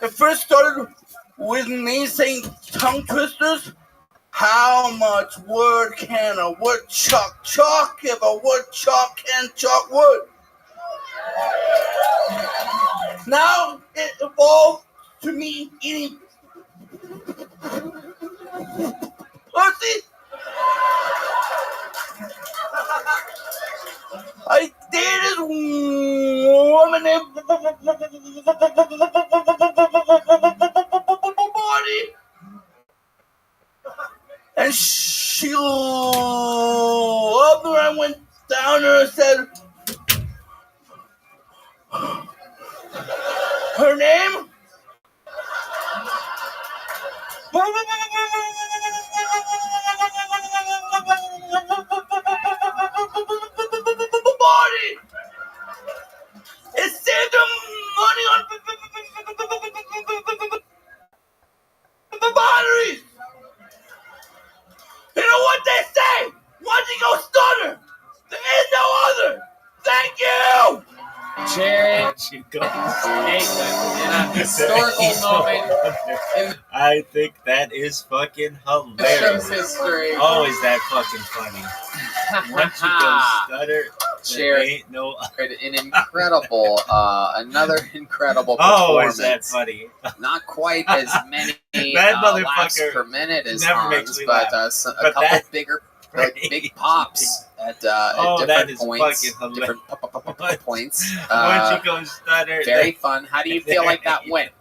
It first started with me saying tongue twisters. How much wood can a woodchuck chalk if a woodchuck can chalk wood? Now it evolved to me eating pussy. I dated a woman named Body, and she loved her. I went down there and said her name. Body. It saved them money on the batteries. You know what they say? Once you go stunner, there is no other. Thank you. Jared, Once you go Nathan, in a historical moment in I think that is fucking the show's hilarious. history. Oh, is that fucking funny? Once you go stutter, there Jared, ain't no. an incredible, another incredible Oh, performance. is that funny? Not quite as many That laughs motherfucker per minute as never makes Hans, me but laugh. a But couple that- bigger, big pops at Oh, that different is points. fucking Different points. Once you go stutter, Very fun. How do you feel like that went?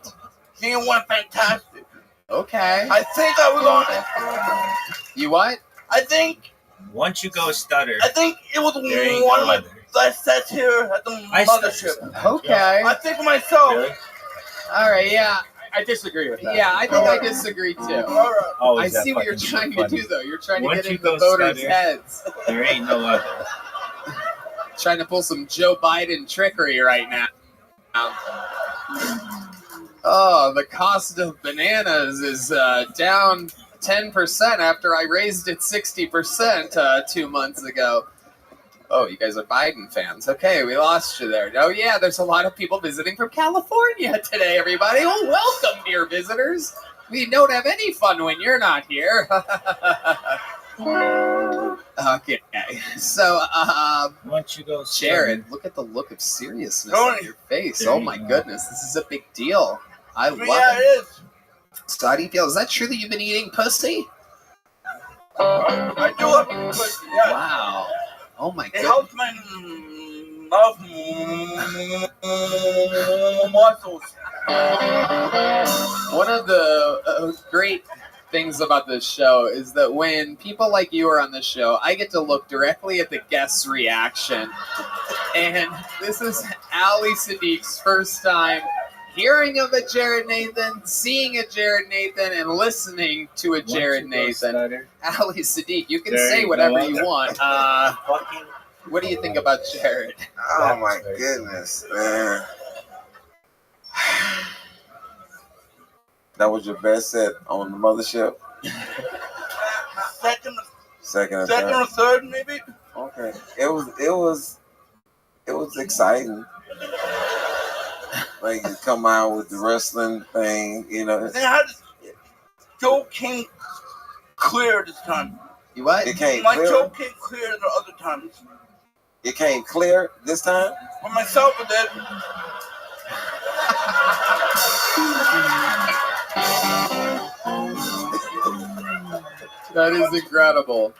He went fantastic. Okay. I think I was on it. You what? I think once you go stutter, it was there ain't one no of my other. best sets here at the I mothership. Okay. I think of myself. Really? All right. Yeah. I disagree with that. Yeah. I think I disagree too. All right. Oh, I is that see what you're fucking trying funny? to do, though. You're trying to Once get you into the go voters' stutter- heads. There ain't no other. Trying to pull some Joe Biden trickery right now. Oh, the cost of bananas is down 10% after I raised it 60% 2 months ago. Oh, you guys are Biden fans. Okay, we lost you there. Oh, yeah, there's a lot of people visiting from California today, everybody. Oh, welcome, dear visitors. We don't have any fun when you're not here. Okay, so, Once you go Jared, look at the look of seriousness Tony. on your face. There Oh you my go. goodness, this is a big deal. I love Yeah, it. it is. So how do you feel? Is that true that you've been eating pussy? I do love pussy. Yeah. Wow. Oh my It goodness. helps my mouth muscles. One of the great things about this show is that when people like you are on the show, I get to look directly at the guest's reaction. And this is Ali Sadiq's first time hearing of a Jared Nathan, seeing a Jared Nathan, and listening to a Jared Nathan. Ali Sadiq, you can There say you whatever go. you want. Fucking What do you think about Jared? Oh my goodness, man. That was your best set on the mothership? Second Second or or third? third, maybe. Okay. It was exciting. Like you come out with the wrestling thing, you know. Then how did Joe came clear this time? You what? It came My clear. Joe came clear the other times. It came clear this time. For myself, it did. That is incredible.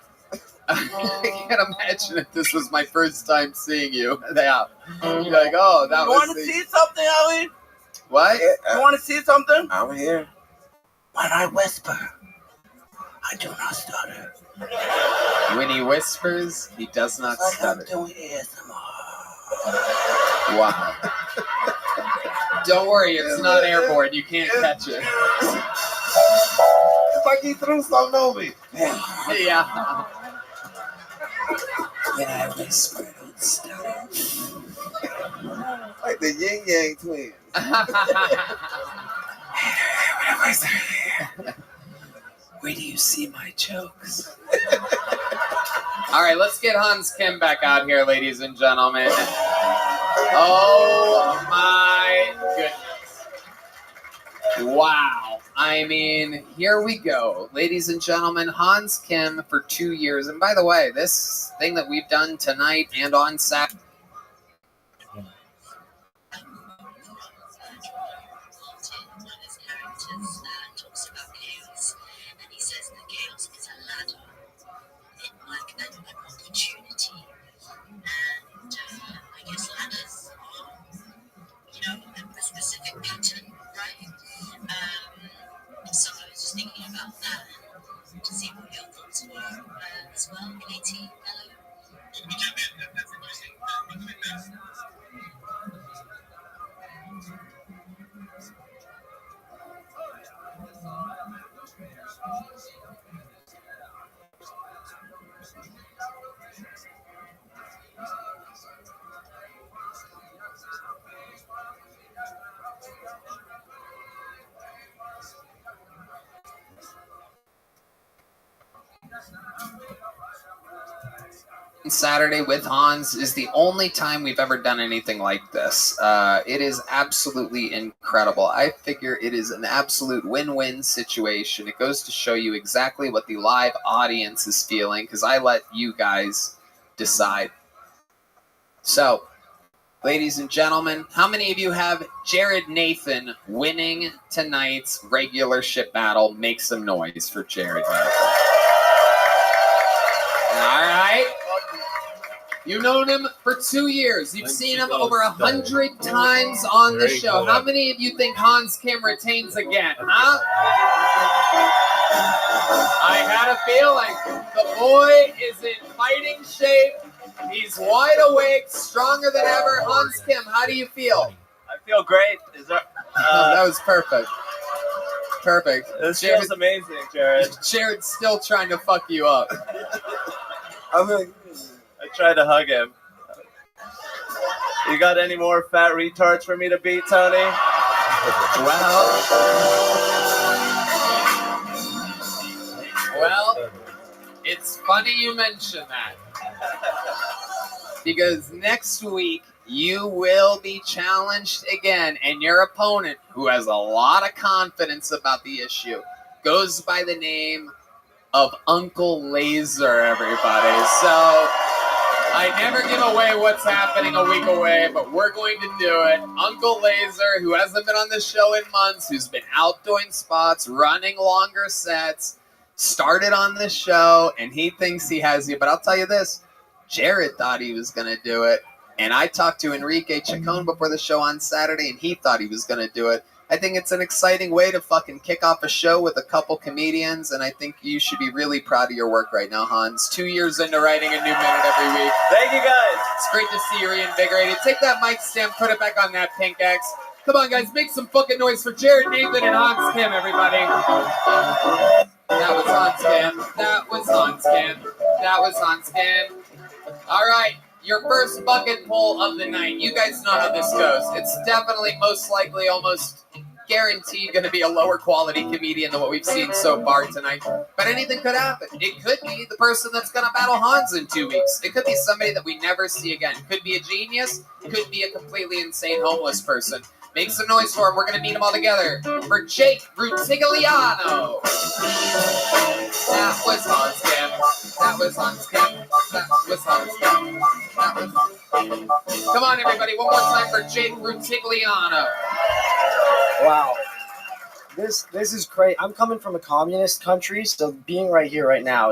I can't imagine if this was my first time seeing you. Yeah. You're like, oh, that You was want to the... see something, Ali? What? You want to see something? I'm here. When I whisper, I do not stutter. When he whispers, he does not Like I'm stutter. doing ASMR. Wow. Don't worry, it's not airborne. You can't catch it. It's like he threw something over me. Yeah. When I whisper, I don't stutter. Like the yin yang twins. Where do you see my jokes? All right, let's get Hans Kim back out here, ladies and gentlemen. Oh my goodness. Wow. I mean, here we go. Ladies and gentlemen, Hans Kim for 2 years. And by the way, this thing that we've done tonight and on Saturday. Talks about chaos, and he says that chaos is a ladder, like an opportunity. And I guess ladders are, a specific pattern, right? So I was just thinking about that to see what your thoughts were as well. Katie, hello. Saturday with Hans is the only time we've ever done anything like this. It is absolutely incredible. I figure it is an absolute win-win situation. It goes to show you exactly what the live audience is feeling, because I let you guys decide. So, ladies and gentlemen, how many of you have Jared Nathan winning tonight's regular ship battle? Make some noise for Jared Nathan. All right. You've known him for 2 years. You've seen him over 100 times on the show. How many of you think Hans Kim retains again, huh? I had a feeling. The boy is in fighting shape. He's wide awake, stronger than ever. Hans Kim, how do you feel? I feel great. That was perfect. Perfect. This feels amazing, Jared. Jared's still trying to fuck you up. I tried to hug him. You got any more fat retards for me to beat, Tony? Well, it's funny you mention that. Because next week, you will be challenged again, and your opponent, who has a lot of confidence about the issue, goes by the name of Uncle Laser, everybody. So, I never give away what's happening a week away, but we're going to do it. Uncle Laser, who hasn't been on the show in months, who's been out doing spots, running longer sets, started on this show, and he thinks he has you. But I'll tell you this, Jared thought he was going to do it, and I talked to Enrique Chacon before the show on Saturday, and he thought he was going to do it. I think it's an exciting way to fucking kick off a show with a couple comedians, and I think you should be really proud of your work right now, Hans. 2 years into writing a new minute every week. Thank you, guys. It's great to see you reinvigorated. Take that mic stand, put it back on that pink X. Come on, guys, make some fucking noise for Jared Nathan and Hans Kim, everybody. That was Hans Kim. That was Hans Kim. That was Hans Kim. All right. Your first bucket pull of the night. You guys know how this goes. It's definitely, most likely, almost guaranteed going to be a lower quality comedian than what we've seen so far tonight. But anything could happen. It could be the person that's going to battle Hans in 2 weeks. It could be somebody that we never see again. It could be a genius. It could be a completely insane homeless person. Make some noise for him. We're going to meet them all together. For Jake Rutigliano. That was Hans Kim. That was Hans Kim. That was Hans Kim. That was... Come on, everybody. One more time for Jake Rutigliano. Wow. This is crazy. I'm coming from a communist country, so being right here right now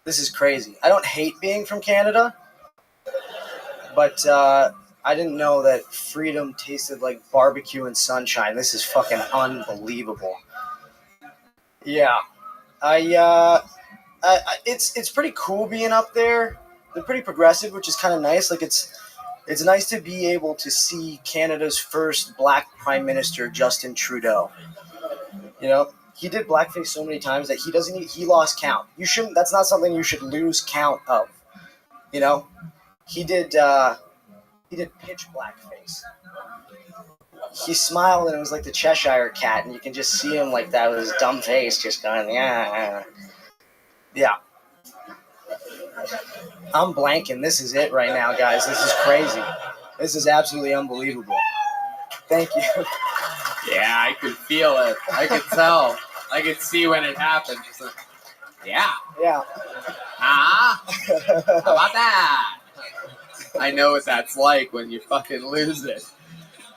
this is crazy. I don't hate being from Canada, but I didn't know that freedom tasted like barbecue and sunshine. This is fucking unbelievable. Yeah. It's pretty cool being up there. They're pretty progressive, which is kind of nice. Like it's nice to be able to see Canada's first black prime minister, Justin Trudeau. You know, he did blackface so many times that he lost count. That's not something you should lose count of. You know, he did pitch blackface. He smiled and it was like the Cheshire Cat, and you can just see him like that with his dumb face just going, yeah. I'm blanking. This is it right now, guys. This is crazy. This is absolutely unbelievable. Thank you. Yeah, I could feel it. I could tell. I could see when it happened. Just like, yeah. Yeah. How about that? I know what that's like when you fucking lose it.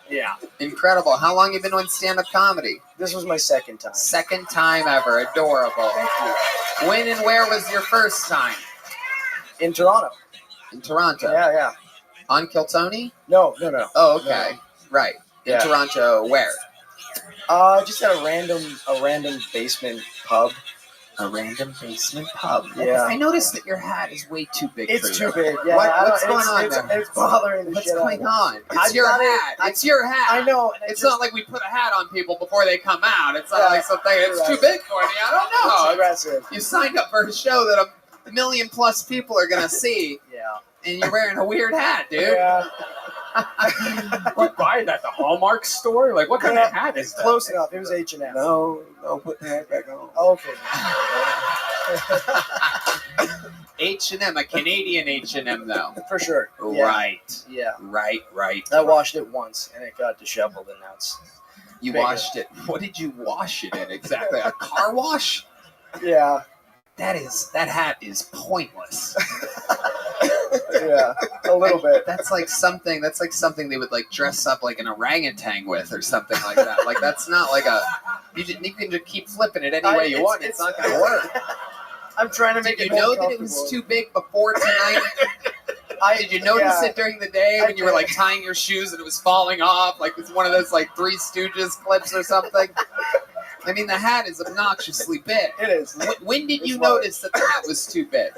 Yeah. Incredible. How long you been doing stand-up comedy? This was my second time. Second time ever. Adorable. Thank you. When and where was your first time? In Toronto. In Toronto. Yeah. On Kiltony? No. Oh, okay. Right. In Yeah. Toronto, where? Just at a random basement pub. A random basement pub. Yeah. I noticed that your hat is way too big for you. It's too big. Yeah. What's going on there? It's bothering the What's shit out of going me. on? I It's your got it. hat. It's your hat. I know. And It's not like we put a hat on people before they come out. It's not Yeah, like something. It's too big for me. I don't It's know. aggressive. You signed up for a show that a million plus people are gonna see, Yeah. and you're wearing a weird hat, dude. Yeah. What, buy it at the Hallmark store? Like, what kind of hat is that? Close enough. It was H&M. No, put the hat back on. Okay. H&M, a Canadian H&M though. For sure. Yeah. Right. Yeah. Right. I washed it once and it got disheveled, and now it's You bigger. washed it. What did you wash it in exactly? A car wash? Yeah. That hat is pointless. Yeah. A little bit. That's like something they would like dress up like an orangutan with or something like that. Like that's not like a you can just keep flipping it any way you want. It's not gonna work. I'm trying to make Did it you know more that it was comfortable. too big before tonight? Did you notice it during the day when you were like tying your shoes and it was falling off? Like it's one of those like Three Stooges clips or something? I mean, the hat is obnoxiously big. It is. When did you It's large. notice that the hat was too big?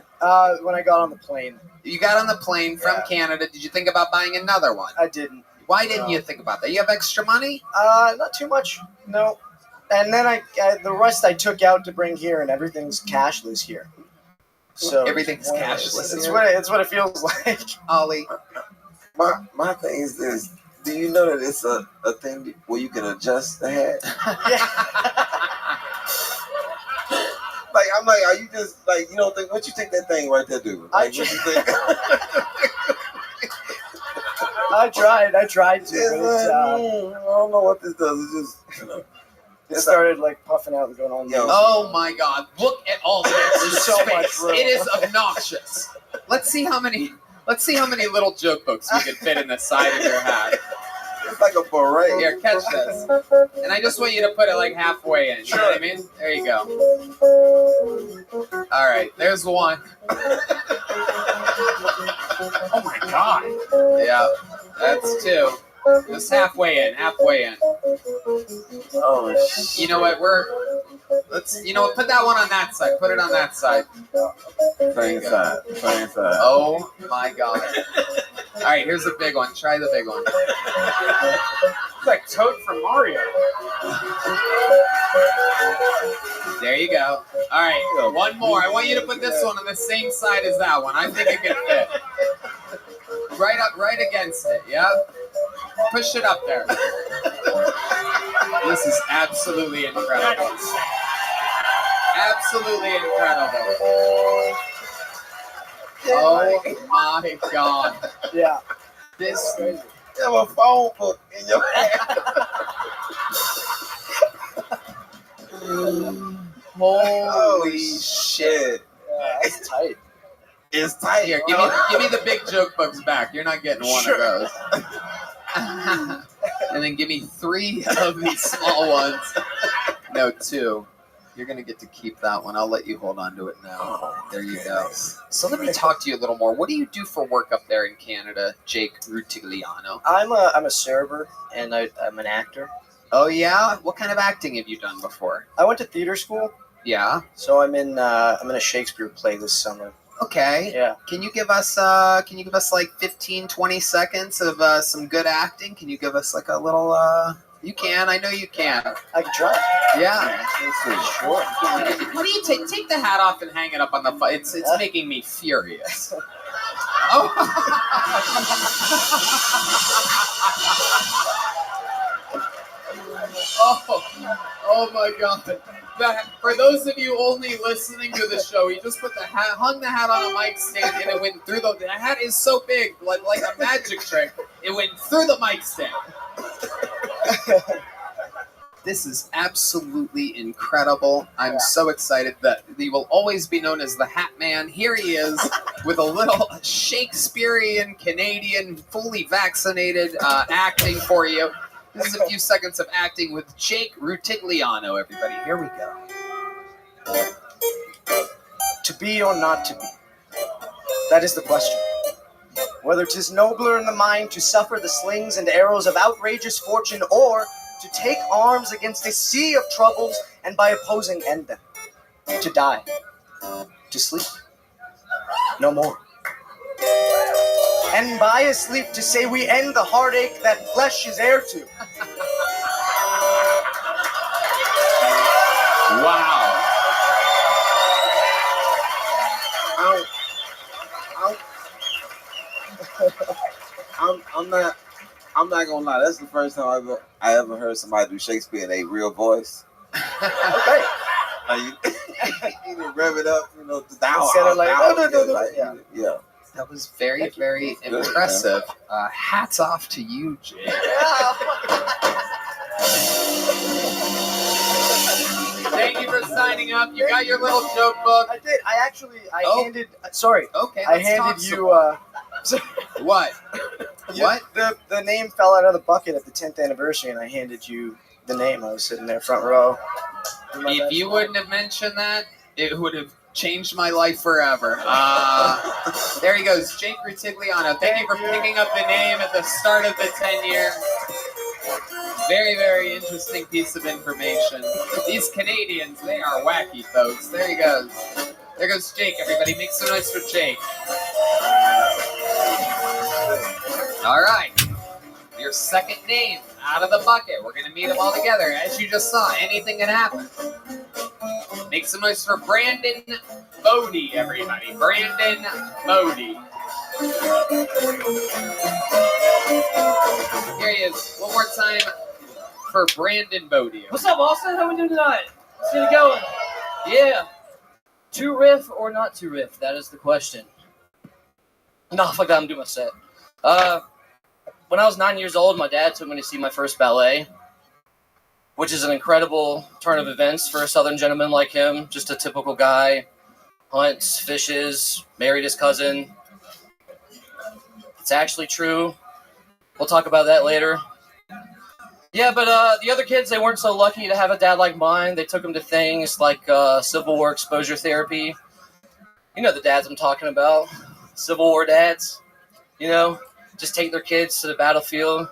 When I got on the plane, You got on the plane from Yeah. Canada. Did you think about buying another one? I didn't. Why didn't No. you think about that? You have extra money? Not too much. No. And then I the rest I took out to bring here, and everything's cashless here. So Everything's cashless It's here? it's what it feels like. Ollie, My thing is this. Do you know that it's a thing where you can adjust the hat? Like, I'm like, are you just, like, you don't think, what you think that thing right there do? I Like, what you think? I tried to, It's but it's, like, I don't know what this does. It's just, you know. it started like puffing out and going on. Yo. oh my God! Look at all this There's so space. much room. It is obnoxious. Let's see how many little joke books we can fit in the side of your hat. It's like a beret. Here, catch this. And I just want you to put it like halfway in. You know what I mean? There you go. All right, there's one. Oh my God. Yeah, that's two. Just halfway in. Oh, shit. You know what? Put that one on that side. Put it on that side. Play inside. Oh my God. All right, here's the big one. Try the big one. It's like Toad from Mario. There you go. All right, one more. I want you to put this one on the same side as that one. I think it can fit. Right against it. Yep. Push it up there. This is absolutely incredible. Absolutely incredible. Oh my God. Yeah. This. You have a phone book in your hand. Holy shit. Yeah, that's tight. It's tight. Here, give me the big joke books back. You're not getting one of those. And then give me 3 of these small ones. No, 2. You're going to get to keep that one. I'll let you hold on to it now. There you go. So let me talk to you a little more. What do you do for work up there in Canada, Jake Rutigliano? I'm a server, and I'm an actor. Oh, yeah? What kind of acting have you done before? I went to theater school, Yeah? so I'm in a Shakespeare play this summer. Okay. Yeah. Can you give us like 15, 20 seconds of some good acting? Can you give us like a little you can. I know you can. I could try. Yeah. Sure. What do you take the hat off and hang it up on the it's making me furious. Oh. Oh my God. For those of you only listening to the show, he just hung the hat on a mic stand and it went through the hat is so big, like a magic trick. It went through the mic stand. This is absolutely incredible. I'm so excited that he will always be known as the Hat Man. Here he is with a little Shakespearean, Canadian, fully vaccinated acting for you. This is a few seconds of acting with Jake Rutigliano, everybody. Here we go. To be or not to be? That is the question. Whether 'tis nobler in the mind to suffer the slings and arrows of outrageous fortune, or to take arms against a sea of troubles and by opposing end them. To die. To sleep. No more. And by a sleep to say we end the heartache that flesh is heir to. Wow. I'm not gonna lie. That's the first time I ever heard somebody do Shakespeare in a real voice. Okay. You didn't rev it up, Instead of like, no. Yeah. That was very, very impressive. Hats off to you, Jake. Thank you for signing up. You got your little joke book. I did. I handed. Sorry. Okay. I handed you. What? What? The name fell out of the bucket at the 10th anniversary, and I handed you the name. I was sitting there front row. If you wouldn't have mentioned that, it would have changed my life forever. There he goes, Jake Rutigliano. Thank you for picking up the name at the start of the 10-year. Very, very interesting piece of information. These Canadians, they are wacky, folks. There he goes. There goes Jake, everybody. Make some noise for Jake. All right. Your second name out of the bucket. We're going to meet them all together. As you just saw, anything can happen. Make some noise for Brandon Bodie, everybody. Brandon Bodie. Here he is. One more time for Brandon Bodie. What's up, Austin? How we doing tonight? Let's get it going. Yeah. To riff or not to riff? That is the question. No, fuck that. I'm doing my set. When I was 9 years old, my dad took me to see my first ballet, which is an incredible turn of events for a Southern gentleman like him. Just a typical guy. Hunts, fishes, married his cousin. It's actually true. We'll talk about that later. Yeah, but the other kids, they weren't so lucky to have a dad like mine. They took them to things like Civil War exposure therapy. You know the dads I'm talking about. Civil War dads. Just take their kids to the battlefield.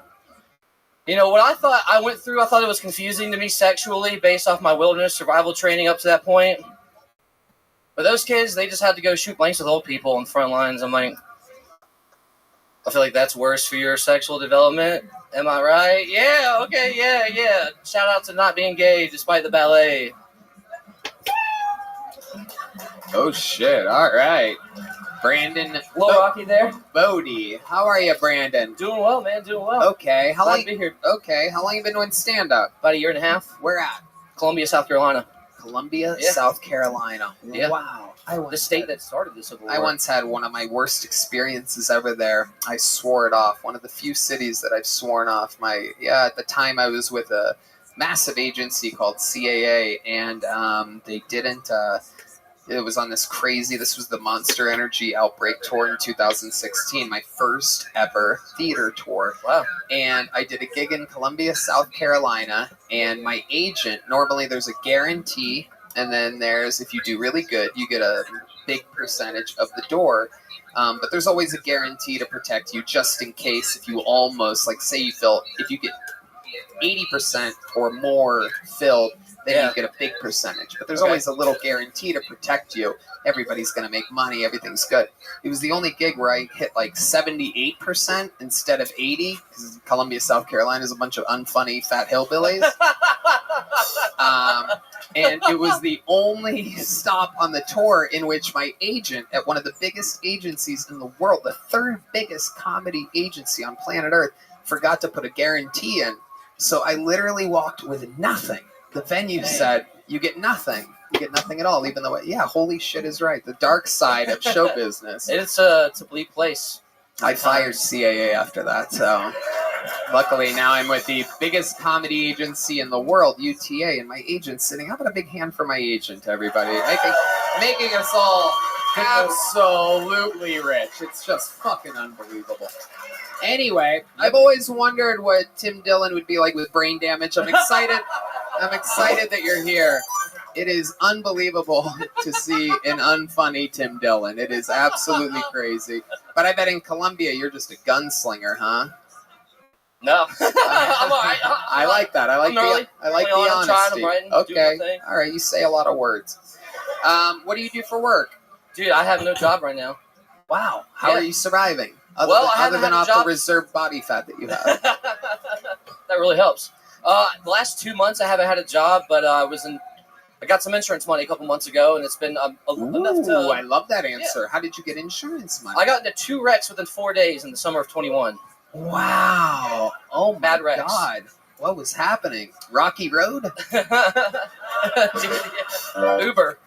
What I thought I went through, I thought it was confusing to me sexually based off my wilderness survival training up to that point. But those kids, they just had to go shoot blanks with old people on the front lines. I'm like, I feel like that's worse for your sexual development. Am I right? Yeah, okay, yeah. Shout out to not being gay despite the ballet. Oh, shit. All right. Brandon. Little Rocky there. Bodie. How are you, Brandon? Doing well, man. Doing well. Okay. How Glad long to be here. Okay. How long you been doing stand-up? About a year and a half. Where at? Columbia, South Carolina. Columbia, Yeah. South Carolina. Yeah. Wow. The state that started the Civil War. I once had one of my worst experiences ever there. I swore it off. One of the few cities that I've sworn off. At the time I was with a massive agency called CAA, and they didn't. It was on this was the Monster Energy Outbreak tour in 2016, my first ever theater tour. Wow. And I did a gig in Columbia, South Carolina, and my agent, normally there's a guarantee, and then there's, if you do really good, you get a big percentage of the door. But there's always a guarantee to protect you just in case if you almost, if you get 80% or more filled, then you get a big percentage. But there's always a little guarantee to protect you. Everybody's going to make money. Everything's good. It was the only gig where I hit 78% instead of 80, because Columbia, South Carolina is a bunch of unfunny fat hillbillies. And it was the only stop on the tour in which my agent at one of the biggest agencies in the world, the third biggest comedy agency on planet Earth, forgot to put a guarantee in. So I literally walked with nothing. The venue said, you get nothing. You get nothing at all, even though, holy shit is right. The dark side of show business. It's a bleak place. I fired CAA after that, so Luckily, now I'm with the biggest comedy agency in the world, UTA, and my agent's sitting. How about a big hand for my agent, everybody? Making us all absolutely rich. It's just fucking unbelievable. Anyway, I've always wondered what Tim Dillon would be like with brain damage. I'm excited. I'm excited that you're here. It is unbelievable to see an unfunny Tim Dillon. It is absolutely crazy. But I bet in Colombia you're just a gunslinger, huh? No. I'm all right. I like that. I like the honesty. Okay. All right. You say a lot of words. What do you do for work? Dude, I have no job right now. Wow. How are you surviving? Other than off the reserved body fat that you have. That really helps. The last 2 months I haven't had a job, but I got some insurance money a couple months ago, and it's been enough to. I love that answer. Yeah. How did you get insurance money? I got into 2 wrecks within 4 days in the summer of 21. Wow. Oh, my Bad wrecks. God. What was happening? Rocky Road? Uber.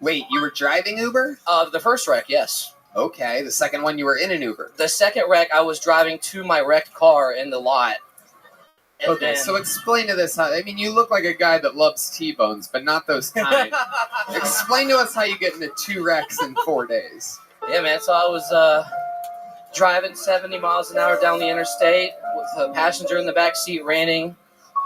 Wait, you were driving Uber? The first wreck, yes. Okay. The second one, you were in an Uber. The second wreck, I was driving to my wrecked car in the lot. Okay, so explain to this. I mean, you look like a guy that loves T-bones, but not those kind. Explain to us how you get into 2 wrecks in 4 days. Yeah, man. So I was driving 70 miles an hour down the interstate with a passenger in the back seat ranting.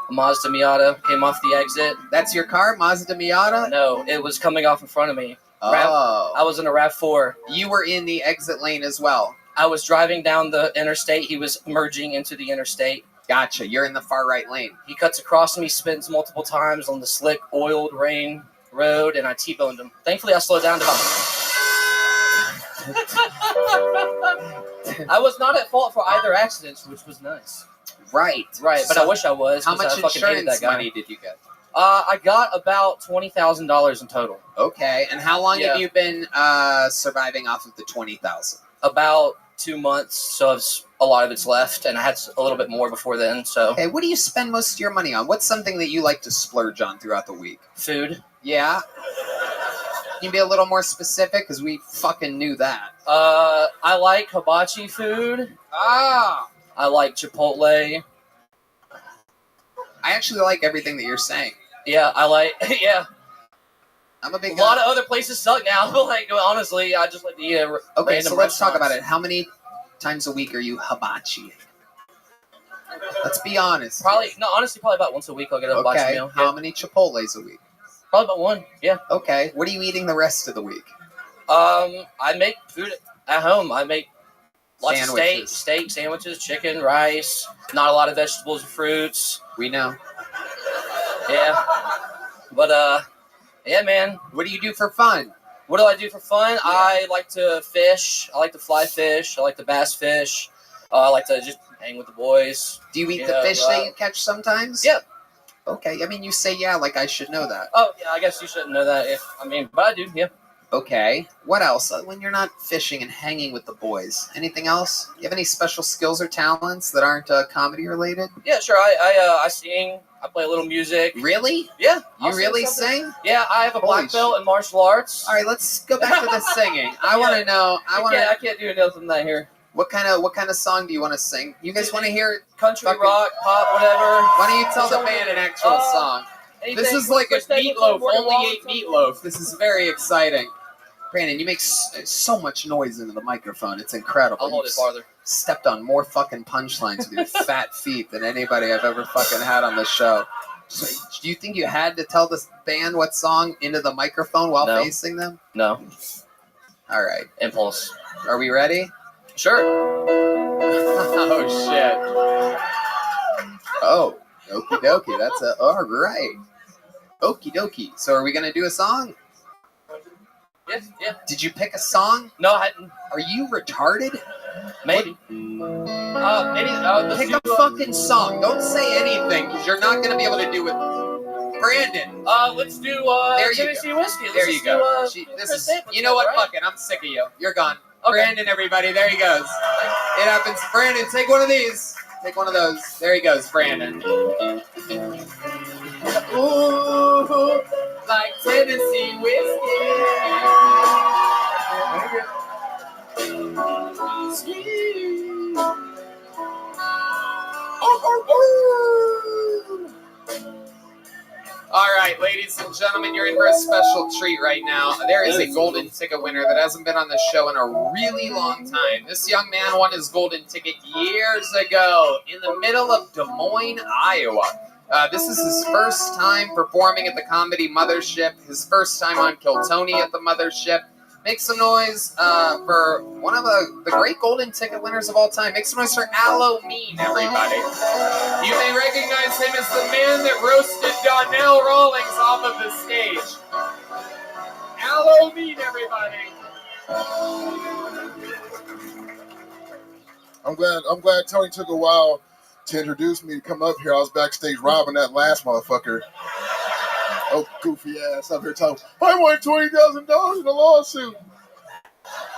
A Mazda Miata came off the exit. That's your car, Mazda Miata? No, it was coming off in front of me. Oh. I was in a RAV4. You were in the exit lane as well. I was driving down the interstate. He was merging into the interstate. Gotcha. You're in the far right lane. He cuts across me, spins multiple times on the slick, oiled rain road, and I T-boned him. Thankfully, I slowed down to about... I was not at fault for either accident, which was nice. Right. But So I wish I was. How much I fucking hated insurance that guy. money did you get? I got about $20,000 in total. Okay. And how long have you been surviving off of the $20,000? About 2 months, so a lot of it's left, and I had a little bit more before then. So, okay, what do you spend most of your money on? What's something that you like to splurge on throughout the week? Food. Yeah. Can you be a little more specific? Because we fucking knew that. I like hibachi food. Ah. I like Chipotle. I actually like everything that you're saying. Yeah, I like. Yeah. I'm a big. A lot of other places suck now. Like, honestly, I just like to eat at okay, so let's talk about it. How many times a week are you hibachi? Let's be honest. Honestly, probably about once a week I'll get a hibachi meal. How many Chipotles a week? Probably about 1, yeah. Okay, what are you eating the rest of the week? I make food at home. I make lots of steak, sandwiches, chicken, rice, not a lot of vegetables or fruits. We know. Yeah. But, yeah, man. What do you do for fun? What do I do for fun? Yeah. I like to fish. I like to fly fish. I like to bass fish. I like to just hang with the boys. Do you eat the fish that you catch sometimes? Yeah. Okay. I mean, you say yeah, like I should know that. Oh, yeah, I guess you shouldn't know that. But I do, yeah. Okay. What else? When you're not fishing and hanging with the boys, anything else? You have any special skills or talents that aren't comedy related? Yeah, sure. I sing. I play a little music. Really? Yeah. You really sing? Yeah, I have a black belt in martial arts. All right, let's go back to the singing. I want to know. I can't do anything than that here. What kind of song do you want to sing? You guys want to hear country, rock, pop, whatever? Why don't you tell the band an actual song? This is like a Meatloaf. Only ate Meatloaf. This is very exciting. Brandon, you make so much noise into the microphone. It's incredible. I'll hold it farther. Stepped on more fucking punchlines with your fat feet than anybody I've ever fucking had on the show. So, do you think you had to tell this band what song into the microphone while facing them? No. All right. Impulse. Are we ready? Sure. Oh, shit. Oh, okie dokie. That's all right. Okie dokie. So are we going to do a song? Yes, yeah. Did you pick a song? No, I hadn't. Are you retarded? Maybe. Pick a fucking song. Don't say anything, because you're not going to be able to do it. Brandon. Let's do Tennessee Whiskey. There you go. You know what? Fuck it. I'm sick of you. You're gone. Okay. Brandon, everybody. There he goes. It happens. Brandon, take one of these. Take one of those. There he goes, Brandon. Ooh, like Tennessee whiskey. Sweet. right, ladies and gentlemen, you're in for a special treat right now. There is a golden ticket winner that hasn't been on the show in a really long time. This young man won his golden ticket years ago in the middle of Des Moines, Iowa. This is his first time performing at the Comedy Mothership, his first time on Kill Tony at the Mothership. Make some noise for one of the great golden ticket winners of all time. Make some noise for Aloe Mean, everybody. You may recognize him as the man that roasted Donnell Rawlings off of the stage. Aloe Mean, everybody. I'm glad Tony took a while to introduce me to come up here. I was backstage robbing that last motherfucker. Oh, goofy ass up here talking, I won $20,000 in a lawsuit.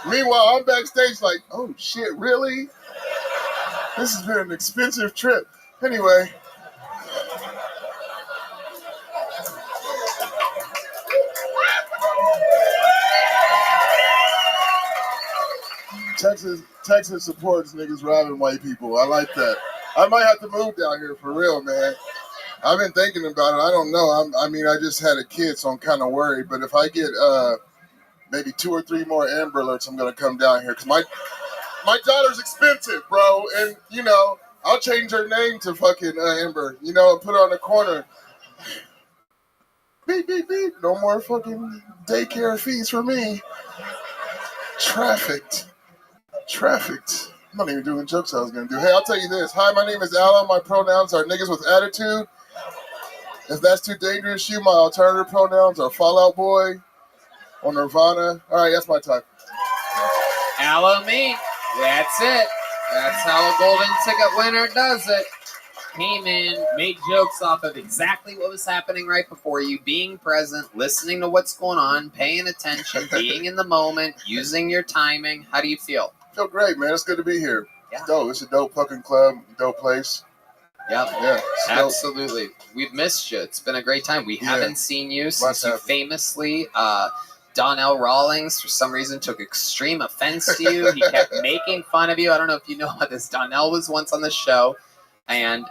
Meanwhile, I'm backstage like, oh shit, really? This has been an expensive trip. Anyway. Texas supports niggas robbing white people. I like that. I might have to move down here for real, man. I've been thinking about it. I don't know. I mean, I just had a kid, so I'm kind of worried. But if I get maybe 2 or 3 more Amber Alerts, I'm going to come down here. Because my daughter's expensive, bro. And, you know, I'll change her name to fucking Amber. You know, put her on the corner. Beep, beep, beep. No more fucking daycare fees for me. Trafficked. I'm not even doing the jokes I was going to do. Hey, I'll tell you this. Hi, my name is Alan. My pronouns are niggas with attitude. If that's too dangerous, my alternative pronouns are Fallout Boy or Nirvana. All right, that's my time. Aloe Mean. That's it. That's how a golden ticket winner does it. Came in, made jokes off of exactly what was happening right before you, being present, listening to what's going on, paying attention, being in the moment, using your timing. How do you feel? I feel great, man. It's good to be here. Yeah. It's dope. It's a dope fucking club, dope place. Yep. Yeah. Absolutely. We've missed you. It's been a great time. We haven't seen you since you famously, Donnell Rawlings, for some reason, took extreme offense to you. He kept making fun of you. I don't know if you know about this. Donnell was once on the show, and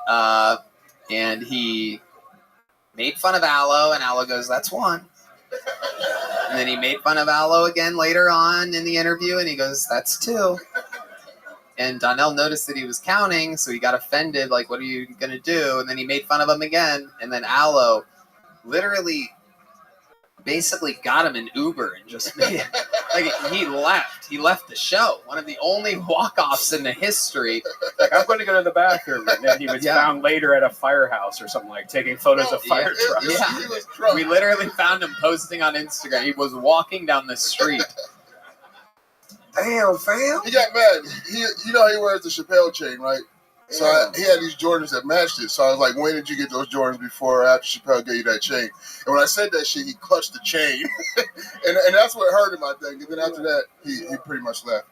he made fun of Aloe, and Aloe goes, "That's one." And then he made fun of Aloe again later on in the interview, and he goes, "That's two." And Donnell noticed that he was counting, so he got offended, like, what are you going to do? And then he made fun of him again, and then Aloe literally basically got him an Uber and just made it. Like, he left the show. One of the only walk-offs in the history. Like, I'm going to go to the bathroom, and then he was found later at a firehouse or something, like taking photos of fire trucks. Yeah. He was drunk. We literally found him posting on Instagram. He was walking down the street. Damn, fam. He got mad. You know he wears the Chappelle chain, right? So he had these Jordans that matched it. So I was like, when did you get those Jordans, before or after Chappelle gave you that chain? And when I said that shit, he clutched the chain. and that's what hurt him, I think. And then after that, he pretty much left.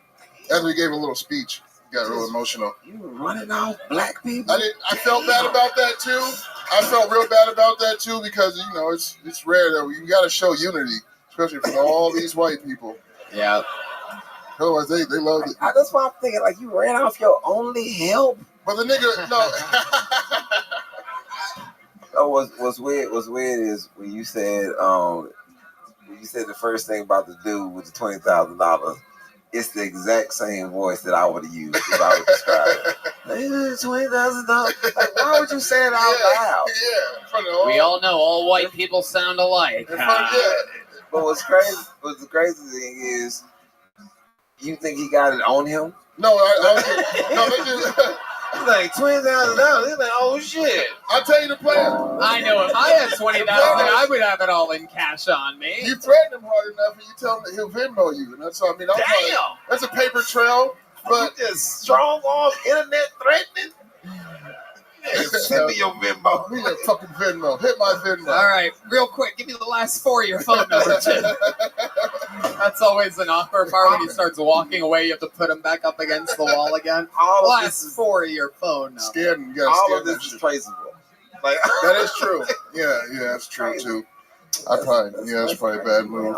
After he gave a little speech, he got real emotional. You were running off black people? I felt bad about that, too. I felt real bad about that, too, because, you know, it's rare that you got to show unity, especially for all these white people. Yeah. Otherwise, they loved it. That's why I'm thinking, like, you ran off your only help. But the nigga, no. Oh, what's weird is when you said the first thing about the dude with the $20,000, it's the exact same voice that I would have used if I would describe it. $20,000. Like, why would you say it out loud? Yeah. We all know all white people sound alike. But what's the crazy thing is, you think he got it on him? No, they do. He's like, $20,000. He's like, oh shit. I'll tell you the plan. I know if I had $20,000, I would have it all in cash on me. You threaten him hard enough, and you tell him that he'll Venmo you, and that's what I mean. Damn. That's a paper trail, but you just strong arm internet threatening. Send me your Venmo. Hit your fucking Venmo. Hit my Venmo. All right, real quick, give me the last 4 of your phone number, too. That's always an awkward part when he starts walking away. You have to put him back up against the wall again. Last 4 of your phone number. Scared him. All of this is traceable. Like, that is true. Yeah, that's true too. That's probably a bad move.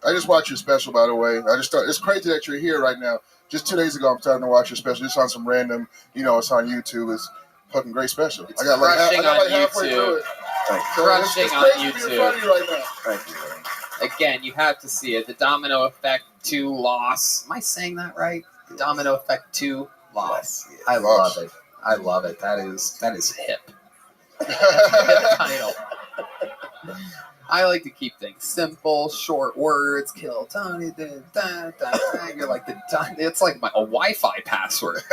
I just watched your special, by the way. It's crazy that you're here right now. Just 2 days ago, I'm starting to watch your special. Just on some random, it's on YouTube. It's fucking great special. I got like halfway through it. Thank you. Crushing It's on crazy being YouTube. funny right now. Thank you, man. Again, you have to see it. The Domino Effect 2 loss. Am I saying that right? The Domino Effect 2 loss. Yes, I yes. love it. I love it. That is hip. Hip title. I like to keep things simple, short words. Kill Tony. You're like it's like a Wi-Fi password.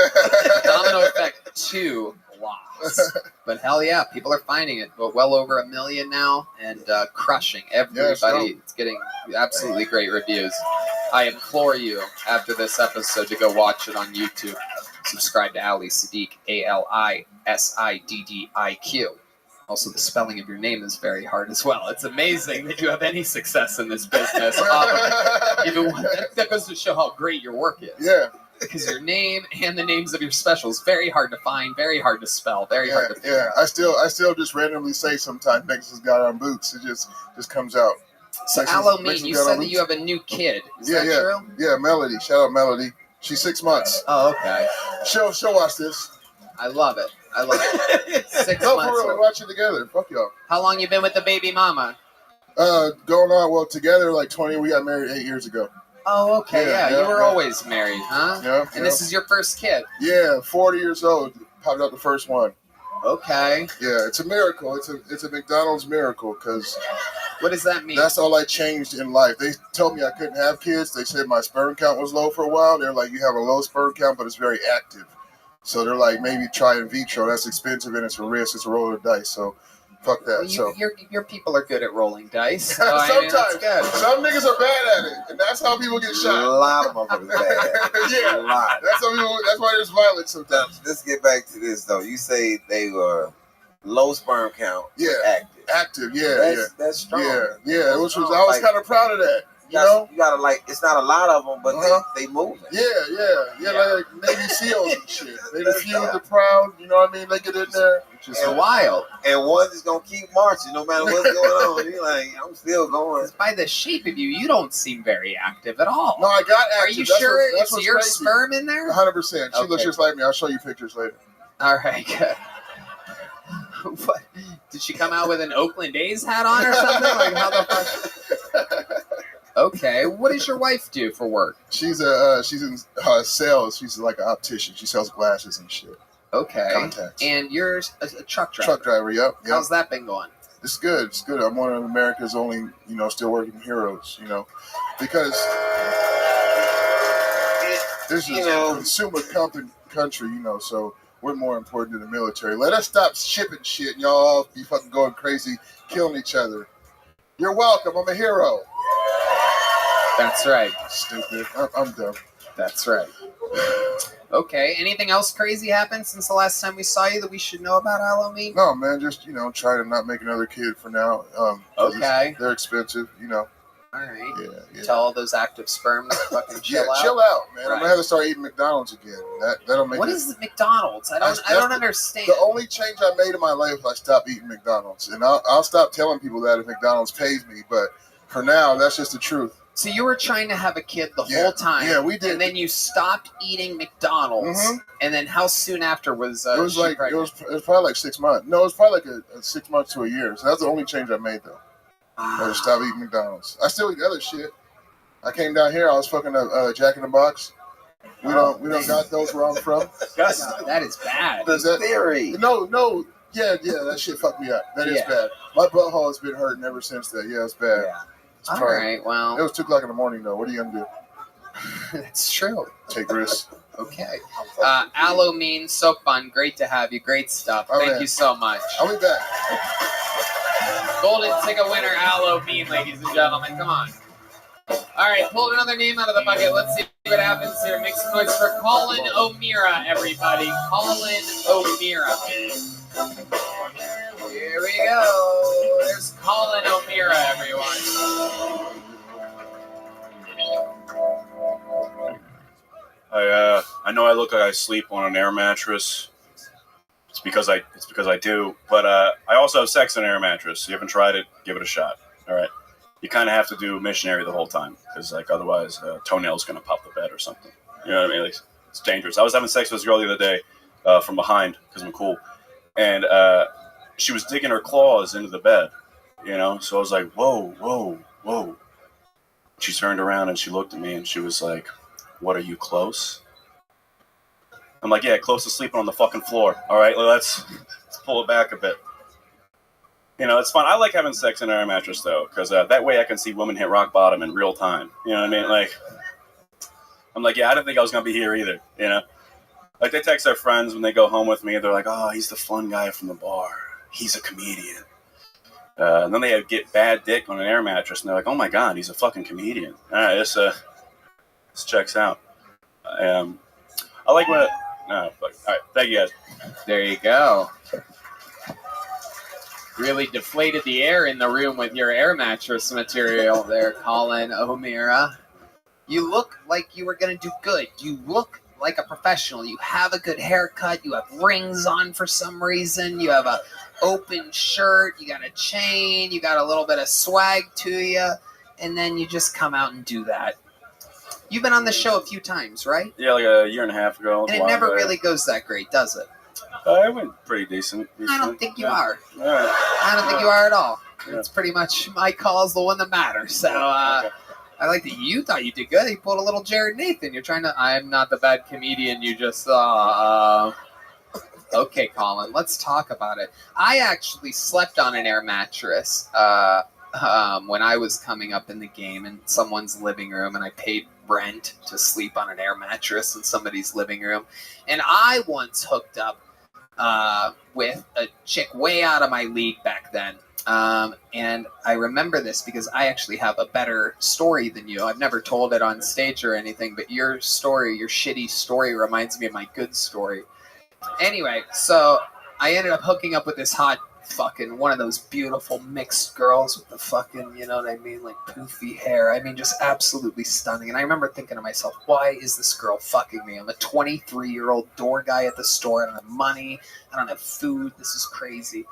Domino Effect 2 loss. But hell yeah, people are finding it. But well over 1 million now and crushing everybody. It's getting absolutely great reviews. I implore you after this episode to go watch it on YouTube. Subscribe to Ali Siddiq, ALISIDDIQ. Also, the spelling of your name is very hard as well. It's amazing that you have any success in this business. That goes to show how great your work is. Yeah. Because your name and the names of your specials very hard to find, very hard to spell, very hard to figure out. I still just randomly say sometimes Nexus has got on boots. It just comes out. So Aloe Mean, you said that you have a new kid. Is that true? Yeah, Melody. Shout out Melody. She's 6 months. Oh, okay. She'll watch this. I love it. 6 No, months. for real, we watch it together. Fuck y'all. How long you been with the baby mama? Going on, well, together like 20. We got married 8 years ago. Oh, okay. Yeah, You were always married, huh? Yeah. And this is your first kid? Yeah, 40 years old. Popped out the first one. Okay. Yeah, it's a miracle. It's a McDonald's miracle because what does that mean? That's all I changed in life. They told me I couldn't have kids. They said my sperm count was low for a while. They're like, you have a low sperm count, but it's very active. So they're like, maybe try in vitro. That's expensive and it's a risk. It's a roll of the dice. So fuck that. Well, your people are good at rolling dice. So, Sometimes. good. Some niggas are bad at it. And that's how people get shot. A lot of motherfuckers bad. Yeah. A lot. That's why there's violence sometimes. Let's get back to this though. You say they were low sperm count. Yeah. Active. Active, yeah. That's strong. Yeah. I was Like, kind of proud of that. You know? You gotta it's not a lot of them, but they moving. Yeah, like Navy SEALs and shit. They defuse the proud, you know what I mean? They get in there. It's wild. And one is gonna keep marching no matter what's going on. You're like, I'm still going. By the shape of you don't seem very active at all. No, I got active. Are you sure it's your sperm in there? 100%. She looks just like me. I'll show you pictures later. All right, good. What? Did she come out with an Oakland A's hat on or something? Like how the fuck? Okay, what does your wife do for work? She's in sales. She's like an optician. She sells glasses and shit. Okay. Contacts. And you're a truck driver. Truck driver. Yep. How's that been going? It's good. It's good. I'm one of America's only, still working heroes. Because this is a consumer country. So we're more important than the military. Let us stop shipping shit, and y'all all be fucking going crazy, killing each other. You're welcome. I'm a hero. That's right. Stupid. I'm dumb. That's right. Okay. Anything else crazy happened since the last time we saw you that we should know about, Halloween? No, man. Just try to not make another kid for now. Okay. They're expensive. All right. Yeah. Tell all those active sperm to fucking chill out. Chill out, man. Right. I'm gonna have to start eating McDonald's again. That'll make. What is the McDonald's? I don't understand. The only change I made in my life was I stopped eating McDonald's, and I'll stop telling people that if McDonald's pays me. But for now, that's just the truth. So you were trying to have a kid the whole time. Yeah, we did. And then you stopped eating McDonald's. Mm-hmm. And then how soon after was it was she it was pregnant? probably like 6 months. No, it was probably like a 6 months to a year. So that's the only change I made though. I just stopped eating McDonald's. I still eat other shit. I came down here. I was fucking a Jack in the Box. We don't got those where I'm from. That is bad. Theory. No. Yeah, that shit fucked me up. That is bad. My butthole has been hurting ever since that. Yeah, it's bad. Yeah. All right, well. It was 2 o'clock in the morning, though. What are you going to do? That's true. Take risks. Okay. Aloe Mean, so fun. Great to have you. Great stuff. Thank you so much. I'll be back. Golden ticket winner, Aloe Mean, ladies and gentlemen. Come on. All right, pulled another name out of the bucket. Let's see what happens here. Make some noise for Colin O'Meara, everybody. Colin O'Meara. Here we go. There's Colin O'Meara, everyone. I know I look like I sleep on an air mattress. It's because I do. But I also have sex on an air mattress. You haven't tried it? Give it a shot. All right. You kind of have to do missionary the whole time because otherwise toenail's gonna pop the bed or something. You know what I mean? It's dangerous. I was having sex with this girl the other day from behind because I'm cool, and she was digging her claws into the bed, you know? So I was like, whoa, whoa, whoa. She turned around and she looked at me and she was like, what, are you close? I'm like, yeah, close to sleeping on the fucking floor. All right, let's pull it back a bit. You know, it's fun. I like having sex in an air mattress, though, because that way I can see women hit rock bottom in real time. You know what I mean? Like, I'm like, yeah, I didn't think I was going to be here either, you know? Like, they text their friends when they go home with me. They're like, oh, he's the fun guy from the bar. He's a comedian. And then they get bad dick on an air mattress, and they're like, oh, my God, he's a fucking comedian. All right, this checks out. I like when... No, fuck. All right, thank you, guys. There you go. Really deflated the air in the room with your air mattress material there, Colin O'Meara. You look like you were going to do good. You look like a professional. You have a good haircut. You have rings on for some reason. You have a open shirt. You got a chain. You got a little bit of swag to you. And then you just come out and do that. You've been on the show a few times, right? Yeah, like a year and a half ago. And it never really goes that great, does it? It went pretty decent. I don't think you are. All right. I don't think you are at all. Yeah. It's pretty much my call's the one that matters. So I like that you thought you did good. You pulled a little Jared Nathan. You're trying to... I'm not the bad comedian you just saw. Okay, Colin, let's talk about it. I actually slept on an air mattress when I was coming up in the game in someone's living room, and I paid rent to sleep on an air mattress in somebody's living room. And I once hooked up with a chick way out of my league back then. And I remember this because I actually have a better story than you. I've never told it on stage or anything, but your story, your shitty story, reminds me of my good story. Anyway, so I ended up hooking up with this hot fucking one of those beautiful mixed girls with the fucking, you know what I mean, like poofy hair. I mean, just absolutely stunning. And I remember thinking to myself, why is this girl fucking me? I'm a 23-year-old door guy at the store. I don't have money. I don't have food. This is crazy.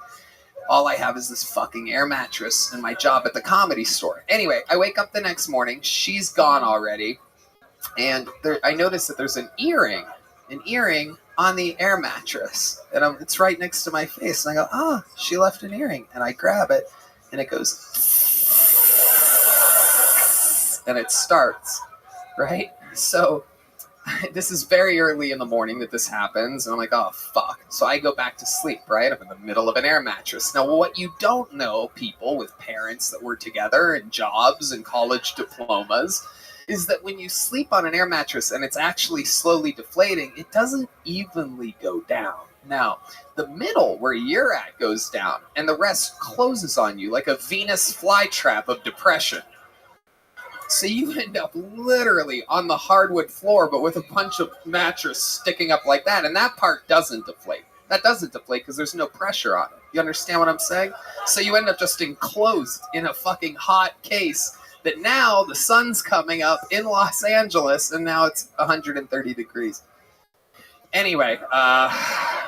All I have is this fucking air mattress and my job at the comedy store. Anyway, I wake up the next morning. She's gone already. And I notice that there's an earring on the air mattress. And it's right next to my face. And I go, she left an earring. And I grab it, and it goes, and it starts, right? So this is very early in the morning that this happens. And I'm like, oh, fuck. So I go back to sleep, right? I'm in the middle of an air mattress. Now, what you don't know, people with parents that were together and jobs and college diplomas, is that when you sleep on an air mattress and it's actually slowly deflating, it doesn't evenly go down. Now, the middle where you're at goes down, and the rest closes on you like a Venus flytrap of depression. So you end up literally on the hardwood floor, but with a bunch of mattress sticking up like that, and that part doesn't deflate. That doesn't deflate because there's no pressure on it. You understand what I'm saying? So you end up just enclosed in a fucking hot case that now the sun's coming up in Los Angeles, and now it's 130 degrees. Anyway, I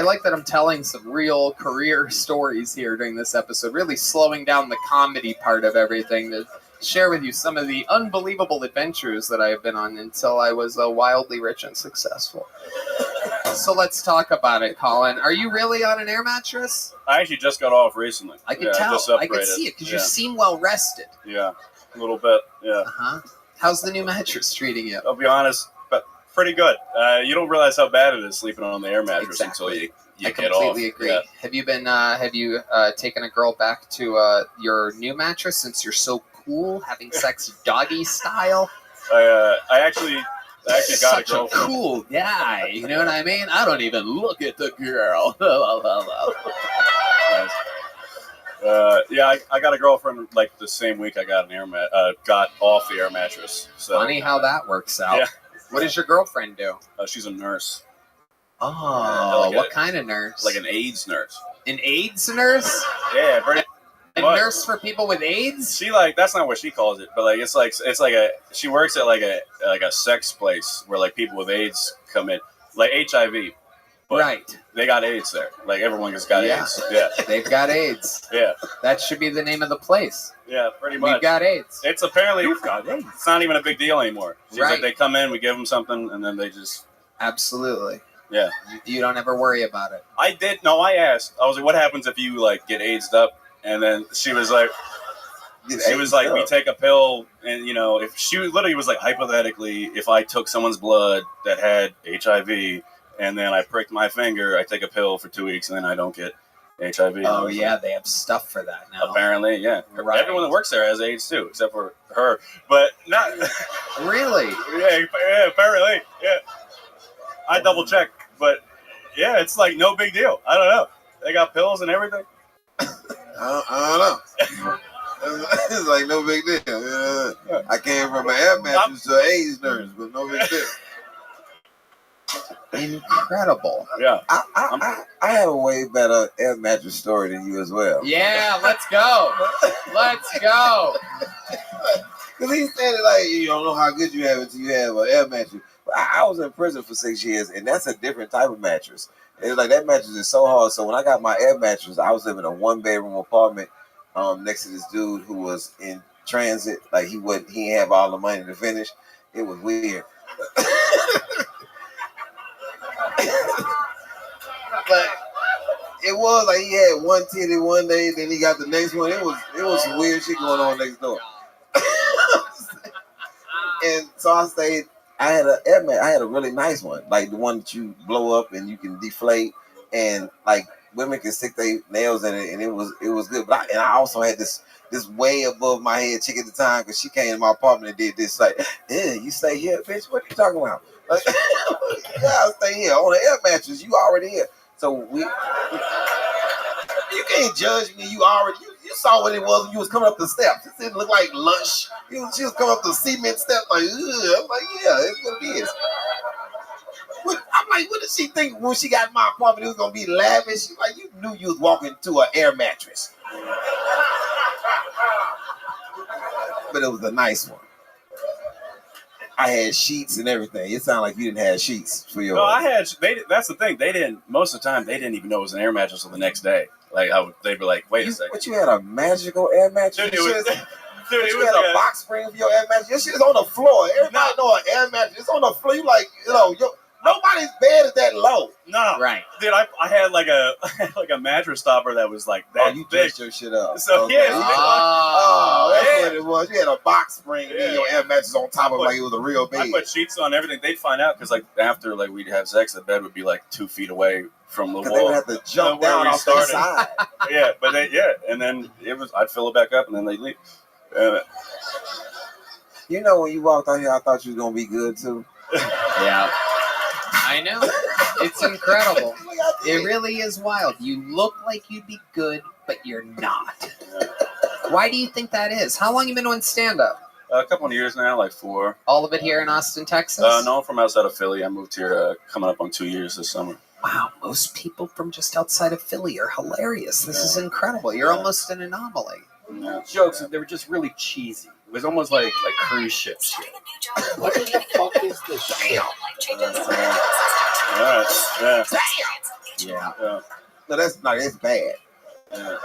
like that I'm telling some real career stories here during this episode, really slowing down the comedy part of everything to share with you some of the unbelievable adventures that I have been on until I was wildly rich and successful. So let's talk about it, Colin. Are you really on an air mattress? I actually just got off recently. I can tell. I can see it because you seem well rested. Yeah, a little bit. Yeah. How's the new mattress treating you? I'll be honest, but pretty good. You don't realize how bad it is sleeping on the air mattress until you get off. I completely agree. Yeah. Have you taken a girl back to your new mattress since you're so cool, having sex doggy style? I actually got such a girlfriend. A cool guy. You know what I mean? I don't even look at the girl. Yeah, I got a girlfriend like the same week I got got off the air mattress. So, funny how that works out. Yeah. What does your girlfriend do? She's a nurse. Oh, what kind of nurse? Like an AIDS nurse. An AIDS nurse? Yeah, pretty. A nurse for people with AIDS? She that's not what she calls it, but she works at like a sex place where like people with AIDS come in, like HIV. Right. They got AIDS there. Like everyone has got AIDS. Yeah. They've got AIDS. Yeah. That should be the name of the place. Yeah, pretty much. We've got AIDS. It's apparently you've got AIDS. It's not even a big deal anymore. She's like, they come in, we give them something, and then they just absolutely. Yeah. You don't ever worry about it. I did. No, I asked. I was like, "What happens if you like get AIDS'd up?" And then she was like, "We take a pill, and you know, if she literally was like, hypothetically, if I took someone's blood that had HIV, and then I pricked my finger, I take a pill for 2 weeks, and then I don't get HIV." Oh yeah, they have stuff for that now. Apparently, yeah. Right. Everyone that works there has AIDS too, except for her. But not really. Yeah, apparently, yeah. I double checked, but yeah, it's like no big deal. I don't know. They got pills and everything. I don't know. It's like no big deal. I came from an air mattress to an AIDS nurse, but no big deal. Incredible. Yeah. I have a way better air mattress story than you as well. Yeah, let's go. Let's go. Because he said it like, you don't know how good you have it until you have an air mattress. But I was in prison for 6 years, and that's a different type of mattress. It's like that mattress is so hard. So when I got my air mattress, I was living in a 1-bedroom apartment next to this dude who was in transit. Like he didn't have all the money to finish. It was weird. But it was like he had one titty one day, then he got the next one. It was some weird shit going on next door. And so I stayed. I had a really nice one, like the one that you blow up and you can deflate, and like women can stick their nails in it, and it was good. But I also had this way above my head chick at the time, because she came to my apartment and did this like, yeah, you stay here, bitch. What are you talking about? Like, yeah, I stay here on an air mattress. You already here, so you can't judge me. You saw what it was when you was coming up the steps. It didn't look like lunch. She was coming up the cement steps like, ugh. I'm like, yeah, it's what it is. I'm like, what did she think when she got in my apartment? It was gonna be lavish. She's like, you knew you was walking to an air mattress, but it was a nice one. I had sheets and everything. It sounded like you didn't have sheets for your. No, I had. That's the thing. They didn't. Most of the time, they didn't even know it was an air mattress until the next day. Like they'd be like, "Wait a second." But you had a magical air mattress. Dude, it you was had like a box spring for your air mattress. Your shit is on the floor. Everybody know an air mattress. It's on the floor. You like, nobody's bed is that low. No, right, dude. I had like a mattress topper that was like that. Oh, you dressed your shit up. So okay. yeah. That's what it was. You had a box spring and your air mattress on top of it like it was a real bed. I put sheets on everything. They'd find out because like after like we'd have sex, the bed would be like 2 feet away from the wall. They would have to jump down off the side. Yeah, but and then I'd fill it back up and then they'd leave. You know, when you walked out here, I thought you was gonna be good too. Yeah. I know. It's incredible. It really is wild. You look like you'd be good, but you're not. Why do you think that is? How long you been doing stand-up? A couple of years now, like 4. All of it here in Austin, Texas? No, I'm from outside of Philly. I moved here coming up on 2 years this summer. Wow, most people from just outside of Philly are hilarious. This is incredible. You're almost an anomaly. Jokes, they were just really cheesy. It was almost like cruise ship shit. What the fuck is this shit? Yeah. No, it's bad. Yeah.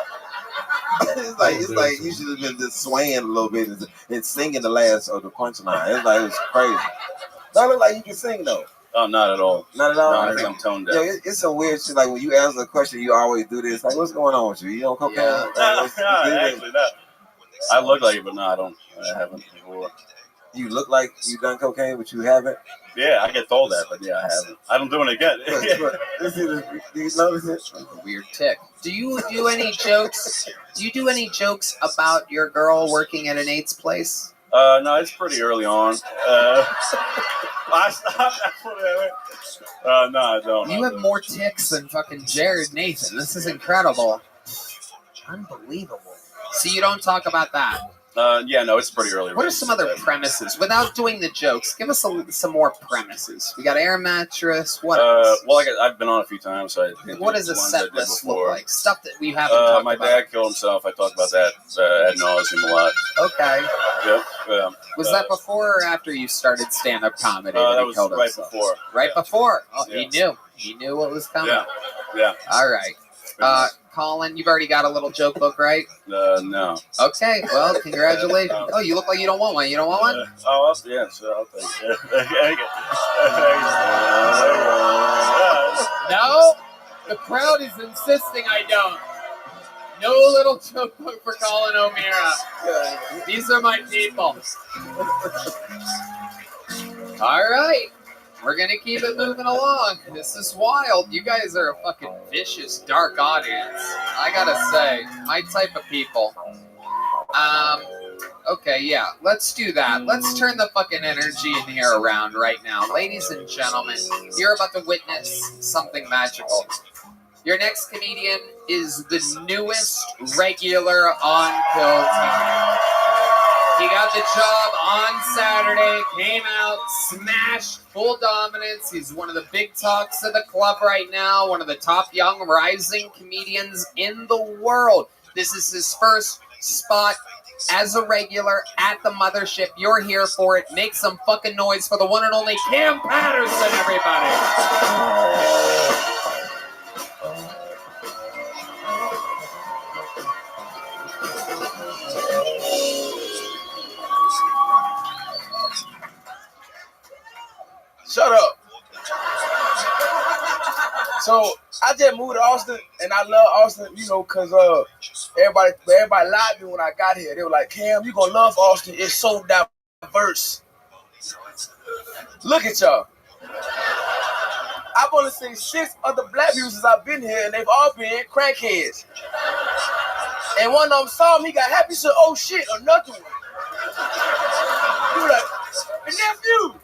it's like you should have been just swaying a little bit and singing the last of the punchline. It's crazy. That look like you can sing though. Oh, not at all. Not at all. No, I think I'm toned down. Yo, it's some weird shit. Like when you answer a question, you always do this. Like, what's going on with you? You don't cocaine? No, actually not. I look like it, but no, I don't. I haven't before. You look like you done cocaine, but you haven't? Yeah, I get told that, but yeah, I haven't. I don't do it again. Do you notice it? A weird tick. Do you do any jokes? Do you do any jokes about your girl working at an AIDS place? No, it's pretty early on. I stopped. No, I don't. You have more ticks than fucking Jared Nathan. This is incredible. Unbelievable. So you don't talk about that? Yeah, no, it's pretty early. What are some other premises? Without doing the jokes, give us some more premises. We got air mattress. What else? Well, I've been on a few times. So what does a set list look like? Stuff that we haven't talked my about. My dad killed himself. I talked about that ad nauseum a lot. Okay. Yep. Was that before or after you started stand-up comedy? That was right before. Right before. Oh, yeah. He knew. He knew what was coming. Yeah. All right. Colin, you've already got a little joke book, right? No. Okay, well, congratulations. Oh, you look like you don't want one. You don't want one? Yeah, sure, I'll take it. No, the crowd is insisting I don't. No little joke book for Colin O'Meara. These are my people. All right. We're going to keep it moving along. This is wild. You guys are a fucking vicious, dark audience. I got to say, my type of people. Okay, yeah, let's do that. Let's turn the fucking energy in here around right now. Ladies and gentlemen, you're about to witness something magical. Your next comedian is the newest regular on Piltown. He got the job on Saturday, came out, smashed, full dominance. He's one of the big talks of the club right now, one of the top young rising comedians in the world. This is his first spot as a regular at the mothership. You're here for it. Make some fucking noise for the one and only Cam Patterson, everybody. Shut up. So I just moved to Austin, and I love Austin, you know, cause everybody lied to me when I got here. They were like, "Cam, you gonna love Austin? It's so diverse." Look at y'all. I've only seen 6 other black people since I've been here, and they've all been crackheads. And one of them saw me, got happy, said, "Oh shit, another one." He was like, "Nephew,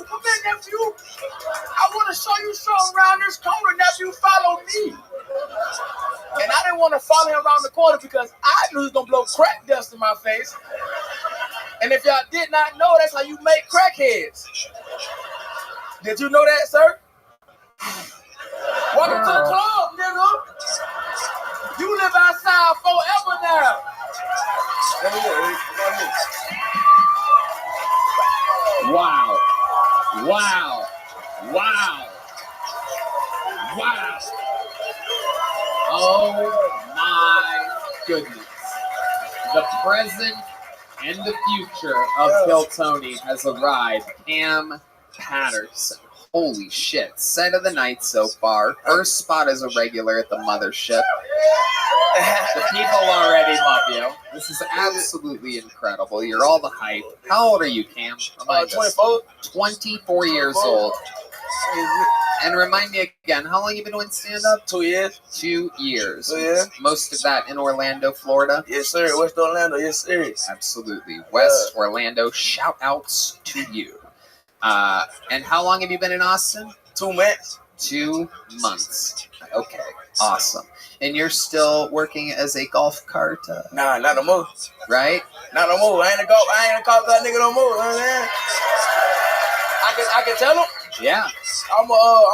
come here, nephew. I want to show you something around this corner, nephew. Follow me." And I didn't want to follow him around the corner because I knew he was going to blow crack dust in my face. And if y'all did not know, that's how you make crackheads. Did you know that, sir? Welcome to the club, nigga. You live outside forever now. Wow. Wow. Wow. Wow. Oh my goodness. The present and the future of Piltoni has arrived. Cam Patterson. Holy shit. Set of the night so far. First spot as a regular at the mothership. The people already love you. This is absolutely incredible. You're all the hype. How old are you, Cam? 24. 24 years old. And remind me again, how long you been doing stand-up? 2 years. 2 years. 2 years. Most of that in Orlando, Florida? Yes, sir. West Orlando. Yes, sir. Absolutely. West Orlando. Shout-outs to you. And how long have you been in Austin? 2 months. 2 months. Okay. Awesome. And you're still working as a golf cart? Nah, not no more. Right? Not no more. I ain't a golf cart nigga no more. You know what I'm saying? I can tell him. Yeah. I'm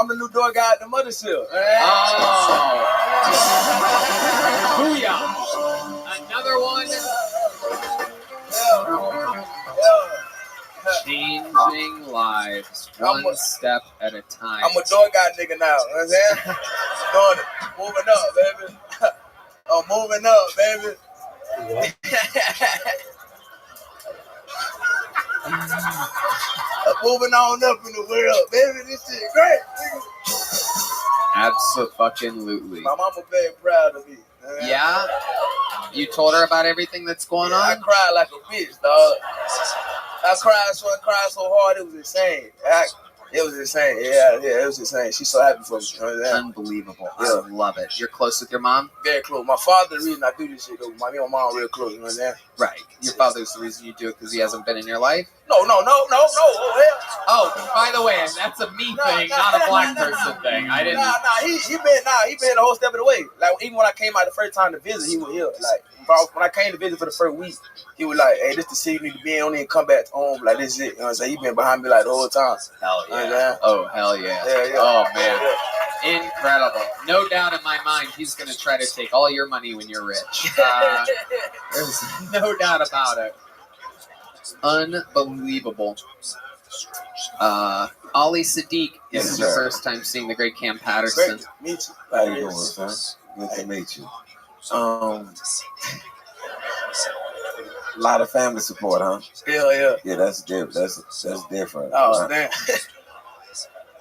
the new door guy at the mothership. Oh. Booyah. Another one. Changing lives one step at a time. I'm a door guy nigga now. You know what I'm saying? Doing it. Moving up, baby. I'm moving up, baby. Moving on up in the world, baby. This shit great. Absolutely. My mama very proud of me. Yeah? You told her about everything that's going on? I cried like a bitch, dog. I cried so hard, it was insane. It was insane. Yeah, it was insane. She's so happy for me. You know what I'm Unbelievable. Yeah. I love it. You're close with your mom? Very close. My father, the reason I do this shit, though, me and my mom real close. You know what I'm saying? Right. Your father's the reason you do it because he hasn't been in your life? No. Oh, by the way, that's a me thing, not a black person thing. I didn't. He been the whole step of the way. Like even when I came out the first time to visit, he was here. Like when I came to visit for the first week, he was like, "Hey, this the city you need to be in. Don't even come back home. Like this is it." You know what I'm saying? He been behind me like the whole time. Hell yeah. You know Oh hell yeah. Yeah. Oh man. Incredible. No doubt in my mind, he's gonna try to take all your money when you're rich. There's no doubt about it. Unbelievable. Ali Sadiq, this Yes, is your sir. first time seeing the great Cam Patterson. Great. Me too. How you doing, son? Good to meet you. A lot of family support, huh? Yeah. Yeah, that's different. That's different. Oh, damn.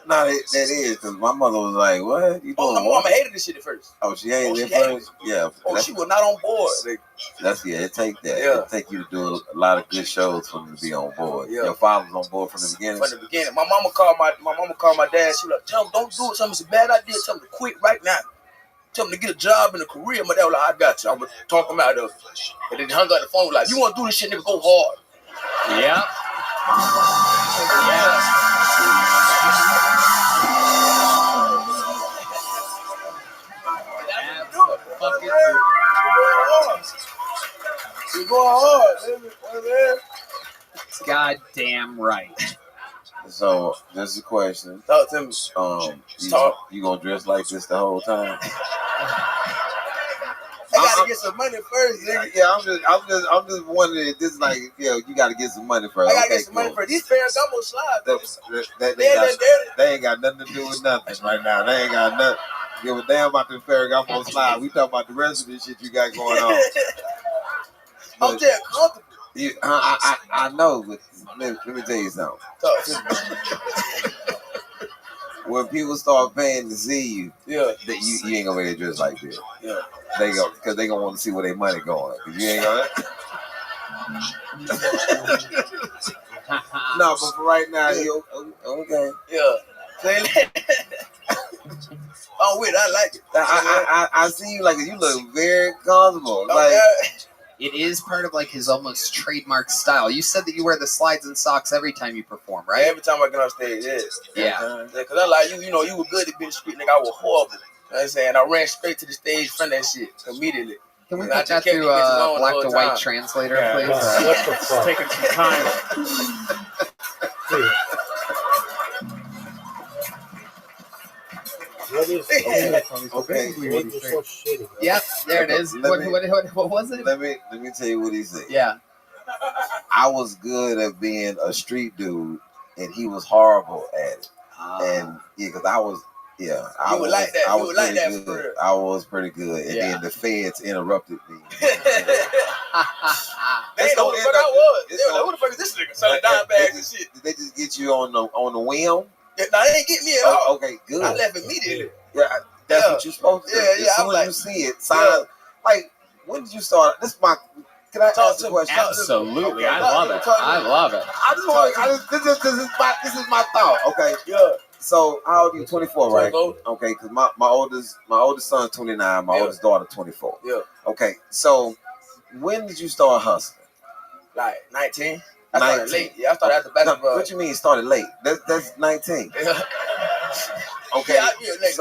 No, that is, because my mother was like, what? You Oh, doing my what? mama hated this shit at first. Oh, she hated it she hated first? Yeah. Oh, she was not on board. It take that. Yeah. It take you to do a lot of good shows for them to be on board. Yeah. Your father was on board from the beginning? From the beginning. My mama called my dad. She was like, tell him, don't do it. Tell him it's a bad idea. Tell him to quit right now. Tell him to get a job and a career. My dad was like, I got you. I'm going to talk him out of it. And then he hung up the phone like, you want to do this shit, nigga, go hard. Yeah. You going hard, man. Goddamn right. So, just a question. Talk to me. You gonna dress like this the whole time? I gotta get some money first, nigga. Yeah, I'm just wondering if this is like, you gotta get some money first. I gotta get some money first. These Ferragamo slides. They ain't got nothing to do with nothing right now. They ain't got nothing. Give a damn about the Ferragamo slide. We talking about the rest of this shit you got going on. I'm just comfortable. I know, but let me tell you something. When people start paying to see you, that you ain't gonna really dress like this. Yeah. Because they gonna want to see where their money going. 'Cause you ain't gonna. No, but for right now, you okay? Yeah. I'm with it. I like it. I see you like you look very comfortable. Like. It is part of like his almost trademark style. You said that you wear the slides and socks every time you perform, right? Every time I get on stage, yes. Yeah. Because I like you know, you were good at being street, nigga. I was horrible. You know what I'm saying? I ran straight to the stage from that shit immediately. Can we put that through a black to white translator, please? What the fuck? Taking some time. What is Okay. Yep, there it is. What was it? Let me tell you what he said. Yeah. I was good at being a street dude, and he was horrible at it. And because I was pretty good. I was pretty good, and then the feds interrupted me. They know who the fuck I was. They were like, who the fuck is this nigga selling dime bags and shit? Did they just get you on the whim? Yeah, no, they ain't get me at all. Okay, good. I left immediately. Yeah, that's what you're supposed to do. Yeah, As soon as you see it, sign. Like, when did you start? Can I ask a question? Absolutely, I love it. I love it. This is my thought. Okay. Yeah. So how old are you? 24, right? 24. Okay, because my oldest son's 29, my oldest daughter 24. Yeah. Okay, so when did you start hustling? Like 19. I started 19. late. Yeah, I started after basketball. What you mean started late? That's 19. Yeah. Okay. Yeah, late.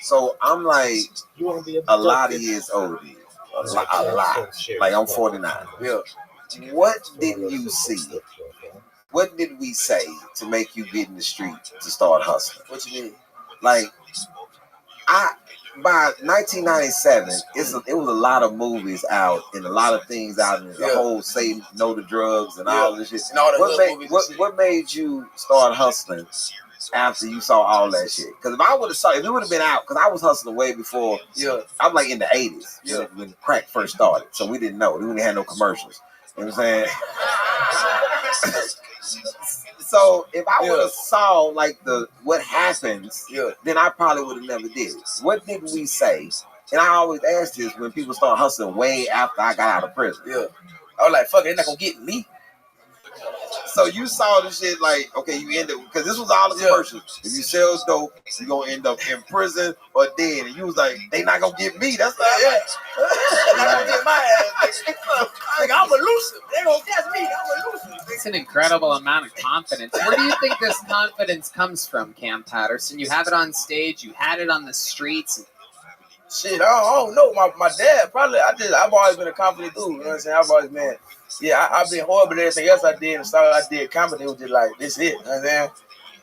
So I'm like a lot of years older than you. A lot. Like I'm 49. Yeah. What didn't you see? What did we say to make you get in the street to start hustling? What you mean? Like, by 1997, it was a lot of movies out and a lot of things out, and the whole say no to drugs and all this shit. And all the what made you start hustling after you saw all that shit? Because if it would have been out, because I was hustling way before. Yeah. I'm like in the 80s when crack first started, so we didn't know. We didn't have no commercials. You know what I'm saying? So if I would have saw like what happens, then I probably would have never did it. What did we say? And I always ask this when people start hustling way after I got out of prison. Yeah. I was like, fuck it, they're not gonna get me. So you saw the shit like, okay, you end up, because this was all the commercials. If you sell dope, you're going to end up in prison or dead. And you was like, they not going to get me. That's not They're not gonna get my ass. Like, I'm elusive. They gonna catch me. I'm elusive. It's an incredible amount of confidence. Where do you think this confidence comes from, Cam Patterson? You have it on stage. You had it on the streets. Shit, I don't know. My dad probably. I've always been a confident dude. You know what I'm saying? I've always been. Yeah, I've been horrible at everything else I did. And stuff I did comedy was just like this. It. You know what I'm saying?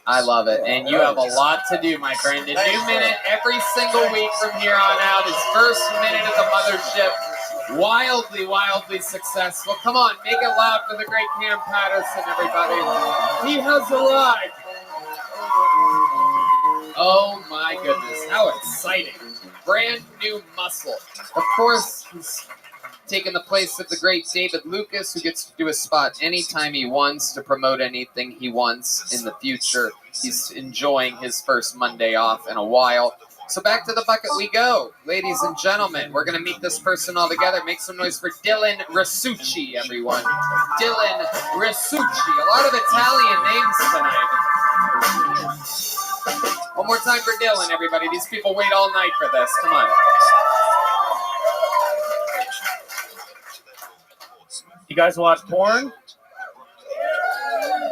I love it, and you have a lot to do, my friend. A new minute every single week from here on out. His first minute at the mothership. Wildly, wildly successful. Come on, make it loud for the great Cam Patterson, everybody. He has arrived. Oh my goodness, how exciting. Brand new muscle. Of course, he's taken the place of the great David Lucas, who gets to do a spot anytime he wants to promote anything he wants in the future. He's enjoying his first Monday off in a while. So back to the bucket we go. Ladies and gentlemen, we're going to meet this person all together. Make some noise for Dylan Rasucci, everyone. Dylan Rasucci. A lot of Italian names tonight. One more time for Dylan, everybody. These people wait all night for this. Come on. You guys watch porn?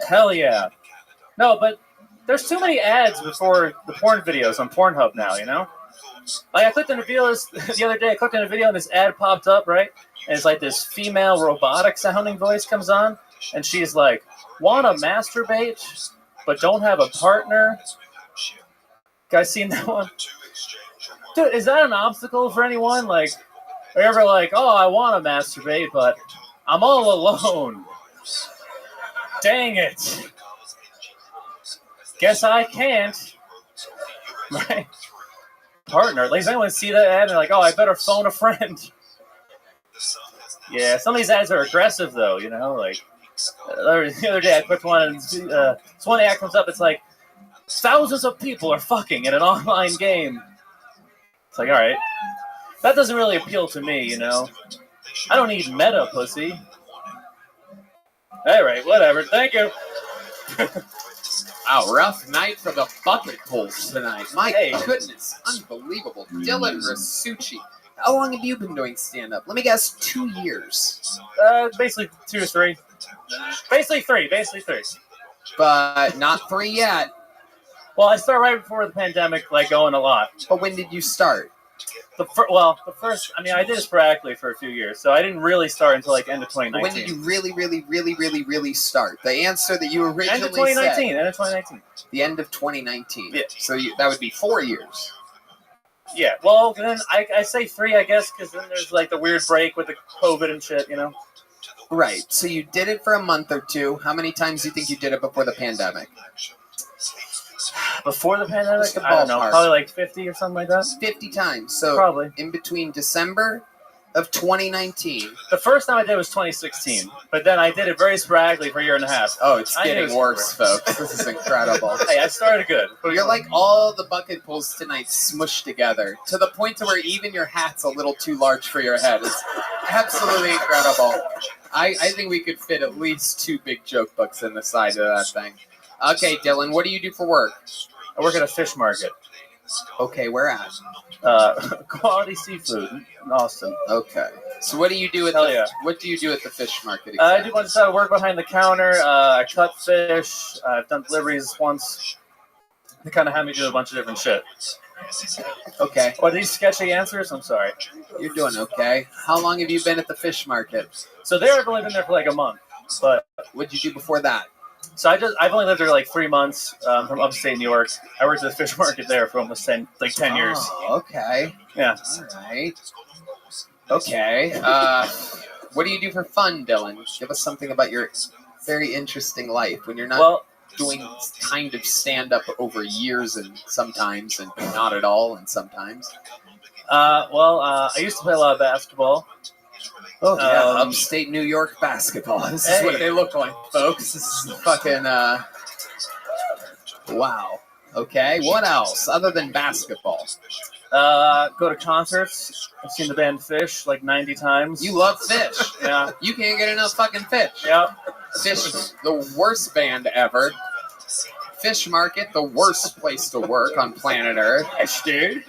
Hell yeah. No, but there's too many ads before the porn videos on Pornhub now, you know? Like, I clicked on a video the other day, I clicked on a video and this ad popped up, right? And it's like this female robotic sounding voice comes on, and she's like, wanna masturbate, but don't have a partner? Guys seen that one? Dude, is that an obstacle for anyone? Like, are you ever like, oh, I wanna masturbate, but I'm all alone. Dang it. Guess I can't. Right? Partner. Like, does anyone see that ad and they're like, oh, I better phone a friend? Yeah, some of these ads are aggressive, though, you know? Like, the other day I clicked one and this one ad comes up, it's like, thousands of people are fucking in an online game. It's like, all right. That doesn't really appeal to me, you know? I don't need meta pussy. All right, whatever. Thank you. Wow, rough night for the bucket pulls tonight. My goodness, unbelievable. Dylan Rasucci. How long have you been doing stand-up? Let me guess, 2 years. Basically 2 or 3. Basically three. But not 3 yet. Well, I started right before the pandemic, like going a lot. But when did you start? The first, I mean, I did it sporadically for a few years, so I didn't really start until like end of 2019. When did you really start? The answer that you originally End of 2019. said. End of 2019. The end of 2019. Yeah. So that would be 4 years. Yeah. Well, then I say 3, I guess, because then there's like the weird break with the COVID and shit, you know. Right. So you did it for a month or two. How many times do you think you did it before the pandemic? Before the pandemic? I don't know. Probably like 50 or something like that. 50 times. So probably in between December of 2019. The first time I did was 2016, but then I did it very sporadically for a year and a half. Oh, it's getting worse, folks. This is incredible. Hey, I started good. You're like all the bucket pulls tonight smushed together to the point to where even your hat's a little too large for your head. It's absolutely incredible. I think we could fit at least 2 big joke books in the side of that thing. Okay, Dylan, what do you do for work? I work at a fish market. Okay, where at? Quality seafood in Austin. Okay. So what do you do at what do you do at the fish market? I do a bunch of work behind the counter. I cut fish. I've done deliveries once. They kind of had me do a bunch of different shit. Okay. Are these sketchy answers? I'm sorry. You're doing okay. How long have you been at the fish market? So there, I've only been there for like a month. But what did you do before that? So I've only lived there like 3 months from upstate New York. I worked at the fish market there for almost 10 years. Oh, okay. Yeah. All right. Okay. What do you do for fun, Dylan? Give us something about your very interesting life when you're not doing kind of stand-up over years and sometimes and not at all and sometimes. I used to play a lot of basketball. Oh, yeah, upstate New York basketball. This is what they look like, folks. This is fucking, wow. Okay, what else other than basketball? Go to concerts. I've seen the band Fish like 90 times. You love Fish. Yeah. You can't get enough fucking Fish. Yep. Fish, the worst band ever. Fish Market, the worst place to work on planet Earth. Yes, dude.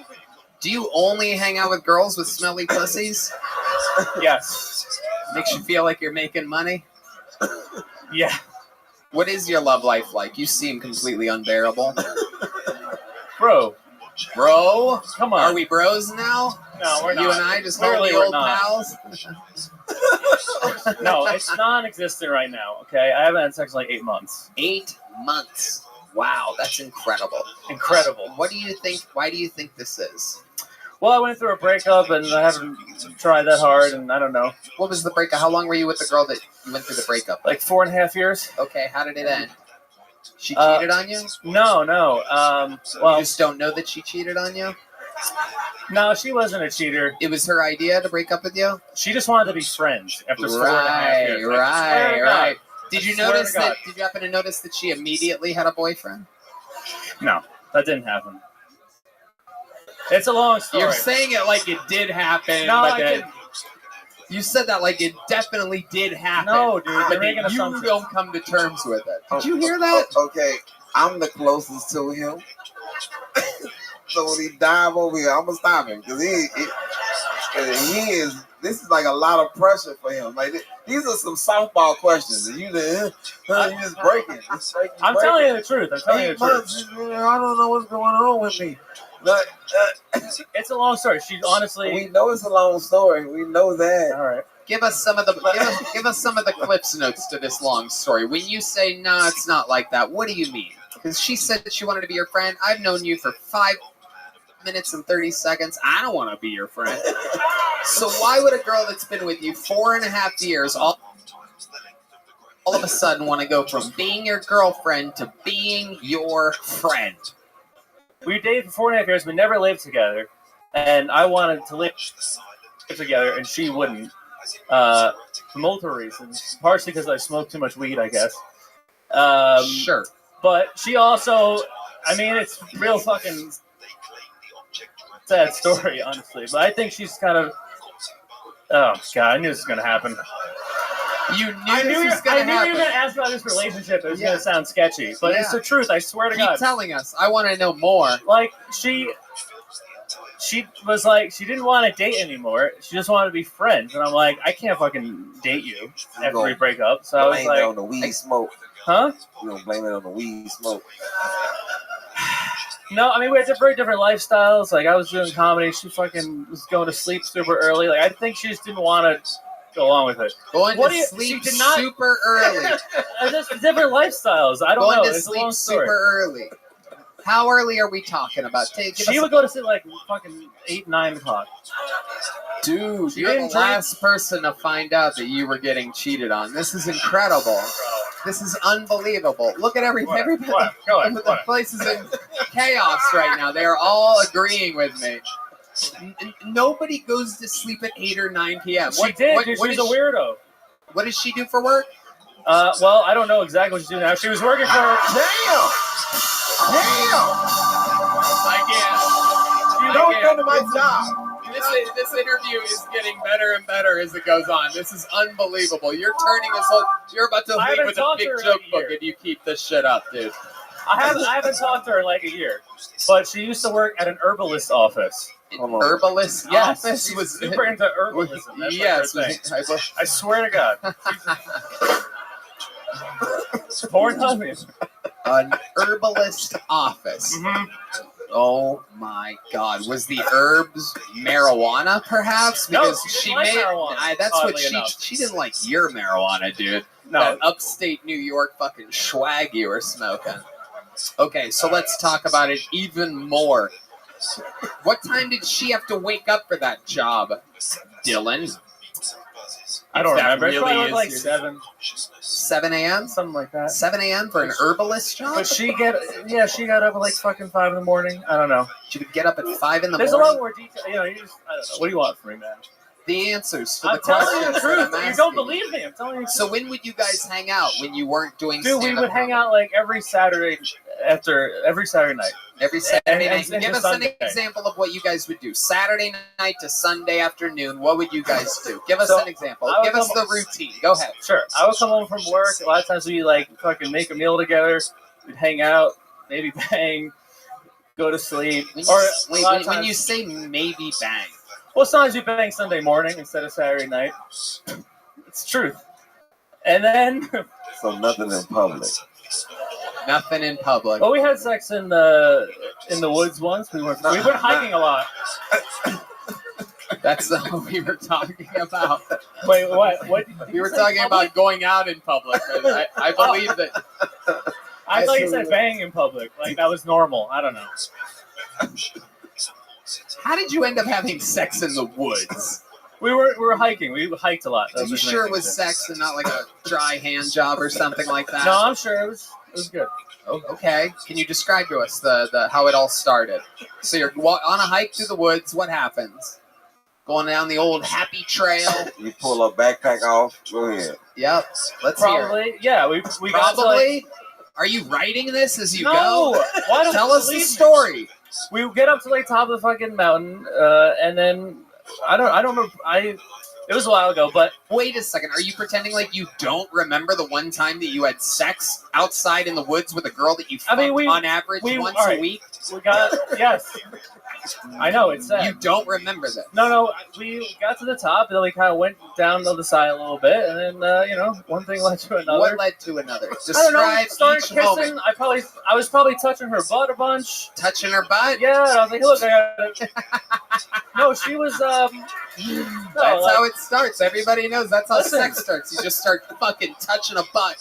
Do you only hang out with girls with smelly pussies? Yes. Makes you feel like you're making money? Yeah. What is your love life like? You seem completely unbearable. Bro, come on. Are we bros now? No, we're not. You and I just Clearly the we're old not. pals? No, it's non-existent right now, okay? I haven't had sex in like 8 months. 8 months. Wow, that's incredible. Incredible. What do you think? Why do you think this is? Well, I went through a breakup, and I haven't tried that hard, and I don't know. What was the breakup? How long were you with the girl that you went through the breakup? Like 4.5 years. Okay, how did it end? She cheated on you? No. Well, You just don't know that she cheated on you? no, she wasn't a cheater. It was her idea to break up with you? She just wanted to be friends after 4.5 years. Like, swear to God. Right. Did you I swear notice to God. that? Did you happen to notice that she immediately had a boyfriend? No, that didn't happen. It's a long story. You're saying it like it did happen, No, but I then didn't. you said that like it definitely did happen. No, dude, but you're then making you assumptions. don't come to terms with it. Did you hear that? Okay, I'm the closest to him. So when he dive over here, I'm gonna stop him because he is. This is like a lot of pressure for him. Like these are some softball questions. And you just breaking. I'm telling you the truth. I'm telling you the truth. I don't know what's going on with me. But, It's a long story. She honestly. we know it's a long story. We know that. All right. Give us some of the give us some of the Cliff's notes to this long story. When you say no, it's not like that. What do you mean? Because she said that she wanted to be your friend. I've known you for 5 minutes and 30 seconds. I don't want to be your friend. So why would a girl that's been with you 4.5 years all of a sudden want to go from being your girlfriend to being your friend? We dated for 4.5 years. We never lived together, and I wanted to live together, and she wouldn't. For multiple reasons, partially because I smoked too much weed, I guess. Sure. But she also, I mean, it's real fucking sad story, honestly. But I think she's kind of. Oh God, I knew this was gonna happen. You knew I knew this you was going to were happen. gonna ask about this relationship. It was Yeah. gonna sound sketchy, but it's Yeah. the truth. I swear to Keep God. telling us. I want to know more. Like she was like she didn't want to date anymore. She just wanted to be friends, and I'm like, I can't fucking date you after we break up. So I was Blame like, it on the weed smoke. huh? You don't blame it on the weed smoke. No, I mean we had very different lifestyles. Like I was doing comedy, she fucking was going to sleep super early. Like I think she just didn't want to go along with it. Going What to do you- sleep she did not- super early. Just different lifestyles. I don't Going know. to It's a long sleep story. super early. How early are we talking about? Give She us would go to sleep like fucking 8, 9 o'clock. Dude, She you're the didn't drink. last person to find out that you were getting cheated on. This is incredible. This is unbelievable. Look at everybody. Go ahead. The place is in chaos right now. They're all agreeing with me. Nobody goes to sleep at 8 or 9 p.m. She did. Dude, she's a weirdo. What does she do for work? Well, I don't know exactly what she's doing now. She was working for. Damn! I can't. Don't come to my job. This interview is getting better and better as it goes on. This is unbelievable. You're turning this whole. You're about to I leave haven't with a talked big to her in joke a book year. if you keep this shit up, dude. I haven't talked to her in like a year, but she used to work at an herbalist office. Herbalist Yes, office she's was super into herbalism. That's yes. like her thing. I swear to God. Pornhub. An herbalist office. Mm-hmm. Oh my God! Was the herbs marijuana, perhaps? No, Because she didn't like marijuana, that's what oddly enough. she didn't like your marijuana, dude. No. That upstate New York fucking swag you were smoking. Okay, so let's talk about it even more. What time did she have to wake up for that job, Dylan? I don't If that remember. It's really probably is like your- 7, 7 a.m. something like that. 7 a.m. for an herbalist job? But she got up at like fucking 5 in the morning. I don't know. She would get up at 5 in the There's morning. a lot more detail. You know, you just I don't know. What do you want from me, man? The answers to I'm the telling questions you the that truth. I'm You asking. don't believe me. I'm telling you the So truth. when would you guys hang out when you weren't doing Dude, we stand-up would hang out like every Saturday every Saturday night. every Saturday and night? Give into us Sunday. an example of what you guys would do. Saturday night to Sunday afternoon, what would you guys do? Give us So, an example. I would Give us come- the routine. Go ahead. Sure. I would come home from work. A lot of times we like fucking make a meal together. We'd hang out, maybe bang, go to sleep. When Or you, a wait, lot of when times- you say maybe bang, well, sometimes we bang Sunday morning instead of Saturday night. It's truth. And then, So nothing in public. nothing in public. well, we had sex in the woods once. We went hiking a lot. That's not what we were talking about. Wait, what? What? We were talking about going out in public. I believe that. I thought you said bang in public. Like that was normal. I don't know. How did you end up having sex in the woods? We were hiking. We hiked a lot. That Are was you the sure main it was thing. sex and not like a dry hand job or something like that? No, I'm sure it was. was good. Oh, okay. Can you describe to us the how it all started? So you're on a hike through the woods. What happens? Going down the old happy trail. You pull a backpack off. Go ahead. Yep. Let's hear it. Probably, yeah. We got to, Probably. Are you writing this as you No! go? Why don't Tell you us the leave me? story. We get up to like top of the fucking mountain, and then I don't remember. It was a while ago, but Wait a second. Are you pretending like you don't remember the one time that you had sex outside in the woods with a girl that you fucked on average once a week? We got yes. I know it's sad. You don't remember that. No. We got to the top, and then we kind of went down the other side a little bit, and then one thing led to another. What led to another? I don't know. Describe Started each kissing. moment. I was probably touching her butt a bunch. Touching her butt? Yeah, and I was like, look, I got it. No, she was. That's how it starts. Everybody knows that's how sex starts. You just start fucking touching a butt,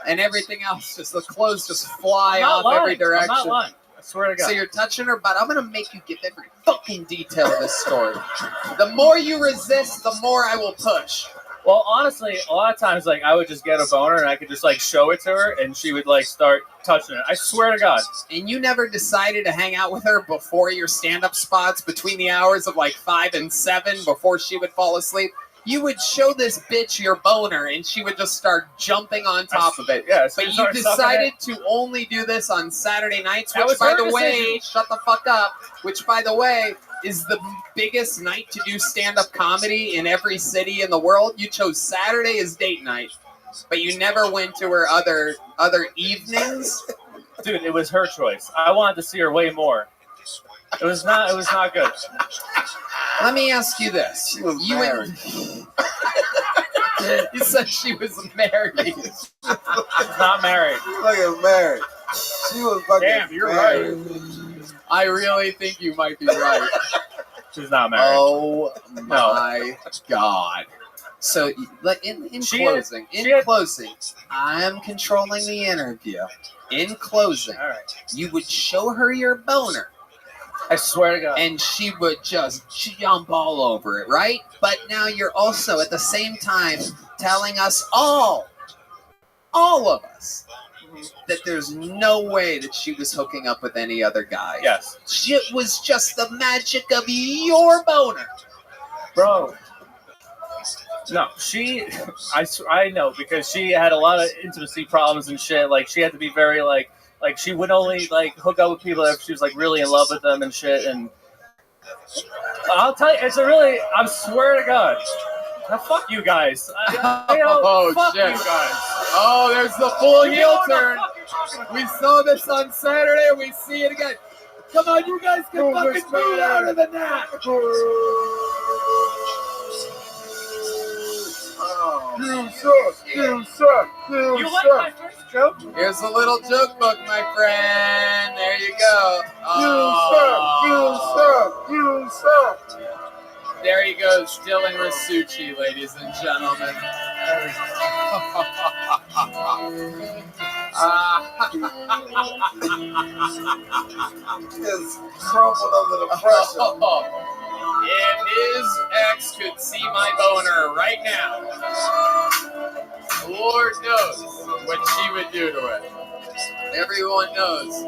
and everything else, just the clothes just fly off every direction. I'm not lying. I swear to God. So you're touching her butt. I'm gonna make you give every fucking detail of this story. The more you resist, the more I will push. Well, honestly, a lot of times, like, I would just get a boner and I could just, like, show it to her and she would, like, start touching it. I swear to God. And you never decided to hang out with her before your stand-up spots between the hours of, like, 5 and 7 before she would fall asleep? You would show this bitch your boner and she would just start jumping on top of it. Yeah, but you decided to only do this on Saturday nights, which, by the way, shut the fuck up, which, by the way, is the biggest night to do stand-up comedy in every city in the world. You chose Saturday as date night, but you never went to her other evenings. Dude, it was her choice. I wanted to see her way more. It was not good. Let me ask you this. She was married. You said she was married. She's not married. Fucking married. She was fucking Damn, you're married. right. I really think you might be right. She's not married. Oh my God. So, in closing, I'm controlling the interview. In closing, All right. you would show her your boner. I swear to God. And she would just jump all over it, right? But now you're also at the same time telling us all of us, that there's no way that she was hooking up with any other guy. Yes. It was just the magic of your boner. Bro. No, I know, because she had a lot of intimacy problems and shit. Like, she had to be very, like she would only, like, hook up with people if she was, like, really in love with them and shit. And I'll tell you, I swear to God. Now, fuck you guys. Fuck shit. you guys. Oh, there's the full heel turn. We saw this on Saturday, and we see it again. Come on, you guys can fucking move out of the net. You suck. You like my first joke? Here's a little joke book, my friend. There you go. You suck. There he goes, Dylan Rasucci, ladies and gentlemen. Just crumpled under the pressure. If his ex could see my boner right now, Lord knows what she would do to it. Everyone knows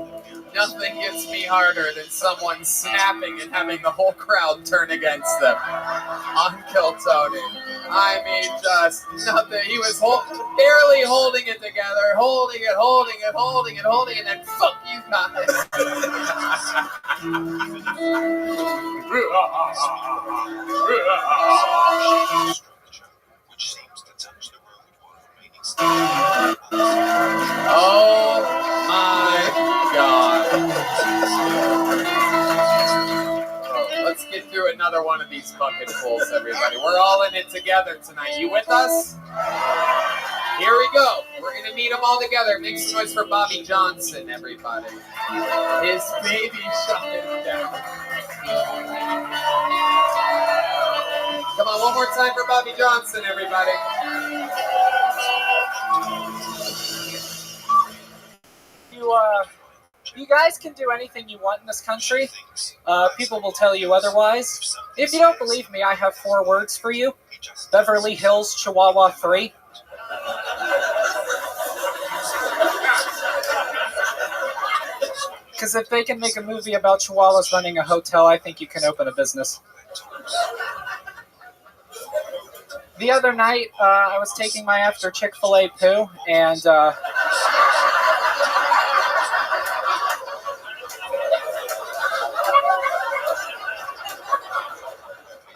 nothing gets me harder than someone snapping and having the whole crowd turn against them. Uncle Tony. I mean, just nothing. He was barely holding it together, holding it, and then fuck you guys. Oh my God. Let's get through another one of these bucket fulls, everybody. We're all in it together tonight. You with us? Here we go. We're going to meet them all together. Make some noise for Bobby Johnson, everybody. His baby shut him down. Come on, one more time for Bobby Johnson, everybody. You guys can do anything you want in this country. People will tell you otherwise. If you don't believe me, I have 4 words for you. Beverly Hills, Chihuahua 3. Because if they can make a movie about chihuahuas running a hotel, I think you can open a business. The other night, I was taking my after Chick-fil-A poo, and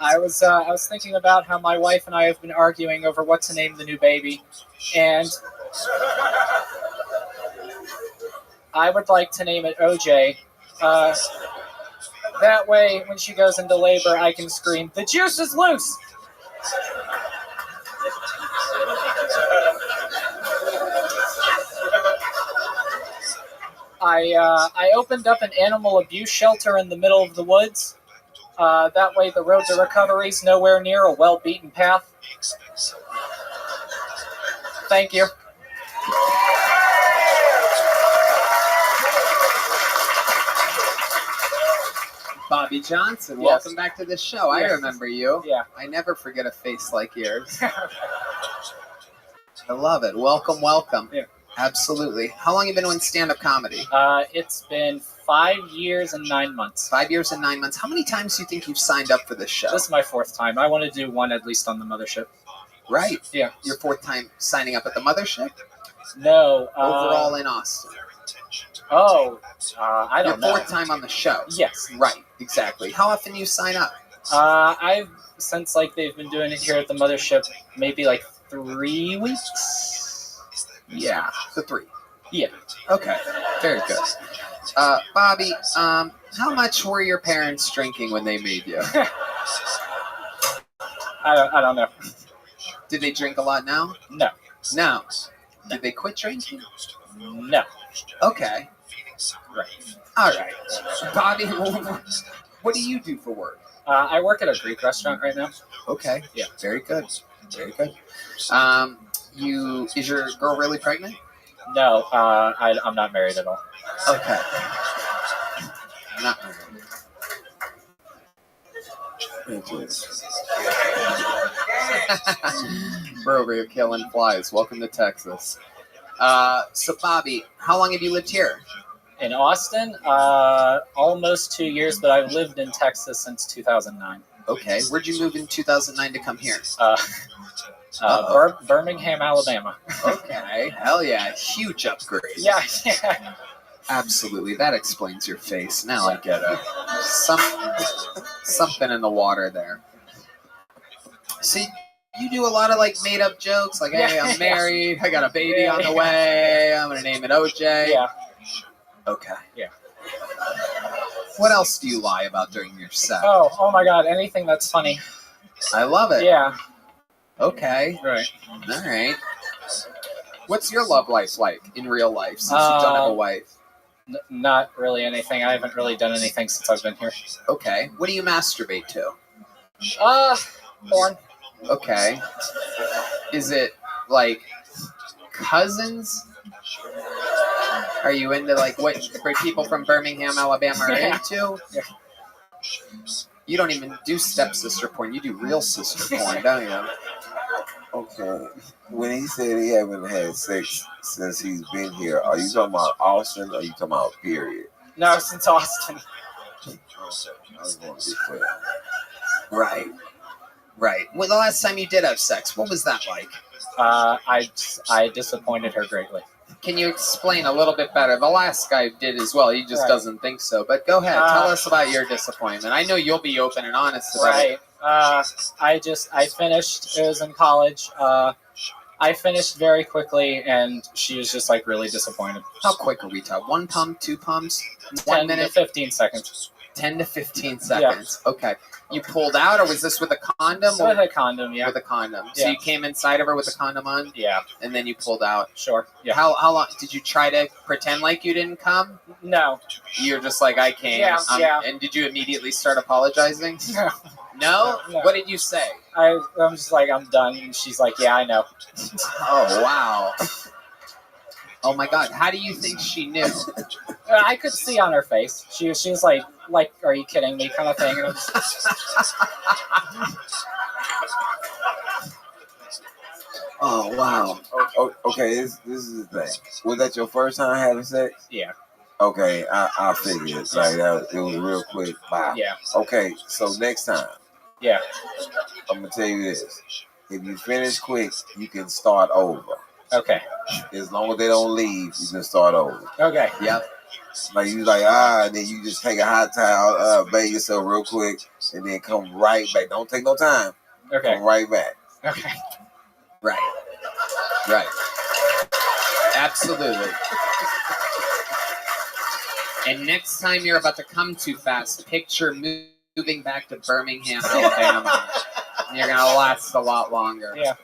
I was thinking about how my wife and I have been arguing over what to name the new baby, and I would like to name it OJ. That way, when she goes into labor, I can scream, "The juice is loose!" I opened up an animal abuse shelter in the middle of the woods. That way, the road to recovery is nowhere near a well-beaten path. Thank you. Bobby Johnson, Yes. welcome back to the show. I Yes. remember you. Yeah. I never forget a face like yours. I love it. Welcome, welcome. Yeah. Absolutely. How long have you been doing stand-up comedy? It's been 5 years and 9 months. 5 years and 9 months. How many times do you think you've signed up for this show? This is my 4th time. I want to do one at least on the mothership. Right. Yeah. Your 4th time signing up at the mothership? No. Overall in Austin. I don't know. Your 4th time on the show. Yes. Right. Exactly. How often do you sign up? Since they've been doing it here at the mothership, maybe 3 weeks. Yeah. The 3. Yeah. Okay. Very good. Bobby, how much were your parents drinking when they made you? I don't know. Did they drink a lot now? No. No. Did they quit drinking? No. Okay. Right. All right. Bobby, what do you do for work? I work at a Greek restaurant right now. Okay. Yeah. Very good. Very good. Is your girl really pregnant? No, I'm not married at all. Okay. Not married. We're over here killing flies. Welcome to Texas. So, Bobby, how long have you lived here? In Austin, almost 2 years, but I've lived in Texas since 2009. Okay. Where'd you move in 2009 to come here? Birmingham, Alabama. Okay. Hell yeah. Huge upgrade. Yeah. Absolutely. That explains your face. Now I get it. Something in the water there. See, you do a lot of made up jokes, like, hey, I'm married, I got a baby on the way, I'm gonna name it OJ. Yeah. Okay. Yeah. What else do you lie about during your set? Oh my God, anything that's funny. I love it. Yeah. Okay. Right. All right. What's your love life like in real life since you don't have a wife? Not really anything. I haven't really done anything since I've been here. Okay. What do you masturbate to? Porn. Okay. Is it cousins? Are you into what people from Birmingham, Alabama are into? Yeah. You don't even do stepsister porn. You do real sister porn, don't you? Okay. When he said he haven't had sex since he's been here, are you talking about Austin or are you talking about period? No, since Austin. I was going to be clear. Right. Right. Well, the last time you did have sex, what was that like? I disappointed her greatly. Can you explain a little bit better? The last guy did as well. He just doesn't think so. But go ahead. Tell us about your disappointment. I know you'll be open and honest about it. I finished. It was in college. I finished very quickly, and she was just really disappointed. How quick are we talking? 1 pump, 2 pumps? 10 to 15 seconds. 10 to 15 seconds. Yeah. Okay. You pulled out, or was this with a condom? With a condom, yeah. With a condom. Yeah. So you came inside of her with a condom on? Yeah. And then you pulled out? Sure. Yeah. How long? Did you try to pretend like you didn't come? No. You're just like, I came. Yeah. And did you immediately start apologizing? No. No? No. What did you say? I'm just I'm done. And she's like, yeah, I know. Oh, wow. Oh, my God. How do you think she knew? I could see on her face. She was like, are you kidding me kind of thing. And I'm just... Oh, wow. Okay, this is the thing. Was that your first time having sex? Yeah. Okay, I figured. Like it was real quick. Bye. Yeah. Okay, so next time. Yeah. I'm gonna tell you this. If you finish quick, you can start over. Okay. As long as they don't leave, you can start over. Okay. Yep. Like you and then you just take a hot towel, bathe yourself real quick, and then come right back. Don't take no time. Okay. Come right back. Okay. Right. Right. Absolutely. And next time you're about to come too fast, picture moving back to Birmingham, Alabama. And you're gonna last a lot longer. Yeah.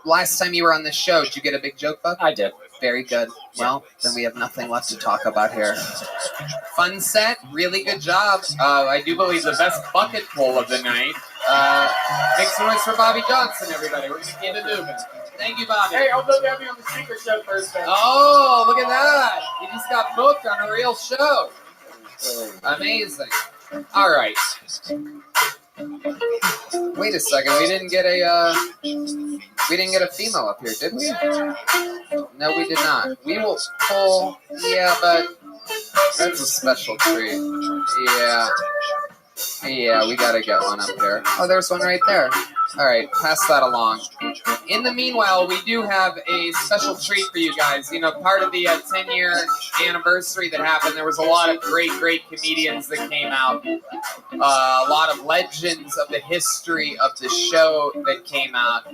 Last time you were on this show, did you get a big joke book? I did. Very good. Well, then we have nothing left to talk about here. Fun set. Really good job. I do believe the best bucket pull of the night. Make some noise for Bobby Johnson, everybody. We're going to keep it moving. Thank you, Bobby. Hey, I'll go have me on the secret show first. Oh, look at that. He just got booked on a real show. Amazing. All right. Wait a second. We didn't get a female up here, did we? No, we did not. We will pull. Yeah, but that's a special treat. Yeah. Yeah, we gotta get one up there. Oh, there's one right there. All right, pass that along. In the meanwhile, we do have a special treat for you guys. You know, part of the 10-year anniversary that happened, there was a lot of great comedians that came out. A lot of legends of the history of the show that came out.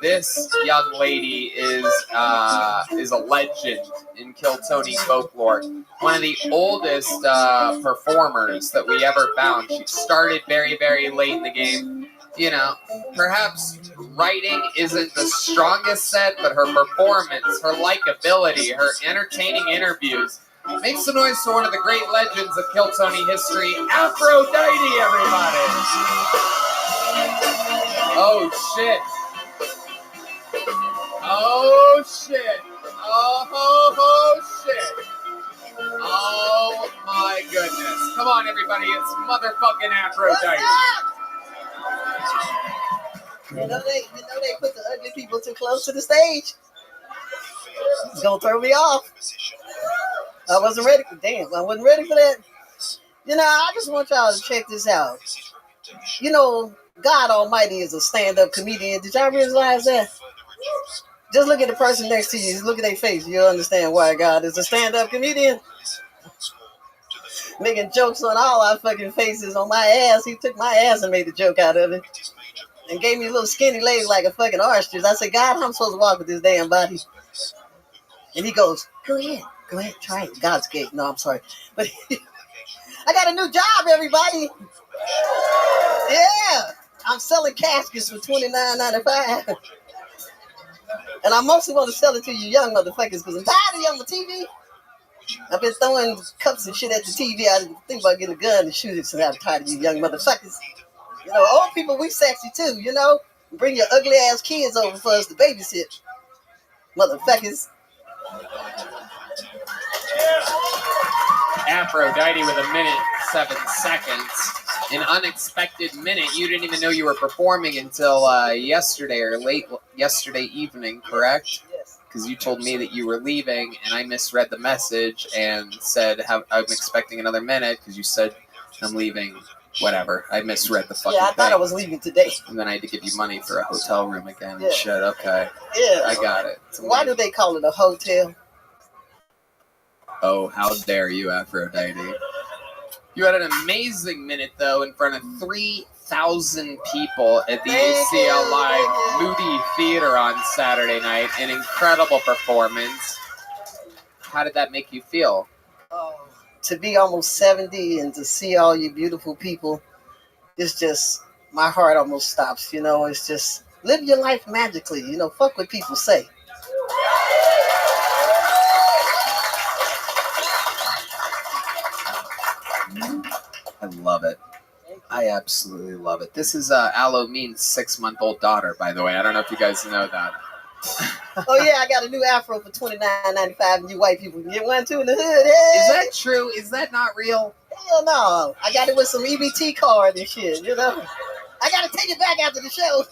This young lady is a legend in Kiltony folklore. One of the oldest performers that we ever found. She started very, very late in the game. You know, perhaps writing isn't the strongest set, but her performance, her likability, her entertaining interviews. Make some noise for one of the great legends of Kiltony history, Aphrodite, everybody! Oh, shit. Oh, shit. Oh, shit. Oh, my goodness. Come on, everybody. It's motherfucking Aphrodite. You know they put the ugly people too close to the stage. It's gonna throw me off. I wasn't ready for that. You know, I just want y'all to check this out. You know, God Almighty is a stand-up comedian. Did y'all realize that? Just look at the person next to you. Just look at their face. You'll understand why God is a stand-up comedian. Making jokes on all our fucking faces on my ass. He took my ass and made a joke out of it. And gave me a little skinny legs like a fucking ostrich. I said, God, I'm supposed to walk with this damn body. And he goes, go ahead, try it. God's gate. No, I'm sorry. But I got a new job, everybody. Yeah. I'm selling caskets for $29.95. And I mostly want to sell it to you young motherfuckers because I'm tired of you on the TV. I've been throwing cups and shit at the TV. I think about getting a gun and shoot it, so I'm tired of you young motherfuckers. You know, old people, we sexy too, you know? Bring your ugly ass kids over for us to babysit. Motherfuckers. Aphrodite with 1:07. An unexpected minute. You didn't even know you were performing until yesterday or late yesterday evening, correct? Yes. Because you told me that you were leaving, and I misread the message and said I'm expecting another minute because you said I'm leaving. Whatever. I misread the fucking thing. Yeah, I thought I was leaving today. And then I had to give you money for a hotel room again. Yeah. And shit, okay. Yeah. I got it. Why do they call it a hotel? Oh, how dare you, Aphrodite. You had an amazing minute, though, in front of 3,000 people at the ACL Live Moody Theater on Saturday night. An incredible performance. How did that make you feel? To be almost 70 and to see all you beautiful people, it's just, my heart almost stops, you know. It's just, live your life magically, you know, fuck what people say. I love it. I absolutely love it. This is Aloe Mean's 6-month-old daughter, by the way. I don't know if you guys know that. Oh yeah, I got a new afro for $29.95, and you white people can get one too in the hood. Hey! Is that true? Is that not real? Hell no. I got it with some EBT card and shit, you know. I gotta take it back after the show.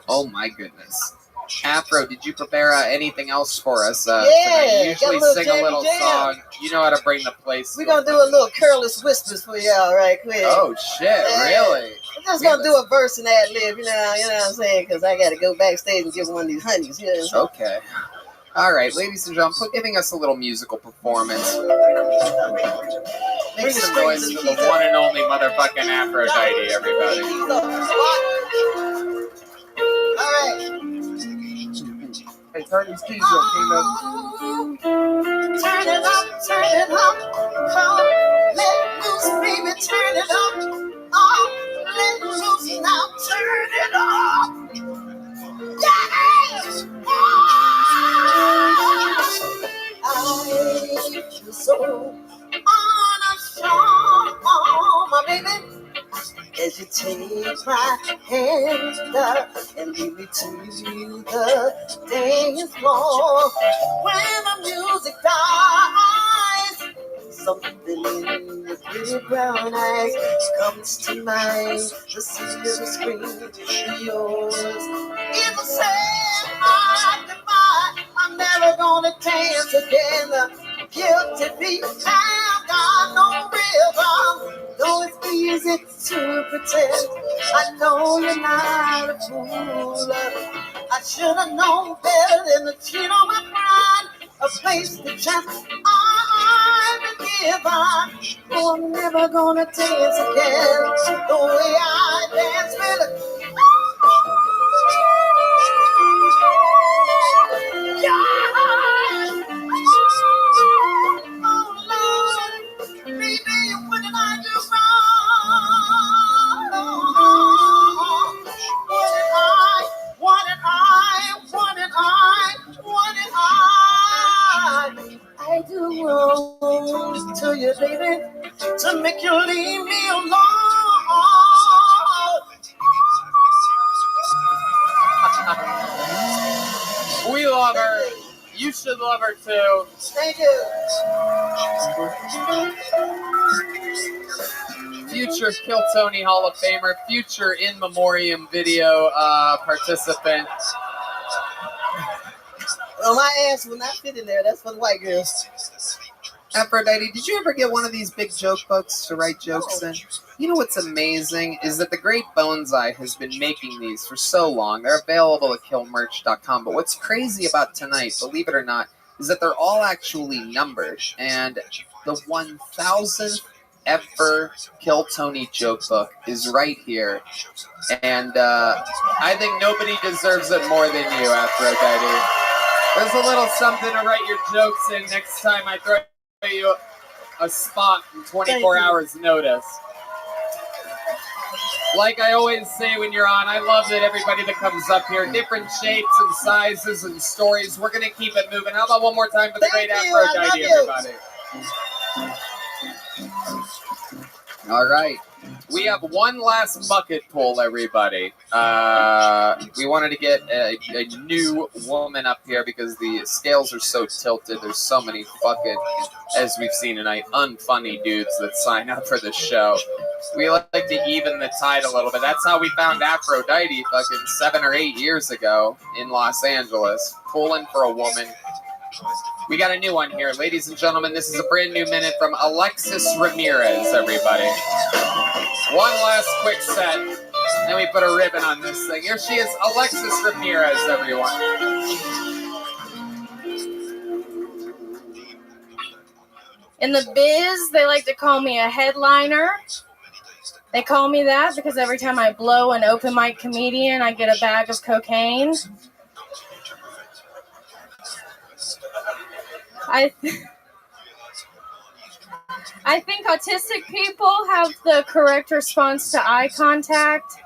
Oh my goodness. Afro, did you prepare anything else for us Yeah, tonight? You got a usually little sing a little jam. song. You know how to bring the place. We're going to do a little careless whispers for y'all right quick. Oh, shit, really? I'm just going to do a verse and ad lib, you know what I'm saying? Because I got to go backstage and give one of these honeys. You know what I'm saying? Okay. All right, ladies and gentlemen, quit giving us a little musical performance. Make some noise for the one and only motherfucking Aphrodite, everybody. All right. Hey, turn these keys up, Kingdom. Turn it up, turn it up. Oh, let loose, baby, turn it up. Oh, let loose now, turn it up. Yes! Oh, I feel so unashamed, my baby. As you take my hand and lead me to the dance floor. When the music dies, something in your pretty brown eyes comes to mind. The silver screen is yours. It's a sad heart goodbye. I'm never gonna dance again. Guilty feet have got no rhythm. Though it's easy to pretend, I know you're not a fool. I should have known better than to cheat on my pride. A place to chance I've been given. Oh, I'm never gonna dance again the way I dance with it. I do wrong to you, baby, to make you leave me alone. We love her. You should love her too. Thank you. Future Kill Tony Hall of Famer, future In Memoriam video participant. Well, my ass will not fit in there. That's for the white girls. Aphrodite, did you ever get one of these big joke books to write jokes in? You know what's amazing is that the great Bonsai has been making these for so long. They're available at killmerch.com. But what's crazy about tonight, believe it or not, is that they're all actually numbered. And the 1000th ever Kill Tony joke book is right here. And I think nobody deserves it more than you, Aphrodite. There's a little something to write your jokes in next time I throw you a spot in 24 hours notice. Like I always say when you're on, I love that everybody that comes up here, different shapes and sizes and stories. We're going to keep it moving. How about one more time for the great Aphrodite, everybody? All right. We have one last bucket pull, everybody. We wanted to get a new woman up here because the scales are so tilted. There's so many fucking, as we've seen tonight, unfunny dudes that sign up for the show. We like to even the tide a little bit. That's how we found Aphrodite fucking 7 or 8 years ago in Los Angeles, pulling for a woman. We got a new one here. Ladies and gentlemen, this is a brand new minute from Alexis Ramirez, everybody. One last quick set, then we put a ribbon on this thing. Here she is, Alexis Ramirez, everyone. In the biz, they like to call me a headliner. They call me that because every time I blow an open mic comedian, I get a bag of cocaine. I think autistic people have the correct response to eye contact.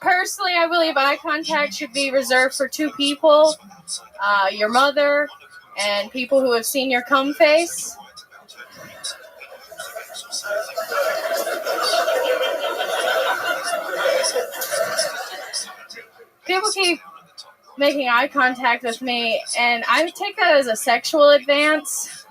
Personally, I believe eye contact should be reserved for two people, your mother and people who have seen your cum face. People keep making eye contact with me, and I take that as a sexual advance.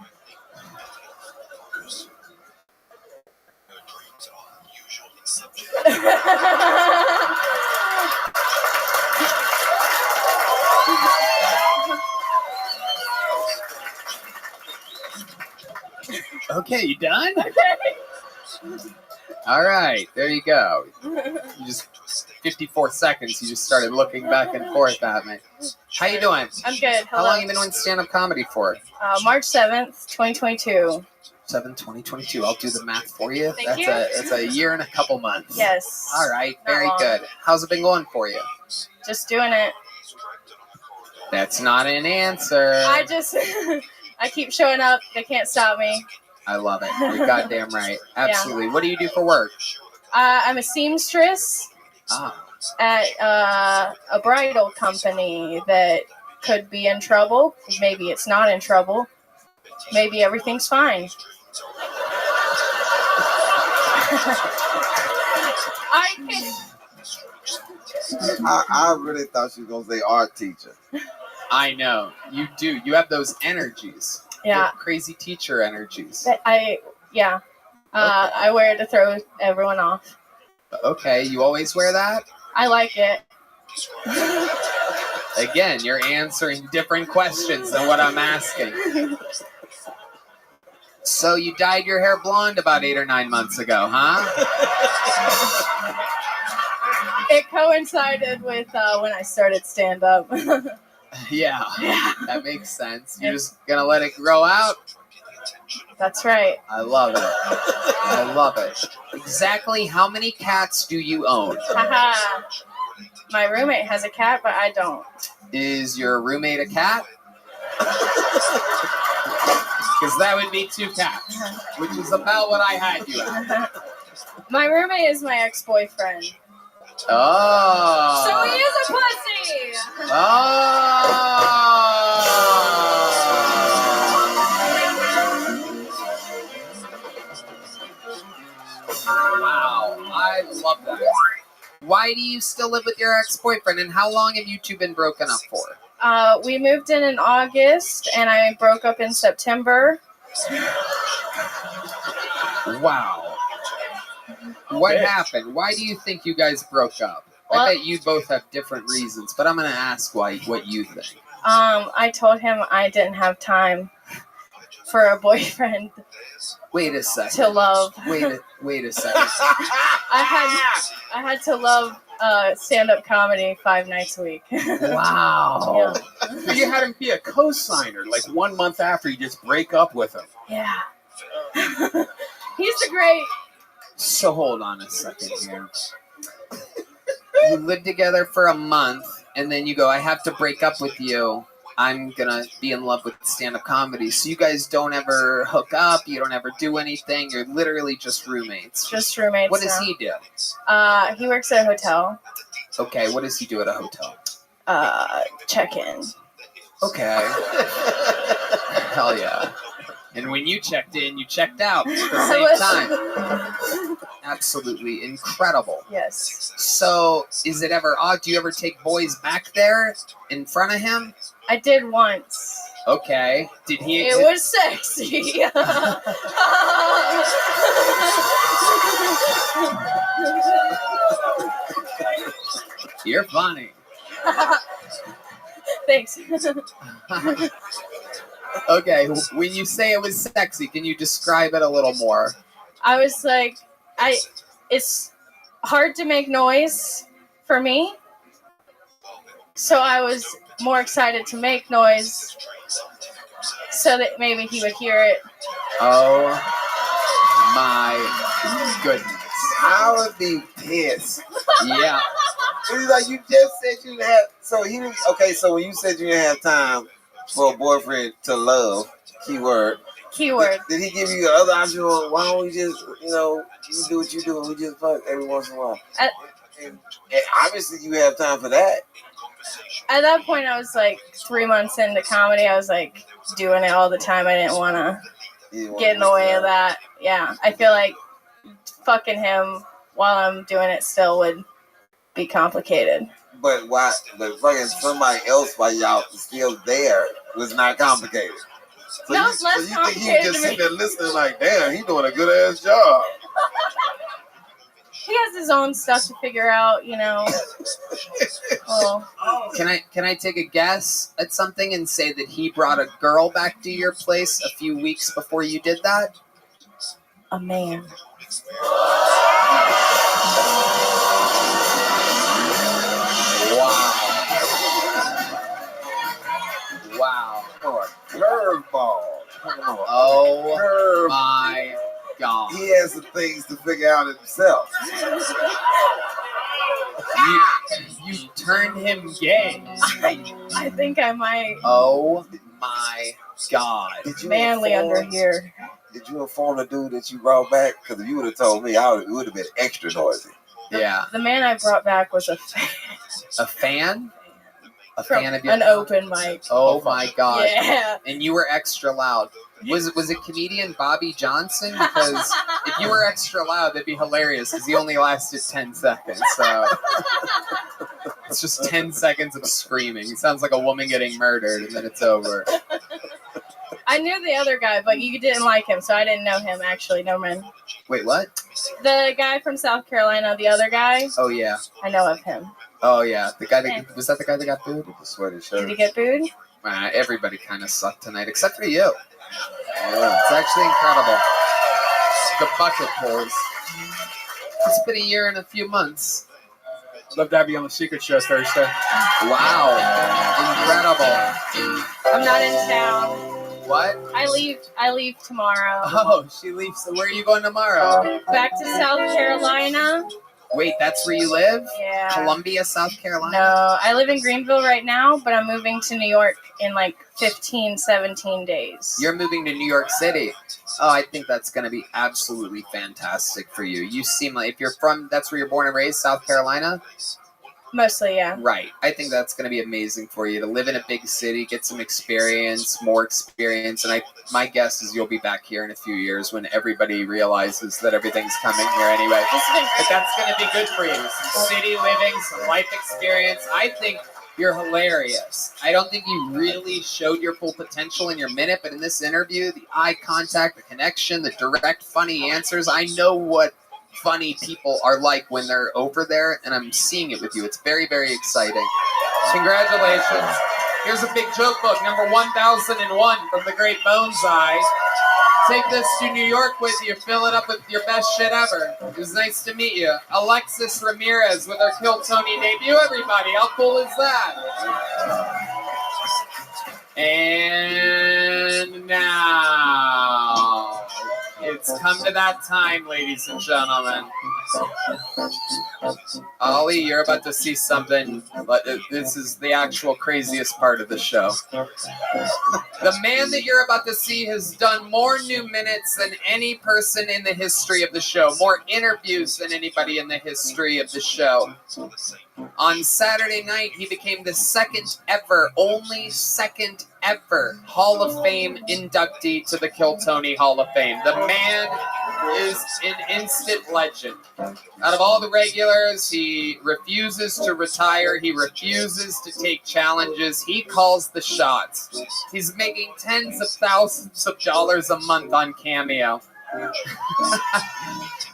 Okay, you done? Okay. All right, there you go. You just 54 seconds. You just started looking back and forth at me. How you doing? I'm good. How Hello. long you been doing stand-up comedy for? March 7th, 2022. 2022. I'll do the math for you. Thank you. That's a year and a couple months. Yes. All right, Not very long. good. How's it been going for you? Just doing it. That's not an answer. I just, I keep showing up. They can't stop me. I love it. You're goddamn right. Absolutely. What do you do for work? I'm a seamstress at a bridal company that could be in trouble. Maybe it's not in trouble. Maybe everything's fine. I really thought she was gonna say art teacher. I know. You do. You have those energies. Yeah. They're crazy teacher energies. I wear it to throw everyone off. Okay, you always wear that? I like it. Again, you're answering different questions than what I'm asking. So you dyed your hair blonde about 8 or 9 months ago, huh? It coincided with when I started stand-up. Yeah, that makes sense. You're just gonna let it grow out? That's right. I love it. I love it. Exactly how many cats do you own? Haha. My roommate has a cat, but I don't. Is your roommate a cat? Because that would be 2 cats, which is about what I had you at. My roommate is my ex-boyfriend. Oh. So he is a pussy! Wow, I love that. Why do you still live with your ex-boyfriend, and how long have you two been broken up for? We moved in August, and I broke up in September. Wow. What happened? Why do you think you guys broke up? Well, I bet you both have different reasons, but I'm going to ask what you think. I told him I didn't have time for a boyfriend. Wait a second. To love. Wait a second. I had to love stand-up comedy 5 nights a week. Wow. Yeah. You had him be a co-signer like 1 month after you just break up with him. Yeah. He's the great. So hold on a second here. You lived together for a month, and then you go, I have to break up with you. I'm going to be in love with stand-up comedy. So you guys don't ever hook up. You don't ever do anything. You're literally just roommates. Just roommates. What does now. he do? He works at a hotel. Okay, what does he do at a hotel? Check-in. Okay. Hell yeah. And when you checked in, you checked out at the same time. Absolutely incredible. Yes. So, is it ever odd? Do you ever take boys back there in front of him? I did once. Okay. Did he? It was sexy. You're funny. Thanks. Okay, when you say it was sexy, can you describe it a little more? I was like, it's hard to make noise for me. So I was more excited to make noise so that maybe he would hear it. Oh my goodness. I would be pissed. Yeah. It's like you just said you had. So he didn't. Okay, so when you said you didn't have time for a boyfriend to love, keyword. Did he give you the other option? Why don't we just, you do what you do and we just fuck every once in a while? And obviously you have time for that. At that point, I was like 3 months into comedy. I was like doing it all the time. I didn't want to get in the way of that. Yeah, I feel like fucking him while I'm doing it still would be complicated. But why? But fucking somebody else while y'all still there was not complicated. So No, you, it's less so you think he complicated was just to sitting me. there listening like, damn, he doing a good ass job. He has his own stuff to figure out, Well, Can I take a guess at something and say that he brought a girl back to your place a few weeks before you did that? a man. Wow. Curveball. Oh my God. He has some things to figure out himself. You turned him gay. I think I might. Oh my God. Manly under here. Did you inform the dude that you brought back? Because if you would have told me, it would have been extra noisy. Yeah. The man I brought back was a fan. A fan? A From fan of your an open mic. Oh my God. Yeah. And you were extra loud. Was it comedian Bobby Johnson? Because if you were extra loud, that'd be hilarious because he only lasted 10 seconds. So it's just 10 seconds of screaming. It sounds like a woman getting murdered and then it's over. I knew the other guy, but you didn't like him, so I didn't know him actually. No man. Wait, what? The guy from South Carolina, the other guy. Oh yeah. I know of him. Oh yeah. The guy that was that the guy that got booed with the sweaty shirt? Did he get booed? Everybody kind of sucked tonight, except for you. Yeah, it's actually incredible. The bucket pulls. It's been a year and a few months. Love to have you on the Secret Show Thursday. Wow. Incredible. I'm not in town. What? I leave tomorrow. Oh, she leaves. So where are you going tomorrow? Back to South Carolina. Wait, that's where you live? Yeah. Columbia, South Carolina? No, I live in Greenville right now, but I'm moving to New York in like 15, 17 days. You're moving to New York City. Oh, I think that's going to be absolutely fantastic for you. You seem like, if you're from, that's where you're born and raised, South Carolina? Mostly, yeah. Right. I think that's going to be amazing for you to live in a big city, get some experience, more experience, and my guess is you'll be back here in a few years when everybody realizes that everything's coming here anyway. But that's going to be good for you. Some city living, some life experience. I think you're hilarious. I don't think you really showed your full potential in your minute, but in this interview, the eye contact, the connection, the direct, funny answers, I know what funny people are like when they're over there, and I'm seeing it with you. It's very, very exciting. Congratulations. Here's a big joke book, number 1001 from the great Boneseye. Take this to New York with you. Fill it up with your best shit ever. It was nice to meet you. Alexis Ramirez with our Kill Tony debut, everybody. How cool is that? And now it's come to that time, ladies and gentlemen. Ollie, you're about to see something, but this is the actual craziest part of the show. The man that you're about to see has done more new minutes than any person in the history of the show, more interviews than anybody in the history of the show. On Saturday night, he became the only second ever Hall of Fame inductee to the Kill Tony Hall of Fame. The man is an instant legend. Out of all the regulars, he refuses to retire. He refuses to take challenges. He calls the shots. He's making tens of thousands of dollars a month on Cameo.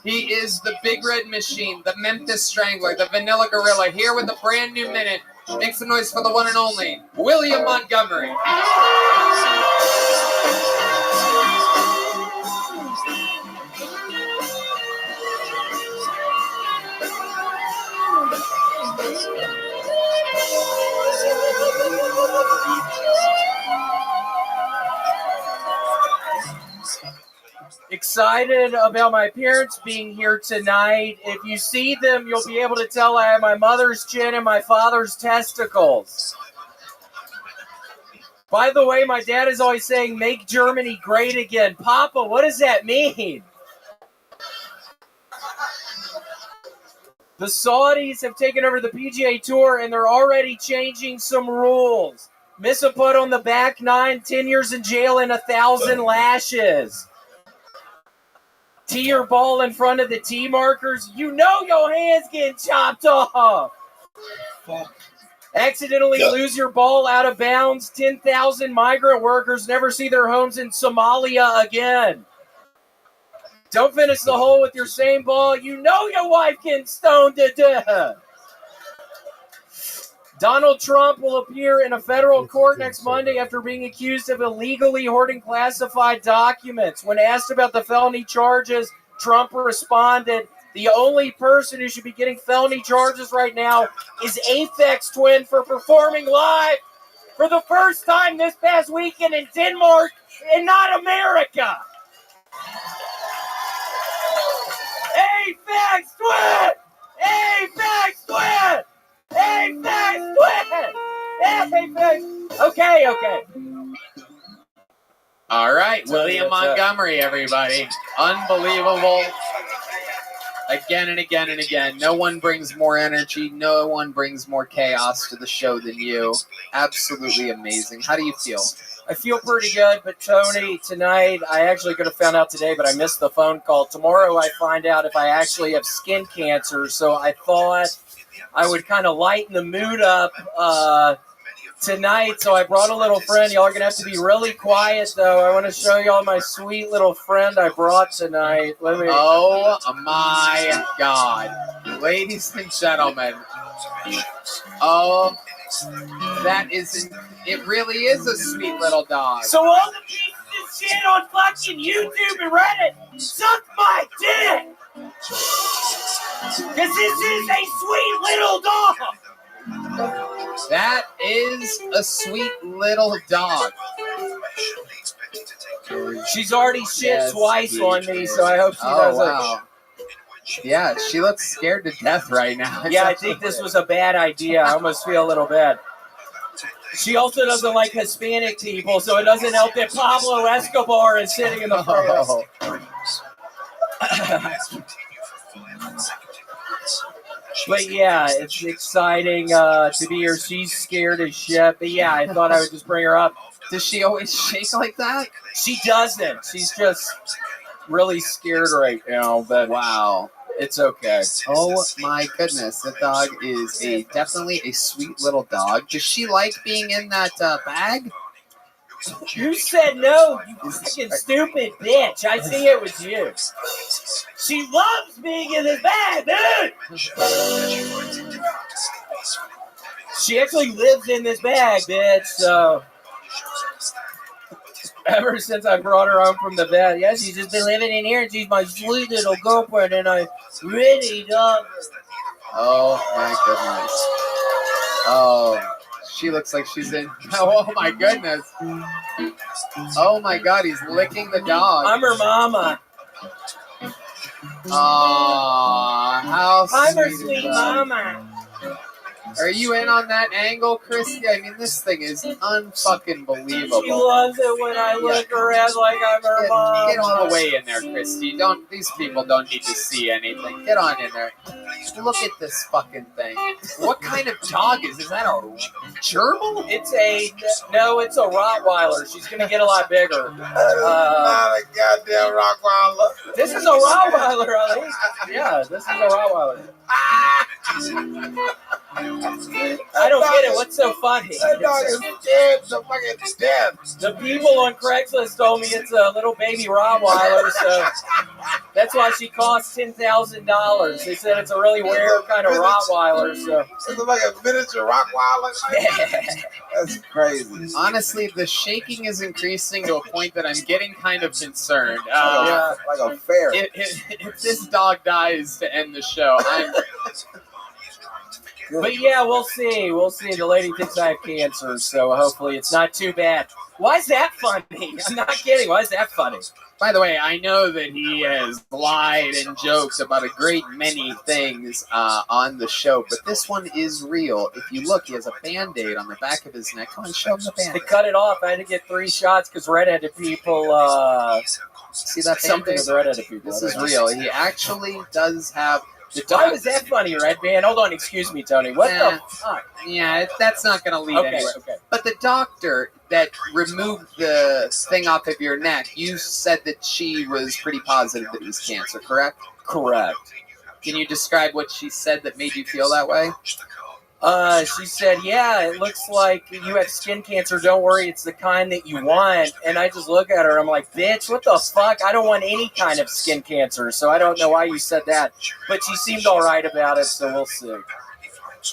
He is the Big Red Machine, the Memphis Strangler, the Vanilla Gorilla, here with a brand new minute. Make some noise for the one and only William Montgomery. Excited about my parents being here tonight. If you see them, you'll be able to tell I have my mother's chin and my father's testicles. By the way, my dad is always saying, make Germany great again. Papa, what does that mean? The Saudis have taken over the PGA Tour, and they're already changing some rules. Miss a putt on the back nine, 10 years in jail and 1,000 lashes. Tee your ball in front of the tee markers, you know your hand's getting chopped off. Accidentally lose your ball out of bounds, 10,000 migrant workers never see their homes in Somalia again. Don't finish the hole with your same ball, you know your wife getting stoned to death. Donald Trump will appear in a federal court next Monday after being accused of illegally hoarding classified documents. When asked about the felony charges, Trump responded, "The only person who should be getting felony charges right now is Aphex Twin for performing live for the first time this past weekend in Denmark and not America." Aphex Twin! Aphex Twin! Aphex Twin! Aphex! Okay. All right, William Montgomery, everybody. Unbelievable. Again and again and again. No one brings more energy. No one brings more chaos to the show than you. Absolutely amazing. How do you feel? I feel pretty good, but Tony, tonight, I actually could have found out today, but I missed the phone call. Tomorrow I find out if I actually have skin cancer, so I thought I would kind of lighten the mood up tonight, so I brought a little friend. Y'all are going to have to be really quiet, though. I want to show y'all my sweet little friend I brought tonight. Oh, my God. Ladies and gentlemen. Oh, that is... It really is a sweet little dog. So all the pieces of shit on fucking YouTube and Reddit, suck my dick! Because this is a sweet little dog! That is a sweet little dog. She's already shit twice on me, so I hope she doesn't. Yeah, she looks scared to death right now. Yeah, I think this was a bad idea. I almost feel a little bad. She also doesn't like Hispanic people, so it doesn't help that Pablo Escobar is sitting in the front. But yeah, it's exciting to be here. She's scared as shit. But yeah, I thought I would just bring her up. Does she always shake like that? She doesn't. She's just really scared right now. But wow. It's okay. Oh my goodness, the dog is definitely a sweet little dog. Does she like being in that bag? You said no, you fucking stupid bitch. I think it was you. She loves being in this bag, dude! She actually lives in this bag, bitch, so... Ever since I brought her home from the vet, yeah, she's just been living in here, and she's my sweet little girlfriend, and I really love her. Oh my goodness. Oh, she looks like she's in. Oh my goodness. Oh my God, he's licking the dog. I'm her mama. Aw, how sweet. I'm her sweet mama. Are you in on that angle, Christy? I mean, this thing is unfucking believable. She loves it when I look around like I'm her mom. Get all the way in there, Christy. These people don't need to see anything. Get on in there. Look at this fucking thing. What kind of dog is that? A gerbil? It's a Rottweiler. She's gonna get a lot bigger. Not a goddamn Rottweiler. This is a Rottweiler, at least. Yeah, this is a Rottweiler. I don't get it. What's so funny? That dog is dead. The fucking death. The people on Craigslist told me it's a little baby Rottweiler, so that's why she costs $10,000. They said it's a really rare kind of Rottweiler. So it's like a miniature Rottweiler. That's crazy. Honestly, the shaking is increasing to a point that I'm getting kind of concerned. Yeah, like a ferret. If this dog dies to end the show, I'm. But yeah, we'll see. We'll see. The lady thinks I have cancer, so hopefully it's not too bad. Why is that funny? I'm not kidding. Why is that funny? By the way, I know that he has lied and joked about a great many things on the show, but this one is real. If you look, he has a Band-Aid on the back of his neck. Come on, show him the Band-Aid. They cut it off. I had to get 3 shots because redheaded people... see that something with redheaded people. This is real. He actually does have... Why was that funny, Red Man? Hold on, excuse me, Tony. What the fuck? Yeah, that's not going to lead anywhere. Okay. But the doctor that removed the thing off of your neck, you said that she was pretty positive that it was cancer, correct? Correct. Can you describe what she said that made you feel that way? She said, yeah, it looks like you have skin cancer. Don't worry, it's the kind that you want. And I just look at her. I'm like, bitch, what the fuck? I don't want any kind of skin cancer. So I don't know why you said that. But she seemed all right about it, so we'll see.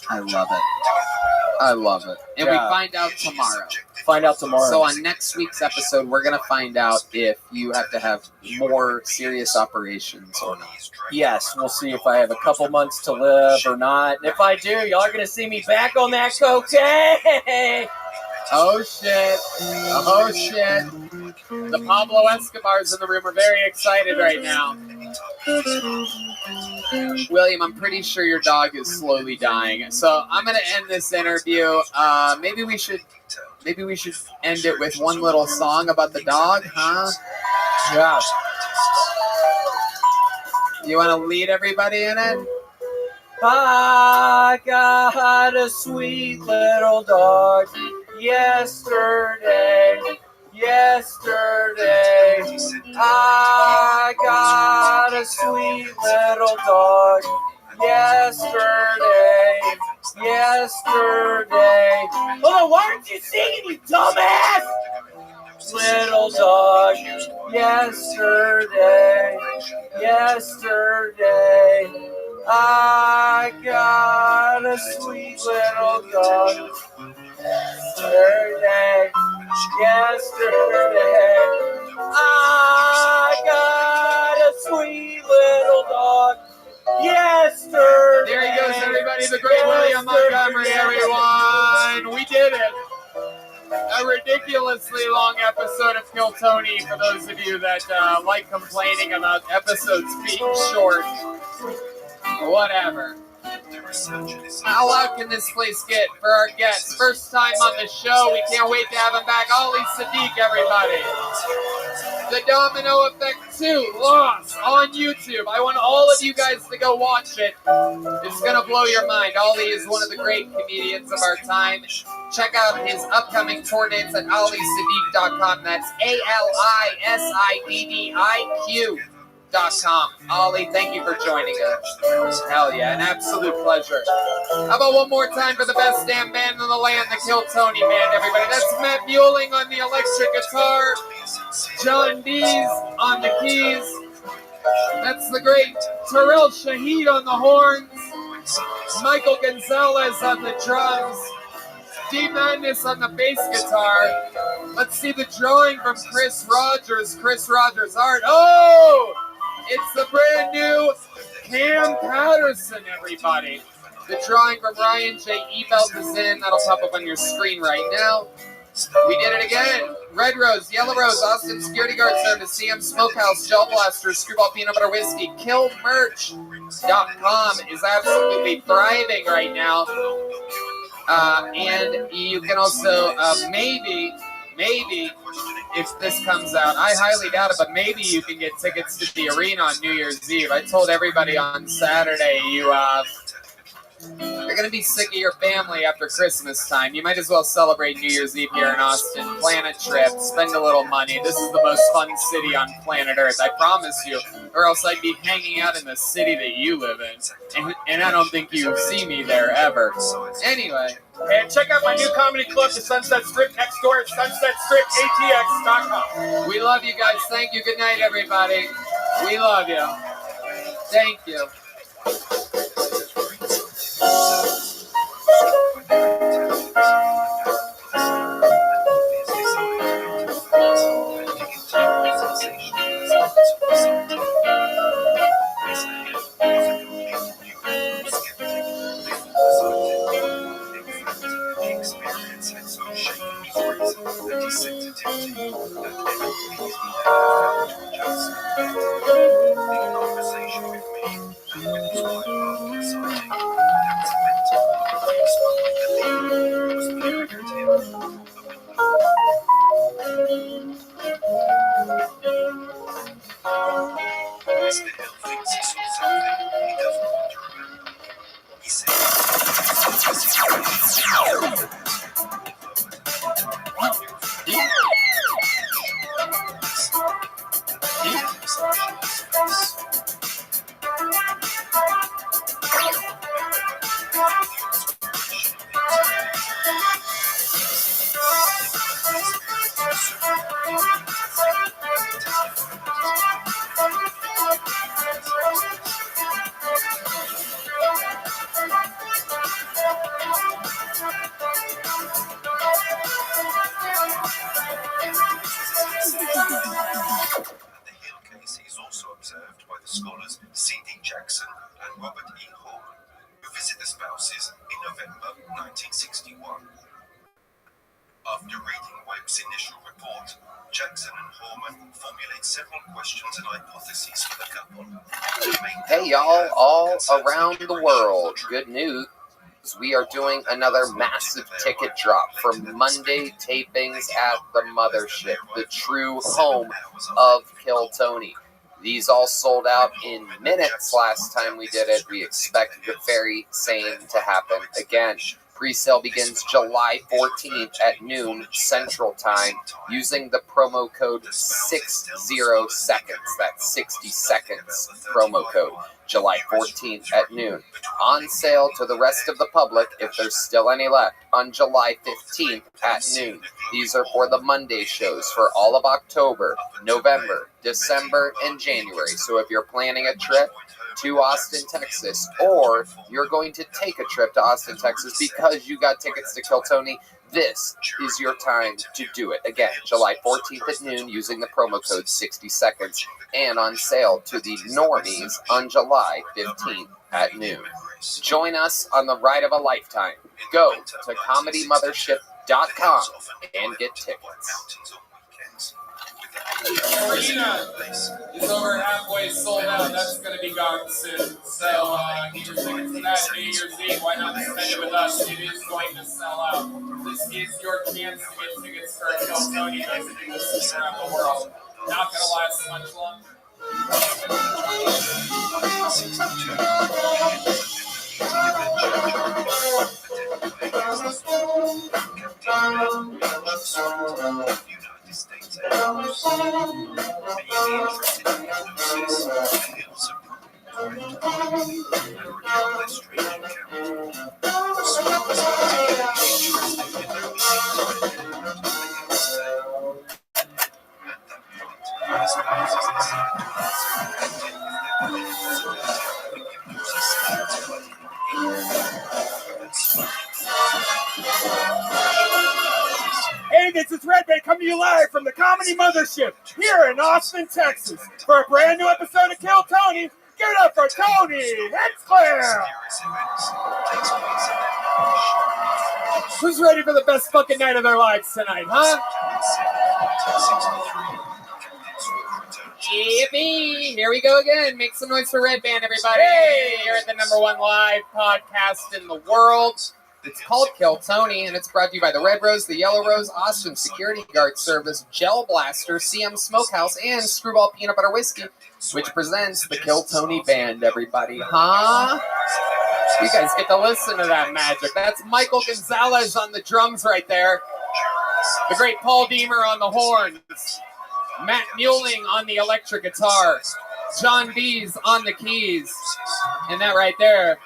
I love it. I love it. And we Yeah. find out tomorrow. Find out tomorrow. So on next week's episode, we're going to find out if you have to have more serious operations or not. Yes, we'll see if I have a couple months to live or not. And if I do, y'all are going to see me back on that cocaine. Oh, shit. Oh, shit. The Pablo Escobars in the room are very excited right now. William, I'm pretty sure your dog is slowly dying. So I'm going to end this interview. Maybe we should end it with one little song about the dog, huh? Yeah. You want to lead everybody in it? I got a sweet little dog yesterday. I got a sweet little dog yesterday. Hold on, why aren't you singing, you dumbass? Little dog yesterday. I got a sweet little dog yesterday. I got a sweet little dog yesterday. There he goes, everybody. The great William Montgomery, everyone. We did it. A ridiculously long episode of Kill Tony for those of you that like complaining about episodes being short. Whatever. How loud can this place get for our guests? First time on the show. We can't wait to have him back. Ali Sadiq, everybody. The Domino Effect 2, Lost, on YouTube. I want all of you guys to go watch it. It's going to blow your mind. Ali is one of the great comedians of our time. Check out his upcoming tour dates at AliSadiq.com. That's AliSadiq.com. Ali, thank you for joining us. Hell yeah, an absolute pleasure. How about one more time for the best damn band in the land, the Kill Tony Band, everybody. That's Matt Mueling on the electric guitar, John Dees on the keys. That's the great Terrell Shahid on the horns, Michael Gonzalez on the drums, D Madness on the bass guitar. Let's see the drawing from Chris Rogers art. Oh! It's the brand new Cam Patterson, everybody. The drawing from Ryan J. Ebelt is in. That'll pop up on your screen right now. We did it again. Red Rose, Yellow Rose, Austin Security Guard Service, CM Smokehouse, Gel Blaster, Screwball Peanut Butter Whiskey, KillMerch.com is absolutely thriving right now. And you can also maybe, if this comes out, I highly doubt it, but maybe you can get tickets to the arena on New Year's Eve. I told everybody on Saturday, you're going to be sick of your family after Christmas time. You might as well celebrate New Year's Eve here in Austin. Plan a trip, spend a little money. This is the most fun city on planet Earth, I promise you. Or else I'd be hanging out in the city that you live in. And I don't think you see me there ever. Anyway. And check out my new comedy club, the Sunset Strip, next door at sunsetstripatx.com. We love you guys. Thank you. Good night, everybody. We love you. Thank you. C.D. Jackson and Robert E. Hall, who visit the spouses in November 1961. After reading Webb's initial report, Jackson and Horman formulate several questions and hypotheses for the couple. Hey y'all, all around the world, good news. We are doing another massive ticket drop for Monday tapings at the Mothership, the true home of Kill Tony. These all sold out in minutes last time we did it. We expect the very same to happen again. Pre-sale begins July 14th at noon Central Time using the promo code 60 seconds. That's 60 seconds promo code. July 14th at noon. On sale to the rest of the public, if there's still any left, on July 15th at noon. These are for the Monday shows for all of October, November, December, and January. So if you're planning a trip to Austin, Texas, or you're going to take a trip to Austin, Texas because you got tickets to Kill Tony, this is your time to do it. Again, July 14th at noon using the promo code 60 seconds and on sale to the normies on July 15th at noon. Join us on the ride of a lifetime. Go to ComedyMothership.com and get tickets. Arena is over halfway sold out. That's going to be gone soon. So get your tickets for that New Year's Eve. Why not spend it with us? It is going to sell out. This is your chance to get tickets for a Kill Tony visiting the scene around the world. Not going to last much longer. States Airforce. May you be interested in hypnosis, and also and reveal their strange encounter. Swans are particularly interested in their beliefs to stay. At that point, the spouses decide to answer connected with their possibility of hypnosis sessions Hey, this is Rabbi coming to you live from the Comedy Mothership here in Austin, Texas. For a brand new episode of Kill Tony, give it up for Tony Hinchcliffe! Who's ready for the best fucking night of their lives tonight, huh? Yippee! Here we go again. Make some noise for Red Band, everybody. Hey! You're at the #1 live podcast in the world. It's called Kill Tony, and it's brought to you by the Red Rose, the Yellow Rose, Austin Security Guard Service, Gel Blaster, CM Smokehouse, and Screwball Peanut Butter Whiskey, which presents the Kill Tony Band, everybody. Huh? You guys get to listen to that magic. That's Michael Gonzalez on the drums right there. The great Paul Deemer on the horns. Matt Muelling on the electric guitar. John Dees on the keys. And that right there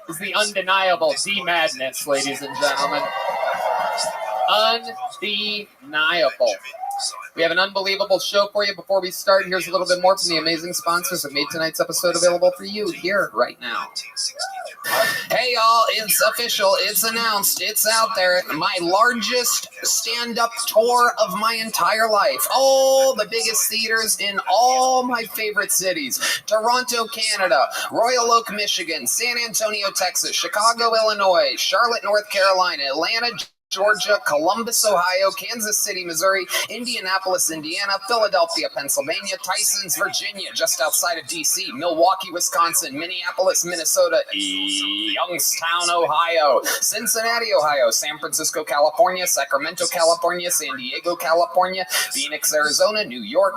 is the undeniable D-Madness, ladies and gentlemen. Undeniable. We have an unbelievable show for you. Before we start, here's a little bit more from the amazing sponsors that made tonight's episode available for you here right now. Hey y'all, it's official, it's announced, it's out there. My largest stand-up tour of my entire life. All the biggest theaters in all my favorite cities. Toronto, Canada, Royal Oak, Michigan, San Antonio, Texas, Chicago, Illinois, Charlotte, North Carolina, Atlanta, Georgia, Columbus, Ohio, Kansas City, Missouri, Indianapolis, Indiana, Philadelphia, Pennsylvania, Tysons, Virginia, just outside of D.C., Milwaukee, Wisconsin, Minneapolis, Minnesota, Youngstown, Ohio, Cincinnati, Ohio, San Francisco, California, Sacramento, California, San Diego, California, Phoenix, Arizona, New York,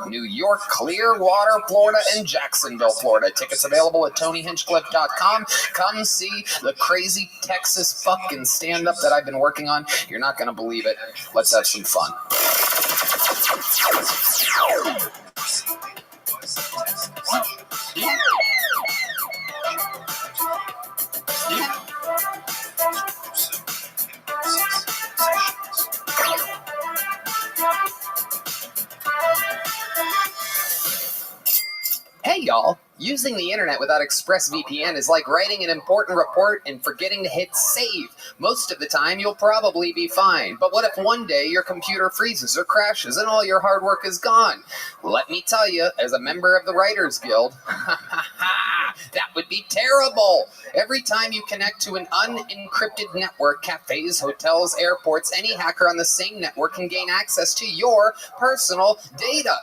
Clearwater, Florida, and Jacksonville, Florida. Tickets available at TonyHinchcliffe.com. Come see the crazy Texas fucking stand-up that I've been working on. You're not going to believe it. Let's have some fun. Hey, y'all. Using the internet without ExpressVPN is like writing an important report and forgetting to hit save. Most of the time, you'll probably be fine. But what if one day your computer freezes or crashes and all your hard work is gone? Let me tell you, as a member of the Writers Guild, that would be terrible. Every time you connect to an unencrypted network, cafes, hotels, airports, any hacker on the same network can gain access to your personal data.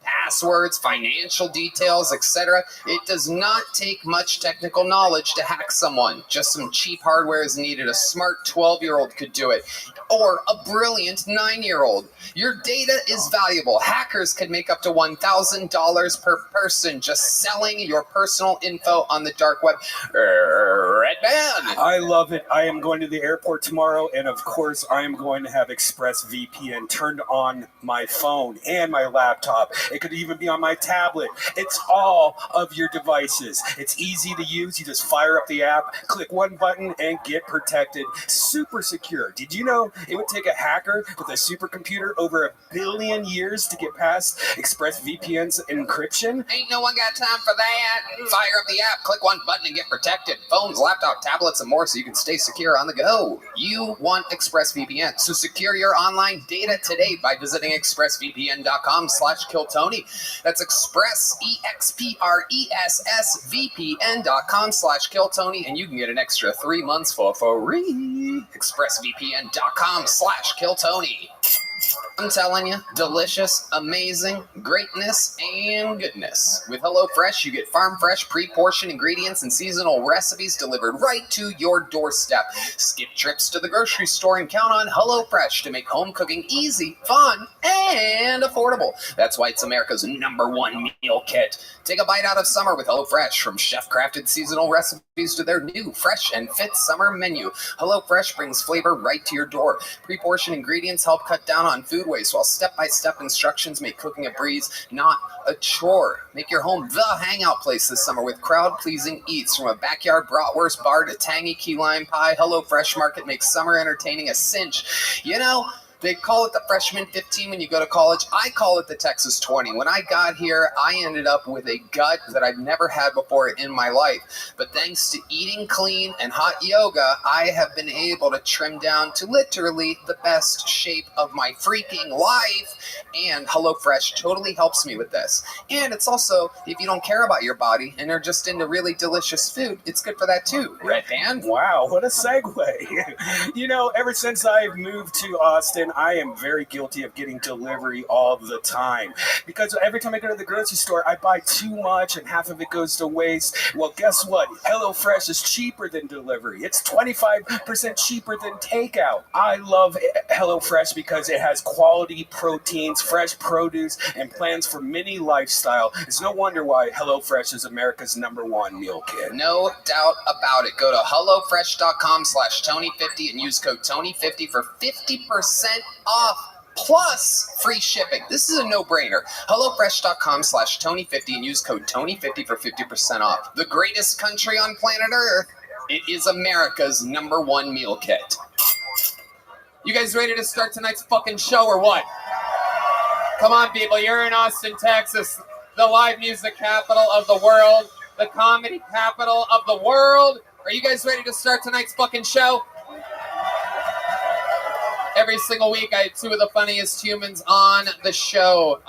Passwords, financial details, etc. It does not take much technical knowledge to hack someone. Just some cheap hardware is needed. A smart 12-year-old could do it. Or a brilliant 9-year-old. Your data is valuable. Hackers could make up to $1,000 per person just selling your personal info on the dark web. Red Man! I love it. I am going to the airport tomorrow, and of course, I am going to have ExpressVPN turned on my phone and my laptop. It could even be on my tablet. It's all of your devices. It's easy to use. You just fire up the app, click one button, and get protected. Super secure. Did you know it would take a hacker with a supercomputer over 1 billion years to get past ExpressVPN's encryption? Ain't no one got time for that. Fire up the app, click one button, and get protected. Phones, laptop, tablets, and more so you can stay secure on the go. You want ExpressVPN, so secure your online data today by visiting expressvpn.com/killtony. That's Express, EXPRESSVPN.com/killtony, and you can get an extra 3 months for free. expressvpn.com/killtony. I'm telling you, delicious, amazing, greatness, and goodness. With HelloFresh, you get farm fresh, pre-portioned ingredients and seasonal recipes delivered right to your doorstep. Skip trips to the grocery store and count on HelloFresh to make home cooking easy, fun, and affordable. That's why it's America's #1 meal kit. Take a bite out of summer with HelloFresh, from chef-crafted seasonal recipes to their new fresh and fit summer menu. HelloFresh brings flavor right to your door. Pre-portioned ingredients help cut down on food waste, while step-by-step instructions make cooking a breeze, not a chore. Make your home the hangout place this summer with crowd-pleasing eats. From a backyard bratwurst bar to tangy key lime pie, HelloFresh Market makes summer entertaining a cinch. You know, they call it the freshman 15 when you go to college. I call it the Texas 20. When I got here, I ended up with a gut that I've never had before in my life. But thanks to eating clean and hot yoga, I have been able to trim down to literally the best shape of my freaking life. And HelloFresh totally helps me with this. And it's also, if you don't care about your body and are just into really delicious food, it's good for that too. Red Band? Wow, what a segue. You know, ever since I've moved to Austin, I am very guilty of getting delivery all the time. Because every time I go to the grocery store, I buy too much and half of it goes to waste. Well, guess what? HelloFresh is cheaper than delivery. It's 25% cheaper than takeout. I love HelloFresh because it has quality proteins, fresh produce, and plans for mini lifestyle. It's no wonder why HelloFresh is America's #1 meal kit. No doubt about it. Go to HelloFresh.com/Tony50 and use code Tony50 for 50% off plus free shipping. This is a no-brainer. HelloFresh.com/Tony50 and use code Tony50 for 50% off. The greatest country on planet Earth. It is America's #1 meal kit. You guys ready to start tonight's fucking show or what? Come on, people. You're in Austin, Texas, the live music capital of the world, the comedy capital of the world. Are you guys ready to start tonight's fucking show? Every single week, I have two of the funniest humans on the show.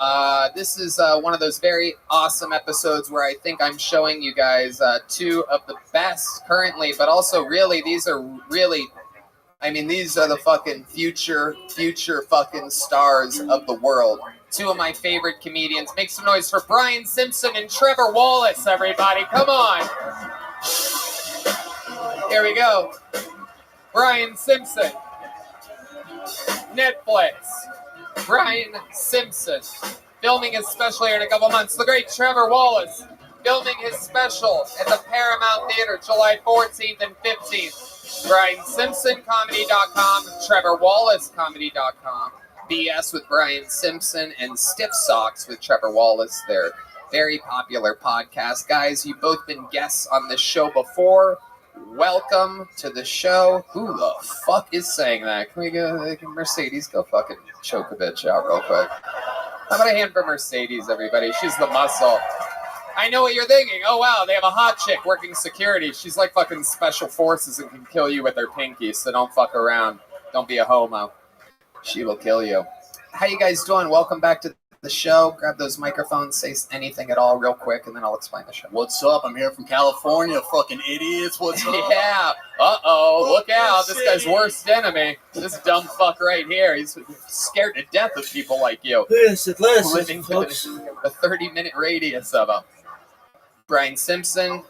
This is one of those very awesome episodes where I think I'm showing you guys two of the best currently, but also really, these are the fucking future fucking stars of the world. Two of my favorite comedians. Make some noise for Brian Simpson and Trevor Wallace, everybody. Come on. Here we go. Brian Simpson. Netflix. Brian Simpson. Filming his special here in a couple months. The great Trevor Wallace. Filming his special at the Paramount Theater July 14th and 15th. BrianSimpsonComedy.com. TrevorWallaceComedy.com. BS with Brian Simpson and Stiff Socks with Trevor Wallace. They're very popular podcast. Guys, you've both been guests on this show before. Welcome to the show. Who the fuck is saying that? Can we go, Mercedes, go fucking choke a bitch out real quick. How about a hand for Mercedes, everybody? She's the muscle. I know what you're thinking. Oh, wow, they have a hot chick working security. She's like fucking special forces and can kill you with her pinky, so don't fuck around. Don't be a homo. She will kill you. How you guys doing? Welcome back to the show. Grab those microphones, say anything at all real quick, and then I'll explain the show. What's up? I'm here from California, fucking idiots. What's up? Yeah. Uh-oh, look out. This guy's worst enemy. This dumb fuck right here. He's scared to death of people like you. Listen, Living within a 30-minute radius of him. Brian Simpson,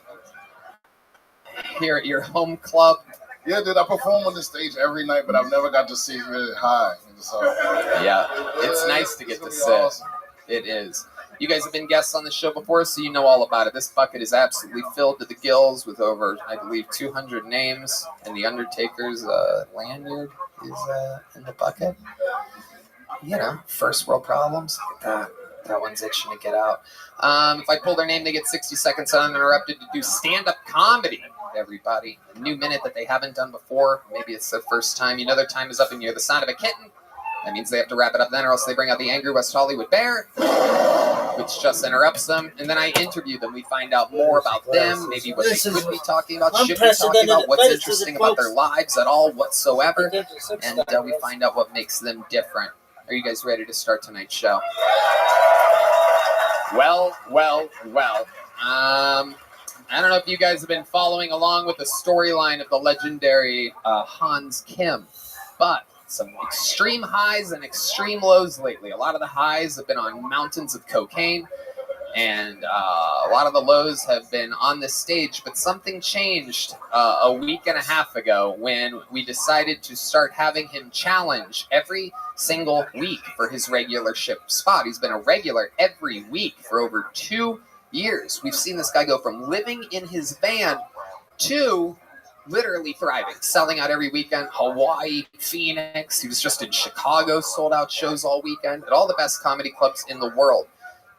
here at your home club. Yeah, dude, I perform on the stage every night, but I've never got to see really high. So, yeah, it's nice to get to sit. Awesome. It is. You guys have been guests on the show before, so you know all about it. This bucket is absolutely filled to the gills with over, I believe, 200 names, and the Undertaker's lanyard is in the bucket. You know, first world problems. That one's itching to get out. If I pull their name, they get 60 seconds uninterrupted to do stand-up comedy. Everybody, a new minute that they haven't done before. Maybe it's their first time. You know their time is up and you hear the sound of a kitten. That means they have to wrap it up then, or else they bring out the angry West Hollywood bear, which just interrupts them. And then I interview them. We find out more about them, maybe what they could be talking about, should be talking about, what's interesting about their lives at all whatsoever. And we find out what makes them different. Are you guys ready to start tonight's show? Well. I don't know if you guys have been following along with the storyline of the legendary Hans Kim, but some extreme highs and extreme lows lately. A lot of the highs have been on mountains of cocaine, and a lot of the lows have been on the stage, but something changed a week and a half ago when we decided to start having him challenge every single week for his regular ship spot. He's been a regular every week for over 2 years. We've seen this guy go from living in his van to literally thriving, selling out every weekend. Hawaii, Phoenix. He was just in Chicago, sold out shows all weekend at all the best comedy clubs in the world.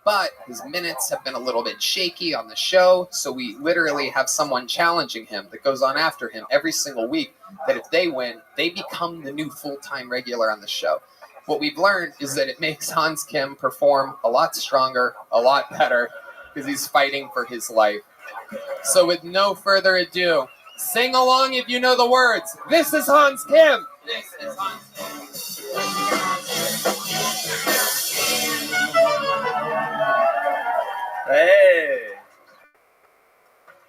But his minutes have been a little bit shaky on the show, so we literally have someone challenging him that goes on after him every single week, that if they win, they become the new full-time regular on the show. What we've learned is that it makes Hans Kim perform a lot stronger, a lot better, because he's fighting for his life. So with no further ado, sing along if you know the words. This is Hans Kim. This is Hans Kim. Hey.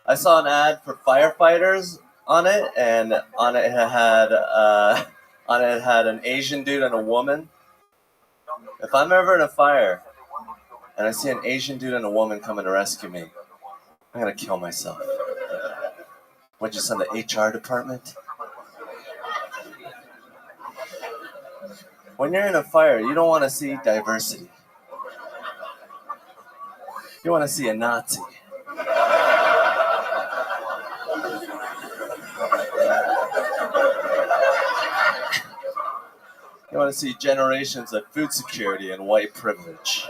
I saw an ad for firefighters on it, and on it had an Asian dude and a woman. If I'm ever in a fire and I see an Asian dude and a woman coming to rescue me, I'm gonna kill myself. What'd you send the HR department? When you're in a fire, you don't want to see diversity. You want to see a Nazi. You want to see generations of food security and white privilege.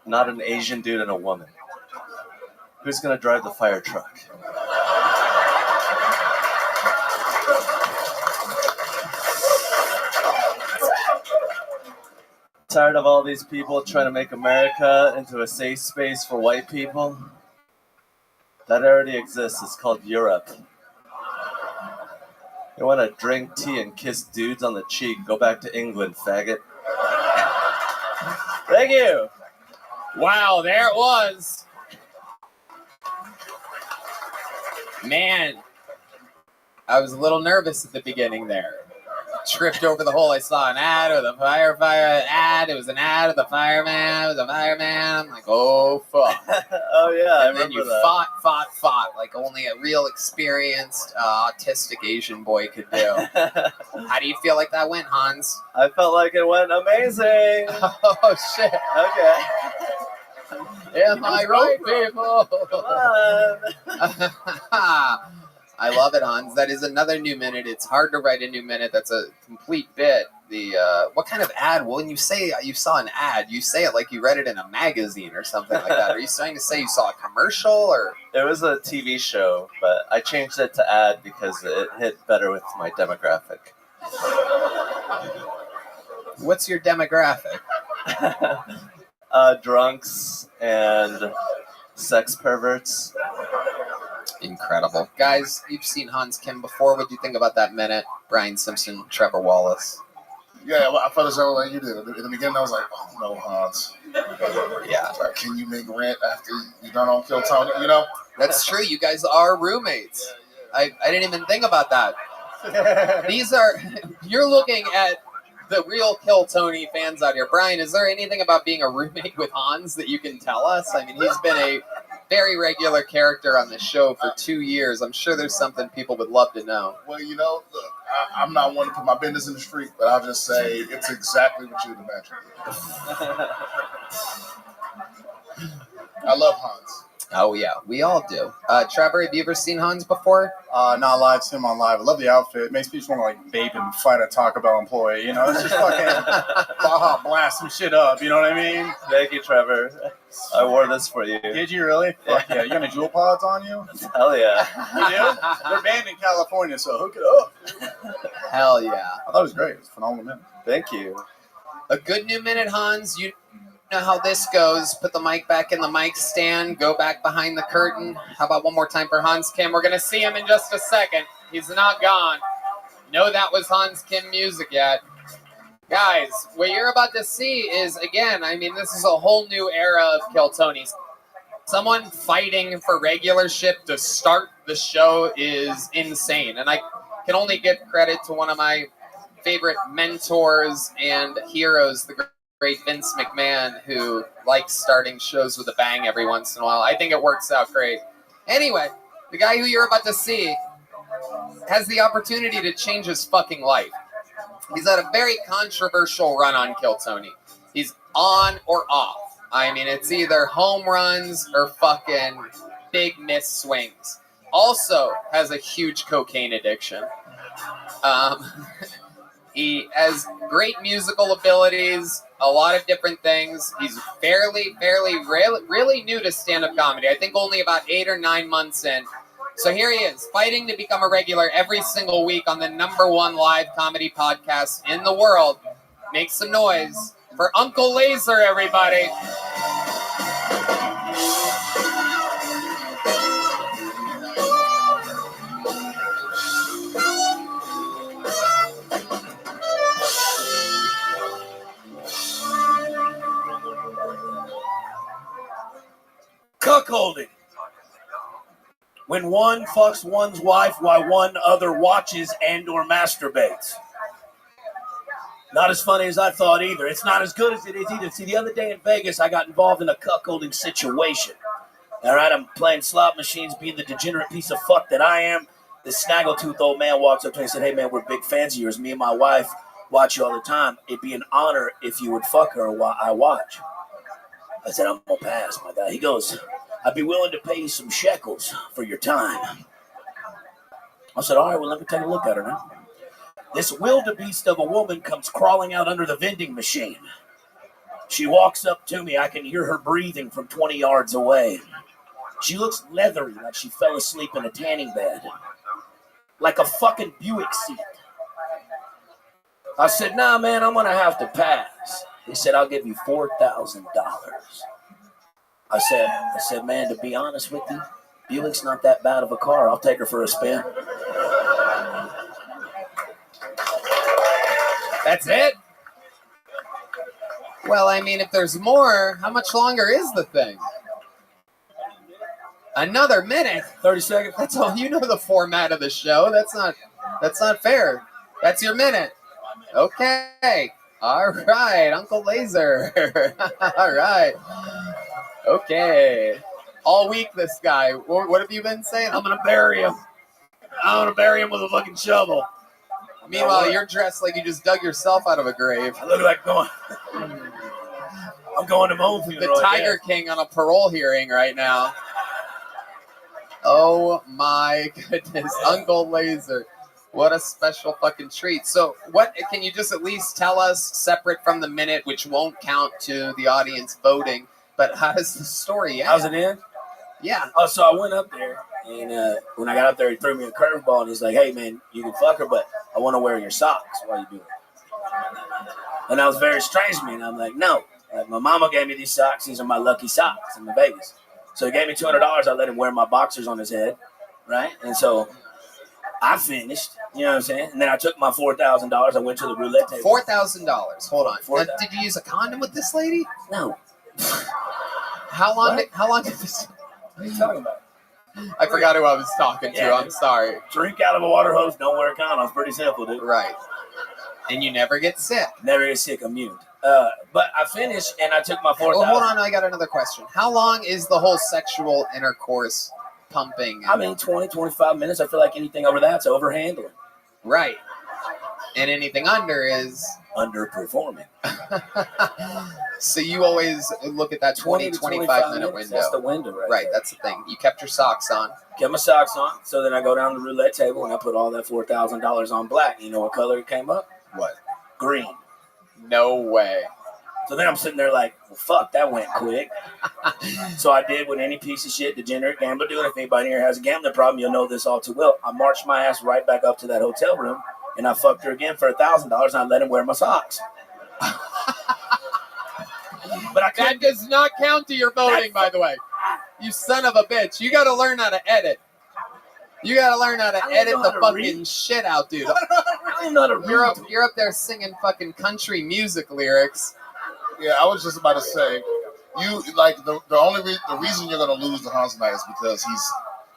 Not an Asian dude and a woman. Who's going to drive the fire truck? Tired of all these people trying to make America into a safe space for white people? That already exists. It's called Europe. You want to drink tea and kiss dudes on the cheek? Go back to England, faggot. Thank you. Wow, there it was. Man, I was a little nervous at the beginning there. Tripped over the hole. I saw an ad of the firefighter ad. It was an ad of the fireman. It was a fireman. I'm like, oh, fuck. Oh, yeah, and then you fought like only a real experienced autistic Asian boy could do. How do you feel like that went, Hans? I felt like it went amazing. Oh, shit. Okay. Am I right, people? Come on. I love it, Hans. That is another new minute. It's hard to write a new minute. That's a complete bit. What kind of ad? Well, when you say you saw an ad, you say it like you read it in a magazine or something like that. Are you trying to say you saw a commercial or? It was a TV show, but I changed it to ad because it hit better with my demographic. What's your demographic? drunks and sex perverts. Incredible. Guys, you've seen Hans Kim before. What do you think about that minute? Brian Simpson, Trevor Wallace. Yeah, well, I felt the same way you did. In the beginning, I was like, oh, no, Hans. Yeah. Like, can you make rent after you're done on Kill Tony? You know? That's true. You guys are roommates. I didn't even think about that. You're looking at the real Kill Tony fans out here. Brian, is there anything about being a roommate with Hans that you can tell us? I mean, he's been a very regular character on the show for 2 years. I'm sure there's something people would love to know. Well, you know, look, I'm not one to put my business in the street, but I'll just say it's exactly what you'd imagine. I love Hans. Oh, yeah, we all do. Trevor, have you ever seen Hans before? Not live, seen him on live. I love the outfit. It makes me just want to like vape and fight a Taco Bell employee. You know, it's just fucking Baja blast some shit up. You know what I mean? Thank you, Trevor. I wore this for you. Did you really? Fuck yeah. You got any Jewel Pods on you? Hell yeah. You do? They're banned in California, so hook it up. Hell yeah. I thought it was great. It was a phenomenal minute. Thank you. A good new minute, Hans. You know how this goes. Put the mic back in the mic stand. Go back behind the curtain. How about one more time for Hans Kim? We're going to see him in just a second. He's not gone. No, that was Hans Kim music yet. Guys, what you're about to see is, again, I mean, this is a whole new era of Kill Tonys. Someone fighting for regularship to start the show is insane. And I can only give credit to one of my favorite mentors and heroes, the great Vince McMahon, who likes starting shows with a bang every once in a while. I think it works out great. Anyway, the guy who you're about to see has the opportunity to change his fucking life. He's had a very controversial run on Kill Tony. He's on or off. I mean, it's either home runs or fucking big miss swings. Also has a huge cocaine addiction. He has great musical abilities, a lot of different things. He's really new to stand-up comedy. I think only about 8 or 9 months in. So here he is, fighting to become a regular every single week on the #1 live comedy podcast in the world. Make some noise for Uncle Laser, everybody. Cuckolding. When one fucks one's wife while one other watches and or masturbates. Not as funny as I thought either. It's not as good as it is either. See, the other day in Vegas, I got involved in a cuckolding situation. All right, I'm playing slot machines, being the degenerate piece of fuck that I am. This snaggletooth old man walks up to me and said, "Hey, man, we're big fans of yours. Me and my wife watch you all the time. It'd be an honor if you would fuck her while I watch." I said, "I'm going to pass, my guy." He goes, "I'd be willing to pay you some shekels for your time." I said, "All right, well, let me take a look at her now." This wildebeest of a woman comes crawling out under the vending machine. She walks up to me. I can hear her breathing from 20 yards away. She looks leathery, like she fell asleep in a tanning bed. Like a fucking Buick seat. I said, "Nah, man, I'm going to have to pass." He said, "I'll give you $4,000. I said, "Man, to be honest with you, Buick's not that bad of a car. I'll take her for a spin." That's it? Well, I mean, if there's more, how much longer is the thing? Another minute? 30 seconds? That's all. You know the format of the show. That's not fair. That's your minute. Okay. All right, Uncle Laser. All right. Okay. All week, this guy. What have you been saying? I'm going to bury him. I'm going to bury him with a fucking shovel. Meanwhile, you're dressed like you just dug yourself out of a grave. I look like going. I'm going to home funeral. The Tiger King on a parole hearing right now. Oh my goodness, Uncle Laser. What a special fucking treat. So what can you just at least tell us, separate from the minute, which won't count to the audience voting, but how does the story end? How's it end? Yeah. Oh, so I went up there, and when I got up there, he threw me a curveball, and he's like, "Hey, man, you can fuck her, but I want to wear your socks while you do it." And that was very strange to me, and I'm like, "No." Like my mama gave me these socks. These are my lucky socks in Vegas. So he gave me $200. I let him wear my boxers on his head, right? And so I finished. You know what I'm saying? And then I took my $4,000. I went to the roulette table. $4,000. Hold on. Now, did you use a condom with this lady? No. How long did this? What are you talking about? I forgot who I was talking to. Yeah, I'm sorry. Drink out of a water hose. Don't wear a condom. It's pretty simple, dude. Right. And you never get sick. Never get sick. Immune. But I finished and I took my $4,000. Well, hold on. I got another question. How long is the whole sexual intercourse pumping? I mean, 20, 25 minutes. I feel like anything over that's overhandling. Right. And anything under is underperforming. So you always look at that 20 to 25 minute window. That's the window, right? That's the thing. You kept your socks on. Kept my socks on. So then I go down to the roulette table and I put all that $4,000 on black. You know what color it came up? What? Green. No way. So then I'm sitting there like, well, fuck, that went quick. So I did what any piece of shit degenerate gambler do. And if anybody here has a gambling problem, you'll know this all too well. I marched my ass right back up to that hotel room and I fucked her again for $1,000 and I let him wear my socks. But that does not count to your voting, by the way. You son of a bitch. You got to learn how to edit. You got to learn how to edit the fucking shit out, dude. You're up there singing fucking country music lyrics. Yeah, I was just about to say, you like the reason you're gonna lose to Hans tonight is because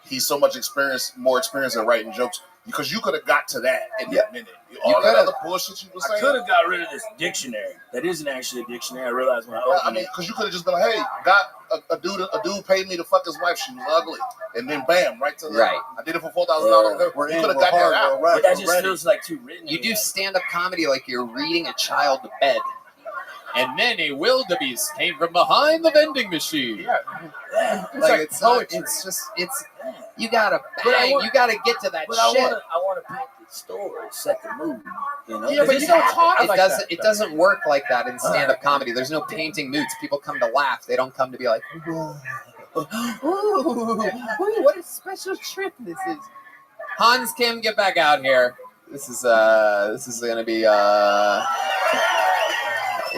he's so much more experienced at writing jokes. Because you could have got to that in that minute. All that other bullshit you were saying. I could have got rid of this dictionary. That isn't actually a dictionary. I realized when I opened it. Because you could have just been like, hey, got a dude paid me to fuck his wife. She was ugly. And then bam, right to the right. I did it for $4,000. You could have got that out. But that just feels like too written. You do stand-up comedy like you're reading a child to bed. And then a wildebeest came from behind the vending machine. Yeah. It's you gotta bang. You gotta get to that shit. I want to paint the story, set the mood. You know? Yeah, but you don't talk like that. It doesn't work like that in stand-up comedy. There's no painting moods. People come to laugh. They don't come to be like, ooh, what a special trip this is. Hans Kim, get back out here. This is gonna be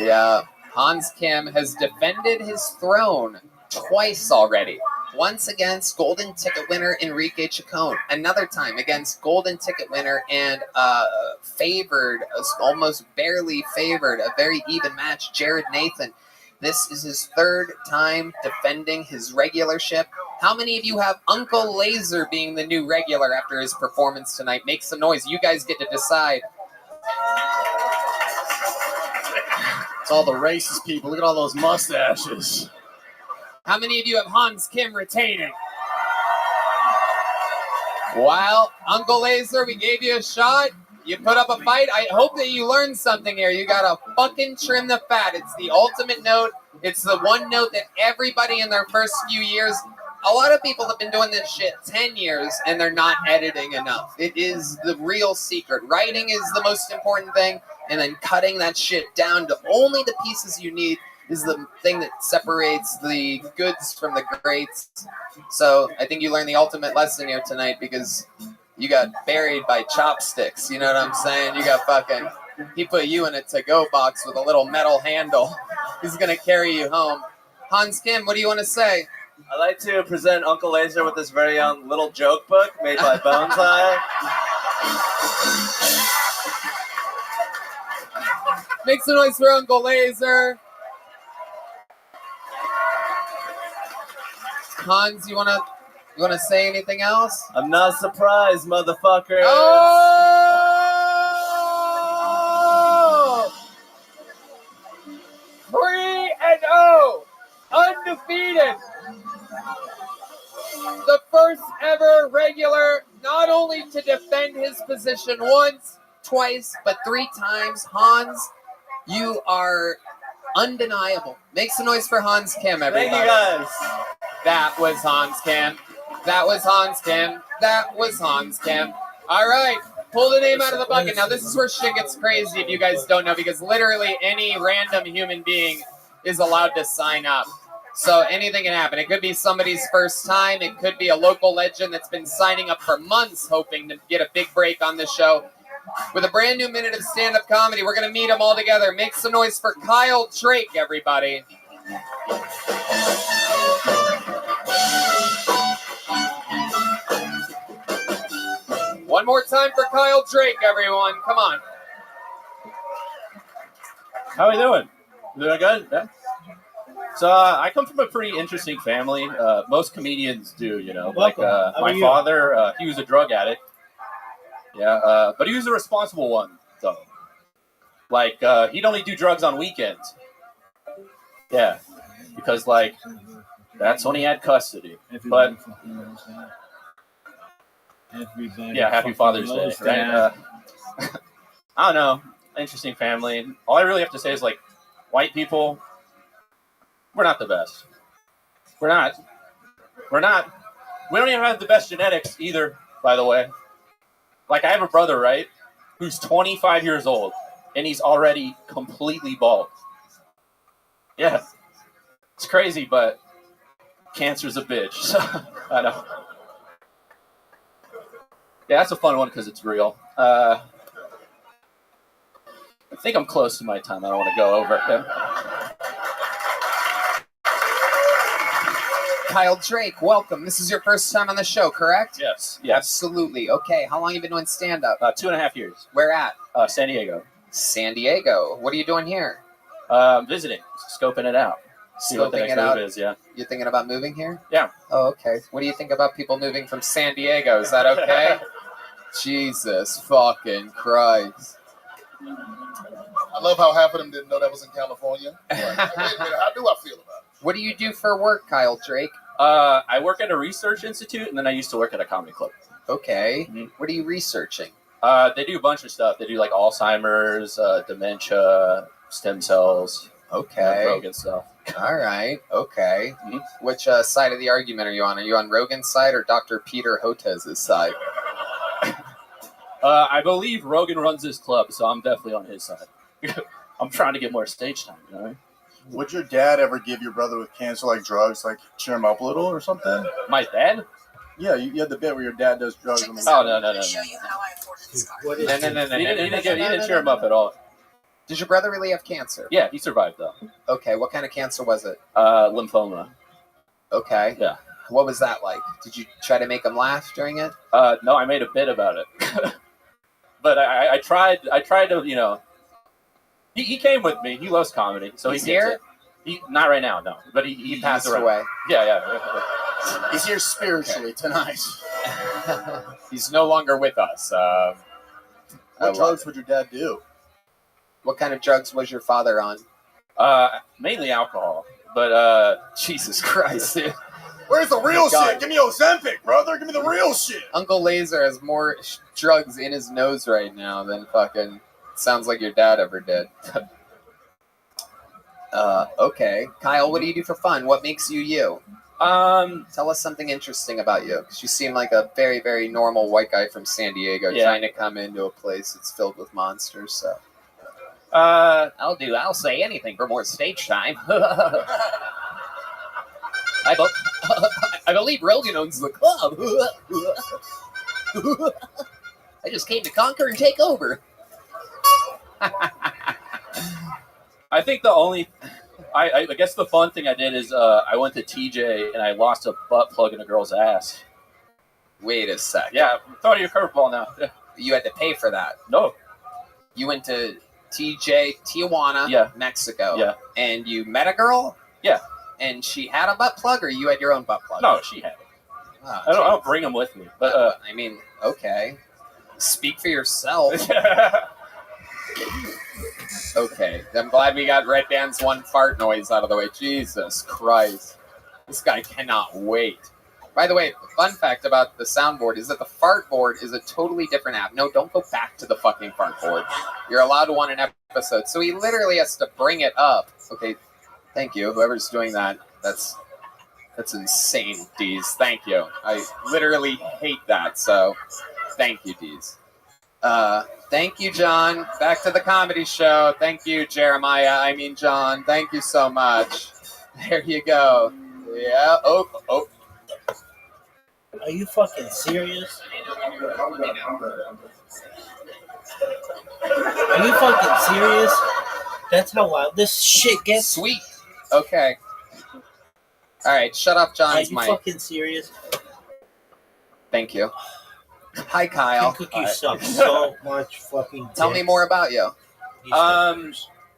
yeah. Hans Kim has defended his throne twice already. Once against Golden Ticket winner Enrique Chacon. Another time against Golden Ticket winner and almost barely favored, a very even match, Jared Nathan. This is his third time defending his regularship. How many of you have Uncle Laser being the new regular after his performance tonight? Make some noise. You guys get to decide. It's all the racist people. Look at all those mustaches. How many of you have Hans Kim retaining? Well, Uncle Laser, we gave you a shot. You put up a fight. I hope that you learned something here. You gotta fucking trim the fat. It's the ultimate note. It's the one note that everybody in their first few years, a lot of people have been doing this shit 10 years and they're not editing enough. It is the real secret. Writing is the most important thing, and then cutting that shit down to only the pieces you need is the thing that separates the goods from the greats. So I think you learned the ultimate lesson here tonight because you got buried by chopsticks. You know what I'm saying? You got fucking... He put you in a to-go box with a little metal handle. He's going to carry you home. Hans Kim, what do you want to say? I'd like to present Uncle Laser with this very young little joke book made by Bones Eye. Make some noise for Uncle Laser. Hans, you wanna say anything else? I'm not surprised, motherfucker. Oh! 3-0, undefeated. The first ever regular, not only to defend his position once, twice, but 3 times. Hans, you are undeniable. Make some noise for Hans Kim, everybody. Thank you, guys. That was Hans Kim. That was Hans Kim. That was Hans Kim. All right, pull the name out of the bucket. Now, this is where shit gets crazy if you guys don't know, because literally any random human being is allowed to sign up. So anything can happen. It could be somebody's first time. It could be a local legend that's been signing up for months hoping to get a big break on the show. with a brand new minute of stand-up comedy. We're going to meet them all together. Make some noise for Kyle Drake, everybody. One more time for Kyle Drake, everyone. Come on. How are you doing? Doing good? Yeah. So I come from a pretty interesting family. Most comedians do, you know. Like my father, he was a drug addict. Yeah, but he was a responsible one, though. Like he'd only do drugs on weekends. Yeah, because like that's when he had custody. But yeah, happy Father's Day. Right? I don't know. Interesting family. All I really have to say is like, white people, we're not the best. We're not. We don't even have the best genetics either, by the way. Like, I have a brother, right, who's 25 years old, and he's already completely bald. Yeah. It's crazy, but cancer's a bitch. So, I know. Yeah, that's a fun one because it's real. I think I'm close to my time. I don't want to go over it. Kyle Drake, welcome. This is your first time on the show, correct? Yes. Absolutely. Okay, how long have you been doing stand-up? 2.5 years. Where at? San Diego. San Diego. What are you doing here? Visiting, scoping it out. See what the next move is, yeah. You're thinking about moving here? Yeah. Oh, okay. What do you think about people moving from San Diego? Is that okay? Jesus fucking Christ. I love how half of them didn't know that was in California. Like, wait a minute, how do I feel about it? What do you do for work, Kyle Drake? I work at a research institute, and then I used to work at a comedy club. Okay. Mm-hmm. What are you researching? They do a bunch of stuff. They do like Alzheimer's, dementia, stem cells. Okay. Rogan stuff. All right. Okay. Mm-hmm. Which side of the argument are you on? Are you on Rogan's side or Dr. Peter Hotez's side? I believe Rogan runs this club, so I'm definitely on his side. I'm trying to get more stage time, you know? Would your dad ever give your brother with cancer like drugs, like cheer him up a little or something? My dad? Yeah, you had the bit where your dad does drugs. Oh, no. He didn't cheer him up at all. Did your brother really have cancer? Yeah, he survived, though. Okay, what kind of cancer was it? Lymphoma. Okay. Yeah. What was that like? Did you try to make him laugh during it? No, I made a bit about it. But I tried to, you know. He came with me. He loves comedy, so He's he gets here? it. Not right now, no. But he passed passed around. away. Yeah. He's here spiritually tonight. He's no longer with us. What drugs would your dad do? What kind of drugs was your father on? Mainly alcohol. But Jesus Christ, dude. Where's the real shit? Give me Ozempic, brother. Give me the real shit. Uncle Laser has more drugs in his nose right now than fucking sounds like your dad ever did. Okay. Kyle, what do you do for fun? What makes you you? Tell us something interesting about you. Because you seem like a very, very normal white guy from San Diego trying to come into a place that's filled with monsters. So, I'll say anything for more stage time. I believe Rogan owns the club. I just came to conquer and take over. I think the only, I guess the fun thing I did is I went to TJ and I lost a butt plug in a girl's ass. Wait a sec. Yeah, I'm throwing you a curveball now. You had to pay for that. No. You went to TJ, Tijuana, Mexico. Yeah. And you met a girl? Yeah. And she had a butt plug, or you had your own butt plug? No, she had it. Oh, I don't bring them with me. But I mean, okay. Speak for yourself. Okay. I'm glad we got Red Band's one fart noise out of the way. Jesus Christ. This guy cannot wait. By the way, the fun fact about the soundboard is that the fart board is a totally different app. No, don't go back to the fucking fart board. You're allowed one an episode. So he literally has to bring it up. Okay. Thank you. Whoever's doing that, that's insane, Deez. Thank you. I literally hate that, so thank you, Deez. Thank you, John. Back to the comedy show. Thank you, John. Thank you so much. There you go. Yeah. Oh. Are you fucking serious? Are you fucking serious? That's how wild this shit gets. Sweet. Okay. All right, shut up, Are John's you mic. fucking serious? Thank you. Hi, Kyle. You suck so much fucking. Tell me more about you.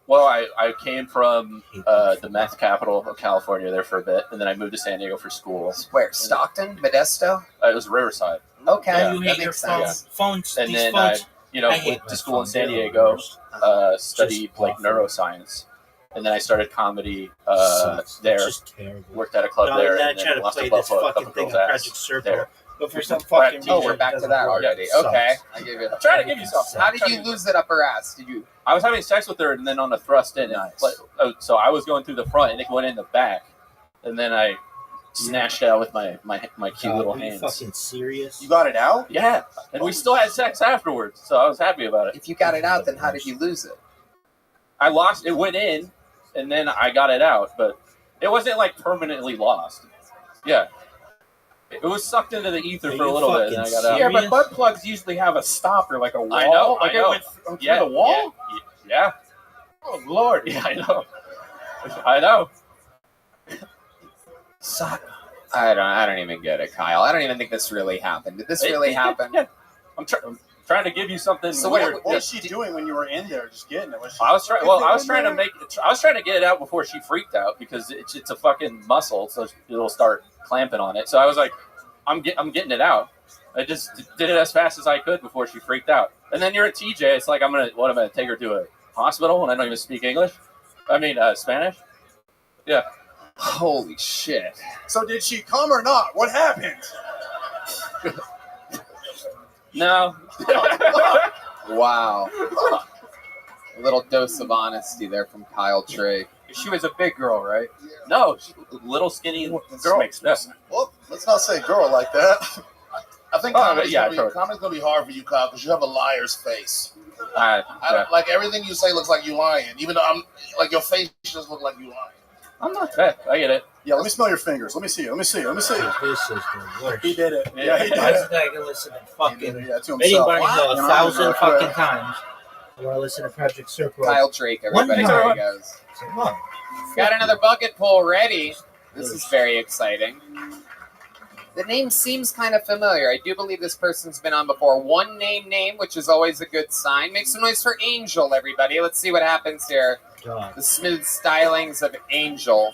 Well, I came from the meth capital of California there for a bit, and then I moved to San Diego for school. Where? Stockton? Modesto? It was Riverside. Okay, Yeah. You that hate your makes sense. phones. And These then phones. I I hate went my to school in phone. San They're the Diego, worst. studied like neuroscience, and then I started comedy there. Just terrible. Worked at a club Darling, there, then I and try then to lost a play club this for a fucking couple thing in girls' Project ass Circle, there. but for some fucking reason, we're back to that already. Sucks. Okay, I give you. I'm trying to give you something. How did you lose it up her ass? Did you? I was having sex with her, and then on the thrust in, so I was going through the front, and it went in the back, and then I snatched it out with my cute little Are you hands. fucking serious? You got it out? Yeah, and we still had sex afterwards, so I was happy about it. If you got it out, then how did you lose it? I lost it. Went in, and then I got it out, but it wasn't like permanently lost. Yeah. It was sucked into the ether for a little bit, and I got out. Yeah, but butt plugs usually have a stopper, like a wall. I know. Like I know. it went through the wall? Yeah. Oh, Lord. Yeah, I know. I know. I don't even get it, Kyle. I don't even think this really happened. Did this really happen? Yeah. I'm trying to give you something. So weird. what was she doing when you were in there, just getting it? Was she I was trying. Well, I was trying to make. I was trying to get it out before she freaked out because it's a fucking muscle, so it'll start clamping on it. So I was like, I'm getting it out. I just did it as fast as I could before she freaked out. And then you're at TJ. It's like I'm gonna take her to a hospital when I don't even speak English. I mean Spanish. Yeah. Holy shit. So did she come or not? What happened? No. Wow. A little dose of honesty there from Kyle Trey. She was a big girl, right? No, little skinny girl. Makes no sense. Well, let's not say girl like that. I think comedy's gonna be hard for you, Kyle, because you have a liar's face. I don't, like everything you say looks like you lying, even though I'm like your face just look like you lying. I'm not bad. I get it. Yeah, let me smell your fingers. Let me see. Let me see. Let me see. This is the worst. He did it. Yeah, he did I it. was like, listen to fucking to himself. anybody Wow. know 1,000 fucking times. I want to listen to Project Circle. Kyle Drake, everybody. One There he time. goes. Come Got another bucket pull ready. This is very exciting. The name seems kind of familiar. I do believe this person's been on before. One name, which is always a good sign. Make some noise for Angel, everybody. Let's see what happens here. God. The smooth stylings of Angel.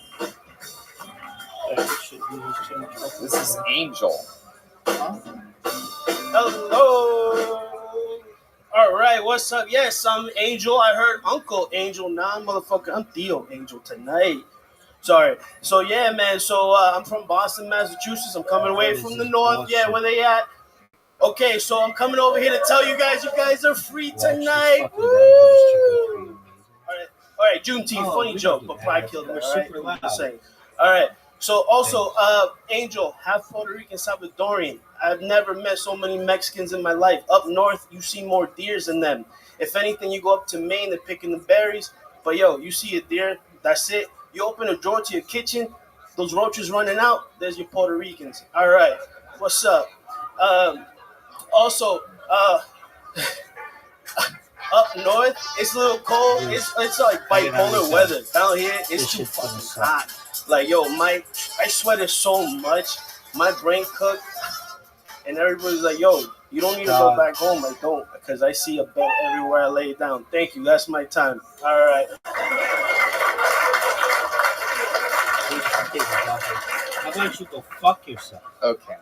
This is Angel. Hello. All right, what's up? Yes, I'm Angel. I heard Uncle Angel. Nah, motherfucker, I'm Theo Angel tonight. Sorry. So yeah, man. So I'm from Boston, Massachusetts. I'm coming away from the north. Yeah, where they at? Okay, so I'm coming over here to tell you guys are free tonight. Woo! All right, Juneteenth, funny joke, but pride killed that. All right, I'm just saying. All right. So also, Angel, half Puerto Rican, Salvadorian. I've never met so many Mexicans in my life. Up north, you see more deers than them. If anything, you go up to Maine, they're picking the berries. But yo, you see a deer, that's it. You open a drawer to your kitchen, those roaches running out, there's your Puerto Ricans. All right, what's up? Also, up north, it's a little cold. It's like bipolar weather. Down here, it's too fucking hot. Like, yo, I sweated so much. My brain cooked. And everybody's like, yo, you don't need to go back home. I don't, because I see a bed everywhere I lay down. Thank you. That's my time. All right. How about you go fuck yourself? Okay.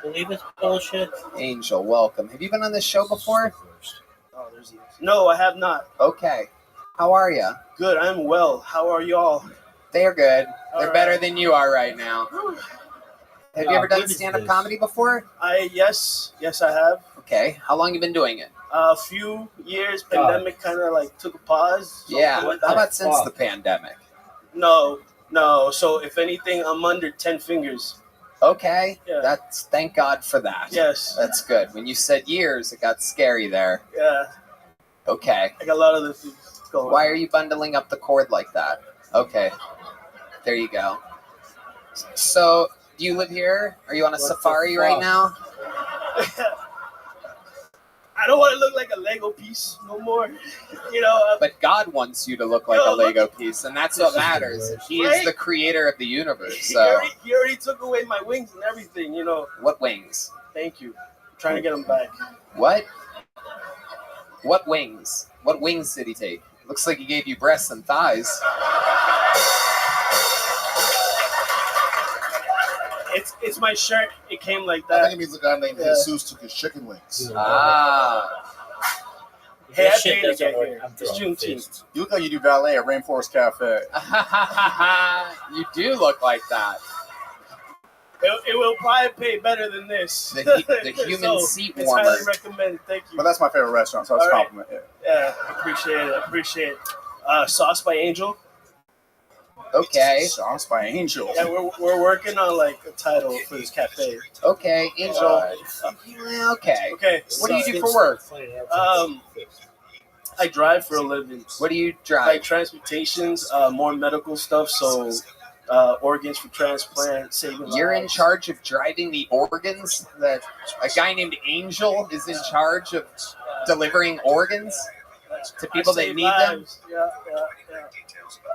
Believe this bullshit? Angel, welcome. Have you been on this show before? Oh, there's no, I have not. Okay. How are you? Good. I'm well. How are y'all? They're good. They're All better right. than you are right now. Have you ever done stand-up comedy before? Yes, I have. Okay. How long you been doing it? A few years. Pandemic kind of like took a pause. Yeah. Like How that. about since the pandemic? No. So if anything, I'm under 10 fingers. Okay. Yeah. That's thank God for that. Yes. That's good. When you said years, it got scary there. Yeah. Okay. I got a lot of this going. Why are you bundling up the cord like that? Okay. There you go. So, do you live here? Are you on a safari right now? I don't want to look like a Lego piece no more. You know. But God wants you to look like a Lego piece, and that's what matters. He is the creator of the universe. So He already took away my wings and everything. You know. What wings? Thank you. I'm trying to get them back. What? What wings? What wings did he take? Looks like he gave you breasts and thighs. It's my shirt. It came like that. I think it means a guy named Jesus took his chicken wings. Hey, I paid to get here. It's Juneteenth. You look like you do valet at Rainforest Cafe. You do look like that. It will probably pay better than this. The human seat warmer. It's highly recommended. Thank you. But that's my favorite restaurant, so it's a compliment. Yeah, appreciate it. Sauce by Angel. Okay. Sauce by Angel. Yeah, we're working on like a title for this cafe. Okay, Angel. Okay. What do you do for work? I drive for a living. What do you drive? Like transportations, more medical stuff. So organs for transplant, saving lives. You're in charge of driving the organs? That a guy named Angel is in charge of delivering organs to people that need them? Yeah.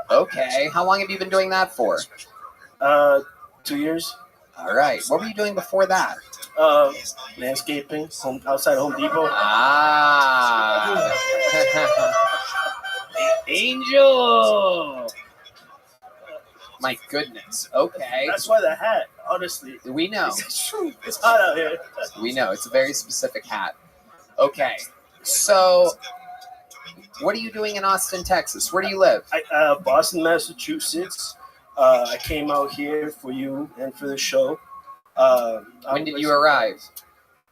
Okay. How long have you been doing that for? 2 years. All right. What were you doing before that? Landscaping, outside Home Depot. Angel! My goodness. Okay. That's why the hat, honestly. We know. It's true. It's hot out here. We know. It's a very specific hat. Okay. So, what are you doing in Austin, Texas? Where do you live? Boston, Massachusetts. I came out here for you and for the show. When did you arrive?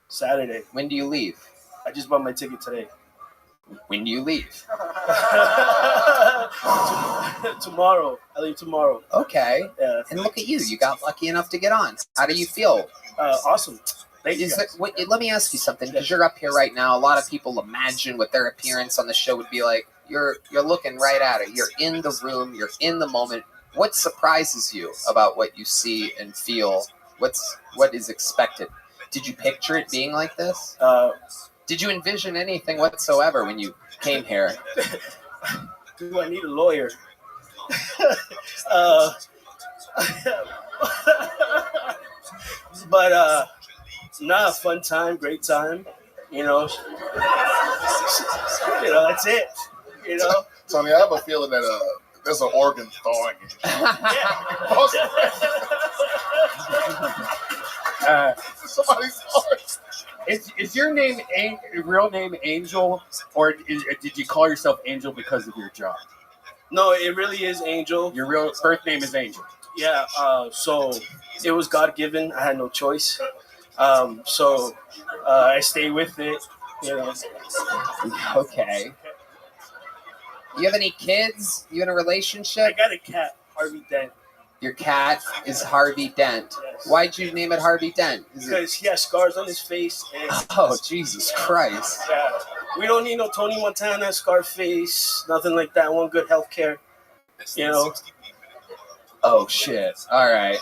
Saturday. When do you leave? I just bought my ticket today. When do you leave? Tomorrow. I leave tomorrow. Okay. Yeah. And look at you. You got lucky enough to get on. How do you feel? Awesome. Thank you. Let me ask you something, because you're up here right now. A lot of people imagine what their appearance on the show would be like. You're looking right at it. You're in the room. You're in the moment. What surprises you about what you see and feel? What is expected? Did you picture it being like this? Did you envision anything whatsoever when you came here? Do I need a lawyer? But fun time, great time. You know, that's it. You know, Tony, I have a feeling that there's an organ thawing. Somebody's heart. Is your name real name Angel, or did you call yourself Angel because of your job? No, it really is Angel. Your real birth name is Angel. Yeah. So it was God given. I had no choice. So I stay with it. You know. Okay. You have any kids? You in a relationship? I got a cat, Harvey Dent. Your cat is Harvey Dent. Yes. Why'd you name it Harvey Dent? Because he has scars on his face. And oh, Jesus Christ. Yeah. We don't need no Tony Montana, Scarface, nothing like that. One good health care. You know? Oh, shit. All right.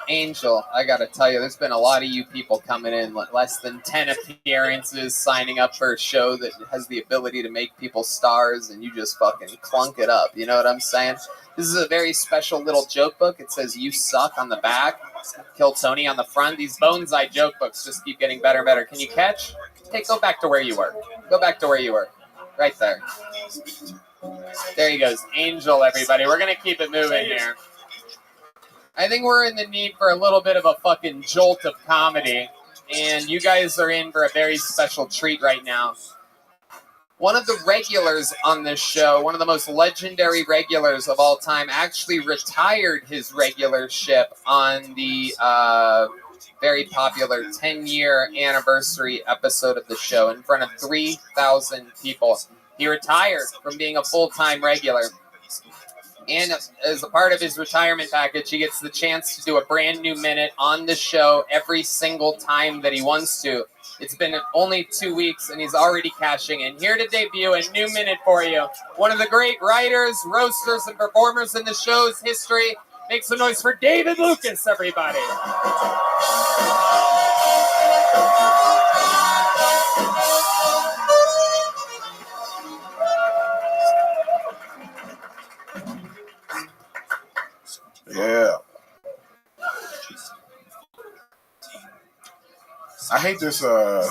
Angel, I got to tell you, there's been a lot of you people coming in, less than 10 appearances, signing up for a show that has the ability to make people stars, and you just fucking clunk it up. You know what I'm saying? This is a very special little joke book. It says, "You suck" on the back, "Kill Tony" on the front. These Bone's Eye joke books just keep getting better and better. Can you catch? Hey, go back to where you were. Go back to where you were. Right there. There he goes. Angel, everybody. We're going to keep it moving here. I think we're in the need for a little bit of a fucking jolt of comedy, and you guys are in for a very special treat right now. One of the regulars on this show, one of the most legendary regulars of all time, actually retired his regularship on the very popular 10-year anniversary episode of the show in front of 3,000 people. He retired from being a full-time regular. And as a part of his retirement package, he gets the chance to do a brand new minute on the show every single time that he wants to. It's been only 2 weeks, and he's already cashing in. Here to debut a new minute for you, one of the great writers, roasters, and performers in the show's history. Make some noise for David Lucas, everybody. I hate this. I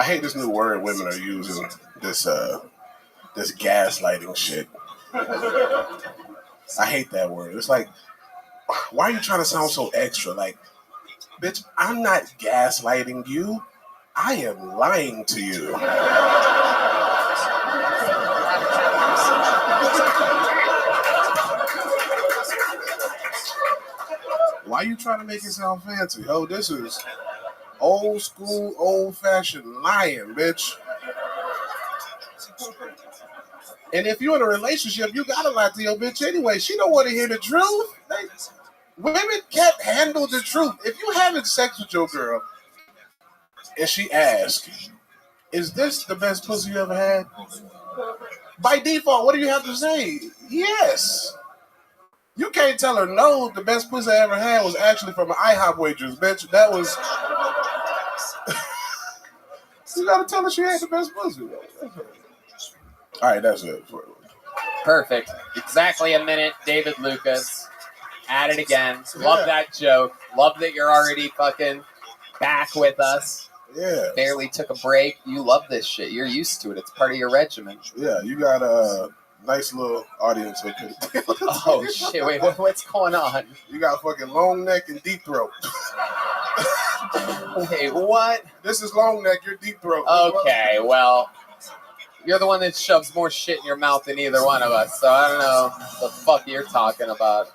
hate this new word women are using. This gaslighting shit. I hate that word. It's like, why are you trying to sound so extra? Like, bitch, I'm not gaslighting you. I am lying to you. Why are you trying to make it sound fancy? Oh, this is old school, old fashioned lying, bitch. And if you're in a relationship, you gotta lie to your bitch anyway. She don't want to hear the truth. Women can't handle the truth. If you having sex with your girl and she asks, "Is this the best pussy you ever had?" By default, what do you have to say? Yes. You can't tell her no. The best pussy I ever had was actually from an IHOP waitress, bitch. That was. You gotta tell her she had the best pussy. All right, that's it. Perfect. Exactly a minute. David Lucas. At it again. Love that joke. Love that you're already fucking back with us. Yeah. Barely took a break. You love this shit. You're used to it. It's part of your regimen. Yeah, you got a nice little audience. Oh, shit. Wait, what's going on? You got fucking long neck and deep throat. Wait, what? This is long neck, you're deep throat. Okay, well, you're the one that shoves more shit in your mouth than either one of us, so I don't know what the fuck you're talking about.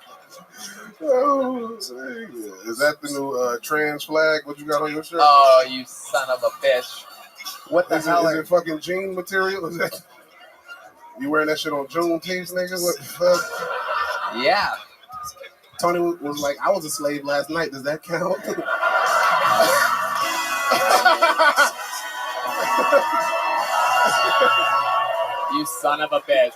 Oh, is that the new trans flag? What you got on your shirt? Oh, you son of a bitch. What the hell? Is it fucking jean material? Is that... You wearing that shit on Juneteenth, nigga? What the fuck? Yeah. Tony was like, I was a slave last night. Does that count? You son of a bitch.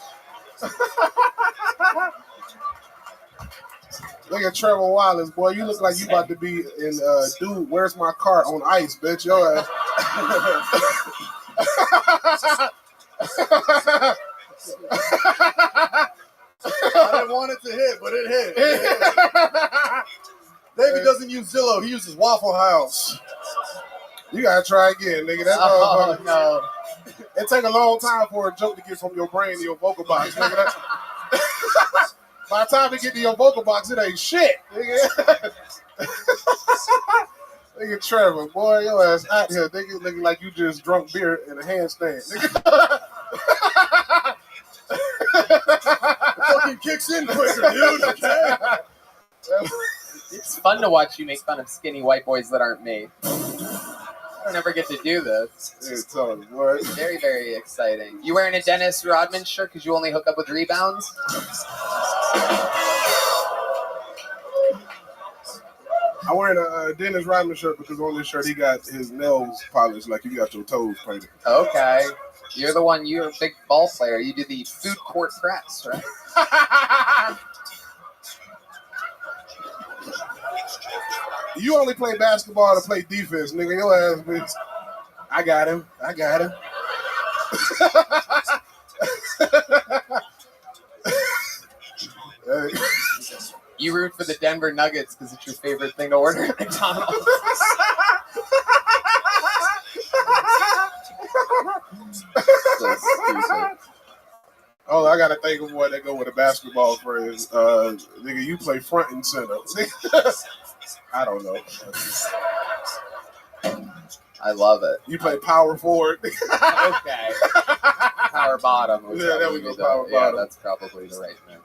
Look at Trevor Wallace, boy. You look like you about to be in Dude, Where's My Car on ice, bitch. Your ass. I didn't want it to hit, but it hit. David doesn't use Zillow. He uses Waffle House. You gotta try again, nigga. That's no. It take a long time for a joke to get from your brain to your vocal box, nigga. By the time it get to your vocal box, it ain't shit, nigga. Nigga Trevor, boy, your ass out here, nigga, looking like you just drunk beer in a handstand, nigga. It fucking kicks in quicker, dude. Okay. It's fun to watch you make fun of skinny white boys that aren't me. I don't ever get to do this. It's totally, boy. Very, very exciting. You wearing a Dennis Rodman shirt because you only hook up with rebounds? I'm wearing a Dennis Rodman shirt because on this shirt he got his nails polished like you got your toes painted. Okay. You're a big ball player. You do the food court press, right? You only play basketball to play defense, nigga. Your ass, bitch. I got him. You root for the Denver Nuggets because it's your favorite thing to order at McDonald's. So stupid. Oh, I gotta think of what they go with a basketball phrase. Nigga, you play front and center. I don't know. I love it. You play power forward. Okay. Power bottom. Yeah, there we go. Power Yeah, bottom. that's probably the right move.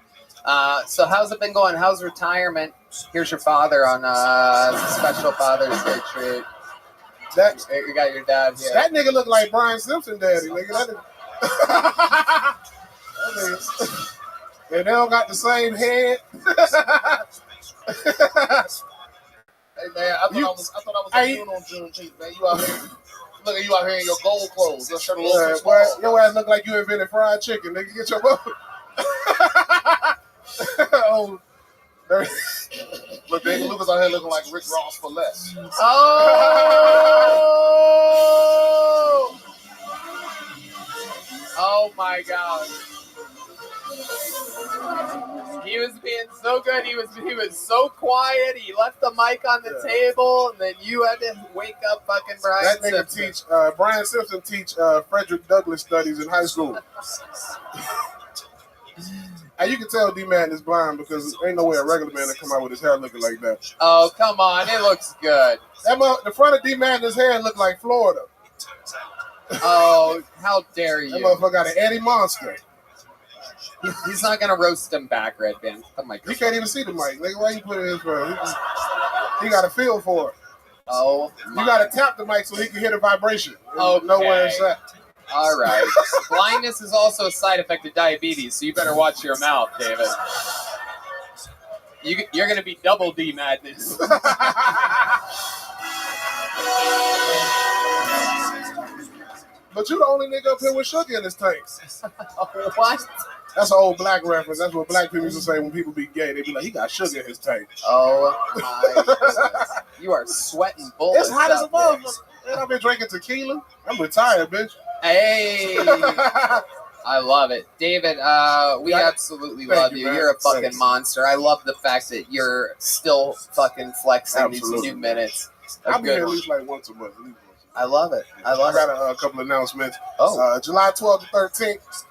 So how's it been going? How's retirement? Here's your father on special Father's Day treat. You got your dad here. That nigga look like Brian Simpson daddy, nigga. And they don't got the same head. Hey man, I thought I was a moon on Juneteenth, man. You out here, look at you out here in your gold clothes. Your shirt a little too small. Your ass look like you invented fried chicken, nigga. Get your boat. Oh, look, David Lucas out here looking like Rick Ross for less. Oh! Oh my God. He was being so good. He was so quiet. He left the mic on the table, and then you had to wake up fucking Brian That nigga Simpson. Brian Simpson teach Frederick Douglass studies in high school. And you can tell D-Man is blind because ain't no way a regular man to come out with his hair looking like that. Oh, come on. It looks good. The front of D-Man's hair look like Florida. Oh, how dare you. That motherfucker got an Eddie Monster. He's not going to roast him back, Red Band. He can't even see the mic. Nigga, why you put it in his front? He got a feel for it. Oh, you got to tap the mic so he can hear the vibration. Okay. Know where it's at. All right. Blindness is also a side effect of diabetes, so you better watch your mouth, David. You're going to be double D madness. But you the only nigga up here with sugar in his tank. What? That's an old black reference. That's what black people used to say when people be gay. They be like, he got sugar in his tank. Oh, my goodness. You are sweating bullets. It's hot as a motherfucker. And I've been drinking tequila. I'm retired, bitch. Hey. I love it. David, we absolutely love you. You're a fucking monster. I love the fact that you're still fucking flexing these new minutes. I'll be here at least like once a month. I love it. I got a couple announcements. July 12th to 13th.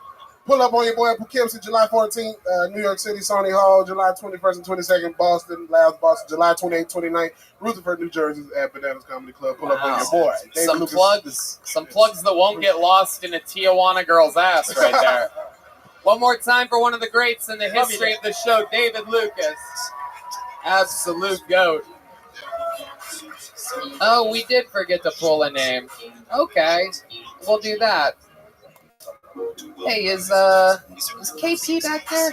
Pull up on your boy in Poughkeepsie. July 14th, New York City, Sony Hall. July 21st and 22nd, Boston, Labs, Boston. July 28th, 29th, Rutherford, New Jersey at Bananas Comedy Club. Pull up on your boy. Some plugs that won't get lost in a Tijuana girl's ass right there. One more time for one of the greats in the history of the show, David Lucas. Absolute GOAT. Oh, we did forget to pull a name. Okay, we'll do that. Hey, is KP back there?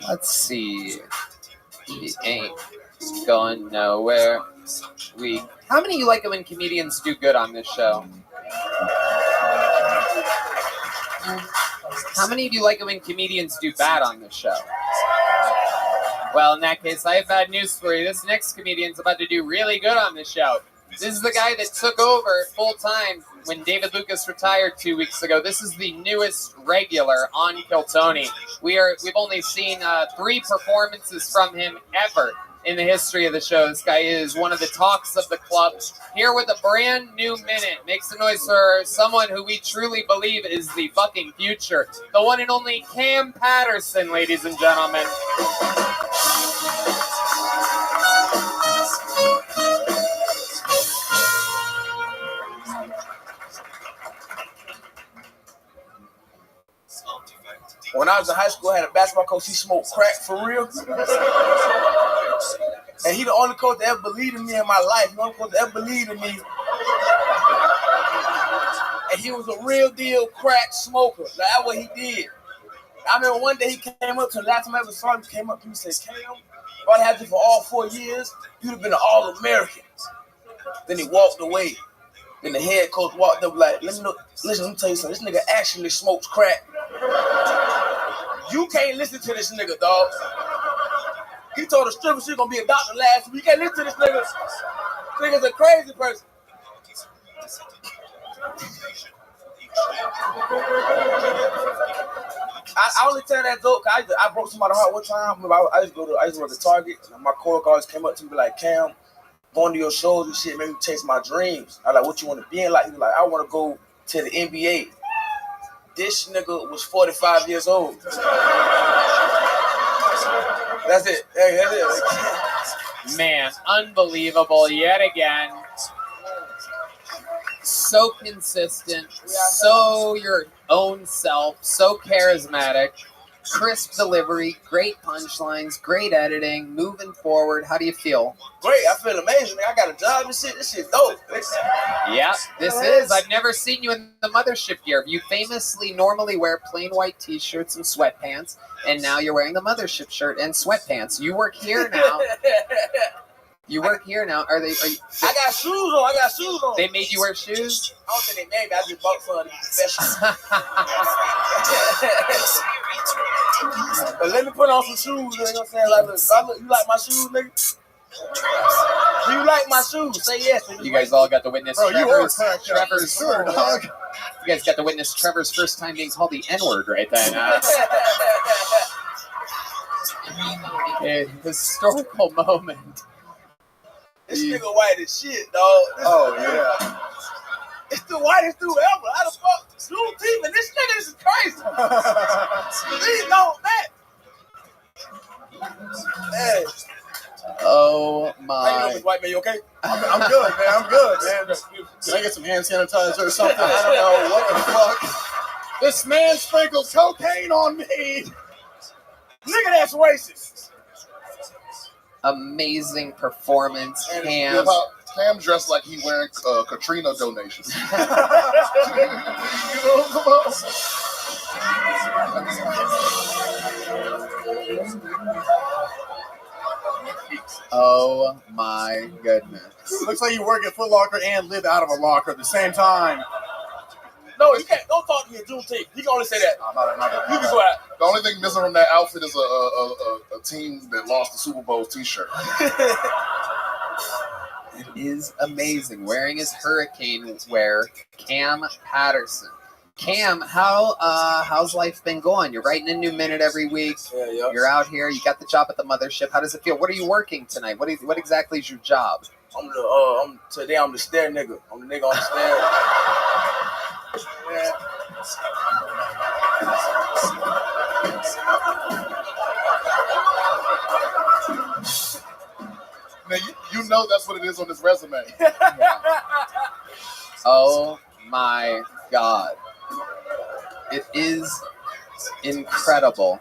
Let's see. He ain't going nowhere. How many of you like it when comedians do good on this show? How many of you like it when comedians do bad on this show? Well, in that case, I have bad news for you. This next comedian's about to do really good on this show. This is the guy that took over full-time when David Lucas retired 2 weeks ago. This is the newest regular on Kill Tony. We've only seen 3 performances from him ever in the history of the show. This guy is one of the talks of the club. Here with a brand new minute. Make some noise for someone who we truly believe is the fucking future. The one and only Cam Patterson, ladies and gentlemen. When I was in high school, I had a basketball coach. He smoked crack for real. And he the only coach that ever believed in me in my life. The only coach that ever believed in me. And he was a real deal crack smoker. Like, that's what he did. I remember one day he came up to the last time I ever saw him, he came up to me and said, Cam, if I'd had you for all 4 years, you'd have been an All-American. Then he walked away. Then the head coach walked up like, listen, let me tell you something. This nigga actually smokes crack. You can't listen to this nigga, dog. He told the stripper she's gonna be a doctor last week. You can't listen to this nigga. This nigga's a crazy person. I only tell that joke. I broke somebody's heart one time. I used to work at Target, and my coworker always came up to me like, Cam, going to your shows and shit made me chase my dreams. I like, what you want to be in? Like, he was like, I want to go to the NBA. This nigga was 45 years old. That's it. Hey, that's it. Man, unbelievable yet again. So consistent, so your own self, so charismatic, crisp delivery, great punchlines, great editing, moving forward. How do you feel? Great, I feel amazing. I got a job and shit. This shit dope. Yeah, this is. I've never seen you in the mothership gear. You famously normally wear plain white t-shirts and sweatpants, and now you're wearing the mothership shirt and sweatpants. You work here now. You work here now. Are you? I got shoes on. They made you wear shoes? I don't think they made me. I just bought some professional. But let me put on some shoes. You know what I'm saying? Like, you like my shoes, nigga? Do you like my shoes? Say yes. You guys all got to witness Trevor's. Sure, dog. You guys got to witness Trevor's first time being called the N-word right then. A historical moment. This nigga white as shit, dog. Yeah. It's the whitest dude ever. How the fuck? Juneteenth and this nigga, this is crazy. Please don't, man. Hey. Oh How you my. doing, Mr. White man? You okay? I'm good, man. I'm good, man. Can I get some hand sanitizer or something? I don't know. What the fuck? This man sprinkled cocaine on me. Nigga, that's racist. Amazing performance, Cam. Yeah, Cam dressed like he wearing Katrina donations. You know, come on. Oh my goodness. Looks like you work at Foot Locker and live out of a locker at the same time. No, you can't. Don't talk to me at Juneteenth. You can only say that. You can go out. The only thing missing from that outfit is a team that lost the Super Bowl T-shirt. It is amazing. Wearing his hurricane wear, Cam Patterson. Cam, how's life been going? You're writing a new minute every week. Yeah. You're out here. You got the job at the mothership. How does it feel? What are you working tonight? What exactly is your job? Today I'm the stair nigga. I'm the nigga on the stair. Yeah. Now, you know that's what it is on his resume. Oh my God. It is incredible.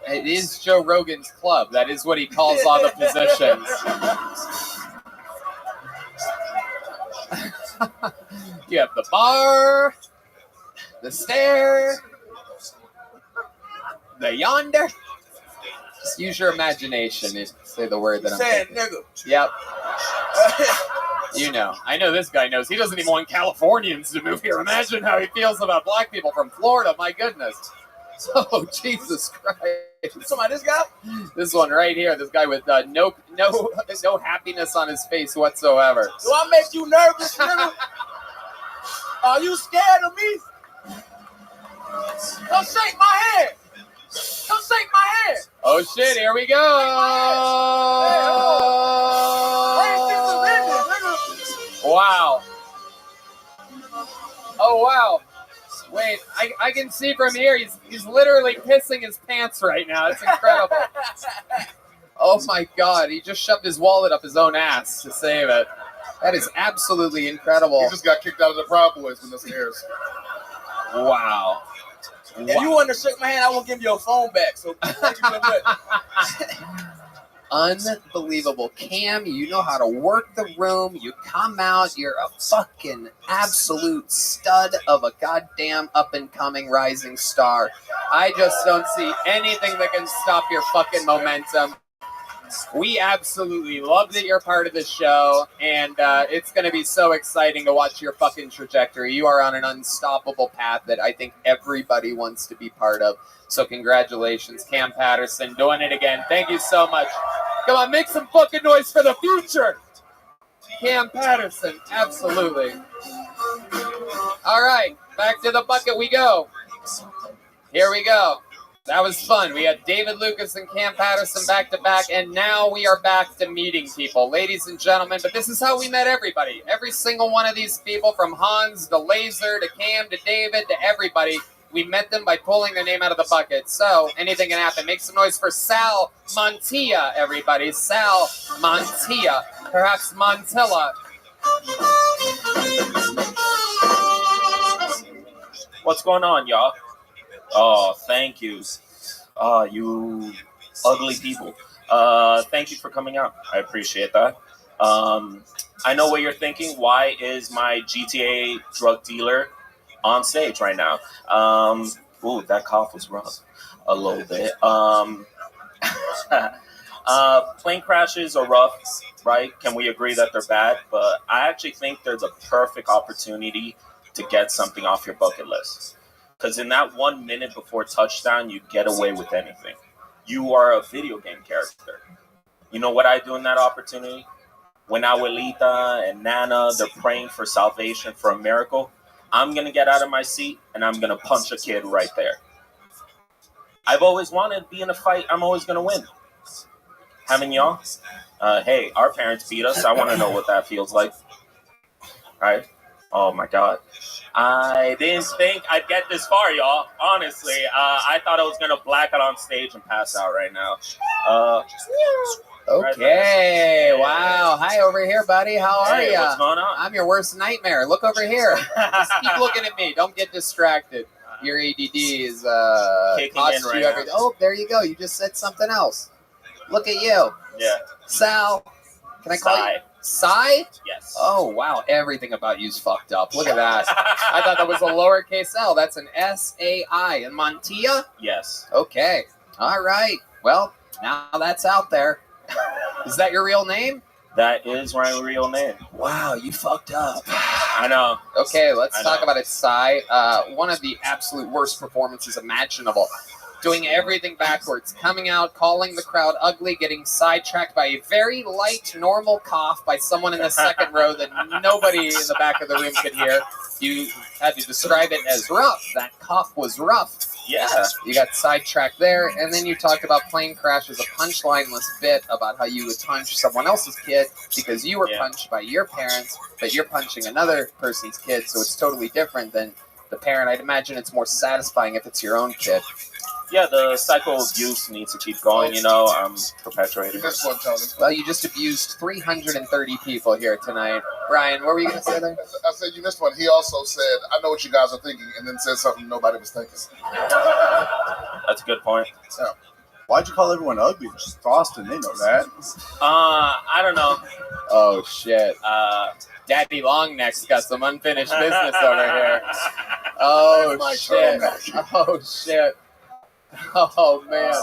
It is Joe Rogan's club. That is what he calls all the positions. You have the bar, the stair, the yonder. Just use your imagination and say the word that I'm saying, thinking. nigga. Yep. You know. I know this guy knows. He doesn't even want Californians to move here. Imagine how he feels about black people from Florida. My goodness. Oh, Jesus Christ. Somebody, this guy? This one right here. This guy with no happiness on his face whatsoever. Do I make you nervous, nigga? Are you scared of me? Come shake my hand. Come shake my hand. Oh, shit. Here we go. Wow. Oh, wow. Wait, I can see from here, he's literally pissing his pants right now. It's incredible. Oh, my God. He just shoved his wallet up his own ass to save it. That is absolutely incredible. He just got kicked out of the Proud Boys when this airs. Wow. If you want to shake my hand, I won't give you your phone back. So thank you very much. Unbelievable. Cam, you know how to work the room. You come out. You're a fucking absolute stud of a goddamn up-and-coming rising star. I just don't see anything that can stop your fucking momentum. We absolutely love that you're part of the show, and it's going to be so exciting to watch your fucking trajectory. You are on an unstoppable path that I think everybody wants to be part of. So congratulations, Cam Patterson, doing it again. Thank you so much. Come on, make some fucking noise for the future. Cam Patterson, absolutely. All right, back to the bucket we go. Here we go. That was fun. We had David Lucas and Cam Patterson back to back, and now we are back to meeting people, ladies and gentlemen. But this is how we met everybody. Every single one of these people, from Hans to Laser to Cam to David to everybody, we met them by pulling their name out of the bucket. So anything can happen. Make some noise for Sal Montilla, everybody. Sal Montilla, perhaps Montilla. What's going on, y'all? Oh, thank you. You ugly people. Thank you for coming out. I appreciate that. I know what you're thinking. Why is my GTA drug dealer on stage right now? Ooh, that cough was rough. A little bit. Plane crashes are rough, right? Can we agree that they're bad? But I actually think they're the perfect opportunity to get something off your bucket list. Because in that 1 minute before touchdown, you get away with anything. You are a video game character. You know what I do in that opportunity? When Abuelita and Nana, they're praying for salvation, for a miracle, I'm going to get out of my seat and I'm going to punch a kid right there. I've always wanted to be in a fight. I'm always going to win. Haven't y'all? Hey, our parents beat us. I want to know what that feels like. Right? Oh, my God. I didn't think I'd get this far, y'all. Honestly, I thought I was going to black out on stage and pass out right now. Okay, wow. Hi over here, buddy. How are Hey, you? what's going on? I'm your worst nightmare. Look over here. Just keep looking at me. Don't get distracted. Your ADD is Kicking cost in you right everything. now. Oh, there you go. You just said something else. Look at you. Yeah. Sal. Can I call you? Sai? Yes. Oh, wow. Everything about you's fucked up. Look at that. I thought that was a lowercase L. That's an S-A-I. And Montilla? Yes. Okay. All right. Well, now that's out there. Is that your real name? That is my real name. Wow, you fucked up. I know. Okay, let's I talk know. about it, Sai. One of the absolute worst performances imaginable. Doing everything backwards, coming out, calling the crowd ugly, getting sidetracked by a very light, normal cough by someone in the second row that nobody in the back of the room could hear. You had to describe it as rough. That cough was rough. Yeah. You got sidetracked there, and then you talked about plane crash as a punchline-less bit about how you would punch someone else's kid because you were punched by your parents, but you're punching another person's kid, so it's totally different than the parent. I'd imagine it's more satisfying if it's your own kid. Yeah, the cycle of abuse needs to keep going, you know. I'm perpetuating it. This one, Tony. Well, you just abused 330 people here tonight. Brian, what were you going to say there? I said you missed one. He also said, I know what you guys are thinking, and then said something nobody was thinking. That's a good point. Yeah. Why'd you call everyone ugly? Just Boston, they know that. I don't know. Oh, shit. Daddy Longneck's got some unfinished business over here. Oh, shit. Oh, shit. Oh, man.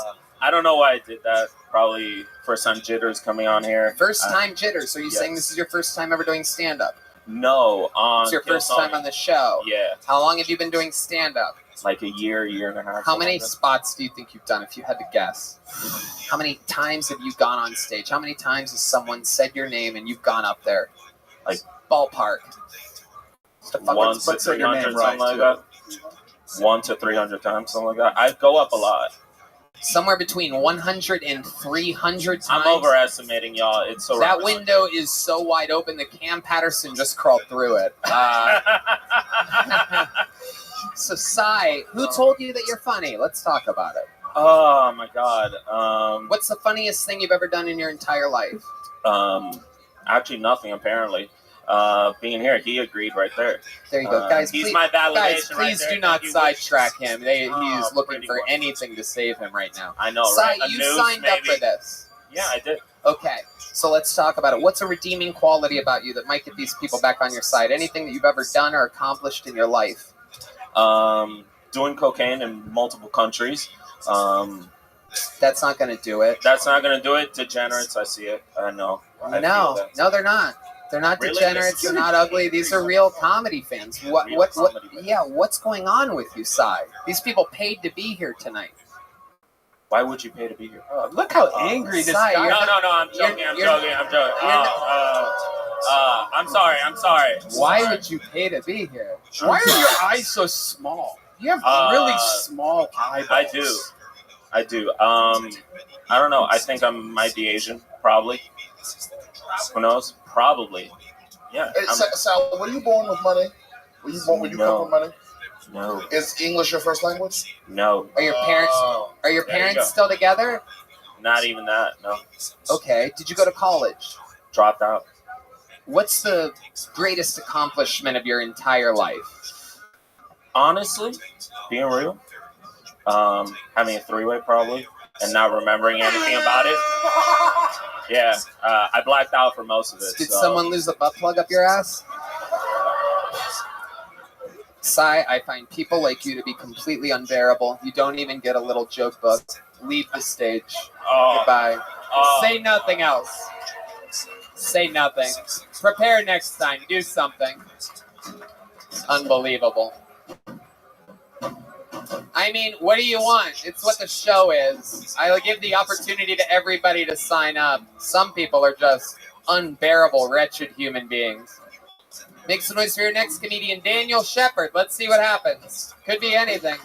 I don't know why I did that. Probably first time jitters coming on here. First time jitters. So you're saying this is your first time ever doing stand-up? No. It's your first time on the show? Yeah. How long have you been doing stand-up? Like a year and a half. How many spots do you think you've done, if you had to guess? How many times have you gone on stage? How many times has someone said your name and you've gone up there? Like ballpark. 1 to 300, something like that. 1 to 300 times, something like that. I go up a lot. Somewhere between 100 and 300 times. I'm overestimating y'all. It's so that window is so wide open that Cam Patterson just crawled through it. So, Sai, who told you that you're funny? Let's talk about it. Oh my God. What's the funniest thing you've ever done in your entire life? Actually, nothing. Apparently. Being here, he agreed right there. There you go, guys. He's please, my validation. Guys, right please there. do not Thank you. sidetrack him. He is looking pretty for much. anything to save him right now. I know, Sai, right? A you noose, signed up maybe? for this. Yeah, I did. Okay, so let's talk about it. What's a redeeming quality about you that might get these people back on your side? Anything that you've ever done or accomplished in your life? Doing cocaine in multiple countries. That's not going to do it. That's not going to do it. Degenerates, I see it. I know. I feel No, that. no, they're not. They're not Really? degenerates. They're not ugly. These are real comedy fans. What? Yeah, what's going on with you, Sai? These people paid to be here tonight. Why would you pay to be here? Look how angry this guy. No, I'm joking. I'm joking. I'm sorry. Why would you pay to be here? Why are your eyes so small? You have really small eyeballs. I do. I don't know. I think I might be Asian, probably. Who knows? Probably. Yeah. Hey, Sal, were you born with money? Were you born? Were you come from money? No. Is English your first language? No. Are your parents? Are your There you parents go. still together? Not even that. No. Okay. Did you go to college? Dropped out. What's the greatest accomplishment of your entire life? Honestly, being real, having a three-way probably, and not remembering anything about it. Yeah, I blacked out for most of it. Did so. someone lose a butt plug up your ass? Sai, I find people like you to be completely unbearable. You don't even get a little joke book. Leave the stage. Goodbye. Say nothing else. Say nothing. Prepare next time. Do something. Unbelievable. I mean, what do you want? It's what the show is. I'll give the opportunity to everybody to sign up. Some people are just unbearable, wretched human beings. Make some noise for your next comedian, Daniel Shepard. Let's see what happens. Could be anything.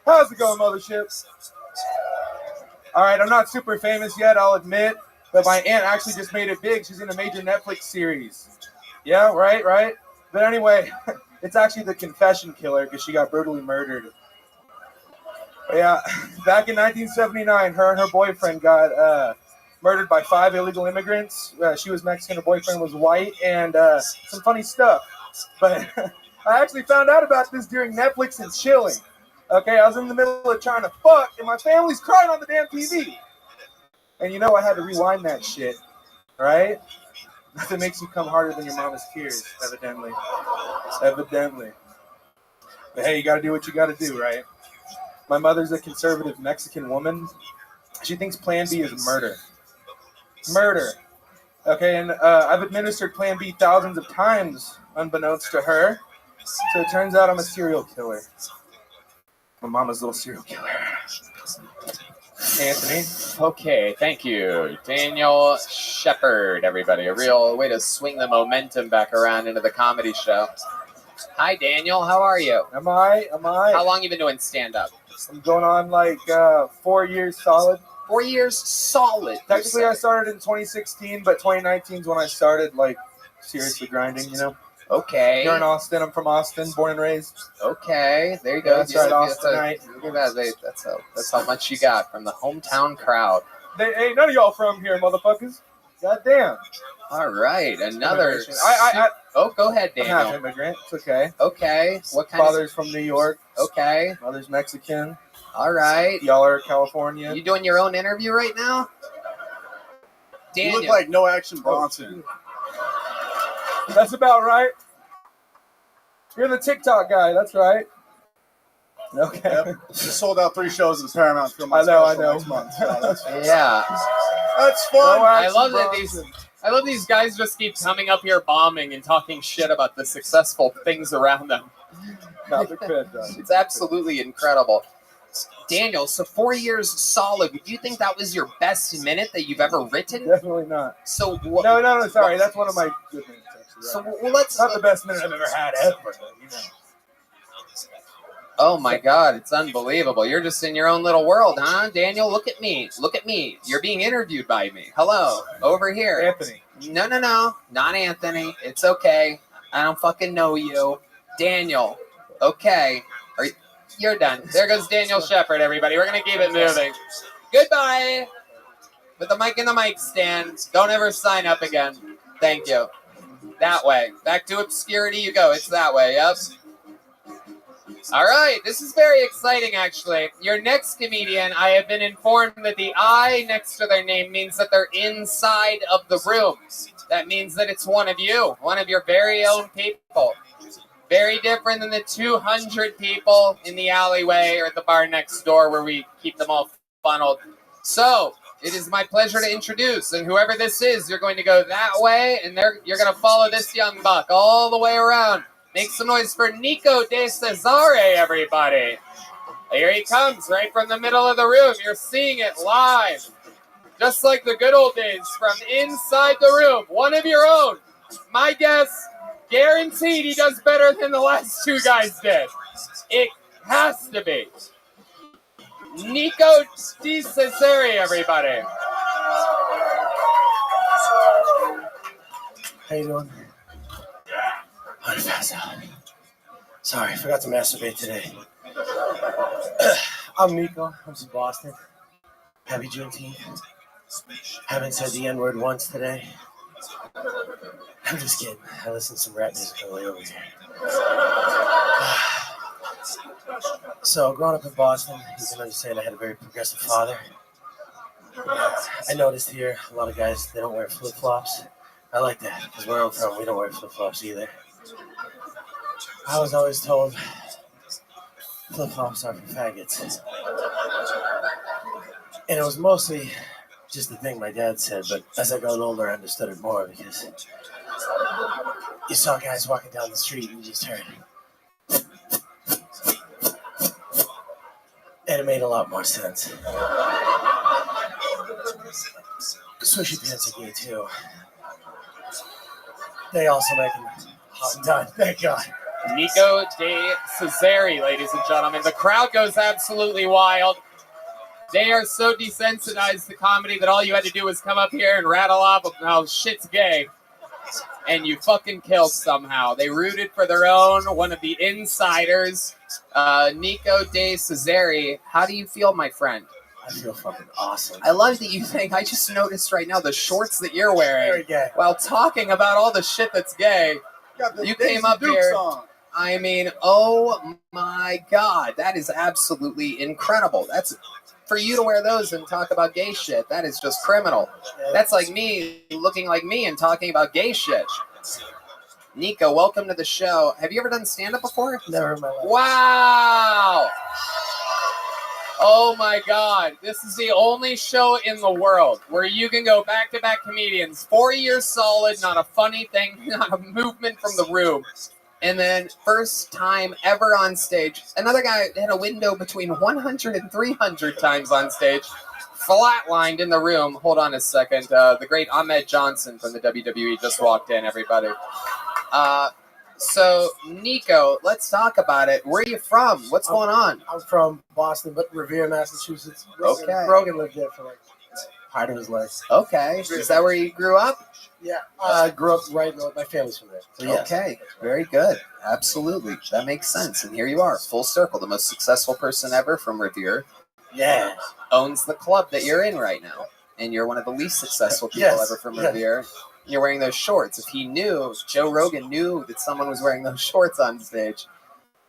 How's it going, mothership? All right, I'm not super famous yet, I'll admit, but my aunt actually just made it big. She's in a major Netflix series. Yeah, right. But anyway, it's actually The Confession Killer because she got brutally murdered. But yeah, back in 1979, her and her boyfriend got murdered by 5 illegal immigrants. She was Mexican, her boyfriend was white, and some funny stuff. But I actually found out about this during Netflix and chilling. Okay, I was in the middle of trying to fuck, and my family's crying on the damn TV. And you know I had to rewind that shit, right? Nothing makes you come harder than your mama's tears, evidently. Evidently. But hey, you gotta do what you gotta do, right? My mother's a conservative Mexican woman. She thinks Plan B is murder. Murder. Okay, and I've administered Plan B thousands of times, unbeknownst to her. So it turns out I'm a serial killer. My mama's little serial killer. Anthony. Okay, thank you. Daniel Shepard, everybody. A real way to swing the momentum back around into the comedy show. Hi, Daniel. How are you? Am I? How long you been doing stand-up? I'm going on like 4 years solid. 4 years solid. Technically, I started in 2016, but 2019 is when I started like seriously grinding, you know? Okay. You're in Austin. I'm from Austin, born and raised. Okay, there you go. That's right, Austinite. Look at that. That's how much you got from the hometown crowd. Ain't none of y'all from here, motherfuckers. Goddamn. All right, another. Go ahead, Daniel. I'm half immigrant. It's okay. Okay. What kind Father's from New York. Okay. Mother's Mexican. All right. Y'all are California. You doing your own interview right now? Daniel. You look like No Action Bronson. That's about right. You're the TikTok guy. That's right. Okay. Yep. Just sold out 3 shows at the Paramount Film. I know. Next month. Yeah. That's fun. I love that these guys just keep coming up here bombing and talking shit about the successful things around them. No, they're good, It's absolutely incredible. Daniel, so 4 years solid. Would you think that was your best minute that you've ever written? Definitely not. So no. Sorry, that's one of my good minutes. Actually, right? So let's not the best minute I've ever had ever. You know. Oh my God, it's unbelievable. You're just in your own little world, huh? Daniel, look at me. Look at me. You're being interviewed by me. Hello, over here. Anthony. No, not Anthony. It's okay. I don't fucking know you. Daniel. Okay. You're done. There goes Daniel Shepard, everybody. We're going to keep it moving. Goodbye. Put the mic in the mic stand. Don't ever sign up again. Thank you. That way. Back to obscurity you go. It's that way. Yep. All right. This is very exciting, actually. Your next comedian, I have been informed that the I next to their name means that they're inside of the room. That means that it's one of you, one of your very own people. Very different than the 200 people in the alleyway or at the bar next door where we keep them all funneled. So, it is my pleasure to introduce, and whoever this is, you're going to go that way, and you're going to follow this young buck all the way around. Make some noise for Nico De Cesare, everybody. Here he comes, right from the middle of the room. You're seeing it live. Just like the good old days, from inside the room. One of your own. My guess, guaranteed he does better than the last 2 guys did. It has to be. Nico De Cesare, everybody. How you doing? I'm fast out. Sorry, I forgot to masturbate today. I'm Nico. I'm from Boston. Happy Juneteenth. Haven't said the N-word once today. I'm just kidding. I listen to some rap music on the way over here. So, growing up in Boston, you can understand I had a very progressive father. I noticed here a lot of guys, they don't wear flip-flops. I like that, because where I'm from, we don't wear flip-flops either. I was always told flip-flops are for faggots. And it was mostly just the thing my dad said, but as I got older, I understood it more because you saw guys walking down the street and you just heard. And it made a lot more sense. Swishy pants are gay too. They also make them I'm done. Thank God. Nico De Cesare, ladies and gentlemen. The crowd goes absolutely wild. They are so desensitized to comedy that all you had to do was come up here and rattle off how shit's gay. And you fucking killed somehow. They rooted for their own, one of the insiders, Nico De Cesare. How do you feel, my friend? I feel fucking awesome. I love that you think. I just noticed right now the shorts that you're wearing while talking about all the shit that's gay. You came up here. I mean, oh my God, that is absolutely incredible. That's for you to wear those and talk about gay shit. That is just criminal. That's like me looking like me and talking about gay shit. Nico, welcome to the show. Have you ever done stand-up before? Never in my life. Wow. Oh my God. This is the only show in the world where you can go back-to-back comedians, 4 years solid, not a funny thing, not a movement from the room. And then first time ever on stage, another guy had a window between 100 and 300 times on stage, flatlined in the room. Hold on a second. The great Ahmed Johnson from the WWE just walked in, everybody. So, Nico, let's talk about it. Where are you from? What's going on? I'm from Boston, but Revere, Massachusetts. Okay. Rogan lived there for like part of his life. Okay. Is that where you grew up? Yeah. I grew up right north. My family's from there. So yes. Okay. Very good. Absolutely. That makes sense. And here you are, full circle. The most successful person ever from Revere. Yeah. Owns the club that you're in right now. And you're one of the least successful people ever from Revere. You're wearing those shorts. If Joe Rogan knew that someone was wearing those shorts on stage,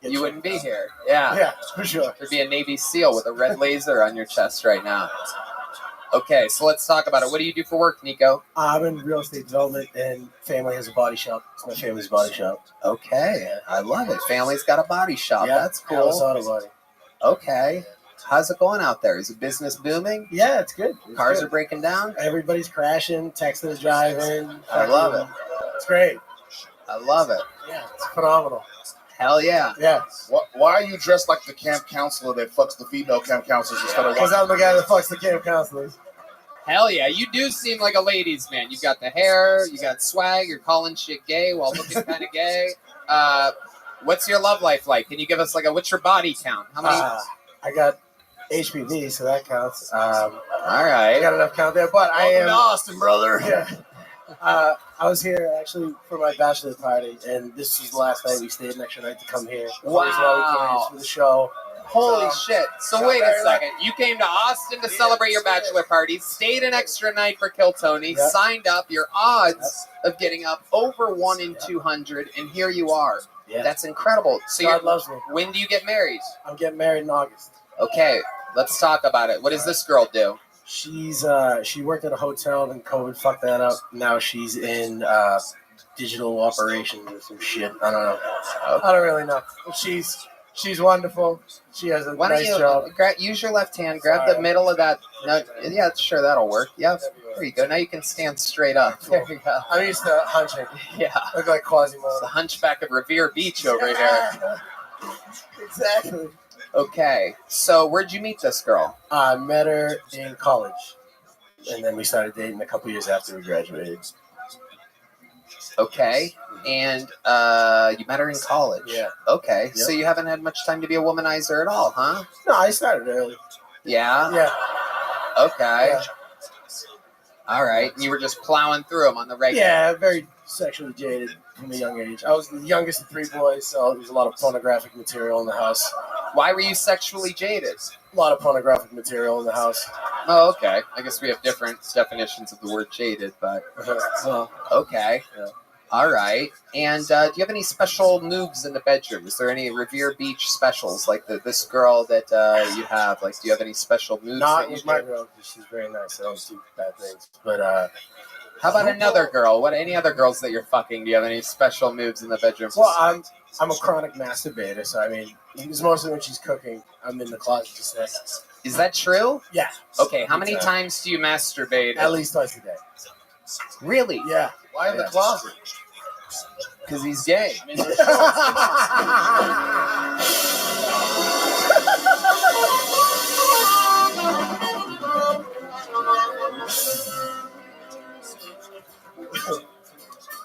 you wouldn't be here. Yeah. Yeah, for sure. There'd be a Navy SEAL with a red laser on your chest right now. Okay, so let's talk about it. What do you do for work, Nico? I'm in real estate development, and family has a body shop. It's my family's body shop. Okay, I love it. Family's got a body shop. Yeah, That's cool. Alice Auto Body. Okay. How's it going out there? Is the business booming? Yeah, it's good. Cars are breaking down? Everybody's crashing. Texas is driving. I love it. It's great. I love it. Yeah, it's phenomenal. Hell yeah. Yeah. Why are you dressed like the camp counselor that fucks the female camp counselors instead of Because I'm the guy that fucks the camp counselors. Hell yeah. You do seem like a ladies' man. You've got the hair. You got swag. You're calling shit gay while looking kind of gay. What's your love life like? Can you give us what's your body count? How many? I got HPV, so that counts. All right. I got enough count there, but I am... Welcome to Austin, brother. Yeah. I was here actually for my bachelor party, and this was the last night. We stayed an extra night to come here. Wow. For the show. Holy shit. So wait a second. You came to Austin to celebrate your bachelor party, stayed an extra night for Kill Tony, signed up. Your odds of getting up over 1 in 200, and here you are. Yeah. That's incredible. So God loves me. When do you get married? I'm getting married in August. Okay, let's talk about it. What does this girl do? She worked at a hotel, and COVID fucked that up. Now she's in digital operations or some shit. I don't know. I don't really know. She's wonderful. She has a nice job. Use your left hand. Grab the middle of that. No, yeah, sure, that'll work. Yep. There you go. Now you can stand straight up. There you go. I'm used to hunching. Yeah. Look like Quasimodo. It's the hunchback of Revere Beach over here. Exactly. Okay. So where'd you meet this girl? I met her in college. And then we started dating a couple years after we graduated. Okay. And you met her in college? Yeah. Okay. Yep. So you haven't had much time to be a womanizer at all, huh? No, I started early. Yeah? Yeah. Okay. Yeah. All right. And you were just plowing through them on the regular? Yeah, very sexually jaded from a young age. I was the youngest of 3 boys, so there was a lot of pornographic material in the house. Why were you sexually jaded? A lot of pornographic material in the house. Oh, okay. I guess we have different definitions of the word jaded, but okay. Yeah. All right. And do you have any special moves in the bedroom? Is there any Revere Beach specials like this girl that you have? Like, do you have any special moves? Not with my girl, because she's very nice. I don't do bad things. But how about another girl? Any other girls that you're fucking? Do you have any special moves in the bedroom? Well, I'm a chronic masturbator, so I mean, it's mostly when she's cooking. I'm in the closet to sex. Is that true? Yeah. Okay. How many times do you masturbate? At least twice a day. Really? Yeah. Why in the closet? Because he's gay.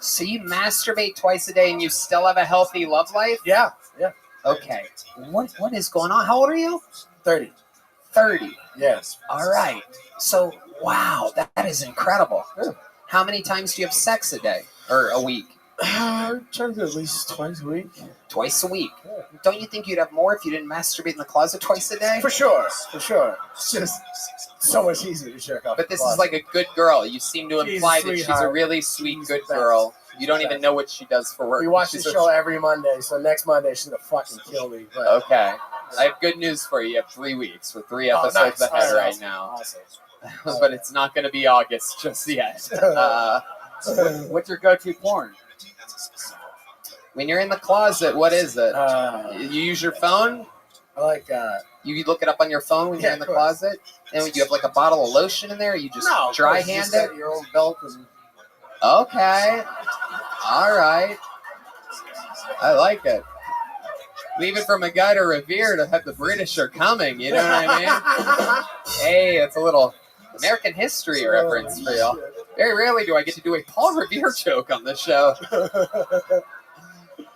So you masturbate twice a day and you still have a healthy love life? Yeah. Okay. What is going on? How old are you? 30. 30. Yes. All right. So, wow, that is incredible. How many times do you have sex a day or a week? I try to do at least twice a week. Twice a week. Don't you think you'd have more if you didn't masturbate in the closet twice a day? For sure. It's just so much easier to jerk off. But this is like a good girl. You seem to imply that she's a really sweet, good girl. You don't even know what she does for work. We watch the show every Monday, so next Monday she's gonna fucking kill me. But Okay. I have good news for you. You have 3 weeks for 3 episodes ahead right now. Awesome. But it's not going to be August just yet. What's your go-to porn? When you're in the closet, what is it? You use your phone? I like you look it up on your phone when you're in the closet? And you have like a bottle of lotion in there? Or you just dry hand it? Your own belt and Okay. All right. I like it. Leave it from a guy to revere to have the British are coming. You know what I mean? Hey, it's a little American history reference for y'all. Very rarely do I get to do a Paul Revere joke on this show.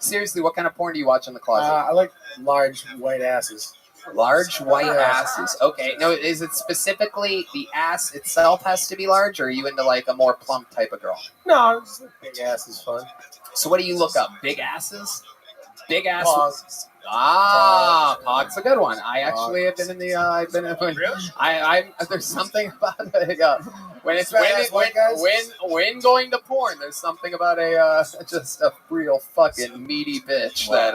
Seriously, what kind of porn do you watch in the closet? I like large white asses. Large white asses. Okay. No, is it specifically the ass itself has to be large, or are you into like a more plump type of girl? No, just big ass is fun. So what do you look up? Big asses? Big ass. Pog. Pog's a good one. I actually have been in the. I've been in. There's something about it. When going to porn, there's something about just a real fucking meaty bitch that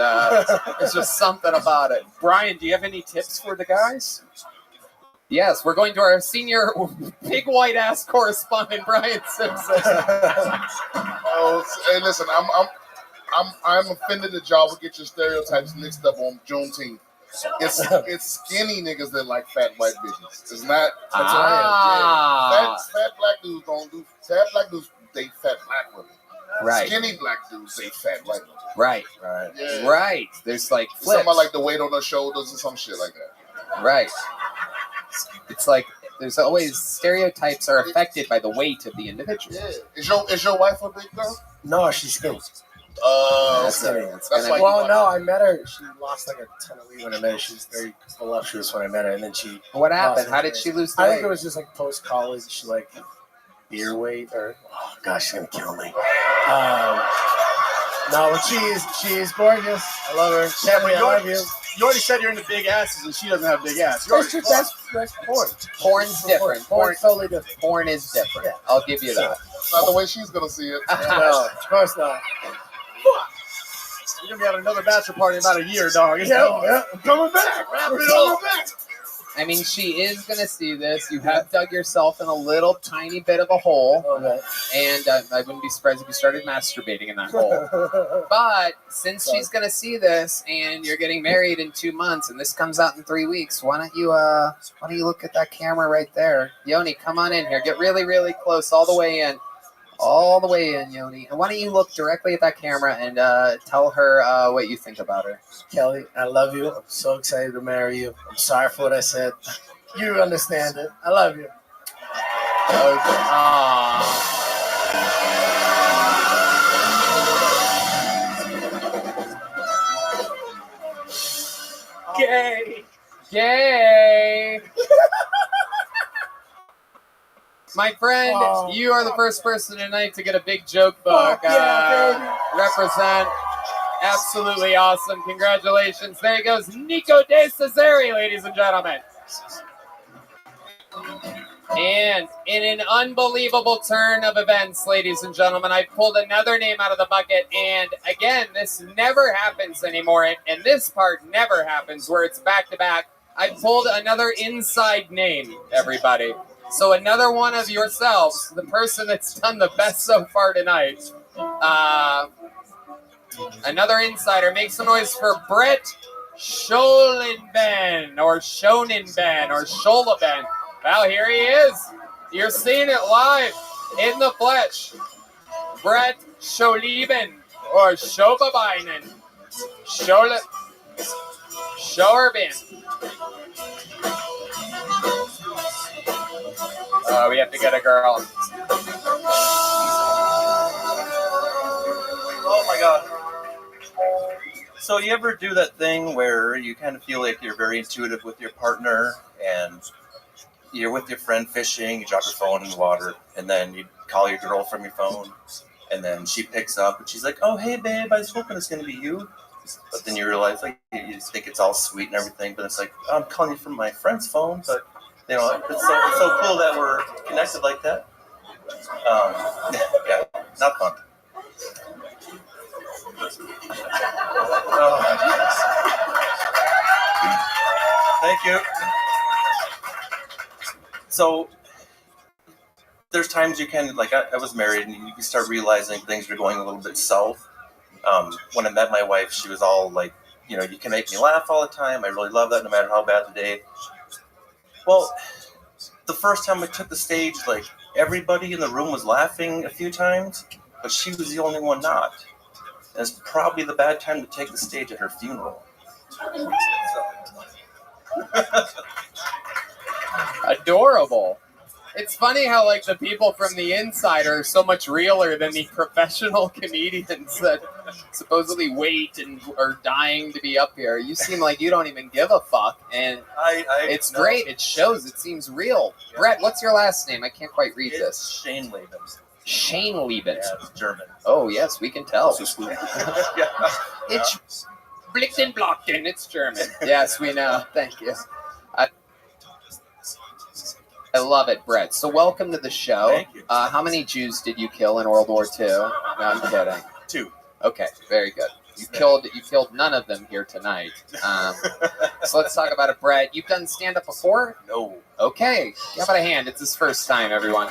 it's just something about it. Brian, do you have any tips for the guys? Yes, we're going to our senior big white ass correspondent, Brian Simpson. Hey, listen, I'm offended that y'all would get your stereotypes mixed up on Juneteenth. It's skinny niggas that like fat white bitches. It's not. Fat black dudes don't do. Fat black dudes date fat black women. Right. Skinny black dudes date fat white women. Right. Yeah. Right. There's like flips. Something about like the weight on their shoulders or some shit like that. Right. It's like there's always stereotypes are affected by the weight of the individual. Yeah. Is your wife a big girl? No, she's skinny. That's like, well, no, I met her. She lost like a ton of weight when I met her. She was very voluptuous when I met her, and then she. What happened? How did she lose the weight? I think it was just like post college. She like beer weight, or oh gosh, she's gonna kill me. No, but she's gorgeous. I love her. Stephanie, I love you. You already said you're into big asses, and she doesn't have big ass. That's porn. Porn's different. Porn's totally different. Porn is different. Yeah. I'll give you that. Not the way she's gonna see it. No, of course not. You're gonna be having another bachelor party in about a year, dog. Yeah. I'm coming back. I mean, she is going to see this. You have dug yourself in a little tiny bit of a hole. Okay. And I wouldn't be surprised if you started masturbating in that hole. But since she's going to see this and you're getting married in 2 months and this comes out in 3 weeks, why don't you look at that camera right there? Yoni, come on in here. Get really, really close all the way in. All the way in, Yoni. And why don't you look directly at that camera and tell her what you think about her? Kelly, I love you. I'm so excited to marry you. I'm sorry for what I said. You understand it. I love you. Gay. My friend, you are the first person tonight to get a big joke book. Represent. Absolutely awesome. Congratulations. There he goes, Nico De Cesare, ladies and gentlemen. And in an unbelievable turn of events, ladies and gentlemen, I pulled another name out of the bucket. And again, this never happens anymore. And this part never happens where it's back-to-back. I pulled another inside name, everybody. So another one of yourselves, the person that's done the best so far tonight, another insider, make some noise for Brett Schoenben or Scholeben. Well, here he is. You're seeing it live in the flesh. Brett Schoenben or Schobebeinen. Schoenben. We have to get a girl. my god. So you ever do that thing where you kind of feel like you're very intuitive with your partner, and you're with your friend fishing, you drop your phone in the water, and then you call your girl from your phone, and then she picks up, and she's like, "Oh, hey, babe, I was hoping it's going to be you." But then you realize, like, you just think it's all sweet and everything, but it's like, I'm calling you from my friend's phone, but, you know, it's so cool that we're connected like that. Yeah, not fun. Thank you. So, there's times you can, like, I was married, and you start realizing things are going a little bit south. When I met my wife, she was all like, you know, you can make me laugh all the time. I really love that no matter how bad the day. Well, the first time I took the stage, like, everybody in the room was laughing a few times, but she was the only one not. And it's probably the bad time to take the stage at her funeral. Adorable. It's funny how, like, the people from the inside are so much realer than the professional comedians that supposedly wait and are dying to be up here. You seem like you don't even give a fuck, and it's great. It shows. It seems real. Yeah. Brett, what's your last name? I can't quite read this. Shane Leben. Shane Leben. Yeah, it's German. Oh, yes, we can tell. Yeah. It's Blichten Blochten. It's German. Yes, we know. Thank you. I love it, Brett. So welcome to the show. Thank you. How many Jews did you kill in World War II? No, I'm kidding. 2. Okay, very good. You killed none of them here tonight. So let's talk about it, Brett. You've done stand-up before? No. Okay. How about a hand? It's his first time, everyone.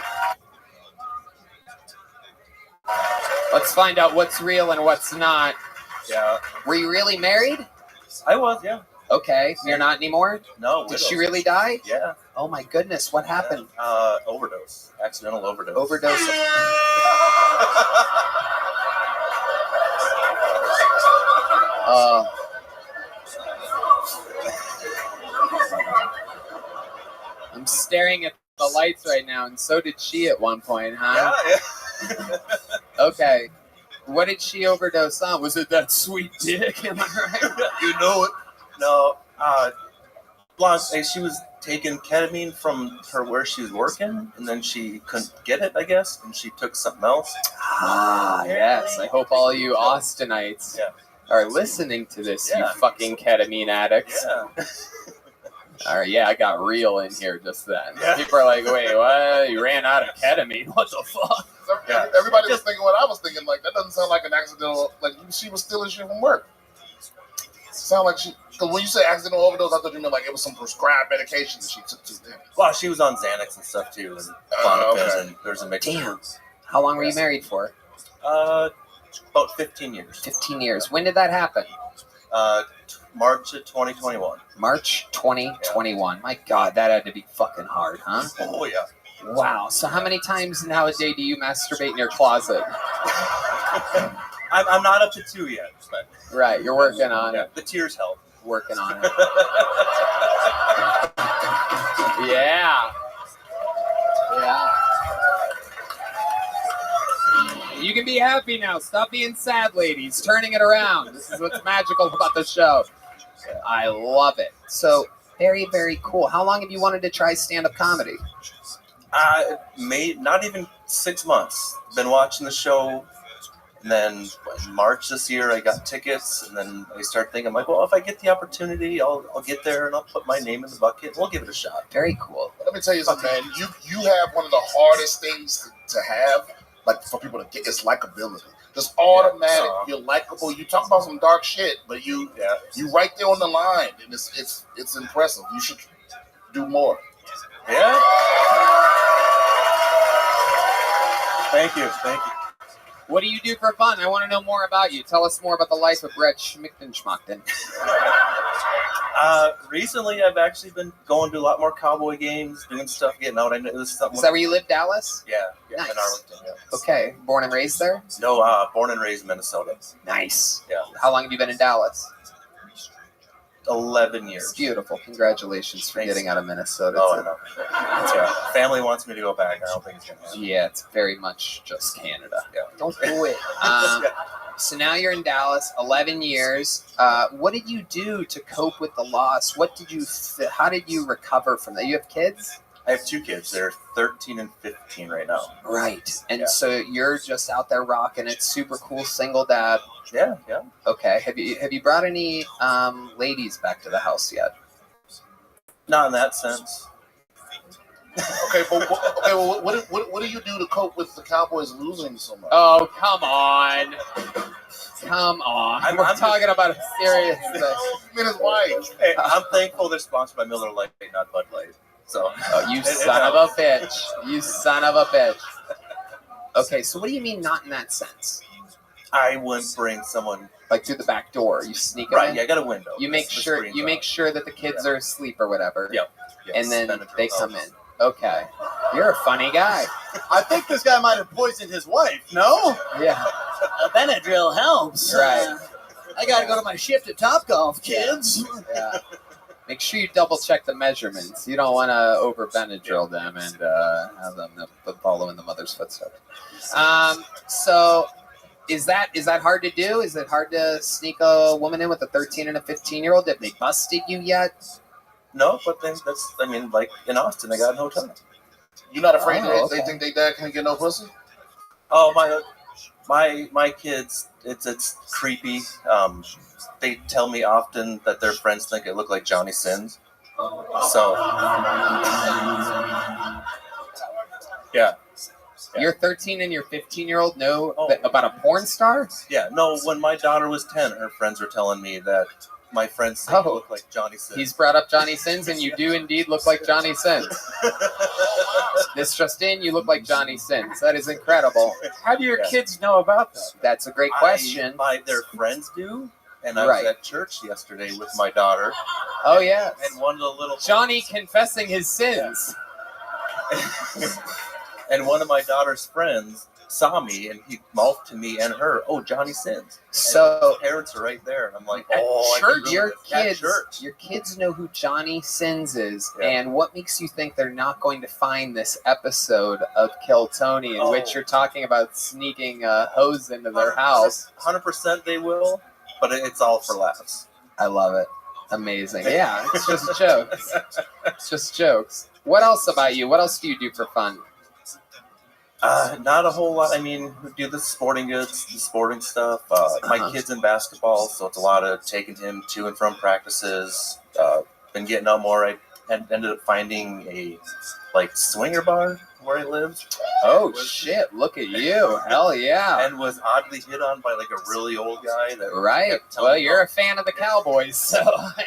Let's find out what's real and what's not. Yeah. Were you really married? I was, yeah. Okay. You're not anymore? No. Did she really die? Yeah. Oh my goodness, what happened? Overdose. Accidental overdose. Overdose. I'm staring at the lights right now, and so did she at one point, huh? Yeah. Okay. What did she overdose on? Was it that sweet dick? Am I right? You know it. No. She was taking ketamine from her where she was working, and then she couldn't get it, I guess, and she took something else. Ah, yes. I hope all you Austinites are listening to this, you fucking ketamine addicts. Yeah. All right, yeah, I got real in here just then. Yeah. People are like, wait, what? You ran out of ketamine? What the fuck? Everybody was thinking what I was thinking. Like, that doesn't sound like an accidental, like, she was stealing shit from work. Sound like she, because when you say accidental overdose, I thought you meant like it was some prescribed medication that she took too. Well, she was on Xanax and stuff too, and and there's a mixture. Damn. How long were you married for? About 15 years. 15 years. When did that happen? March of 2021. March 2021. My God, that had to be fucking hard, huh? Oh, yeah. Wow. So how many times nowadays do you masturbate in your closet? I'm not up to 2 yet, but right, you're working on it. The tears help. Working on it. Yeah. You can be happy now. Stop being sad, ladies. Turning it around. This is what's magical about the show. I love it. So, very, very cool. How long have you wanted to try stand-up comedy? Not even 6 months. Been watching the show, and then in March this year I got tickets, and then I started thinking, like, well, if I get the opportunity, I'll get there and I'll put my name in the bucket. We'll give it a shot. Very cool. Let me tell you something, man. You have one of the hardest things to have, like, for people to get, is likability. Just automatic. You're likable. You talk about some dark shit, but you right there on the line, and it's impressive. You should do more. Yeah. Thank you. What do you do for fun? I want to know more about you. Tell us more about the life of Brett Schmichtenschmachten. Recently, I've actually been going to a lot more cowboy games, doing stuff, getting out. I know this is something. Is that where you live, Dallas? Yeah. Nice. In Arlington, yeah. Okay. Born and raised there? No, born and raised in Minnesota. Nice. Yeah. How long have you been in Dallas? 11 years. Beautiful. Congratulations for getting out of Minnesota. Oh, I know. That's right. Family wants me to go back. I don't think it's going to happen. Yeah, it's very much just Canada. Yeah. Don't do it. So now you're in Dallas, 11 years. What did you do to cope with the loss? How did you recover from that? You have kids? I have 2 kids. They're 13 and 15 right now. Right. And so you're just out there rocking it. Super cool single dad. Yeah. Okay. Have you brought any ladies back to the house yet? Not in that sense. Okay, well, what do you do to cope with the Cowboys losing so much? Oh, come on. Come on. We're talking about a serious thing. His wife. Hey, I'm thankful they're sponsored by Miller Lite, not Bud Light. So, you son of a bitch. You son of a bitch. Okay, so what do you mean not in that sense? I wouldn't bring someone like through the back door. You sneak them right. in? Yeah, I got a window. You make sure that the kids are asleep or whatever. Yep. And then they come in. Okay. You're a funny guy. I think this guy might have poisoned his wife. No? Yeah. Benadryl helps. Right. I got to go to my shift at Topgolf, kids. Yeah. Make sure you double check the measurements. You don't want to over Benadryl them and have them follow in the mother's footsteps. So is that hard to do? Is it hard to sneak a woman in with a 13 and a 15-year-old? Have they busted you yet? No, but then like in Austin, they got a hotel. You're not afraid they think they dad can't get no pussy? Oh, my kids, it's creepy. They tell me often that their friends think I look like Johnny Sins. So, yeah. Your 13 and your 15-year-old know about a porn star? Yeah, no, when my daughter was 10, her friends were telling me that my friends think I look like Johnny Sins. He's brought up Johnny Sins, and you do indeed look like Johnny Sins. This just in, you look like Johnny Sins. That is incredible. How do your kids know about that? That's a great question. Their friends do, and I was at church yesterday with my daughter. Oh, yeah. And one of the little... Johnny confessing his sins. And one of my daughter's friends saw me, and he mouthed to me and her, "Oh, Johnny Sins." So parents are right there, and I'm like, "Oh, church, your kids know who Johnny Sins is." Yeah. And what makes you think they're not going to find this episode of Kill Tony in which you're talking about sneaking hose into their house? 100% they will, but it's all for laughs. I love it. Amazing. Yeah, it's just jokes. It's just jokes. What else about you? What else do you do for fun? Not a whole lot. I mean, we do the sporting goods, the sporting stuff. My kid's in basketball, so it's a lot of taking him to and from practices. Been getting out more. I ended up finding a swinger bar where I lived. Oh shit! Look at you! Hell yeah! And was oddly hit on by a really old guy. Right. Well, you're a fan of the Cowboys, so I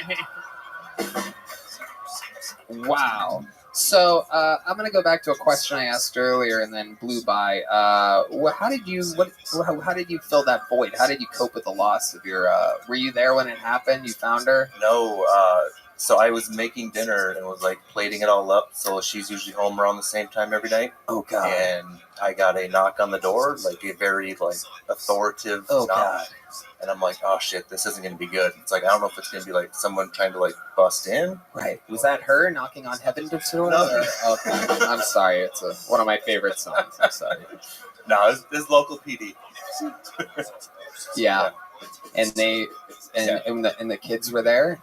mean, wow. So I'm going to go back to a question I asked earlier and then blew by. How did you fill that void? How did you cope with the loss of your? Were you there when it happened? You found her? No. So I was making dinner and was plating it all up. So she's usually home around the same time every night. Oh God! And I got a knock on the door, a very authoritative knock. God. And I'm like, oh shit, this isn't going to be good. It's I don't know if it's going to be someone trying to bust in. Right. Was that her knocking on heaven's door? No. Okay. I'm sorry. It's one of my favorite songs. I'm sorry. No, it's local PD. Yeah. And the kids were there?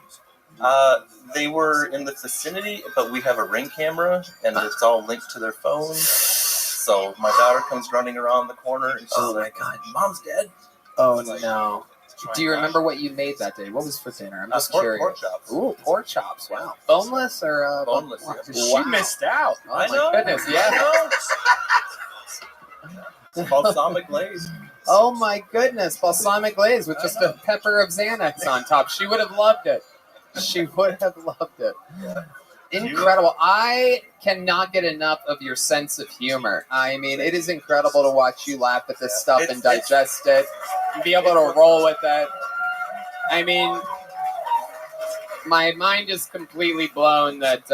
They were in the vicinity, but we have a Ring camera, and it's all linked to their phones. So my daughter comes running around the corner, and she's like, God, Mom's dead. Oh, no. Do you remember what you made that day? What was for dinner? I'm just curious. Pork chops. Ooh, pork chops. Wow. Boneless or? Boneless. She missed out. Oh, my goodness. Yeah. Balsamic glaze. Oh, my goodness. Balsamic glaze with just a pepper of Xanax on top. She would have loved it. She would have loved it. Incredible. I cannot get enough of your sense of humor. I mean, it is incredible to watch you laugh at this stuff and digest it and be able to roll with it. I mean, my mind is completely blown that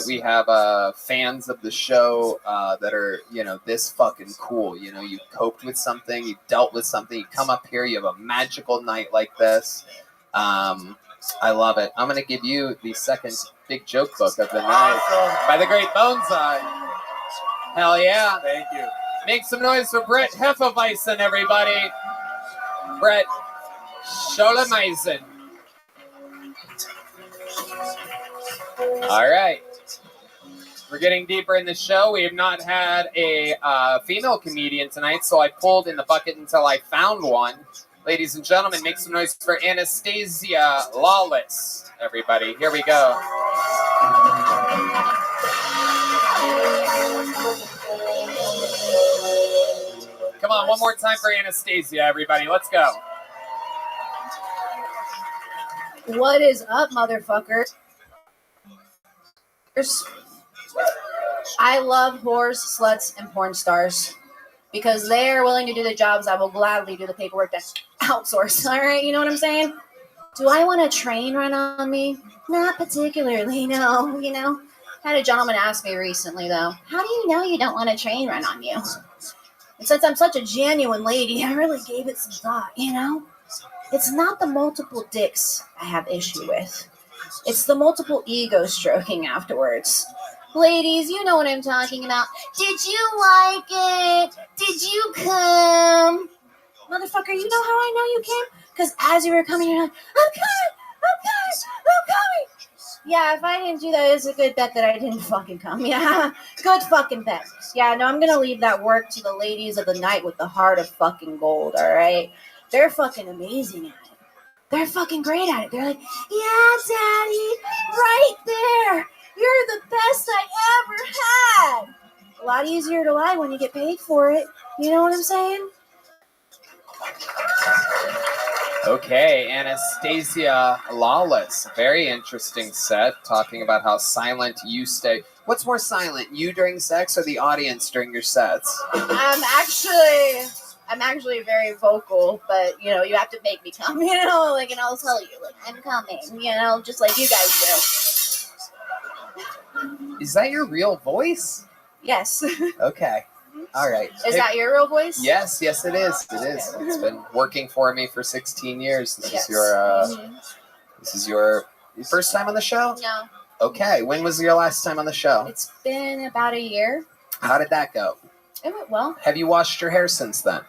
we have fans of the show that are, this fucking cool. You coped with something, you dealt with something, you come up here, you have a magical night like this. I love it. I'm going to give you the second big joke book of the night by the great Boneseye. Hell yeah. Thank you. Make some noise for Brett Hefeweizen, everybody. Brett Scholemeisen. All right. We're getting deeper in the show. We have not had a female comedian tonight, so I pulled in the bucket until I found one. Ladies and gentlemen, make some noise for Anastasia Lawless, everybody. Here we go. Come on, one more time for Anastasia, everybody. Let's go. What is up, motherfucker? I love whores, sluts, and porn stars because they are willing to do the jobs I will gladly do the paperwork to outsource. All right, you know what I'm saying? Do I want a train run on me? Not particularly, no. You know, I had a gentleman ask me recently, though, how do you know you don't want a train run on you? And since I'm such a genuine lady, I really gave it some thought, you know? It's not the multiple dicks I have issue with. It's the multiple ego stroking afterwards. Ladies, you know what I'm talking about. Did you like it? Did you come? Motherfucker, you know how I know you came? Because as you were coming, you're like, I'm coming. Yeah, if I didn't do that, it's a good bet that I didn't fucking come. Yeah, good fucking bet. Yeah, no, I'm going to leave that work to the ladies of the night with the heart of fucking gold, all right? They're fucking amazing at it. They're fucking great at it. They're like, yeah, daddy, right there. You're the best I ever had. A lot easier to lie when you get paid for it. You know what I'm saying? Okay, Anastasia Lawless. Very interesting set, talking about how silent you stay. What's more silent, you during sex or the audience during your sets? I'm actually very vocal, but, you know, you have to make me come, you know? Like, and I'll tell you, like, I'm coming, you know, just like you guys do. Is that your real voice? Yes. Okay. All right. Is that your real voice? Yes, it is. It is. It's been working for me for 16 years. This is your first time on the show? No. Okay. When was your last time on the show? It's been about a year. How did that go? It went well. Have you washed your hair since then?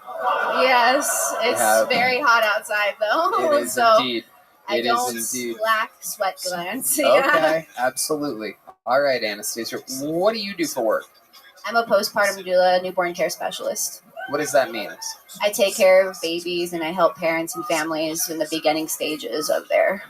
Yes. It's very hot outside, though. It is so indeed. I don't lack sweat glands. Okay. Absolutely. All right, Anastasia. What do you do for work? I'm a postpartum doula, newborn care specialist. What does that mean? I take care of babies and I help parents and families in the beginning stages of their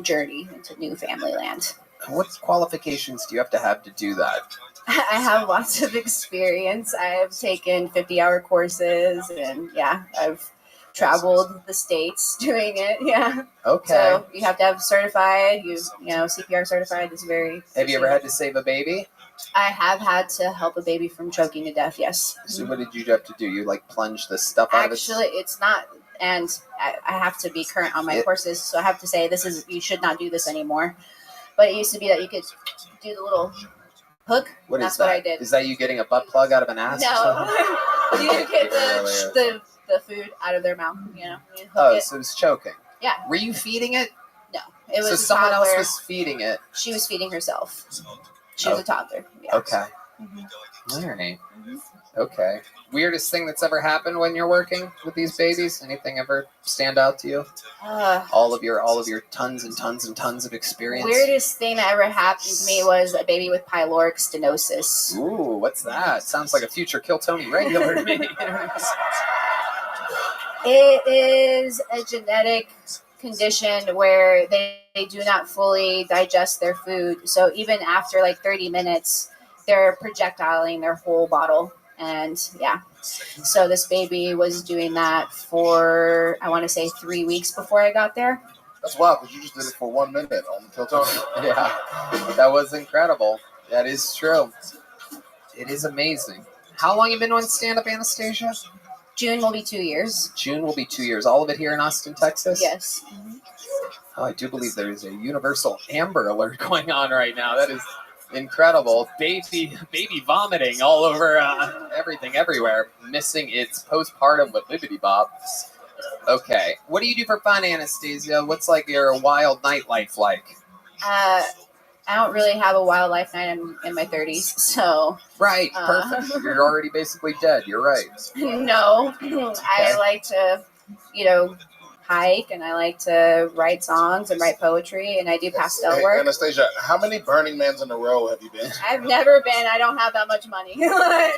journey into new family land. What qualifications do you have to do that? I have lots of experience. I've taken 50-hour courses and I've traveled the states doing it. Yeah. Okay. So you have to have certified, CPR certified is very... Have you ever had to save a baby? I have had to help a baby from choking to death, yes. So what did you have to do? You plunge the stuff out of it? Actually, it's not, and I have to be current on my courses, so I have to say you should not do this anymore. But it used to be that you could do the little hook. That's what I did. Is that you getting a butt plug out of an ass? No. You get the food out of their mouth, so it was choking. Yeah. Were you feeding it? No. It was so someone else was feeding it. She was feeding herself. She was a toddler. Yeah. Okay. All right. Okay. Weirdest thing that's ever happened when you're working with these babies? Anything ever stand out to you? All of your tons and tons and tons of experience. Weirdest thing that ever happened to me was a baby with pyloric stenosis. Ooh, what's that? Sounds like a future Kill Tony regular to me. It is a genetic condition where they do not fully digest their food. So even after 30 minutes, they're projectiling their whole bottle. And so this baby was doing that for, I want to say 3 weeks before I got there. That's wild because you just did it for 1 minute on the Kill Tony. Yeah, that was incredible. That is true. It is amazing. How long have you been doing stand-up, Anastasia? June will be 2 years. June will be 2 years. All of it here in Austin, Texas? Yes. Oh, I do believe there is a universal Amber Alert going on right now. That is incredible. Baby vomiting all over everything, everywhere. Missing its postpartum with Bibbidi Bob. Okay. What do you do for fun, Anastasia? What's like your wild nightlife like? I don't really have a wildlife night. I'm in my 30s, so. Right, perfect. You're already basically dead. You're right. No, I like to, hike, and I like to write songs and write poetry, and I do pastel Hey, work. Anastasia, how many Burning Mans in a row have you been to? I've never been. I don't have that much money. God,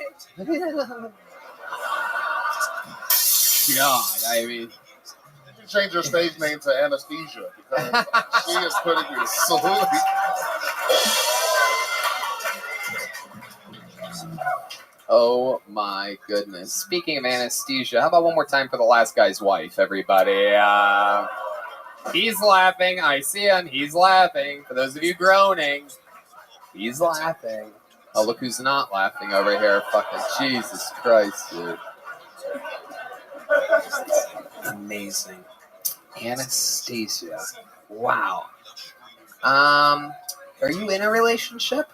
I mean. You change your stage name to Anesthesia because she is putting you to sleep. Oh my goodness. Speaking of anesthesia, how about one more time for the last guy's wife, everybody? He's laughing. I see him. He's laughing. For those of you groaning, he's laughing. Oh, look who's not laughing over here. Fucking Jesus Christ, dude. Amazing. Anastasia. Wow. Are you in a relationship?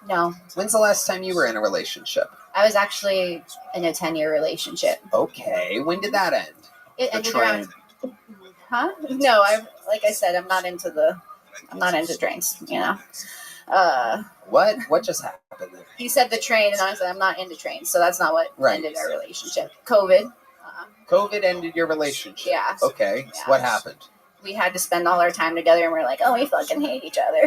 No. When's the last time you were in a relationship? I was actually in a 10-year relationship. Okay. When did that end? It ended around. Huh? No, like I said, I'm not into trains. What just happened there? He said the train, and I said I'm not into trains, so that's not what ended our relationship. COVID. COVID ended your relationship. Yeah. Okay. Yeah. What happened? We had to spend all our time together, and we're like, oh, we fucking hate each other.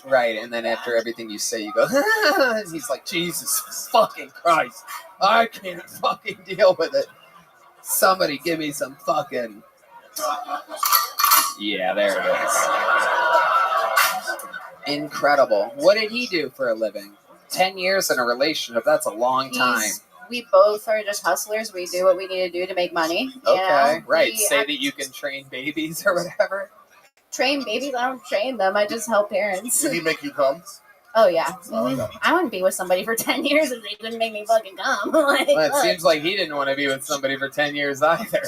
Right, and then after everything you say, you go, and he's like, Jesus fucking Christ, I can't fucking deal with it. Somebody give me some fucking... Yeah, there it is. Incredible. What did he do for a living? 10 years in a relationship, that's a long time. We both are just hustlers. We do what we need to do to make money. Okay, right. Say that you can train babies or whatever. Train babies? I don't train them. I just help parents. Did he make you come? Oh, yeah. Mm-hmm. I wouldn't be with somebody for 10 years if they couldn't make me fucking come. Well, it seems like he didn't want to be with somebody for 10 years either.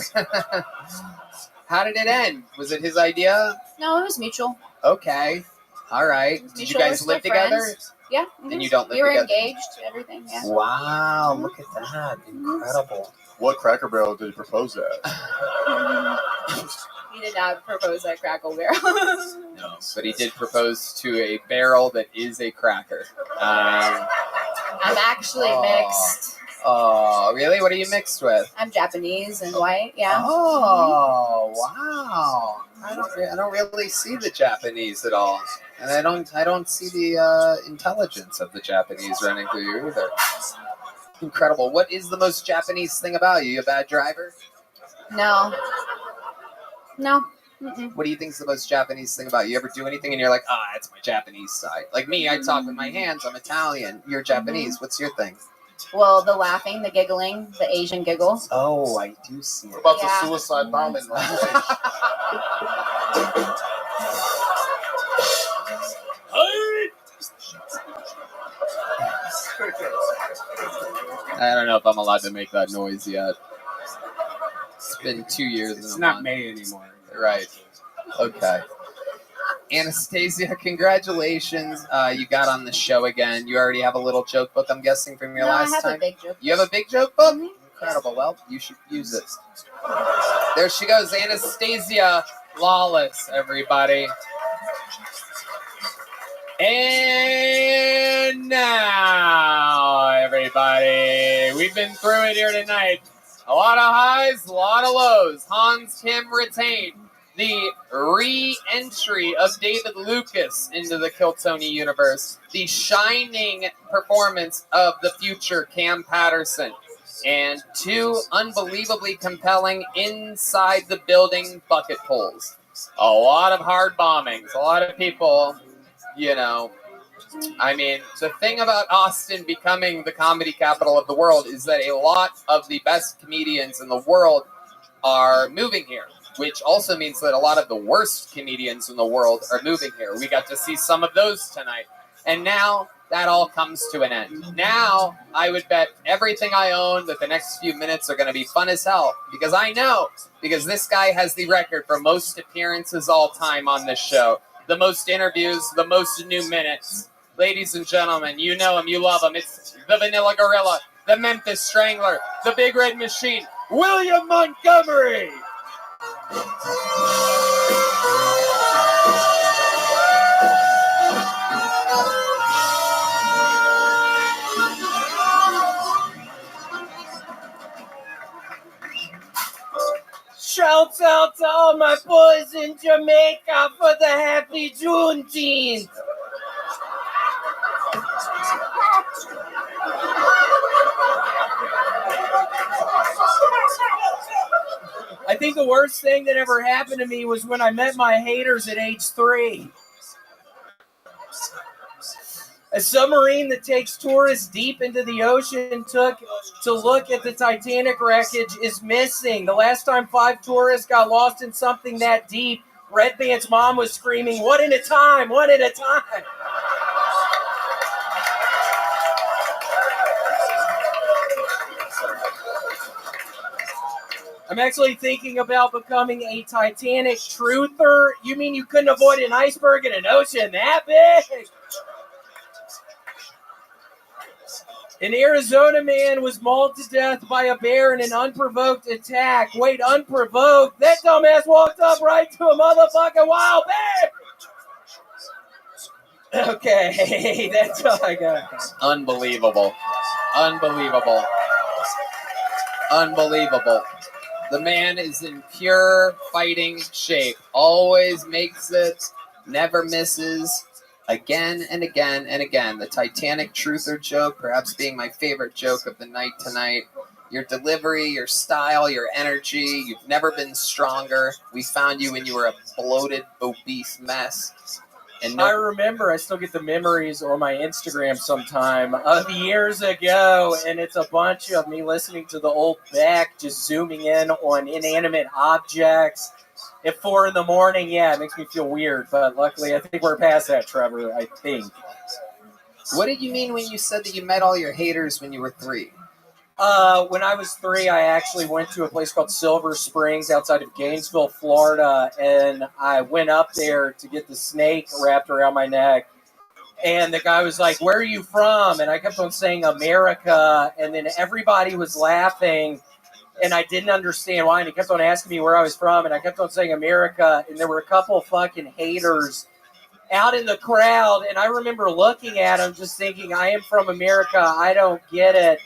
How did it end? Was it his idea? No, it was mutual. Okay. All right. Did you guys live together? Friends. Yeah. Mm-hmm. And you don't live together? We were together? engaged, everything, yeah. Wow, look at that. Incredible. What Cracker Barrel did he propose at? He did not propose at Crackle Barrel. No, but he did propose to a barrel that is a cracker. I'm actually mixed. Oh, really? What are you mixed with? I'm Japanese and white, yeah. Oh, wow. I don't really see the Japanese at all. And I don't see the intelligence of the Japanese running through you either. Incredible. What is the most Japanese thing about you? You a bad driver? No. Mm-mm. What do you think is the most Japanese thing about you? You ever do anything and you're like, that's my Japanese side. Like me, I talk with my hands. I'm Italian. You're Japanese. What's your thing? Well, the laughing, the giggling, the Asian giggle. Oh, I do see it. What about the suicide bombing? I don't know if I'm allowed to make that noise yet. It's been 2 years. It's not May anymore. Right. Okay. Anastasia, congratulations. You got on the show again. You already have a little joke book, I'm guessing, from your last time. I have a big joke. You have a big joke book? Mm-hmm. Incredible. Well, you should use it. There she goes, Anastasia Lawless, everybody. And now, everybody, we've been through it here tonight. A lot of highs, a lot of lows. Hans Kim retained the re-entry of David Lucas into the Kiltony universe. The shining performance of the future Cam Patterson. And 2 unbelievably compelling inside the building bucket pulls. A lot of hard bombings. A lot of people... I mean, the thing about Austin becoming the comedy capital of the world is that a lot of the best comedians in the world are moving here, which also means that a lot of the worst comedians in the world are moving here. We got to see some of those tonight. And now that all comes to an end. Now I would bet everything I own that the next few minutes are going to be fun as hell. Because I know, because this guy has the record for most appearances all time on this show. The most interviews, the most new minutes. Ladies and gentlemen, you know him, you love him. It's the Vanilla Gorilla, the Memphis Strangler, the Big Red Machine, William Montgomery. Shouts out to all my boys in Jamaica for the happy Juneteenth. I think the worst thing that ever happened to me was when I met my haters at age 3. A submarine that takes tourists deep into the ocean took to look at the Titanic wreckage is missing. The last time 5 tourists got lost in something that deep, Red Band's mom was screaming, "One at a time, one at a time." I'm actually thinking about becoming a Titanic truther. You mean you couldn't avoid an iceberg in an ocean that big? An Arizona man was mauled to death by a bear in an unprovoked attack. Wait, unprovoked? That dumbass walked up right to a motherfucking wild bear! Okay, that's all I got. Unbelievable. Unbelievable. Unbelievable. The man is in pure fighting shape. Always makes it, never misses. Again and again and again. The Titanic truther joke, perhaps being my favorite joke of the night tonight. Your delivery, your style, your energy. You've never been stronger. We found you when you were a bloated, obese mess. And I remember, I still get the memories on my Instagram sometime of years ago, and it's a bunch of me listening to the old Beck, just zooming in on inanimate objects. At 4 a.m, yeah, it makes me feel weird, but luckily I think we're past that, Trevor, I think. What did you mean when you said that you met all your haters when you were 3? When I was 3, I actually went to a place called Silver Springs outside of Gainesville, Florida, and I went up there to get the snake wrapped around my neck. And the guy was like, "Where are you from?" And I kept on saying America, and then everybody was laughing, and I didn't understand why. And he kept on asking me where I was from, and I kept on saying America, and there were a couple fucking haters out in the crowd, and I remember looking at them just thinking, I am from America, I don't get it.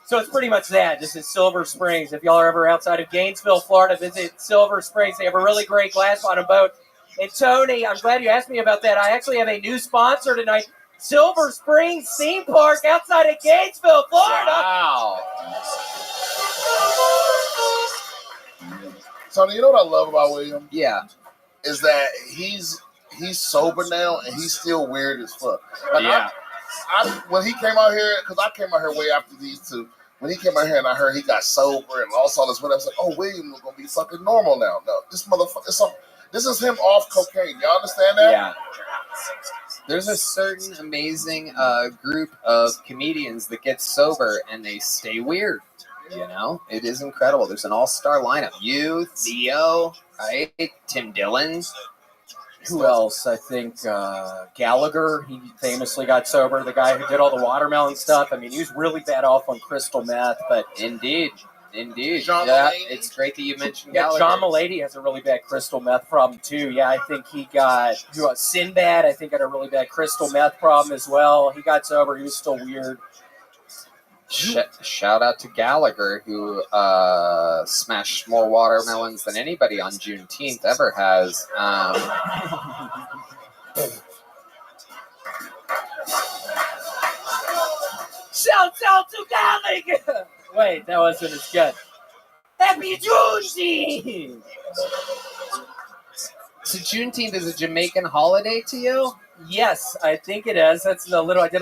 So it's pretty much that, just in Silver Springs. If y'all are ever outside of Gainesville, Florida, visit Silver Springs. They have a really great glass bottom boat. And Tony, I'm glad you asked me about that. I actually have a new sponsor tonight, Silver Springs Theme Park outside of Gainesville, Florida. Wow. Tony, you know what I love about William? Yeah. Is that he's sober now and he's still weird as fuck. Like yeah. I when he came out here, because I came out here way after these two. When he came out here and I heard he got sober and lost all this weight, I was like, oh, William is going to be fucking normal now. No, this motherfucker, this is him off cocaine. Y'all understand that? Yeah. There's a certain amazing group of comedians that get sober and they stay weird. You know, it is incredible. There's an all-star lineup. You, Theo, right? Tim Dillon. Who else? I think Gallagher. He famously got sober. The guy who did all the watermelon stuff. I mean, he was really bad off on crystal meth. But indeed. John yeah, Mulaney. it's great that you mentioned yeah, Gallagher. John Mulaney has a really bad crystal meth problem too. Yeah, I think he got Sinbad. I think had a really bad crystal meth problem as well. He got sober. He was still weird. Shout out to Gallagher, who smashed more watermelons than anybody on Juneteenth ever has. Shout out to Gallagher! Wait, that wasn't as good. Happy Juneteenth! So Juneteenth is a Jamaican holiday to you? Yes, I think it is. I did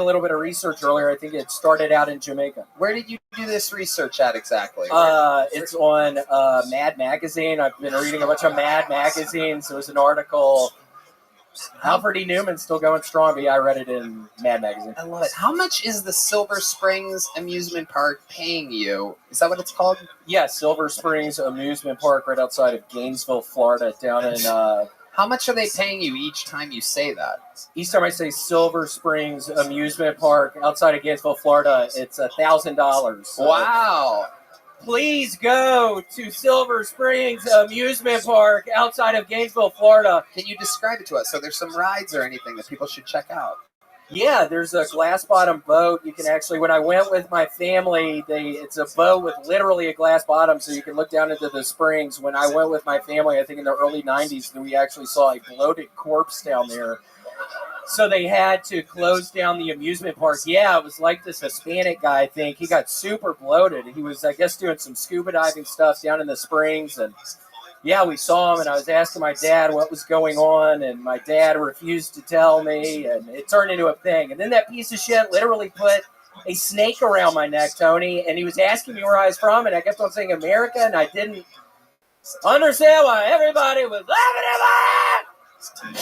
a little bit of research earlier. I think it started out in Jamaica. Where did you do this research at exactly? It's on Mad Magazine. I've been reading a bunch of Mad magazines. There was an article. Alfred E. Newman's still going strong, but yeah, I read it in Mad Magazine. I love it. How much is the Silver Springs amusement park paying you? Is that what it's called? Yeah, Silver Springs Amusement Park right outside of Gainesville, Florida, down in... How much are they paying you each time you say that? Each time I say Silver Springs Amusement Park outside of Gainesville, Florida, it's $1,000. So. Wow. please go to Silver Springs Amusement Park outside of Gainesville, Florida. Can you describe it to us? So there's some rides or anything that people should check out? Yeah, there's a glass bottom boat. You can actually, when I went with my family, it's a boat with literally a glass bottom, so you can look down into the springs. When I went with my family, I think in the early 90s, we actually saw a bloated corpse down there. So they had to close down the amusement park. Yeah, it was like this Hispanic guy, I think. He got super bloated. He was, I guess, doing some scuba diving stuff down in the springs, and yeah, we saw him, and I was asking my dad what was going on, and my dad refused to tell me, and it turned into a thing. And then that piece of shit literally put a snake around my neck, Tony, and he was asking me where I was from, and I kept on saying America, and I didn't understand why everybody was laughing at me.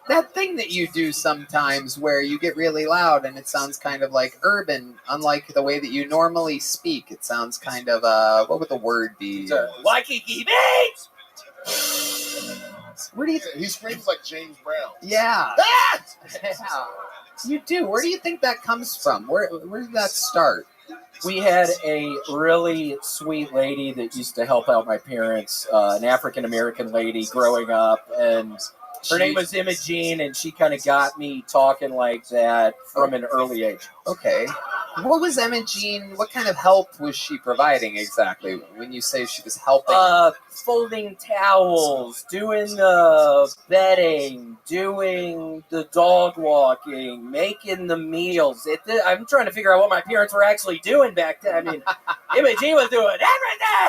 That thing that you do sometimes where you get really loud and it sounds kind of like urban, unlike the way that you normally speak. It sounds kind of, what would the word be? Waikiki Beach! Where do you He screams like James Brown. Yeah. Ah! Yeah. You do. Where do you think that comes from? Where did that start? We had a really sweet lady that used to help out my parents, an African-American lady growing up, and her name was Imogene, and she kind of got me talking like that from an early age. Okay. What was Imogene, what kind of help was she providing exactly when you say she was helping? Folding towels, doing the bedding, doing the dog walking, making the meals. I'm trying to figure out what my parents were actually doing back then. I mean, Imogene was doing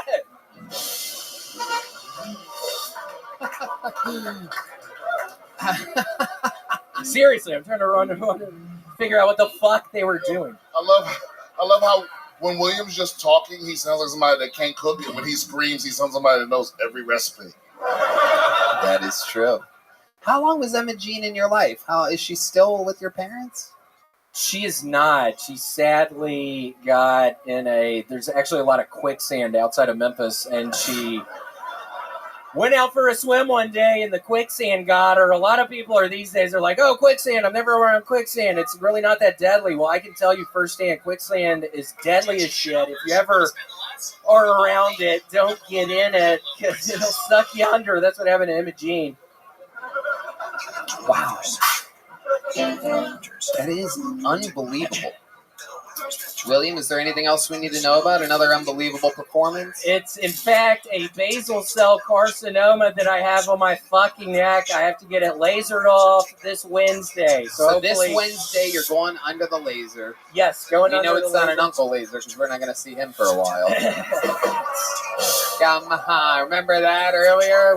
everything! Seriously, I'm trying to run and figure out what the fuck they were doing. I love how when William's just talking, he sounds like somebody that can't cook, and when he screams, he sounds like somebody that knows every recipe. That is true. How long was Imogene in your life? How is she still with your parents? She is not. She sadly got in there's actually a lot of quicksand outside of Memphis, and she went out for a swim one day and the quicksand got her. A lot of people these days are like, oh, quicksand, I'm never around quicksand. It's really not that deadly. Well, I can tell you firsthand, quicksand is deadly as shit. If you ever are around it, don't get in it because it'll suck you under. That's what happened to Imogene. Wow. That is unbelievable. William, is there anything else we need to know about? Another unbelievable performance? It's, in fact, a basal cell carcinoma that I have on my fucking neck. I have to get it lasered off this Wednesday. So this Wednesday, you're going under the laser. Yes, going under the laser. You know it's not an uncle laser because we're not going to see him for a while. Come on. Remember that earlier?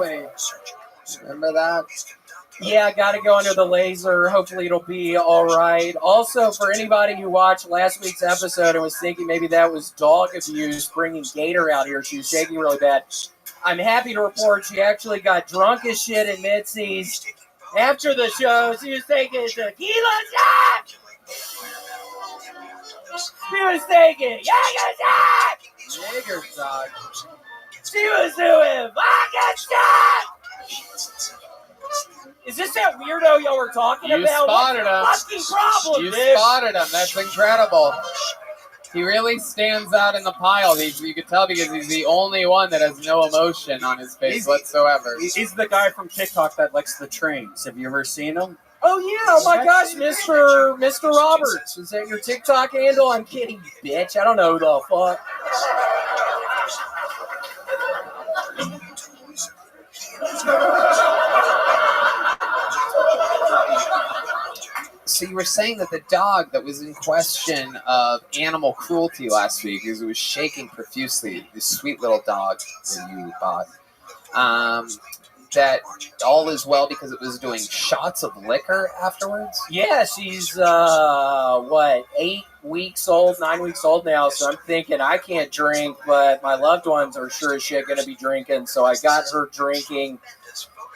Remember that? Yeah, I got to go under the laser. Hopefully it'll be all right. Also, for anybody who watched last week's episode and was thinking maybe that was dog abuse, bringing Gator out here, she was shaking really bad. I'm happy to report she actually got drunk as shit in Mitzi's. After the show, she was taking tequila shot! She was taking Jaeger shot! Jaeger shot? She was doing vodka shot! Is this that weirdo y'all were talking about? You spotted him. What's the fucking problem, You dude? spotted him. That's incredible. He really stands out in the pile. You could tell because he's the only one that has no emotion on his face whatsoever. He's the guy from TikTok that likes the trains. Have you ever seen him? Oh, yeah. Oh, my gosh. Mr. Roberts. Is that your TikTok handle? I'm kidding, you bitch. I don't know who the fuck. So you were saying that the dog that was in question of animal cruelty last week, because it was shaking profusely, this sweet little dog that you bought, that all is well because it was doing shots of liquor afterwards? Yeah, she's, 8 weeks old, 9 weeks old now, so I'm thinking I can't drink, but my loved ones are sure as shit going to be drinking, so I got her drinking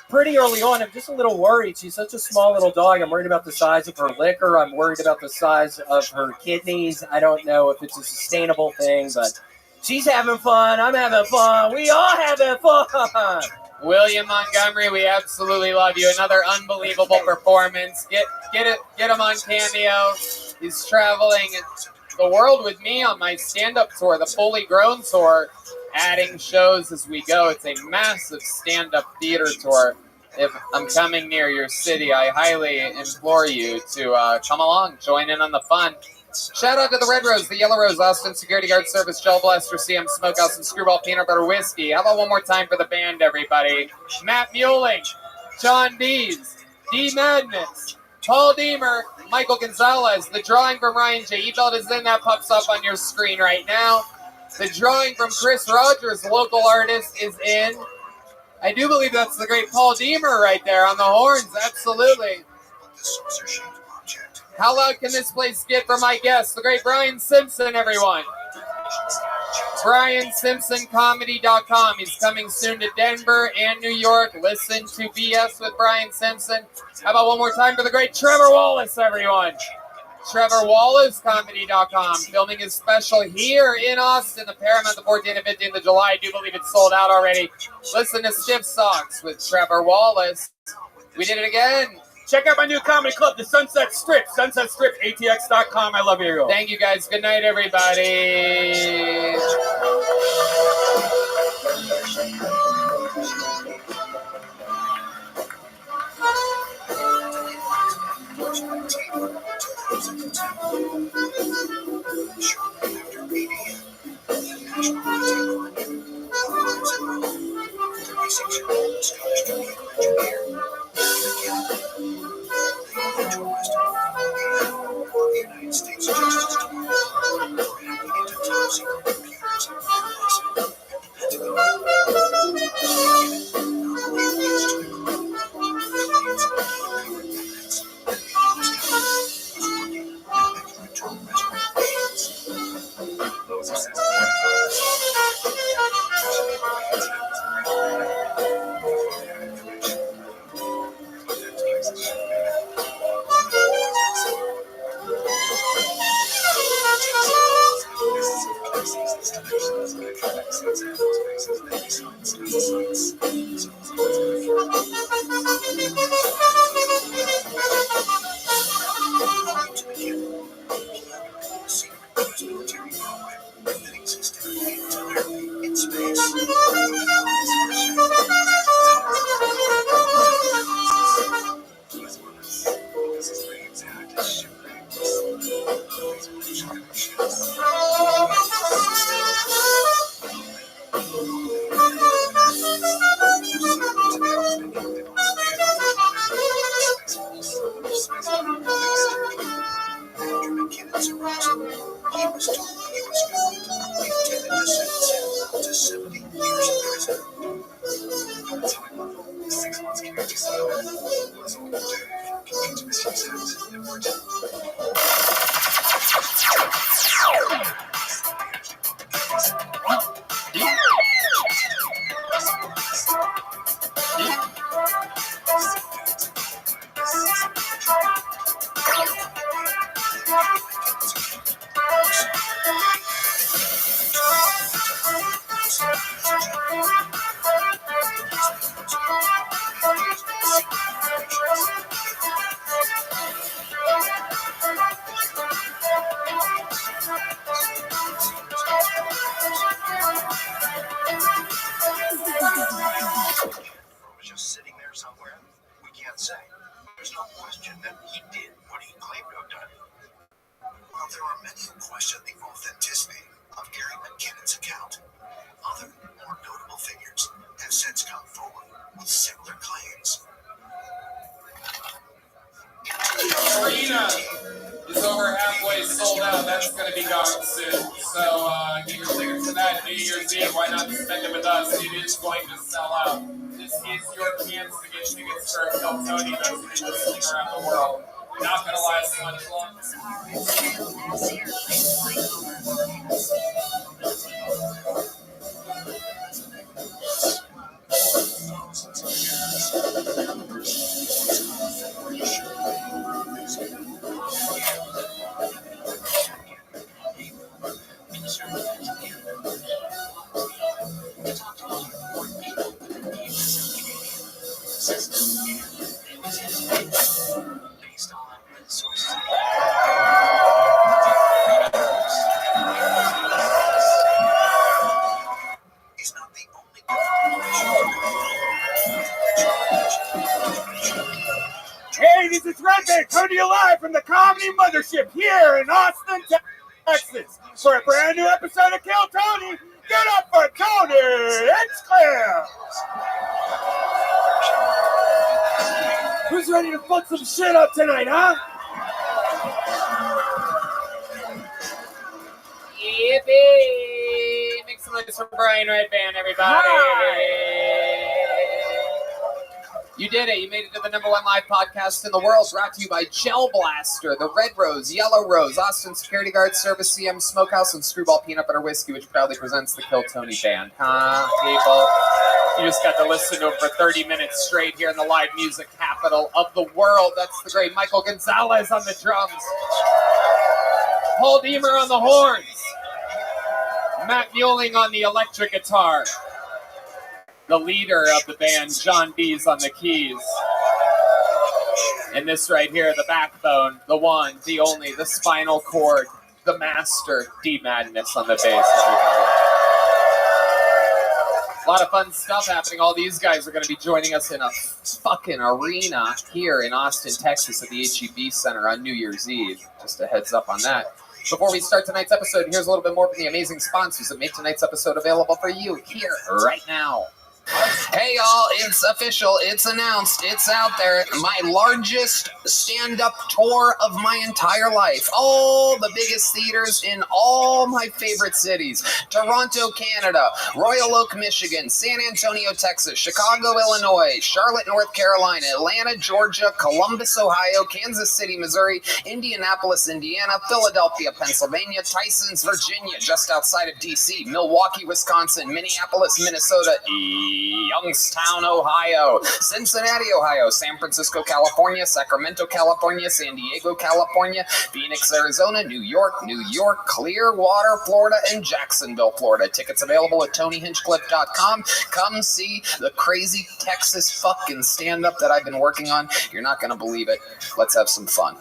pretty early on. I'm just a little worried. She's such a small little dog. I'm worried about the size of her liquor. I'm worried about the size of her kidneys. I don't know if it's a sustainable thing, but she's having fun. I'm having fun. We all having fun. William Montgomery, we absolutely love you. Another unbelievable performance. Get him on Cameo. He's traveling the world with me on my stand-up tour, the Fully Grown tour, adding shows as we go. It's a massive stand-up theater tour. If I'm coming near your city, I highly implore you to come along, join in on the fun. Shout out to the Red Rose, the Yellow Rose, Austin Security Guard Service, Gel Blaster, CM Smokehouse, and Screwball Peanut Butter Whiskey. How about one more time for the band, everybody? Matt Mueling, John Dees, D Madness, Paul Deemer, Michael Gonzalez. The drawing from Ryan J. Ebelt is in. That pops up on your screen right now. The drawing from Chris Rogers, local artist, is in. I do believe that's the great Paul Deemer right there on the horns. Absolutely. How loud can this place get for my guest, the great Brian Simpson, everyone? BrianSimpsonComedy.com. He's coming soon to Denver and New York. Listen to BS with Brian Simpson. How about one more time for the great Trevor Wallace, everyone? TrevorWallaceComedy.com. Filming his special here in Austin, the Paramount, the 14th and 15th of July. I do believe it's sold out already. Listen to Stiff Socks with Trevor Wallace. We did it again. Check out my new comedy club, the Sunset Strip, ATX.com. I love you. Thank you, guys. Good night, everybody. Arena is over halfway sold out. That's going to be gone soon. So get your tickets to that New Year's Eve. Why not spend it with us? It is going to sell out. This is your chance to get tickets for a film Tony that's going to be listening around the world. Not going to last much longer. Hey, this is Rabbi coming to you live from the Comedy Mothership here in Austin, Texas, for a brand new episode of Kill Tony. Get up for Tony! It's clear! Who's ready to fuck some shit up tonight, huh? Yippee! Make some noise for Brian Red Band, everybody. Hi. You did it. You made it to the #1 live podcast in the world, brought to you by Gel Blaster, the Red Rose, Yellow Rose, Austin Security Guard Service, CM Smokehouse, and Screwball Peanut Butter Whiskey, which proudly presents the Kill Tony Band. Huh, people? You just got to listen to it for 30 minutes straight here in the live music capital of the world. That's the great Michael Gonzalez on the drums. Paul Deemer on the horns. Matt Muelling on the electric guitar. The leader of the band, John B's on the keys. And this right here, the backbone, the one, the only, the spinal cord, the master, D Madness on the bass, everybody. A lot of fun stuff happening. All these guys are going to be joining us in a fucking arena here in Austin, Texas at the HEB Center on New Year's Eve. Just a heads up on that. Before we start tonight's episode, here's a little bit more from the amazing sponsors that make tonight's episode available for you here, right now. Hey y'all, it's official, it's announced, it's out there. My largest stand-up tour of my entire life. All the biggest theaters in all my favorite cities. Toronto, Canada, Royal Oak, Michigan, San Antonio, Texas, Chicago, Illinois, Charlotte, North Carolina, Atlanta, Georgia, Columbus, Ohio, Kansas City, Missouri, Indianapolis, Indiana, Philadelphia, Pennsylvania, Tysons, Virginia, just outside of DC, Milwaukee, Wisconsin, Minneapolis, Minnesota, Youngstown, Ohio, Cincinnati, Ohio, San Francisco, California, Sacramento, California, San Diego, California, Phoenix, Arizona, New York, Clearwater, Florida, and Jacksonville, Florida. Tickets available at TonyHinchcliffe.com. Come see the crazy Texas fucking stand-up that I've been working on. You're not going to believe it. Let's have some fun.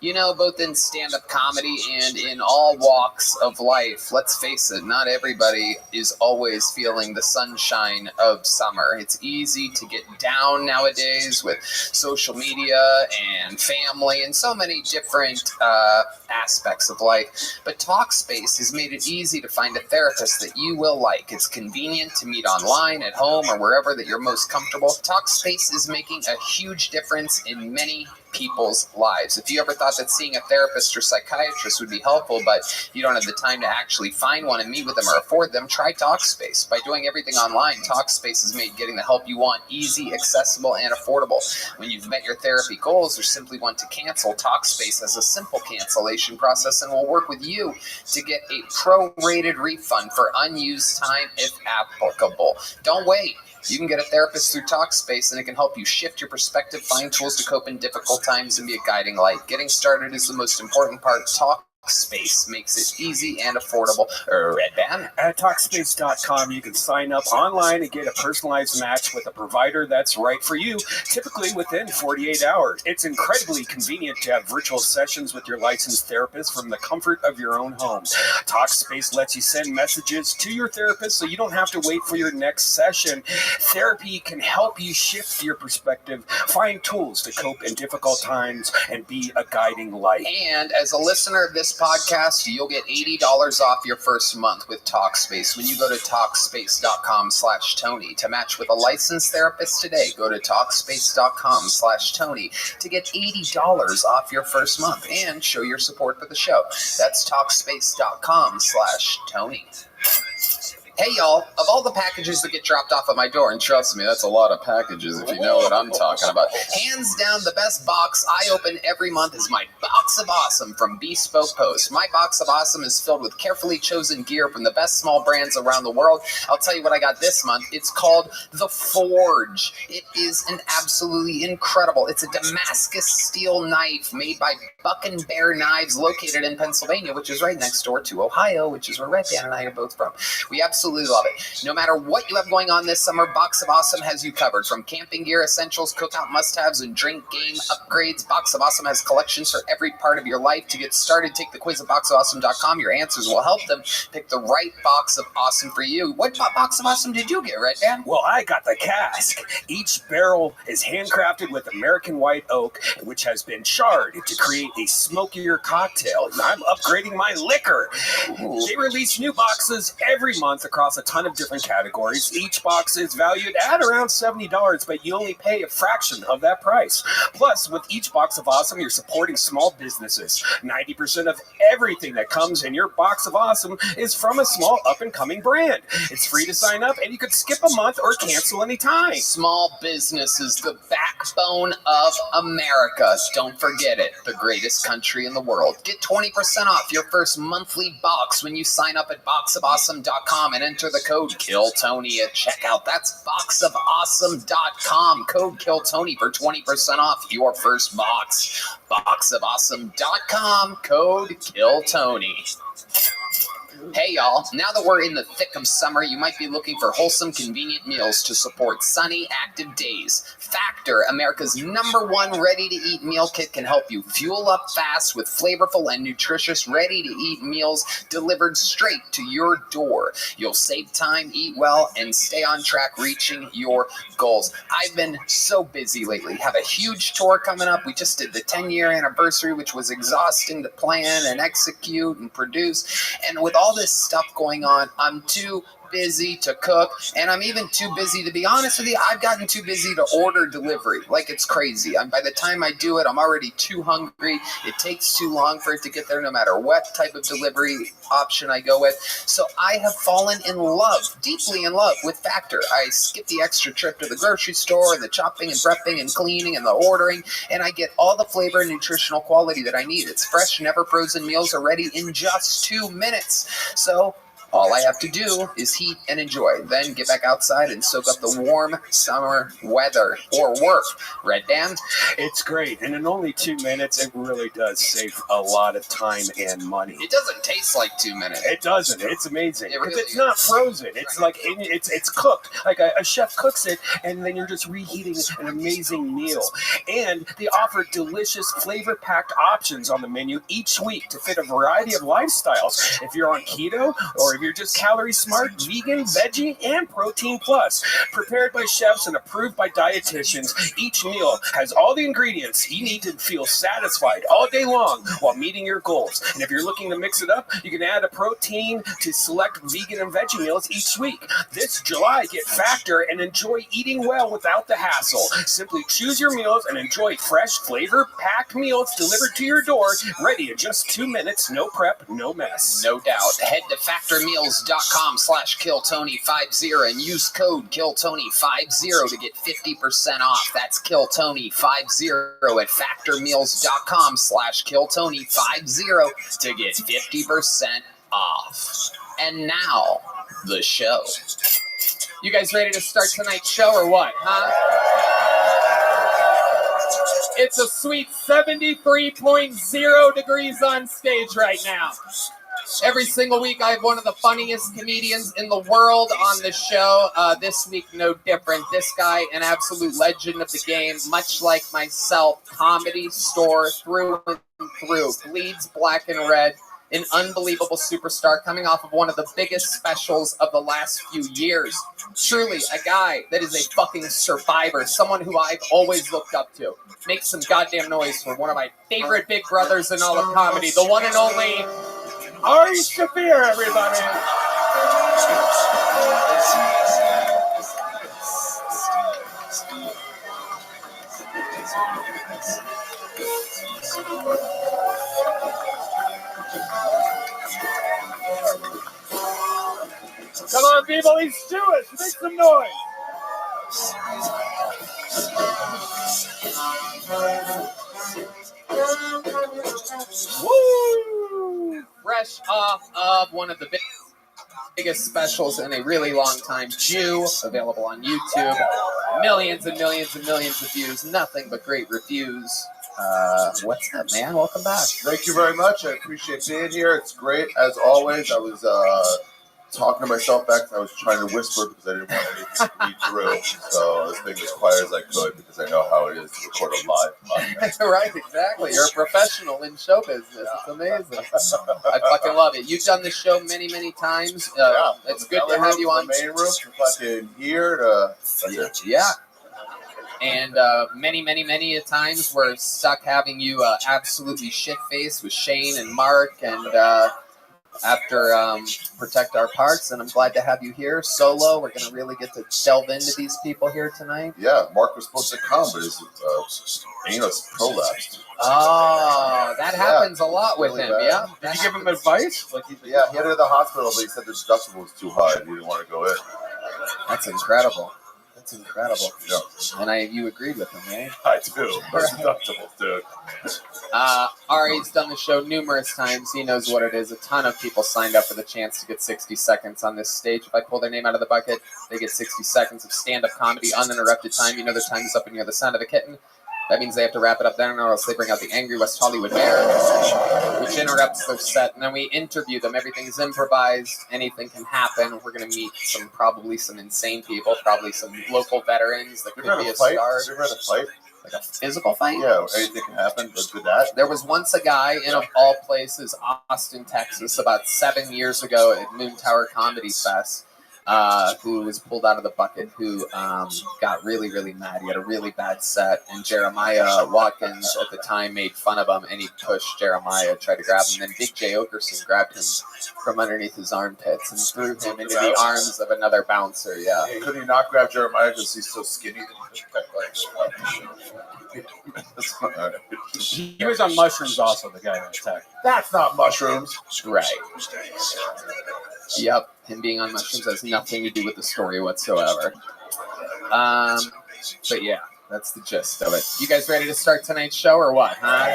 You know, both in stand-up comedy and in all walks of life, let's face it, not everybody is always feeling the sunshine of summer. It's easy to get down nowadays with social media and family and so many different aspects of life. But TalkSpace has made it easy to find a therapist that you will like. It's convenient to meet online, at home, or wherever that you're most comfortable. TalkSpace is making a huge difference in many people's lives. If you ever thought that seeing a therapist or psychiatrist would be helpful, but you don't have the time to actually find one and meet with them or afford them, try TalkSpace. By doing everything online, TalkSpace has made getting the help you want easy, accessible, and affordable. When you've met your therapy goals or simply want to cancel, TalkSpace has a simple cancellation process and will work with you to get a prorated refund for unused time if applicable. Don't wait. You can get a therapist through TalkSpace, and it can help you shift your perspective, find tools to cope in difficult times, and be a guiding light. Getting started is the most important part. TalkSpace makes it easy and affordable. Red Band. At TalkSpace.com, you can sign up online and get a personalized match with a provider that's right for you, typically within 48 hours. It's incredibly convenient to have virtual sessions with your licensed therapist from the comfort of your own home. TalkSpace lets you send messages to your therapist so you don't have to wait for your next session. Therapy can help you shift your perspective, find tools to cope in difficult times, and be a guiding light. And as a listener of this podcast, you'll get $80 off your first month with TalkSpace when you go to TalkSpace.com/Tony. To match with a licensed therapist today, go to TalkSpace.com/Tony to get $80 off your first month and show your support for the show. That's TalkSpace.com/Tony. Hey, y'all, of all the packages that get dropped off at my door, and trust me, that's a lot of packages if you know what I'm talking about, hands down, the best box I open every month is my Box of Awesome from Bespoke Post. My Box of Awesome is filled with carefully chosen gear from the best small brands around the world. I'll tell you what I got this month. It's called The Forge. It is an absolutely incredible, it's a Damascus steel knife made by Buck and Bear Knives, located in Pennsylvania, which is right next door to Ohio, which is where Red Dan and I are both from. We absolutely love it. No matter what you have going on this summer, Box of Awesome has you covered. From camping gear, essentials, cookout must-haves, and drink game upgrades, Box of Awesome has collections for every part of your life. To get started, take the quiz at boxofawesome.com. Your answers will help them pick the right Box of Awesome for you. What Box of Awesome did you get, Red Dan? Well, I got the cask. Each barrel is handcrafted with American white oak, which has been charred to create a smokier cocktail. I'm upgrading my liquor. They release new boxes every month across a ton of different categories. Each box is valued at around $70, but you only pay a fraction of that price. Plus, with each Box of Awesome, you're supporting small businesses. 90% of everything that comes in your Box of Awesome is from a small up-and-coming brand. It's free to sign up, and you could skip a month or cancel anytime. Small business is the backbone of America. Don't forget it. The greatest country in the world. Get 20% off your first monthly box when you sign up at boxofawesome.com and enter the code KILLTONY at checkout. That's boxofawesome.com. Code KILLTONY for 20% off your first box. Boxofawesome.com. Code KILLTONY. Hey y'all, now that we're in the thick of summer, you might be looking for wholesome, convenient meals to support sunny, active days. Factor, America's #1 ready-to-eat meal kit, can help you fuel up fast with flavorful and nutritious ready-to-eat meals delivered straight to your door. You'll save time, eat well, and stay on track reaching your goals. I've been so busy lately. Have a huge tour coming up. We just did the 10-year anniversary, which was exhausting to plan and execute and produce. And with all this stuff going on, I'm too busy to cook, and I'm even too busy, to be honest with you, I've gotten too busy to order delivery. Like, it's crazy. By the time I do it, I'm already too hungry. It takes too long for it to get there, no matter what type of delivery option I go with. So I have fallen in love, deeply in love, with Factor. I skip the extra trip to the grocery store and the chopping and prepping and cleaning and the ordering, and I get all the flavor and nutritional quality that I need. It's fresh, never frozen meals are ready in just 2 minutes. So all I have to do is heat and enjoy, then get back outside and soak up the warm summer weather or work. Red Dan? It's great, and in only 2 minutes, it really does save a lot of time and money. It doesn't taste like 2 minutes. It doesn't. It's amazing. It really it's not frozen. It's like it's cooked. Like a chef cooks it, and then you're just reheating an amazing meal. And they offer delicious, flavor-packed options on the menu each week to fit a variety of lifestyles. If you're on keto, or if you're just calorie smart, vegan, veggie, and protein plus. Prepared by chefs and approved by dietitians, each meal has all the ingredients you need to feel satisfied all day long while meeting your goals. And if you're looking to mix it up, you can add a protein to select vegan and veggie meals each week. This July, get Factor and enjoy eating well without the hassle. Simply choose your meals and enjoy fresh, flavor-packed meals delivered to your door, ready in just 2 minutes. No prep, no mess. No doubt. Head to factormeals.com/KillTony50 and use code KillTony50 to get 50% off. That's KillTony50 at factormeals.com/KillTony50 to get 50% off. And now, the show. You guys ready to start tonight's show or what, huh? It's a sweet 73.0 degrees on stage right now. Every single week, I have one of the funniest comedians in the world on the show. This week, no different. This guy, an absolute legend of the game, much like myself, comedy store through and through, bleeds black and red. An unbelievable superstar coming off of one of the biggest specials of the last few years. Truly, a guy that is a fucking survivor, someone who I've always looked up to. Make some goddamn noise for one of my favorite big brothers in all of comedy, the one and only Ari Shaffir, everybody. Come on, people. He's Jewish. Make some noise. Woo! Fresh off of one of the biggest specials in a really long time, Jew, available on YouTube. Millions and millions and millions of views. Nothing but great reviews. What's up, man? Welcome back. Thank you very much. I appreciate being here. It's great, as always. I was talking to myself back. I was trying to whisper because I didn't want anything to be through. So I was being as quiet as I could because I know how it is to record a live podcast. Right, exactly. You're a professional in show business. It's amazing. I fucking love it. You've done this show many, many times. It's good to have you on. The main room for fucking year to... Yeah. And many a times we're stuck having you absolutely shit-faced with Shane and Mark and after Protect Our Parks, and I'm glad to have you here solo. We're going to really get to delve into these people here tonight. Yeah, Mark was supposed to come, but his anus prolapsed. Oh, that happens a lot with Really him, bad. yeah. Did you give him advice? Yeah, he had to the hospital, but he said the deductible was too high. He didn't want to go in. That's incredible. That's incredible. Yeah. And you agreed with him, right? I do. Those deductibles, dude. Ari's done the show numerous times. He knows what it is. A ton of people signed up for the chance to get 60 seconds on this stage. If I pull their name out of the bucket, they get 60 seconds of stand-up comedy, uninterrupted time. You know their time is up and you hear the sound of the kitten. That means they have to wrap it up then, or else they bring out the angry West Hollywood mayor, which interrupts their set, and then we interview them. Everything's improvised. Anything can happen. We're going to meet probably some insane people, probably some local veterans that could be a star. Have you ever had a fight? Like a physical fight? Yeah, anything can happen, but with that. There was once a guy in, of all places, Austin, Texas, about 7 years ago at Moon Tower Comedy Fest, who was pulled out of the bucket, who got really, really mad. He had a really bad set, and Jeremiah Watkins at the time made fun of him, and he pushed Jeremiah, tried to grab him. Then Big J. Okerson grabbed him from underneath his armpits and threw him into the arms of another bouncer, yeah. Hey, couldn't he not grab Jeremiah because he's so skinny? He was on mushrooms also, the guy that attacked. That's not mushrooms. Right. Yep. Him being on mushrooms has nothing to do with the story whatsoever. But yeah, that's the gist of it. You guys ready to start tonight's show or what, huh?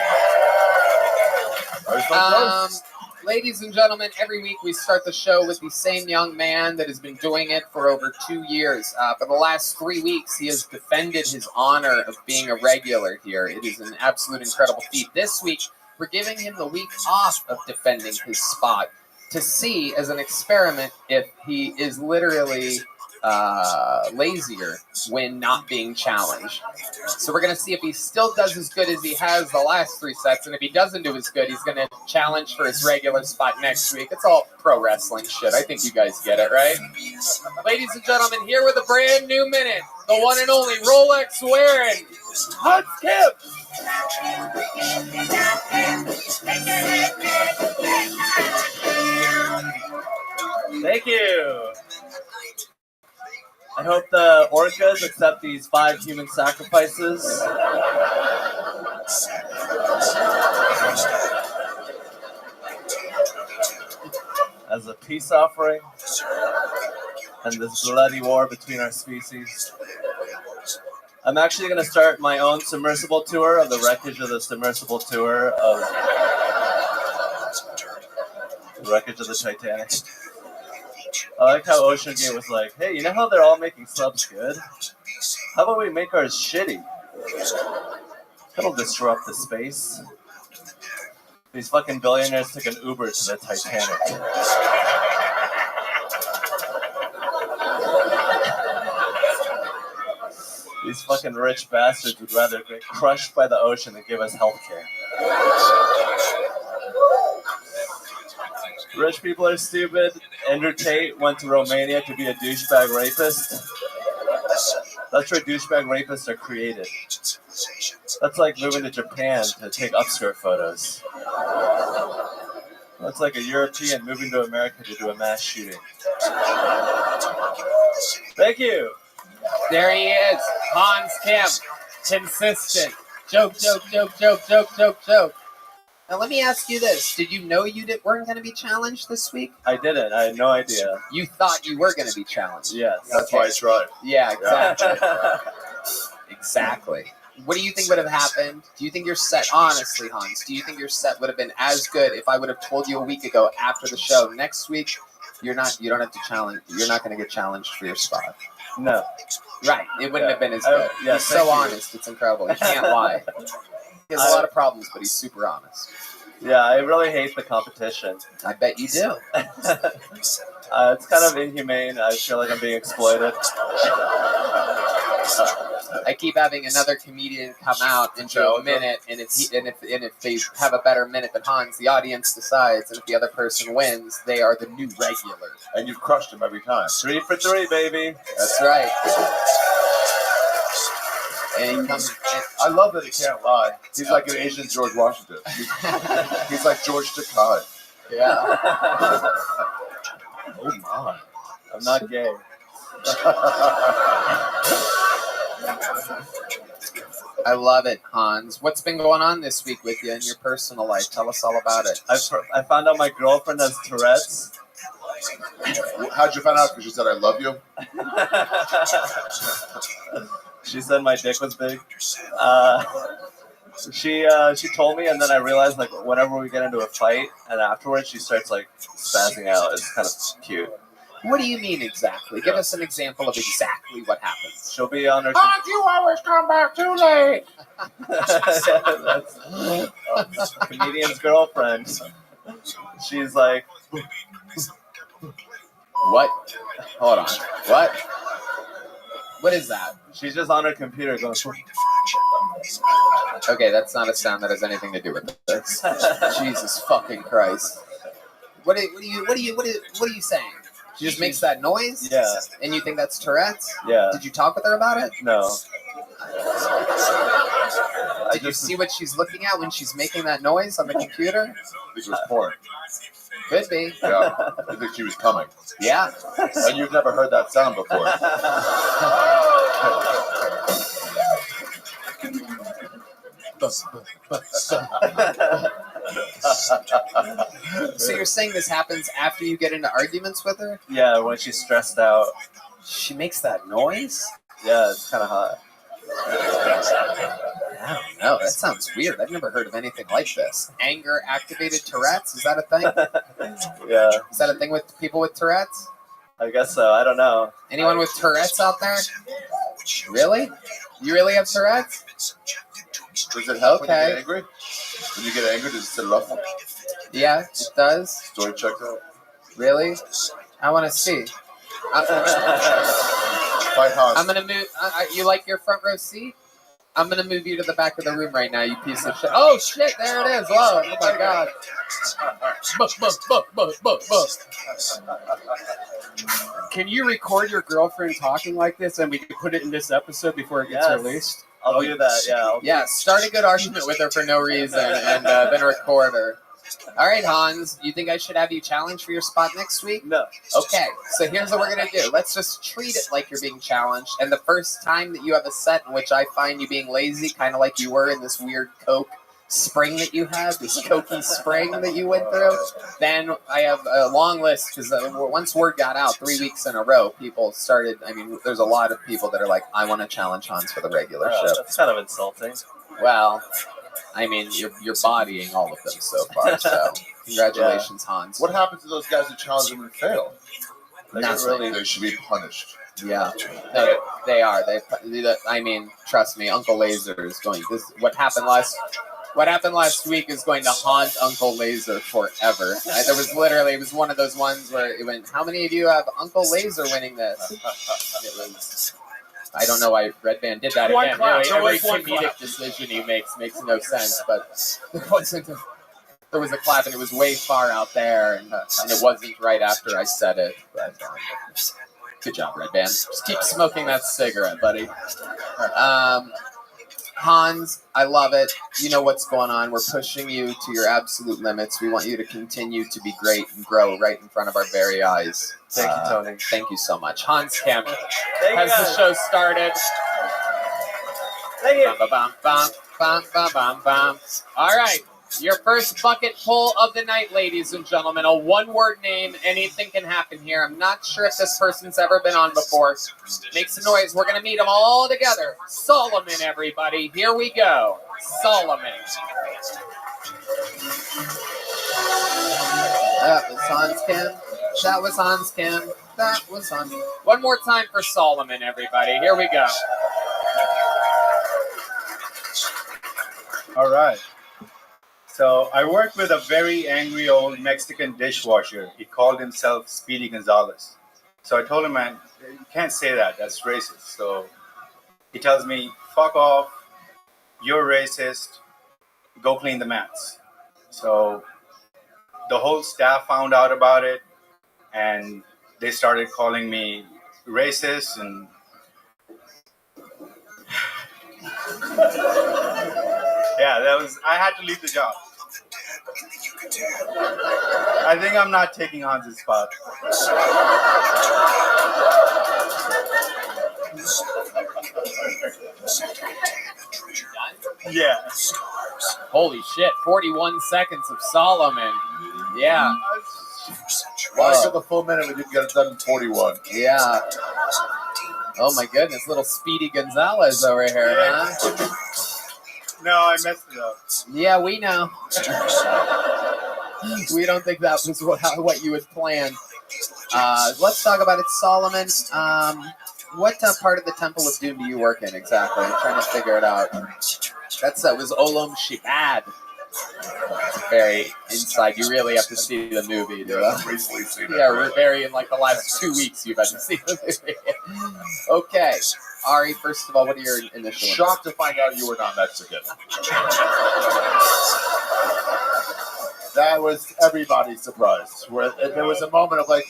Ladies and gentlemen, every week we start the show with the same young man that has been doing it for over 2 years. For the last 3 weeks, he has defended his honor of being a regular here. It is an absolute incredible feat. This week, we're giving him the week off of defending his spot to see, as an experiment, if he is literally lazier when not being challenged. So we're going to see if he still does as good as he has the last 3 sets, and if he doesn't do as good, he's going to challenge for his regular spot next week. It's all pro wrestling shit. I think you guys get it, right? Ladies and gentlemen, here with a brand new minute, the one and only Rolex wearing ROTHSCHILD. Thank you. I hope the orcas accept these 5 human sacrifices. As a peace offering and this bloody war between our species. I'm actually going to start my own submersible tour of the wreckage of the submersible tour of the wreckage of the Titanic. I like how OceanGate was like, hey, you know how they're all making subs good? How about we make ours shitty? That'll disrupt the space. These fucking billionaires took an Uber to the Titanic. These fucking rich bastards would rather get crushed by the ocean than give us healthcare. Rich people are stupid. Andrew Tate went to Romania to be a douchebag rapist. That's where douchebag rapists are created. That's like moving to Japan to take upskirt photos. That's like a European moving to America to do a mass shooting. Thank you. There he is, Hans Kim, consistent. Joke, joke, joke, joke, joke, joke, joke. Now let me ask you this: did you know you weren't going to be challenged this week? I didn't. I had no idea. You thought you were going to be challenged. Yes. That's why I tried. Yeah, exactly. Exactly. What do you think would have happened? Do you think your set, honestly, Hans, do you think your set would have been as good if I would have told you a week ago after the show, next week, you don't have to challenge, you're not going to get challenged for your spot? No. Right. It wouldn't have been as good. He's so honest. It's incredible. He can't lie. He has a lot of problems, but he's super honest. Yeah, I really hate the competition. I bet you do. It's kind of inhumane. I feel like I'm being exploited. I keep having another comedian come out and do a minute, and if they have a better minute than Hans, the audience decides, and if the other person wins, they are the new regular. And you've crushed him every time. 3 for 3, baby. That's right. And he comes. I love that he can't lie. He's like an Asian George Washington. He's like George Takei. Yeah. Oh my! I'm not gay. I love it, Hans. What's been going on this week with you in your personal life? Tell us all about it. I found out my girlfriend has Tourette's. How'd you find out? Because she said I love you. She said my dick was big. She told me, and then I realized, like, whenever we get into a fight, and afterwards she starts, like, spazzing out. It's kind of cute. What do you mean exactly? Give us an example of exactly what happens. She'll be on her... You always come back too late. That's a comedian's girlfriend. She's like... What? Hold on. What? What is that? She's just on her computer going... Okay, that's not a sound that has anything to do with this. Jesus fucking Christ. What are you saying? She just makes that noise? Yeah. And you think that's Tourette's? Yeah. Did you talk with her about it? No. Did you see what she's looking at when she's making that noise on the computer? I think it was porn. Could be. Yeah. I think she was coming. Yeah. And you've never heard that sound before. So you're saying this happens after you get into arguments with her? Yeah, when she's stressed out. She makes that noise? Yeah, it's kind of hot. I don't know. That sounds weird. I've never heard of anything like this. Anger-activated Tourette's? Is that a thing? Yeah. Is that a thing with people with Tourette's? I guess so. I don't know. Anyone with Tourette's out there? Really? You really have Tourette's? Does it help when you Okay. get angry? When you get angry, does it set it off? Yeah, it does. Story checked out. Really? I want to see. Fight Hans. I'm gonna move. You like your front row seat? I'm gonna move you to the back of the room right now, you piece of shit. Oh shit! There it is. Whoa! Oh my god! Can you record your girlfriend talking like this, and we can put it in this episode before it gets Yes. released? I'll do that, yeah. Yeah, start a good argument with her for no reason, and then record her. All right, Hans, you think I should have you challenged for your spot next week? No. Okay, so here's what we're going to do. Let's just treat it like you're being challenged, and the first time that you have a set in which I find you being lazy, kind of like you were in this weird Coke spring that you had, this Cokey spring that you went through, then I have a long list, because once word got out 3 weeks in a row, people started, I mean, there's a lot of people that are like, I want to challenge Hans for the regular show. That's kind of insulting. Well, I mean, you're bodying all of them so far, so congratulations, Hans. What happens to those guys who challenge them and fail? Nothing. They should be punished. Yeah, they are. I mean, trust me, Uncle Laser is going. What happened last week is going to haunt Uncle Laser forever. It was one of those ones where it went, how many of you have Uncle Laser winning this? It was. I don't know why Red Band did that again. Every comedic decision he makes no sense, but there was a clap, and it was way far out there, and it wasn't right after I said it. But good job, Red Band. Just keep smoking that cigarette, buddy. Hans, I love it. You know what's going on. We're pushing you to your absolute limits. We want you to continue to be great and grow right in front of our very eyes. Thank you, Tony. Thank you so much. Hans Kemp has the show started. Thank you. Bum, bum, bum, bum, bum, bum, bum. All right. Your first bucket pull of the night, ladies and gentlemen. A one-word name. Anything can happen here. I'm not sure if this person's ever been on before. Make some noise. We're going to meet them all together. Solomon, everybody. Here we go. Solomon. That was Hans Kim. That was Hans Kim. That was Hans. One more time for Solomon, everybody. Here we go. All right. So I worked with a very angry old Mexican dishwasher. He called himself Speedy Gonzalez. So I told him, man, you can't say that. That's racist. So he tells me, fuck off. You're racist. Go clean the mats. So the whole staff found out about it, and they started calling me racist. And yeah, I had to leave the job. I think I'm not taking Hans's spot. Yeah. Holy shit, 41 seconds of Solomon. Yeah. Why took a full minute when you get it done in 41? Yeah. Oh my goodness, little Speedy Gonzalez over here, huh? No, I messed it up. Yeah, we know. We don't think that was what you had planned. Let's talk about it, Solomon. What part of the Temple of Doom do you work in exactly? I'm trying to figure it out. That was Olam Shibad. Very inside. You really have to see the movie, dude. Recently seen it. Yeah, we're very in like the last 2 weeks you've had to see the movie. Okay. Ari, first of all, what are your initial Shocked to find out you were not Mexican. That was everybody's surprise. Where there was a moment of like,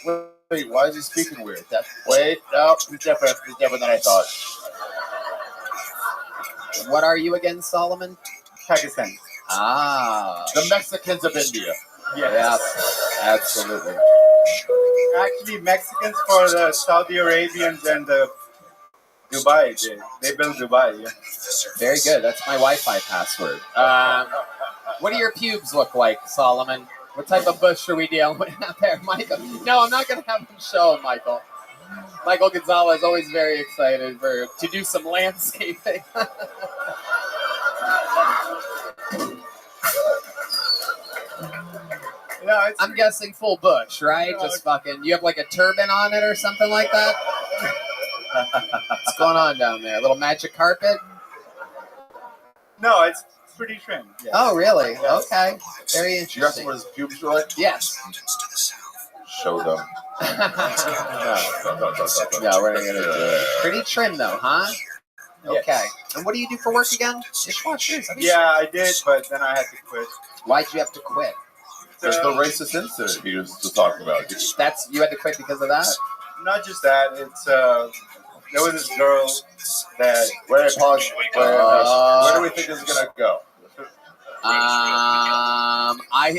wait, why is he speaking weird? Wait, no, it's different. It's different than I thought. What are you again, Solomon? Pakistan. Ah. The Mexicans of India. Yes, absolutely. Actually, Mexicans for the Saudi Arabians and the Dubai. They built Dubai, yeah. Very good. That's my Wi-Fi password. What do your pubes look like, Solomon? What type of bush are we dealing with out there, Michael? No, I'm not going to have him show him, Michael. Michael Gonzalez always very excited to do some landscaping. No, I'm guessing full bush, right? Just fucking. You have like a turban on it or something like that? What's going on down there? A little magic carpet? No, it's pretty trim. Yes. Oh, really? Okay. Very interesting. You asked him what his pubes were like? Yes. Show them. No, we're not going to do it. Pretty trim, though, huh? Yes. Okay. And what do you do for work again? Dishwashers? Yeah, I did, but then I had to quit. Why'd you have to quit? There's the racist incident he was talking about. You had to quit because of that? Not just that. It's there was this girl that. Where do we think this is gonna go? I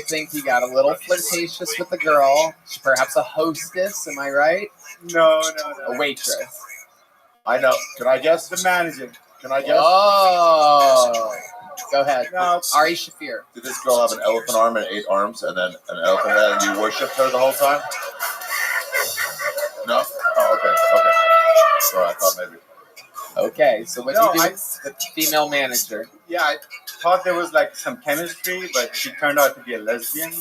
think he got a little flirtatious with the girl. Perhaps a hostess. Am I right? No. A waitress. I know. Can I guess? The manager. Can I guess? Oh. Go ahead. No. Ari Shafir. Did this girl have an elephant arm and 8 arms and then an elephant head and you worshipped her the whole time? No? Oh, okay. So I thought maybe. Okay, so what do you do with the female manager? Yeah, I thought there was like some chemistry, but she turned out to be a lesbian.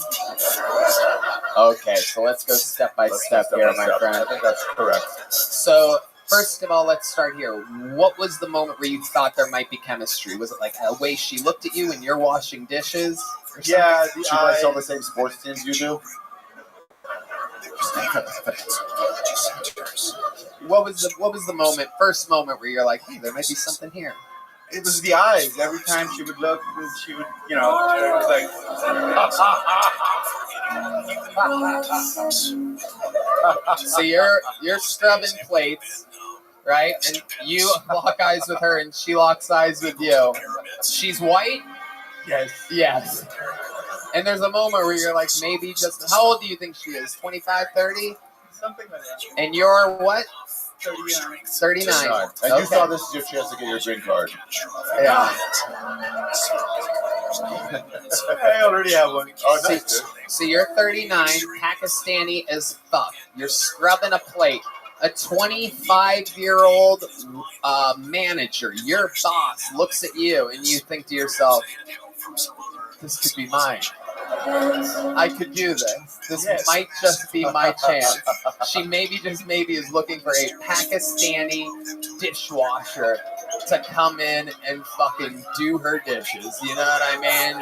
Okay, so let's go step by step here, my friend. I think that's correct. So, first of all, let's start here. What was the moment where you thought there might be chemistry? Was it like a way she looked at you when you're washing dishes? Yeah, she plays all the same sports teams you do. What was the first moment where you're like, hey, there might be something here? It was the eyes. Every time she would look, she would, it was like. So you're scrubbing plates, right? And you lock eyes with her, and she locks eyes with you. She's white? Yes. And there's a moment where you're like, maybe just, how old do you think she is? 25, 30? Something like that. And you're what? 39. And you thought this is your chance to get your green card. Yeah. I already have one. Oh, nice. So you're 39, Pakistani as fuck. You're scrubbing a plate. A 25-year-old manager, your boss, looks at you and you think to yourself, this could be mine. I could do this. This might just be my chance. She maybe is looking for a Pakistani dishwasher to come in and fucking do her dishes. You know what I mean?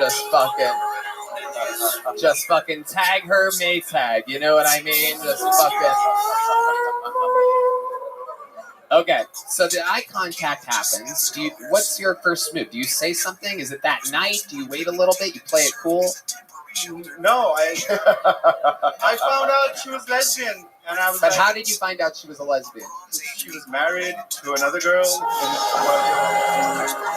Just fucking tag her Maytag. You know what I mean? Just fucking. Okay, so the eye contact happens. What's your first move? Do you say something? Is it that night? Do you wait a little bit? You play it cool? No, I found out she was lesbian, and I was. But how did you find out she was a lesbian? She was married to another girl.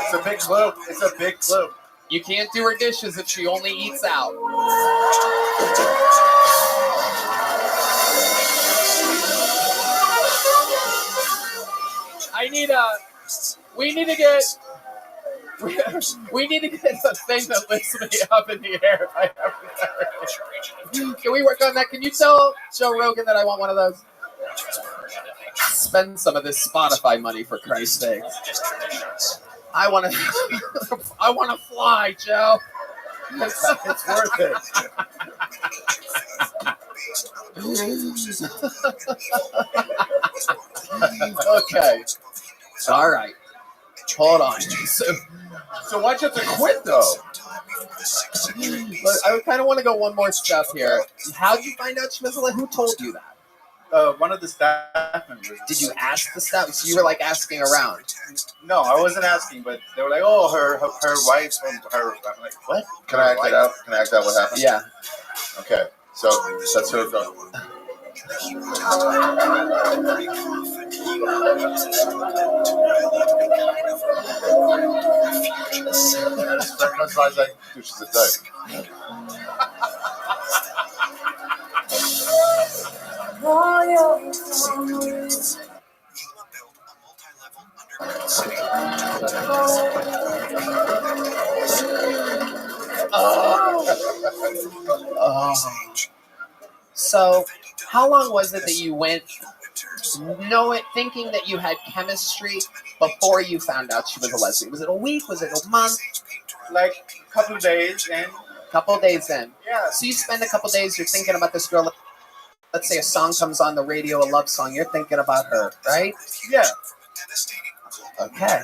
It's a big clue. It's a big clue. You can't do her dishes if she only eats out. We need to get the thing that lifts me up in the air. Can we work on that? Can you tell Joe Rogan that I want one of those? Spend some of this Spotify money, for Christ's sake. I want to fly, Joe. It's worth it. Okay. All right. Hold on. So why'd you have to quit, though? I kind of want to go one more step here. How did you find out she was a lesbian? Who told you that? One of the staff members. Did you ask the staff? So you were like asking around? No, I wasn't asking, but they were like, "Oh, her wife and her." I'm like, "What?" Can I act it out? Can I act out what happened? Yeah. Okay. So that's her. That's why I was like, dude, she's a dyke. So, how long was it that you went thinking that you had chemistry before you found out she was a lesbian? Was it a week? Was it a month? Like a couple of days in. Couple of days in. Yeah. So you spend a couple of days, you're thinking about this girl. Let's say a song comes on the radio, a love song, you're thinking about her, right? Yeah. Okay.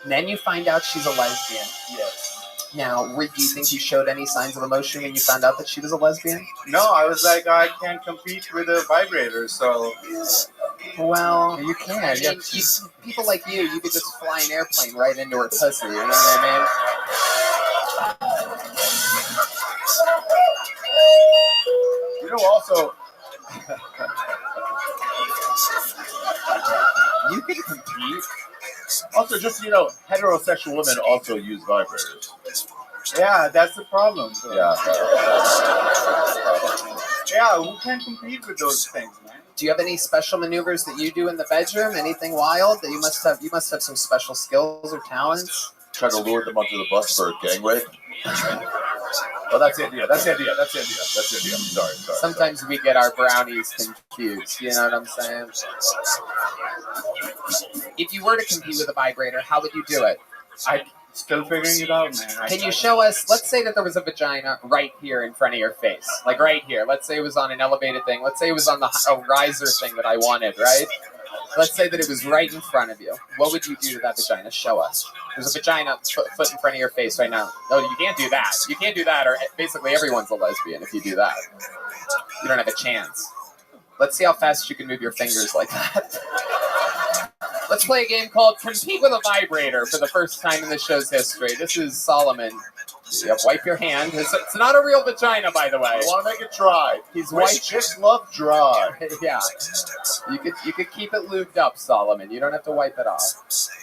And then you find out she's a lesbian. Yes. Now, do you think you showed any signs of emotion when you found out that she was a lesbian? No, I was like, I can't compete with a vibrator, so. Well, you can. I mean, people like you could just fly an airplane right into her pussy, you know what I mean? You know, also, you can compete. Also, just, you know, heterosexual women also use vibrators. Yeah, that's the problem. Yeah. Yeah, who can compete with those things, man? Do you have any special maneuvers that you do in the bedroom? Anything wild that you must have? You must have some special skills or talents. Try to lure them onto the bus for a gang rape. Oh, that's the idea. Sorry. Sometimes we get our brownies confused. You know what I'm saying? If you were to compete with a vibrator, how would you do it? I'm still figuring it out, man. Can you show us? Let's say that there was a vagina right here in front of your face, like right here. Let's say it was on an elevated thing. Let's say it was on a riser thing that I wanted, right? Let's say that it was right in front of you. What would you do to that vagina? Show us. There's a vagina foot in front of your face right now. No, you can't do that. You can't do that, or basically everyone's a lesbian if you do that. You don't have a chance. Let's see how fast you can move your fingers like that. Let's play a game called Compete with a Vibrator for the first time in the show's history. This is Solomon. Yep, wipe your hand. It's not a real vagina, by the way. I want to make it dry. He's White chicks love dry. Yeah. You could keep it lubed up, Solomon. You don't have to wipe it off.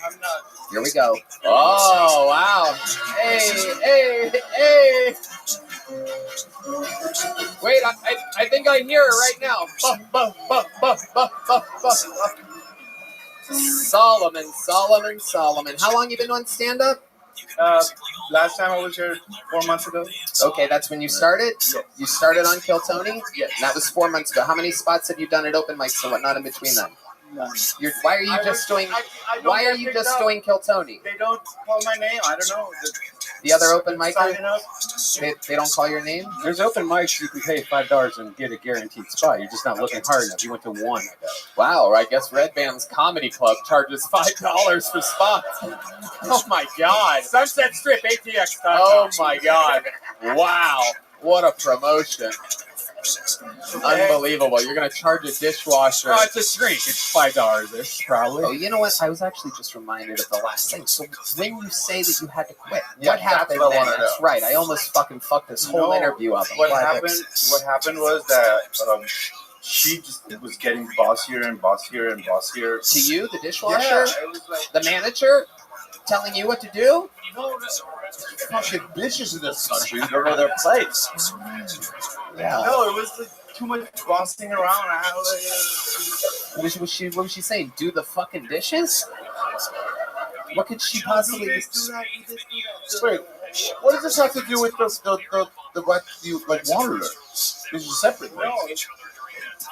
I'm not. Here we go. Oh, wow. Hey. Wait, I think I hear her right now. Solomon. How long you been on stand-up? last time I was here 4 months ago. Okay, that's when you started? Yes. You started on Kill Tony? Yes. And that was 4 months ago. How many spots have you done at open mics and whatnot in between them? None. Why are you just doing Why are you just doing Kill Tony? They don't call my name. I don't know. The other open mic, Signing up. they don't call your name? There's open mics you can pay $5 and get a guaranteed spot. You're just not looking hard enough. You went to one, I bet. Wow, I guess Red Band's Comedy Club charges $5 for spots. Oh my God. Sunset Strip, ATX. Oh my God. Wow. What a promotion. Unbelievable. You're going to charge a dishwasher. Oh, it's a shrink. It's $5 probably. Oh, you know what? I was actually just reminded of the last thing. So when you say that you had to quit, Yeah, what happened that's what I then? wanna That's know. right. I almost fucking fucked this whole interview up. What happened was that she just was getting bossier and bossier and bossier. To you, the dishwasher? Yeah, it was like the manager? Telling you what to do? Fucking bitches in this country who don't know their place. Yeah. No, it was like too much bossing around. What was she saying? Do the fucking dishes? What could she possibly do? Wait, what does this have to do with the what you like water? This is separate.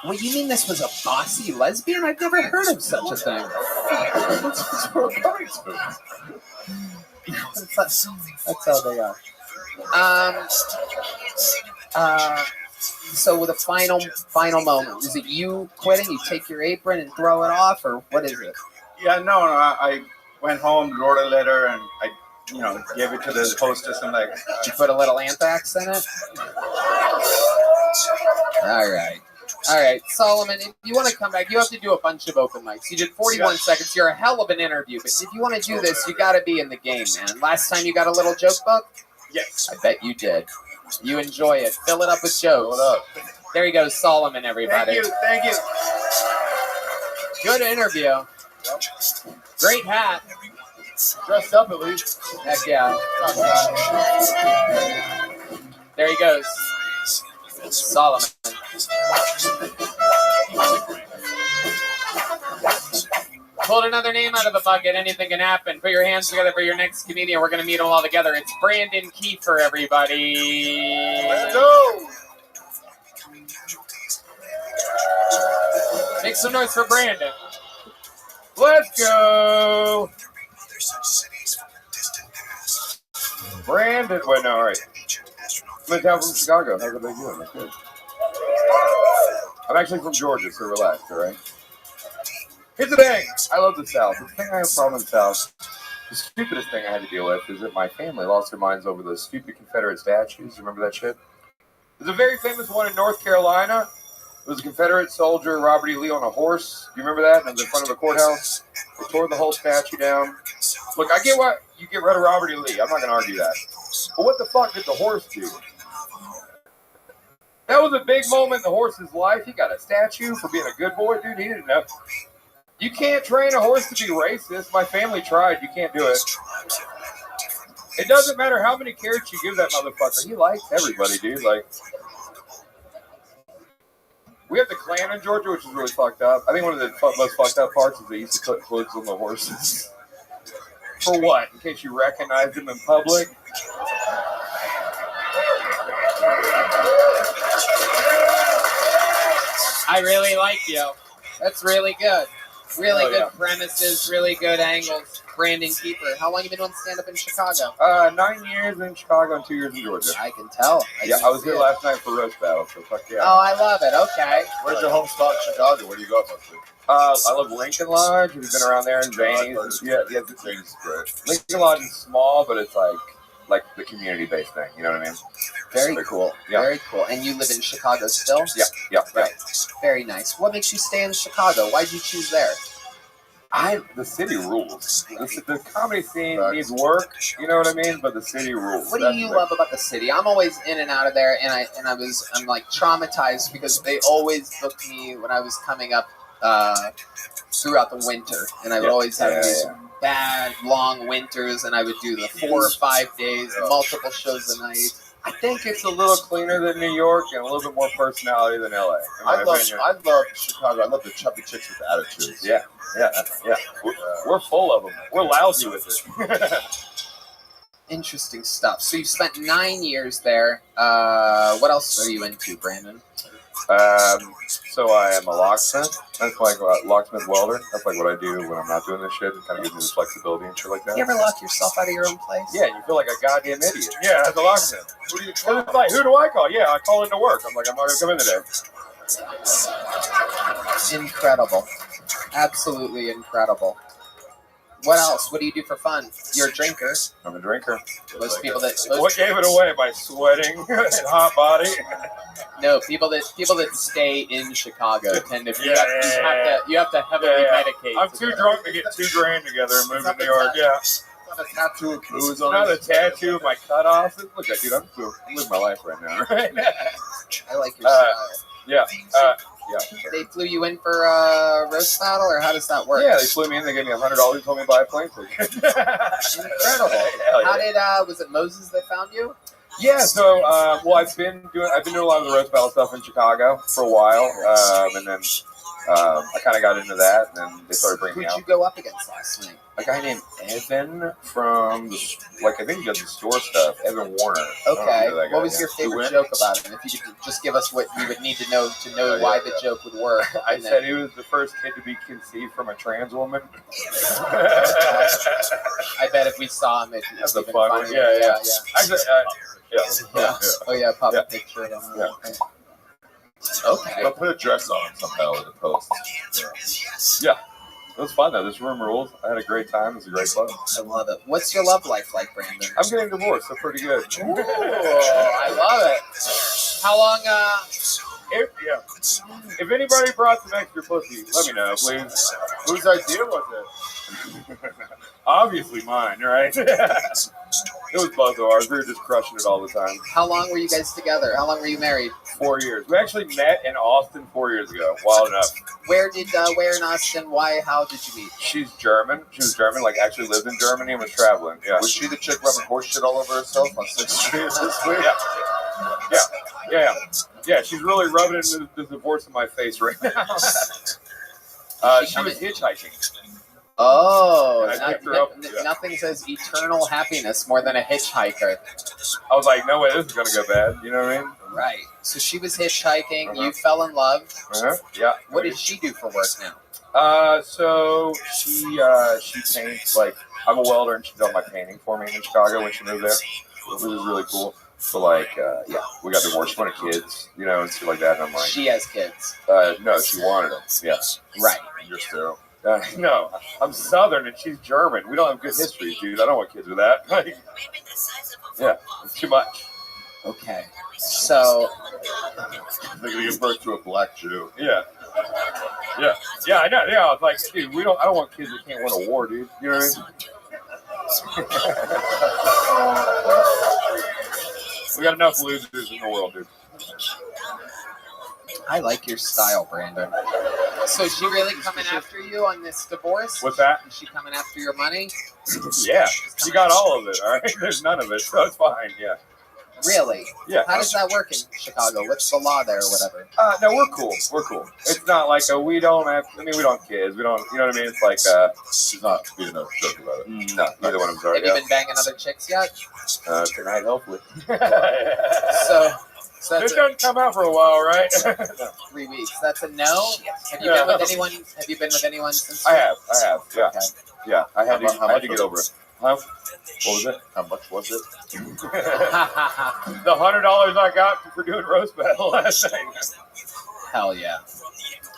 What, you mean this was a bossy lesbian? I've never heard of such a thing. That's where we're coming to. That's how they are. So with a final moment, is it you quitting? You take your apron and throw it off, or what is it? Yeah, no, I went home, wrote a letter, and I, gave it to the hostess. And like, did you put a little anthrax in it? All right, Solomon, if you want to come back, you have to do a bunch of open mics. You did 41 seconds. You're a hell of an interview, but if you want to do this, you got to be in the game, man. Last time you got a little joke book? Yes. I bet you did. You enjoy it. Fill it up with jokes. There you go, Solomon, everybody. Thank you. Good interview. Great hat. Dressed up at least. Heck yeah. There he goes. Solomon. Pulled another name out of the bucket. Anything can happen. Put your hands together for your next comedian. We're going to meet them all together. It's Brandon Kiefer, everybody. Let's go. Make some noise for Brandon. Let's go. Brandon. Wait, no, all right. I'm in town from Chicago. How's everybody doing? That's good. I'm actually from Georgia, so relax, all right? Here's the thing. I love the South. The thing I have a problem in the South, the stupidest thing I had to deal with is that my family lost their minds over those stupid Confederate statues. You remember that shit? There's a very famous one in North Carolina. It was a Confederate soldier, Robert E. Lee, on a horse. Do you remember that? It was in front of the courthouse. They tore the whole statue down. Look, I get why you get rid of Robert E. Lee. I'm not going to argue that. But what the fuck did the horse do? That was a big moment in the horse's life. He got a statue for being a good boy. Dude, he didn't know. You can't train a horse to be racist. My family tried. You can't do it. It doesn't matter how many carrots you give that motherfucker. He likes everybody, dude. Like, we have the Klan in Georgia, which is really fucked up. I think one of the most fucked up parts is they used to put hoods on the horses. For what? In case you recognize them in public? I really like you. That's really good. Really good yeah. premises, really good angles. Brandon Kiefer. How long you been doing stand-up in Chicago? 9 years in Chicago and 2 years in Georgia. I can tell. I was here last night for roast battle, so fuck yeah. Oh, I love it. Okay. Where's your home spot in Chicago? Where do you go up to? I love Lincoln Lodge. We've been around there in Zanies. Yeah, Zanies is great. Lincoln Lodge is small, but it's like the community-based thing. You know what I mean? Very cool. Yeah. Very cool. And you live in Chicago still? Yeah. Right. Very nice. What makes you stay in Chicago? Why'd you choose there? The city rules. The comedy scene needs work, you know what I mean? But the city rules. What do you love about the city? I'm always in and out of there, and I'm like traumatized because they always booked me when I was coming up throughout the winter, and I would always have these bad long winters, and I would do the 4 or 5 days, multiple shows a night. I think it's a little cleaner than New York and a little bit more personality than LA. I love Chicago. I love the chubby chicks with attitudes. Yeah. We're full of them. We're lousy with it. Interesting stuff. So you've spent 9 years there. What else are you into, Brandon? So I am a locksmith. That's like a locksmith welder. That's like what I do when I'm not doing this shit. It kind of gives me the flexibility and shit like that. You ever lock yourself out of your own place? Yeah, you feel like a goddamn idiot. Yeah, as a locksmith. Who do you call? It's like, who do I call? Yeah, I call into work. I'm like, I'm not going to come in today. Incredible. Absolutely incredible. What else? What do you do for fun? You're a drinker. I'm a drinker. Most people that What gave it away by sweating and hot body? No, people that stay in Chicago tend to. You have to heavily medicate. I'm too drunk to get $2,000 together and move to New York. Yeah. Not a tattoo of booze on Not it. a tattoo of my cutoffs. Look, dude, I'm living my life right now. Right? I like your style. Yeah. They flew you in for a roast battle, or how does that work? Yeah, they flew me in. They gave me $100 and told me to buy a plane ticket. Incredible. How did was it Moses that found you? Yeah, so I've been doing a lot of the roast battle stuff in Chicago for a while, and then I kind of got into that, and then they started bringing me out. Who'd you go up against last night? A guy named Evan from I think he does the store stuff. Evan Warner. Okay. What was your favorite joke about him? If you could just give us what you would need to know why the joke would work. I said he was the first kid to be conceived from a trans woman. I bet if we saw him, That's a fun one. Yeah. Actually, yeah. Oh yeah, pop a picture of him. Yeah. Okay. I'll put a dress on him somehow in the post. Yeah. It was fun though. This room rules. I had a great time. It was a great club. I love it. What's your love life like, Brandon? I'm getting divorced, so pretty good. Ooh, I love it. How long? If anybody brought some extra pussy, let me know, please. Whose idea was it? Obviously mine, right? It was both of ours. We were just crushing it all the time. How long were you guys together? How long were you married? 4 years. We actually met in Austin 4 years ago. Wild enough. Where in Austin? Why? How did you meet? She's German. She was German, actually lived in Germany and was traveling. Yeah. Was she the chick rubbing horse shit all over herself on 6th Street this week? Yeah, she's really rubbing the divorce in my face right now. She was hitchhiking. Oh, And I picked her up. nothing says eternal happiness more than a hitchhiker. I was like, no way, this is going to go bad. You know what I mean? Right. So she was hitchhiking. You fell in love. Yeah. What does she do for work now? So she paints, I'm a welder, and she did all my painting for me in Chicago when she moved there. It was really cool. So, we got divorced, a bunch of kids, and shit like that. And I'm like... She has kids. No, she wanted them. Yes. Right. You're sterile. No, I'm Southern and she's German. We don't have good history, dude. I don't want kids with that. Yeah, it's too much. Okay. So... They're going to give birth to a black Jew. Yeah, I know. Yeah, I was like, dude, I don't want kids that can't win a war, dude. You know what I mean? We got enough losers in the world, dude. I like your style, Brandon. So is she really coming after you on this divorce? What's that? Is she coming after your money? Yeah, she got all of it, all right? There's none of it, so it's fine, yeah. Really? Yeah. How does that work in Chicago? What's the law there or whatever? No, we're cool. It's not like we don't have kids. We don't, you know what I mean? It's like, she's not being a jerk about it. No, neither one of them are. Have you been banging other chicks yet? Tonight, hopefully. So this doesn't come out for a while, right? 3 weeks. That's a no? Have you been with anyone? Have you been with anyone since? I have. Yeah. Okay. Yeah. I had How to get over it. Huh? What was it? How much was it? The $100 I got for doing roast battle last night. Hell yeah.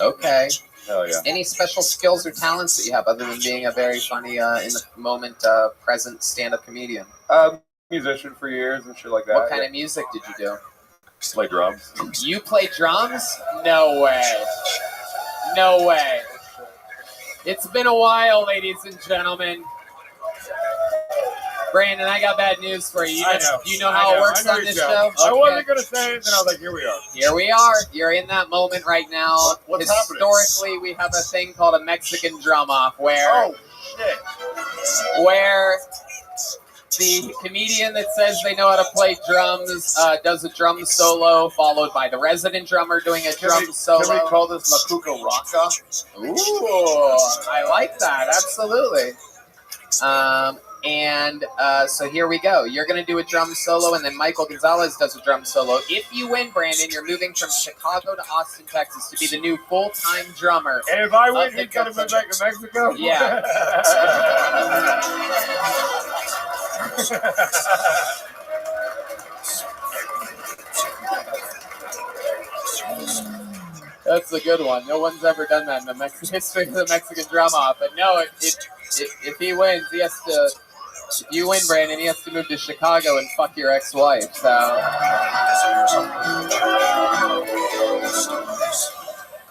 Okay. Hell yeah. Any special skills or talents that you have other than being a very funny, in the moment, present stand-up comedian? Musician for years and shit like that. What kind of music did you do? Play drums. You play drums? No way. No way. It's been a while, ladies and gentlemen. Brandon, I got bad news for you. You know how it works on this show? I wasn't going to say it, and I was like, here we are. Here we are. You're in that moment right now. What's Historically, we have a thing called a Mexican drum-off where the comedian that says they know how to play drums does a drum solo, followed by the resident drummer doing a drum solo. Can we call this La Cuca Rocka? Ooh, I like that. Absolutely. And so here we go. You're going to do a drum solo, and then Michael Gonzalez does a drum solo. If you win, Brandon, you're moving from Chicago to Austin, Texas to be the new full-time drummer. And if I win, he's got to move back to Mexico? Yeah. That's a good one. No one's ever done that in the history of the Mexican drum-off. But no, if he wins, he has to... If you win, Brandon, he has to move to Chicago and fuck your ex-wife. So...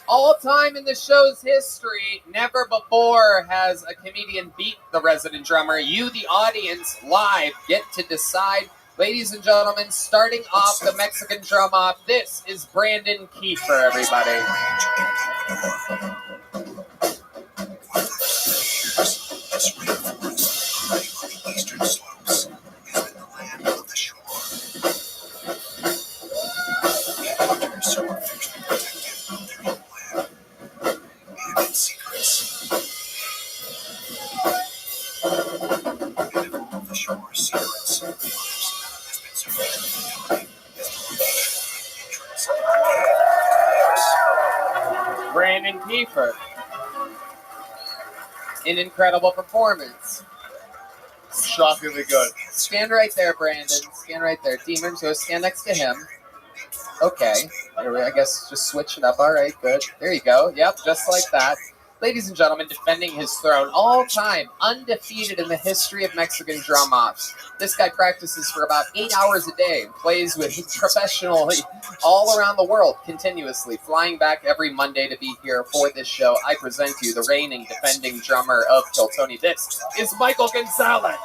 All time in the show's history, never before has a comedian beat the resident drummer. You, the audience, live, get to decide. Ladies and gentlemen, starting off the Mexican drum-off, this is Brandon Kiefer, everybody. Eastern slopes has been the land of the shore. The hunters who are fiercely protective of their homeland and its secrets. And of all the shore's secrets, has been surrounded by time as the entrance of Brandon Kiefer. An incredible performance. Shockingly good. Stand right there, Brandon. Stand right there. Demons, go stand next to him. Okay. I guess just switch it up. All right, good. There you go. Yep, just like that. Ladies and gentlemen, defending his throne all time, undefeated in the history of Mexican drum-offs. This guy practices for about 8 hours a day and plays with professionally all around the world continuously, flying back every Monday to be here for this show. I present to you the reigning, defending drummer of Kill Tony. This is Michael Gonzalez.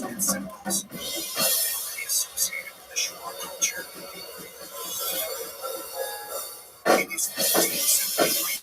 and symbols associated with the shore culture. In his 15th century,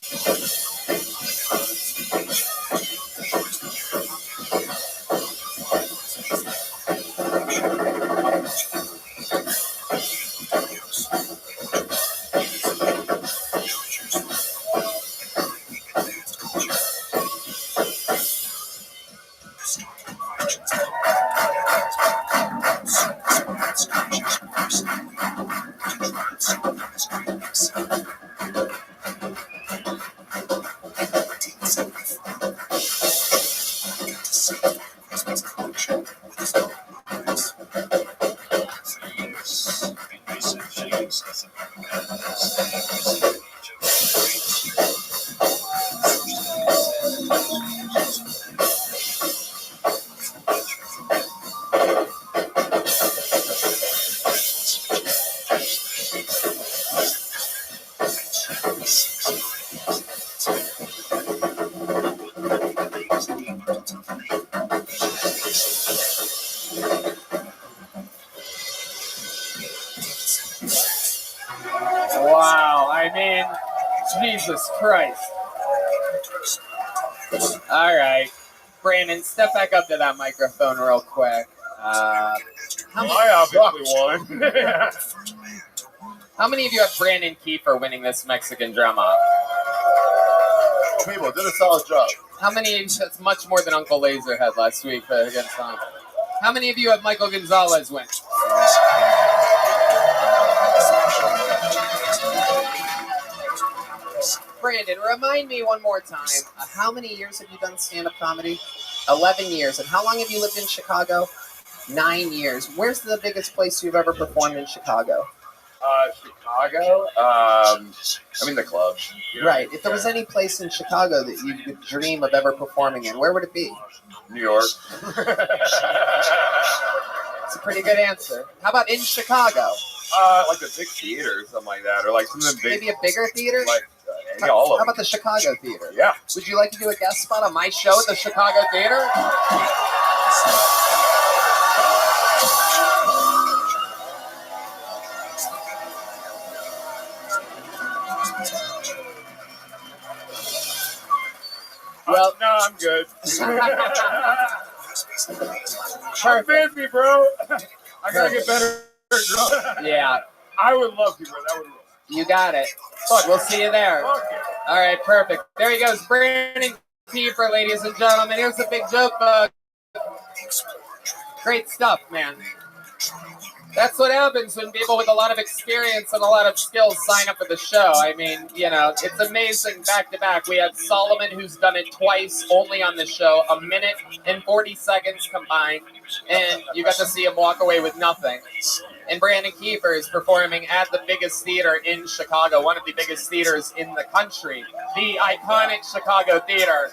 Wow, I mean, Jesus Christ. All right. Brandon, step back up to that microphone real quick. I obviously won. How many of you have Brandon Kiefer winning this Mexican drum-off? People did a solid job. How many? That's much more than Uncle Laser had last week against Tom. How many of you have Michael Gonzalez win? Brandon, remind me one more time, how many years have you done stand-up comedy? 11 years. And how long have you lived in Chicago? 9 years. Where's the biggest place you've ever performed in Chicago? Chicago? I mean the clubs. Right. If there was any place in Chicago that you could dream of ever performing in, where would it be? New York. That's a pretty good answer. How about in Chicago? Like the big theater or something like that, or like some of them big. Maybe a bigger theater? Like, yeah, all of them. How about the Chicago Theater? Yeah. Would you like to do a guest spot on my show at the Chicago Theater? Well, no, I'm good. Convince me, bro. I gotta get better Yeah. I would love to, bro. That would rule. You got it. We'll see you there. All right, perfect. There he goes, Brandon Kiefer, ladies and gentlemen. Here's the big joke bug. Great stuff, man. That's what happens when people with a lot of experience and a lot of skills sign up for the show. I mean, you know, it's amazing back to back. We had Solomon, who's done it twice only on the show, 1 minute and 40 seconds combined, and you got to see him walk away with nothing. And Brandon Kiefer is performing at the biggest theater in Chicago, one of the biggest theaters in the country, the iconic Chicago Theater.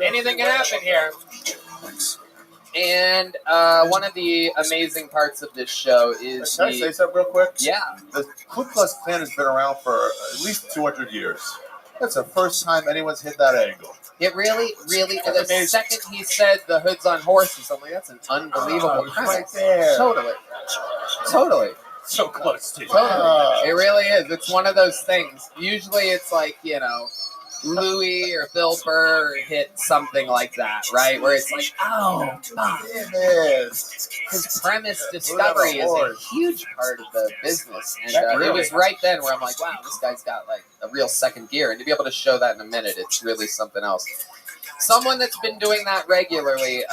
Anything can happen here. And one of the amazing parts of this show is Can I say something real quick? Yeah. The Ku Klux Klan has been around for at least 200 years. That's the first time anyone's hit that angle. It really, the second he said the hood's on horses, I'm like, that's an unbelievable premise. Right there. Totally. So close to It really is. It's one of those things. Usually it's like, you know, Louis or Bill Burr hit something like that, right? Where it's like, oh, fuck. His premise discovery is a huge part of the business. And it was right then where I'm like, wow, this guy's got like a real second gear. And to be able to show that in a minute, it's really something else. Someone that's been doing that regularly,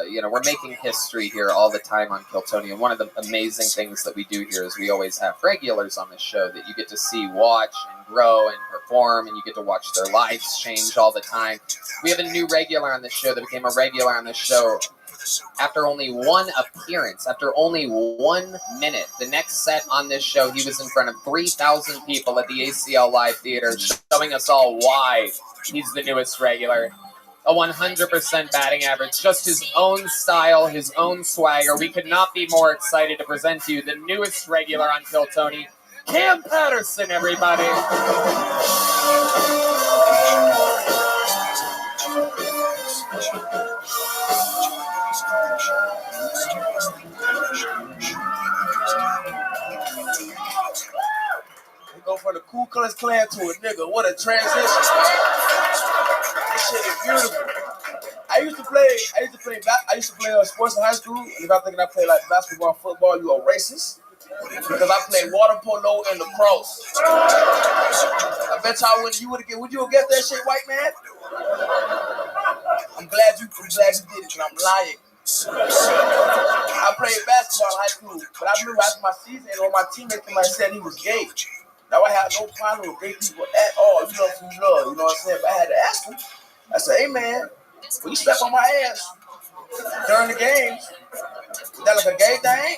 you know, we're making history here all the time on Kill Tony. And one of the amazing things that we do here is we always have regulars on the show that you get to see watch and grow and perform, and you get to watch their lives change all the time. We have a new regular on the show that became a regular on the show after only one appearance, after only 1 minute. The next set on this show, he was in front of 3,000 people at the ACL Live Theater, showing us all why he's the newest regular. A 100% batting average, just his own style, his own swagger. We could not be more excited to present to you the newest regular on Kill Tony, Cam Patterson, everybody. We go from the Ku Klux Klan to a nigga. What a transition. This shit is beautiful. I used to play sports in high school, and if I think I play like basketball, football, you a racist. Because I played water polo and lacrosse. I bet y'all would you have guessed that shit, white man? I'm glad you did it, and I'm lying. I played basketball in high school, but I remember after my season, and all my teammates said he was gay. Now I had no problem with gay people at all. You know who you love, you know what I'm saying? But I had to ask him. I said, hey man, when you step on my ass during the games, is that like a gay thing?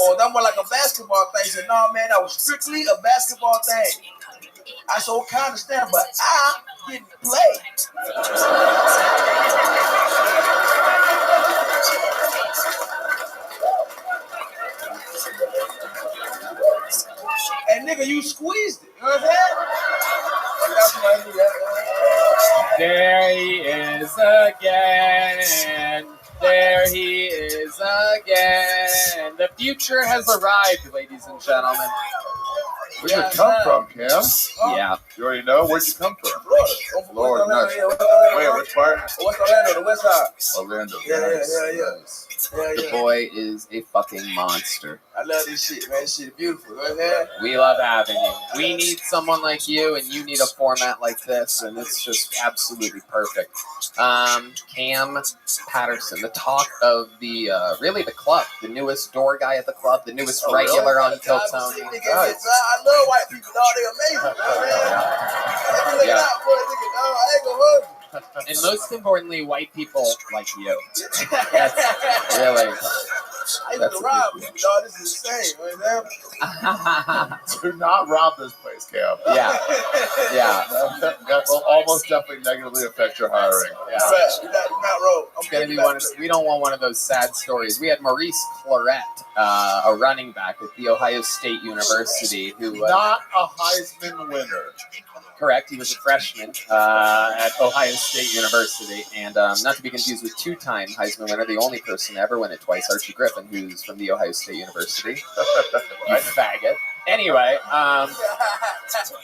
Or that more like a basketball thing? He said, no man, that was strictly a basketball thing. I said, okay, I understand, but I didn't play. And nigga, you squeezed it. You know what I'm saying? There he is again. There he is again. The future has arrived, ladies and gentlemen. Where'd you come from, Cam? Yeah. You already know? Where'd you come from? Florida. Lord, nice. Wait, which part? West Orlando, the west side. Orlando. Yeah. The boy is a fucking monster. I love this shit, man. This shit is beautiful, right? We love having you. We need someone like you, and you need a format like this, and it's just absolutely perfect. Cam Patterson, the talk of the really the club, the newest door guy at the club, the newest regular on Kill Tony. I love white people, dog. They're amazing, man. Yeah. I ain't gonna hug you. And most importantly, white people like you. That's really. I used to rob people, dog. This is insane, man. Do not rob this place, Cam. Yeah. That will almost definitely negatively affect your hiring. Yeah. It's gonna be we don't want one of those sad stories. We had Maurice Clarett, a running back at The Ohio State University, who not a Heisman winner. Correct. He was a freshman at Ohio State University, and not to be confused with two-time Heisman winner, the only person to ever win it twice, Archie Griffin, who's from The Ohio State University. You faggot. Anyway,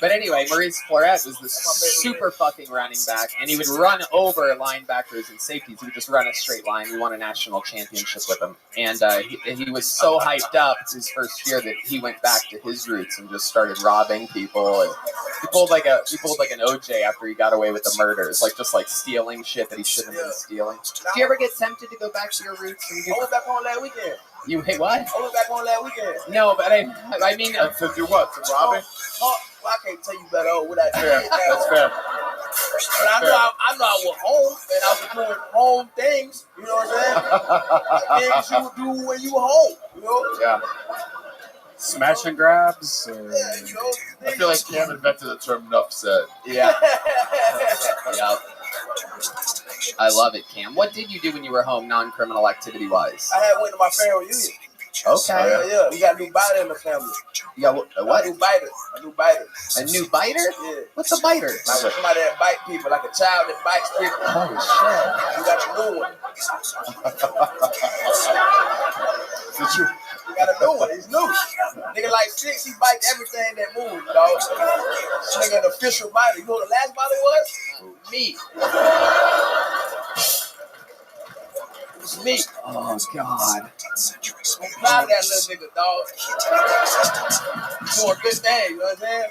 but anyway, Maurice Floret was this super fucking running back, and he would run over linebackers and safeties. He would just run a straight line. We won a national championship with him, and he was so hyped up his first year that he went back to his roots and just started robbing people. And he pulled like an OJ after he got away with the murders, just stealing shit that he shouldn't have been stealing. Do you ever get tempted to go back to your roots? And I went back on that weekend. You hate what? I went back on that weekend. No, but I mean, to do what? To robbing? Well, I can't tell you better what I did. That's fair. But I know I was home and I was doing home things. You know what I'm saying? Things you would do when you were home. You know? Yeah. Smash and grabs. Yeah, you know. I feel like Cam invented the term "nuff said." Yeah. Yeah. I love it, Cam. What did you do when you were home, non-criminal activity-wise? I had went to my family reunion. Okay. Yeah. We got a new biter in the family. You got what? A new biter. A new biter. A new biter? Yeah. What's a biter? Like somebody that bite people, like a child that bites people. Oh, shit. You got a new one. You got a new one. It's new. Nigga like 6, he bites everything that moves, dog. Nigga an official biter. You know what the last biter was? Me. It was me. Oh, God. I'm proud of that little nigga, dog. Doing a good thing, you know what I'm saying?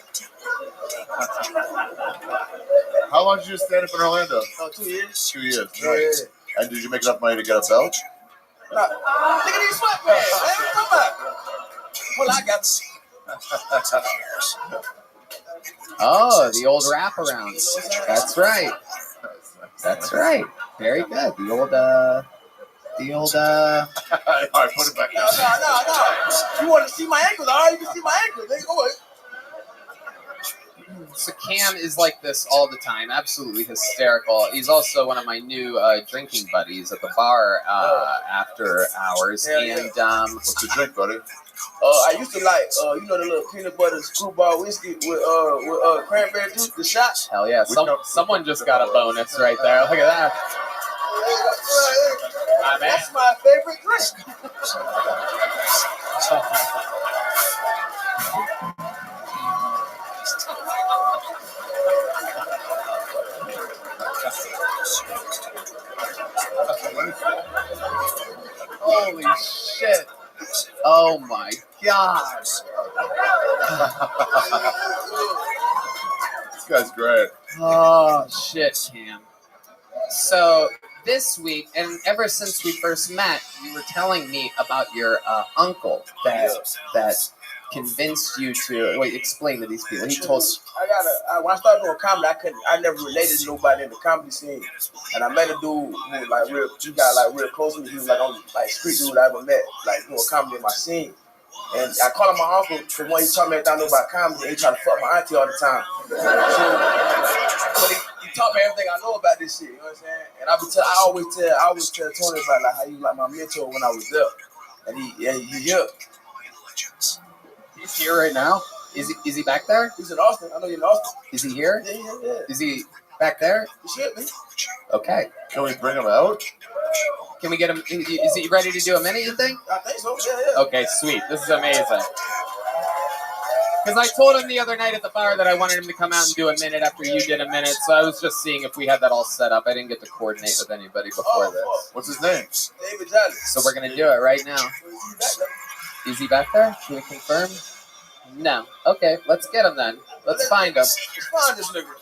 How long did you stand up in Orlando? 2 years. 2 years. Yeah. Nice. And did you make enough money to get a belt? Look at these sweatpants, man. Come on. Well, I got Oh, the old wraparounds. That's right. That's right. Very good. The old. All right, put it back. No. You want to see my ankles? All right, you can see my ankles. Nigga, go ahead. So Cam is like this all the time, absolutely hysterical. He's also one of my new drinking buddies at the bar after hours. And what's your drink, buddy? I used to like, the little peanut butter screwball whiskey with cranberry juice, the shot. Hell yeah! Someone just got a bonus right there. Look at that. That's my favorite drink. Holy shit. Oh my God. This guy's great. Oh shit, Cam. So this week, and ever since we first met, you were telling me about your uncle that convinced you to explain to these people. He told when I started doing comedy, I never related to nobody in the comedy scene, and I met a dude who got real close to me. He was like street dude I ever met, doing comedy in my scene. And I call him my uncle because when he taught me everything I know about comedy, he tried to fuck my auntie all the time. So he taught me everything I know about this shit. You know what I'm saying? And I always tell Tony about how he was like my mentor when I was there, and he here. He's here right now. Is he back there? He's in Austin. I know you're in Austin. Is he here? Yeah. Is he back there? He should be. Okay. Can we bring him out? Can we get him? Is he ready to do a minute, you think? I think so. Yeah. Okay, sweet. This is amazing. Because I told him the other night at the bar that I wanted him to come out and do a minute after you did a minute. So I was just seeing if we had that all set up. I didn't get to coordinate with anybody before this. What's his name? David Johnson. So we're going to do it right now. Is he back there? Can we confirm? No. Okay, let's get him then. Let's find him. Let's find this nigga.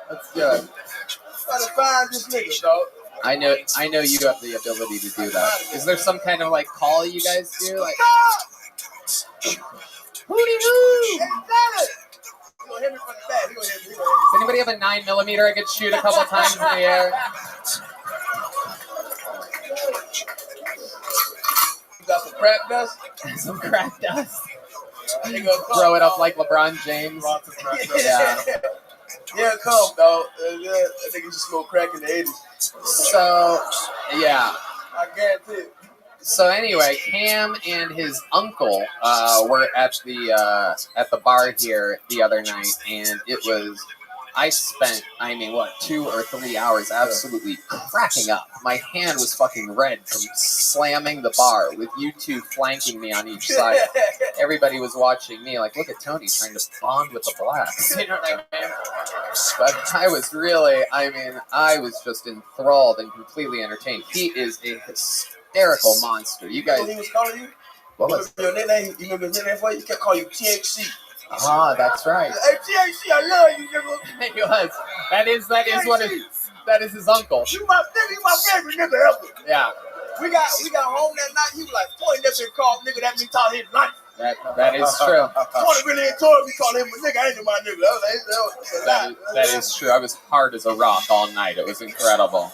Let's do it. Gotta find this nigga, dog. I know you have the ability to do that. Is there some kind of call you guys do? Hootie hoo! Does anybody have a 9mm I could shoot a couple times in the air? You got some crack dust? Some crack dust. Throw it up like LeBron James. Yeah. Yeah, come, dog. I think you just smoke crack in the 80s. So, yeah. I guarantee it. So anyway, Cam and his uncle were at the bar here the other night, and it was I spent, 2 or 3 hours absolutely cracking up. My hand was fucking red from slamming the bar with you two flanking me on each side. Everybody was watching me like, look at Tony trying to bond with the blacks. You know what I mean? But I was really, I was just enthralled and completely entertained. He is a hysterical monster. You guys... You know what he was calling you? What was your nickname? You remember his nickname for you? He kept calling you THC. Ah, that's right. Hey, THC, I love you, nigga. He was. That is his uncle. You my favorite nigga ever. Yeah. We got home that night. He was like, "Tony, that been called nigga. That mean taught his life." That is true. Tony really enjoyed me calling him a nigga. I ain't my nigga. That is true. I was hard as a rock all night. It was incredible.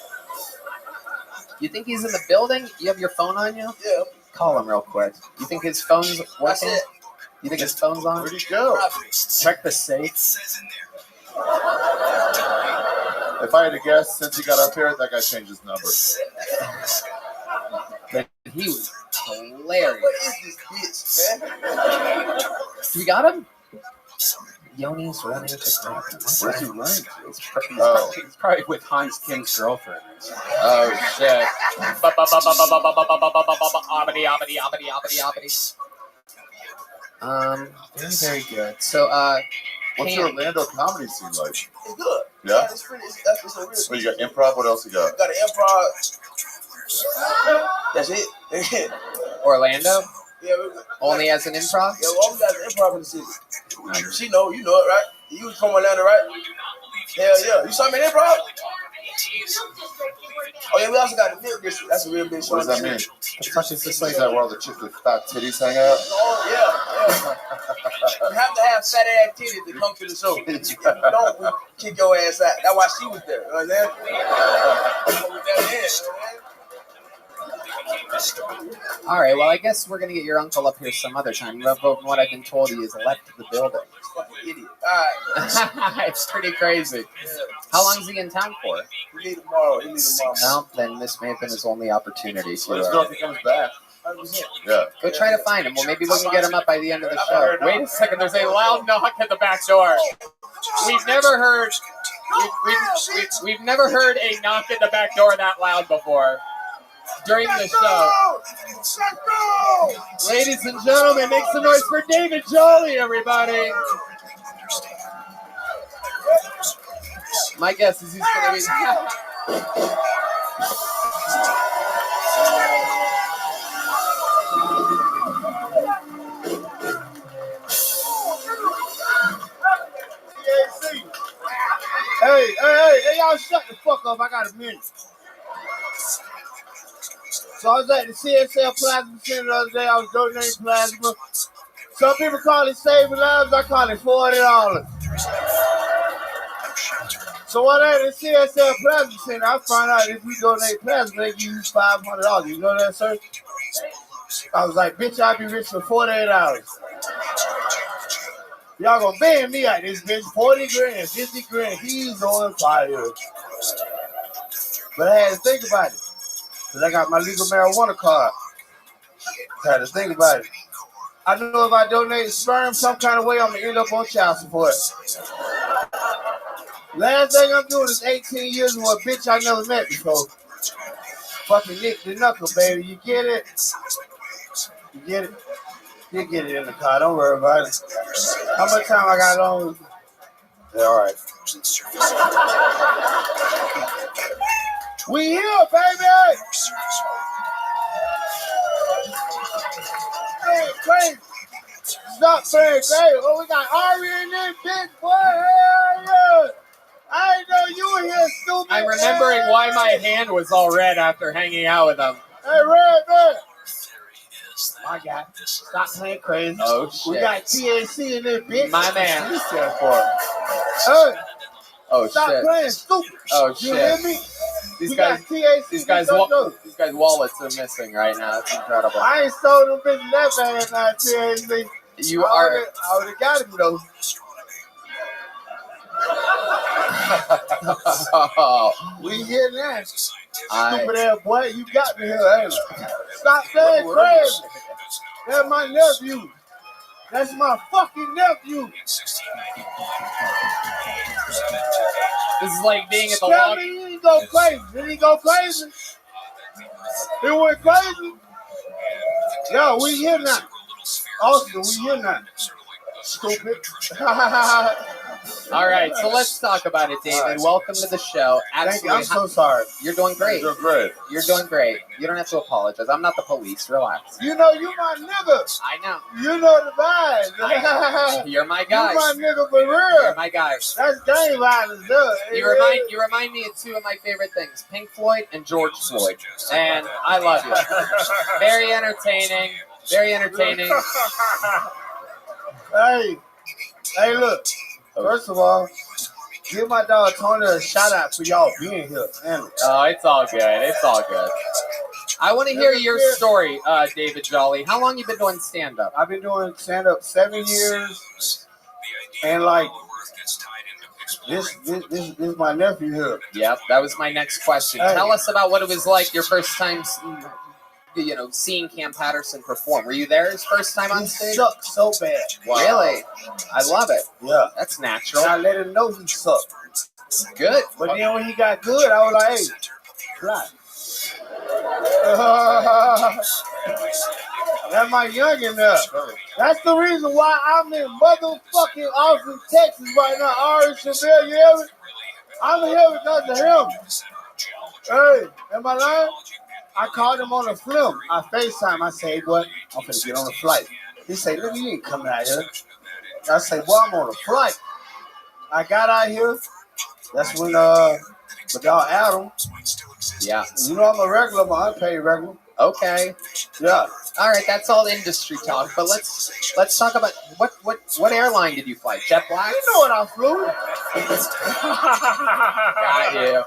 You think he's in the building? You have your phone on you? Yeah. Call him real quick. You think his phone's working? You think his phone's on? Where'd he go? Check the safe. If I had to guess, since he got up here, that guy changed his number. But he was hilarious. What is this bitch, man? We got him? Yoni's running to Where's he running to? He's probably with Hans Kim's girlfriend. Oh, shit. Very, very good. So, what's your Orlando comedy scene like? It's good. Yeah? It's pretty, it's a real Well, you got improv, what else you got? Got an improv. That's it. Orlando? Yeah, only as an improv? Yeah, well, only as an improv in the city. She know, you know it, right? You was from Orlando, right? Hell yeah. You saw me in improv? Oh yeah, we also got the Milk District. That's a real big show. What does that mean? The fuck is this like that where all the chicks with fat titties hang out? Oh yeah. You have to have fat ass titties to come to the show. If you don't, we kick your ass out. That's why she was there. You know what I'm saying? All right, well, I guess we're going to get your uncle up here some other time. From what I've been told, he has left the building. Fucking idiot. All right. It's pretty crazy. How long is he in town for? We leave tomorrow. Well, then this may have been his only opportunity. Let's go if he comes back. 100%. Yeah. Go try to find him. Well, maybe we can get him up by the end of the show. Wait a second. There's a loud knock at the back door. We've never heard... We've never heard a knock at the back door that loud before. During the show. Ladies and gentlemen, make some noise for David Jolly, everybody. My guess is he's going to be... Hey, y'all shut the fuck up. I got a minute. So I was at the CSL Plasma Center the other day. I was donating plasma. Some people call it saving lives. I call it $40. So when I at the CSL Plasma Center, I found out if we donate plasma, they give you $500. You know that, sir? I was like, bitch, I'll be rich for $48. Y'all gonna ban me out this bitch. 40 grand, 50 grand. He's on fire. But I had to think about it. Because I got my legal marijuana card. I had to think about it. I know if I donate sperm some kind of way, I'm going to end up on child support. Last thing I'm doing is 18 years with a bitch I never met before. Fucking Nick the Knuckle, baby. You get it? You get it? You get it in the car. Don't worry about it. How much time I got on? Yeah, all right. We here, baby! Hey, crazy. Stop saying crazy. Oh, we got Ari in this bitch, boy. Hell yeah. I didn't know you were here, stupid. I'm remembering why my hand was all red after hanging out with him. Hey, Red, man. I got stop playing crazy. Oh, shit. We got THC in this bitch. My man. What you stand for? Hey. Oh, Stop shit. playing stupid. Oh, You shit. hear me? These We guys, got THC. these guys' wallets are missing right now. It's incredible. I ain't sold them bitches that bad now, THC. You are. I would have got him though. We getting that. Stupid ass boy, you got me here, ain't you? Stop saying crazy. That's my nephew. That's my fucking nephew. This is like being at the Tell log. me he didn't go crazy. Did he go crazy? He went crazy? Yo, we here now. Austin, we here now. Stupid. All right, so let's talk about it, David. All right. Welcome to the show. Thank you. I'm so sorry. You're doing great. You're great. You're doing great. You don't have to apologize. I'm not the police. Relax. You know, you my nigga. I know. You know the vibe. You're my guy. You my nigga for real. You're my guy. That's gang violence, dude. You remind me of two of my favorite things: Pink Floyd and George Floyd. And I love you. Very entertaining. Very entertaining. Hey, look. First of all, give my dog Tony a shout out for y'all being here. Man. Oh, it's all good. It's all good. I want to hear your story, David Jolly. How long you been doing stand-up? I've been doing stand-up 7 years, and like this is my nephew here. Yep, that was my next question. Hey. Tell us about what it was like your first time, seeing Cam Patterson perform. Were you there his first time on stage? He sucked so bad. Wow. Really? I love it. Yeah. That's natural. And I let him know he sucked. Good. But then when he got good, I was like, hey, fly. That's my youngin' there. That's the reason why I'm in motherfucking Austin, Texas right now. Ari Chevelle, you hear me? I'm here because of him. Hey, am I lying? I called him on the film. I FaceTime. I say, hey, boy, I'm finna get on the flight. He say, look, you ain't coming out here. I say, well, I'm on a flight. I got out here. That's when, but y'all Adam. Yeah. You know I'm a regular, I'm an unpaid regular. Okay. Yeah. All right, that's all industry talk. But let's talk about what airline did you fly? JetBlue? You know what I flew. Got you.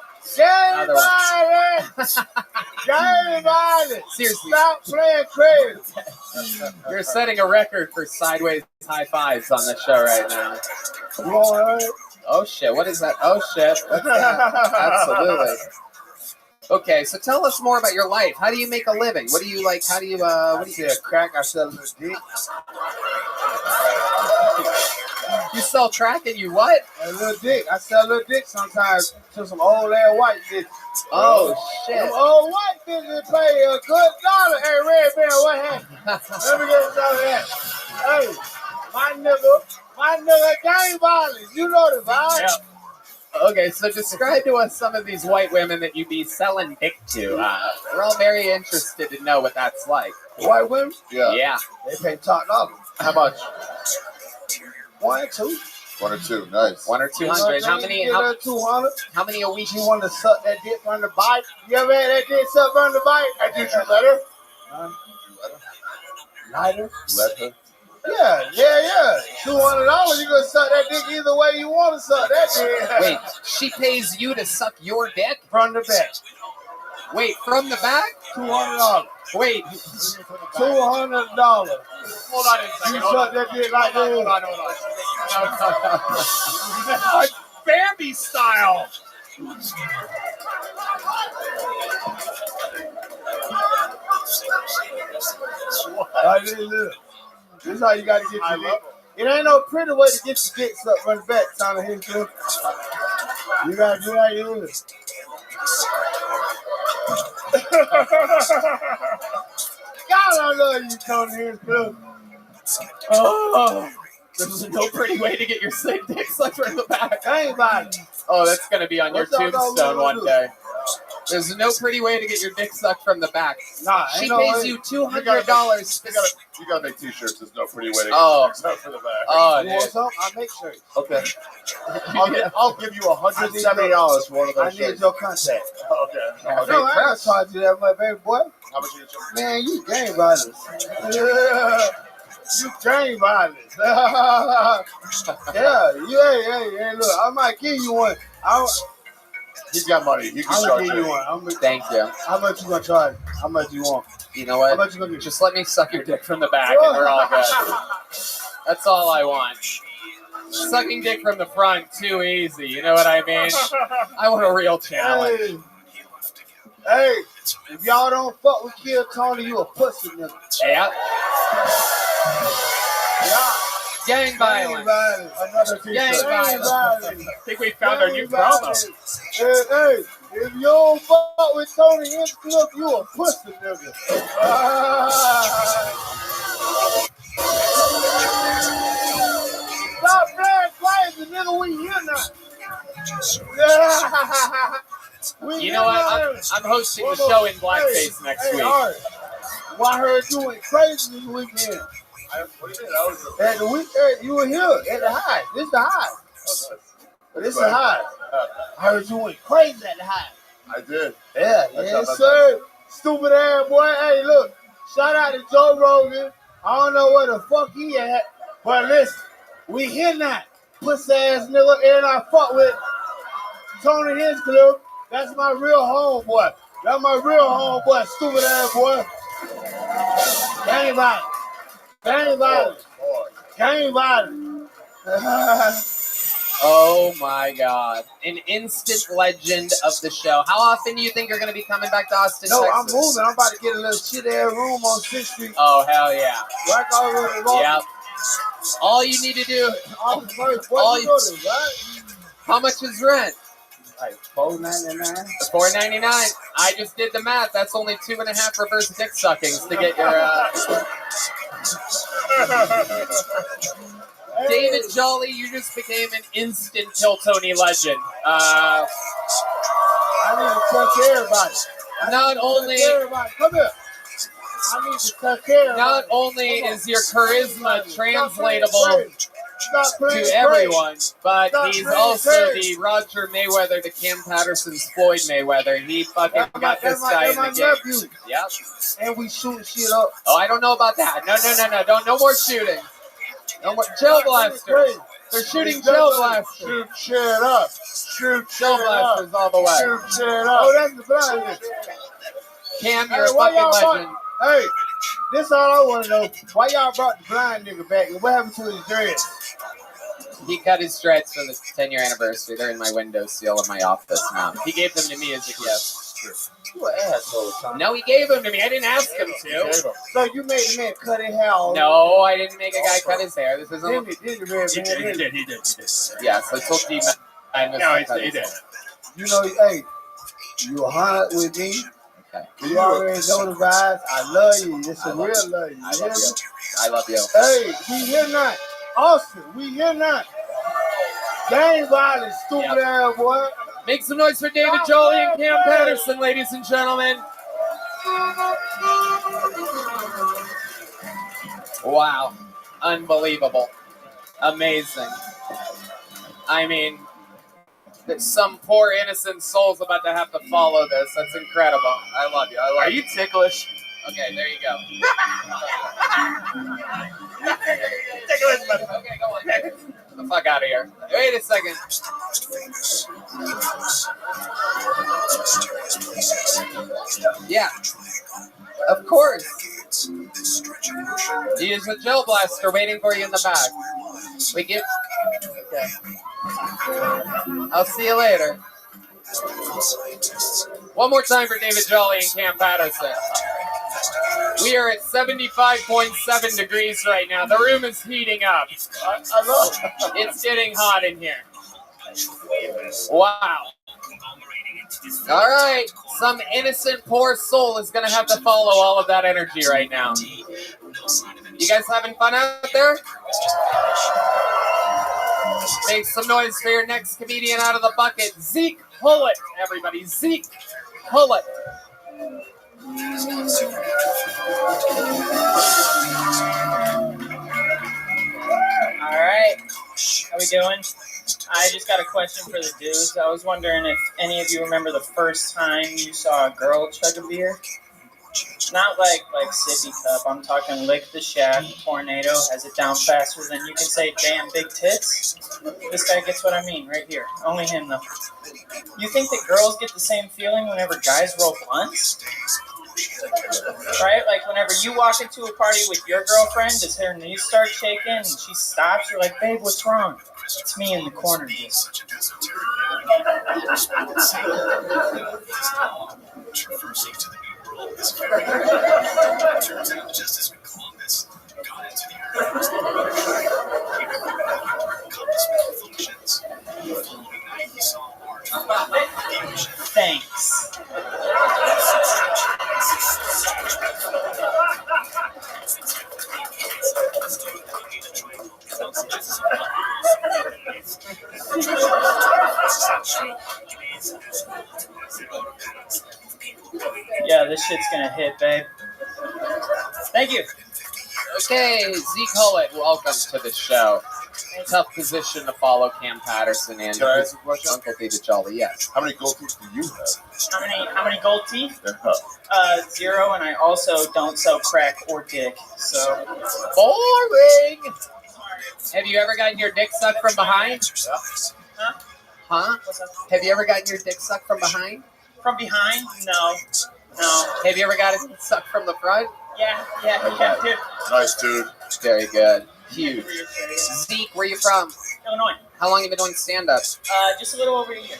Everybody. Seriously. Stop playing crazy. You're setting a record for sideways high fives on the show right now. You all right? Oh shit! What is that? Oh shit! What's that? Absolutely. Okay, so tell us more about your life. How do you make a living? What do you like? How do you? What do you? Crack. I sell a little dick. You sell crack and you what? A little dick. I sell a little dick sometimes to some old ass white bitches. Oh shit! Some old white bitches pay a good $1. Hey, Red Bear, what happened? Let me get some of that. Hey, my nigga, gang violence. You know the vibe. Yep. Okay, so describe to us some of these white women that you be selling dick to. We're all very interested to know what that's like. White women? Yeah. They pay top dollar. How much? 1 or 2. 1 or 2. Nice. 1 or 200. How many? 200. How many a week? You want to suck that dick from the bite? You ever had that dick suck from the bite? I did you let her? Lighter? Let her? Yeah. $200. You gonna suck that dick either way you want to suck that dick. Wait, she pays you to suck your dick? From the back. Wait, from the back? $200. Wait. $200. Hold on a second. You suck that dick like that. Hold on. Like Bambi style. This is how you got to get your dick. It ain't no pretty way to get your dick sucked from the back, Tony Hinchcliffe. You got to do how you do it. God, I love you, Tony Hinchcliffe. Oh, there's no pretty way to get your dick sucked from the back. Anybody. Oh, that's going to be on your What's up, tombstone dog? one day. There's no pretty way to get your dick sucked from the back. Nah, she no pays way. you $200. You gotta make t-shirts. There's no pretty way to get Oh. stuff for the back. Oh, You want dude. some? I'll make sure. Okay. I'll give you $170 for one of I those need shirts. your contact. Okay. No, I ain't gonna charge you that much, baby boy. How much you charge? Man, you gang violence. You gang violence. Yeah, look, I might give you one. He's got money. You can I'm charge gonna give you him. one. Thank you. How much you gonna charge? How much you want? You know what? How much you gonna do? Just let me suck your dick from the back and we're all good. That's all I want. Sucking dick from the front, too easy. You know what I mean? I want a real challenge. Hey, if y'all don't fuck with Kill Tony, you a pussy nigga. Yeah. Gang violence. Another t-shirt. Gang violence. I think we found our new promo. Hey, if you don't fuck with Tony Hinchcliffe, you a pussy nigga. Stop playing crazy, nigga. We here now. You know what? I'm hosting the show in blackface next week. All right. Well, I heard you went crazy this weekend. At the weekend, you were here at the high. This is the high. This is the high. I heard you went crazy at the high. I did. Yeah, yes, sir. Stupid ass boy. Hey, look. Shout out to Joe Rogan. I don't know where the fuck he at, but listen, we here now. Pussy ass nigga, and I fuck with Tony Hinchcliffe. That's my real homeboy. That's my real homeboy, stupid ass boy. Gang violence. Gang violence. Gang violence. Oh my God. An instant legend of the show. How often do you think you're going to be coming back to Austin, No, Texas? I'm moving. I'm about to get a little shit ass room on 6th Street. Oh, hell yeah. Right over the Yep. All you need to do. How much is rent? Like $4.99. $4.99. I just did the math. That's only 2.5 reverse dick suckings to get your. David Jolly, you just became an instant Kill Tony legend. I need to touch everybody. Not only. Come here. I need to touch everybody. Not only is your charisma translatable to everyone, but he's also the Roger Mayweather to Cam Patterson's Floyd Mayweather. He fucking got this guy in the game. Yep. And we shoot shit up. Oh, I don't know about that. No. No more shooting. No more gel blasters. They're shooting gel blasters. Shoot shit up. Shoot gel blasters all the way. Shoot shit up. Oh, that's the blind. Cam, you're a fucking legend. Hey, this all I want to know. Why y'all brought the blind nigga back? And what happened to his dreads? He cut his dreads for the 10-year anniversary. They're in my windowsill in my office now. He gave them to me as a gift. You an asshole, Tom. No, he gave them to me. I didn't ask him to. So you made the man cut his hair off? No, I didn't make a guy cut his hair. This isn't. He did. Yes, I told you. No, he did. You know, hey, you 100 with me. Okay. You already know the vibes. I love you. It's a real love you. I love you. Hey, we here not. Austin, we here not. Gang violence, stupid ass boy. Make some noise for David Jolly and Cam Patterson, ladies and gentlemen. Wow. Unbelievable. Amazing. I mean, some poor innocent soul's about to have to follow this. That's incredible. I love you. Are you ticklish? Okay, there you go. Okay, go on. Get the fuck out of here. Wait a second. Yeah. Of course. He is a gel blaster waiting for you in the back. We give. Okay. I'll see you later. One more time for David Jolly and Cam Patterson. We are at 75.7 degrees right now. The room is heating up. I love it. It's getting hot in here. Wow. All right. Some innocent poor soul is going to have to follow all of that energy right now. You guys having fun out there? Make some noise for your next comedian out of the bucket. Zeke Hullett, everybody. Zeke Hullett. All right, how we doing? I just got a question for the dudes. I was wondering if any of you remember the first time you saw a girl chug a beer? Not like sippy cup. I'm talking lick the shack, tornado, has it down faster than you can say damn big tits. This guy gets what I mean right here. Only him though. You think that girls get the same feeling whenever guys roll blunts? Right? Like whenever you walk into a party with your girlfriend, does her knees start shaking and she stops? You're like, babe, what's wrong? It's me in the corner. Traversing to the new world is turns out just as Columbus got into the earth. Yeah, this shit's gonna hit, babe. Thank you. Okay, Zeke Hullett, welcome to the show. Tough position to follow Cam Patterson and Can I ask a question? Uncle David Jolly. Yes. How many gold teeth do you have? How many gold teeth? Yeah. 0, and I also don't sell crack or dick. So boring. Have you ever gotten your dick sucked from behind? Huh? Huh? Have you ever gotten your dick sucked from behind? From behind? No. Have you ever got it sucked from the front? Yeah, dude. Nice, dude. Very good. Huge. Zeke, where you from? Illinois. How long have you been doing stand-up? Just a little over a year.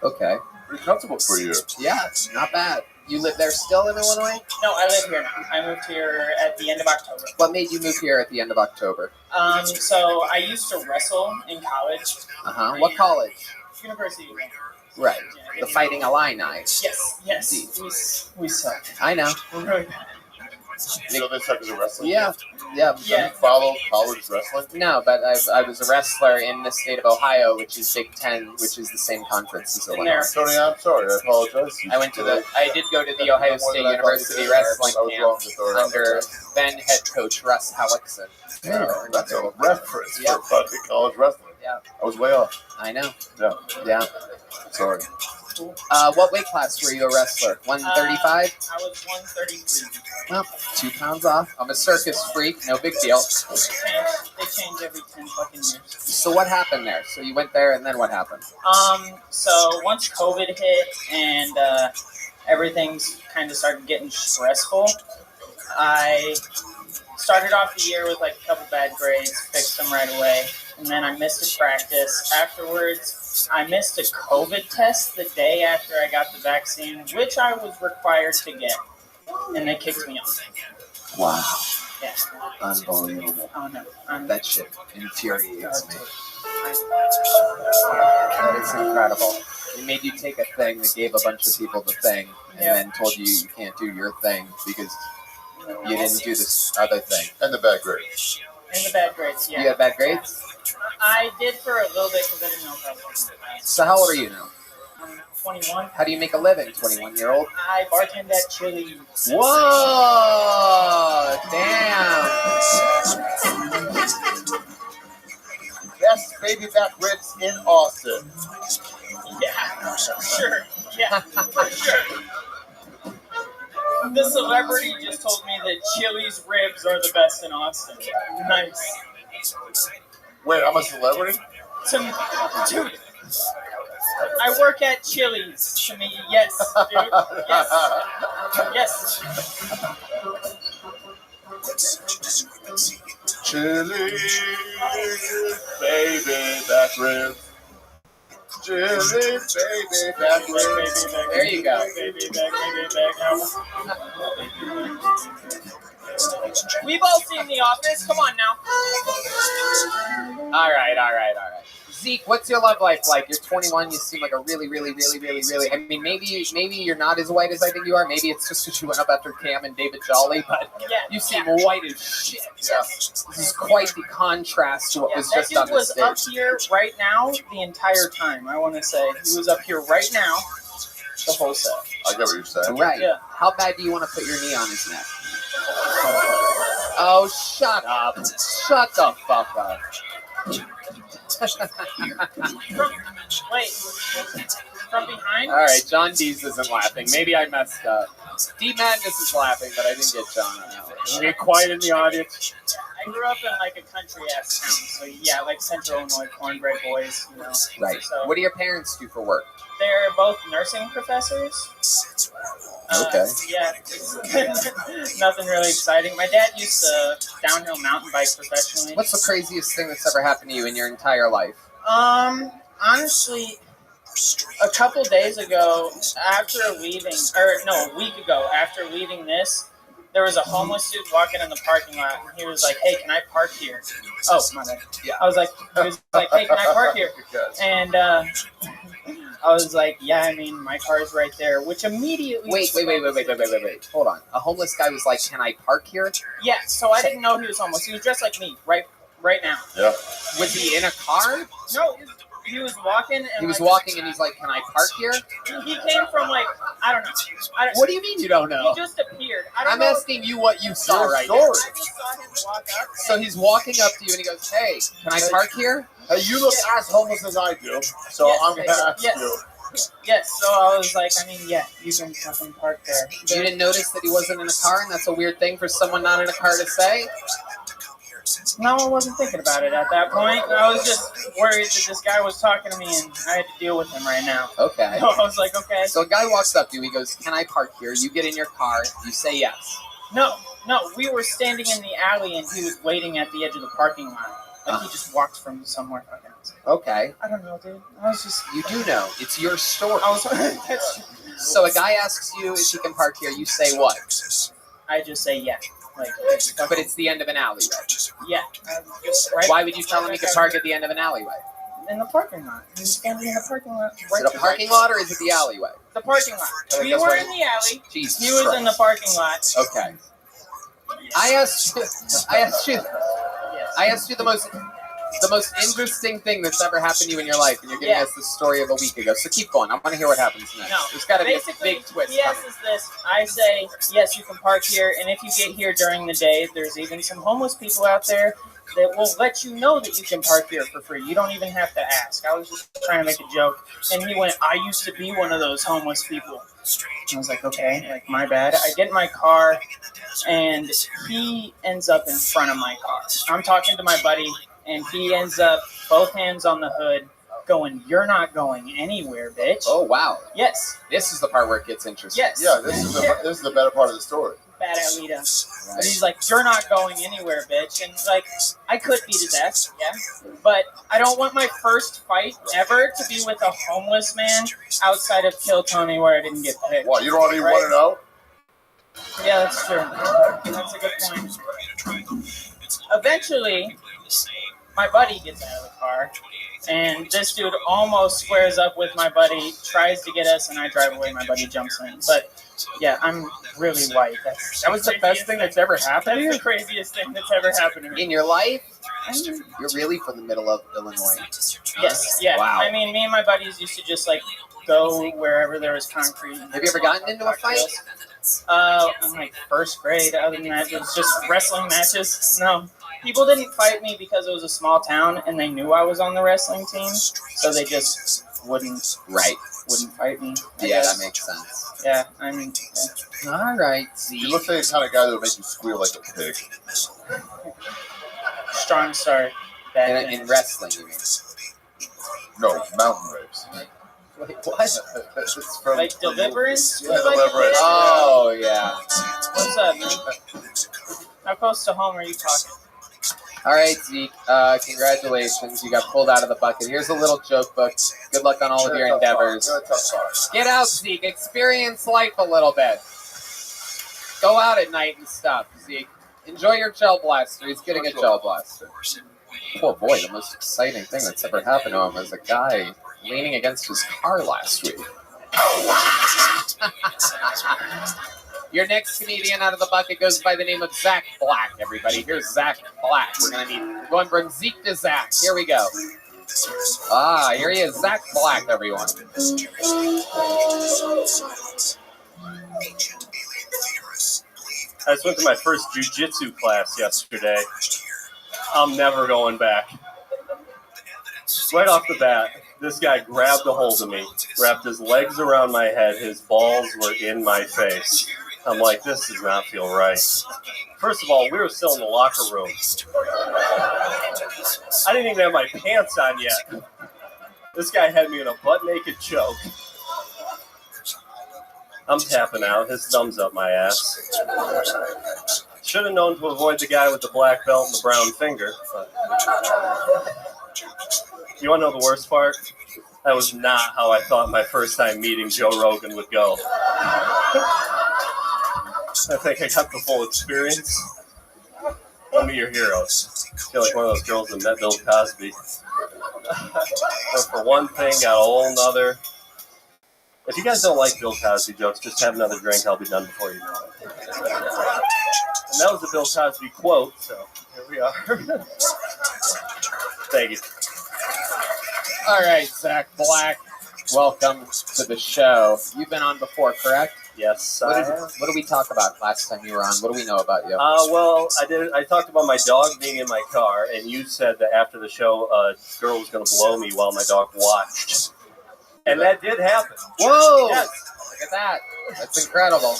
Okay. Pretty comfortable for you. Yeah, not bad. You live there still in Illinois? No, I live here now. I moved here at the end of October. What made you move here at the end of October? So I used to wrestle in college. What college? University. Right. The Fighting Illini. Yes. We suck. I know. We're really bad. You know they suck as a wrestler? Yeah. Do you follow college wrestling? No, but I was a wrestler in the state of Ohio, which is Big Ten, which is the same conference as Illinois. Tony, I'm sorry. I apologize. I did go to the Ohio State University wrestling camp under then head coach Russ Hellickson. Yeah, that's a reference for fucking college wrestling. Yeah. I was way off. I know. Yeah. Sorry. What weight class were you a wrestler? 135? I was 133. Well, 2 pounds off. I'm a circus freak. No big deal. They change every 10 fucking years. So what happened there? So you went there, and then what happened? So once COVID hit and everything's kind of started getting stressful, I started off the year with like a couple bad grades, fixed them right away, and then I missed a practice. Afterwards, I missed a COVID test the day after I got the vaccine, which I was required to get, and they kicked me off. Wow. Yeah. Unbelievable. Oh, no. That shit infuriates me. That is incredible. They made you take a thing that gave a bunch of people the thing, and then told you you can't do your thing because you didn't do this other thing. And the bad grades. And the bad grades, yeah. You had bad grades? I did for a little bit because I didn't know if I was. So how old are you now? I'm 21. How do you make a living, 21-year-old? I bartend at Chili's. Whoa! Damn! Best baby back ribs in Austin. Yeah, sure. Yeah, for sure. The celebrity just told me that Chili's ribs are the best in Austin. Nice. Wait, I'm a celebrity? Dude, I work at Chili's. To me, yes, dude. Yes. Chili's baby back ribs. Chili's baby back ribs. There you go. Baby back. We've all seen The Office. Come on now. All right. Zeke, what's your love life like? You're 21. You seem like a really. I mean, maybe you're not as white as I think you are. Maybe it's just because you went up after Cam and David Jolly, but you seem white as shit. Yeah. This is quite the contrast to what was just on the was stage. up here right now the entire time. I want to say he was up here right now the whole set. I get what you're saying. Right. Yeah. How bad do you want to put your knee on his neck? Oh, shut up. Shut the fuck up. Wait, from behind? All right, John Dees isn't laughing. Maybe I messed up. D Madness is laughing, but I didn't get John on that one. Get quiet in the audience. I grew up in like a country ass town, so yeah, like Central Illinois, cornbread boys, you know. Right. So What do your parents do for work? they're both nursing professors. Okay. Yeah, nothing really exciting. My dad used to downhill mountain bike professionally. What's the craziest thing that's ever happened to you in your entire life? Honestly, a couple days ago, a week ago, after leaving this, there was a homeless dude walking in the parking lot, and he was like, "Hey, can I park here?" Oh, my bad. Yeah. He was like, "Hey, can I park here?" And I was like, "Yeah, I mean, my car's right there," which immediately... Wait. Hold on. A homeless guy was like, "Can I park here?" Yeah, so I didn't know he was homeless. He was dressed like me, right now. Yeah. Was he in a car? No, he was walking. And He was walking and he's like, "Can I park here?" He came from like, I don't know. What do you mean you don't know? He just appeared. I'm asking you what you saw right now. I just saw him walk up. So he's walking up to you and he goes, "Hey, can I park here?" Hey, you look as homeless as I do, so I'm going to ask you. Yes, so I was like, I mean, yeah, you can fucking park there. You didn't notice that he wasn't in a car, and that's a weird thing for someone not in a car to say? No, I wasn't thinking about it at that point. I was just worried that this guy was talking to me, and I had to deal with him right now. Okay. So I was like, okay. So a guy walks up to you, he goes, "Can I park here?" You get in your car, you say yes. No, we were standing in the alley, and he was waiting at the edge of the parking lot. Like, he just walked from somewhere. Okay. I don't know, dude. I was just... You do know. It's your story. I was... So a guy asks you if he can park here, you say what? I just say yeah. Like, but it's the end of an alleyway. Yeah. Right? Why would you tell him he could park at the end of an alleyway? In the parking lot. He's standing in the parking lot. Is it a parking lot or is it the alleyway? The parking lot. We were in the alley. Jesus he was Christ. in the parking lot. Okay. I asked you the most interesting thing that's ever happened to you in your life, and you're giving us the story of a week ago. So keep going. I want to hear what happens next. No, there's got to be a basically, big twist. He asks this. I say, yes, you can park here, and if you get here during the day, there's even some homeless people out there that will let you know that you can park here for free. You don't even have to ask. I was just trying to make a joke, and he went, "I used to be one of those homeless people." I was like, okay, like, my bad. I get in my car, and he ends up in front of my car. I'm talking to my buddy, and he ends up both hands on the hood going, "You're not going anywhere, bitch." Oh, wow. Yes. This is the part where it gets interesting. Yes. Yeah, this is the better part of the story. Bad at Lita. But he's like, "You're not going anywhere, bitch." And like, I could beat his ass, yeah. But I don't want my first fight ever to be with a homeless man outside of Kill Tony where I didn't get picked. What, you don't even want to know? Yeah, that's true. That's a good point. Eventually, my buddy gets out of the car, and this dude almost squares up with my buddy, tries to get us, and I drive away. My buddy jumps in. But yeah, I'm really white. That was the best thing that's ever happened to you? That's the craziest thing that's ever happened to me. In your life? You're really from the middle of Illinois. Yes, yeah. Wow. I mean, me and my buddies used to just like go wherever there was concrete. Have you ever gotten into a fight? In like first grade. Other than that, it was just wrestling matches. No. People didn't fight me because it was a small town and they knew I was on the wrestling team, so they just wouldn't fight me. Yeah, that makes sense. Yeah, I mean. Yeah. All right, You look like the kind of guy that would make you squeal like a pig. Strong start. In wrestling, you mean? No, mountain rapes. Wait, what? It's from like Deliverance? Yeah, Deliverance. Oh, yeah. What's up, man? How close to home are you talking? All right, Zeke. Congratulations. You got pulled out of the bucket. Here's a little joke book. Good luck on all of your endeavors. Get out, Zeke. Experience life a little bit. Go out at night and stuff, Zeke. Enjoy your gel blaster. He's getting a gel blaster. Poor boy. The most exciting thing that's ever happened to him was a guy leaning against his car last week. Your next comedian out of the bucket goes by the name of Zach Black, everybody. Here's Zach Black. We're going from Zeke to Zach. Here we go. Here he is. Zach Black, everyone. I just went to my first jiu-jitsu class yesterday. I'm never going back. Right off the bat, this guy grabbed a hold of me, wrapped his legs around my head, his balls were in my face. I'm like, this does not feel right. First of all, we were still in the locker room. I didn't even have my pants on yet. This guy had me in a butt-naked choke. I'm tapping out, his thumb's up my ass. Should have known to avoid the guy with the black belt and the brown finger. But you want to know the worst part? That was not how I thought my first time meeting Joe Rogan would go. I think I got the full experience. One of your heroes. I feel like one of those girls that met Bill Cosby. But for one thing, got a whole nother. If you guys don't like Bill Cosby jokes, just have another drink. I'll be done before you know it. And that was the Bill Cosby quote, so here we are. Thank you. All right, Zach Black. Welcome to the show. You've been on before, correct? Yes. What did we talk about last time you were on? What do we know about you? Well, I talked about my dog being in my car, and you said that after the show, a girl was going to blow me while my dog watched. And that did happen. Whoa! Yes. Look at that. That's incredible.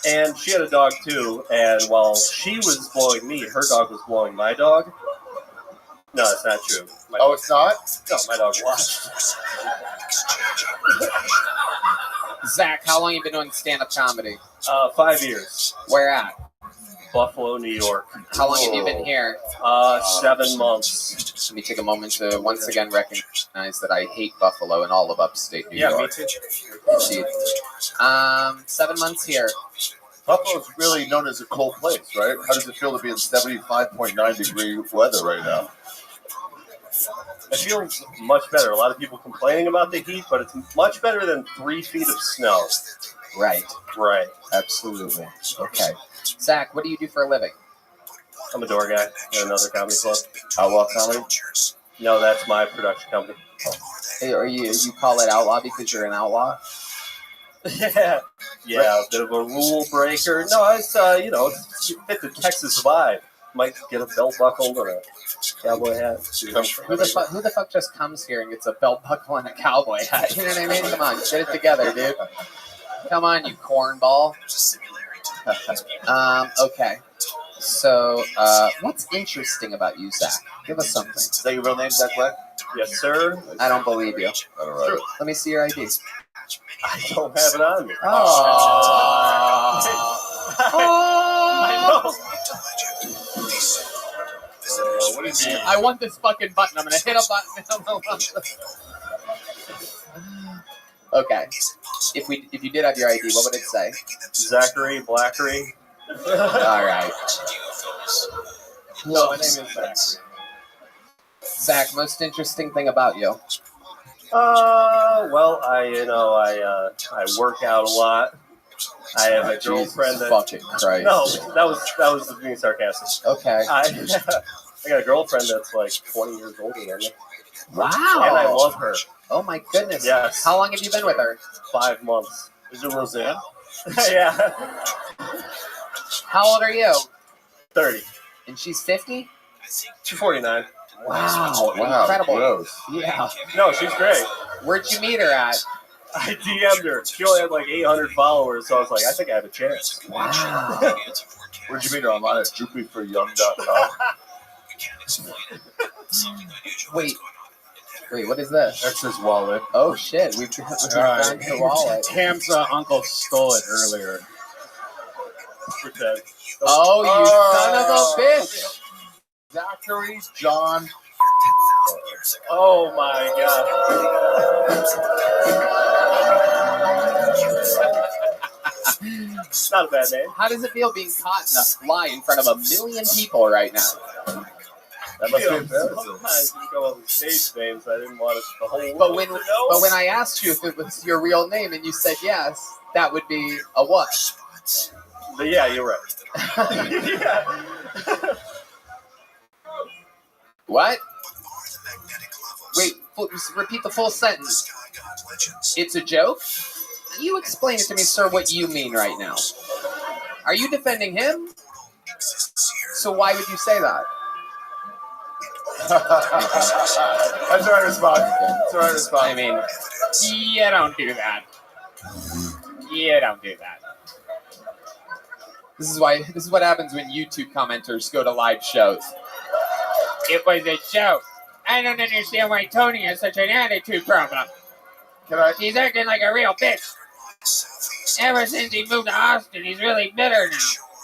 And she had a dog, too, and while she was blowing me, her dog was blowing my dog. No, it's not true. It's not? No, my dog watched. Zach, how long have you been doing stand-up comedy? 5 years. Where at? Buffalo, New York. How long have you been here? 7 months. Let me take a moment to once again recognize that I hate Buffalo and all of upstate New York. Yeah, me too. Indeed. 7 months here. Buffalo's really known as a cold place, right? How does it feel to be in 75.9 degree weather right now? It feels much better. A lot of people complaining about the heat, but it's much better than 3 feet of snow. Right. Right. Absolutely. Okay. Zach, what do you do for a living? I'm a door guy at another comedy club. Outlaw Comedy? No, that's my production company. Hey, you call it outlaw because you're an outlaw? Yeah, a bit of a rule breaker. No, it's it's fit the Texas vibe. Might get a belt buckle and a cowboy hat. Who the fuck just comes here and gets a belt buckle and a cowboy hat? You know what I mean? Come on, get it together, dude. Come on, you cornball. Okay. So, what's interesting about you, Zach? Give us something. Is that your real name, Zach Black? Yes, sir. I don't believe you. All right. Let me see your ID. I don't have it on me. What do you mean? I want this fucking button. I'm gonna hit a button. Okay. If you did have your ID, what would it say? Zachary Blackery. All right. No, my name is Zachary. Zach, most interesting thing about you? Well, I work out a lot. I have a girlfriend that. Fucking Christ. No, that was being sarcastic. Okay. I got a girlfriend that's like 20 years older than me. Wow. And I love her. Oh my goodness. Yes. How long have you been with her? 5 months. Is it Roseanne? Yeah. How old are you? 30. And she's 50? She's 49. Wow. Incredible. Gross. Yeah. No, she's great. Where'd you meet her at? I DM'd her. She only had like 800 followers, so I was like, I think I have a chance. Wow. Where'd you meet her? Online at droopyforyoung.com. Wait, what is this? That's his wallet. Oh shit, we've found your wallet. Ham's uncle stole it earlier. Pretend. Oh, you son of a bitch! Zachary John. Oh my god. It's not a bad name. How does it feel being caught in a lie in front of 1 million people right now? That must be embarrassing. Sometimes you go on the stage names. I didn't want it the whole world But when to know. but when I asked you if it was your real name and you said yes, that would be a what? But yeah, you're right. Yeah. What? Wait, repeat the full sentence. It's a joke? You explain it to me, sir, what you mean right now. Are you defending him? So why would you say that? That's the right response. That's the right response. I mean, you don't do that. You don't do that. This is what happens when YouTube commenters go to live shows. It was a joke. I don't understand why Tony has such an attitude problem. He's acting like a real bitch. Ever since he moved to Austin, he's really bitter now.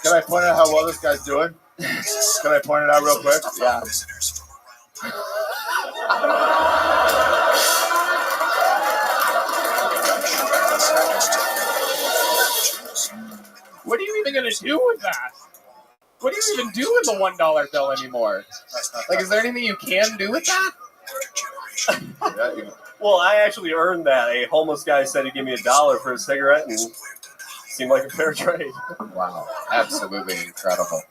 Can I point out how well this guy's doing? Can I point it out real quick? Yeah. What are you even going to do with that? What do you even do with the $1 bill anymore? Like, is there anything you can do with that? Well, I actually earned that. A homeless guy said he'd give me $1 for a cigarette, and it seemed like a fair trade. Wow, absolutely incredible.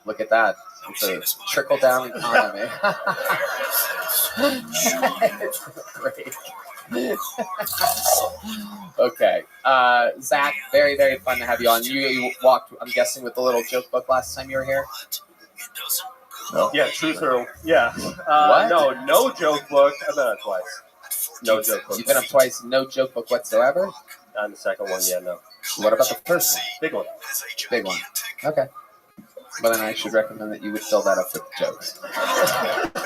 Look at that. It's a trickle-down economy. It's great. Okay. Zach, very, very fun to have you on. You walked, I'm guessing, with the little joke book last time you were here? No. Yeah, truth or yeah. What? No joke book. I've been on it twice. No joke book. You've been up twice, no joke book whatsoever? On the second one, yeah, no. What about the first one? Big one. Big one. Okay. But then I should recommend that you would fill that up with jokes.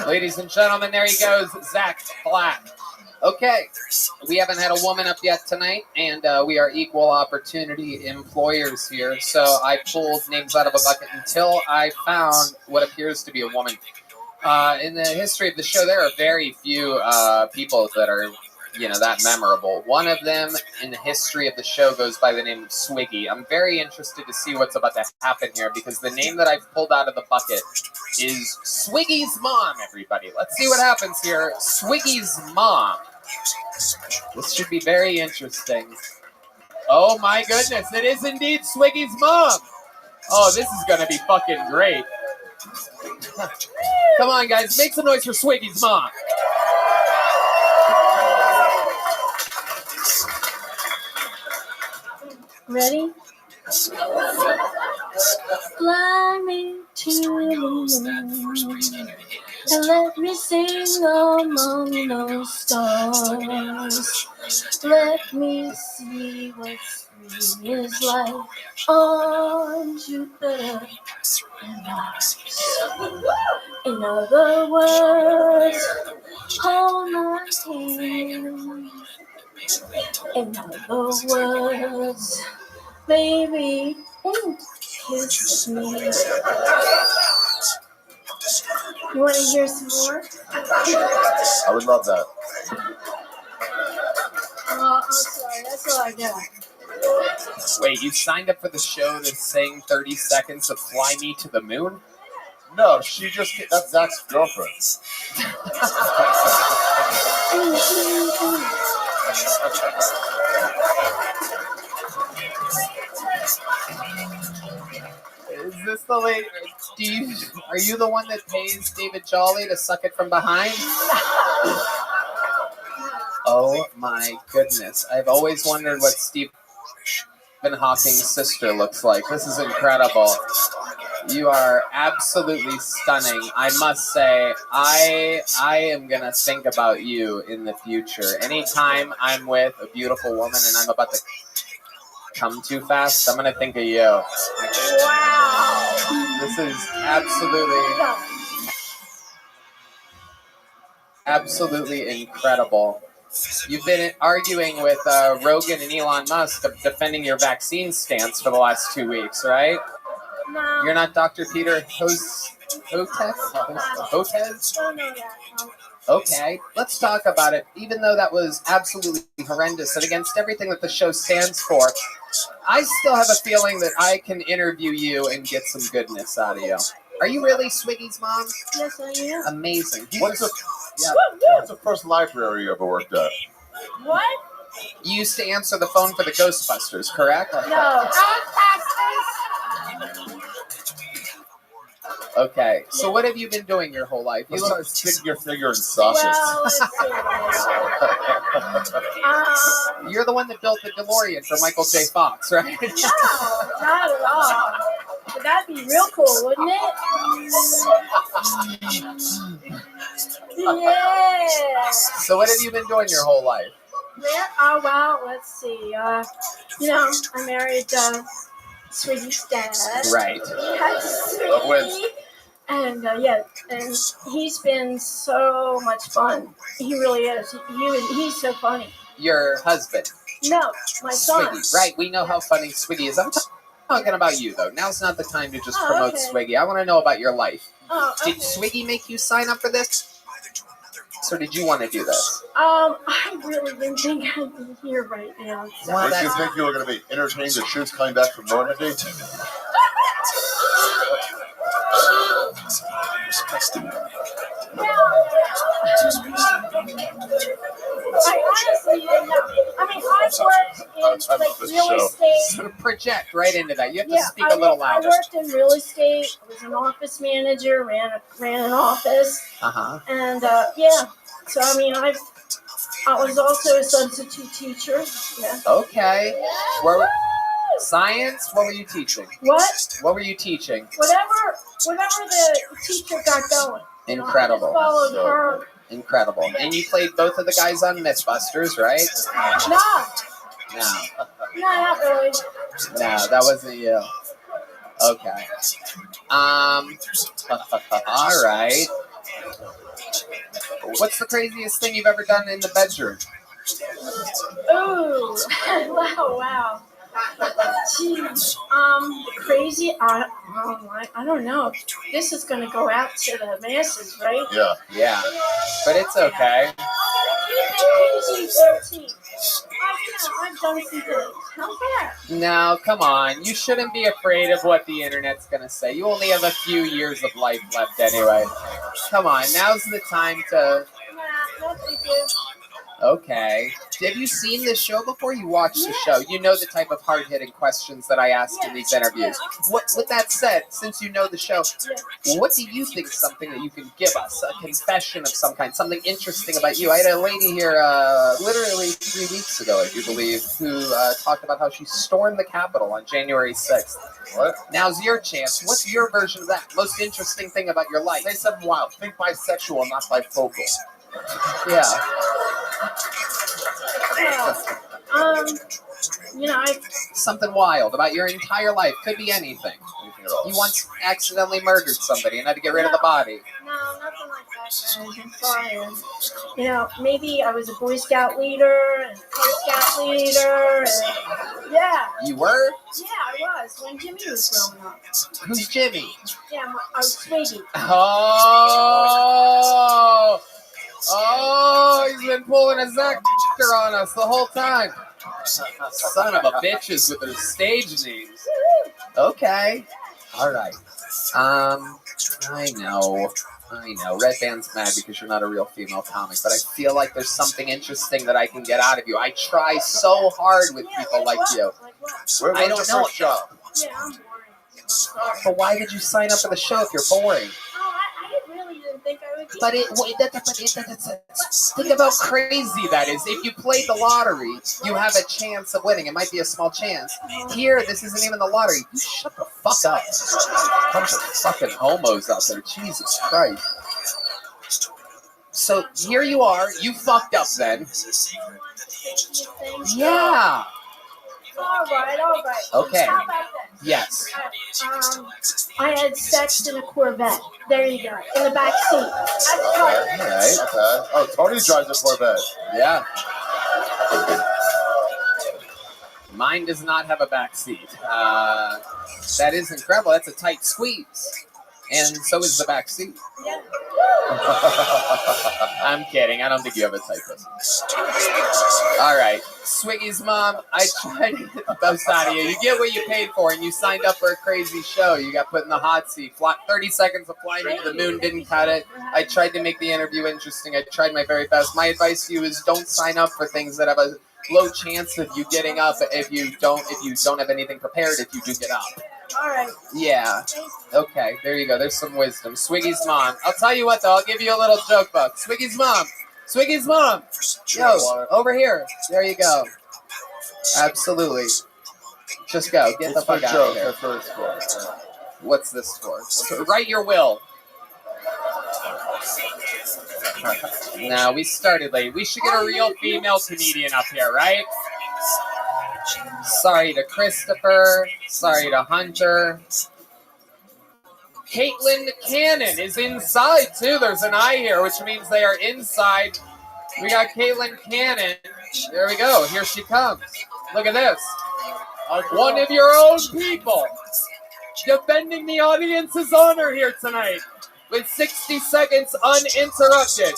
Ladies and gentlemen, there he goes, Zach Black. Okay, we haven't had a woman up yet tonight, and we are equal opportunity employers here. So I pulled names out of a bucket until I found what appears to be a woman. In the history of the show, there are very few people that are, that memorable. One of them in the history of the show goes by the name of Swiggy. I'm very interested to see what's about to happen here because the name that I've pulled out of the bucket is Swiggy's mom, everybody. Let's see what happens here. Swiggy's mom. This should be very interesting. Oh my goodness, it is indeed Swiggy's mom. Oh, this is going to be fucking great. Come on, guys, make some noise for Swiggy's mom. Ready? Fly me to the moon and let me sing among those stars. Let me see what spring is like on Jupiter and Mars. In other words, hold my hand. In other words, baby, kiss me. You want to hear some more? I would love that. Oh, I'm sorry. That's all I got. Wait, you signed up for the show to sing 30 seconds of Fly Me to the Moon? No, that's Zach's girlfriend. Is this the lady? Are you the one that pays David Jolly to suck it from behind? Oh my goodness. I've always wondered what Stephen Hawking's sister looks like. This is incredible. You are absolutely stunning. I must say, I am going to think about you in the future. Anytime I'm with a beautiful woman and I'm about to come too fast, I'm going to think of you. Wow. This is absolutely incredible. You've been arguing with Rogan and Elon Musk defending your vaccine stance for the last 2 weeks, right? No. You're not Dr. Peter Hotez? Okay, let's talk about it. Even though that was absolutely horrendous and against everything that the show stands for, I still have a feeling that I can interview you and get some goodness out of you. Are you really Swiggy's mom? Yes, I am. Amazing. What's the first library you ever worked at? What? You used to answer the phone for the Ghostbusters, correct? No. Okay, so what have you been doing your whole life? You start sticking your finger in sockets. Well, You're the one that built the DeLorean for Michael J. Fox, right? no, not at all. But that'd be real cool, wouldn't it? Yeah. So what have you been doing your whole life? Well, let's see. I married Swiggy's dad. Right. Swiggy. And and he's been so much fun. He really is. He's so funny. Your husband? No, my son. Swiggy. Right, we know how funny Swiggy is. I'm talking about you, though. Now's not the time to just promote Swiggy. I want to know about your life. Oh, okay. Did Swiggy make you sign up for this? Or did you want to do this? I really didn't think I'd be here right now. So. Where did you think you were going to be? Entertaining the troops coming back from Normandy? I honestly didn't know. I mean, I've worked in real estate. Sort of project right into that. You have to speak a little louder. I worked in real estate. I was an office manager, ran an office. Uh-huh. And, so, I mean, I've I was also a substitute teacher. Yeah. Okay. Where, science? What were you teaching? What? What were you teaching? Whatever the teacher got going. Incredible. I just followed her. Incredible. And you played both of the guys on Mythbusters, right? No. No. No, not really. No, that wasn't you. Okay. All right. What's the craziest thing you've ever done in the bedroom? Ooh. Wow. Jeez. Crazy. I don't know. This is gonna go out to the masses, right? Yeah. Yeah. But it's okay. PG-13. I've done some things. How's that? No, come on. You shouldn't be afraid of what the internet's gonna say. You only have a few years of life left anyway. Come on, now's the time to... Nah, no thank you. Okay. Have you seen this show before? You watched the show. You know the type of hard-hitting questions that I ask in these interviews. With that said, since you know the show, what do you think is something that you can give us? A confession of some kind, something interesting about you. I had a lady here literally 3 weeks ago, I do believe, who talked about how she stormed the Capitol on January 6th. What? Now's your chance. What's your version of that? Most interesting thing about your life? Say something wild. Think bisexual, not bifocal. Yeah. Something wild about your entire life. Could be anything. You once accidentally murdered somebody and had to get rid of the body. No, nothing like that, guys. I'm sorry. Maybe I was a Boy Scout leader and Cub Scout leader. And, yeah. You were? Yeah, I was when Jimmy was growing up. Who's Jimmy? Yeah, I was Swiggy. Oh, he's been pulling a Zactor on us the whole time. Son of a bitches with their stage names. Okay. All right. I know. Red Band's mad because you're not a real female comic, but I feel like there's something interesting that I can get out of you. I try so hard with people like you. I don't know. Yeah, I'm boring. But why did you sign up for the show if you're boring? I really didn't think I would be. But think about how crazy that is. If you played the lottery, you have a chance of winning. It might be a small chance. Here, this isn't even the lottery. You shut the fuck up. Bunch of fucking homos out there. Jesus Christ. So here you are. You fucked up then. Yeah. All right. Okay. How about that? Yes. I had sex in a Corvette. There you go. In the back seat. All right. Okay. Oh, Tony drives a Corvette. Yeah. Mine does not have a back seat. That is incredible. That's a tight squeeze. And so is the back seat. Yeah. I'm kidding. I don't think you have a tight pussy. All right. Swiggy's mom, I tried to get the most out of you. You get what you paid for, and you signed up for a crazy show. You got put in the hot seat. 30 seconds of flying into the moon didn't cut it. I tried to make the interview interesting. I tried my very best. My advice to you is don't sign up for things that have a low chance of you getting up if you don't have anything prepared if you do get up. All right. Yeah. Okay, there you go. There's some wisdom. Swiggy's mom. I'll tell you what, though. I'll give you a little joke book. Swiggy's mom. Swiggy's mom. Yo, over here. There you go. Absolutely. Just go. Get the fuck out of here. That's what it's for. What's this for? Write your will. No, we started late. We should get a real female comedian up here, right? Sorry to Christopher. Sorry to Hunter. Caitlin Cannon is inside, too. There's an eye here, which means they are inside. We got Caitlin Cannon. There we go. Here she comes. Look at this. One of your own people defending the audience's honor here tonight with 60 seconds uninterrupted.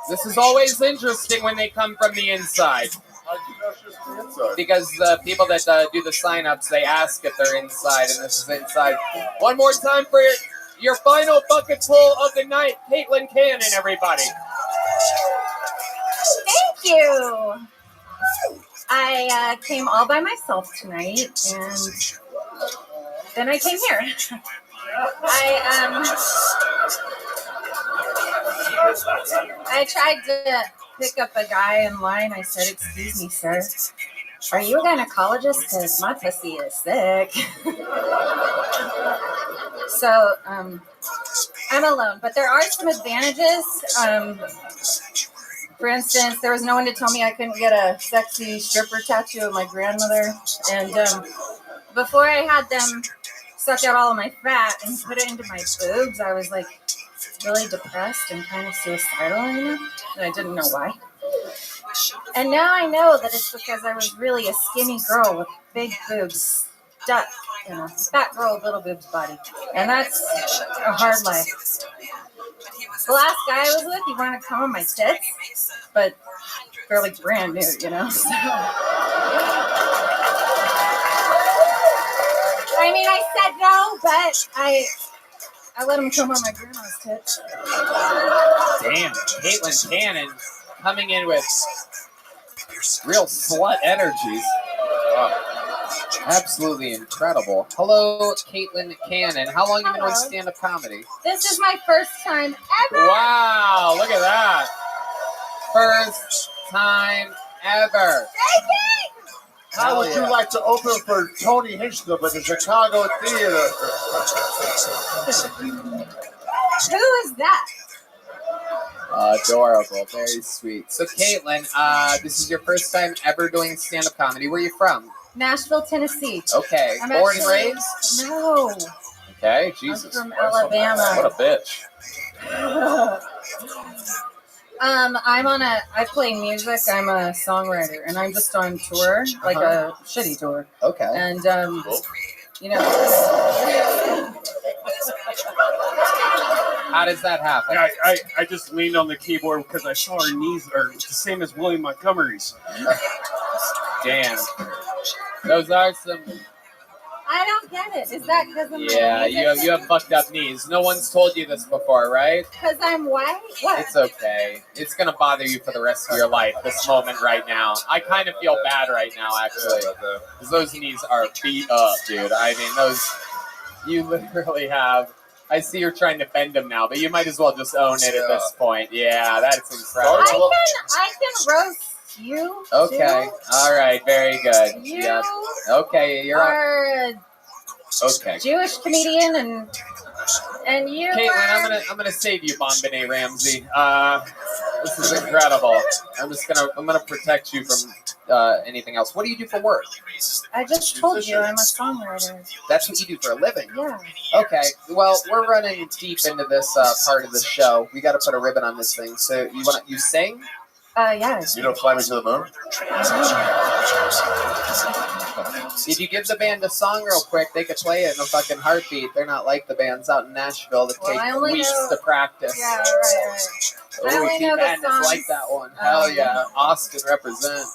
This is always interesting when they come from the inside. Because the people that do the sign-ups, they ask if they're inside, and this is inside. One more time for your final bucket pull of the night. Caitlin Cannon, everybody. Thank you. I came all by myself tonight, and then I came here. I tried to pick up a guy in line. I said, "Excuse me, sir. Are you a gynecologist? Because my pussy is thick." So, I'm alone, but there are some advantages. For instance, there was no one to tell me I couldn't get a sexy stripper tattoo of my grandmother. And before I had them suck out all of my fat and put it into my boobs, I was like really depressed and kind of suicidal, you know? And I didn't know why. And now I know that it's because I was really a skinny girl with big boobs stuck in a fat girl with little boobs body. And that's a hard life. The last guy I was with, he wanted to come on my tits, but they're like brand new, you know? So. I mean, I said no, but I let him come on my grandma's tits. Damn, Caitlin Cannon coming in with real slut energies. Wow. Absolutely incredible. Hello, Caitlin Cannon. How long have you been doing stand-up comedy? This is my first time ever. Wow, look at that. First time ever. How would you like to open for Tony Hinchcliffe at the Chicago Theater? Who is that? Adorable, very sweet. So, Caitlin, this is your first time ever doing stand-up comedy. Where are you from? Nashville, Tennessee. Okay. Born and raised? No. Okay, Jesus. I'm from Alabama. What a bitch. I play music. I'm a songwriter, and I'm just on tour, like a shitty tour. Okay. And, you know. How does that happen? I just leaned on the keyboard because I saw her knees are the same as William Montgomery's. Damn. Those are some... I don't get it. Is that because of my you have fucked up knees. No one's told you this before, right? Because I'm white? What? It's okay. It's going to bother you for the rest of your life, this moment right now. I kind of feel bad right now, actually. Because those knees are beat up, dude. I mean, those... You literally have... I see you're trying to bend them now, but you might as well just own it at this point. Yeah, that's incredible. I can roast you. Okay. Too. All right. Very good. You yep. Okay. You're are okay. Jewish comedian, and you. Caitlin, I'm gonna save you, Bonbenet Ramsey. This is incredible. I'm gonna protect you from anything else. What do you do for work? I just told you I'm a songwriter. That's what you do for a living? Yeah. Okay. Well, we're running deep into this part of the show. We got to put a ribbon on this thing. So you sing? Yeah. You don't fly me to the moon? Did you give the band a song real quick? They could play it in a fucking heartbeat. They're not like the bands out in Nashville that take weeks to practice. Yeah, right. Oh, Keith Madness like that one. Hell yeah. Austin represent.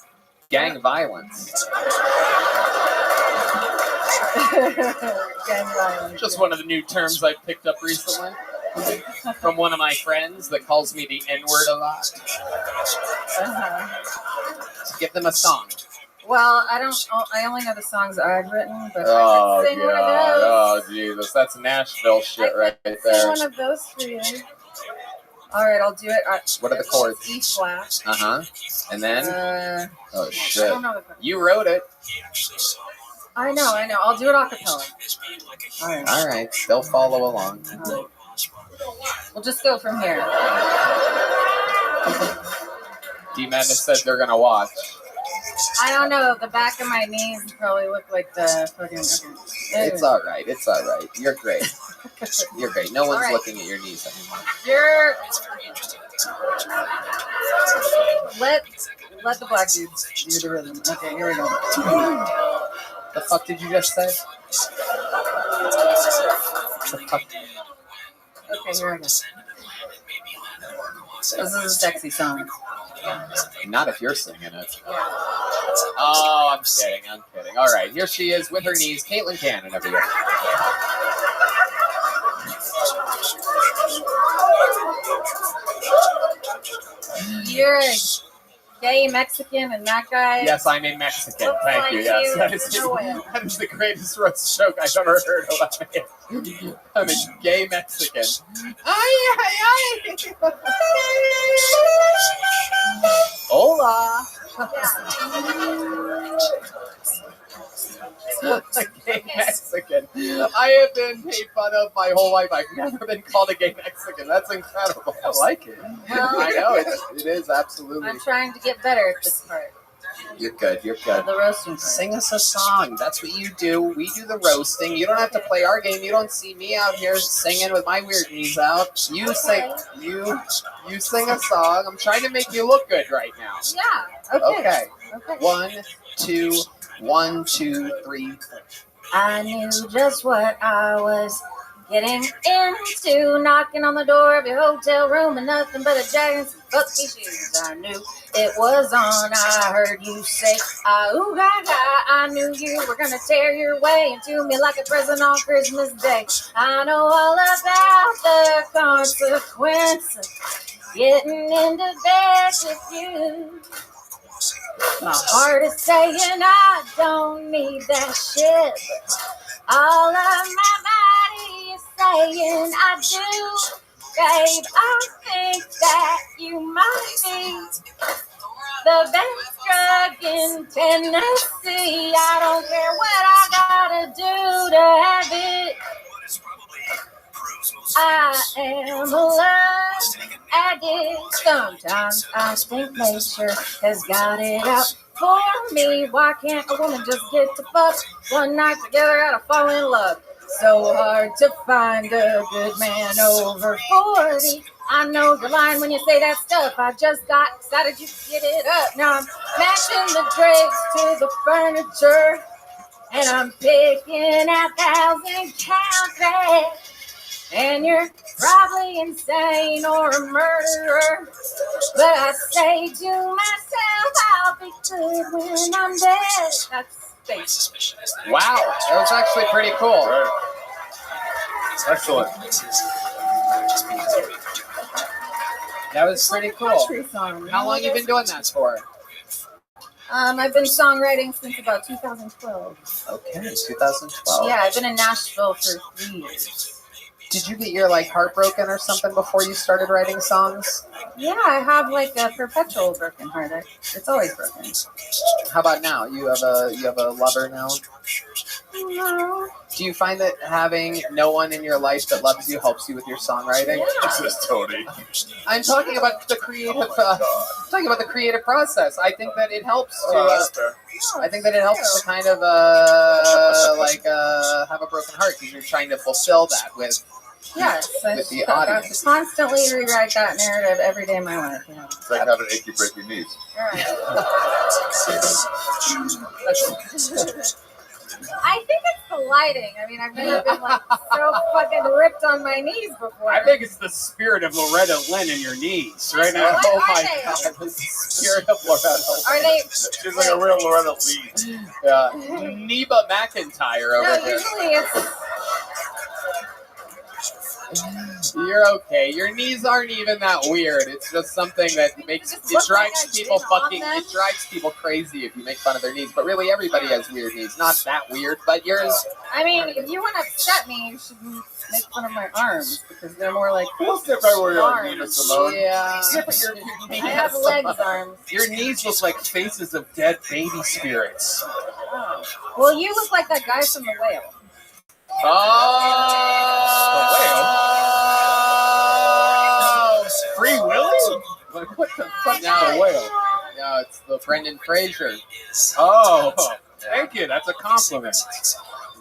Gang violence. Gang violence. Just one of the new terms I picked up recently from one of my friends that calls me the N-word a lot. Give them a song. Well, I only know the songs I've written, but Oh, I could sing God. one of those. Oh, Jesus. That's Nashville shit right there. Sing one of those for you. All right, I'll do it. What are the chords? E flat. And then? Oh, shit. I don't know You wrote it. I know. I'll do it a cappella. All right. They'll follow along. We'll just go from here. D-Madness said they're going to watch. I don't know. The back of my knees probably look like the fucking... Okay. It's all right. It's all right. You're great. You're great. No one's looking at your knees anymore. You're... Let the black dudes do the rhythm. Okay, here we go. The fuck did you just say? The fuck? Okay, here we go. This is a sexy song. Not if you're singing it. Oh, I'm kidding. All right, here she is with her knees. Caitlin Cannon, everyone. You're gay Mexican and that guy. Yes, I'm a Mexican. Looks Thank like you. Yes, you. that is, No way. that is the greatest roast joke I've ever heard of. I'm a gay Mexican. Hola. A gay Mexican. I have been made fun of my whole life. I've never been called a gay Mexican. That's incredible. I like it. Well, I know it is absolutely. I'm trying to get better at this part. You're good. You're good. The roasting part. Sing us a song. That's what you do. We do the roasting. You don't have to play our game. You don't see me out here singing with my weird knees out. You sing. You sing a song. I'm trying to make you look good right now. Yeah. Okay. Okay. 1, 2, 1, 2, 3. I knew just what I was getting into, knocking on the door of your hotel room and nothing but a jacket and some funky shoes. I knew it was on. I heard you say, ah, ooh, gaga. I knew you were gonna tear your way into me like a present on Christmas Day. I know all about the consequence of getting into bed with you. My heart is saying I don't need that shit, but all of my body is saying I do. Babe, I think that you might be the best drug in Tennessee. I don't care what I gotta do to have it. I am a love addict. Sometimes I think nature has got it out for me. Why can't a woman just get to fuck one night together out of fall in love? So hard to find a good man over 40. I know you're lying when you say that stuff. I just got excited you get it up. Now I'm matching the drapes to the furniture, and I'm picking out 1,000 counters. And you're probably insane or a murderer, but I say to myself, I'll be good when I'm dead. That's space. Wow, that was actually pretty cool. Excellent. That was pretty cool. Country song. How long you been doing that for? I've been songwriting since about 2012. Okay, 2012. Yeah, I've been in Nashville for 3 years. Did you get your heart broken or something before you started writing songs? Yeah, I have a perpetual broken heart. It's always broken. How about now? You have a lover now? No. Do you find that having no one in your life that loves you helps you with your songwriting? Yeah. This is Tony. I'm talking about the creative. Process. I think that it helps to. I think that it helps to kind of have a broken heart because you're trying to fulfill that with. Yes, with the I have audience. to constantly rewrite that narrative every day of my life. Yeah. It's like having achy breaky knees. I think it's the lighting. I mean, I've never been so fucking ripped on my knees before. I think it's the spirit of Loretta Lynn in your knees right now. What Oh are my they? God, the spirit of Loretta. Are they? She's like a real Loretta Lee. Yeah, Neba McIntyre over No, here. usually it's. You're okay. Your knees aren't even that weird. It's just something that drives people it drives people crazy if you make fun of their knees. But really, everybody has weird knees. Not that weird, but yours. I mean, if you want to upset me, you should make fun of my arms because they're more like What's the right where you're arms. Nina Simone? Yeah. I have legs arms. Your knees look like faces of dead baby spirits. Oh. Well, you look like that guy from The Whale. Oh, Free Willy? What the fuck? No, Whale. No, it's the Brendan Fraser. Oh, thank you. That's a compliment.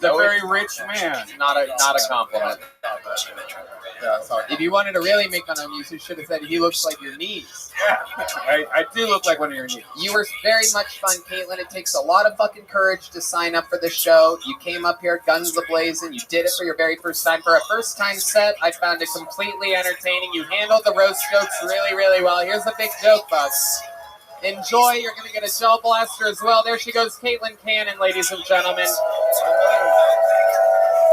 The very rich man. Not a compliment. Yeah, sorry. If you wanted to really make fun of him, you should have said he looks like your knees. Yeah, I do look like one of your knees. You were very much fun, Caitlin. It takes a lot of fucking courage to sign up for the show. You came up here guns a-blazing. You did it for your very first time. For a first-time set, I found it completely entertaining. You handled the roast jokes really, really well. Here's the big joke, folks. Enjoy. You're going to get a gel blaster as well. There she goes, Caitlin Cannon, ladies and gentlemen.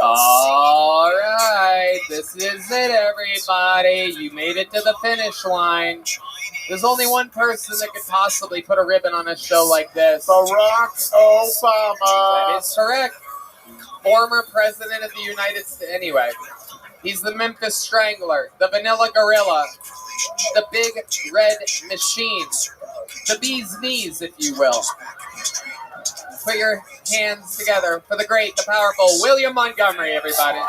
All right. This is it, everybody. You made it to the finish line. There's only one person that could possibly put a ribbon on a show like this. Barack Obama. That is correct. Former president of the United States. Anyway, he's the Memphis Strangler, the Vanilla Gorilla, the Big Red Machine, the Bee's Knees, if you will. Put your hands together for the great, the powerful William Montgomery, everybody.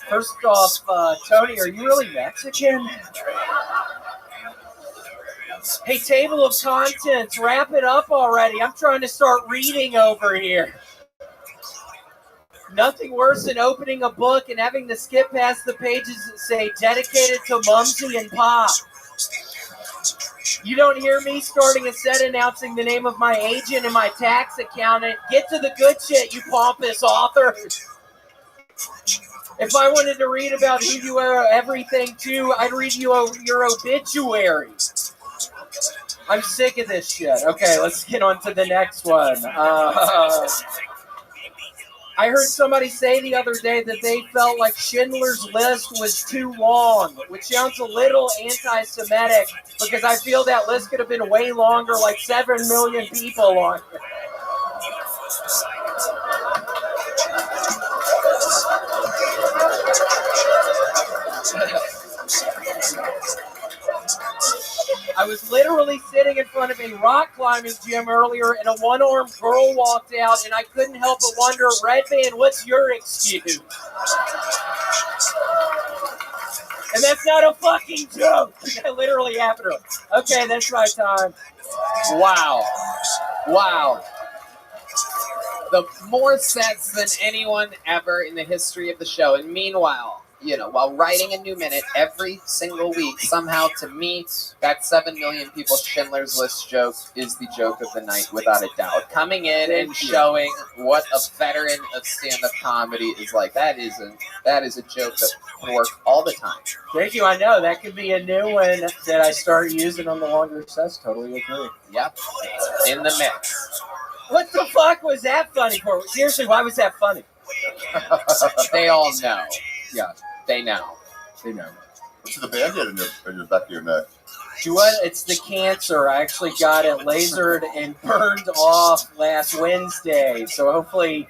First off, Tony, are you really Mexican? Hey, table of contents, wrap it up already. I'm trying to start reading over here. Nothing worse than opening a book and having to skip past the pages that say dedicated to Mumsy and Pop. You don't hear me starting a set announcing the name of my agent and my tax accountant. Get to the good shit, you pompous authors. If I wanted to read about who you owe everything to, I'd read you your obituary. I'm sick of this shit. Okay, let's get on to the next one. I heard somebody say the other day that they felt like Schindler's List was too long, which sounds a little anti-Semitic because I feel that list could have been way longer, like 7 million people on it. I was literally sitting in front of a rock climbing gym earlier, and a one-armed girl walked out, and I couldn't help but wonder, Red Band, what's your excuse? And that's not a fucking joke. That literally happened to her. Okay, that's my time. Wow. Wow. The more sets than anyone ever in the history of the show. And meanwhile, you know, while writing a new minute every single week, somehow to me, that 7 million people Schindler's List joke is the joke of the night, without a doubt. Coming in and showing what a veteran of stand-up comedy is like. That is a joke that can work all the time. Thank you. I know. That could be a new one that I start using on the longer sets. Totally agree. Yep. In the mix. What the fuck was that funny for? Seriously, why was that funny? They all know. Yeah, they know. They know. What's the Band-Aid in your back of your neck? What? It's the cancer. I actually got it lasered and burned off last Wednesday. So hopefully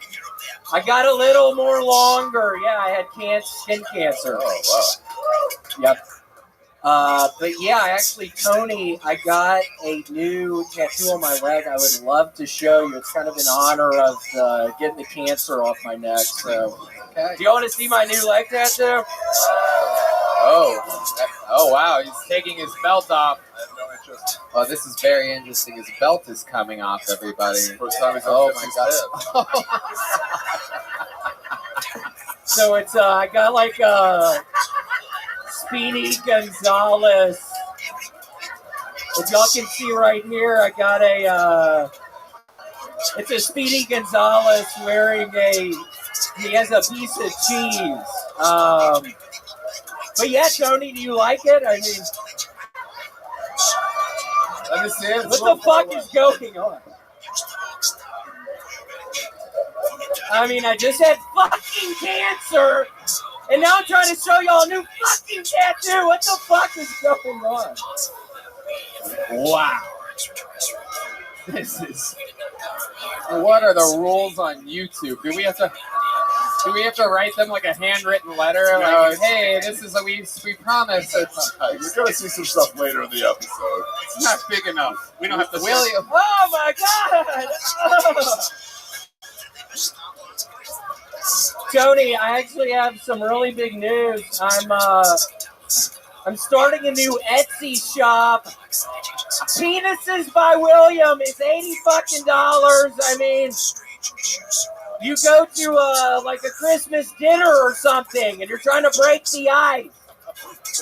I got a little more longer. Yeah, I had skin cancer. Oh, wow. Yep. But yeah, actually, Tony, I got a new tattoo on my leg. I would love to show you. It's kind of in honor of getting the cancer off my neck. So, okay. Do you want to see my new leg tattoo? Oh, wow. He's taking his belt off. I have no interest. Oh, this is very interesting. His belt is coming off, everybody. First time he's oh, my God. So it's, I got like Speedy Gonzalez. If y'all can see right here, I got it's a Speedy Gonzalez wearing he has a piece of cheese. But yeah, Tony, do you like it? I mean, let me see it. What the fuck is going on? I mean, I just had fucking cancer, and now I'm trying to show y'all a new fucking tattoo. What the fuck is going on? Wow. This is... What are the rules on YouTube? Do we have to write them like a handwritten letter? Like, hey, this is what we promised. You're going to see some stuff later in the episode. It's not big enough. We don't have to... William. Oh, my God! Oh. Tony, I actually have some really big news. I'm starting a new Etsy shop. Penises by William is $80 fucking. I mean, you go to like a Christmas dinner or something, and you're trying to break the ice.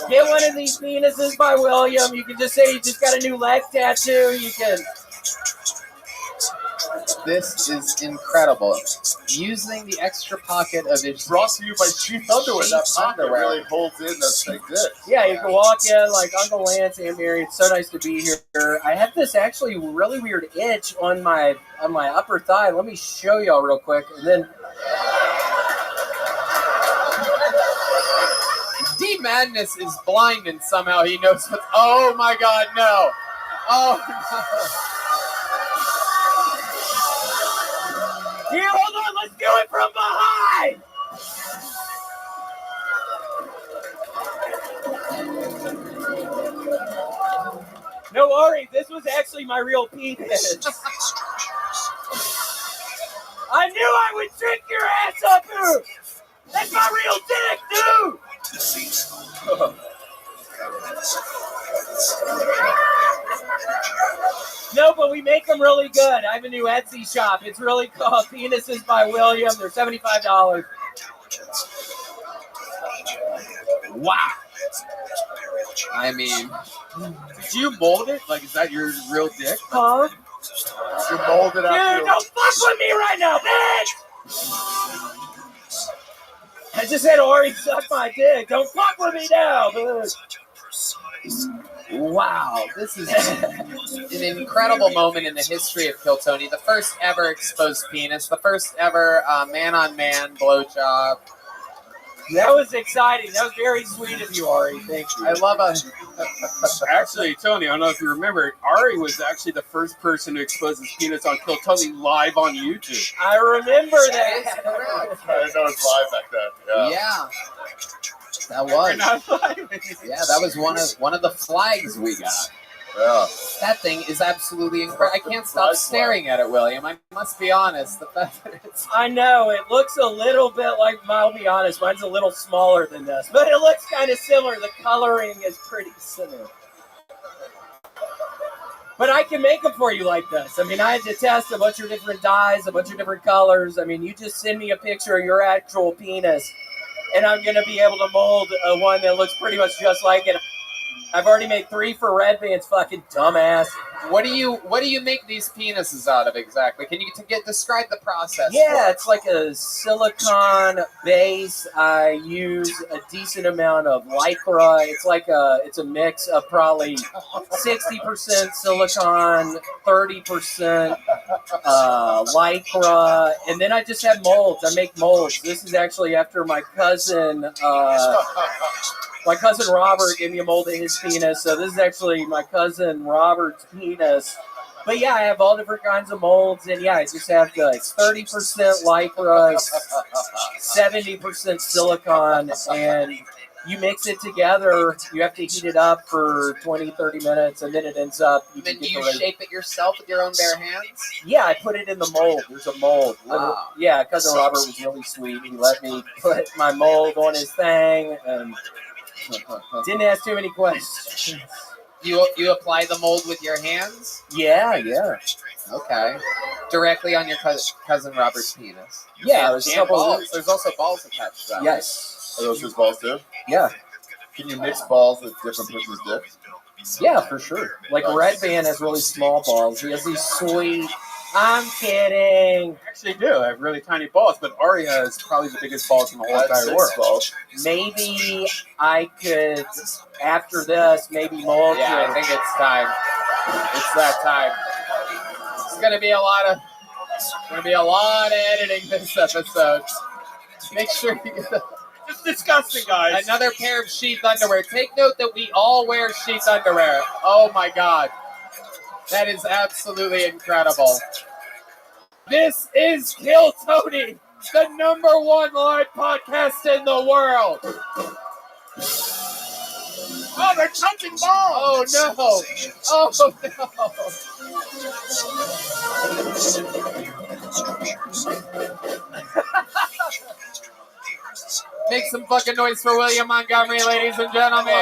Get one of these penises by William. You can just say you just got a new leg tattoo. You can This is incredible. Using the extra pocket of his Brought to you by Sheath Underwear. That pocket really holds in those big dicks. Yeah, you can walk in like Uncle Lance, Aunt Mary. It's so nice to be here. I have this actually really weird itch on my upper thigh. Let me show y'all real quick, and then. D Madness is blind and somehow he knows what. Oh my God, no! Oh no! Here, hold on. Let's do it from behind. No, Ari, this was actually my real penis. I knew I would trick your ass up here. That's my real dick, dude. No, but we make them really good. I have a new Etsy shop. It's really called Penises by William. They're $75. Wow. I mean, did you mold it? Like, is that your real dick? Huh? You molded Dude, after. don't fuck with me right now, bitch! I just had Ori suck my dick. Don't fuck with me now, bitch. wow, this is an incredible moment in the history of Kill Tony. The first ever exposed penis. The first ever man-on-man blowjob. That was exciting. That was very sweet of you, Ari. Thank you. I love it. Actually, Tony, I don't know if you remember, Ari was actually the first person to expose his penis on Kill Tony live on YouTube. I remember that. I didn't know it was live back then. Yeah. That was. Yeah, that was one of the flags we got. Yeah. That thing is absolutely incredible. I can't stop staring at it, William. I must be honest. The fact that it's... I know, it looks a little bit like, I'll be honest, mine's a little smaller than this, but it looks kind of similar. The coloring is pretty similar. But I can make them for you like this. I mean, I had to test a bunch of different dyes, a bunch of different colors. I mean, you just send me a picture of your actual penis, and I'm going to be able to mold one that looks pretty much just like it. I've already made 3 for Red Band's fucking dumbass. What do you make these penises out of exactly? Can you describe the process? Yeah, it's like a silicone base. I use a decent amount of lycra. It's a mix of probably 60% silicone, 30% lycra, and then I just have molds. I make molds. This is actually after my cousin. My cousin Robert gave me a mold of his penis, so this is actually my cousin Robert's penis. But yeah, I have all different kinds of molds, and yeah, I just have it's 30% lycra, 70% silicone, and you mix it together. You have to heat it up for 20, 30 minutes, and then it ends up... Then do you shape it yourself with your own bare hands? Yeah, I put it in the mold. There's a mold. Wow. Yeah, cousin Robert was really sweet. He let me put my mold on his thing, and... didn't ask too many questions. You apply the mold with your hands? Yeah. Okay. Directly on your cousin Robert's penis. Yeah, there's also balls attached to that. Yes. Are those his balls too? Yeah. Can you mix balls with different person's dicks? Yeah, for sure. Like Nice. Red Band has really small balls. He has these sweet... I'm kidding. Actually, I do. I have really tiny balls, but Ari has probably the biggest balls in the whole entire world. Balls. Maybe I could, after this, maybe mold Yeah, you. I think it's time. It's that time. It's gonna be a lot of editing this episode. Make sure you get It's disgusting, guys. another pair of sheath underwear. Take note that we all wear sheath underwear. Oh my God. That is absolutely incredible. This is Kill Tony, the #1 live podcast in the world. Oh, they're touching balls. Oh no. Oh no. Make some fucking noise for William Montgomery, ladies and gentlemen.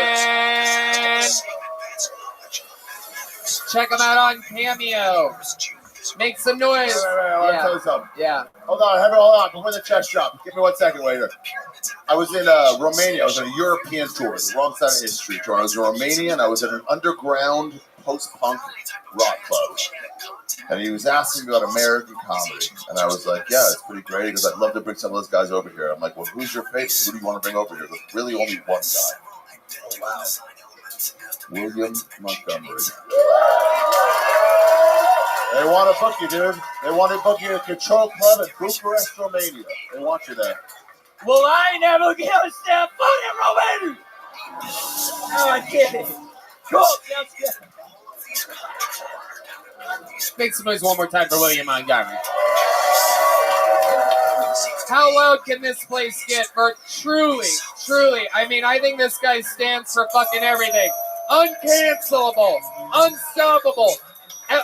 Check them out on Cameo. Make some noise. Wait, I want to tell you something. Yeah. Hold on, before the chest drop. Give me 1 second, waiter. I was in Romania. I was on a European tour, the wrong side of history tour. I was in Romania, and I was at an underground post-punk rock club. And he was asking me about American comedy. And I was like, yeah, it's pretty great. He goes, I'd love to bring some of those guys over here. I'm like, well, who's your favorite? Who do you want to bring over here? There's really only one guy. Oh, wow. William Montgomery. They want to book you, dude. They want to book you at Control Club at Bucharest, Romania. They want you there. Well, I ain't never give a step fucking Romania. No, I'm kidding. Cool. Yes. Make some noise one more time for William Montgomery. How loud can this place get for truly, I mean, I think this guy stands for fucking everything. Uncancelable, unstoppable, at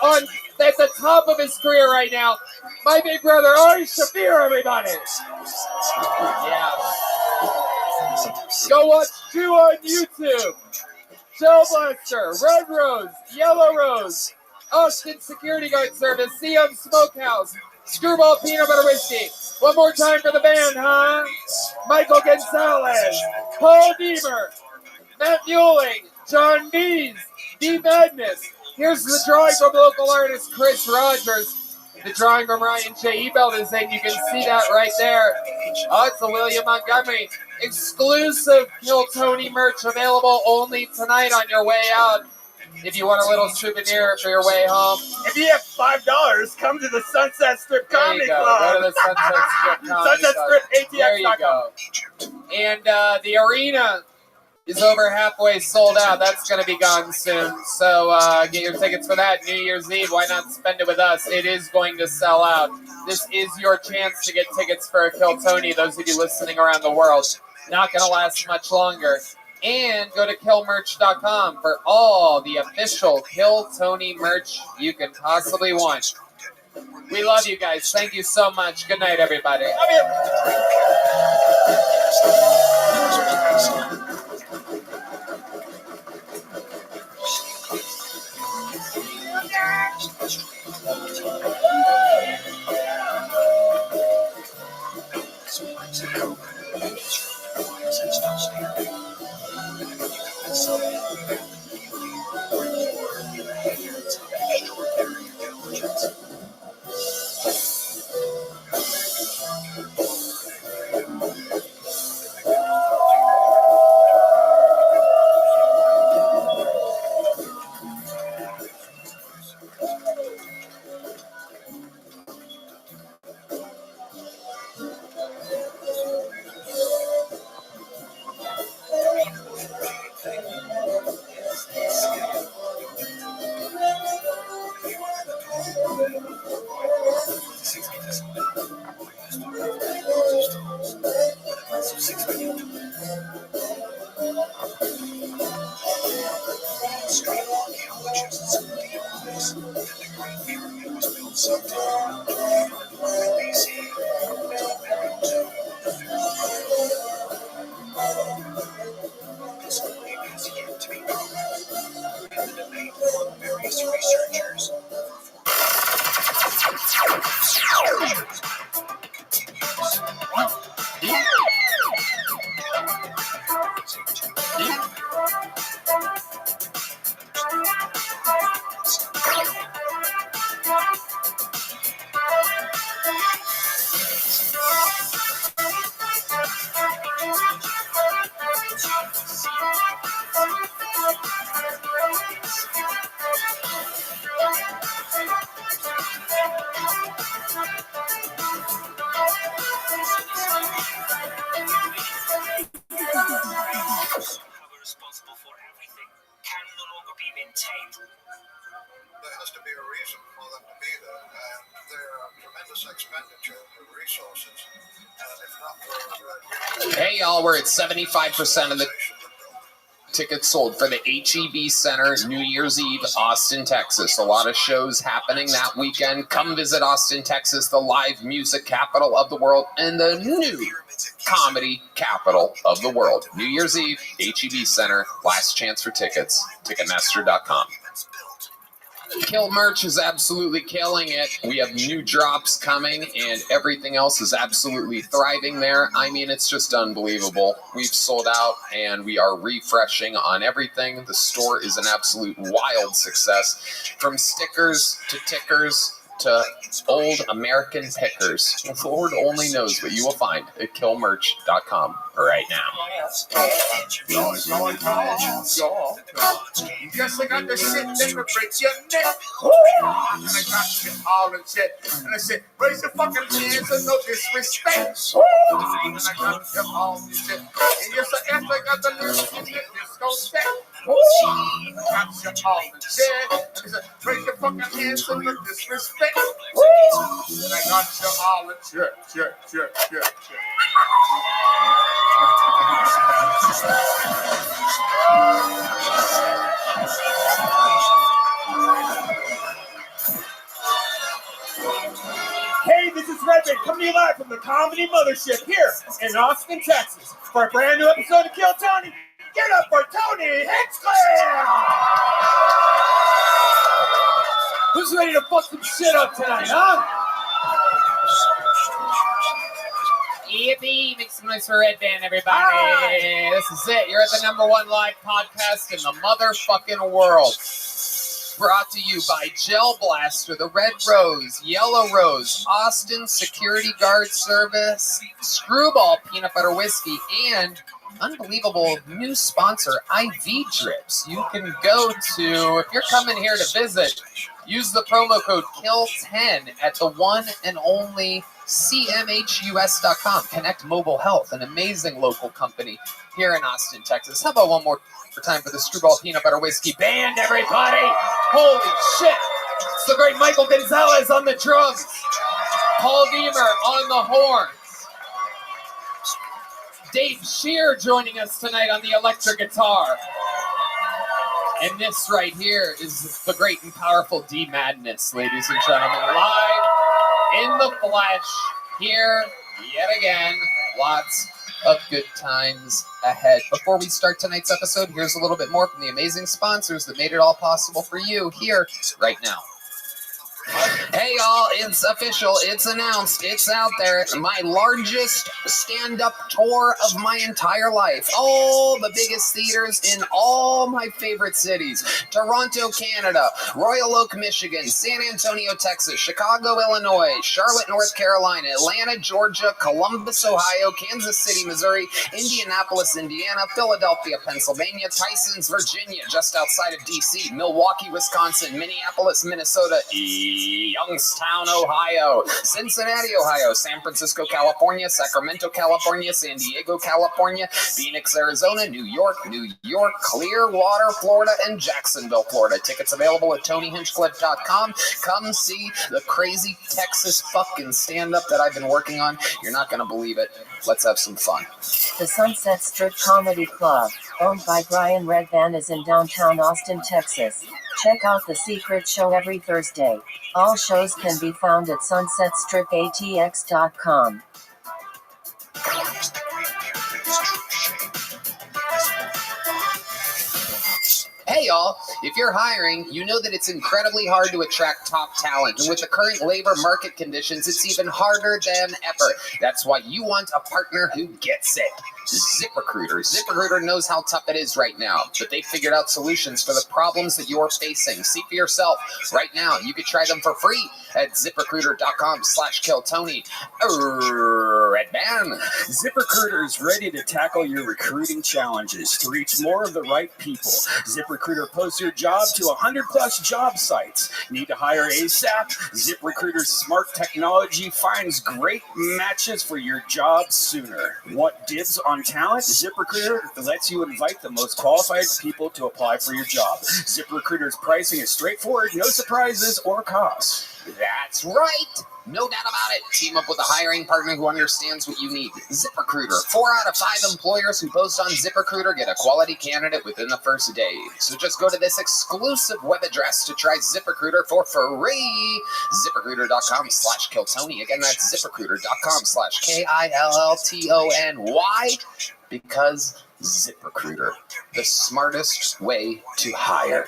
the top of his career right now, my big brother, Ari Shaffir, everybody. Yeah. Go watch 2 on YouTube. Shellbuster, Red Rose, Yellow Rose, Austin Security Guard Service, CM Smokehouse, Screwball Peanut Butter Whiskey. One more time for the band, huh? Michael Gonzalez, Paul Deemer, Matt Muelling, John Mees, Deep Agnes. Here's the drawing from local artist Chris Rogers. The drawing from Ryan J. Ebelding. You can see that right there. Oh, it's a William Montgomery. Exclusive Kill Tony merch available only tonight on your way out. If you want a little souvenir for your way home. If you have $5, come to the Sunset Strip Comedy Club. Go to the Sunset Strip Comedy Club. There you go. And the arena is over halfway sold out. That's going to be gone soon. So get your tickets for that. New Year's Eve, why not spend it with us? It is going to sell out. This is your chance to get tickets for a Kill Tony, those of you listening around the world. Not going to last much longer. And go to killmerch.com for all the official Kill Tony merch you can possibly want. We love you guys. Thank you so much. Good night, everybody. Love you. Hey, y'all, we're at 75% of the tickets sold for the HEB Center New Year's Eve, Austin, Texas. A lot of shows happening that weekend. Come visit Austin, Texas, the live music capital of the world and the new comedy capital of the world. New Year's Eve, HEB Center, last chance for tickets, Ticketmaster.com. Kill merch is absolutely killing it. We have new drops coming, and everything else is absolutely thriving there. I mean, it's just unbelievable. We've sold out, and we are refreshing on everything. The store is an absolute wild success. From stickers to tickers to old American pickers. The Lord only knows what you will find at killmerch.com right now. Yes, I got the shit that will break your neck. And I got you all in shit. And I said, raise your fucking hands and no disrespect. And I got you all in shit. And yes, I got the lyrics in the disco set. I got you all in shit. And I said, raise your fucking hands and no disrespect. And I got you all in shit. Hey, this is Rabbi coming to you live from the Comedy Mothership here in Austin, Texas for a brand new episode of Kill Tony. Get up for Tony Hinchcliffe! Who's ready to fuck some shit up tonight, huh? Yippee! Make some noise for Red Band, everybody! This is it. You're at the #1 live podcast in the motherfucking world. Brought to you by Gel Blaster, the Red Rose, Yellow Rose, Austin Security Guard Service, Screwball Peanut Butter Whiskey, and unbelievable new sponsor, IV Drips. You can go to, if you're coming here to visit, use the promo code KILL10 at the one and only CMHUS.com. Connect Mobile Health, an amazing local company here in Austin, Texas. How about one more time for the Screwball Peanut Butter Whiskey Band, everybody? Holy shit! It's the great Michael Gonzalez on the drums. Paul Deemer on the horns. Dave Shear joining us tonight on the electric guitar. And this right here is the great and powerful D Madness, ladies and gentlemen. Live in the flesh here yet again. Lots of good times ahead. Before we start tonight's episode, here's a little bit more from the amazing sponsors that made it all possible for you here right now. Hey y'all, it's official, it's announced, it's out there. My largest stand-up tour of my entire life. All the biggest theaters in all my favorite cities. Toronto, Canada, Royal Oak, Michigan, San Antonio, Texas, Chicago, Illinois, Charlotte, North Carolina, Atlanta, Georgia, Columbus, Ohio, Kansas City, Missouri, Indianapolis, Indiana, Philadelphia, Pennsylvania, Tysons, Virginia, just outside of DC, Milwaukee, Wisconsin, Minneapolis, Minnesota, Youngstown, Ohio, Cincinnati, Ohio, San Francisco, California, Sacramento, California, San Diego, California, Phoenix, Arizona, New York, Clearwater, Florida, and Jacksonville, Florida. Tickets available at TonyHinchcliffe.com. Come see the crazy Texas fucking stand-up that I've been working on. You're not going to believe it. Let's have some fun. The Sunset Strip Comedy Club, owned by Brian Redvan, is in downtown Austin, Texas. Check out The Secret Show every Thursday. All shows can be found at sunsetstripatx.com. Hey y'all, if you're hiring, you know that it's incredibly hard to attract top talent, and with the current labor market conditions, it's even harder than ever. That's why you want a partner who gets it. ZipRecruiter. ZipRecruiter knows how tough it is right now, but they figured out solutions for the problems that you're facing. See for yourself. Right now, you can try them for free at ZipRecruiter.com/KillTony. Red Band. ZipRecruiter is ready to tackle your recruiting challenges to reach more of the right people. ZipRecruiter posts your job to 100+ job sites. Need to hire ASAP? ZipRecruiter's smart technology finds great matches for your job sooner. Want dibs on talent? ZipRecruiter lets you invite the most qualified people to apply for your job. ZipRecruiter's pricing is straightforward, no surprises or costs. That's right. No doubt about it. Team up with a hiring partner who understands what you need. ZipRecruiter. 4 out of 5 employers who post on ZipRecruiter get a quality candidate within the first day. So just go to this exclusive web address to try ZipRecruiter for free. ZipRecruiter.com/KillTony. Again, that's ZipRecruiter.com/KILLTONY. Why? Because ZipRecruiter, the smartest way to hire.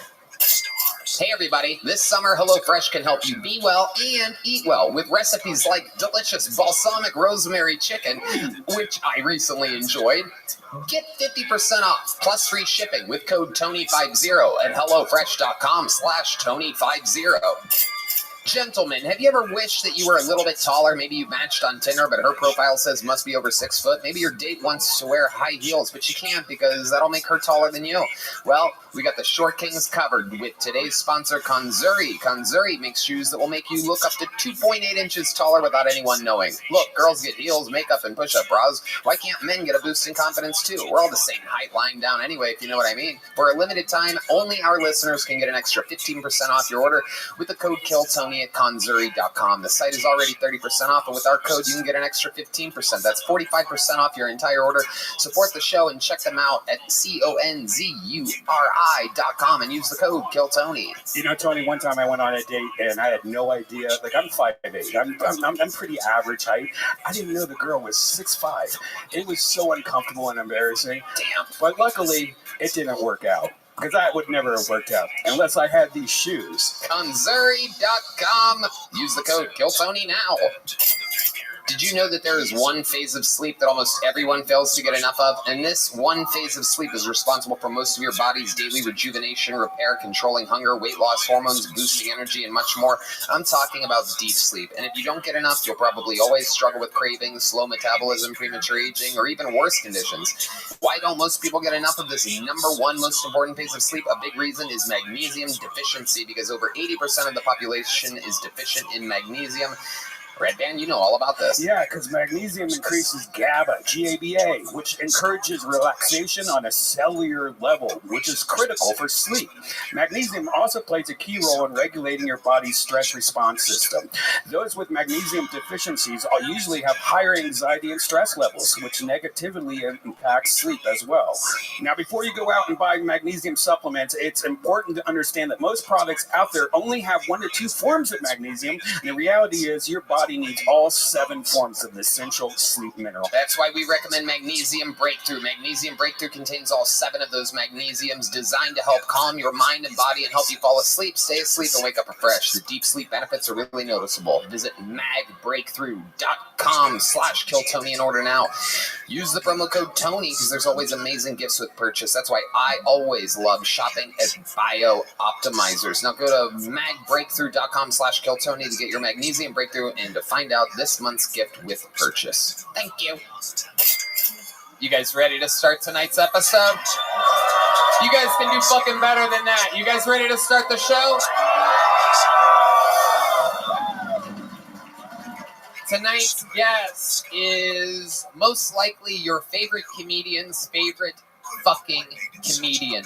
Hey everybody, this summer HelloFresh can help you be well and eat well with recipes like delicious balsamic rosemary chicken, which I recently enjoyed. Get 50% off plus free shipping with code TONY50 at HelloFresh.com/Tony50. Gentlemen, have you ever wished that you were a little bit taller? Maybe you matched on Tinder, but her profile says must be over 6 foot. Maybe your date wants to wear high heels, but she can't because that'll make her taller than you. Well, we got the Short Kings covered with today's sponsor, Kanzuri. Kanzuri makes shoes that will make you look up to 2.8 inches taller without anyone knowing. Look, girls get heels, makeup, and push-up bras. Why can't men get a boost in confidence too? We're all the same height lying down anyway, if you know what I mean. For a limited time, only our listeners can get an extra 15% off your order with the code KILLTONY at Kanzuri.com. The site is already 30% off, and with our code, you can get an extra 15%. That's 45% off your entire order. Support the show and check them out at CONZURI.com and use the code KILLTONY. You know, Tony, one time I went on a date and I had no idea. Like, I'm 5'8". I'm pretty average height. I didn't know the girl was 6'5". It was so uncomfortable and embarrassing. Damn. But luckily, it didn't work out. Because that would never have worked out unless I had these shoes. Kanzuri.com. Use the code KILLTONY now. Did you know that there is one phase of sleep that almost everyone fails to get enough of? And this one phase of sleep is responsible for most of your body's daily rejuvenation, repair, controlling hunger, weight loss, hormones, boosting energy, and much more. I'm talking about deep sleep. And if you don't get enough, you'll probably always struggle with cravings, slow metabolism, premature aging, or even worse conditions. Why don't most people get enough of this number one most important phase of sleep? A big reason is magnesium deficiency, because over 80% of the population is deficient in magnesium. Red Band, you know all about this. Yeah, because magnesium increases GABA, G-A-B-A, which encourages relaxation on a cellular level, which is critical for sleep. Magnesium also plays a key role in regulating your body's stress response system. Those with magnesium deficiencies usually have higher anxiety and stress levels, which negatively impacts sleep as well. Now, before you go out and buy magnesium supplements, it's important to understand that most products out there only have 1 or 2 forms of magnesium, and the reality is your body needs all 7 forms of the essential sleep mineral. That's why we recommend Magnesium Breakthrough. Magnesium Breakthrough contains all 7 of those magnesiums designed to help calm your mind and body and help you fall asleep, stay asleep, and wake up refreshed. The deep sleep benefits are really noticeable. Visit magbreakthrough.com/KillTony and order now. Use the promo code TONY because there's always amazing gifts with purchase. That's why I always love shopping at Bio Optimizers. Now go to magbreakthrough.com/KillTony to get your Magnesium Breakthrough and to find out this month's gift with purchase. Thank you. You guys ready to start tonight's episode? You guys can do fucking better than that. You guys ready to start the show? Tonight's guest is most likely your favorite comedian's favorite fucking comedian.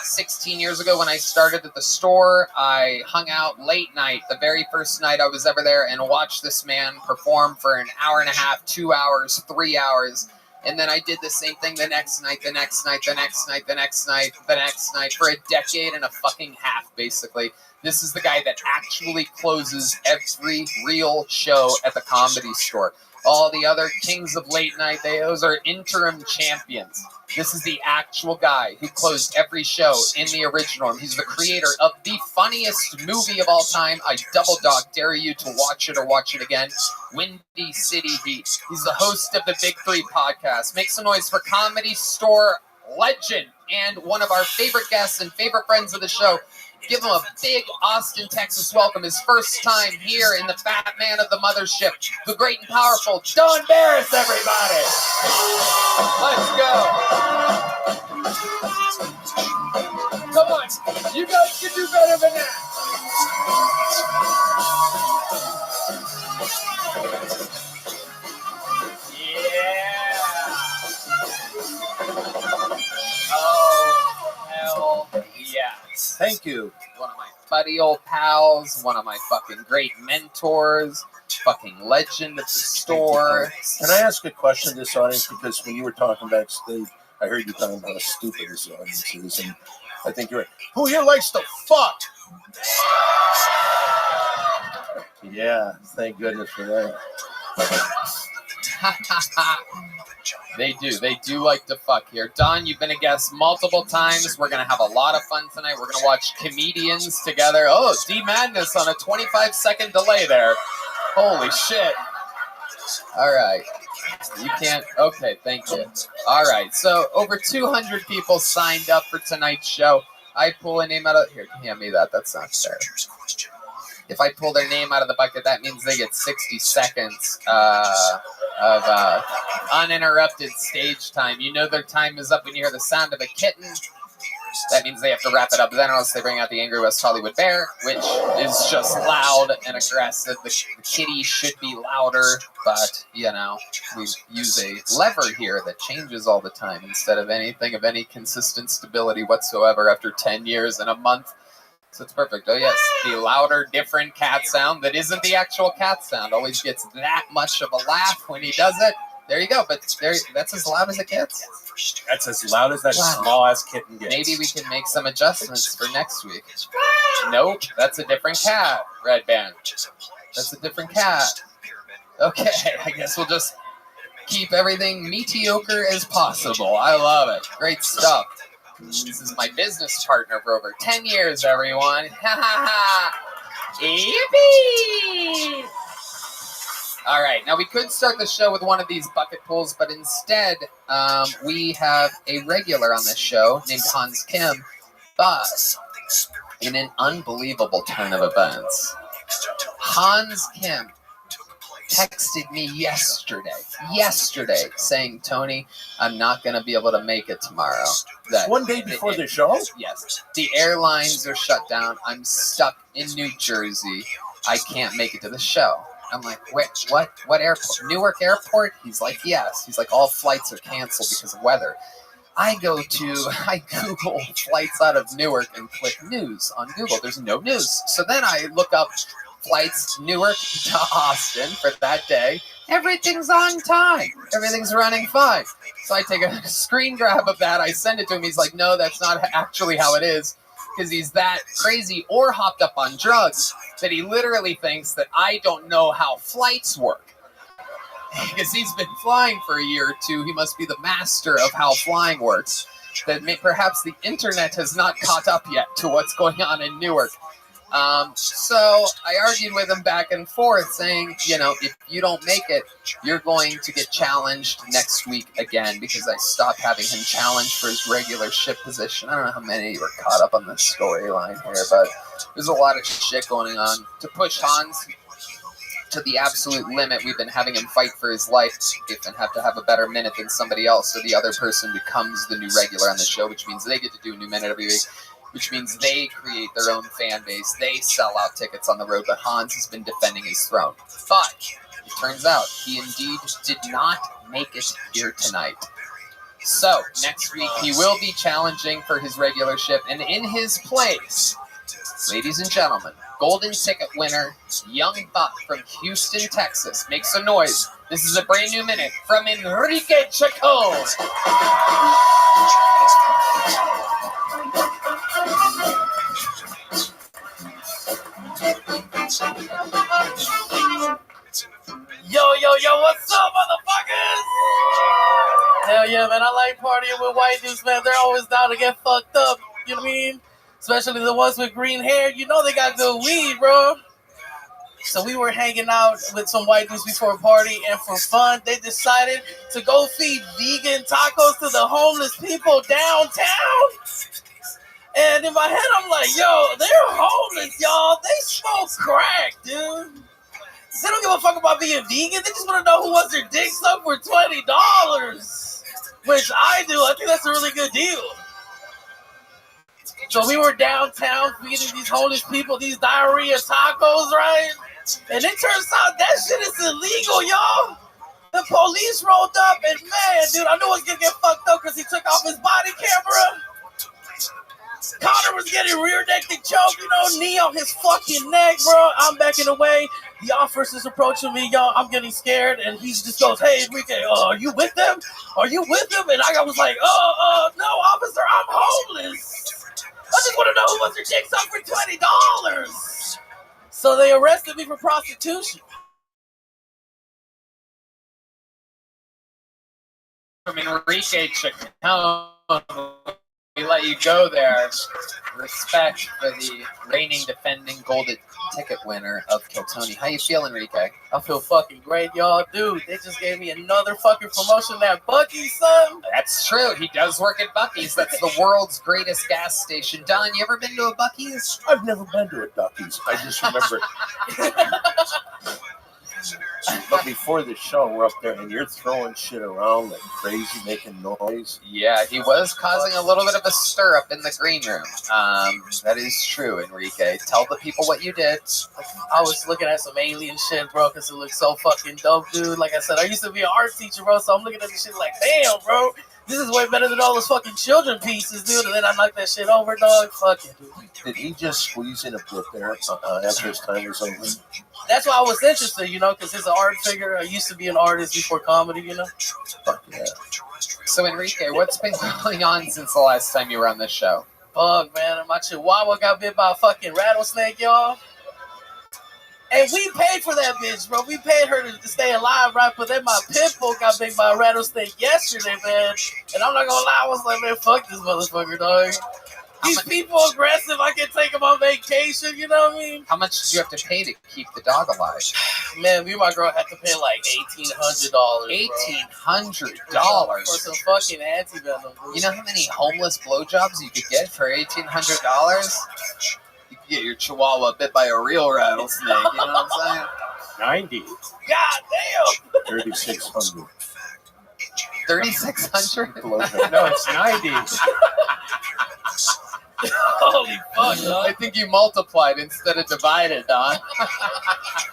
16 years ago when I started at the store, I hung out late night, the very first night I was ever there, and watched this man perform for an hour and a half, 2 hours, 3 hours. And then I did the same thing the next night, the next night, the next night, the next night, the next night, for a decade and a fucking half, basically. This is the guy that actually closes every real show at the Comedy Store. All the other kings of late night, those are interim champions. This is the actual guy who closed every show in the original. And he's the creator of the funniest movie of all time. I double dog dare you to watch it or watch it again. Windy City Heat. He's the host of the Big 3 podcast. Make some noise for Comedy Store legend and one of our favorite guests and favorite friends of the show. Give him a big Austin, Texas welcome. His first time here in the fat man of the mothership, the great and powerful Don Barris, everybody. Let's go. Come on. You guys can do better than that. Yes. Thank you. One of my buddy old pals, one of my fucking great mentors, fucking legend at the store. Can I ask a question to this audience? Because when you were talking backstage, I heard you talking about how stupid this audience is, and I think you're right. Who here likes to fuck? Yeah, thank goodness for that. They do. They do like to fuck here. Don, you've been a guest multiple times. We're going to have a lot of fun tonight. We're going to watch comedians together. Oh, D-Madness on a 25-second delay there. Holy shit. All right. You can't. Okay, thank you. All right. So over 200 people signed up for tonight's show. I pull a name out of here. Hand me that. That's not fair. If I pull their name out of the bucket, that means they get 60 seconds of uninterrupted stage time. You know their time is up when you hear the sound of a kitten. That means they have to wrap it up then, or else they bring out the Angry West Hollywood Bear, which is just loud and aggressive. The kitty should be louder, but, you know, we use a lever here that changes all the time instead of anything of any consistent stability whatsoever after 10 years and a month. So it's perfect. Oh, yes, the louder, different cat sound that isn't the actual cat sound always gets that much of a laugh when he does it. There you go, but that's as loud as it gets. That's as loud as that small-ass kitten gets. Maybe we can make some adjustments for next week. Nope, that's a different cat, Red Band. That's a different cat. Okay, I guess we'll just keep everything mediocre as possible. I love it. Great stuff. This is my business partner for over 10 years, everyone. Ha ha ha! Yippee! All right, now we could start the show with one of these bucket pulls, but instead we have a regular on this show named Hans Kim. But in an unbelievable turn of events, Hans Kim texted me yesterday, saying, Tony, I'm not going to be able to make it tomorrow. That one day before the show? Yes. The airlines are shut down. I'm stuck in New Jersey. I can't make it to the show. I'm like, wait, what airport? Newark Airport? He's like, yes. He's like, all flights are canceled because of weather. I Google flights out of Newark and click news on Google. There's no news. So then I look up flights Newark to Austin for that day. Everything's on time. Everything's running fine. So I take a screen grab of that. I send it to him. He's like, no, that's not actually how it is. Because he's that crazy or hopped up on drugs that he literally thinks that I don't know how flights work. Because he's been flying for a year or two. He must be the master of how flying works. That perhaps the internet has not caught up yet to what's going on in Newark. So I argued with him back and forth saying, you know, if you don't make it, you're going to get challenged next week again, because I stopped having him challenged for his regular ship position. I don't know how many of you are caught up on this storyline here, but there's a lot of shit going on. To push Hans to the absolute limit, we've been having him fight for his life and have to have a better minute than somebody else, so the other person becomes the new regular on the show, which means they get to do a new minute every week. Which means they create their own fan base. They sell out tickets on the road, but Hans has been defending his throne. But it turns out he indeed did not make it here tonight. So next week he will be challenging for his regular ship, and in his place, ladies and gentlemen, golden ticket winner, young buck from Houston, Texas. Make some noise. This is a brand new minute from Enrique Chacon. Yo, what's up, motherfuckers? Hell yeah, man, I like partying with white dudes, man. They're always down to get fucked up, you know what I mean? Especially the ones with green hair. You know they got good weed, bro. So we were hanging out with some white dudes before a party, and for fun, they decided to go feed vegan tacos to the homeless people downtown. And in my head, I'm like, yo, they're homeless, y'all. They smoke crack, dude. They don't give a fuck about being vegan. They just want to know who wants their dick sucked for $20, which I do. I think that's a really good deal. So we were downtown feeding these homeless people these diarrhea tacos, right? And it turns out that shit is illegal, y'all. The police rolled up, and man, dude, I knew I was gonna get fucked up because he took off his body camera. Connor was getting rear-naked choked, you know, knee on his fucking neck, bro. I'm backing away. The officer's approaching me, y'all. I'm getting scared, and he just goes, hey, Enrique, are you with them? Are you with them? And I was like, no, officer, I'm homeless. I just want to know who wants their dick sucked for $20. So they arrested me for prostitution. Enrique Chacon. We let you go there. Respect for the reigning, defending golden ticket winner of Kiltony. How you feel, Enrique? I feel fucking great, y'all. Dude, they just gave me another fucking promotion at Buc-ee's, son. That's true. He does work at Buc-ee's. That's the world's greatest gas station. Don, you ever been to a Buc-ee's? I've never been to a Ducky's. I just remember. But before the show, we're up there and you're throwing shit around like crazy, making noise. Yeah, he was causing a little bit of a stir up in the green room. That is true, Enrique. Tell the people what you did. I was looking at some alien shit, bro, because it looks so fucking dope, dude. Like I said, I used to be an art teacher, bro, so I'm looking at this shit like, damn, bro. This is way better than all those fucking children pieces, dude. And then I knocked that shit over, dog. Fuck it, dude. Did he just squeeze in a bit there after his time was over? That's why I was interested, you know, because he's an art figure. I used to be an artist before comedy, you know. Fuck yeah. So, Enrique, what's been going on since the last time you were on this show? Fuck, man. My chihuahua got bit by a fucking rattlesnake, y'all. And we paid for that bitch, bro. We paid her to stay alive, right? But then my pit bull got bit by a rattlesnake yesterday, man. And I'm not gonna lie, I was like, man, fuck this motherfucker, dog. These people aggressive. I can take them on vacation, you know what I mean? How much did you have to pay to keep the dog alive? Man, me and my girl had to pay like $1,800. $1,800 for some fucking anti-venom. You know how many homeless blowjobs you could get for $1,800? You could get your chihuahua bit by a real rattlesnake. You know what I'm saying? 90. God damn. 3,600. 3,600? No, it's 90. Holy fuck, dog. I think you multiplied instead of divided, Don.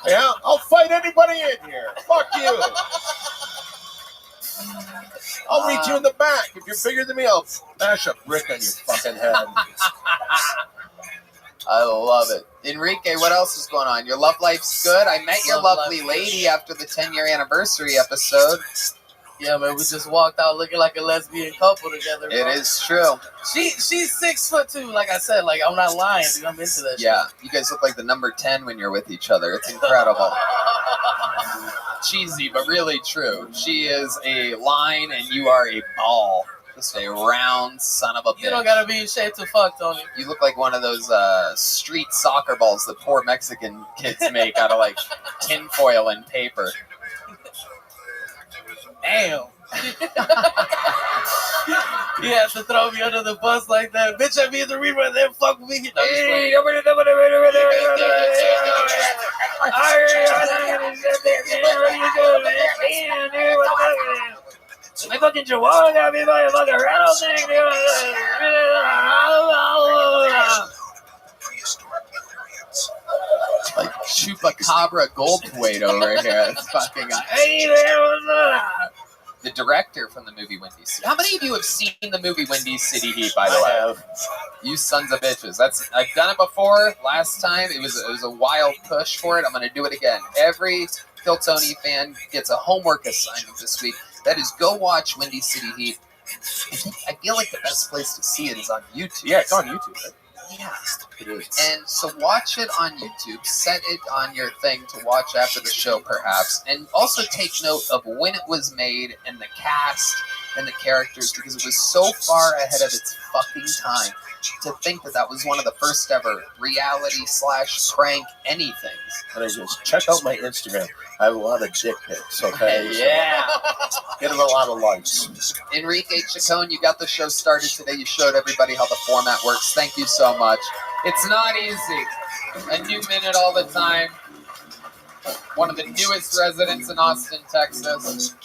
Yeah, I'll fight anybody in here. Fuck you. I'll meet you in the back. If you're bigger than me, I'll bash a brick on your fucking head. I love it. Enrique, what else is going on? Your love life's good? I met your lovely lady after the 10-year anniversary episode. Yeah, man, we just walked out looking like a lesbian couple together, bro. It is true. She's 6'2", like I said. Like, I'm not lying, dude. I'm into that shit. Yeah, you guys look like the number 10 when you're with each other. It's incredible. Cheesy, but really true. She is a line, and you are a ball. Just a round son of a bitch. You don't gotta be in shape to fuck, Tony. You look like one of those street soccer balls that poor Mexican kids make out of, like, tinfoil and paper. Damn. You have to throw me under the bus like that. Bitch, I be in the rerun, then fuck with me. My fucking chihuahua got me by a fucking rattlesnake. Like Chupacabra Goldthwait over here. It's fucking the director from the movie Windy City. How many of you have seen the movie Windy City Heat, by the way? You sons of bitches. I've done it before. Last time it was a wild push for it. I'm gonna do it again. Every Kill Tony fan gets a homework assignment this week. That is, go watch Windy City Heat. I feel like the best place to see it is on YouTube. Yeah, it's on YouTube, right? Yeah, it is. And so watch it on YouTube. Set it on your thing to watch after the show, perhaps. And also take note of when it was made and the cast and the characters, because it was so far ahead of its fucking time to think that was one of the first ever reality/prank anythings. And I just check out my Instagram. I have a lot of dick pics, okay? Yeah. Get a lot of likes. Enrique Chacon, you got the show started today. You showed everybody how the format works. Thank you so much. It's not easy. A new minute all the time. One of the newest residents in Austin, Texas.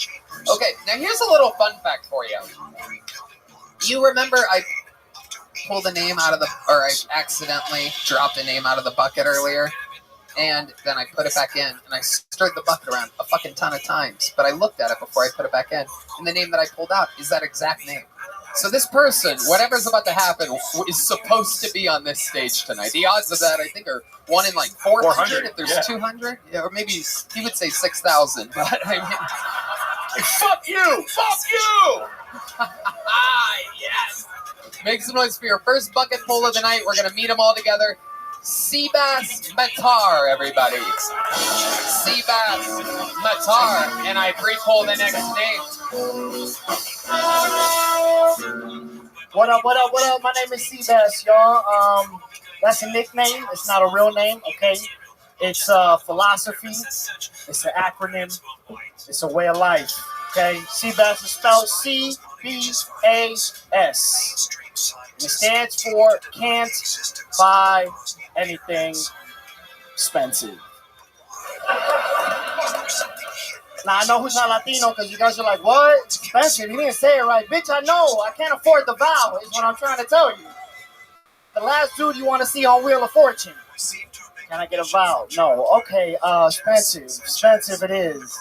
Okay, now here's a little fun fact for you. You remember I pulled a name out of I accidentally dropped a name out of the bucket earlier? And then I put it back in, and I stirred the bucket around a fucking ton of times. But I looked at it before I put it back in, and the name that I pulled out is that exact name. So this person, whatever's about to happen, is supposed to be on this stage tonight. The odds of that, I think, are 1 in like 400 if there's 200. Yeah, or maybe he would say 6,000. But I mean, fuck you! Fuck you! Yes! Make some noise for your first bucket pull of the night. We're going to meet them all together. Seabass Matar, everybody. Seabass Matar, and I pre-pull the next name. What up, what up, what up? My name is Seabass, y'all. That's a nickname. It's not a real name, okay? It's philosophy. It's an acronym. It's a way of life, okay? Seabass is spelled C-B-A-S. And it stands for can't buy anything expensive. Now, I know who's not Latino because you guys are like, what? Expensive? You didn't say it right. Bitch, I know. I can't afford the vow is what I'm trying to tell you. The last dude you want to see on Wheel of Fortune. Can I get a vow? No. Okay, expensive. Expensive it is.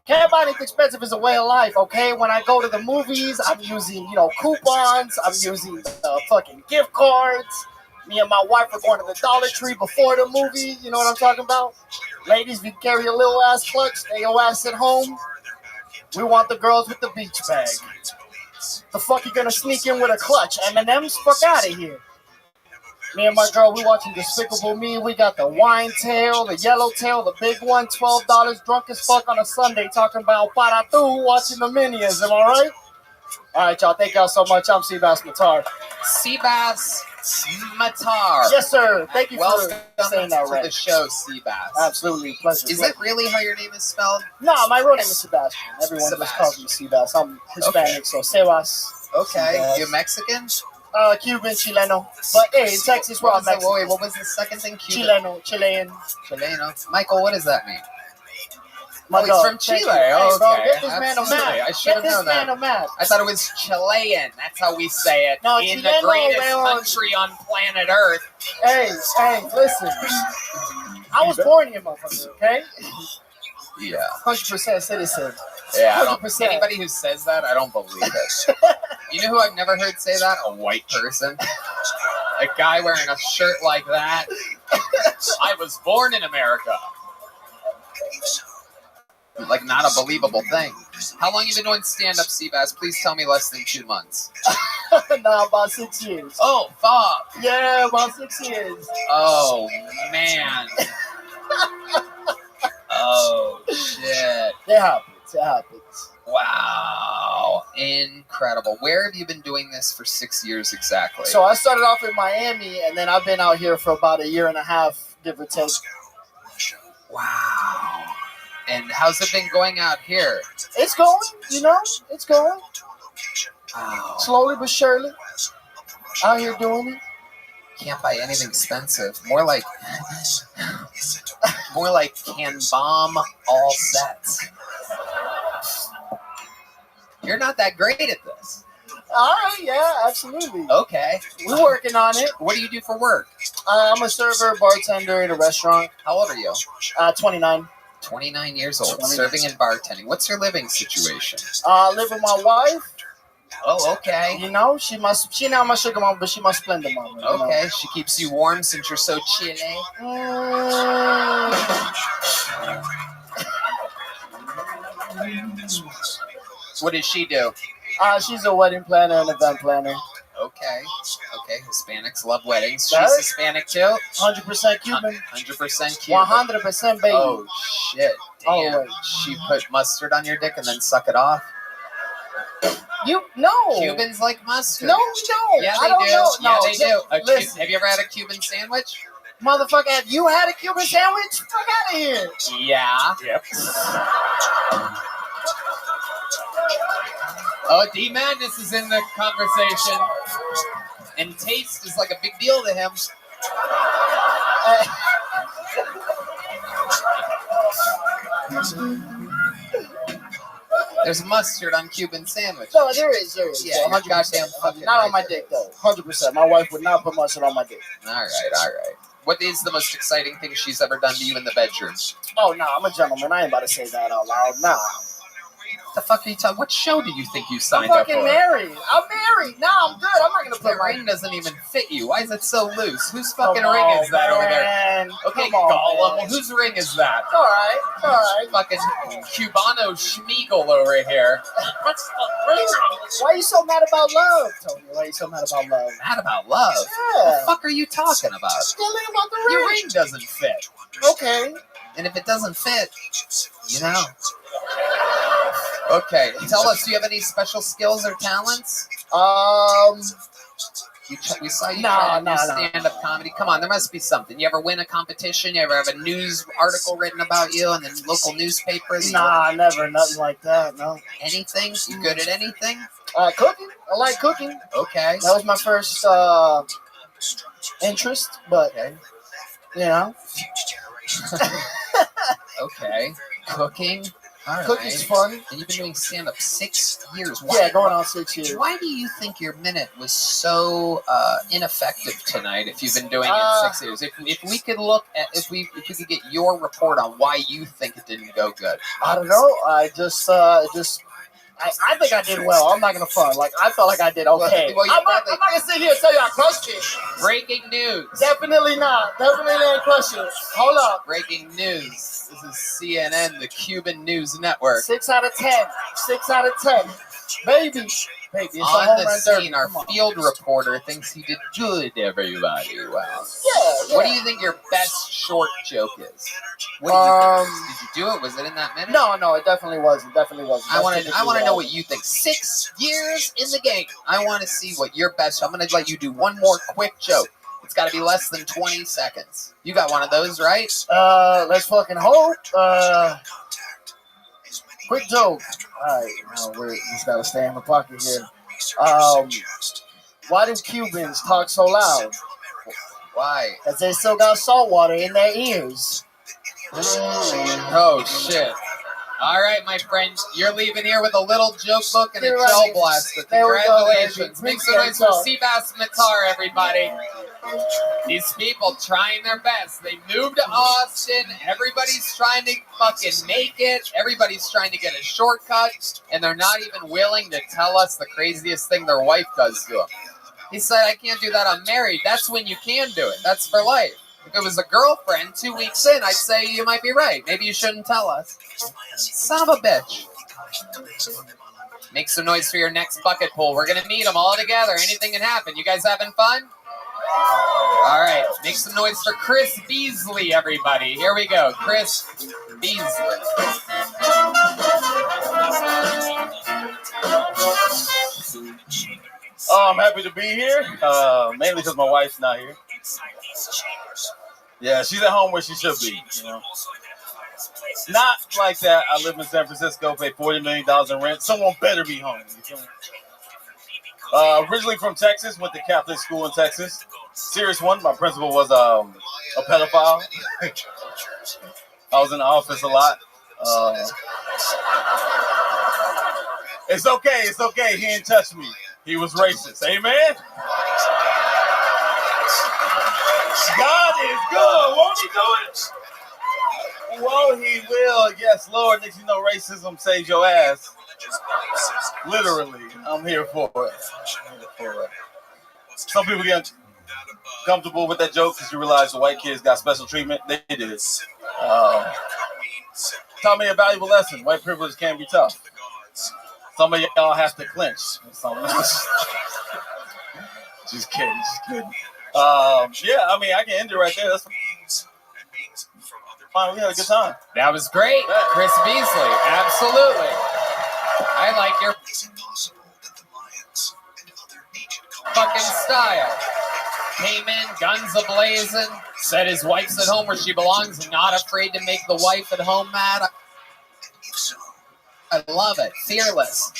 Can't buy anything expensive is a way of life, okay? When I go to the movies, I'm using, coupons. I'm using fucking gift cards. Me and my wife are going to the Dollar Tree before the movie. You know what I'm talking about? Ladies, if you carry a little ass clutch, stay your ass at home. We want the girls with the beach bag. The fuck you gonna sneak in with a clutch? M&M's? Fuck out of here. Me and my girl, we watching Despicable Me. We got the wine tail, the yellow tail, the big one, $12, drunk as fuck on a Sunday, talking about para tu, watching the Minions. Am I right? All right, y'all. Thank y'all so much. I'm Seabass Matar. Seabass Matar. Yes, sir. Thank you for saying that right. The show, Seabass. Absolutely. Pleasure. Is it really how your name is spelled? No, my real name is Sebastian. Everyone just calls me Seabass. I'm Hispanic, so Sebas. Okay. Seabass. You Mexican? Cuban, Chileno. But hey, in Texas, we're all Mexican. Wait, what was the second thing? Cuban? Chilean. Chileno. Michael, what does that mean? My he's from Chile. Hey, Oh, bro, okay. get this man a Absolutely. map. I should have known that. Get this man a map. I thought it was Chilean. That's how we say it. No, in Chileno, the greatest man. country on planet Earth. Hey, listen. I was born here, motherfucker, okay? Yeah. 100% citizen. Yeah, I don't, 100%. anybody who says that, I don't believe it. You know who I've never heard say that? A white person. A guy wearing a shirt like that. I was born in America. Like, not a believable thing. How long you been doing stand-up, Seabass? Please tell me less than 2 months. Nah, about 6 years. Oh, fuck. Yeah, about 6 years. Oh, man. Oh, shit. It happens. Wow. Incredible. Where have you been doing this for 6 years exactly? So I started off in Miami, and then I've been out here for about a year and a half, give or take. Wow. And how's it been going out here? It's going, it's going. Wow. Slowly but surely. Out here doing it. Can't buy anything expensive. More like can bomb all sets. You're not that great at this. All right, yeah, absolutely. Okay. We're working on it. What do you do for work? I'm a server, bartender at a restaurant. How old are you? 29. 29 years old, serving and bartending. What's your living situation? I live with my wife. Oh, okay. She not my sugar mama, but she my Splenda mama. Okay, she keeps you warm since you're so chilly. What does she do? She's a wedding planner and event planner. Okay. Hispanics love weddings. She's Hispanic too? 100% Cuban. 100% Cuban. 100% baby. Oh, shit. Damn. Always. She put mustard on your dick and then suck it off? No. Cubans like mustard. No, we don't. Yeah, I they don't do. know. Yeah, No, they do. listen. Have you ever had a Cuban sandwich? Motherfucker, have you had a Cuban sandwich? Fuck out of here. Yeah. Yep. Oh, D Madness is in the conversation. And taste is like a big deal to him. There's mustard on Cuban sandwich. No, there is. Yeah, 100%. goddamn fucking not on my dick, though. 100%. My wife would not put mustard on my dick. All right. What is the most exciting thing she's ever done to you in the bedroom? Oh, no, I'm a gentleman. I ain't about to say that out loud. Nah. The fuck are you talking? What show do you think you I'm signed up fucking for? married. I'm married. No, I'm good. I'm not gonna put The my ring doesn't even fit you. Why is it so loose? Whose fucking Come ring on, is that over there? man. Okay, Come on, Gollum. man. Whose ring is that? It's all right. It's all right. Fucking Cubano Schmeagle over here. What's the ring? Why are you so mad about love, Tony? Why are you so mad about love? Mad about love? Yeah. What the fuck are you talking about? Tell me about the ring. Your ring doesn't fit. Okay. And if it doesn't fit, you know. Okay, tell us, do you have any special skills or talents? We saw you trying to do stand-up comedy. Come on, there must be something. You ever win a competition? You ever have a news article written about you in the local newspapers? Nah, never. Nothing like that, no. Anything? You good at anything? Cooking. I like cooking. Okay. That was my first interest, but, you know. Okay. Cooking. All right. Cooking's fun. And you've been doing stand-up 6 years. Yeah, going on 6 years. Why do you think your minute was so ineffective tonight? If you've been doing it 6 years, if we could look at if we could get your report on why you think it didn't go good. I don't know. I think I did well. I'm not gonna front. Like I felt like I did okay. Well, I'm not gonna sit here and tell you I crushed it. Breaking news. Definitely not. Definitely didn't crush it. Hold up. Breaking news. This is CNN, the Cuban News Network. 6 out of 10. 6 out of 10. Baby. It's on the scene, our field reporter thinks he did good, everybody. Wow. Yeah. What do you think your best short joke is? What do you think? Did you do it? Was it in that minute? No, it definitely wasn't. I want to know what you think. 6 years in the game. I want to see what your best. I'm going to let you do one more quick joke. It's got to be less than 20 seconds. You got one of those, right? Let's fucking hope. Quick joke. All right, now we just gotta stay in the pocket here. Why do Cubans talk so loud? Why? Because they still got salt water in their ears. Oh shit! All right, my friend, you're leaving here with a little joke book and a gel blaster. Congratulations! Make some noise for Seabass Matar, everybody. These people trying their best. They moved to Austin. Everybody's trying to fucking make it. Everybody's trying to get a shortcut, and they're not even willing to tell us the craziest thing their wife does to them. He said, "I can't do that. I'm married." That's when you can do it. That's for life. If it was a girlfriend 2 weeks in, I'd say you might be right. Maybe you shouldn't tell us. Son of a bitch. Make some noise for your next bucket pool. We're going to need them all together. Anything can happen. You guys having fun? All right. Make some noise for Chris Beasley, everybody. Here we go. Chris Beasley. Oh, I'm happy to be here, mainly because my wife's not here. Yeah, she's at home where she should be. You know? Not like that. I live in San Francisco, pay $40 million in rent. Someone better be home. Originally from Texas, went to Catholic school in Texas. Serious one. My principal was a pedophile. I was in the office a lot. It's okay. It's okay. He didn't touch me. He was racist. Amen? God is good. Won't he do it? Won't he will. Yes, Lord. Next you know, racism saves your ass. Literally. I'm here for it. Some people get comfortable with that joke because you realize the white kids got special treatment. They did. Taught me a valuable lesson. White privilege can be tough. Some of y'all have to clinch. Just kidding. Yeah, I mean, I can end it right there. That's fine. We had a good time. That was great. Chris Beasley. Absolutely. I like your fucking style. Came in, guns a-blazing, said his wife's at home where she belongs and not afraid to make the wife at home mad. I love it. Fearless.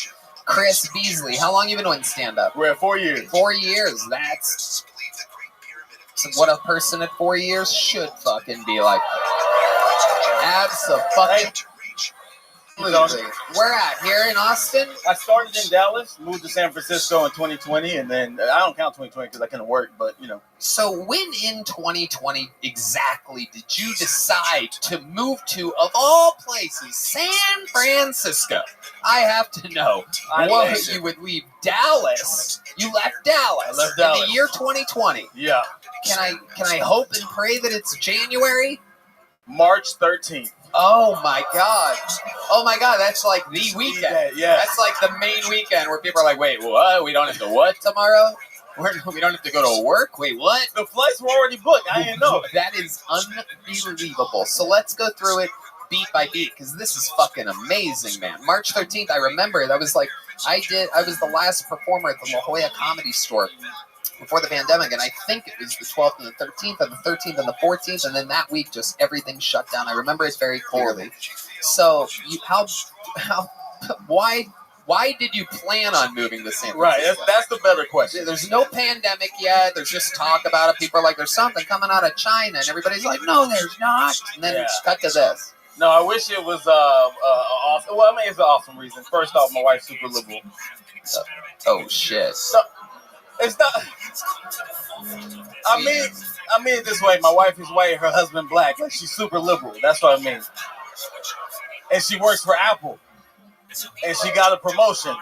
Chris Beasley. How long you been doing stand-up? We're at 4 years. 4 years. That's what a person at 4 years should fucking be like. Absolutely. Absolutely. Where at? Here in Austin? I started in Dallas, moved to San Francisco in 2020, and then I don't count 2020 because I couldn't work, but you know. So when in 2020 exactly did you decide to move to, of all places, San Francisco? I have to know. You would leave Dallas. You left Dallas. I left Dallas in the year 2020. Yeah. Can I hope and pray that it's January? March 13th. Oh my God. Oh my God, that's like the weekend. Yeah. That's like the main weekend where people are like, wait, what? We don't have to what tomorrow? We don't have to go to work? Wait, what? The flights were already booked. I didn't know. That is unbelievable. So let's go through it beat by beat because this is fucking amazing, man. March 13th, I remember. That was like, I was the last performer at the La Jolla Comedy Store before the pandemic, and I think it was the 12th and the 13th, and the 13th and the 14th, and then that week just everything shut down. I remember it very clearly. So, why did you plan on moving to San Francisco? Right, that's the better question. There's no pandemic yet. There's just talk about it. People are like, there's something coming out of China, and everybody's like, no, there's not. And then it's cut to this. No, I wish it was awesome. Well, I mean, it's an awesome reason. First off, my wife's super liberal. Oh shit. So, it's not. I mean it this way. My wife is white, her husband black. Like, she's super liberal. That's what I mean. And she works for Apple. And she got a promotion,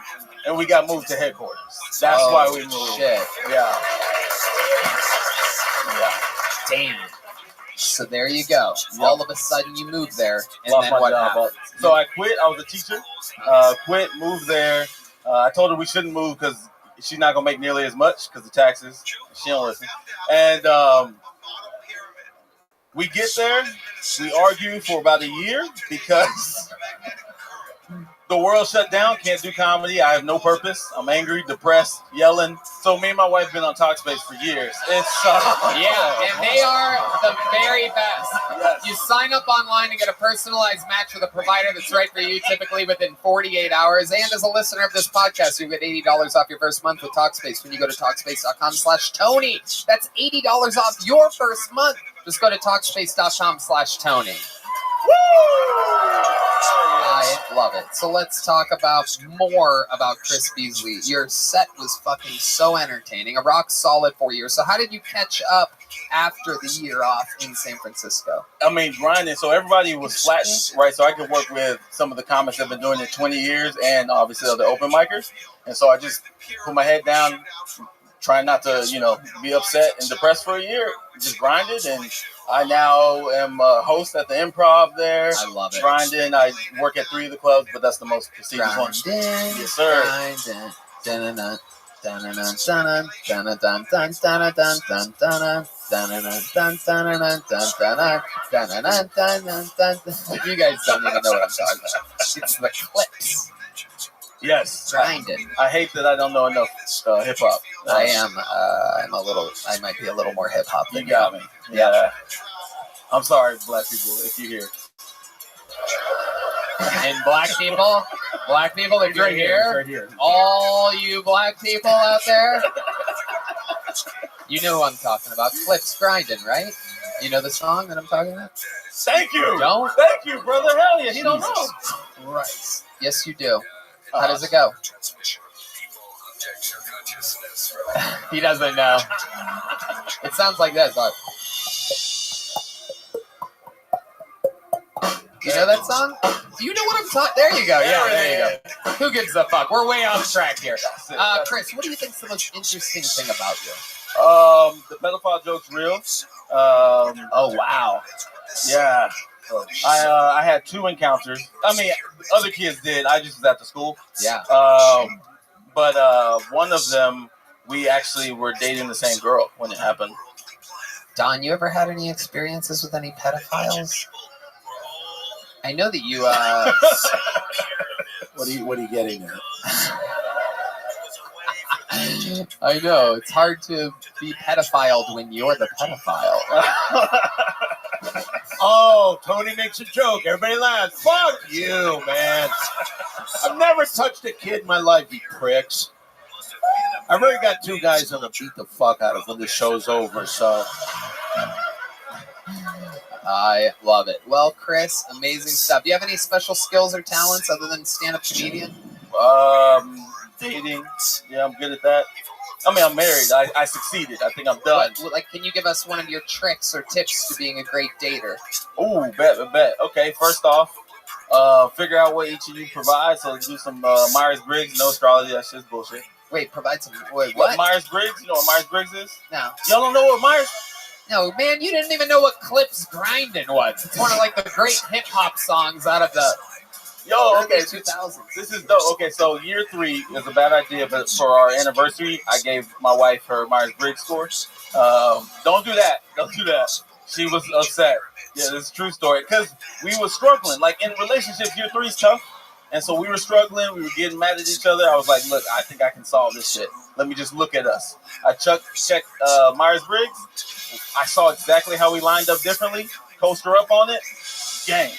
and we got moved to headquarters. That's why we moved. Shit. Yeah. Damn. So there you go. Yep. All of a sudden you moved there, and Lost then my what job. happened? So I quit. I was a teacher. Quit, moved there. I told her we shouldn't move because she's not gonna make nearly as much because of taxes. She don't listen. And we get there. We argue for about a year because the world shut down. Can't do comedy. I have no purpose. I'm angry, depressed, yelling. So me and my wife been on Talkspace for years. It's yeah, and they are the very best. Yes. You sign up online to get a personalized match with a provider that's right for you, typically within 48 hours. And as a listener of this podcast, you get $80 off your first month with Talkspace when you go to Talkspace.com/Tony. That's $80 off your first month. Just go to Talkspace.com/Tony. I love it. So let's talk more about Chris Beasley. Your set was fucking so entertaining. A rock solid 4 years. So how did you catch up after the year off in San Francisco? I mean, grinding. So everybody was flattened, right? So I could work with some of the comics that have been doing it 20 years and obviously the open micers. And so I just put my head down, trying not to, be upset and depressed for a year. Just grinded, and I now am a host at the Improv there. I love it. Grinding. I work at 3 of the clubs, but that's the most prestigious one. Yes, sir. You guys don't even know what I'm talking about. It's the clips. Yes. Grinding. I hate that I don't know enough hip hop. I might be a little more hip hop than you got me. Yeah. I'm sorry, black people, if you're here. And black people, if you're here, all you black people out there, you know who I'm talking about. Clips Grinding, right? You know the song that I'm talking about? Thank you. Don't? Thank you, brother. Hell yeah, he don't know. Christ. Yes, you do. How does it go? He doesn't know. It sounds like that, but you know that song? Do you know what I'm talking? There you go. Yeah, there you go. Who gives a fuck? We're way off track here. Chris, what do you think is the most interesting thing about you? The pedophile joke's real. Oh wow. Yeah. I had 2 encounters. I mean, other kids did. I just was at the school. Yeah. But one of them, we actually were dating the same girl when it happened. Don, you ever had any experiences with any pedophiles? I know that you. What are you getting at? I know it's hard to be pedophiled when you're the pedophile. Oh, Tony makes a joke. Everybody laughs. Fuck you, man. I've never touched a kid in my life, you pricks. I've already got 2 guys I'm gonna beat the fuck out of when the show's over, so. I love it. Well, Chris, amazing stuff. Do you have any special skills or talents other than stand-up comedian? Dating. Yeah, I'm good at that. I mean, I'm married. I succeeded. I think I'm done. Can you give us one of your tricks or tips to being a great dater? Ooh, bet. Okay, first off, figure out what each of you provides. So do some Myers-Briggs, no astrology. That's just bullshit. Wait, provide some. Wait, what? Myers-Briggs? You know what Myers-Briggs is? No. Y'all don't know what Myers? No, man, you didn't even know what Clips Grindin' was. It's one of like the great hip hop songs out of the okay, 2000s. This is dope. Okay, so year 3 is a bad idea, but for our anniversary, I gave my wife her Myers-Briggs score. Don't do that. She was upset. Yeah, this is a true story. Because we were struggling. Like, in relationships, year 3 is tough. And so we were struggling. We were getting mad at each other. I was like, look, I think I can solve this shit. Let me just look at us. I checked Myers-Briggs. I saw exactly how we lined up differently. Coached her up on it. Gang.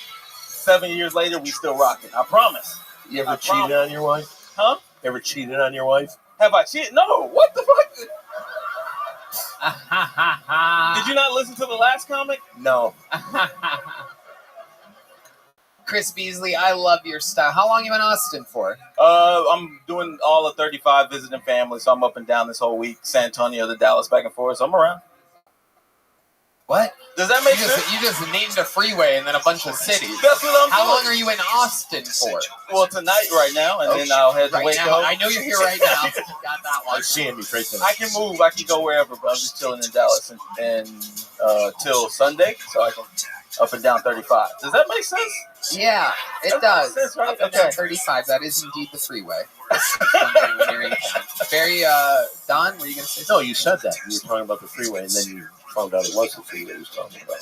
7 years later, we still rocking. I promise. You ever cheated on your wife? Huh? Ever cheated on your wife? Have I cheated? No. What the fuck? Did you not listen to the last comic? No. Chris Beasley, I love your style. How long you in Austin for? I'm doing all of 35 visiting family, so I'm up and down this whole week. San Antonio to Dallas, back and forth, so I'm around. What? Does that make sense? You just named a freeway and then a bunch of cities. That's what I'm doing. How long are you in Austin for? Well, tonight, right now, and then I'll head to Waco. I know you're here right now. Got that one. I'm seeing me right there. I can move. I can go wherever, but I'm just chilling in Dallas and till Sunday, so I can up and down 35. Does that make sense? Yeah, it does. Sense, right? Up and down 35. That is indeed the freeway. Very, Don, were you going to say something? No, you said that. You were talking about the freeway, and then you found out it was the freeway you was talking about.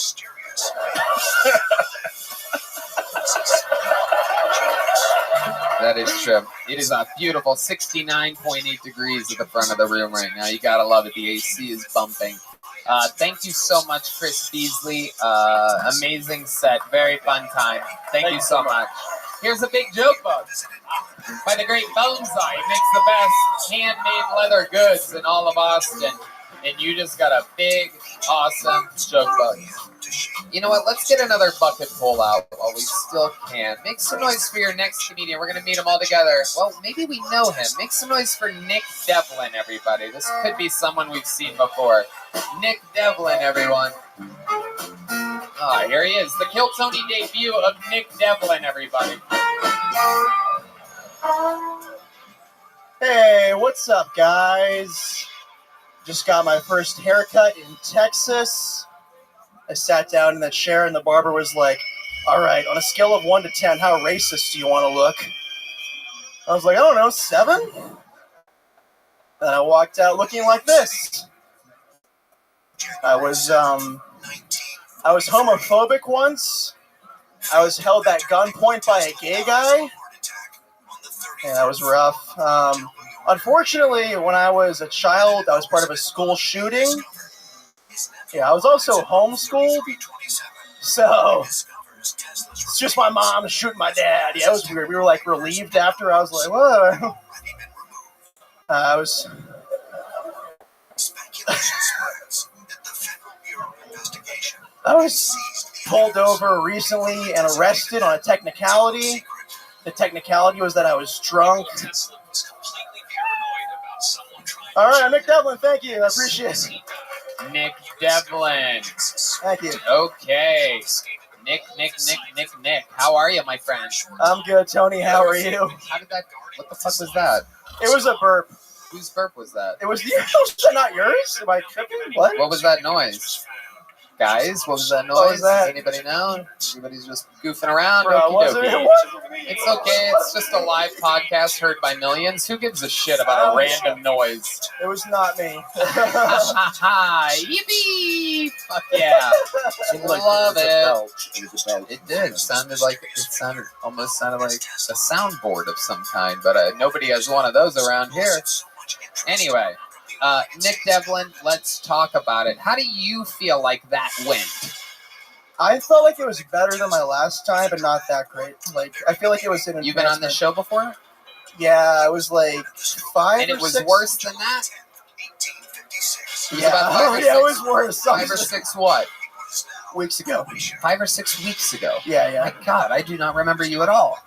That is true. It is a beautiful 69.8 degrees at the front of the room right now. You gotta love it. The AC is bumping. Thank you so much, Chris Beasley. Amazing set. Very fun time. Thank you so much. Here's a big joke book by the great Bonsai. He makes the best handmade leather goods in all of Austin. And you just got a big, awesome joke book. You know what? Let's get another bucket pull out while we still can. Make some noise for your next comedian. We're going to meet them all together. Well, maybe we know him. Make some noise for Nick Devlin, everybody. This could be someone we've seen before. Nick Devlin, everyone. Ah, here he is. The Kill Tony debut of Nick Devlin, everybody. Hey, what's up, guys? Just got my first haircut in Texas. I sat down in that chair and the barber was like, all right, on a scale of 1 to 10, how racist do you want to look? I was like, I don't know, 7? And I walked out looking like this. I was homophobic once. I was held at gunpoint by a gay guy. Yeah, that was rough. Unfortunately, when I was a child, I was part of a school shooting. Yeah, I was also homeschooled. So, it's just my mom shooting my dad. Yeah, it was weird. We were like relieved after. I was like, whoa. I was pulled over recently and arrested on a technicality. The technicality was that I was drunk. All right, I'm Nick Devlin. Thank you. I appreciate it. Nick Devlin. Thank you. Okay. Nick. How are you, my friend? I'm good, Tony. How are you? How did that... What the fuck was that? It was a burp. Whose burp was that? It was yours. Was that not yours? Am I tripping? What? What was that noise? Guys, what was that noise? What was that? Does anybody know? Everybody's just goofing around. Bro, wasn't it? It's okay. It's just a live podcast heard by millions. Who gives a shit about a random noise? It was not me. Yippee! Fuck yeah! Love it. It did. It sounded almost like a soundboard of some kind, but nobody has one of those around here. Anyway. Nick Devlin, let's talk about it. How do you feel like that went? I felt like it was better than my last time, but not that great. Like, I feel like it was an You've been on the show before? Yeah, it was like 5 and or 6. And it was worse than that? It was yeah, about 5 or 6. Yeah, it was worse. 5 or 6 what? weeks ago. 5 or 6 weeks ago. Yeah. My God, I do not remember you at all.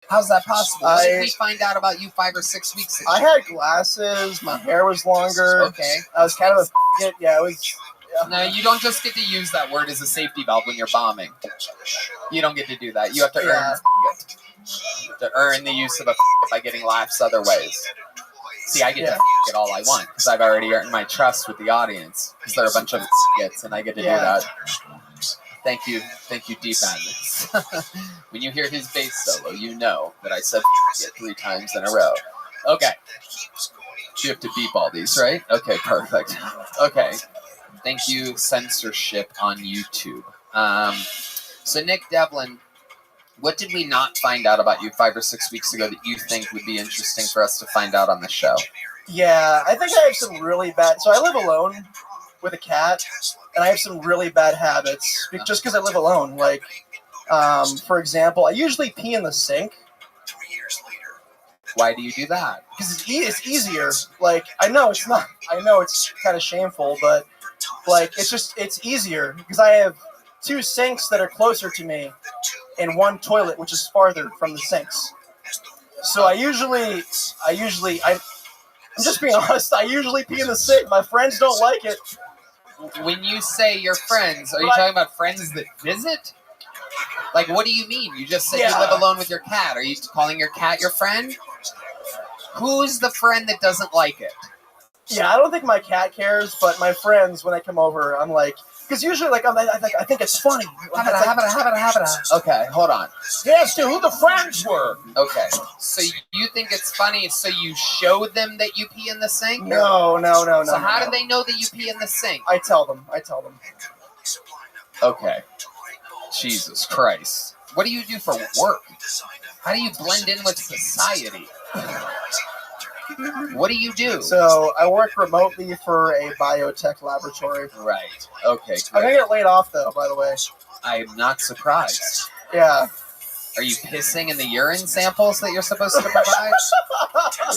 How's that possible? What did we find out about you 5 or 6 weeks ago? I had glasses. My hair was longer. Okay. I was kind of a yeah. It was. Yeah. No, you don't just get to use that word as a safety valve when you're bombing. You don't get to do that. You have to earn it. You have to earn the use of a by getting laughs other ways. See, I get to get all I want because I've already earned my trust with the audience because they're a bunch of gets and I get to do that. Thank you, Deep Madness. When you hear his bass solo, you know that I said it 3 times in a row. Okay. You have to beep all these, right? Okay, perfect. Okay. Thank you, censorship on YouTube. So Nick Devlin, what did we not find out about you 5 or 6 weeks ago that you think would be interesting for us to find out on the show? Yeah, I think I have some really bad... So I live alone with a cat, and I have some really bad habits just because I live alone. Like, for example, I usually pee in the sink. Why do you do that? Because it's easier. Like, I know it's not... I know it's kind of shameful, but... Like, it's easier because I have 2 sinks that are closer to me and 1 toilet which is farther from the sinks. So I'm just being honest, I usually pee in the sink. My friends don't like it. When you say your friends, are you talking about friends that visit? Like, what do you mean? You just said you live alone with your cat. Are you calling your cat your friend? Who's the friend that doesn't like it? Yeah, I don't think my cat cares, but my friends, when I come over, I'm like, because usually, like, I think it's funny. Okay, hold on. Yes, dude, who the friends were? Okay, so you think it's funny, so you show them that you pee in the sink? No. So how do they know that you pee in the sink? I tell them. Okay. Jesus Christ. What do you do for work? How do you blend in with society? What do you do? So I work remotely for a biotech laboratory. Right. Okay. Great. I'm gonna get laid off though, by the way. I'm not surprised. Yeah. Are you pissing in the urine samples that you're supposed to provide?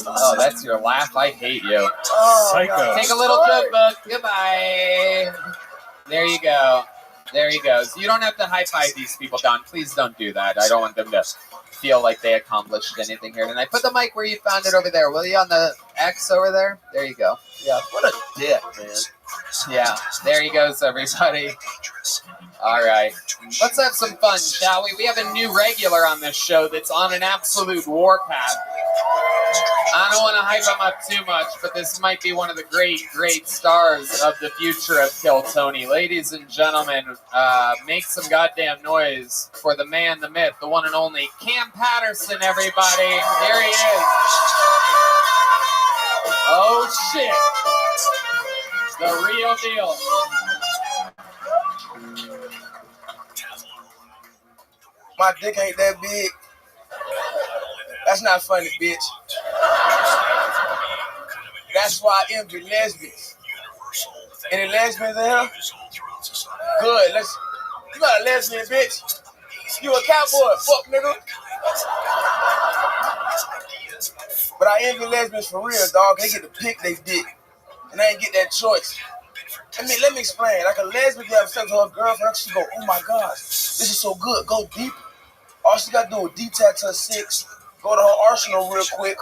Oh, that's your laugh. I hate you. Oh, Psycho. God. Take a little joke book. Goodbye. There you go. There he goes. You don't have to high-five these people, Don. Please don't do that. I don't want them to feel like they accomplished anything here tonight. Put the mic where you found it over there, will you? On the X over there? There you go. Yeah. What a dick, man. Yeah. There he goes, everybody. All right. Let's have some fun, shall we? We have a new regular on this show that's on an absolute warpath. I don't want to hype him up too much, but this might be one of the great, great stars of the future of Kill Tony. Ladies and gentlemen, make some goddamn noise for the man, the myth, the one and only Cam Patterson, everybody. Here he is. Oh, shit. The real deal. My dick ain't that big. That's not funny, bitch. That's why I envy lesbians. Any lesbians in here? Good. You got a lesbian, bitch. You a cowboy, fuck nigga. But I envy lesbians for real, dog. They get to pick their dick, and they ain't get that choice. I mean, let me explain. Like a lesbian can have sex with her girlfriend, she go, "Oh my God, this is so good. Go deep." All she got to do is detach her 6, go to her arsenal real quick,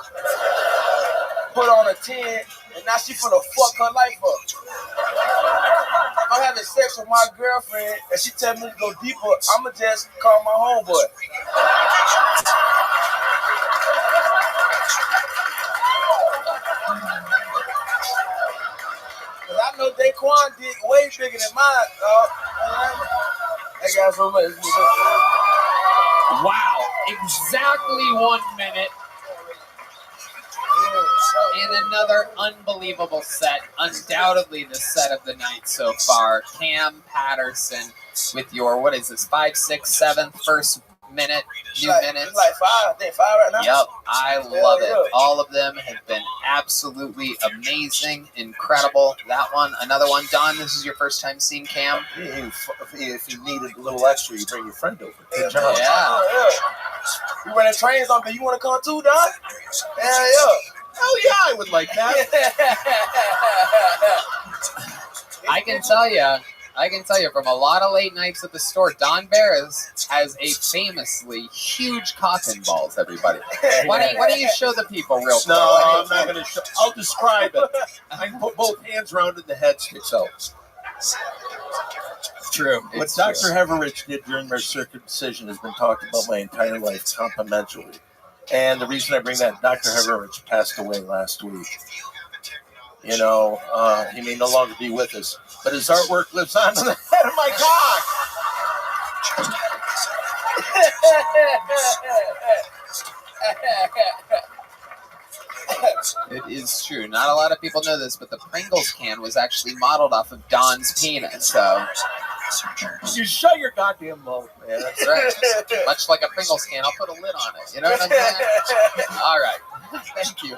put on a 10, and now she finna fuck her life up. I'm having sex with my girlfriend, and she tell me to go deeper. I'ma just call my homeboy. Cause I know Daquan dick way bigger than mine, dog. That guy's so much. Wow, exactly 1 minute. And another unbelievable set. Undoubtedly the set of the night so far. Cam Patterson with your, what is this, 5, 6, 7 first minute, minutes? It's like 5, I think 5 right now. Yep, I love it. All of them have been absolutely amazing, incredible. That one, another one. Don, this is your first time seeing Cam? If you needed a little extra, you bring your friend over. Good job. Yeah. You running trains on me. You want to come too, Don? Hell yeah. Hell yeah, I would like that. I can tell you, I can tell you from a lot of late nights at the store, Don Barris has a famously huge cock and balls, everybody. Why don't you show the people real quick? No, I'm not going to show. I'll describe it. I can put both hands around it, the head sticks out. True. What Dr. Heveridge did during my circumcision has been talked about my entire life complimentary. And the reason I bring that, Dr. Heveridge passed away last week. You know, he may no longer be with us, but his artwork lives on in the head of my cock. It is true. Not a lot of people know this, but the Pringles can was actually modeled off of Don's penis. So you shut your goddamn mouth, man. That's right. Much like a Pringles can, I'll put a lid on it. You know what I'm saying? All right. Thank you.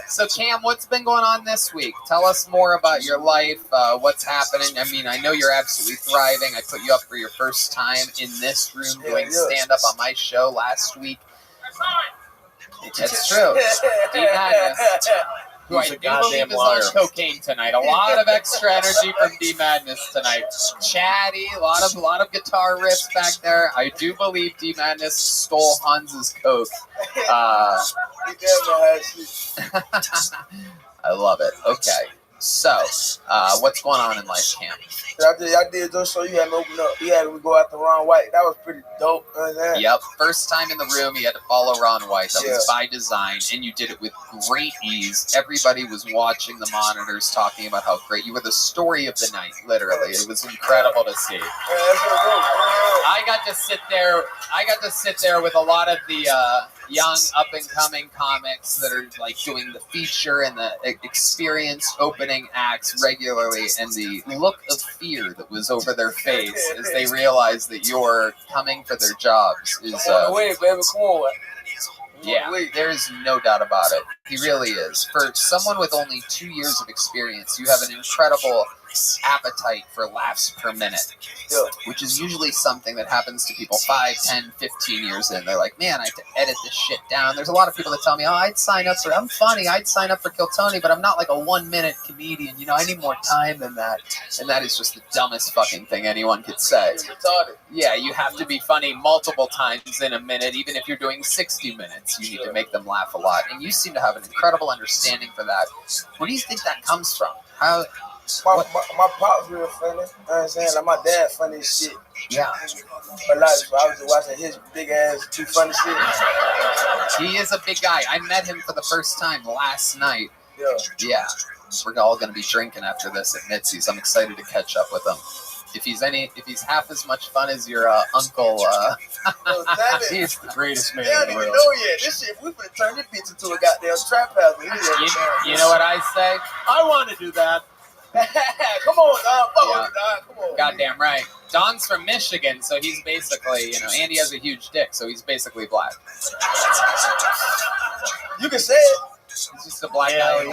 So, Cam, what's been going on this week? Tell us more about your life, what's happening. I mean, I know you're absolutely thriving. I put you up for your first time in this room doing stand-up on my show last week. That's true. D-Madness, who I do believe is on cocaine tonight. A lot of extra energy from D-Madness tonight. Chatty, a lot of guitar riffs back there. I do believe D-Madness stole Hans's coke. I love it. Okay. So, what's going on in life, Cam? I did just so you had to open up. You had to go after Ron White. That was pretty dope. Yep. First time in the room, you had to follow Ron White. That was by design, and you did it with great ease. Everybody was watching the monitors, talking about how great you were. The story of the night, literally. It was incredible to see. I got to sit there with a lot of the young up-and-coming comics that are like doing the feature and the experienced opening acts regularly, and the look of fear that was over their face as they realized that you're coming for their jobs is yeah, there's no doubt about it. He really is. For someone with only 2 years of experience, you have an incredible appetite for laughs per minute, which is usually something that happens to people 5, 10, 15 years in. They're like, man, I have to edit this shit down. There's a lot of people that tell me, oh, I'm funny, I'd sign up for Kill Tony, but I'm not like a 1 minute comedian. You know, I need more time than that. And that is just the dumbest fucking thing anyone could say. Yeah, you have to be funny multiple times in a minute, even if you're doing 60 minutes. You need to make them laugh a lot. And you seem to have an incredible understanding for that. Where do you think that comes from? How... My pop's real funny. You know what I'm saying? Like my dad funny as shit. Yeah. But like, so I was just watching his big ass too funny shit. He is a big guy. I met him for the first time last night. Yeah. We're all going to be drinking after this at Mitzi's. I'm excited to catch up with him. If he's half as much fun as your uncle, he's the greatest man in the world. They don't even know yet. This shit, we finna turn this bitch into a goddamn trap house. You know what I say? I want to do that. Come on, dog. Come on. Goddamn right. Don's from Michigan, so he's basically, and he has a huge dick, so he's basically black. You can say it. He's just a black guy.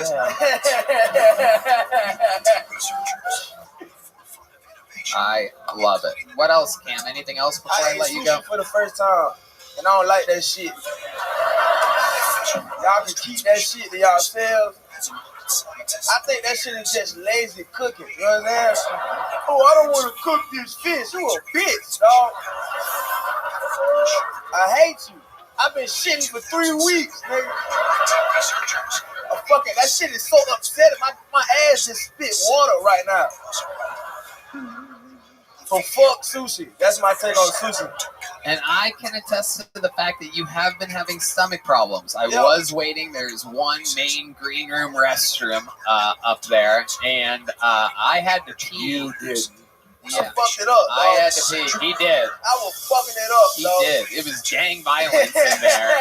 I love it. What else, Cam? Anything else before I let you go? For the first time, and I don't like that shit. Y'all can keep that shit to yourselves. I think that shit is just lazy cooking. You know what I'm saying? Oh, I don't want to cook this fish. You a bitch, dog. I hate you. I've been shitting for 3 weeks, nigga. That shit is so upsetting. My ass just spit water right now. So fuck sushi. That's my take on sushi. And I can attest to the fact that you have been having stomach problems. I was waiting. There's one main green room restroom up there, and I had to pee. You did. Yeah. I fucked it up, dog. I had to pee. He did. I was fucking it up, He dog. did. It was gang violence in there.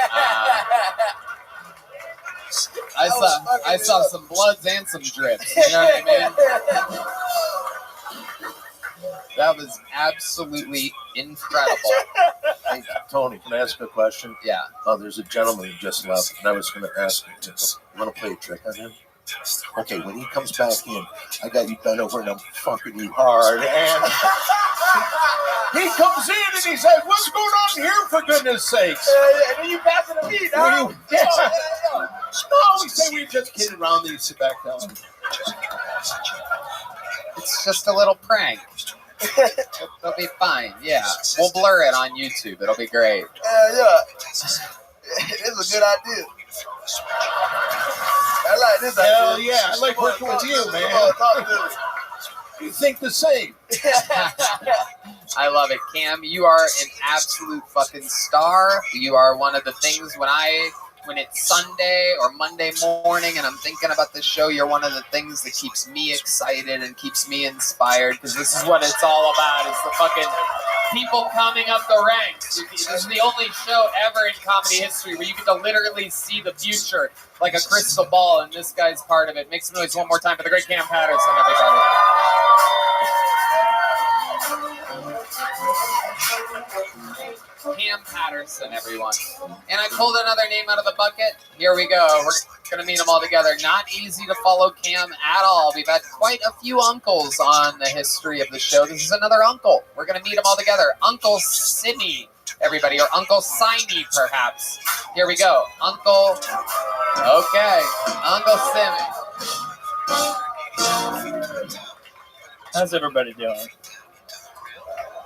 I saw some bloods and some drips. You know what I mean? That was absolutely incredible. Hey, Tony, can I ask a question? Yeah. There's a gentleman who just left, and I was going to ask him, you want to play a trick on him? Okay, when he comes back in, I got you bent over and I'm fucking you hard. And he comes in and he says, what's going on here, for goodness sakes? And then you pass it to me, dog. No, we say we just kidding around and you sit back down. It's just a little prank. It'll be fine. Yeah, we'll blur it on YouTube. It'll be great. Yeah. It's a good idea. I like this idea. Hell yeah, I like working with you, man. Talk to me. You think the same. I love it, Cam. You are an absolute fucking star. You are one of the things when it's Sunday or Monday morning and I'm thinking about this show, you're one of the things that keeps me excited and keeps me inspired, because this is what it's all about. It's the fucking people coming up the ranks. This is the only show ever in comedy history where you get to literally see the future like a crystal ball, and this guy's part of it. Make some noise one more time for the great Cam Patterson, everybody. Cam Patterson, everyone. And I pulled another name out of the bucket. Here we go. We're going to meet them all together. Not easy to follow Cam at all. We've had quite a few uncles on the history of the show. This is another uncle. We're going to meet them all together. Uncle Simmy, everybody, or Uncle Simey, perhaps. Here we go. Uncle. Okay. Uncle Simmy. How's everybody doing?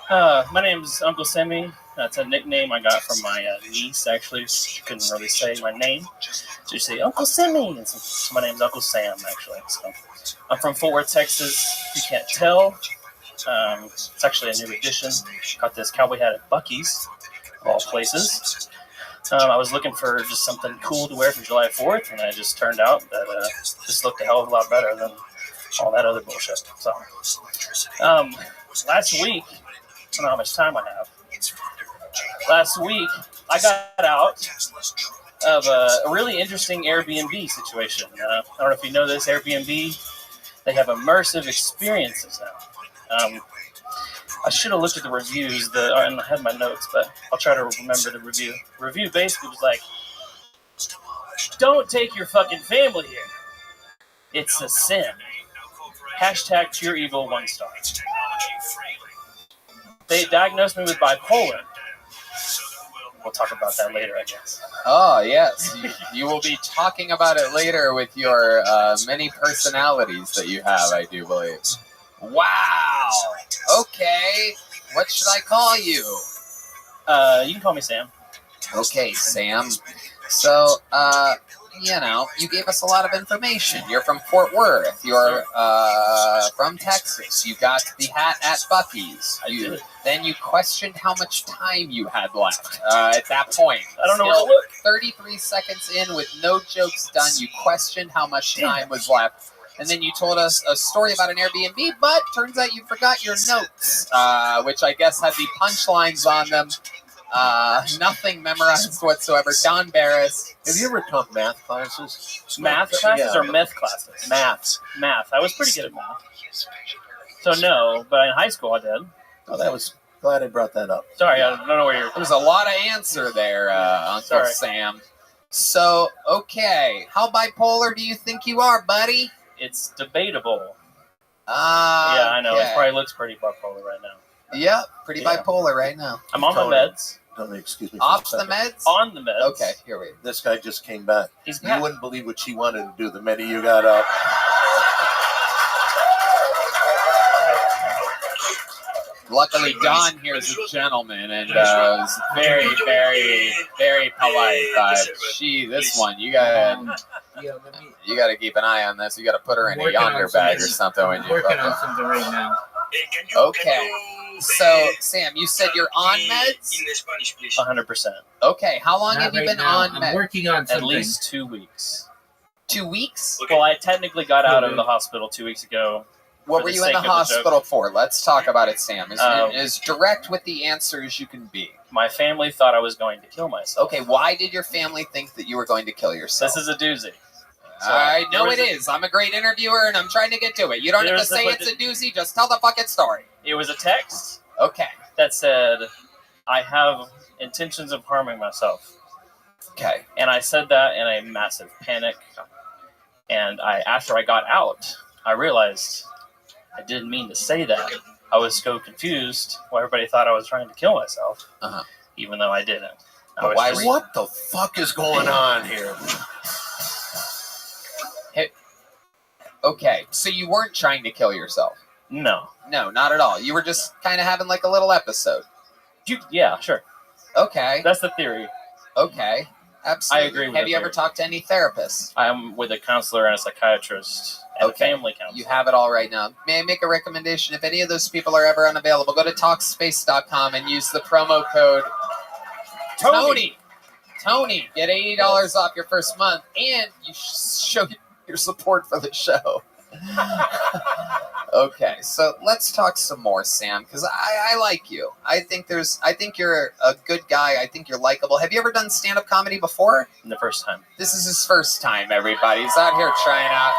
My name's Uncle Simmy. That's a nickname I got from my niece, actually. She couldn't really say my name. So you say, Uncle Simmy. So my name's Uncle Sam, actually. So I'm from Fort Worth, Texas. If you can't tell, it's actually a new addition. Got this cowboy hat at Buc-ee's, of all places. I was looking for just something cool to wear for July 4th, and it just turned out that this looked a hell of a lot better than all that other bullshit. So, last week, I don't know how much time I have. Last week, I got out of a really interesting Airbnb situation. I don't know if you know this, Airbnb, they have immersive experiences now. I should have looked at the reviews, and I had my notes, but I'll try to remember the review. The review basically was like, don't take your fucking family here. It's a sin. Hashtag pure evil 1 star. They diagnosed me with bipolar. We'll talk about that later, I guess. Oh, yes. You will be talking about it later with your many personalities that you have, I do believe. Wow. Okay. What should I call you? You can call me Sam. Okay, Sam. So, you gave us a lot of information. You're from Fort Worth. You're from Texas. You got the hat at Buc-ee's. Then you questioned how much time you had left at that point. I don't know where to look. 33 seconds in with no jokes done, you questioned how much time was left. And then you told us a story about an Airbnb, but turns out you forgot your notes, which I guess had the punchlines on them. Nothing memorized whatsoever. Don Barris. Have you ever taught math classes? Math classes or meth classes? Math. Math. I was pretty good at math. So no, but in high school I did. Oh, that was glad I brought that up. Sorry, I don't know where you're. There's a lot of answer there, Uncle Sam. So, okay, how bipolar do you think you are, buddy? It's debatable. Yeah, I know. Okay. It probably looks pretty bipolar right now. Yeah, pretty bipolar right now. I'm on my meds. Don't excuse me. Off the meds? On the meds. Okay, here we go. This guy just came back. You wouldn't believe what she wanted to do. The many you got up. Luckily, Don here is a gentleman and is very, very, very polite. But this one, you gotta keep an eye on this. You gotta put her in a yonder bag or something when you working on something right now. Okay. So, Sam, you said you're on meds? 100%. Okay. How long have you been on meds? I'm working on something. At least 2 weeks. 2 weeks? Well, I technically got out of the hospital 2 weeks ago. What were you in the hospital for? Let's talk about it, Sam. As direct with the answer as you can be. My family thought I was going to kill myself. Okay, why did your family think that you were going to kill yourself? This is a doozy. I know it is. I'm a great interviewer, and I'm trying to get to it. You don't have to say it's a doozy. Just tell the fucking story. It was a text. Okay. That said, I have intentions of harming myself. Okay. And I said that in a massive panic. And after I got out, I realized I didn't mean to say that. I was so confused why everybody thought I was trying to kill myself, even though I didn't. What the fuck is going on here? Okay, so you weren't trying to kill yourself. No. No, not at all. You were just kind of having like a little episode. Yeah, sure. Okay. That's the theory. Okay. Absolutely. I agree with Have you ever talked to any therapists? I'm with a counselor and a psychiatrist and a family counselor. You have it all right now. May I make a recommendation? If any of those people are ever unavailable, go to Talkspace.com and use the promo code Tony. Tony. Get $80 off your first month, and you show your support for the show. Okay, so let's talk some more, Sam, because I like you. I think you're a good guy. I think you're likable. Have you ever done stand-up comedy before? The first time. This is his first time, everybody. He's out here trying out.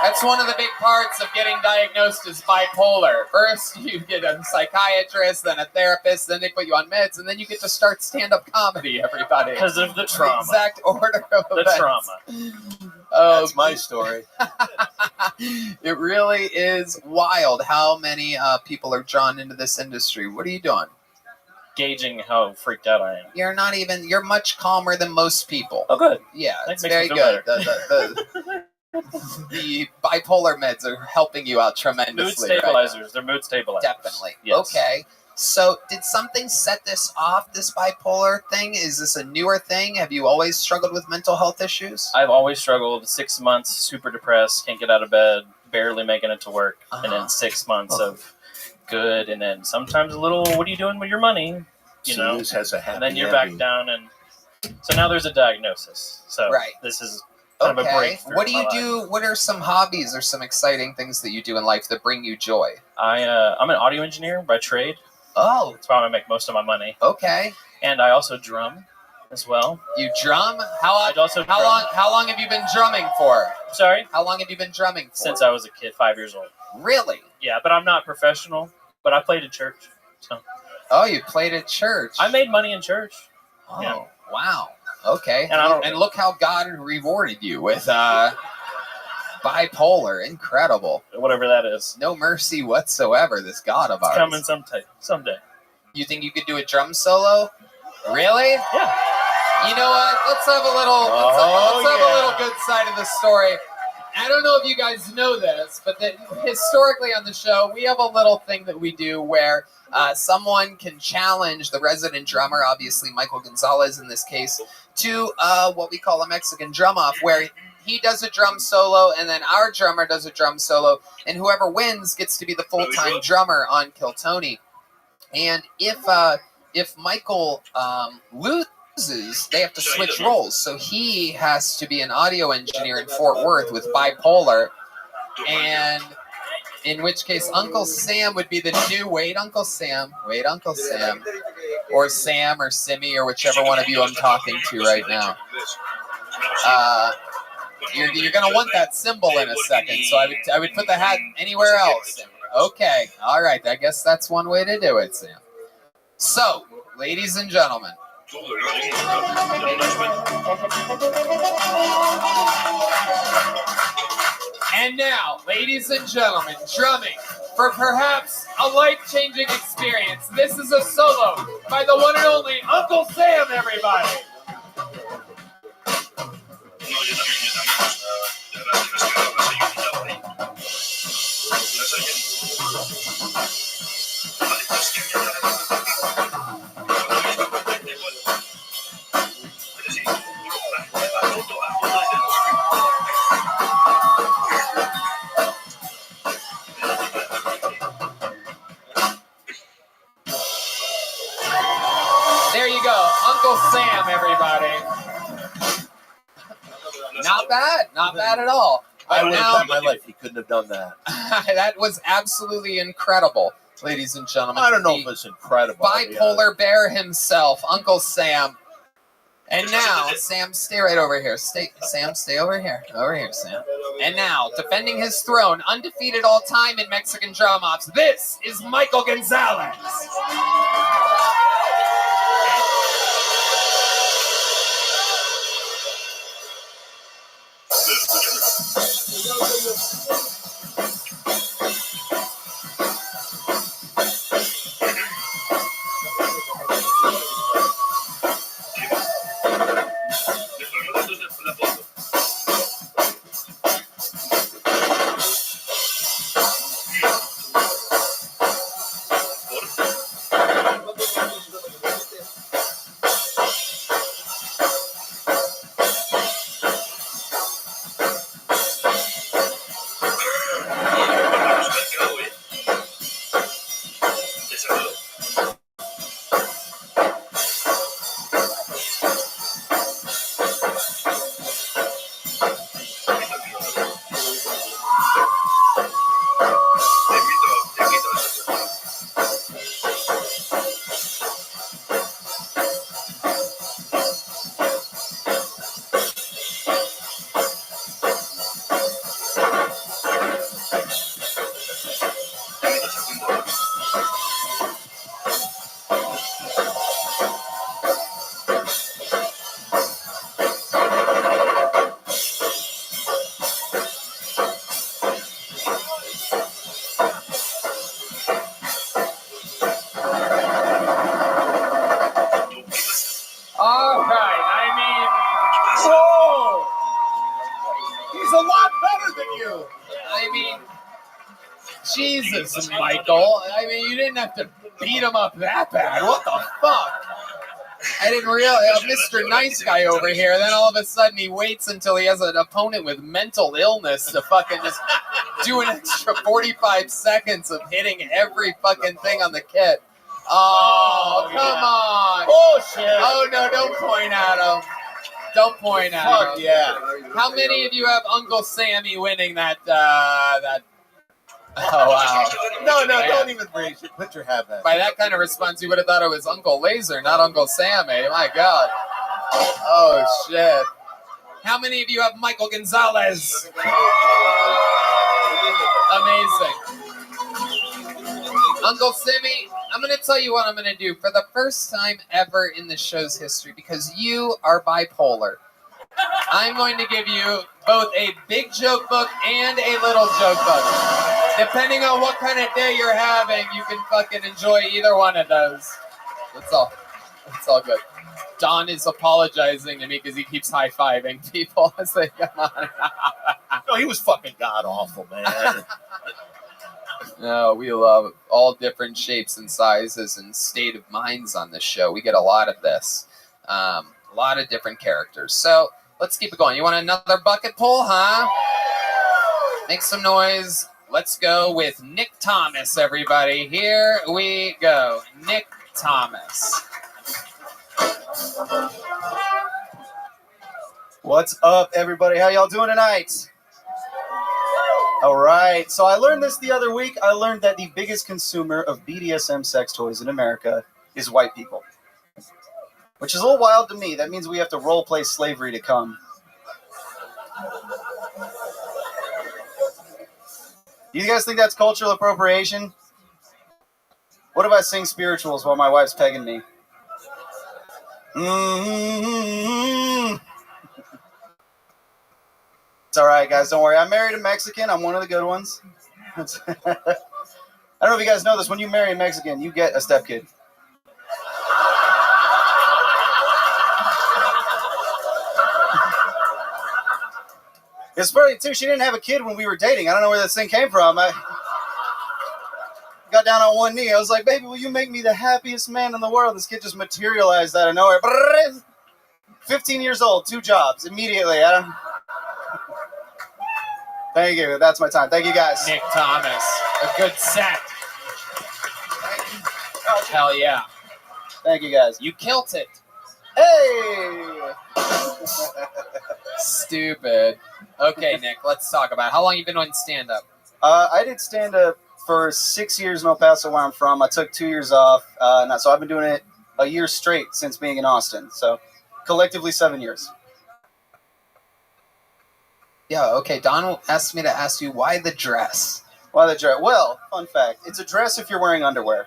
That's one of the big parts of getting diagnosed as bipolar. First, you get a psychiatrist, then a therapist, then they put you on meds, and then you get to start stand-up comedy, everybody. Because of the trauma. The exact order of the events. trauma. Oh, that's my story. It really is wild how many people are drawn into this industry. What are you doing? Gauging how freaked out I am. You're much calmer than most people. Oh, good. Yeah, That it's makes very me feel good. The bipolar meds are helping you out tremendously. Mood stabilizers. Right, they're mood stabilizers. Definitely. Yes. Okay. So did something set this off, this bipolar thing? Is this a newer thing? Have you always struggled with mental health issues? I've always struggled. 6 months, super depressed, can't get out of bed, barely making it to work. And then 6 months of good. And then sometimes a little, what are you doing with your money? You know? This has a happy and then you're ending. back down. And so now there's a diagnosis. So this is kind of a breakthrough. What do you do? What are some hobbies or some exciting things that you do in life that bring you joy? I'm an audio engineer by trade. Oh. That's why I make most of my money. Okay. And I also drum as well. You drum? How long have you been drumming for? Sorry? How long have you been drumming for? Since I was a kid, 5 years old. Really? Yeah, but I'm not professional. But I played at church. So. Oh, you played at church. I made money in church. Oh, yeah. Wow. Okay. And look how God rewarded you with bipolar. Incredible. Whatever that is. No mercy whatsoever, this God of ours. Coming someday. You think you could do a drum solo? Really? Yeah. You know what? Let's have a little good side of the story. I don't know if you guys know this, but that historically on the show, we have a little thing that we do where someone can challenge the resident drummer, obviously Michael Gonzalez in this case, to what we call a Mexican drum-off, where he does a drum solo and then our drummer does a drum solo, and whoever wins gets to be the full-time drummer on Kill Tony. And if Michael loses, they have to switch roles. So he has to be an audio engineer in Fort Worth with bipolar, and in which case Uncle Sam would be the new Uncle Sam, or Sam or Simmy or whichever one of you I'm talking to right now. You're gonna want that symbol in a second, so I would put the hat anywhere else. Okay, all right. I guess that's one way to do it, Sam. So, ladies and gentlemen. And now, ladies and gentlemen, drumming for perhaps a life-changing experience. This is a solo by the one and only Uncle Sam, everybody. There you go, Uncle Sam, everybody. Not bad at all. I would have bet my life he couldn't have done that. That was absolutely incredible, ladies and gentlemen. I don't know if it's incredible. Bipolar bear himself, Uncle Sam. And now, Sam, stay right over here. Sam, stay over here. Over here, Sam. And now, defending his throne, undefeated all time in Mexican drum-offs, this is Michael Gonzalez. you. I mean, Jesus, Michael. I mean, you didn't have to beat him up that bad. What the fuck? I didn't realize Mr. Nice Guy over here. Then all of a sudden he waits until he has an opponent with mental illness to fucking just do an extra 45 seconds of hitting every fucking thing on the kit. Oh, come on. Bullshit. Oh, no, don't point at him. Don't point at him. Fuck yeah. How many of you have Uncle Sammy winning that? Oh, wow. No, Man. don't even raise it. Put your hat back. By that kind of response, you would have thought it was Uncle Laser, not Uncle Sammy. My God. Oh, shit. How many of you have Michael Gonzalez? Amazing. Uncle Sammy, I'm going to tell you what I'm going to do for the first time ever in the show's history, because you are bipolar. I'm going to give you both a big joke book and a little joke book. Depending on what kind of day you're having, you can fucking enjoy either one of those. That's all. It's all good. Don is apologizing to me because he keeps high-fiving people as they come on. No, he was fucking god-awful, man. No, we love all different shapes and sizes and state of minds on this show. We get a lot of this. A lot of different characters. So let's keep it going. You want another bucket pull, huh? Make some noise. Let's go with Nick Thomas, everybody. Here we go. Nick Thomas. What's up, everybody? How y'all doing tonight? All right. So I learned this the other week. I learned that the biggest consumer of BDSM sex toys in America is white people, which is a little wild to me. That means we have to role play slavery to come. Do you guys think that's cultural appropriation? What if I sing spirituals while my wife's pegging me? It's all right, guys. Don't worry. I married a Mexican. I'm one of the good ones. I don't know if you guys know this. When you marry a Mexican, you get a stepkid. It's funny, too. She didn't have a kid when we were dating. I don't know where this thing came from. I got down on one knee. I was like, baby, will you make me the happiest man in the world? This kid just materialized out of nowhere. 15 years old, 2 jobs, immediately. Thank you. That's my time. Thank you, guys. Nick Thomas. A good set. Hell yeah. Thank you, guys. You killed it. Hey! Stupid. Okay, Nick, let's talk about it. How long you been doing stand-up? I did stand-up for 6 years in El Paso, where I'm from. I took 2 years off, so I've been doing it a year straight since being in Austin. So collectively 7 years. Yeah, okay. Don asked me to ask you, why the dress? Why the dress? Well, fun fact. It's a dress if you're wearing underwear.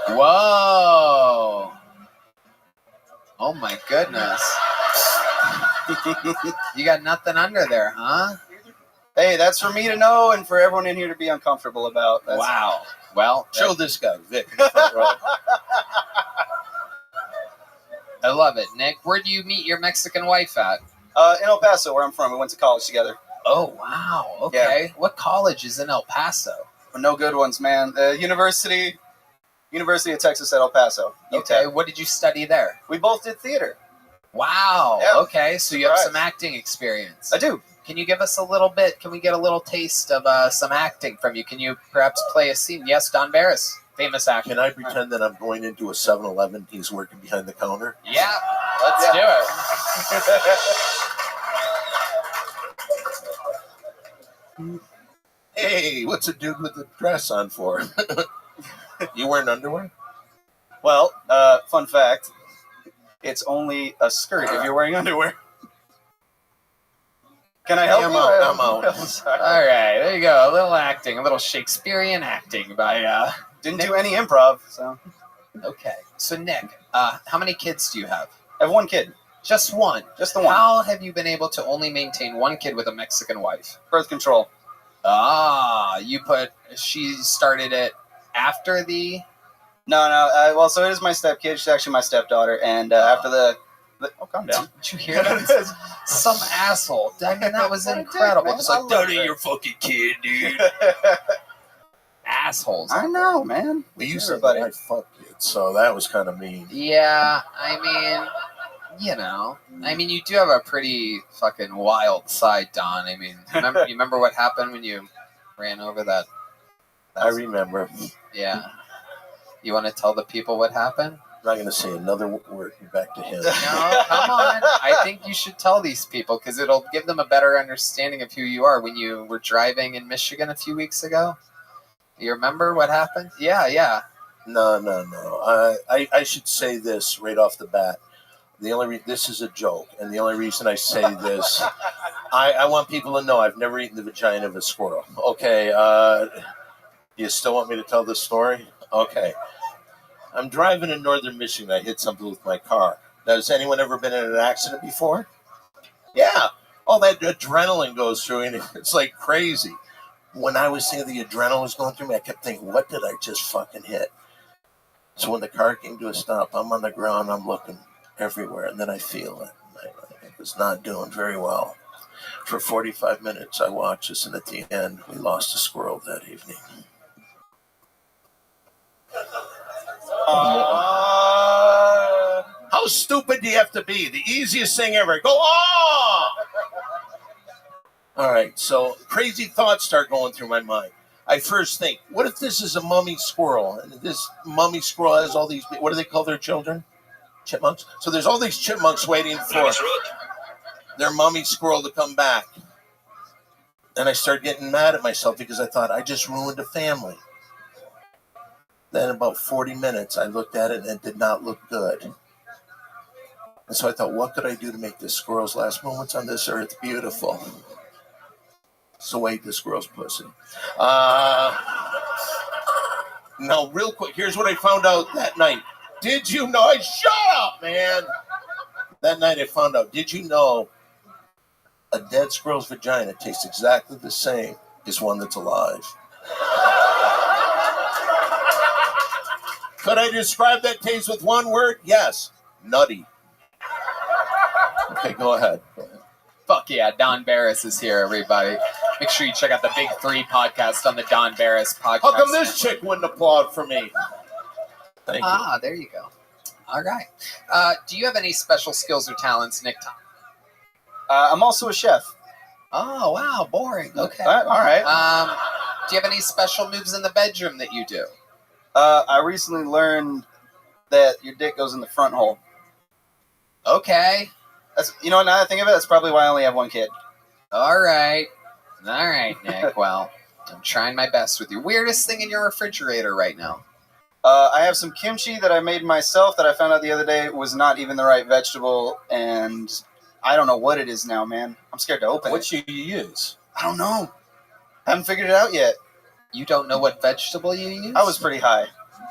Whoa. Oh, my goodness. You got nothing under there, huh? Hey, that's for me to know and for everyone in here to be uncomfortable about. Wow. Well, show this guy, Vic. I love it. Nick, where do you meet your Mexican wife at? In El Paso, where I'm from. We went to college together. Oh, wow. Okay. Yeah. What college is in El Paso? No good ones, man. The University of Texas at El Paso. Okay. What did you study there? We both did theater. Wow. Yeah. Okay. So you have some acting experience. I do. Can you give us a little bit? Can we get a little taste of some acting from you? Can you perhaps play a scene? Yes, Don Barris, famous actor. Can I pretend that I'm going into a 7-Eleven? He's working behind the counter. Yeah. Let's do it. Hey, what's a dude with a dress on for? You wearing underwear? Well, fun fact. It's only a skirt if you're wearing underwear. Can I help you? I'm out. All right, there you go. A little acting, a little Shakespearean acting by Didn't Nick. do any improv, so. Okay. So, Nick, how many kids do you have? I have one kid. Just one? Just the one. How have you been able to only maintain one kid with a Mexican wife? Birth control. She started it after the... No. Well, so it is my stepkid. She's actually my stepdaughter. And after the Oh, calm down. Did you hear that? Some asshole. I mean, that was incredible. Just like, That ain't your fucking kid, dude. assholes. I know, man. Well, you said that I fuck kids, so that was kind of mean. Yeah, I mean, you know. I mean, you do have a pretty fucking wild side, Don. I mean, you remember what happened when you ran over that? I remember. Yeah. You want to tell the people what happened? I'm not going to say another word. Back to him. No, come on. I think you should tell these people because it'll give them a better understanding of who you are. When you were driving in Michigan a few weeks ago, you remember what happened? Yeah. No. I should say this right off the bat. This is a joke, and the only reason I say this, I want people to know I've never eaten the vagina of a squirrel. Okay, you still want me to tell this story? Okay. I'm driving in northern Michigan. I hit something with my car. Now, has anyone ever been in an accident before? Yeah. All that adrenaline goes through, and it's like crazy. When I was saying the adrenaline was going through me, I kept thinking, what did I just fucking hit? So when the car came to a stop, I'm on the ground, I'm looking everywhere, and then I feel it. I was not doing very well. For 45 minutes, I watched this, and at the end, we lost a squirrel that evening. How stupid do you have to be? The easiest thing ever. Go on! All right, so crazy thoughts start going through my mind. I first think, what if this is a mummy squirrel? And this mummy squirrel has all these, what do they call their children? Chipmunks? So there's all these chipmunks waiting for their mummy squirrel to come back. And I started getting mad at myself because I thought, I just ruined a family. Then about 40 minutes, I looked at it and it did not look good. And so I thought, what could I do to make this squirrel's last moments on this earth beautiful? So ate the squirrel's pussy. Now, real quick, here's what I found out that night. Did you know? Shut up, man. That night I found out, did you know a dead squirrel's vagina tastes exactly the same as one that's alive? Could I describe that taste with one word? Yes. Nutty. Okay, go ahead. Fuck yeah, Don Barris is here, everybody. Make sure you check out the Big 3 podcast on the Don Barris podcast. How come this chick wouldn't applaud for me? Thank you. There you go. All right. Do you have any special skills or talents, Nick? I'm also a chef. Oh, wow, boring. Okay. All right. Do you have any special moves in the bedroom that you do? I recently learned that your dick goes in the front hole. Okay. That's, you know, now that I think of it, that's probably why I only have one kid. All right, Nick. Well, I'm trying my best with you. Weirdest thing in your refrigerator right now? I have some kimchi that I made myself that I found out the other day was not even the right vegetable, and I don't know what it is now, man. I'm scared to open it. What should you use? I don't know. I haven't figured it out yet. You don't know what vegetable you use? I was pretty high.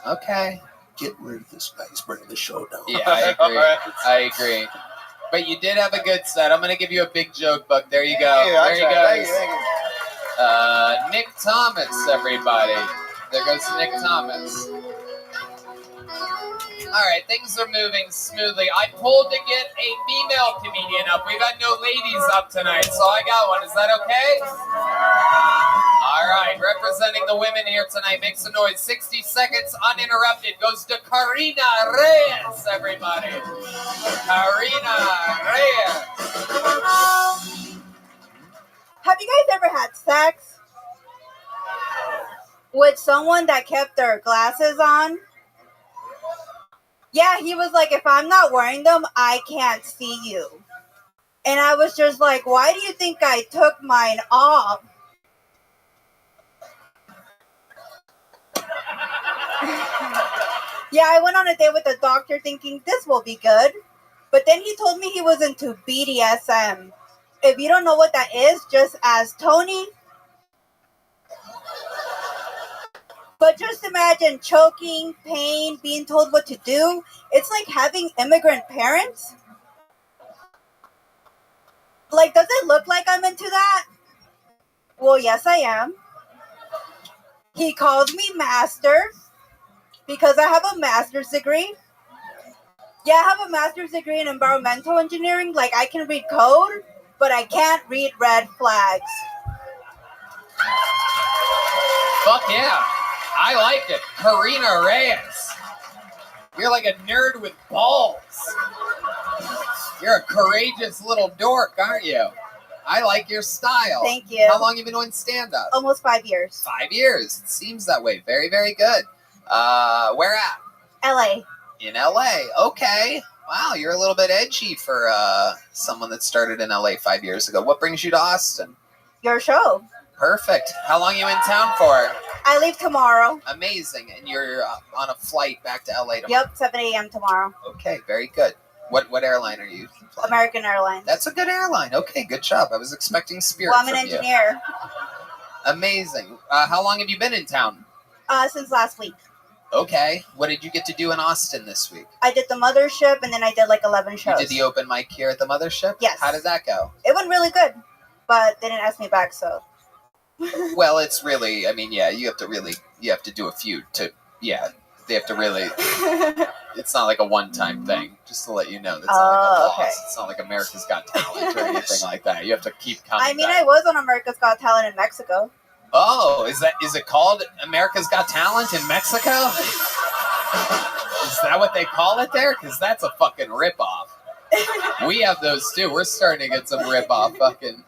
Okay. Get rid of this guy. He's bringing the show down. Yeah, I agree. Right. I agree. But you did have a good set. I'm going to give you a big joke, Buck. There you go. There you go. Thank you. Nick Thomas, everybody. There goes Nick Thomas. All right, things are moving smoothly. I pulled to get a female comedian up. We've got no ladies up tonight, so I got one. Is that okay? All right, representing the women here tonight, make some noise. 60 seconds uninterrupted goes to Karina Reyes, everybody. Karina Reyes. Have you guys ever had sex with someone that kept their glasses on? Yeah, he was like, if I'm not wearing them, I can't see you. And I was just like, why do you think I took mine off? Yeah, I went on a date with a doctor thinking this will be good. But then he told me he was into BDSM. If you don't know what that is, just ask Tony. But just imagine choking, pain, being told what to do. It's like having immigrant parents. Like, does it look like I'm into that? Well, yes, I am. He calls me master because I have a master's degree. Yeah, I have a master's degree in environmental engineering. Like, I can read code, but I can't read red flags. Fuck yeah. I like it. Karina Reyes. You're like a nerd with balls. You're a courageous little dork, aren't you? I like your style. Thank you. How long have you been doing stand-up? Almost 5 years. 5 years. It seems that way. Very, very good. Where at? LA. In LA. Okay. Wow, you're a little bit edgy for someone that started in LA 5 years ago. What brings you to Austin? Your show. Perfect. How long are you in town for? I leave tomorrow. Amazing. And you're on a flight back to LA tomorrow? Yep, 7 a.m. tomorrow. Okay, very good. What airline are you flying? American Airlines. That's a good airline. Okay, good job. I was expecting Spirit. Well, I'm an from you. engineer. Amazing. How long have you been in town? Since last week. Okay. What did you get to do in Austin this week? I did the Mothership, and then I did like 11 shows. You did the open mic here at the Mothership? Yes. How did that go? It went really good, but they didn't ask me back, so. Well, it's really, I mean, yeah, you have to do a few to, yeah, they have to really, it's not like a one-time thing, just to let you know. That's not like a loss. Okay. It's not like America's Got Talent or anything like that. You have to keep coming I mean, back. I was on America's Got Talent in Mexico. Oh, is it called America's Got Talent in Mexico? Is that what they call it there? Because that's a fucking ripoff. We have those too. We're starting to get some ripoff fucking.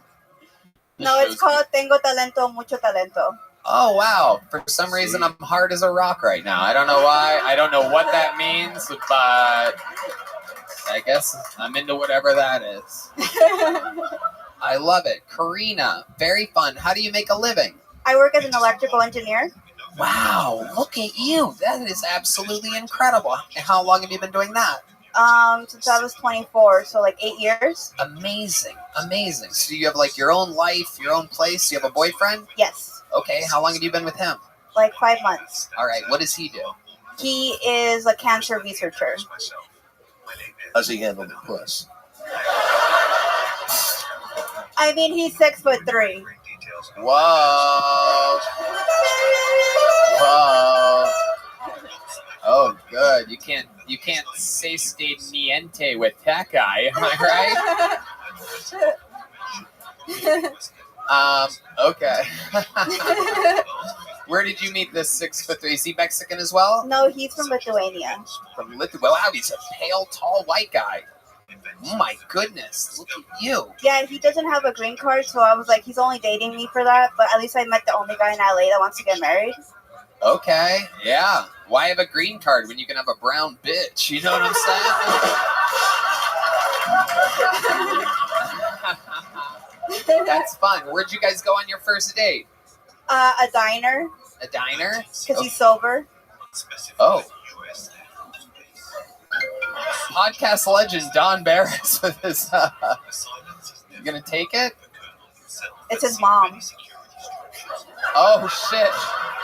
No, it's called Tengo Talento, Mucho Talento. Oh wow! For some reason, I'm hard as a rock right now. I don't know why. I don't know what that means, but I guess I'm into whatever that is. I love it. Karina, very fun. How do you make a living? I work as an electrical engineer. Wow, look at you. That is absolutely incredible. How long have you been doing that? Since I was 24, so like 8 years. Amazing, amazing. So you have like your own life, your own place. You have a boyfriend? Yes. Okay, how long have you been with him? Like 5 months. All right, what does he do? He is a cancer researcher. How's he handle the puss? I mean, he's 6'3". Whoa. Whoa. Oh, good. You can't say stay niente with that guy. Am I right? Okay. Where did you meet this 6'3"? Is he Mexican as well? No, he's from Lithuania. From Lithuania. Wow, he's a pale, tall, white guy. Oh my goodness, look at you. Yeah, he doesn't have a green card, so I was like, he's only dating me for that, but at least I met the only guy in LA that wants to get married. Okay, yeah. Why have a green card when you can have a brown bitch? You know what I'm saying? That's fun. Where'd you guys go on your first date? A diner. A diner? Because he's sober. Oh. Podcast legend Don Barris with his. You gonna take it? It's his mom. Oh shit!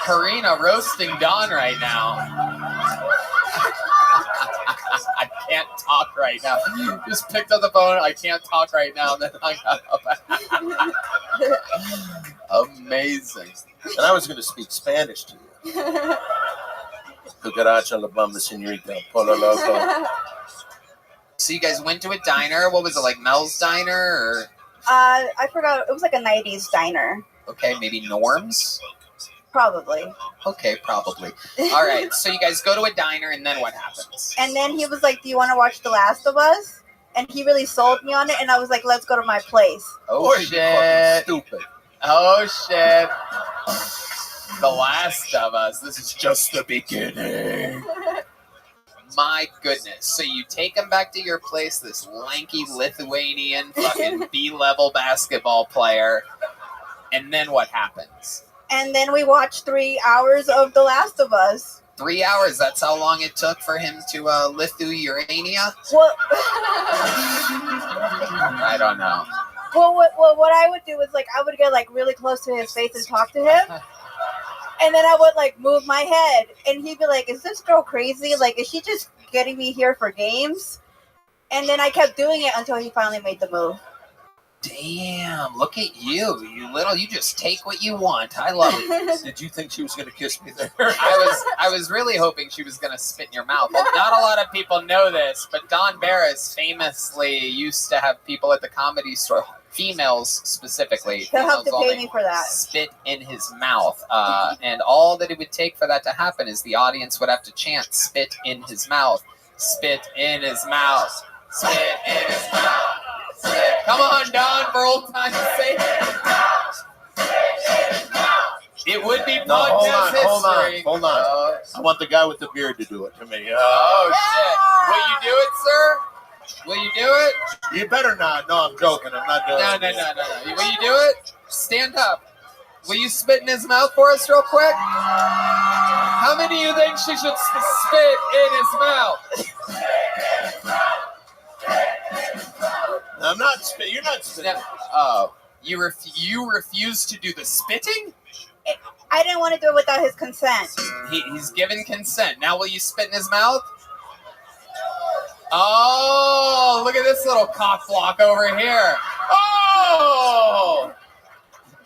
Karina roasting Don right now. I can't talk right now. Just picked up the phone. I can't talk right now. And then hung up. Amazing. And I was going to speak Spanish to you. Cucaracha, la bamba, señorita, polo loco. So you guys went to a diner. What was it, like Mel's Diner? Or? I forgot. It was like a 90s diner. Okay, maybe Norm's? Probably. Okay, probably. All right, so you guys go to a diner, and then what happens? And then he was like, do you want to watch The Last of Us? And he really sold me on it, and I was like, let's go to my place. Oh, shit. Stupid. Oh, shit. The Last of Us. This is just the beginning. My goodness. So you take him back to your place, this lanky Lithuanian fucking B-level basketball player, and then what happens? And then we watched 3 hours of The Last of Us. 3 hours? That's how long it took for him to Lithuania? Well, I don't know. Well, what I would do is, like, I would get, like, really close to his face and talk to him. And then I would, like, move my head. And he'd be like, is this girl crazy? Like, is she just getting me here for games? And then I kept doing it until he finally made the move. Damn, look at you. You just take what you want. I love it. Did you think she was going to kiss me there? I was really hoping she was going to spit in your mouth. Well, not a lot of people know this, but Don Barris famously used to have people at the Comedy Store, females specifically, He'll have females to pay only, me for that. spit in his mouth. And all that it would take for that to happen is the audience would have to chant, spit in his mouth, spit in his mouth, spit in his mouth. Come on, Don, for old time's sake. It would be podcast history. Hold on. I want the guy with the beard to do it to me. Oh, shit. Will you do it, sir? Will you do it? You better not. No, I'm joking. I'm not doing it. No. Will you do it? Stand up. Will you spit in his mouth for us real quick? How many of you think she should spit in his mouth? I'm not spitting. You're not spitting. Oh, you refuse to do the spitting? I didn't want to do it without his consent. He's given consent. Now will you spit in his mouth? Oh, look at this little cock block over here. Oh!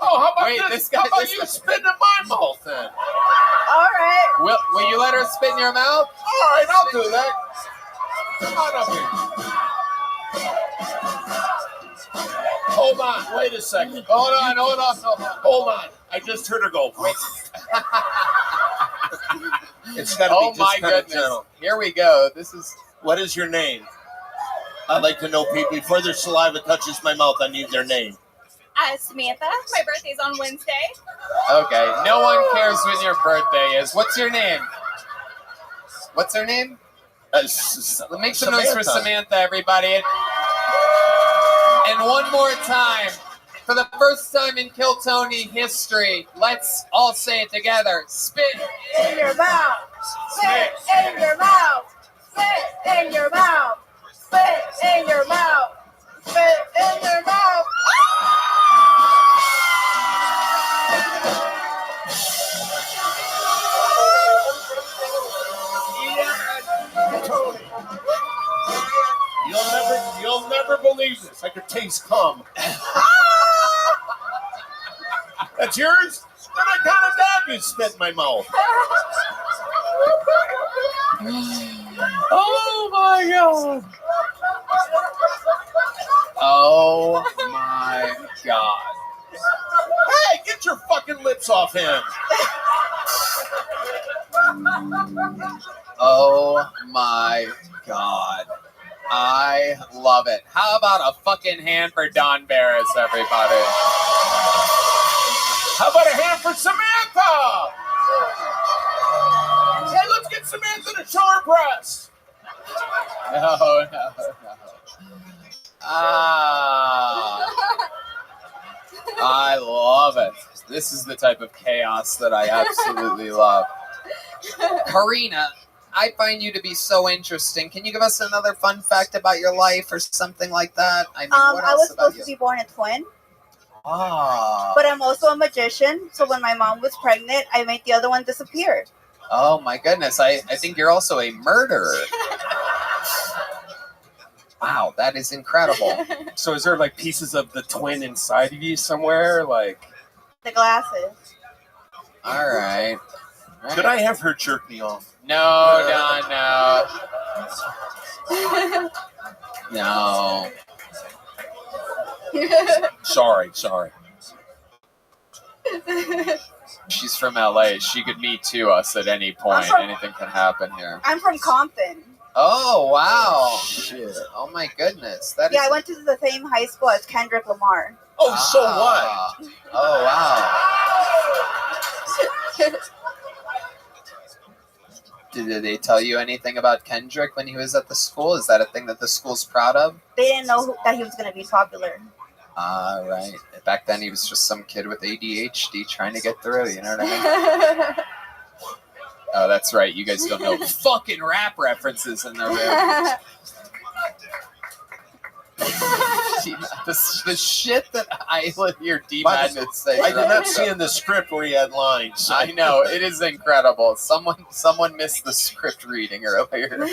Oh, how about Wait, this? How about you spitting in my mouth then? All right. Will you let her spit in your mouth? All right, I'll do that. Come on up here. Hold on, wait a second. Hold on. I just heard her go. Wait. It's got to be just kind of gentle. Here we go. What is your name? I'd like to know people before their saliva touches my mouth. I need their name. Samantha. My birthday's on Wednesday. Okay. No one cares when your birthday is. What's your name? What's her name? Make some noise for Samantha, everybody. And one more time, for the first time in Kill Tony history, let's all say it together. Spit in your mouth. Spit in your mouth. Spit in your mouth. Spit in your mouth. Spit in your mouth. You'll never believe this. I could taste cum. That's yours? Then I kind of dab you spit in my mouth. Oh my god. Oh my god. Hey, get your fucking lips off him. Oh my god. I love it. How about a fucking hand for Don Barris, everybody? How about a hand for Samantha? Hey, let's get Samantha to show her breasts. No. I love it. This is the type of chaos that I absolutely love. Karina, I find you to be so interesting. Can you give us another fun fact about your life or something like that? I mean, what I else was about supposed you? to be born a twin, Oh. but I'm also a magician. So when my mom was pregnant, I made the other one disappear. Oh my goodness. I think you're also a murderer. Wow, that is incredible. So is there like pieces of the twin inside of you somewhere? Like The glasses. All right. Could I have her jerk me off? No, Don, no. No. Sorry. She's from LA. She could meet to us at any point. Anything can happen here. I'm from Compton. Oh, wow. Shit. Oh, my goodness. That Yeah, is... I went to the same high school as Kendrick Lamar. Oh, so what? Oh, wow. Did they tell you anything about Kendrick when he was at the school? Is that a thing that the school's proud of? They didn't know that he was going to be popular. Right. Back then, he was just some kid with ADHD trying to get through, you know what I mean? Oh, that's right. You guys don't know fucking rap references in there, man. The shit that I hear D-Madness say. I did not see in the script where he had lines. I know. It is incredible. Someone missed the script reading earlier.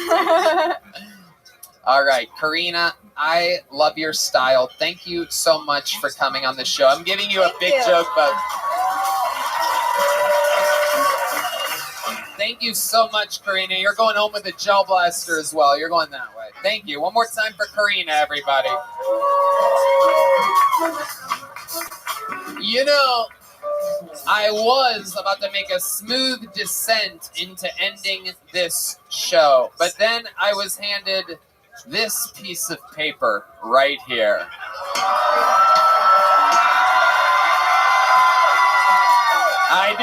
All right, Karina, I love your style. Thank you so much for coming on the show. I'm giving you a big joke, but thank you so much, Karina. You're going home with a gel blaster as well. You're going that way. Thank you. One more time for Karina, everybody. You know, I was about to make a smooth descent into ending this show, but then I was handed this piece of paper right here. I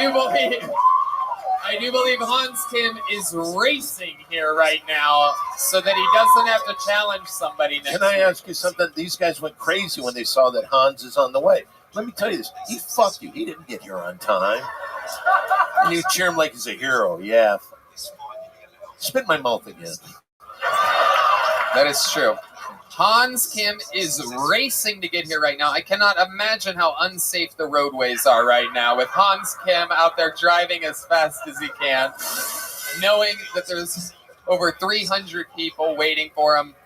do believe Hans Kim is racing here right now so that he doesn't have to challenge somebody next Can I week. ask you something? These guys went crazy when they saw that Hans is on the way. Let me tell you this. He fucked you. He didn't get here on time. And you cheer him like he's a hero. Yeah. Spit my mouth again. That is true. Hans Kim is racing to get here right now. I cannot imagine how unsafe the roadways are right now with Hans Kim out there driving as fast as he can, knowing that there's over 300 people waiting for him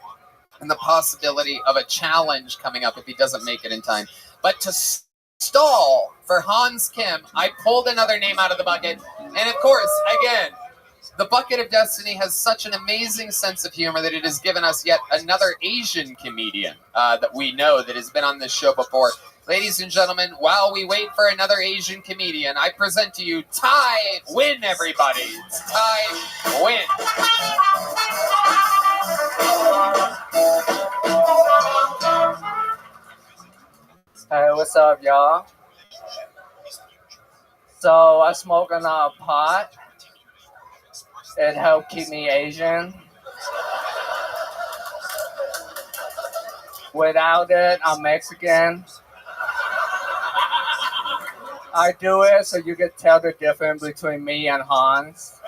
and the possibility of a challenge coming up if he doesn't make it in time. But to stall for Hans Kim, I pulled another name out of the bucket. And of course, again, the Bucket of Destiny has such an amazing sense of humor that it has given us yet another Asian comedian that we know that has been on this show before. Ladies and gentlemen, while we wait for another Asian comedian, I present to you Tai Nguyen, everybody. Tai Nguyen. Hey, what's up, y'all? So I smoke a lot of pot. It helped keep me Asian. Without it, I'm Mexican. I do it so you can tell the difference between me and Hans.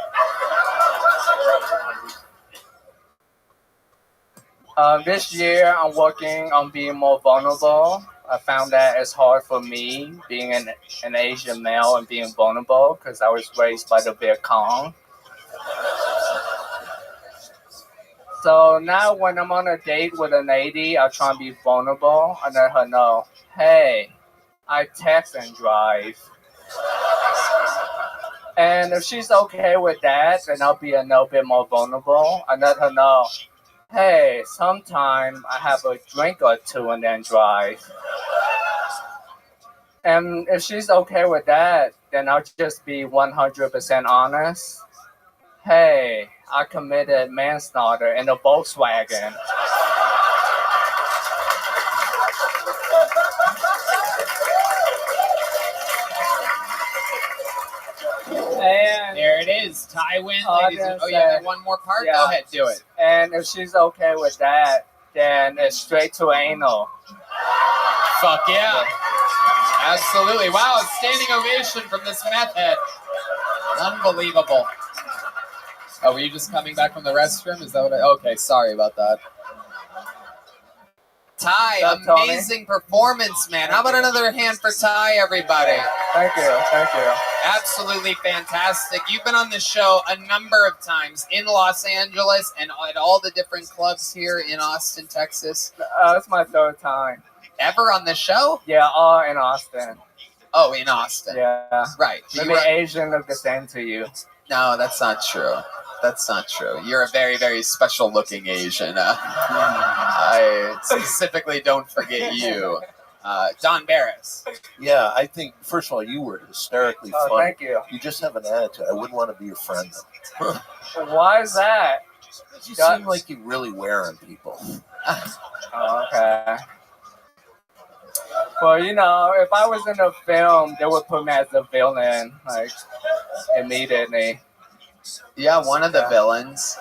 This year, I'm working on being more vulnerable. I found that it's hard for me being an Asian male and being vulnerable because I was raised by the Viet Cong. So now when I'm on a date with a lady, I try and be vulnerable and let her know, hey, I text and drive. And if she's okay with that, then I'll be a little bit more vulnerable and let her know, hey, sometime I have a drink or two and then drive. And if she's okay with that, then I'll just be 100% honest. Hey, I committed manslaughter in a Volkswagen. And there it is, Tai Nguyen, ladies and yeah, one more part? Yeah. Go ahead, do it. And if she's okay with that, then it's straight to anal. Fuck yeah. Absolutely. Wow, standing ovation from this meth head. Unbelievable. Oh, were you just coming back from the restroom? Is that what okay, sorry about that. Tai, amazing performance, man. How about another hand for Tai, everybody? Thank you, thank you. Absolutely fantastic. You've been on the show a number of times in Los Angeles and at all the different clubs here in Austin, Texas. It's my third time. Ever on the show? Yeah, all in Austin. Oh, in Austin. Yeah. Right. Maybe Asian look the same to you. No, that's not true. That's not true. You're a very, very special-looking Asian. I specifically don't forget you. Don Barris. Yeah, I think, first of all, you were hysterically funny. Thank you. You just have an attitude. I wouldn't want to be your friend. Why is that? You seem like you really wear on people. Oh, okay. Well, you know, if I was in a film, they would put me as the villain, like, immediately. Yeah, one of the villains.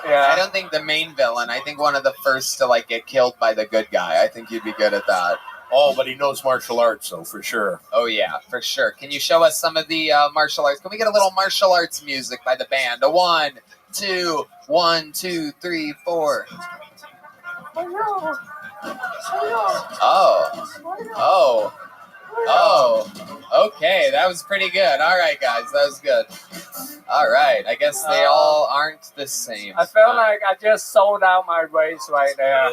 Yeah. I don't think the main villain. I think one of the first to, like, get killed by the good guy. I think you'd be good at that. Oh, but he knows martial arts, so for sure. Oh, yeah, for sure. Can you show us some of the martial arts? Can we get a little martial arts music by the band? A 1, 2, 1, 2, 3, 4. Oh. Okay, that was pretty good. All right, guys, that was good. All right, I guess they all aren't the same. I feel like I just sold out my race right there.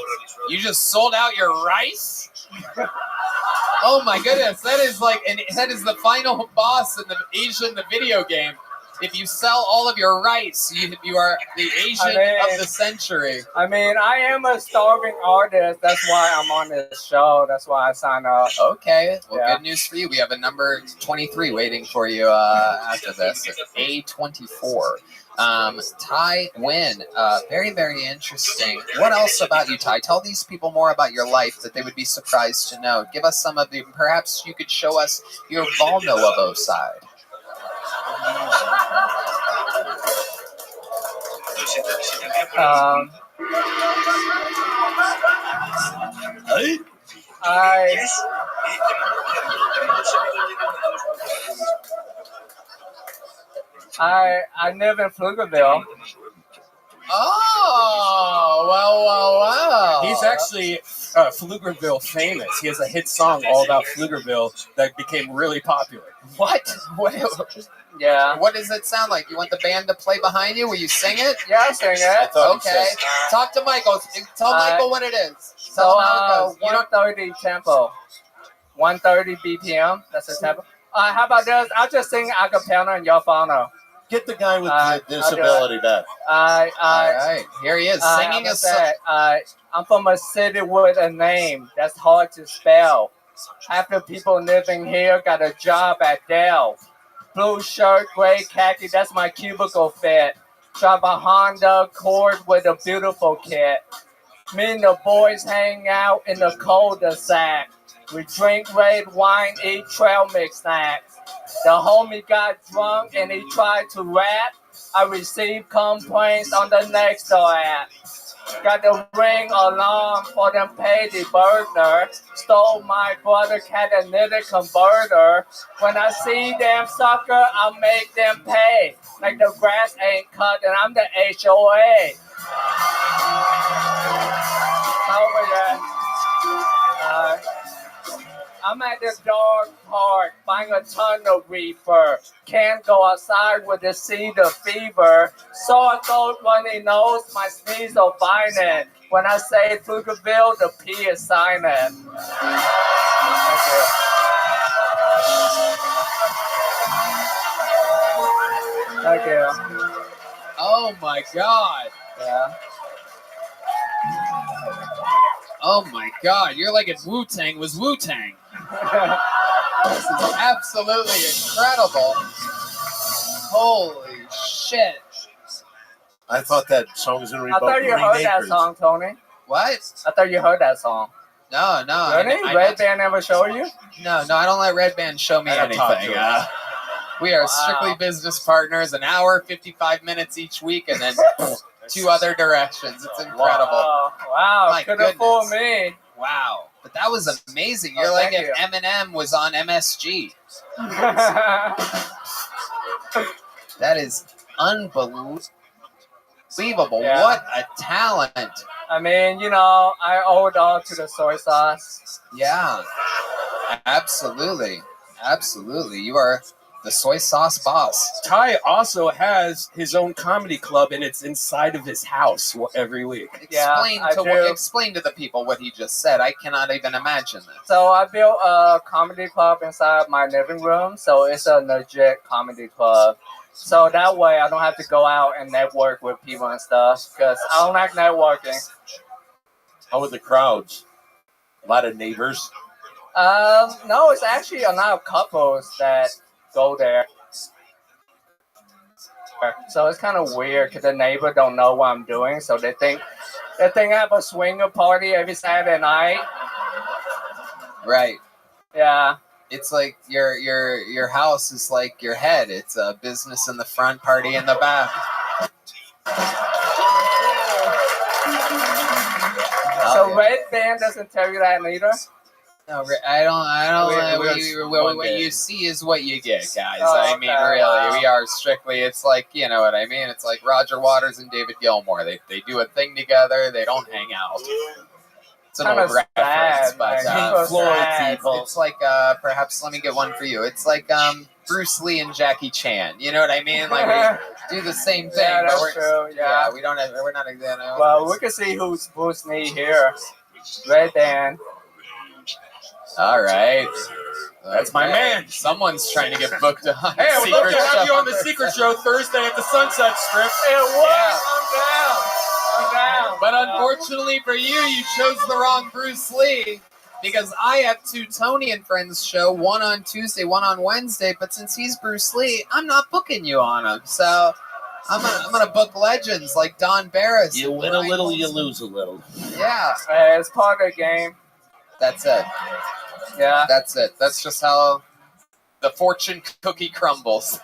You just sold out your rice? Oh my goodness, that is the final boss in the video game. If you sell all of your rice, you are the Asian of the century. I mean, I am a starving artist. That's why I'm on this show. That's why I signed up. Okay. Well, good news for you. We have a number 23 waiting for you after this. A24. Ty Wynn. Very, very interesting. What else about you, Ty? Tell these people more about your life that they would be surprised to know. Give us some of the, perhaps you could show us your vulnerable side. I live in Pflugerville. Oh, wow. He's actually Pflugerville famous. He has a hit song all about Pflugerville that became really popular. What? Yeah. What does it sound like? You want the band to play behind you? Will you sing it? Yeah, I'll sing it. Okay. Talk to Michael. Tell Michael what it is. So, Tell him how it goes. 130 tempo. 130 BPM. That's the tempo. How about this? I'll just sing a cappella and you'll follow. Get the guy with the disability back. All right. Here he is singing a song. I'm from a city with a name that's hard to spell. Half the people living here got a job at Dell. Blue shirt, gray khaki, that's my cubicle fit. Drive a Honda Accord with a beautiful kit. Me and the boys hang out in the cul-de-sac. We drink red wine, eat trail mix snacks. The homie got drunk and he tried to rap. I received complaints on the Nextdoor app. Got the ring alarm for them petty burglar. Stole my brother catalytic converter. When I see them sucker, I'll make them pay. Like the grass ain't cut and I'm the HOA. Over there. I'm at the dog park, buying a ton of reefer. Can't go outside with the cedar fever. Sore throat, runny nose, my sneeze are violent. When I say Pflugerville, the P is silent. Thank you. Oh my God. Yeah. Oh my God. You're like if Wu-Tang was Wu-Tang. This is absolutely incredible. Holy shit. I thought that song was going to be I about thought you Green heard Acres. that song, Tony. What? I thought you heard that song. No. Really? Red Band never show you? No, I don't let Red Band show me anything. We are strictly business partners, an hour, 55 minutes each week, and then two other directions. It's incredible. Wow. My Could have fooled goodness. me. Wow. But that was amazing. You're like if Eminem was on MSG. That is unbelievable. Yeah. What a talent. I mean, I owe it all to the soy sauce. Yeah. Absolutely. You are the soy sauce boss. Ty also has his own comedy club, and it's inside of his house every week. Explain to the people what he just said. I cannot even imagine this. So I built a comedy club inside my living room. So it's a legit comedy club. So that way I don't have to go out and network with people and stuff because I don't like networking. How are the crowds? A lot of neighbors? No, it's actually a lot of couples that go there. So it's kind of weird because the neighbor don't know what I'm doing. So they think I have a swinger party every Saturday night. Right. Yeah. It's like your house is like your head. It's a business in the front, party in the back. So Red Band doesn't tell you that neither? No, I don't. What you see is what you get, guys. I mean, really, we are strictly. It's like, you know what I mean. It's like Roger Waters and David Gilmour. They do a thing together. They don't hang out. It's an Kinda old reference, sad, but man. Kinda sad. it's like perhaps let me get one for you. It's like Bruce Lee and Jackie Chan. You know what I mean? Like we do the same thing. Yeah, but that's we're, true. Yeah. we don't have. We're not exactly. Well, we can see who's Bruce Lee here. Right then. All right. That's my man. Someone's trying to get booked on. Hey, I would love to have show. you on the Secret Show Thursday at the Sunset Strip. I'm down. But unfortunately for you, you chose the wrong Bruce Lee because I have two Tony and Friends show, one on Tuesday, one on Wednesday. But since he's Bruce Lee, I'm not booking you on him. So I'm gonna book legends like Don Barris. You win a little, you lose a little. Yeah. It's part of the game. That's it. Yeah. That's it. That's just how the fortune cookie crumbles.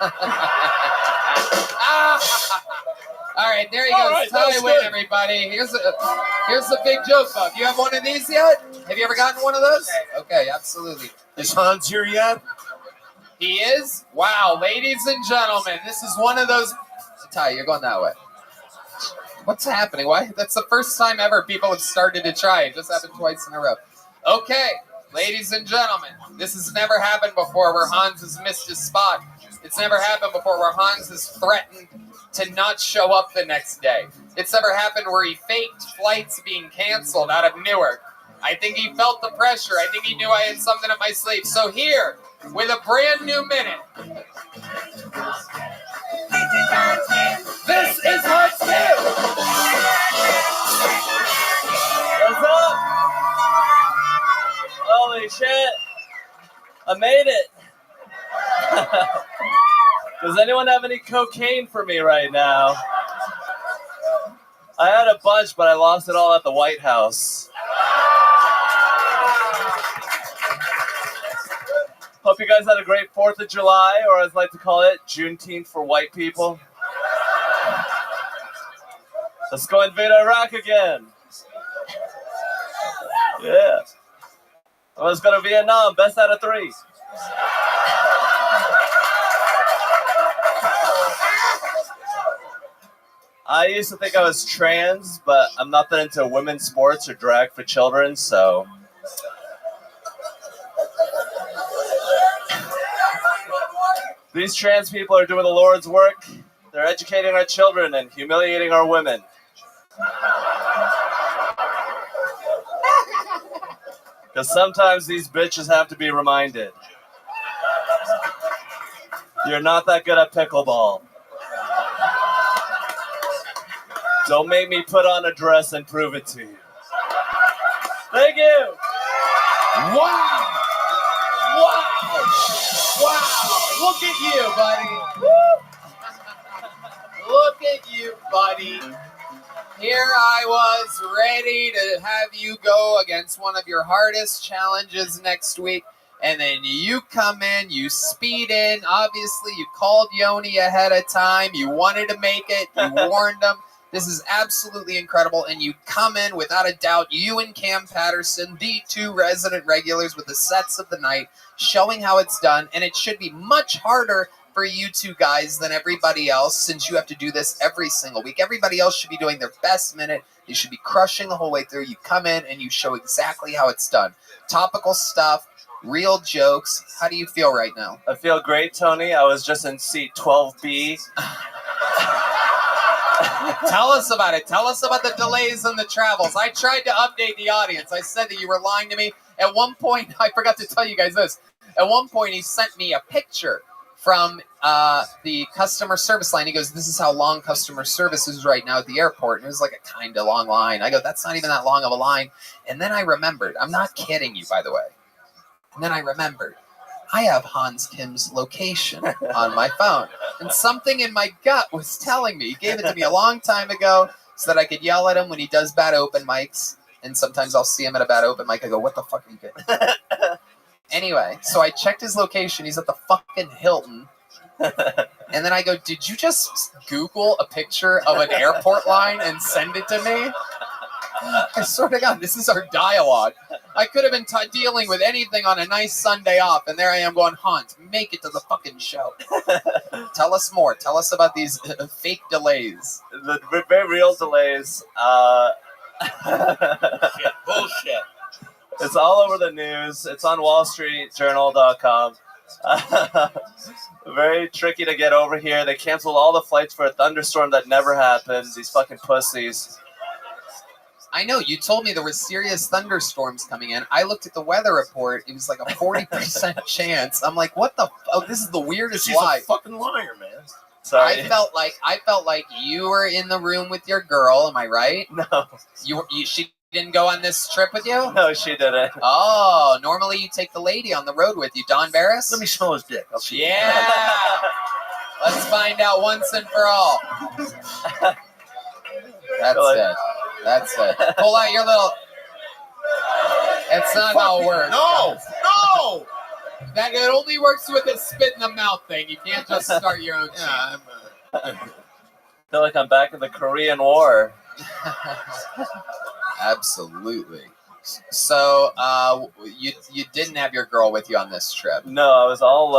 All right, there he goes. That's how I win, everybody. Here's the big joke, Bob. You have one of these yet? Have you ever gotten one of those? Okay, absolutely. Is Hans here yet? He is? Wow, ladies and gentlemen, this is one of those... Ty, you're going that way. What's happening? Why? That's the first time ever people have started to try. It just happened twice in a row. Okay, ladies and gentlemen, this has never happened before where Hans has missed his spot. It's never happened before where Hans has threatened to not show up the next day. It's never happened where he faked flights being canceled out of Newark. I think he felt the pressure. I think he knew I had something up my sleeve. So here, with a brand new minute, this is ROTHSCHILD! What's up? Holy shit. I made it. Does anyone have any cocaine for me right now? I had a bunch, but I lost it all at the White House. Hope you guys had a great 4th of July, or as I like to call it, Juneteenth for white people. Let's go invade Iraq again. Yeah. Let's go to Vietnam, best out of 3. I used to think I was trans, but I'm not that into women's sports or drag for children, so... These trans people are doing the Lord's work. They're educating our children and humiliating our women. Because sometimes these bitches have to be reminded. You're not that good at pickleball. Don't make me put on a dress and prove it to you. Thank you. Wow. Wow. Wow. Look at you, buddy. Look at you, buddy. Here I was ready to have you go against one of your hardest challenges next week. And then you come in, you speed in. Obviously, you called Yoni ahead of time. You wanted to make it. You warned him. This is absolutely incredible. And you come in, without a doubt, you and Cam Patterson, the two resident regulars with the sets of the night, showing how it's done. And it should be much harder for you two guys than everybody else, since you have to do this every single week. Everybody else should be doing their best minute. You should be crushing the whole way through. You come in and you show exactly how it's done. Topical stuff. Real jokes. How do you feel right now? I feel great, Tony. I was just in seat 12B. Tell us about it. Tell us about the delays and the travels. I tried to update the audience. I said that you were lying to me. At one point, I forgot to tell you guys this. At one point, he sent me a picture from the customer service line. He goes, this is how long customer service is right now at the airport. And it was like a kind of long line. I go, that's not even that long of a line. And then I remembered. I'm not kidding you, by the way. And then I remembered, I have Hans Kim's location on my phone. And something in my gut was telling me, he gave it to me a long time ago so that I could yell at him when he does bad open mics. And sometimes I'll see him at a bad open mic. I go, what the fuck are you getting? Anyway, so I checked his location. He's at the fucking Hilton. And then I go, did you just Google a picture of an airport line and send it to me? I swear to God, this is our dialogue. I could have been dealing with anything on a nice Sunday off, and there I am going, Hans, make it to the fucking show. Tell us more. Tell us about these fake delays. The very real delays. Bullshit. It's all over the news. It's on WallStreetJournal.com. Very tricky to get over here. They canceled all the flights for a thunderstorm that never happened. These fucking pussies. I know, you told me there were serious thunderstorms coming in. I looked at the weather report. It was like a 40% chance. I'm like, what the? Oh, this is the weirdest She's lie. a fucking liar, man. Sorry. I felt like you were in the room with your girl. Am I right? No. She didn't go on this trip with you? No, she didn't. Oh, normally you take the lady on the road with you. Don Barris? Let me smell his dick. I'll see. Yeah. Let's find out once and for all. That's it. That's it. Pull out your little. It's not how it works. No. That it only works with a spit in the mouth thing. You can't just start your own. Yeah, I feel like I'm back in the Korean War. Absolutely. So, you didn't have your girl with you on this trip? No, I was all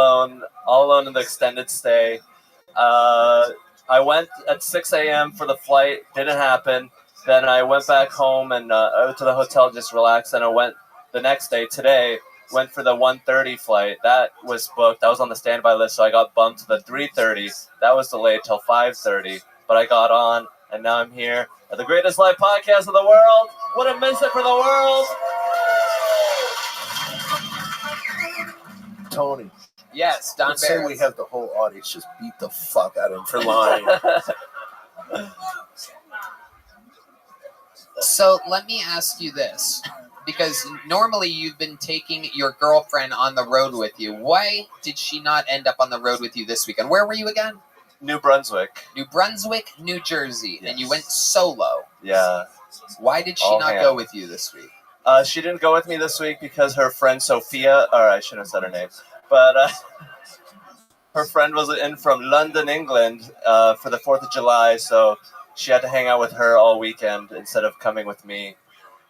alone in the extended stay. I went at 6 a.m. for the flight. Didn't happen. Then I went back home and I went to the hotel, just relaxed. And I went the next day, today, went for the 1:30 flight. That was booked. I was on the standby list, so I got bumped to the 3:30. That was delayed till 5:30. But I got on, and now I'm here at the greatest live podcast of the world. Wouldn't miss it for the world. Tony. Yes, Don Let's say Barris. we have the whole audience just beat the fuck out of him for lying. So let me ask you this, because normally you've been taking your girlfriend on the road with you. Why did she not end up on the road with you this weekend? Where were you again? New Brunswick. New Brunswick, New Jersey. Yes. And you went solo. Yeah. Why did she not go with you this week? She didn't go with me this week because her friend Sophia, or I shouldn't have said her name, but her friend was in from London, England for the 4th of July, so she had to hang out with her all weekend instead of coming with me.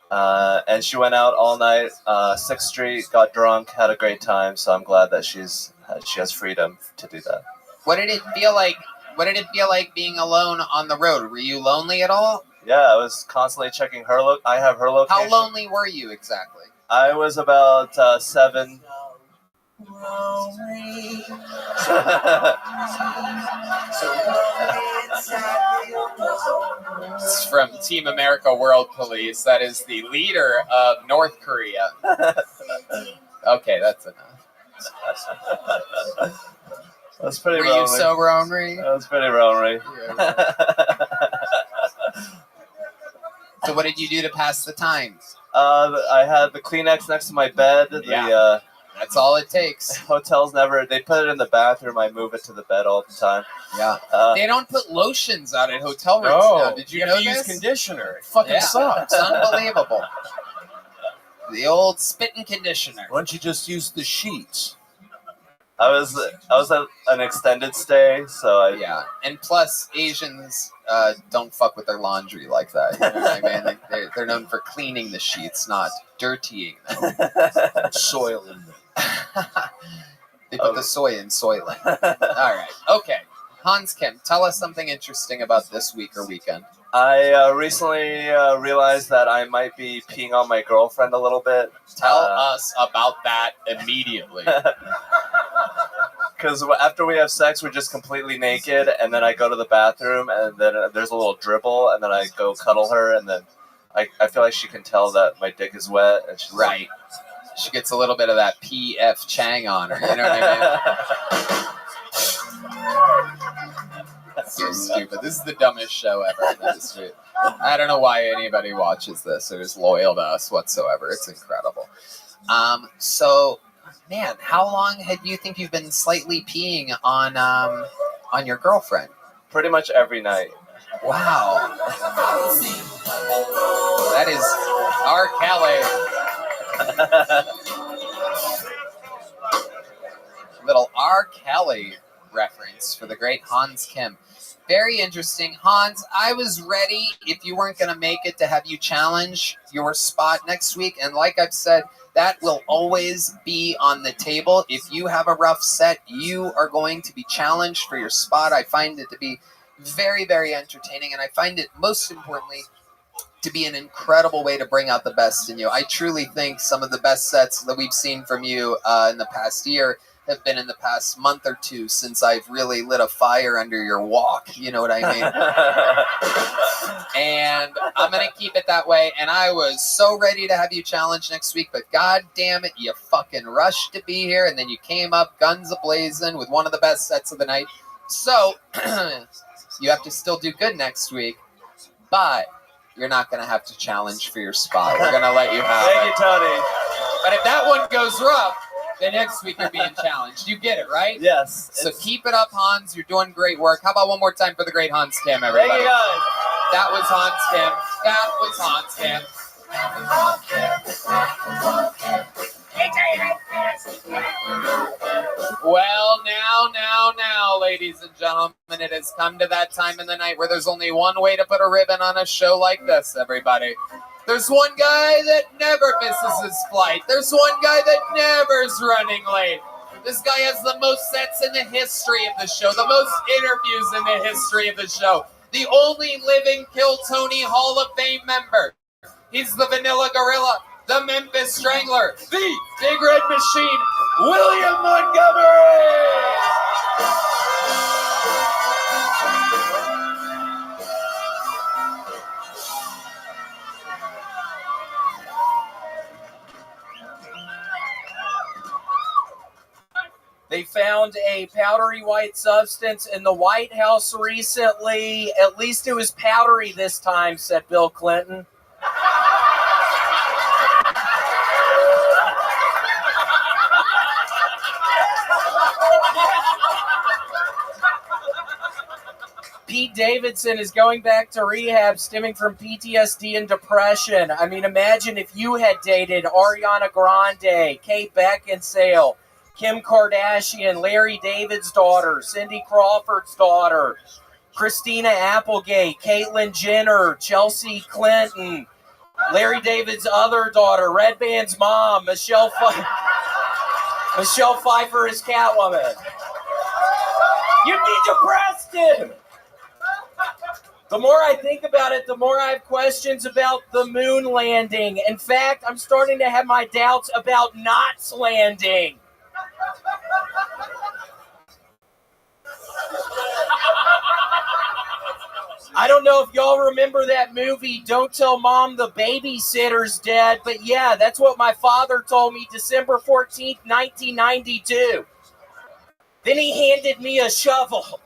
And she went out all night, 6th Street, got drunk, had a great time, so I'm glad that she has freedom to do that. What did it feel like? What did it feel like being alone on the road? Were you lonely at all? Yeah, I was constantly checking her I have her location. How lonely were you exactly? I was about 7. It's from Team America World Police. That is the leader of North Korea. Okay, that's enough. That's pretty Were lonely. you so lonely? That was pretty lonely. So what did you do to pass the time? I had the Kleenex next to my bed. That's all it takes. Hotels they put it in the bathroom. I move it to the bed all the time. Yeah. They don't put lotions out at hotel rooms now. Did you know have to this? use conditioner. It fucking sucks. It's unbelievable. The old spitting conditioner. Why don't you just use the sheets? I was at an extended stay, so yeah. And plus, Asians don't fuck with their laundry like that. You know what I mean? They're known for cleaning the sheets, not dirtying them. Soiling them. They put the soy in soiling. All right. Okay. Hans Kim, tell us something interesting about this week or weekend. I recently realized that I might be peeing on my girlfriend a little bit. Tell us about that immediately. Because after we have sex, we're just completely naked, and then I go to the bathroom, and then there's a little dribble, and then I go cuddle her, and then I feel like she can tell that my dick is wet. And she's right. She gets a little bit of that P.F. Chang on her. You know what I mean? So stupid. This is the dumbest show ever in the history. I don't know why anybody watches this or is loyal to us whatsoever. It's incredible. So, man, how long do you think you've been slightly peeing on your girlfriend? Pretty much every night. Wow. That is R. Kelly. Little R. Kelly reference for the great Hans Kim. Very interesting. Hans, I was ready, if you weren't going to make it, to have you challenge your spot next week. And like I've said, that will always be on the table. If you have a rough set, you are going to be challenged for your spot. I find it to be very, very entertaining. And I find it, most importantly, to be an incredible way to bring out the best in you. I truly think some of the best sets that we've seen from you in the past year have been in the past month or two since I've really lit a fire under your walk. You know what I mean? And I'm going to keep it that way. And I was so ready to have you challenge next week, but god damn it, you fucking rushed to be here. And then you came up guns a-blazing with one of the best sets of the night. So you have to still do good next week, but you're not going to have to challenge for your spot. We're going to let you have it. Thank you, Tony. But if that one goes rough, then next week you're being challenged. You get it, right? Yes. So keep it up, Hans. You're doing great work. How about one more time for the great Hans Kim, everybody? Thank you, guys. That was Hans Kim. That was Hans Kim. Well, now, ladies and gentlemen, it has come to that time in the night where there's only one way to put a ribbon on a show like this, everybody. There's one guy that never misses his flight. There's one guy that never's running late. This guy has the most sets in the history of the show, the most interviews in the history of the show. The only living Kill Tony Hall of Fame member. He's the Vanilla Gorilla, the Memphis Strangler, the Big Red Machine, William Montgomery! They found a powdery white substance in the White House recently. At least it was powdery this time, said Bill Clinton. Pete Davidson is going back to rehab stemming from PTSD and depression. I mean, imagine if you had dated Ariana Grande, Kate Beckinsale, Kim Kardashian, Larry David's daughter, Cindy Crawford's daughter, Christina Applegate, Caitlyn Jenner, Chelsea Clinton, Larry David's other daughter, Red Band's mom, Michelle Pfeiffer is Catwoman. You'd be depressed, dude. The more I think about it, the more I have questions about the moon landing. In fact, I'm starting to have my doubts about Knots landing. I don't know if y'all remember that movie, Don't Tell Mom the Babysitter's Dead, but yeah, that's what my father told me December 14th, 1992. Then he handed me a shovel.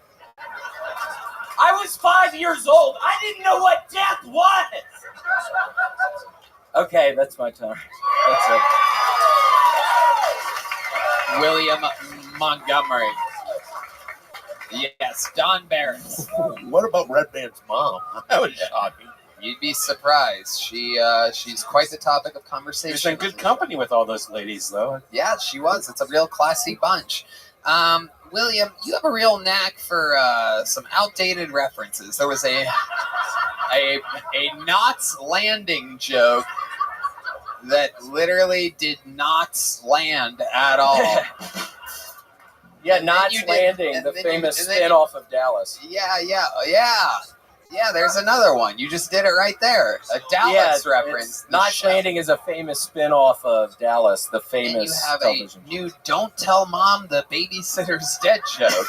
I was 5 years old. I didn't know what death was. Okay, that's my turn. That's it. William Montgomery. Yes, Don Barris. What about Red Band's mom? That was shocking. You'd be surprised. She's quite the topic of conversation. She was in good company with all those ladies, though. Yeah, she was. It's a real classy bunch. William, you have a real knack for some outdated references. There was a Knots landing joke that literally did not land at all. Yeah, Knots Landing, the famous spin-off of Dallas. Yeah, there's another one. You just did it right there. A Dallas reference. Knots Landing is a famous spin-off of Dallas, the famous and you have television. a new Don't Tell Mom the Babysitter's Dead joke.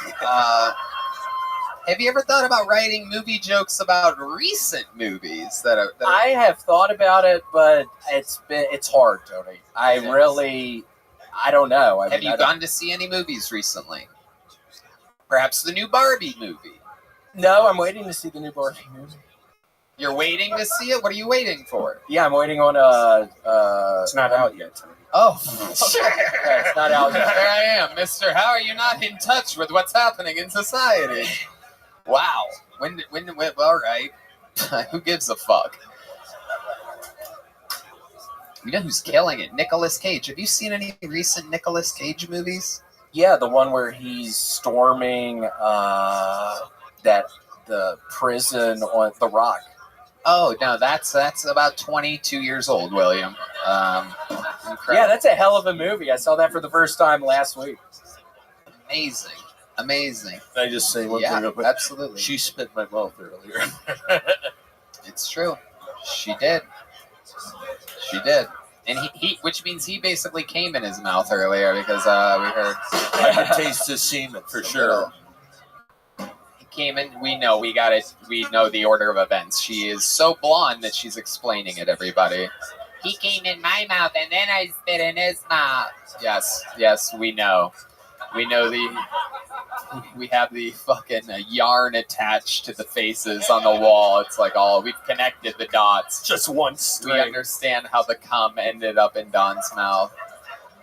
Have you ever thought about writing movie jokes about recent movies that are? I have thought about it, but it's hard, Tony. I don't know. Have you gone to see any movies recently? Perhaps the new Barbie movie. No, I'm waiting to see the new Barbie movie. You're waiting to see it? What are you waiting for? Yeah, I'm waiting on It's not out yet. Oh. Yeah, it's not out yet. There I am, mister. How are you not in touch with what's happening in society? Wow. When all right. Who gives a fuck? You know who's killing it? Nicolas Cage. Have you seen any recent Nicolas Cage movies? Yeah, the one where he's storming the prison on The Rock. Oh, no, that's about 22 years old, William. Yeah, that's a hell of a movie. I saw that for the first time last week. Amazing. Can I just say one thing? Yeah, absolutely. She spit my mouth earlier. It's true. She did. She did. And he which means he basically came in his mouth earlier because we heard. I could taste the semen for sure. He came in. We know. We got it. We know the order of events. She is so blonde that she's explaining it. Everybody. He came in my mouth and then I spit in his mouth. Yes. Yes. We know. We know we have the fucking yarn attached to the faces on the wall. It's like we've connected the dots. Just one string. We understand how the cum ended up in Don's mouth.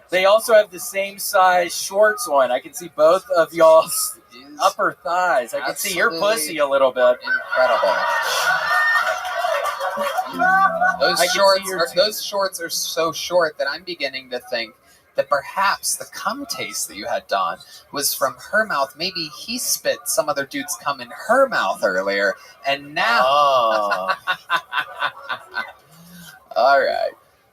They also have the same size shorts on. I can see both of y'all's upper thighs. I can see your pussy a little bit. Incredible. Those shorts are so short that I'm beginning to think that perhaps the cum taste that you had, Dawn, was from her mouth. Maybe he spit some other dude's cum in her mouth earlier, and now... Oh. All right.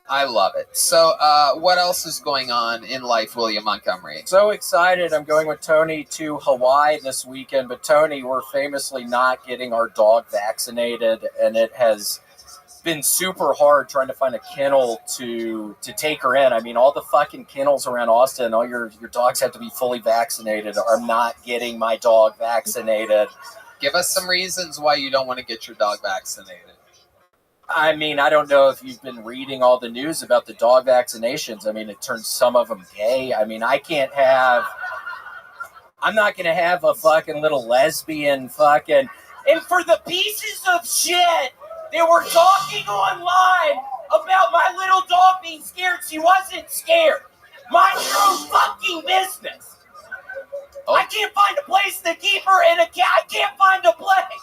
I love it. So what else is going on in life, William Montgomery? So excited. I'm going with Tony to Hawaii this weekend. But Tony, we're famously not getting our dog vaccinated, and it has been super hard trying to find a kennel to take her in. I mean, all the fucking kennels around Austin, all your dogs have to be fully vaccinated. I'm not getting my dog vaccinated. Give us some reasons why you don't want to get your dog vaccinated. I mean, I don't know if you've been reading all the news about the dog vaccinations. I mean, it turns some of them gay. I mean, I'm not going to have a fucking little lesbian fucking... And for the pieces of shit that were talking online about my little dog being scared, she wasn't scared. Mind your own fucking business. Oh. I can't find a place to keep her, and I can't find a place.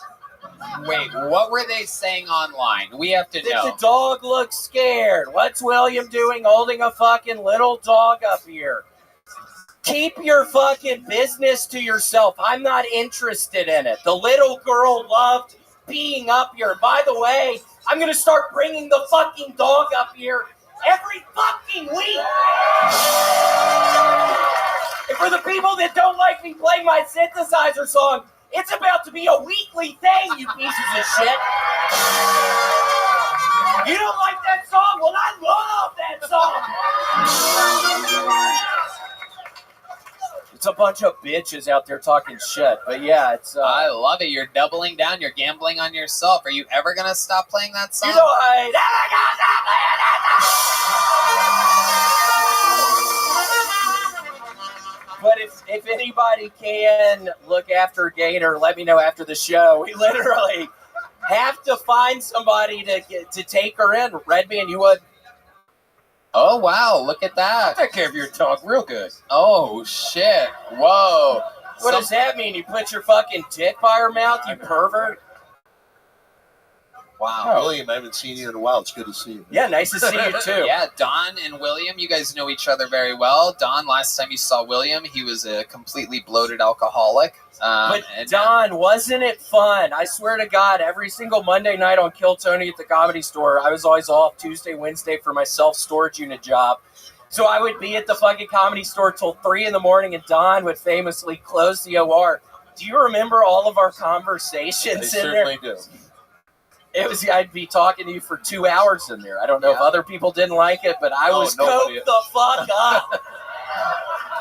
Wait, what were they saying online? We have to know. The dog looks scared. What's William doing holding a fucking little dog up here? Keep your fucking business to yourself. I'm not interested in it. The little girl loved peeing up here. By the way, I'm going to start bringing the fucking dog up here every fucking week. And for the people that don't like me playing my synthesizer song, it's about to be a weekly thing, you pieces of shit. You don't like that song? Well, I love that song. It's a bunch of bitches out there talking shit. But yeah, it's... I love it. You're doubling down. You're gambling on yourself. Are you ever going to stop playing that song? You know, I never gonna stop playing that song. But if anybody can look after Gator, let me know after the show. We literally have to find somebody to take her in. Redman, you would? Oh, wow. Look at that. Take care of your dog real good. Oh, shit. Whoa. What does that mean? You put your fucking dick by her mouth, you pervert? Wow. William, I haven't seen you in a while. It's good to see you. Yeah, nice to see you too. Yeah, Don and William, you guys know each other very well. Don, last time you saw William, he was a completely bloated alcoholic. But Don, wasn't it fun? I swear to God, every single Monday night on Kill Tony at the Comedy Store, I was always off Tuesday, Wednesday for my self-storage unit job. So I would be at the fucking Comedy Store till 3 in the morning, and Don would famously close the OR. Do you remember all of our conversations in there? I certainly do. I'd be talking to you for 2 hours in there. I don't know if other people didn't like it, but I was coked the fuck up.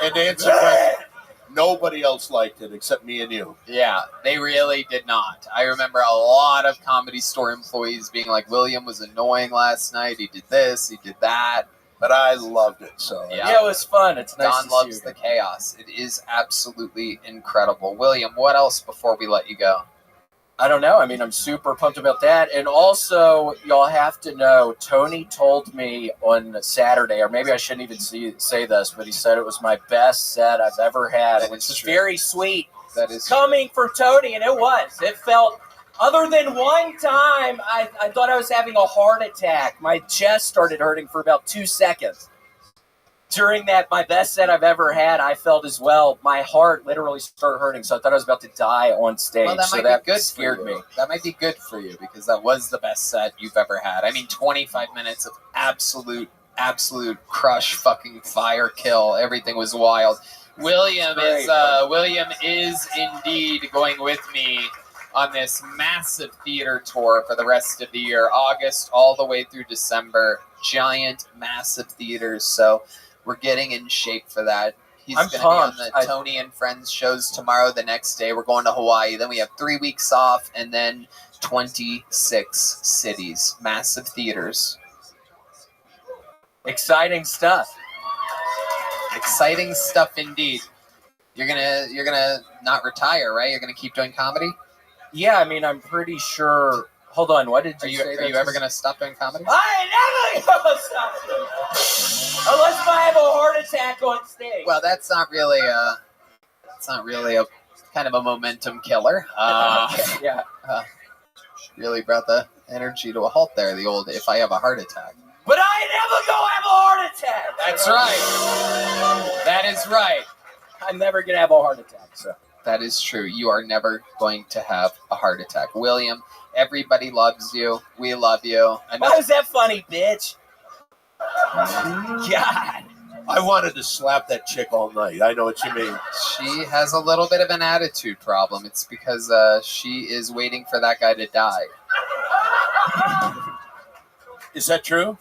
And to answer your question, nobody else liked it except me and you. Yeah, they really did not. I remember a lot of Comedy Store employees being like, William was annoying last night. He did this, he did that. But I loved it. So yeah, it was fun. It's nice Don to loves see the chaos. It is absolutely incredible. William, what else before we let you go? I don't know. I mean, I'm super pumped about that. And also, y'all have to know, Tony told me on Saturday, or maybe I shouldn't even say this, but he said it was my best set I've ever had, which is very sweet. That is coming from Tony, and it was. It felt, other than one time, I thought I was having a heart attack. My chest started hurting for about 2 seconds. During that, my best set I've ever had, I felt as well. My heart literally started hurting, so I thought I was about to die on stage. Well, that good scared me. That might be good for you because that was the best set you've ever had. I mean, 25 minutes of absolute crush, fucking fire kill. Everything was wild. William is indeed going with me on this massive theater tour for the rest of the year, August all the way through December. Giant, massive theaters. So we're getting in shape for that. He's going to be on the Tony and Friends shows tomorrow. The next day, we're going to Hawaii. Then we have 3 weeks off, and then 26 cities, massive theaters. Exciting stuff. Exciting stuff indeed. You're gonna not retire, right? You're gonna keep doing comedy. Yeah, I mean, I'm pretty sure. Hold on, what did you say? Are you ever gonna stop doing comedy? I ain't never gonna stop doing it. Unless I have a heart attack on stage. Well, that's not really a kind of a momentum killer. Yeah. Really brought the energy to a halt there. The old "if I have a heart attack." But I ain't never gonna have a heart attack. That's right. That is right. I'm never gonna have a heart attack. So that is true. You are never going to have a heart attack, William. Everybody loves you. We love you. Why is that funny, bitch? God. I wanted to slap that chick all night. I know what you mean. She has a little bit of an attitude problem. It's because she is waiting for that guy to die. Is that true?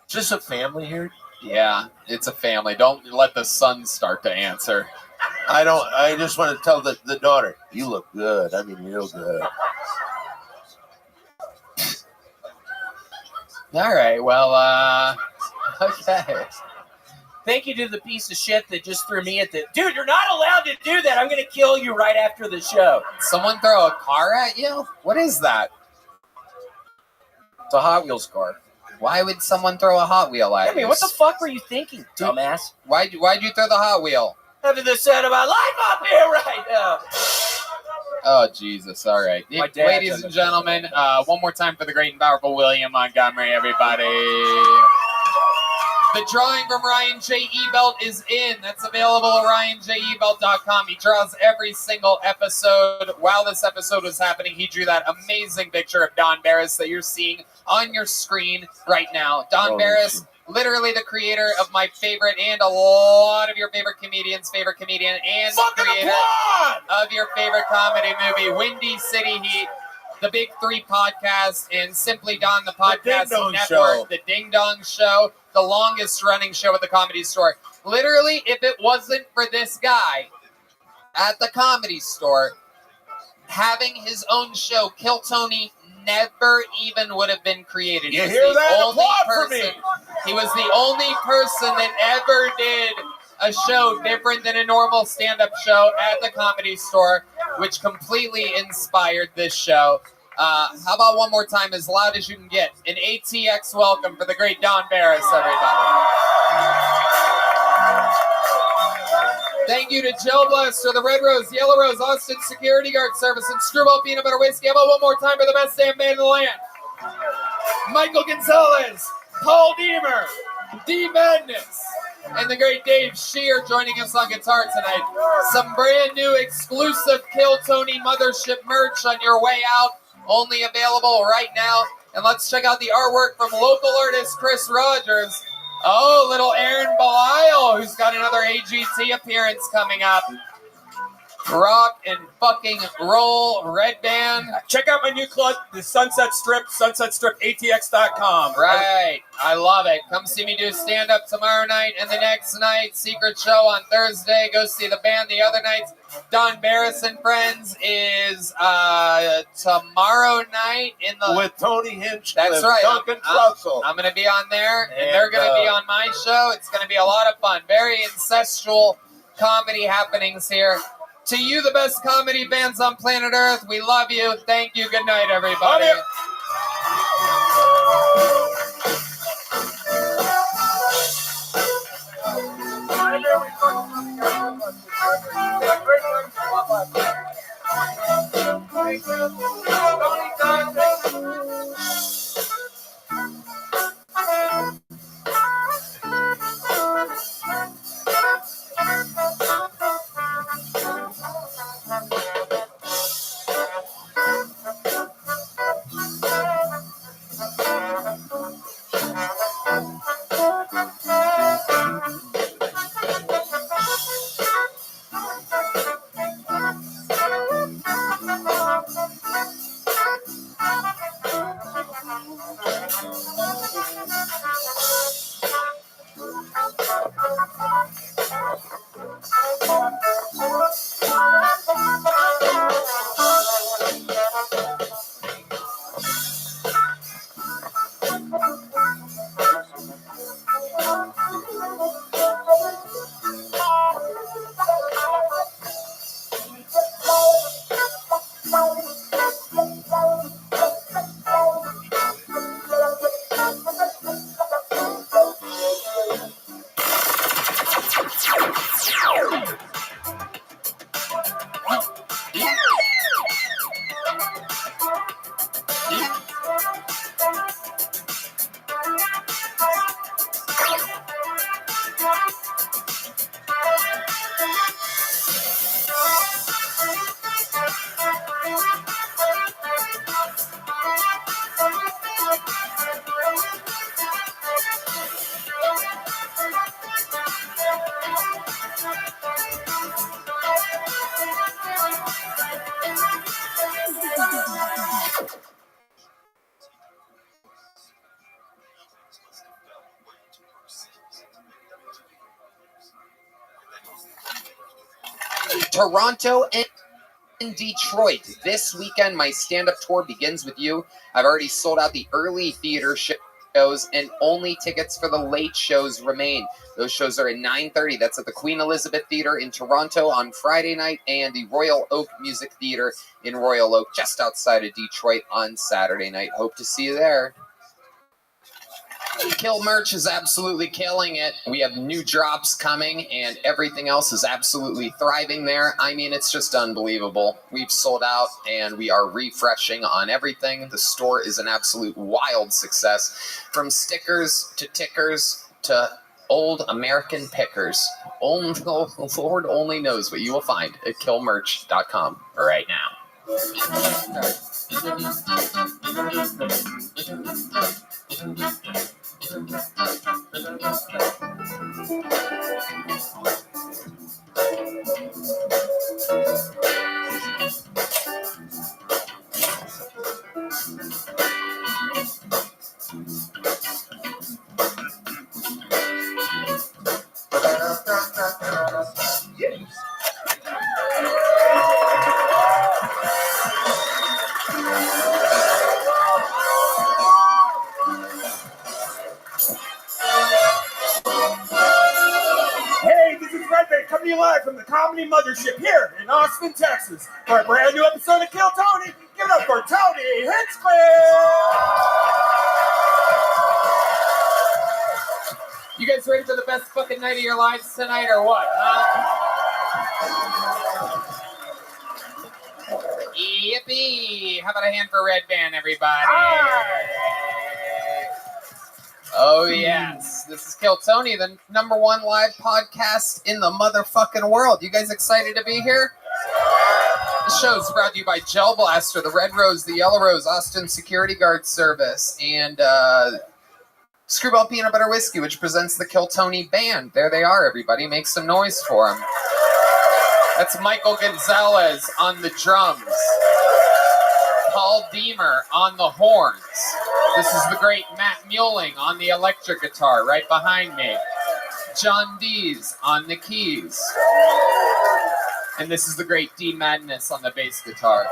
Is this a family here? Yeah, it's a family. Don't let the son start to answer. I just want to tell the daughter, you look good. I mean, real good. All right, well, okay. Thank you to the piece of shit that just threw me at the... Dude, you're not allowed to do that. I'm going to kill you right after the show. Someone throw a car at you? What is that? It's a Hot Wheels car. Why would someone throw a Hot Wheel at you? I mean, what the fuck were you thinking, dumbass? Why'd you throw the Hot Wheel? Having the set of my life up here right now. Oh, Jesus. All right. Ladies and gentlemen, one more time for the great and powerful William Montgomery, everybody. The drawing from Ryan J. Ebelt is in. That's available at RyanJEbelt.com. He draws every single episode. While this episode was happening, he drew that amazing picture of Don Barris that you're seeing on your screen right now. Don Barris, literally the creator of my favorite and a lot of your favorite comedians' favorite comedian, and the creator of your favorite comedy movie, Windy City Heat, the Big Three podcast, and Simply Don, the podcast network, the Ding Dong Show, the longest running show at the Comedy Store. Literally, if it wasn't for this guy at the Comedy Store having his own show, Kill Tony never even would have been created. You hear that? Applaud for me. He was the only person that ever did a show different than a normal stand-up show at the Comedy Store, which completely inspired this show. How about one more time, as loud as you can get? An ATX welcome for the great Don Barris, everybody. Thank you to Joe Bless for the Red Rose, Yellow Rose, Austin Security Guard Service, and Screwball Peanut Butter Whiskey. How about one more time for the best damn band in the land? Michael Gonzalez, Paul Deemer, D Madness, and the great Dave Shear joining us on guitar tonight. Some brand new exclusive Kill Tony Mothership merch on your way out, only available right now. And let's check out the artwork from local artist Chris Rogers. Oh, little Aaron Belial, who's got another AGT appearance coming up. Rock and fucking roll, Red Band. Check out my new club, the Sunset Strip, sunsetstripatx.com. Right. I love it. Come see me do stand-up tomorrow night and the next night. Secret show on Thursday. Go see the band the other nights. Don Barris and Friends is tomorrow night in the... With Tony Hinchcliffe. That's right. Duncan Trussell. I'm going to be on there, and they're going to be on my show. It's going to be a lot of fun. Very ancestral comedy happenings here. To you, the best comedy fans on planet Earth, we love you. Thank you. Good night, everybody. Toronto and Detroit. This weekend, my stand-up tour begins with you. I've already sold out the early theater shows, and only tickets for the late shows remain. Those shows are at 9:30. That's at the Queen Elizabeth Theatre in Toronto on Friday night, and the Royal Oak Music Theatre in Royal Oak, just outside of Detroit, on Saturday night. Hope to see you there. Kill merch is absolutely killing it. We have new drops coming, and everything else is absolutely thriving there. I mean, it's just unbelievable. We've sold out, and we are refreshing on everything. The store is an absolute wild success. From stickers to tickers to old American pickers. Only, Lord only knows what you will find at killmerch.com right now. Hey, this is Rabbi coming to you live from the Comedy Mothership here in Austin, Texas, for a brand new episode of Kill Tony. Give it up for Tony Hinchcliffe! You guys ready for the best fucking night of your lives tonight, or what? Yippee! How about a hand for Red Band, everybody? Oh, yes. This is Kill Tony, the #1 live podcast in the motherfucking world. You guys excited to be here? The show is brought to you by Gel Blaster, the Red Rose, the Yellow Rose, Austin Security Guard Service, and Screwball Peanut Butter Whiskey, which presents the Kill Tony Band. There they are, everybody. Make some noise for them. That's Michael Gonzalez on the drums. Paul Deemer on the horns. This is the great Matt Muelling on the electric guitar right behind me. John Dees on the keys. And this is the great D Madness on the bass guitar.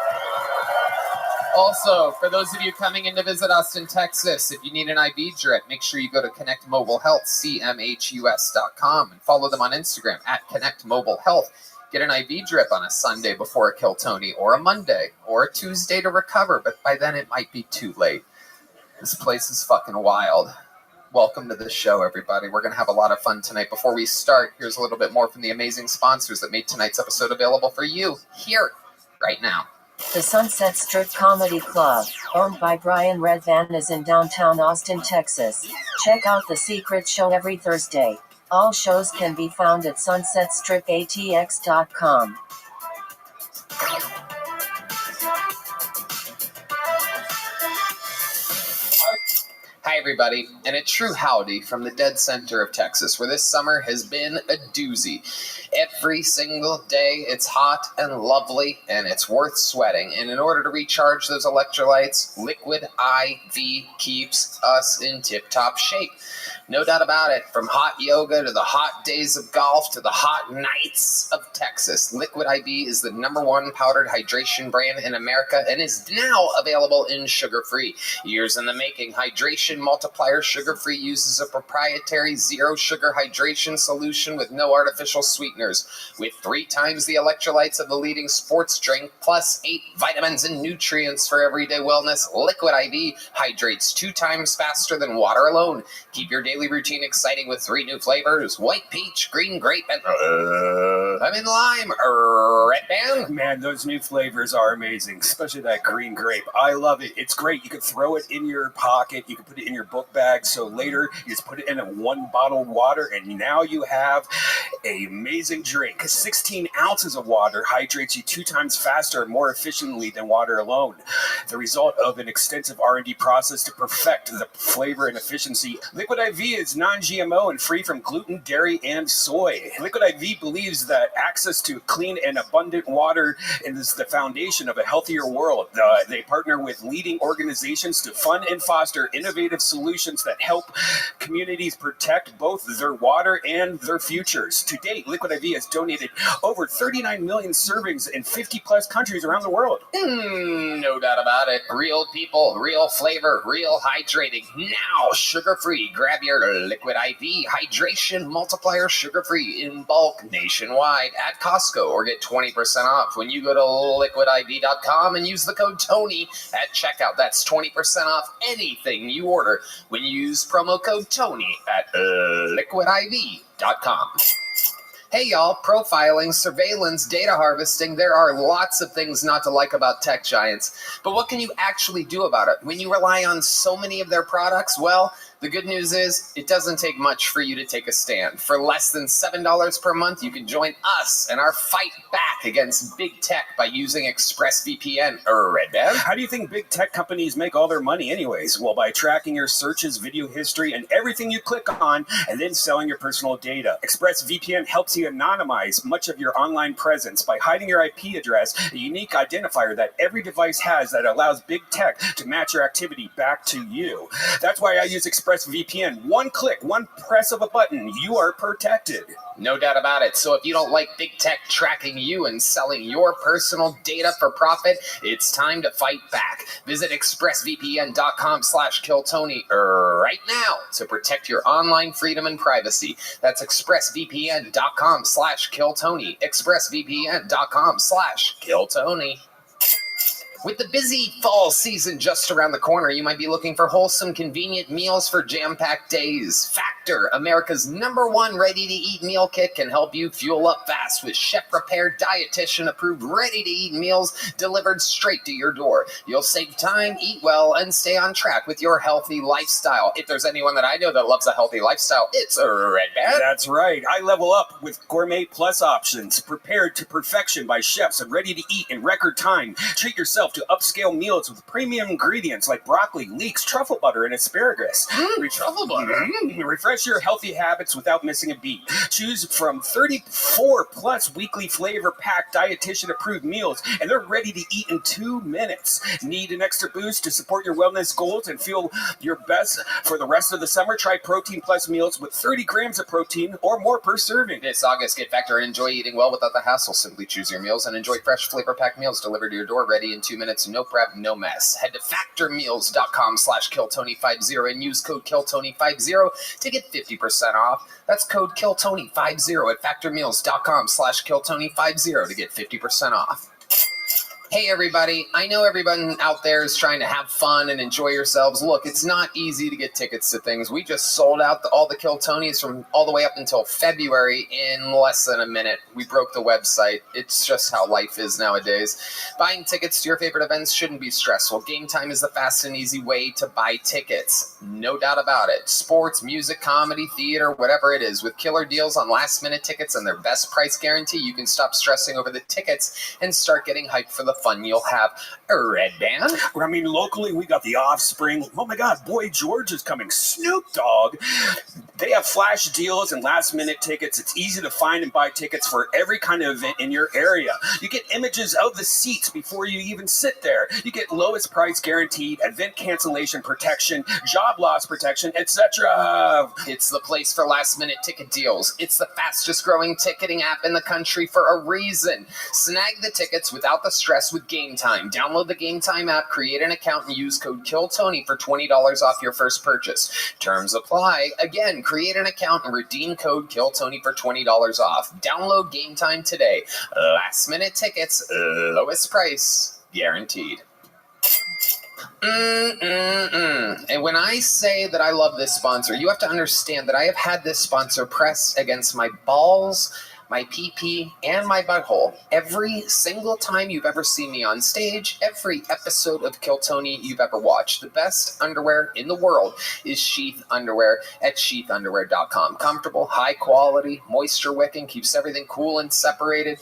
Also, for those of you coming in to visit Austin, Texas, if you need an IV drip, make sure you go to Connect Mobile Health, CMHUS.com, and follow them on Instagram at Connect Mobile Health. Get an IV drip on a Sunday before a Kill Tony, or a Monday, or a Tuesday to recover, but by then it might be too late. This place is fucking wild. Welcome to the show, everybody. We're going to have a lot of fun tonight. Before we start, here's a little bit more from the amazing sponsors that made tonight's episode available for you here, right now. The Sunset Strip Comedy Club, owned by Brian Red Van, is in downtown Austin, Texas. Check out The Secret Show every Thursday. All shows can be found at sunsetstripatx.com. Hi, everybody, and a true howdy from the dead center of Texas, where this summer has been a doozy. Every single day it's hot and lovely, and it's worth sweating. And in order to recharge those electrolytes, Liquid IV keeps us in tip-top shape. No doubt about it, from hot yoga to the hot days of golf to the hot nights of Texas, Liquid IV is the #1 powdered hydration brand in America and is now available in sugar-free. Years in the making, Hydration Multiplier Sugar-Free uses a proprietary zero-sugar hydration solution with no artificial sweeteners. With 3 times the electrolytes of the leading sports drink, plus 8 vitamins and nutrients for everyday wellness, Liquid IV hydrates 2 times faster than water alone. Keep your daily routine exciting with 3 new flavors: white peach, green grape, and lemon lime. Red band. Man, those new flavors are amazing, especially that green grape. I love it. It's great. You can throw it in your pocket. You can put it in your book bag. So later, you just put it in a 1 bottle of water, and now you have an amazing drink. 16 ounces of water hydrates you 2 times faster and more efficiently than water alone. The result of an extensive R&D process to perfect the flavor and efficiency. Liquid IV is non-GMO and free from gluten, dairy, and soy. Liquid IV believes that access to clean and abundant water is the foundation of a healthier world. They partner with leading organizations to fund and foster innovative solutions that help communities protect both their water and their futures. To date, Liquid IV has donated over 39 million servings in 50-plus countries around the world. No doubt about it. Real people, real flavor, real hydrating. Now, sugar-free. Grab your Liquid IV Hydration Multiplier Sugar-Free in bulk nationwide at Costco, or get 20% off when you go to liquidiv.com and use the code TONY at checkout. That's 20% off anything you order when you use promo code TONY at liquidiv.com. Hey y'all, profiling, surveillance, data harvesting, there are lots of things not to like about tech giants. But what can you actually do about it? When you rely on so many of their products, well, the good news is it doesn't take much for you to take a stand. For less than $7 per month, you can join us in our fight back against big tech by using ExpressVPN. Red Band. How do you think big tech companies make all their money anyways? Well, by tracking your searches, video history, and everything you click on, and then selling your personal data. ExpressVPN helps you anonymize much of your online presence by hiding your IP address, a unique identifier that every device has that allows big tech to match your activity back to you. That's why I use ExpressVPN. 1 click, 1 press of a button, you are protected. No doubt about it. So if you don't like big tech tracking you and selling your personal data for profit, it's time to fight back. Visit expressvpn.com/killtony right now to protect your online freedom and privacy. That's expressvpn.com/killtony. expressvpn.com/killtony. With the busy fall season just around the corner, you might be looking for wholesome, convenient meals for jam-packed days. Factor, America's #1 ready-to-eat meal kit, can help you fuel up fast with chef-prepared, dietitian-approved, ready-to-eat meals delivered straight to your door. You'll save time, eat well, and stay on track with your healthy lifestyle. If there's anyone that I know that loves a healthy lifestyle, it's a Red Band. That's right. I level up with Gourmet Plus options, prepared to perfection by chefs and ready to eat in record time. Treat yourself to upscale meals with premium ingredients like broccoli, leeks, truffle butter, and asparagus. Truffle butter. Refresh your healthy habits without missing a beat. Choose from 34 plus weekly flavor packed dietitian approved meals, and they're ready to eat in 2 minutes. Need an extra boost to support your wellness goals and feel your best for the rest of the summer? Try Protein Plus meals with 30 grams of protein or more per serving. This August, get Factor and enjoy eating well without the hassle. Simply choose your meals and enjoy fresh flavor packed meals delivered to your door, ready in 2 minutes. No prep, no mess. Head to factormeals.com/killtony50 and use code killtony50 to get 50% off. That's code killtony50 at factormeals.com/killtony50 to get 50% off. Hey everybody, I know everyone out there is trying to have fun and enjoy yourselves. Look, it's not easy to get tickets to things. We just sold out all the Kill Tonys from all the way up until February in less than a minute. We broke the website. It's just how life is nowadays. Buying tickets to your favorite events shouldn't be stressful. Game Time is the fast and easy way to buy tickets. No doubt about it. Sports, music, comedy, theater, whatever it is. With killer deals on last-minute tickets and their best price guarantee, you can stop stressing over the tickets and start getting hyped for the fun you'll have. Red Band. I mean, locally, we got The Offspring. Oh my God, Boy George is coming. Snoop Dogg. They have flash deals and last-minute tickets. It's easy to find and buy tickets for every kind of event in your area. You get images of the seats before you even sit there. You get lowest price guaranteed, event cancellation protection, job loss protection, etc. It's the place for last-minute ticket deals. It's the fastest-growing ticketing app in the country for a reason. Snag the tickets without the stress with Game Time. Download the Game Time app, create an account, and use code KILLTONY for $20 off your first purchase. Terms apply. Again, create an account and redeem code KILLTONY for $20 off. Download Game Time today. Last-minute tickets, lowest price, guaranteed. And when I say that I love this sponsor, you have to understand that I have had this sponsor press against my balls, my pee-pee, and my butthole every single time you've ever seen me on stage, every episode of Kill Tony you've ever watched. The best underwear in the world is Sheath Underwear at sheathunderwear.com. Comfortable, high quality, moisture wicking, keeps everything cool and separated.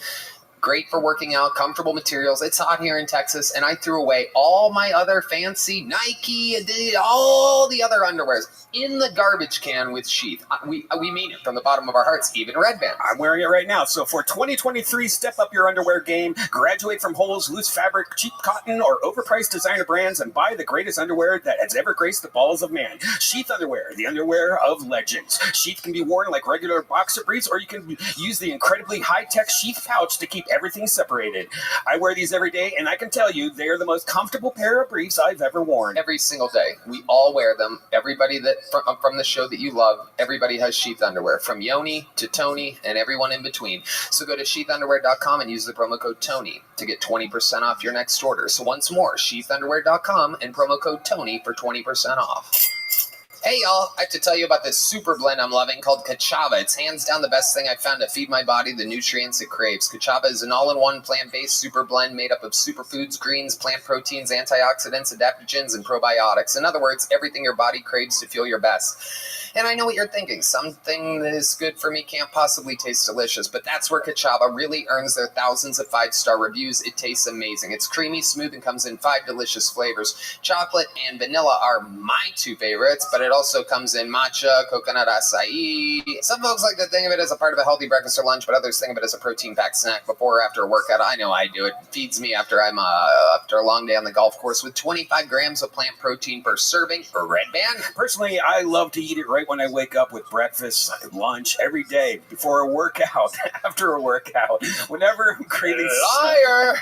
Great for working out, comfortable materials. It's hot here in Texas, and I threw away all my other fancy Nike, all the other underwears in the garbage can with Sheath. We mean it from the bottom of our hearts, even Red Band. I'm wearing it right now. So for 2023, step up your underwear game, graduate from holes, loose fabric, cheap cotton, or overpriced designer brands, and buy the greatest underwear that has ever graced the balls of man. Sheath Underwear, the underwear of legends. Sheath can be worn like regular boxer briefs, or you can use the incredibly high-tech Sheath pouch to keep everything separated. I wear these every day, and I can tell you they are the most comfortable pair of briefs I've ever worn. Every single day. We all wear them. Everybody that from the show that you love, everybody has Sheath Underwear, from Yoni to Tony and everyone in between. So go to sheathunderwear.com and use the promo code TONY to get 20% off your next order. So once more, sheathunderwear.com and promo code TONY for 20% off. Hey y'all, I have to tell you about this super blend I'm loving called Kachava. It's hands down the best thing I've found to feed my body the nutrients it craves. Kachava is an all-in-one plant-based super blend made up of superfoods, greens, plant proteins, antioxidants, adaptogens, and probiotics. In other words, everything your body craves to feel your best. And I know what you're thinking. Something that is good for me can't possibly taste delicious, but that's where Kachava really earns their thousands of 5-star reviews. It tastes amazing. It's creamy, smooth, and comes in 5 delicious flavors. Chocolate and vanilla are my 2 favorites, but it also comes in matcha, coconut acai. Some folks like to think of it as a part of a healthy breakfast or lunch, but others think of it as a protein-packed snack before or after a workout. I know I do. It feeds me after after a long day on the golf course with 25 grams of plant protein per serving. For Red Band. Personally, I love to eat it right when I wake up with breakfast, lunch, every day, before a workout, after a workout, whenever I'm craving. Liar!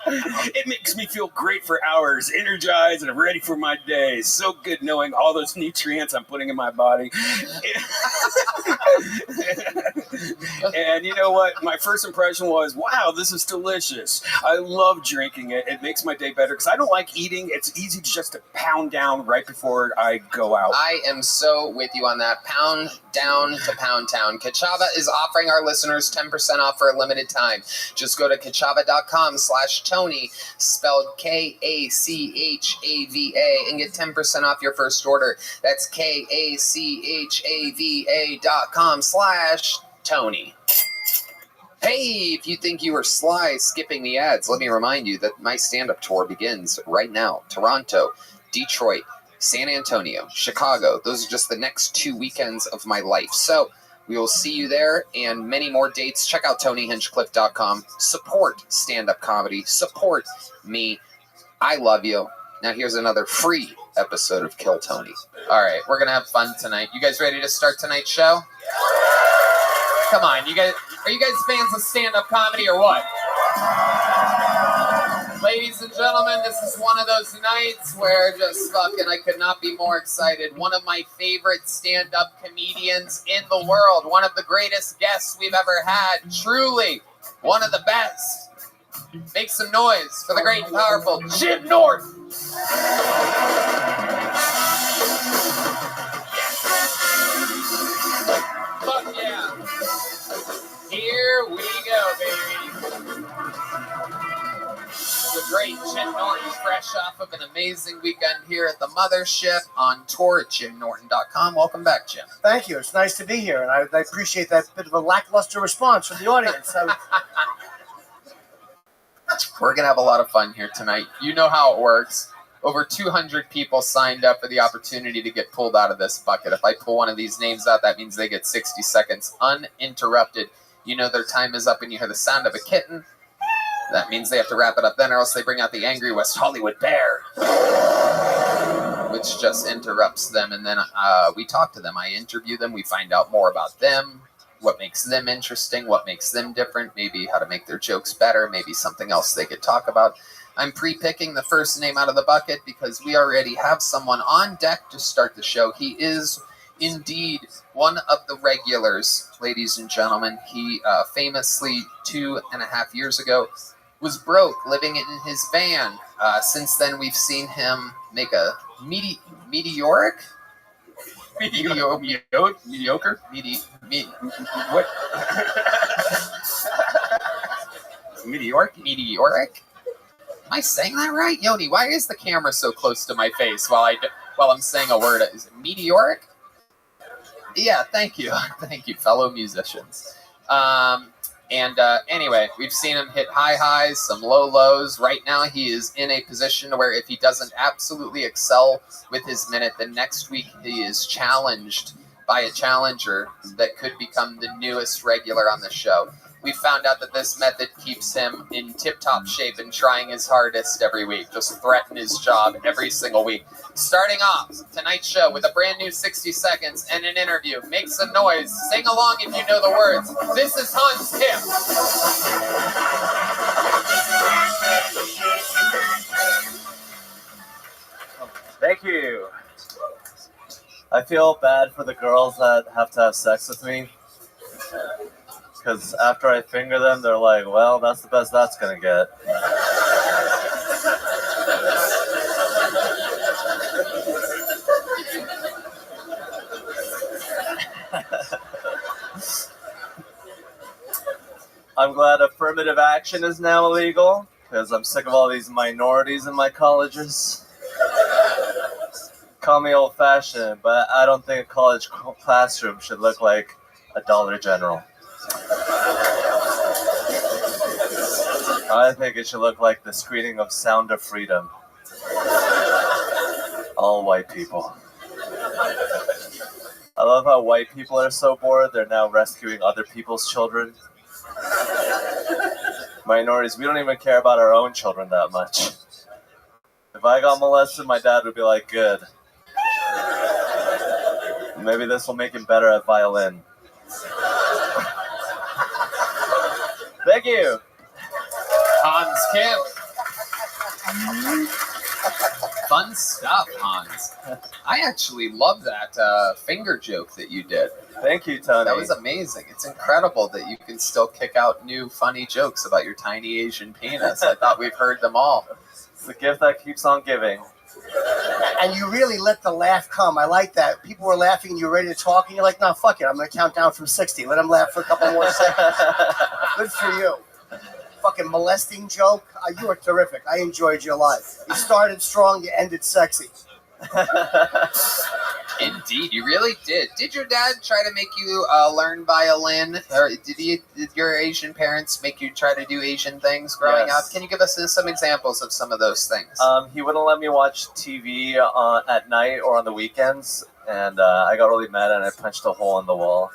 It makes me feel great for hours, energized and ready for my day. So good knowing all those nutrients I'm putting in my body. And you know what? My first impression was, wow, this is delicious. I love drinking it. It makes my day better because I don't like eating. It's easy just to pound down right before I go out. I am so with you on that. Pound down to Pound Town. Kachava is offering our listeners 10% off for a limited time. Just go to kachava.com/Tony, spelled Kachava, and get 10% off your first order. That's kachava.com/Tony. Hey, if you think you were sly skipping the ads, let me remind you that my stand-up tour begins right now. Toronto, Detroit, San Antonio, Chicago. Those are just the next 2 weekends of my life. So we will see you there and many more dates. Check out TonyHinchcliffe.com. Support stand-up comedy. Support me. I love you. Now here's another free episode of Kill Tony. All right, we're going to have fun tonight. You guys ready to start tonight's show? Come on, you guys. Are you guys fans of stand-up comedy or what? Ladies and gentlemen, this is one of those nights where just fucking I could not be more excited. One of my favorite stand-up comedians in the world. One of the greatest guests we've ever had. Truly, one of the best. Make some noise for the great and powerful Jim Norton. Fuck yeah. Here we go, baby. The great Jim Norton, fresh off of an amazing weekend here at the Mothership on tour at JimNorton.com. Welcome back, Jim. Thank you. It's nice to be here, and I appreciate that bit of a lackluster response from the audience. We're going to have a lot of fun here tonight. You know how it works. Over 200 people signed up for the opportunity to get pulled out of this bucket. If I pull one of these names out, that means they get 60 seconds uninterrupted. You know their time is up and you hear the sound of a kitten. That means they have to wrap it up then, or else they bring out the angry West Hollywood bear, which just interrupts them. And then we talk to them. I interview them. We find out more about them, what makes them interesting, what makes them different, maybe how to make their jokes better, maybe something else they could talk about. I'm pre-picking the first name out of the bucket because we already have someone on deck to start the show. He is indeed one of the regulars, ladies and gentlemen. He famously 2.5 years ago was broke, living in his van. Since then, we've seen him make a meteoric? Mediocre? What? Meteoric? Am I saying that right? Yoni, why is the camera so close to my face while I'm saying a word? Is it meteoric? Yeah, thank you. Thank you, fellow musicians. Anyway, we've seen him hit high highs, some low lows. Right now, he is in a position where if he doesn't absolutely excel with his minute, then next week he is challenged by a challenger that could become the newest regular on the show. We found out that this method keeps him in tip-top shape and trying his hardest every week. Just threaten his job every single week. Starting off tonight's show with a brand new 60 seconds and an interview. Make some noise. Sing along if you know the words. This is Hans Kim. Thank you. I feel bad for the girls that have to have sex with me. Because after I finger them, they're like, well, that's the best that's going to get. I'm glad affirmative action is now illegal, because I'm sick of all these minorities in my colleges. Call me old-fashioned, but I don't think a college classroom should look like a Dollar General. I think it should look like the screening of Sound of Freedom. All white people. I love how white people are so bored, they're now rescuing other people's children. Minorities, we don't even care about our own children that much. If I got molested, my dad would be like, good. Maybe this will make him better at violin. Thank you. Hans Kim. Fun stuff, Hans. I actually love that finger joke that you did. Thank you, Tony. That was amazing. It's incredible that you can still kick out new funny jokes about your tiny Asian penis. I thought we've heard them all. It's the gift that keeps on giving. And you really let the laugh come. I like that. People were laughing and you're ready to talk and you're like, no, fuck it. I'm going to count down from 60. Let them laugh for a couple more seconds. Good for you. Fucking molesting joke. You were terrific. I enjoyed your life. You started strong, you ended sexy. Indeed, you really did. Did your dad try to make you learn violin? Or did your Asian parents make you try to do Asian things growing up? Can you give us some examples of some of those things? He wouldn't let me watch TV at night or on the weekends, and I got really mad and I punched a hole in the wall.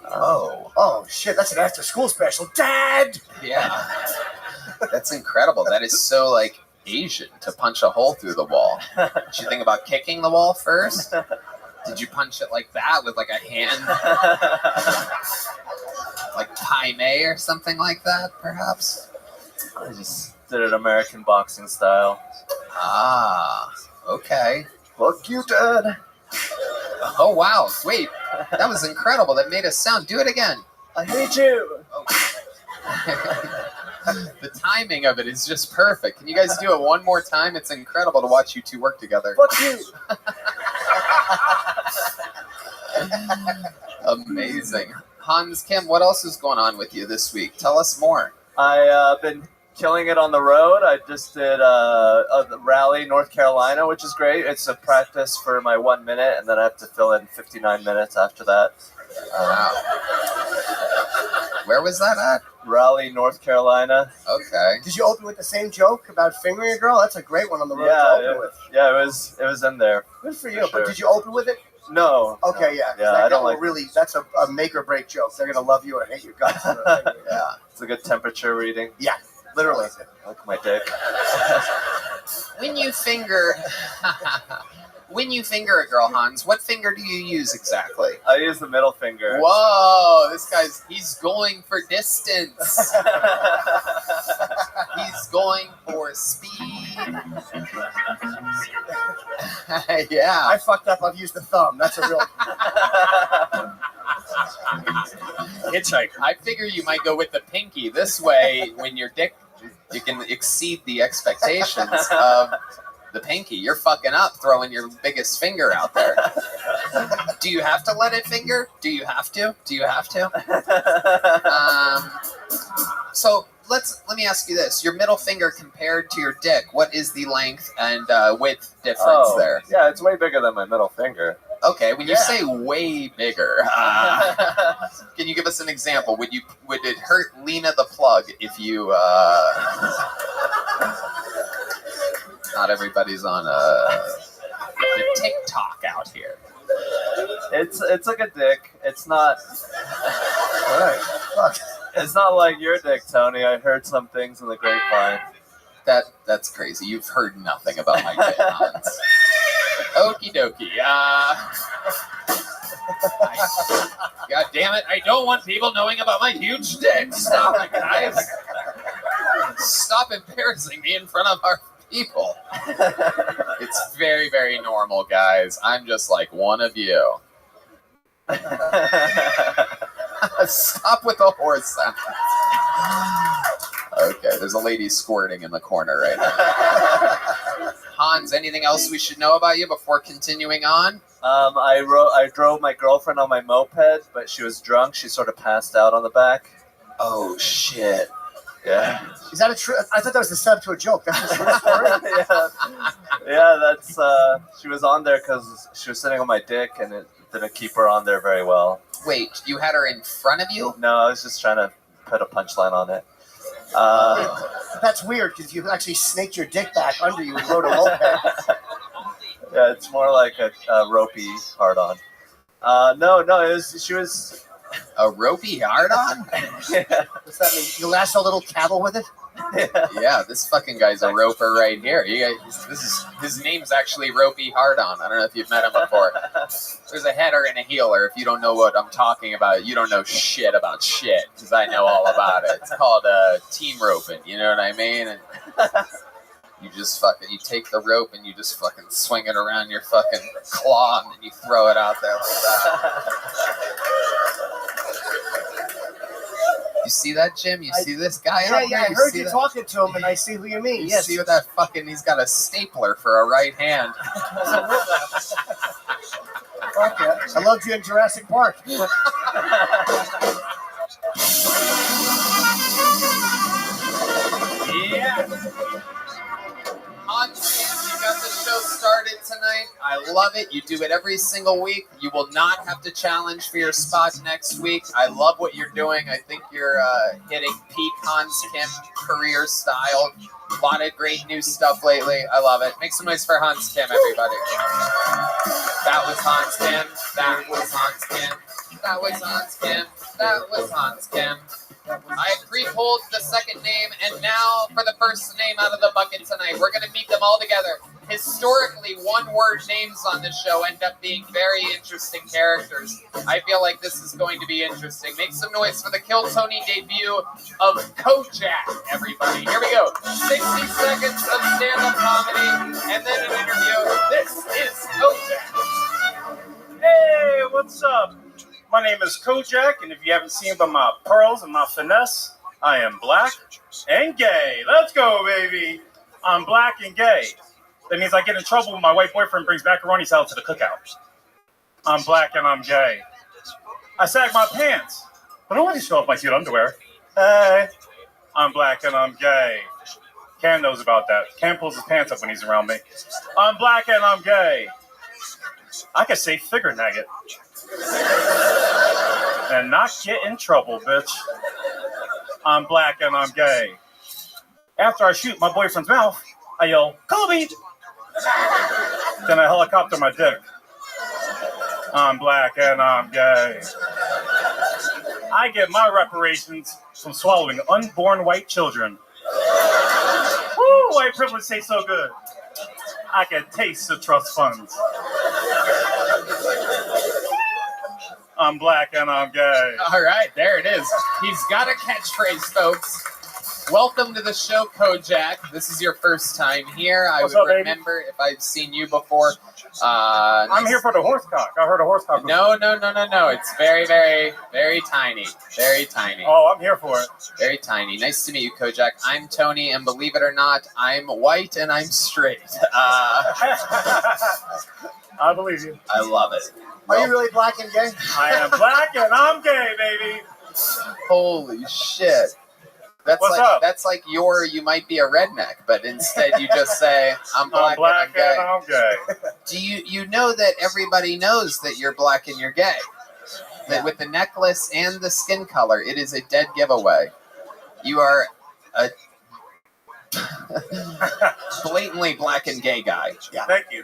Oh, shit, that's an after-school special. Dad! Yeah. That's incredible. That is so, like, Asian to punch a hole through the wall. Did you think about kicking the wall first? Did you punch it like that with, like, a hand? Like Pai Mei or something like that, perhaps? I just did it American boxing style. Ah, okay. Fuck you, Dad. Oh, wow. Wait, that was incredible. That made us sound. Do it again. I hate you. Oh. The timing of it is just perfect. Can you guys do it one more time? It's incredible to watch you two work together. Fuck you. Amazing. Hans Kim, what else is going on with you this week? Tell us more. I've been killing it on the road. I just did a rally in North Carolina, which is great. It's a practice for my 1 minute, and then I have to fill in 59 minutes after that. Wow. Where was that at? Raleigh, North Carolina. Okay. Did you open with the same joke about fingering a girl? That's a great one on the road Yeah, to open with. yeah, it was in there. Good for you. For But sure. did you open with it? No. Okay, yeah. Yeah, that I don't will like. really. That's a make or break joke. They're gonna love you or hate your guts. Yeah, it's a good temperature reading. Yeah, literally. I like my dick. When you finger a girl, Hans, what finger do you use exactly? I use the middle finger. Whoa, he's going for distance. He's going for speed. Yeah. I fucked up. I've used the thumb. That's a real. Hitchhiker. I figure you might go with the pinky. This way, when your dick, you can exceed the expectations of the pinky. You're fucking up throwing your biggest finger out there. Do you have to let it finger? Do you have to? So let me ask you this: your middle finger compared to your dick, what is the length and width difference there? Yeah, it's way bigger than my middle finger. Okay, when you say way bigger, can you give us an example? Would it hurt Lena the plug if you? Not everybody's on the TikTok out here. It's like a dick. It's not. All right. Fuck. It's not like your dick, Tony. I heard some things in the grapevine. That's crazy. You've heard nothing about my dick, Hans. Okie dokie. God damn it! I don't want people knowing about my huge dick. Stop it, guys. Stop embarrassing me in front of our people. It's very, very normal, guys. I'm just like one of you. Stop with the horse sound. Okay, there's a lady squirting in the corner right now. Hans, anything else we should know about you before continuing on? I drove my girlfriend on my moped, but she was drunk. She sort of passed out on the back. Oh, shit. Yeah. Is that a true? I thought that was the setup to a joke. That's a true story. Yeah, that's. She was on there because she was sitting on my dick, and it didn't keep her on there very well. Wait, you had her in front of you? No, I was just trying to put a punchline on it. That's weird because you actually snaked your dick back under you and rode a moped. Yeah, it's more like a ropey hard-on. She was a ropey hard-on. Yeah. What's that mean? You lasso a little cattle with it? Yeah, this fucking guy's a roper right here. His name's actually Ropey Hardon. I don't know if you've met him before. There's a header and a healer. If you don't know what I'm talking about, you don't know shit about shit, because I know all about it. It's called team roping. You know what I mean? And you just you take the rope and you just fucking swing it around your fucking claw and then you throw it out there like that. You see that, Jim? You see this guy? Yeah, I heard you talking to him, and I see who you mean. You see what that he's got a stapler for a right hand. Fuck yeah. I loved you in Jurassic Park. Yeah. Hans, you got the show started tonight. I love it. You do it every single week. You will not have to challenge for your spot next week. I love what you're doing. I think you're hitting peak Hans Kim career style. A lot of great new stuff lately. I love it. Make some noise for Hans Kim, everybody. That was Hans Kim. That was Hans Kim. That was Hans Kim. That was Hans Kim. I pre-pulled the second name, and now for the first name out of the bucket tonight. We're going to meet them all together. Historically, one-word names on this show end up being very interesting characters. I feel like this is going to be interesting. Make some noise for the Kill Tony debut of Kojak, everybody. Here we go. 60 seconds of stand-up comedy, and then an interview. This is Kojak. Hey, what's up? My name is Kojak, and if you haven't seen by my pearls and my finesse, I am black and gay. Let's go, baby. I'm black and gay. That means I get in trouble when my white boyfriend brings macaroni salad to the cookout. I'm black and I'm gay. I sag my pants, but I don't want to show off my cute underwear. Hey, I'm black and I'm gay. Cam knows about that. Cam pulls his pants up when he's around me. I'm black and I'm gay. I can say figure nugget. And not get in trouble, bitch. I'm black and I'm gay. After I shoot my boyfriend's mouth, I yell, Kobe! Then I helicopter my dick. I'm black and I'm gay. I get my reparations from swallowing unborn white children. Woo, white privilege tastes so good. I can taste the trust funds. I'm black and I'm gay. All right, there it is. He's got a catchphrase, folks. Welcome to the show, Kojak. This is your first time here. I What's would up, baby? remember if I've seen you before. I'm here for the horsecock. I heard a horsecock. No. It's very, very, very tiny. Very tiny. Oh, I'm here for it. Very tiny. Nice to meet you, Kojak. I'm Tony, and believe it or not, I'm white and I'm straight. I believe you. I love it. Are you really black and gay? I am black and I'm gay, baby. Holy shit. That's like you might be a redneck, but instead you just say, I'm black, and I'm gay. Do you know that everybody knows that you're black and you're gay? That with the necklace and the skin color, it is a dead giveaway. You are a blatantly black and gay guy. Yeah. Thank you.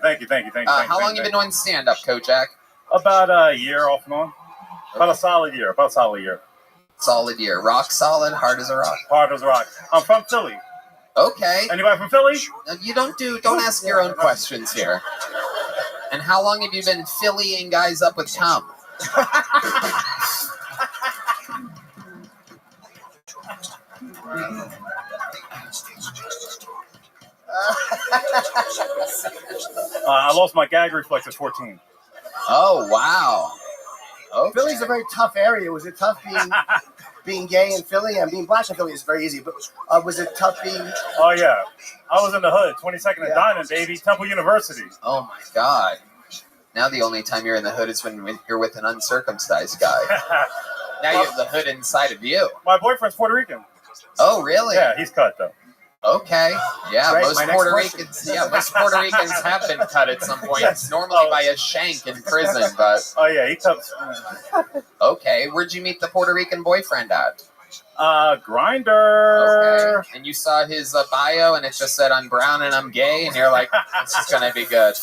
How long you been doing stand-up, Kojak? About a year off and on. About a solid year. Solid year. Rock solid, hard as a rock. Hard as a rock. I'm from Philly. Okay. Anybody from Philly? You don't ask your own questions here. And how long have you been Phillying guys up with cum? I lost my gag reflex at 14. Oh, wow. Okay. Philly's a very tough area. Was it tough being gay in Philly? And being black in Philly is very easy, but was it tough being... Oh, yeah. I was in the hood, 22nd and Diamond, baby, Temple University. Oh, my God. Now the only time you're in the hood is when you're with an uncircumcised guy. Now you have the hood inside of you. My boyfriend's Puerto Rican. Oh, really? Yeah, he's cut, though. Okay. Yeah, Great. most Puerto Ricans have been cut at some point. It's normally by a shank in prison, but... Oh, yeah, he cuts. Okay, where'd you meet the Puerto Rican boyfriend at? Grindr. Okay. And you saw his bio, and it just said, I'm brown and I'm gay, and you're like, this is going to be good.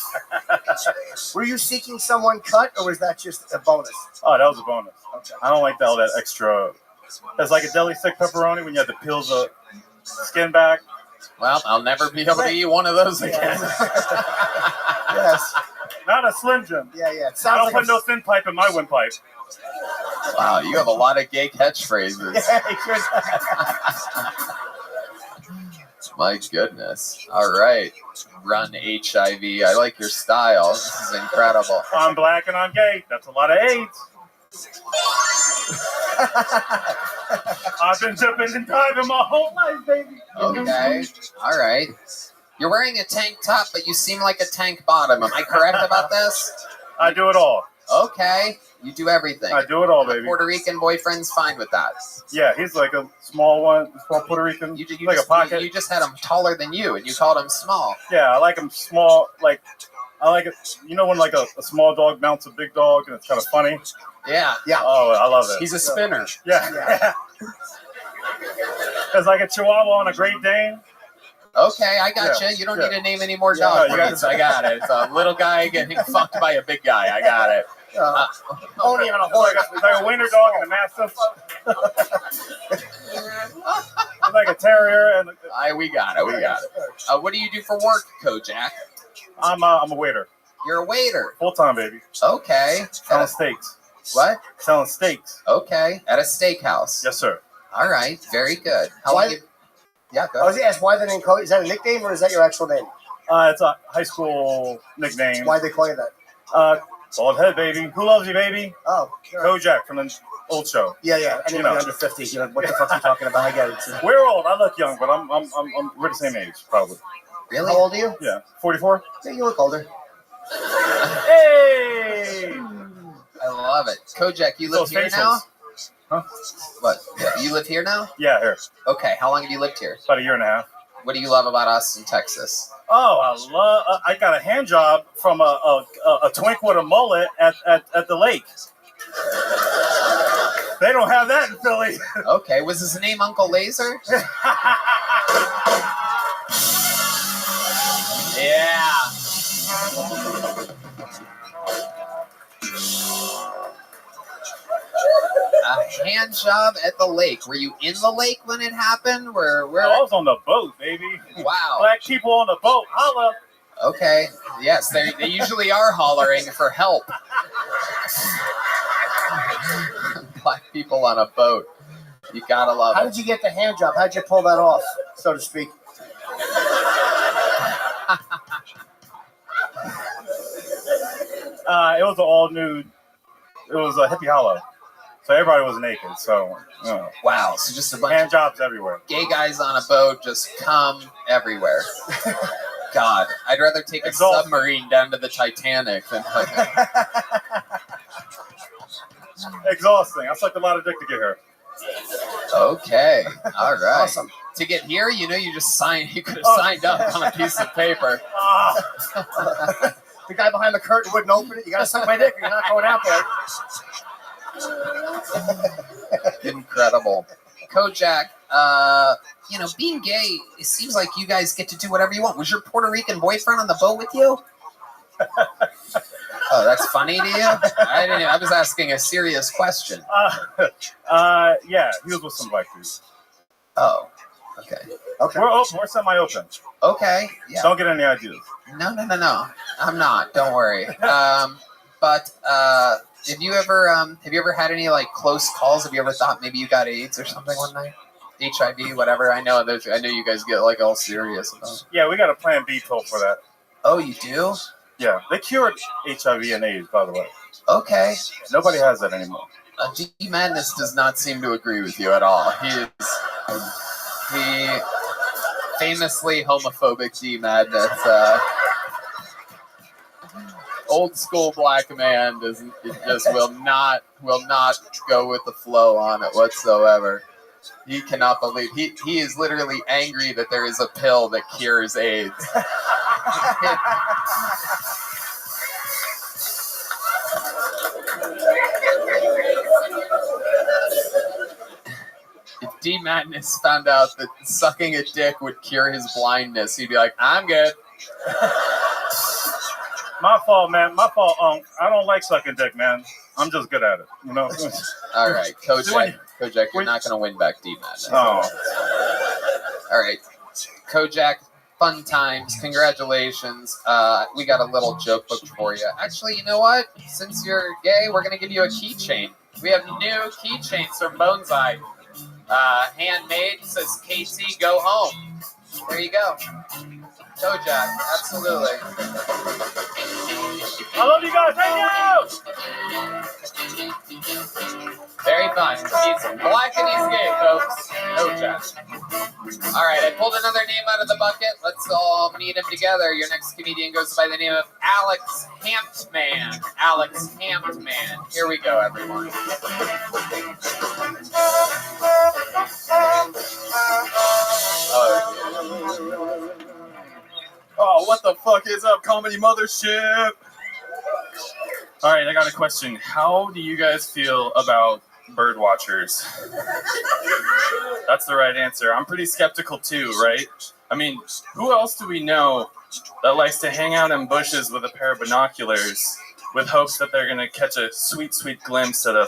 Were you seeking someone cut, or was that just a bonus? Oh, that was a bonus. Okay. I don't like all that extra. It's like a deli stick pepperoni when you have to peel the skin back. Well, I'll never be able to eat one of those again. Yes. Not a Slim Jim. Yeah. I don't put no thin pipe in my windpipe. Wow, you have a lot of gay catchphrases. My goodness. All right. Run HIV. I like your style. This is incredible. I'm black and I'm gay. That's a lot of AIDS. I've been dipping and diving my whole life, baby. Okay. All right. You're wearing a tank top, but you seem like a tank bottom. Am I correct about this? I do it all. Okay. You do everything. I do it all, baby. Puerto Rican boyfriend's fine with that. Yeah, he's like a small one, small Puerto Rican. You like a pocket. You just had him taller than you, and you called him small. Yeah, I like him small. Like, I like it. You know when like a small dog mounts a big dog, and it's kind of funny. Yeah. Oh, I love it. He's a spinner. Yeah. It's like a Chihuahua on a Great Dane. Okay, I got you. You don't need to name any more dog breeds. I got it. It's a little guy getting fucked by a big guy. I got it. Only on a horse. It's like a wiener dog and a mastiff. It's like a terrier and. We got it. What do you do for work, Kojak? I'm a waiter. You're a waiter. Full time, baby. Okay. Selling steaks. What? Selling steaks. Okay. At a steakhouse. Yes, sir. All right. Very good. How long? Yeah, go I was going to ask why the name Cody. Is that a nickname or is that your actual name? It's a high school nickname. Why'd they call you that? Bald head, baby. Who loves you, baby? Oh, sure. Kojak from the old show. Yeah. Anybody under 50, what the fuck are you talking about? I get it. We're old. I look young, but we're the same age, probably. Really? How old are you? Yeah, 44. Yeah, you look older. Hey! I love it. Kojak, you live here now? Huh? What? Yeah, you live here now? Yeah, here. Okay. How long have you lived here? About a year and a half. What do you love about Austin, Texas? Oh, I got a hand job from a twink with a mullet at the lake. They don't have that in Philly. Okay, was his name Uncle Laser? Yeah. A hand job at the lake. Were you in the lake when it happened? Where? I was on the boat, baby. Wow. Black people on the boat. Holla. Okay. Yes, they usually are hollering for help. Black people on a boat. You gotta love How it. did you get the hand job? How'd you pull that off, so to speak? It was an all nude. It was a hippie hollow, so everybody was naked. So wow, so just a bunch hand of jobs everywhere. gay guys on a boat just come everywhere. God, I'd rather take a submarine down to the Titanic than. Exhausting. I sucked a lot of dick to get here. Okay, all right. Awesome. To get here, you just signed. You could have signed up on a piece of paper. The guy behind the curtain wouldn't open it. You gotta suck my dick or you're not going out there. Incredible. Kojak, being gay, it seems like you guys get to do whatever you want. Was your Puerto Rican boyfriend on the boat with you? Oh, that's funny to you? I was asking a serious question. Yeah, he was with some black dudes. Oh, okay. We're open. We're semi-open. Okay. Yeah. Don't get any ideas. No. I'm not. Don't worry. But have you ever had any like close calls? Have you ever thought maybe you got AIDS or something one night? HIV, whatever. I know you guys get like all serious about it. Yeah, we got a Plan B pill for that. Oh, you do? Yeah, they cured HIV and AIDS, by the way. Okay. Nobody has that anymore. D Madness does not seem to agree with you at all. He famously homophobic D Madness. Old school black man just will not go with the flow on it whatsoever. He cannot believe he is literally angry that there is a pill that cures AIDS. If D Madness found out that sucking a dick would cure his blindness, he'd be like, I'm good. My fault, man. My fault. I don't like sucking dick, man. I'm just good at it, All right, Kojak, you're not going to win back D Madness. Oh. All right, Kojak, fun times. Congratulations. We got a little joke book for you. Actually, you know what? Since you're gay, we're going to give you a keychain. We have new keychains from Boneseye. Handmade, says KT, go home. There you go. Kojak, absolutely. I love you guys. Thank you. Very fun. He's black and he's gay, folks. Kojak. All right, I pulled another name out of the bucket. Let's all meet him together. Your next comedian goes by the name of Alex Hamptman. Alex Hamptman. Here we go, everyone. Oh, what the fuck is up, Comedy Mothership? All right, I got a question. How do you guys feel about bird watchers? That's the right answer. I'm pretty skeptical too, right? I mean, who else do we know that likes to hang out in bushes with a pair of binoculars with hopes that they're going to catch a sweet, sweet glimpse at a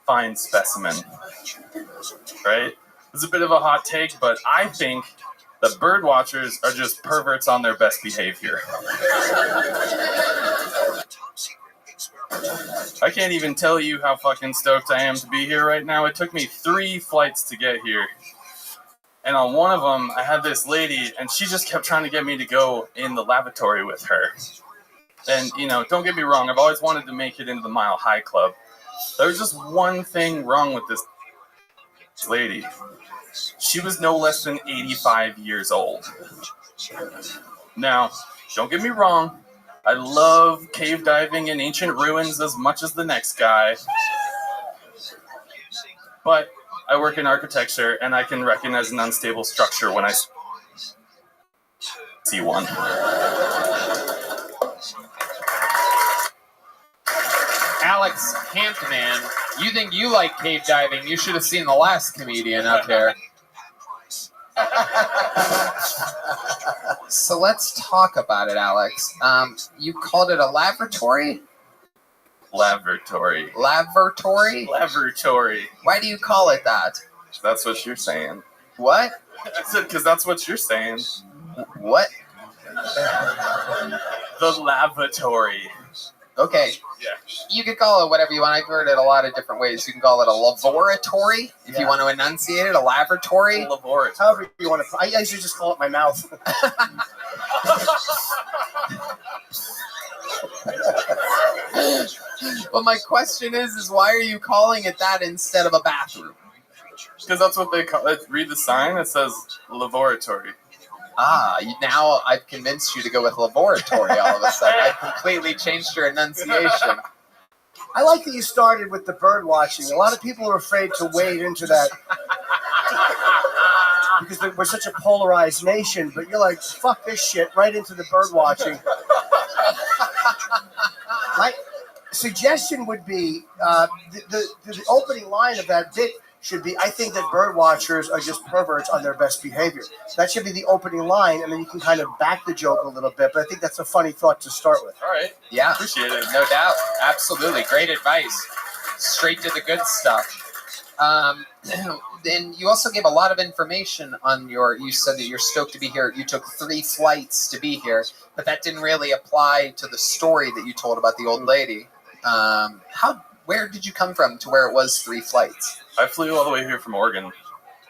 fine specimen? Right? It's a bit of a hot take, but I think that bird watchers are just perverts on their best behavior. I can't even tell you how fucking stoked I am to be here right now. It took me 3 flights to get here. And on one of them, I had this lady, and she just kept trying to get me to go in the lavatory with her. And, don't get me wrong, I've always wanted to make it into the Mile High Club. There's just one thing wrong with this lady. She was no less than 85 years old. Now, don't get me wrong, I love cave diving in ancient ruins as much as the next guy. But I work in architecture, and I can recognize an unstable structure when I see one. Alex Hamptman You think you like cave diving? You should have seen the last comedian up there. So let's talk about it, Alex. You called it a laboratory? Laboratory. Laboratory? Laboratory. Why do you call it that? That's what you're saying. What? I said because that's what you're saying. What? The lavatory. Okay. Yeah. You could call it whatever you want. I've heard it a lot of different ways. You can call it a laboratory if you want to enunciate it. A laboratory. Laboratory. However you want to. I usually just call it my mouth. Well, my question is why are you calling it that instead of a bathroom? Because that's what they call it. Read the sign. It says laboratory. Now I've convinced you to go with laboratory all of a sudden. I've completely changed your enunciation. I like that you started with the bird watching. A lot of people are afraid to wade into that because we're such a polarized nation. But you're like, fuck this shit, right into the bird watching. My suggestion would be the opening line of that bit should be, I think that bird watchers are just perverts on their best behavior. That should be the opening line, and then you can kind of back the joke a little bit. But I think that's a funny thought to start with. All right. Yeah. Appreciate it. No doubt. Absolutely. Great advice. Straight to the good stuff. Then you also gave a lot of information on you said that you're stoked to be here. You took 3 flights to be here, but that didn't really apply to the story that you told about the old lady. Where did you come from to where it was 3 flights? I flew all the way here from Oregon.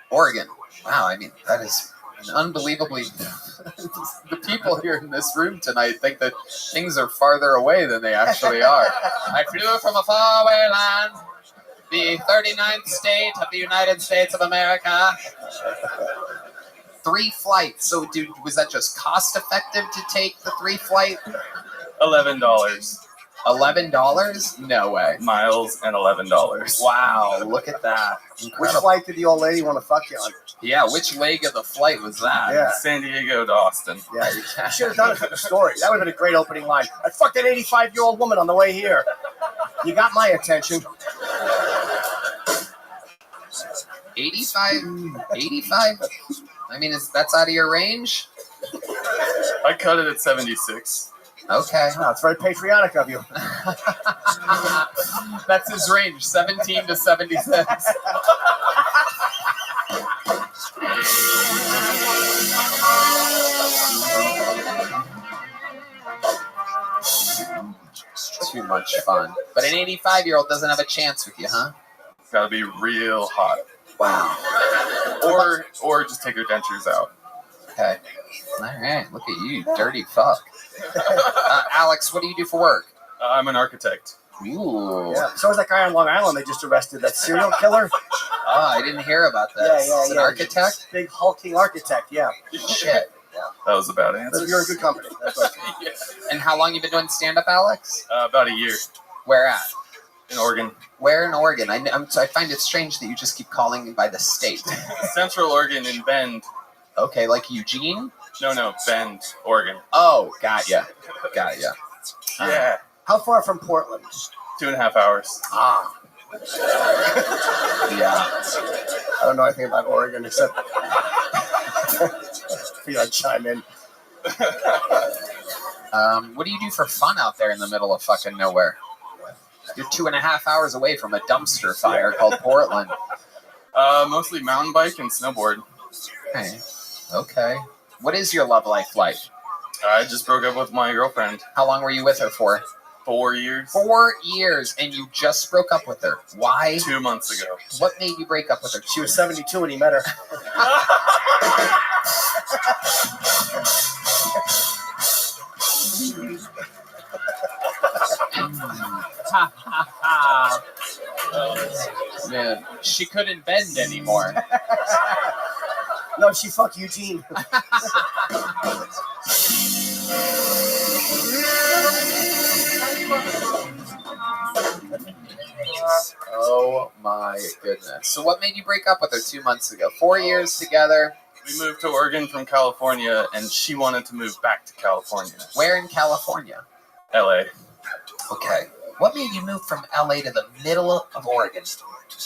Oregon. Wow, I mean, that is an unbelievably... The people here in this room tonight think that things are farther away than they actually are. I flew from a faraway land, the 39th state of the United States of America. 3 flights. So was that just cost effective to take the 3 flight? $11. $11? No way. Miles and $11. Wow, look at that. Incredible. Which flight did the old lady want to fuck you on? Yeah, which leg of the flight was that? Yeah. San Diego to Austin. Yeah, you should have done it for the story. That would have been a great opening line. I fucked an 85-year-old woman on the way here. You got my attention. 85? 85? I mean, that's out of your range? I cut it at 76. Okay. Oh, it's very patriotic of you. That's his range, 17 to 76. Too much fun. But an 85-year-old doesn't have a chance with you, huh? It's got to be real hot. Wow. Or just take your dentures out. Okay. All right. Look at you, dirty fuck. Alex, what do you do for work? I'm an architect. Ooh. Yeah. So is that guy on Long Island they just arrested, that serial killer? Oh, I didn't hear about that. Yeah. An architect? Big hulking architect, yeah. Shit. Yeah. That was a bad answer. You're in good company. That's what Yeah. And how long you been doing stand-up, Alex? About a year. Where at? In Oregon. Where in Oregon? I find it strange that you just keep calling me by the state. Central Oregon in Bend. Okay, like Eugene? No, Bend, Oregon. Oh, got ya. Yeah. How far from Portland? 2.5 hours. Ah. Yeah. I don't know anything about Oregon except feel I'd chime in. What do you do for fun out there in the middle of fucking nowhere? You're 2.5 hours away from a dumpster fire called Portland. Mostly mountain bike and snowboard. Okay. What is your love life like? I just broke up with my girlfriend. How long were you with her for? 4 years. 4 years, and you just broke up with her. Why? 2 months ago. What made you break up with her? She was 72 when he met her. Man, she couldn't bend anymore. No, she fucked Eugene. Oh my goodness. So what made you break up with her 2 months ago? 4 years together. We moved to Oregon from California, and she wanted to move back to California. Where in California? LA. Okay. What made you move from LA to the middle of Oregon?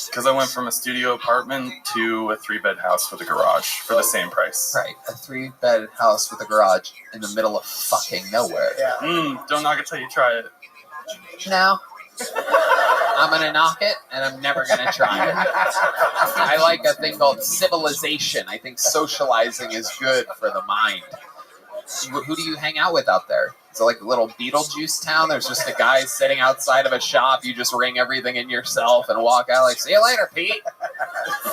Because I went from a studio apartment to a 3-bed house with a garage for the same price. Right, a 3-bed house with a garage in the middle of fucking nowhere. Yeah. Don't knock it till you try it. No. I'm going to knock it, and I'm never going to try it. I like a thing called civilization. I think socializing is good for the mind. Who do you hang out with out there? Is it like a little Beetlejuice town? There's just a guy sitting outside of a shop. You just ring everything in yourself and walk out like, see you later, Pete.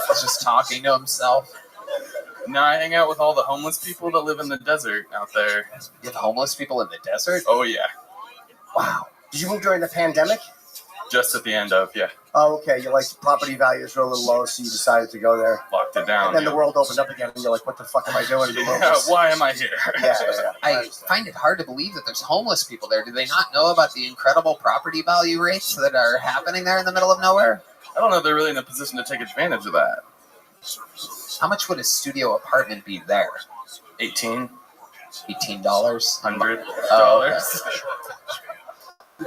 He's just talking to himself. No, I hang out with all the homeless people that live in the desert out there. You have homeless people in the desert? Oh, yeah. Wow. Did you move during the pandemic? Just at the end of, yeah. Oh, okay. You're like, property values were a little low, so you decided to go there. Locked it down. And then yeah. the world opened up again, and you're like, what the fuck am I doing? Yeah, why am I here? Yeah. I find it hard to believe that there's homeless people there. Do they not know about the incredible property value rates that are happening there in the middle of nowhere? I don't know if they're really in a position to take advantage of that. How much would a studio apartment be there? $18. $18? $100. Oh, okay.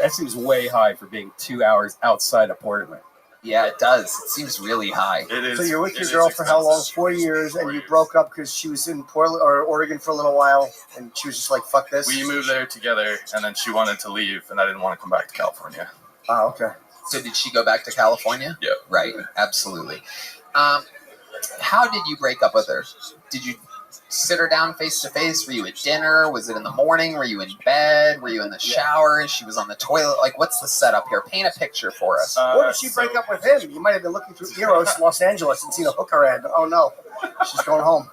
That seems way high for being 2 hours outside of Portland. Yeah, it does. It seems really high. It is. So you're with your girl for how long? 4 years, and you broke up because she was in Portland or Oregon for a little while, and she was just like, "Fuck this." We moved there together, and then she wanted to leave, and I didn't want to come back to California. Oh, okay. So did she go back to California? Yeah. Right. Absolutely. How did you break up with her? Did you sit her down face to face? Were you at dinner? Was it in the morning? Were you in bed? Were you in the shower? She was on the toilet? Like, what's the setup here? Paint a picture for us. Or did she break up with him? You might have been looking through Eros, Los Angeles, and seen a hooker ad. Oh no, she's going home.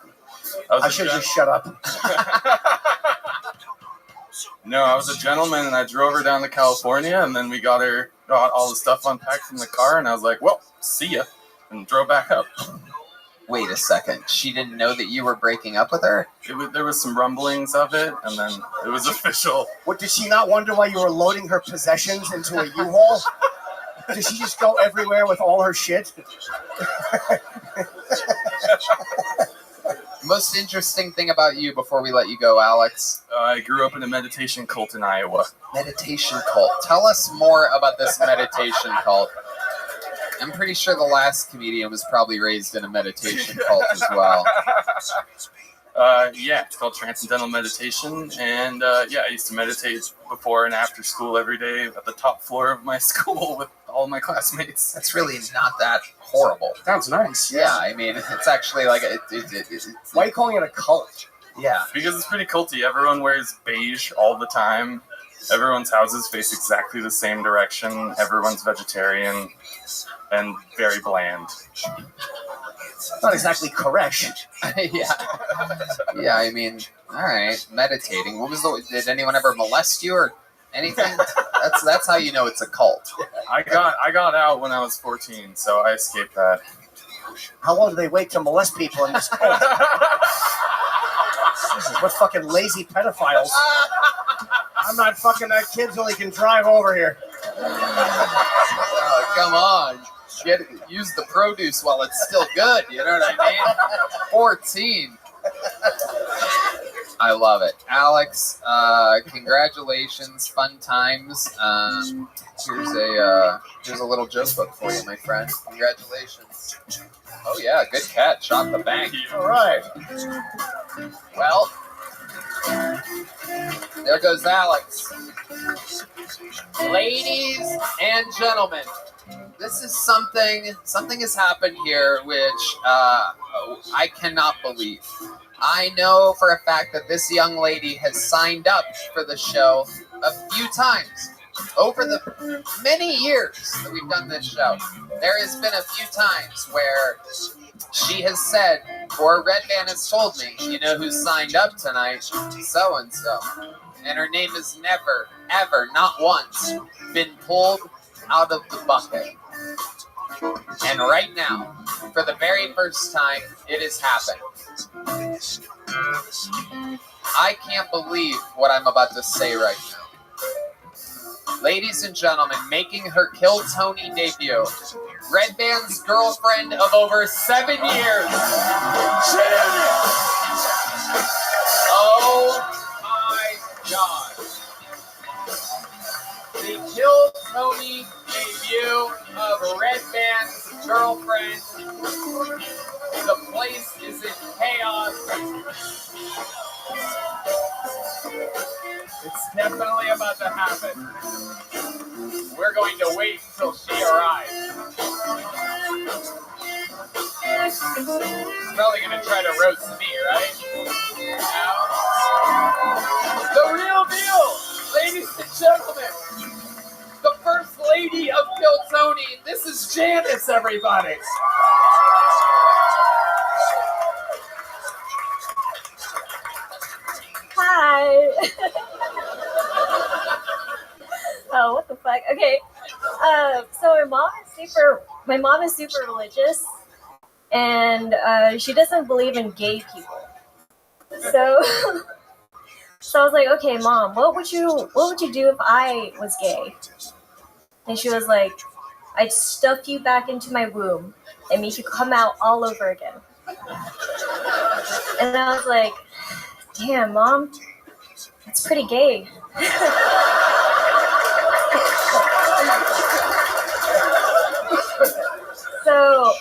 I should just shut up. No, I was a gentleman, and I drove her down to California, and then we got all the stuff unpacked from the car, and I was like, well, see ya, and drove back up. Wait a second. She didn't know that you were breaking up with her? There was some rumblings of it, and then it was official. What, did she not wonder why you were loading her possessions into a U-Haul? Did she just go everywhere with all her shit? Most interesting thing about you before we let you go, Alex? I grew up in a meditation cult in Iowa. Meditation cult. Tell us more about this meditation cult. I'm pretty sure the last comedian was probably raised in a meditation cult as well. Yeah, it's called Transcendental Meditation, and I used to meditate before and after school every day at the top floor of my school with all my classmates. That's really not that horrible. Sounds nice. Yeah, I mean, it's actually like... Why are you calling it a cult? Yeah. Because it's pretty culty. Everyone wears beige all the time. Everyone's houses face exactly the same direction. Everyone's vegetarian and very bland. Not exactly correct. Yeah, I mean, all right, meditating. Did anyone ever molest you or anything? That's how you know it's a cult. I got out when I was 14, so I escaped that. How long do they wait to molest people in this cult? Jesus, what fucking lazy pedophiles. I'm not fucking that kid till he can drive over here. Oh, come on. Use the produce while it's still good, you know what I mean? 14. I love it. Alex, congratulations, fun times. Here's a little joke book for you, my friend. Congratulations. Oh yeah, good catch on the bank. All right. Well, there goes Alex. Ladies and gentlemen, this is something has happened here which I cannot believe. I know for a fact that this young lady has signed up for the show a few times. Over the many years that we've done this show, there has been a few times where she has said, or Red Band has told me, you know who's signed up tonight? So-and-so. And her name has never, ever, not once, been pulled out of the bucket. And right now, for the very first time, it has happened. I can't believe what I'm about to say right now. Ladies and gentlemen, making her Kill Tony debut, Red Band's girlfriend of over 7 years. Oh my God. The Kill Tony debut of Red Band's girlfriend. The place is in chaos. It's definitely about to happen. We're going to wait until she arrives. She's probably going to try to roast me, right? The real deal, ladies and gentlemen. The first lady of Kill Tony. This is Janice, everybody. Hi. Oh, what the fuck? Okay. So my mom is super religious, and she doesn't believe in gay people. So, so I was like, okay, Mom, what would you do if I was gay? And she was like, I'd stuff you back into my womb and make you come out all over again. And I was like, damn, Mom, that's pretty gay. So,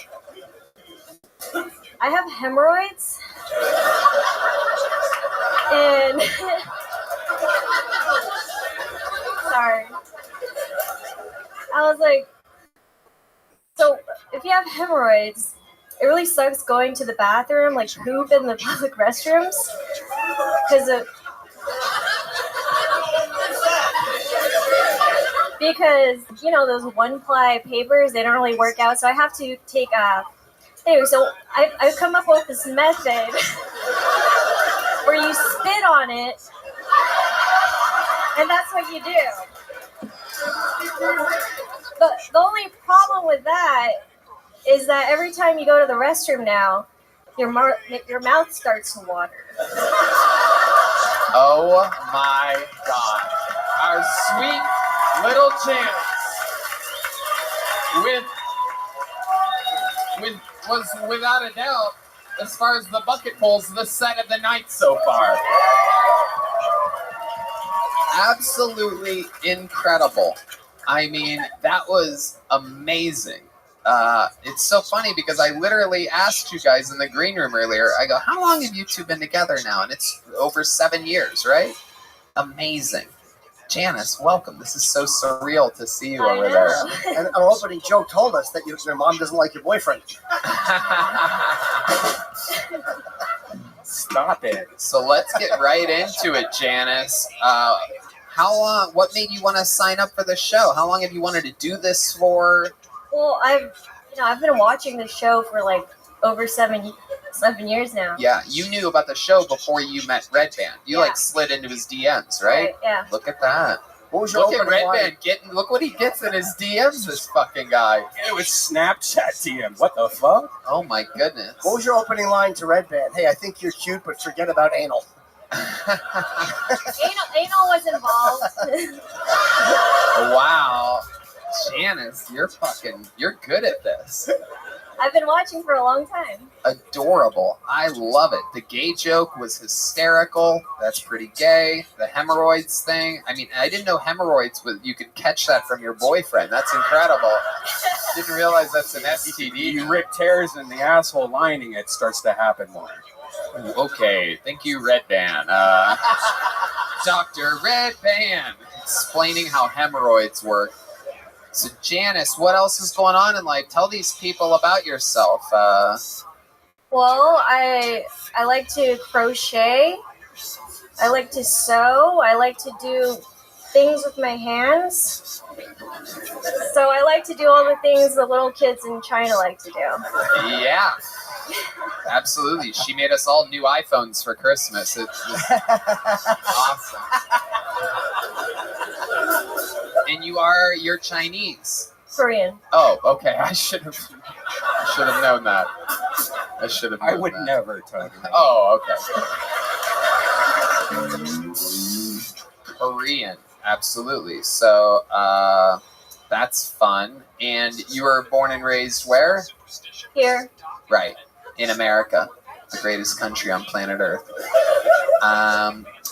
I have hemorrhoids, and sorry, I was like, so if you have hemorrhoids, it really sucks going to the bathroom, like poop in the public restrooms, because you know those one-ply papers, they don't really work out, so I have to take anyway, so I've come up with this method where you spit on it, and that's what you do. But the only problem with that is that every time you go to the restroom now, your mouth starts to water. Oh my God. Our sweet little Janice was without a doubt, as far as the bucket pulls, the set of the night so far. Absolutely incredible. I mean, that was amazing. It's so funny because I literally asked you guys in the green room earlier, I go, how long have you two been together now? And it's over 7 years, right? Amazing. Janice, welcome. This is so surreal to see you over there. And our opening joke told us that your mom doesn't like your boyfriend. Stop it. So let's get right into it, Janice. How long, what made you want to sign up for the show? How long have you wanted to do this for? Well, I've been watching the show for like over 7 years now. Yeah, you knew about the show before you met Red Band. You like slid into his DMs, right? Yeah. Look at that. What was your look at opening Red line? Band getting. Look what he gets in his DMs. This fucking guy. It was Snapchat DM. What the fuck? Oh my goodness. What was your opening line to Red Band? Hey, I think you're cute, but forget about anal. Anal was involved. Wow. Janice, you're good at this. I've been watching for a long time. Adorable. I love it. The gay joke was hysterical. That's pretty gay. The hemorrhoids thing. I mean, I didn't know hemorrhoids you could catch that from your boyfriend. That's incredible. Didn't realize that's an STD. You rip tears in the asshole lining, it starts to happen more. Okay, thank you, Red Band. Dr. Red Band explaining how hemorrhoids work. So, Janice, what else is going on in life? Tell these people about yourself. Well, I like to crochet. I like to sew. I like to do things with my hands. So I like to do all the things the little kids in China like to do. Yeah. Absolutely. She made us all new iPhones for Christmas. It's awesome. And you're Chinese. Korean. Oh, okay. I should have known that. I would never tell you. Oh, okay. Korean. Absolutely. So, that's fun. And you were born and raised where? Here. Right. In America. The greatest country on planet Earth.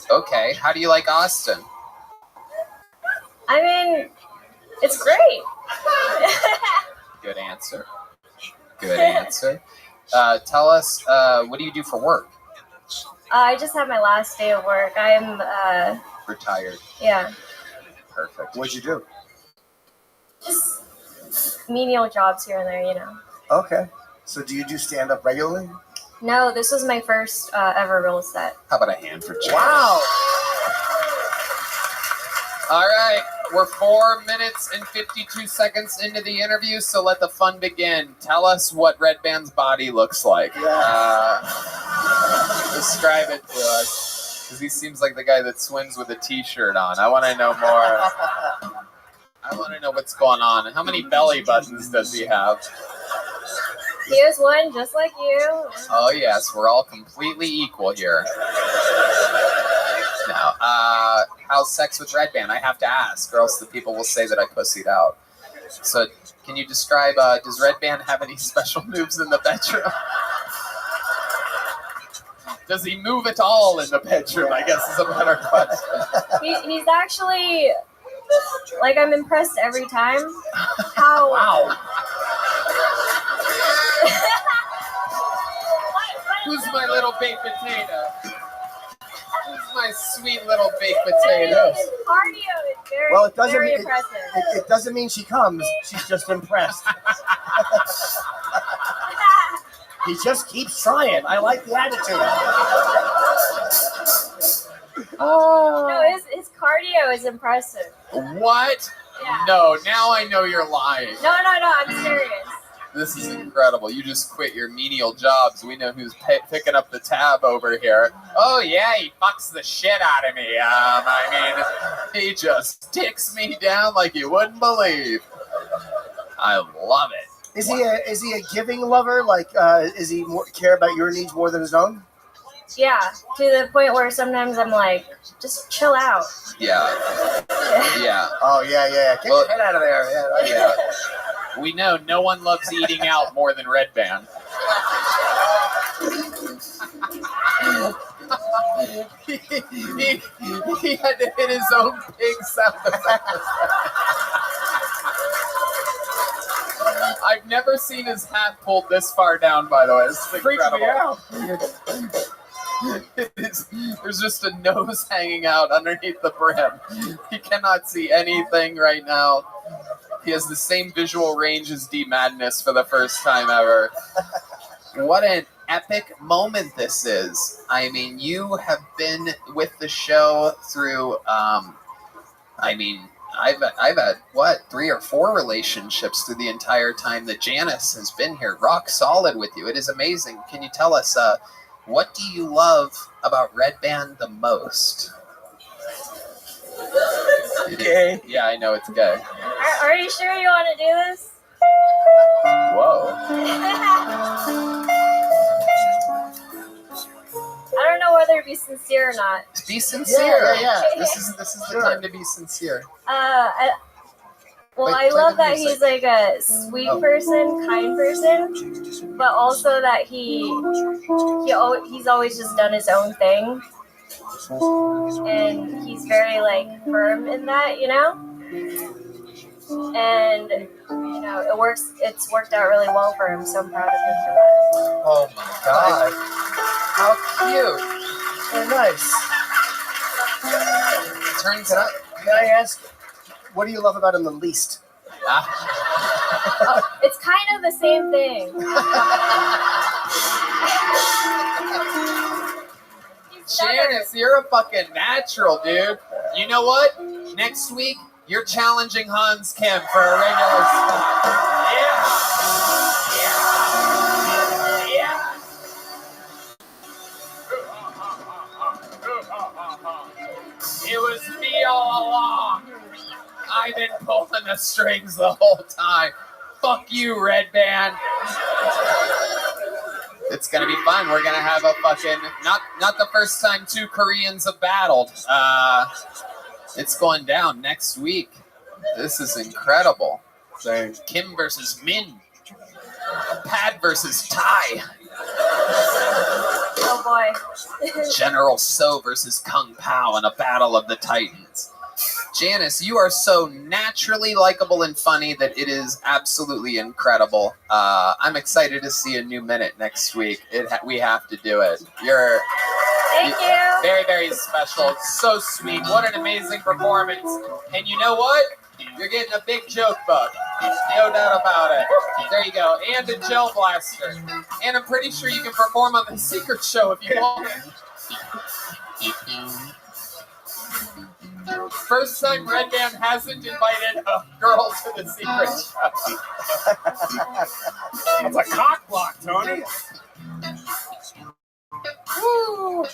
Okay. How do you like Austin? I mean, It's great. Good answer. Good answer. Tell us, what do you do for work? I just had my last day of work. I'm Retired. yeah, Perfect. What'd you do? just menial jobs here and there, you know. Okay. So do you do stand up regularly? No, this was my first ever role set. How about a hand for Chad? Wow. All right, we're 4 minutes and 52 seconds into the interview, so let the fun begin. Tell us what Red Band's body looks like. Describe it to us, because he seems like the guy that swims with a t-shirt on. I want to know more. I want to know what's going on. How many belly buttons does he have? Here's one just like you. Oh, yes, we're all completely equal here. Now, how's sex with Red Band? I have to ask, or else the people will say that I pussied out. So, can you describe, does Red Band have any special moves in the bedroom? Does he move at all in the bedroom, I guess is a better question. He's actually, like, I'm impressed every time. How... Wow. Who's my little baked potato? Who's my sweet little baked potato? His cardio is very, Well, it doesn't very mean impressive. it doesn't mean she comes. She's just impressed. He just keeps trying. I like the attitude. No, his cardio is impressive. What? Yeah. No, now I know you're lying. No, I'm serious. This is incredible. You just quit your menial jobs. We know who's picking up the tab over here. Oh, yeah, he fucks the shit out of me. I mean, he just ticks me down like you wouldn't believe. I love it. Is he a giving lover? Like, is he care about your needs more than his own? Yeah, to the point where sometimes I'm like, just chill out. Yeah. Yeah. Oh, yeah. Get your head out of there. Yeah. We know no one loves eating out more than Red Band. he had to hit his own pig sound effect. I've never seen his hat pulled this far down, by the way. This is incredible. There's just a nose hanging out underneath the brim. He cannot see anything right now. He has the same visual range as D Madness for the first time ever. What an epic moment this is. I mean, you have been with the show through, I've had, 3 or 4 relationships through the entire time that Janice has been here. Rock solid with you. It is amazing. Can you tell us, what do you love about Red Band the most? Gay. Yeah, I know it's gay. Are you sure you want to do this? Whoa. I don't know whether to be sincere or not. Be sincere. Yeah. This is the time to be sincere. I love that he's like a sweet person, kind person, but also that he's always just done his own thing, and he's very like firm in that, you know. And you know, it's worked out really well for him, so I'm proud of him for that. Oh my god. How cute. Very nice. Turns out. Can I ask, what do you love about him the least? It's kind of the same thing. Janice, you're a fucking natural, dude. You know what? Next week, you're challenging Hans Kim for a regular spot. Yeah. It was me all along. I've been pulling the strings the whole time. Fuck you, Red Band. It's gonna be fun. We're gonna have a fucking not the first time 2 Koreans have battled. It's going down next week. This is incredible. So Kim versus Min. Pad versus Tai. Oh boy. General So versus Kung Pao in a battle of the Titans. Janice, you are so naturally likable and funny that it is absolutely incredible. I'm excited to see a new minute next week. We have to do it. Thank you. Very, very special. So sweet. What an amazing performance. And you know what? You're getting a big joke book. No doubt about it. There you go. And a gel blaster. And I'm pretty sure you can perform on The Secret Show if you want. First time Red Band hasn't invited a girl to The Secret Show. That's a cock block, Tony. Woo!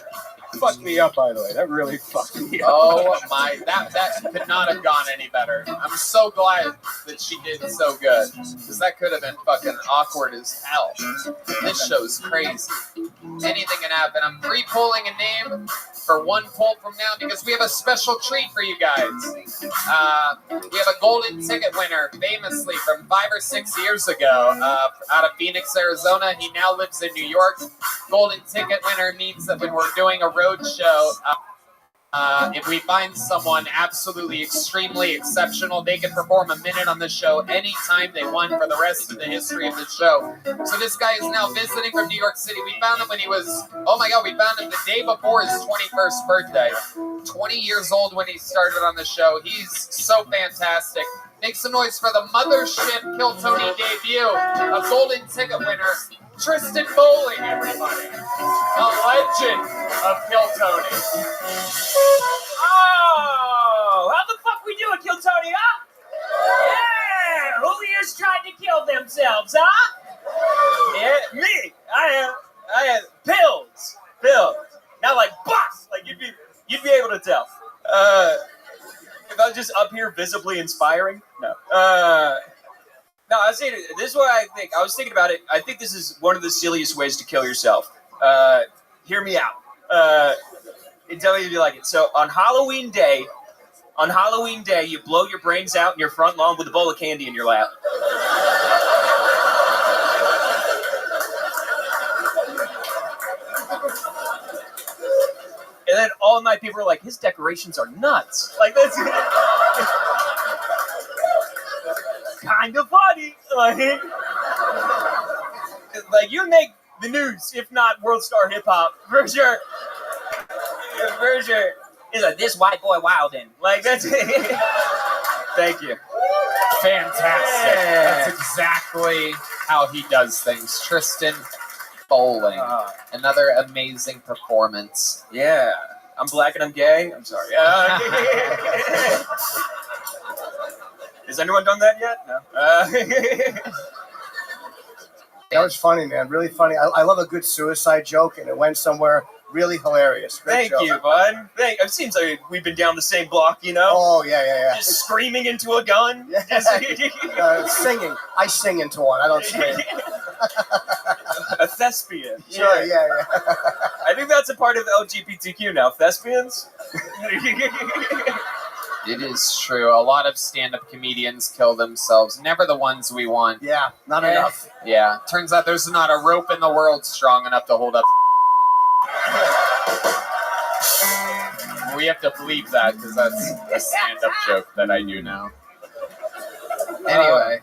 Fucked me up, by the way. That really fucked me up. Oh my, that could not have gone any better. I'm so glad that she did so good, because that could have been fucking awkward as hell. This show's crazy. Anything can happen. I'm re-pulling a name for one pull from now because we have a special treat for you guys. We have a golden ticket winner, famously from 5 or 6 years ago, out of Phoenix, Arizona. He now lives in New York. Golden ticket winner means that when we're doing a road show, if we find someone absolutely extremely exceptional, they can perform a minute on the show anytime they want for the rest of the history of the show. So this guy is now visiting from New York City. We found him when he was, oh my God, we found him the day before his 21st birthday. 20 years old when he started on the show. He's so fantastic. Make some noise for the Mothership Kill Tony debut, a golden ticket winner, Tristan Bowling, everybody. The legend of Kill Tony. Oh, how the fuck we doing, Kill Tony, huh? Yeah, who here's trying to kill themselves, huh? Yeah, me. I am pills. Not like boss. Like you'd be able to tell. If I was just up here visibly inspiring, no. No, I was saying, this is what I think. I was thinking about it. I think this is one of the silliest ways to kill yourself. Hear me out. And tell me if you like it. So on Halloween Day, you blow your brains out in your front lawn with a bowl of candy in your lap. And then all night people are like, his decorations are nuts. Like that's kind of funny. Like you make the news, if not World Star Hip Hop, for sure. For sure. It's like this white boy wildin'. Like that's it. Thank you. Fantastic. That's exactly how he does things. Tristan Bowling. Another amazing performance. Yeah. I'm black and I'm gay. I'm sorry. Has anyone done that yet? No. That was funny, man. Really funny. I love a good suicide joke, and it went somewhere really hilarious. Great Thank joke. you, bud. It seems like we've been down the same block, you know? Oh, yeah. Just screaming into a gun. Singing. I sing into one. I don't scream. A thespian. Sure, yeah. I think that's a part of LGBTQ now. Thespians? It is true. A lot of stand-up comedians kill themselves. Never the ones we want. Yeah, not enough. Yeah. Turns out there's not a rope in the world strong enough to hold up. We have to bleep that because that's a stand-up joke that I do now. Anyway.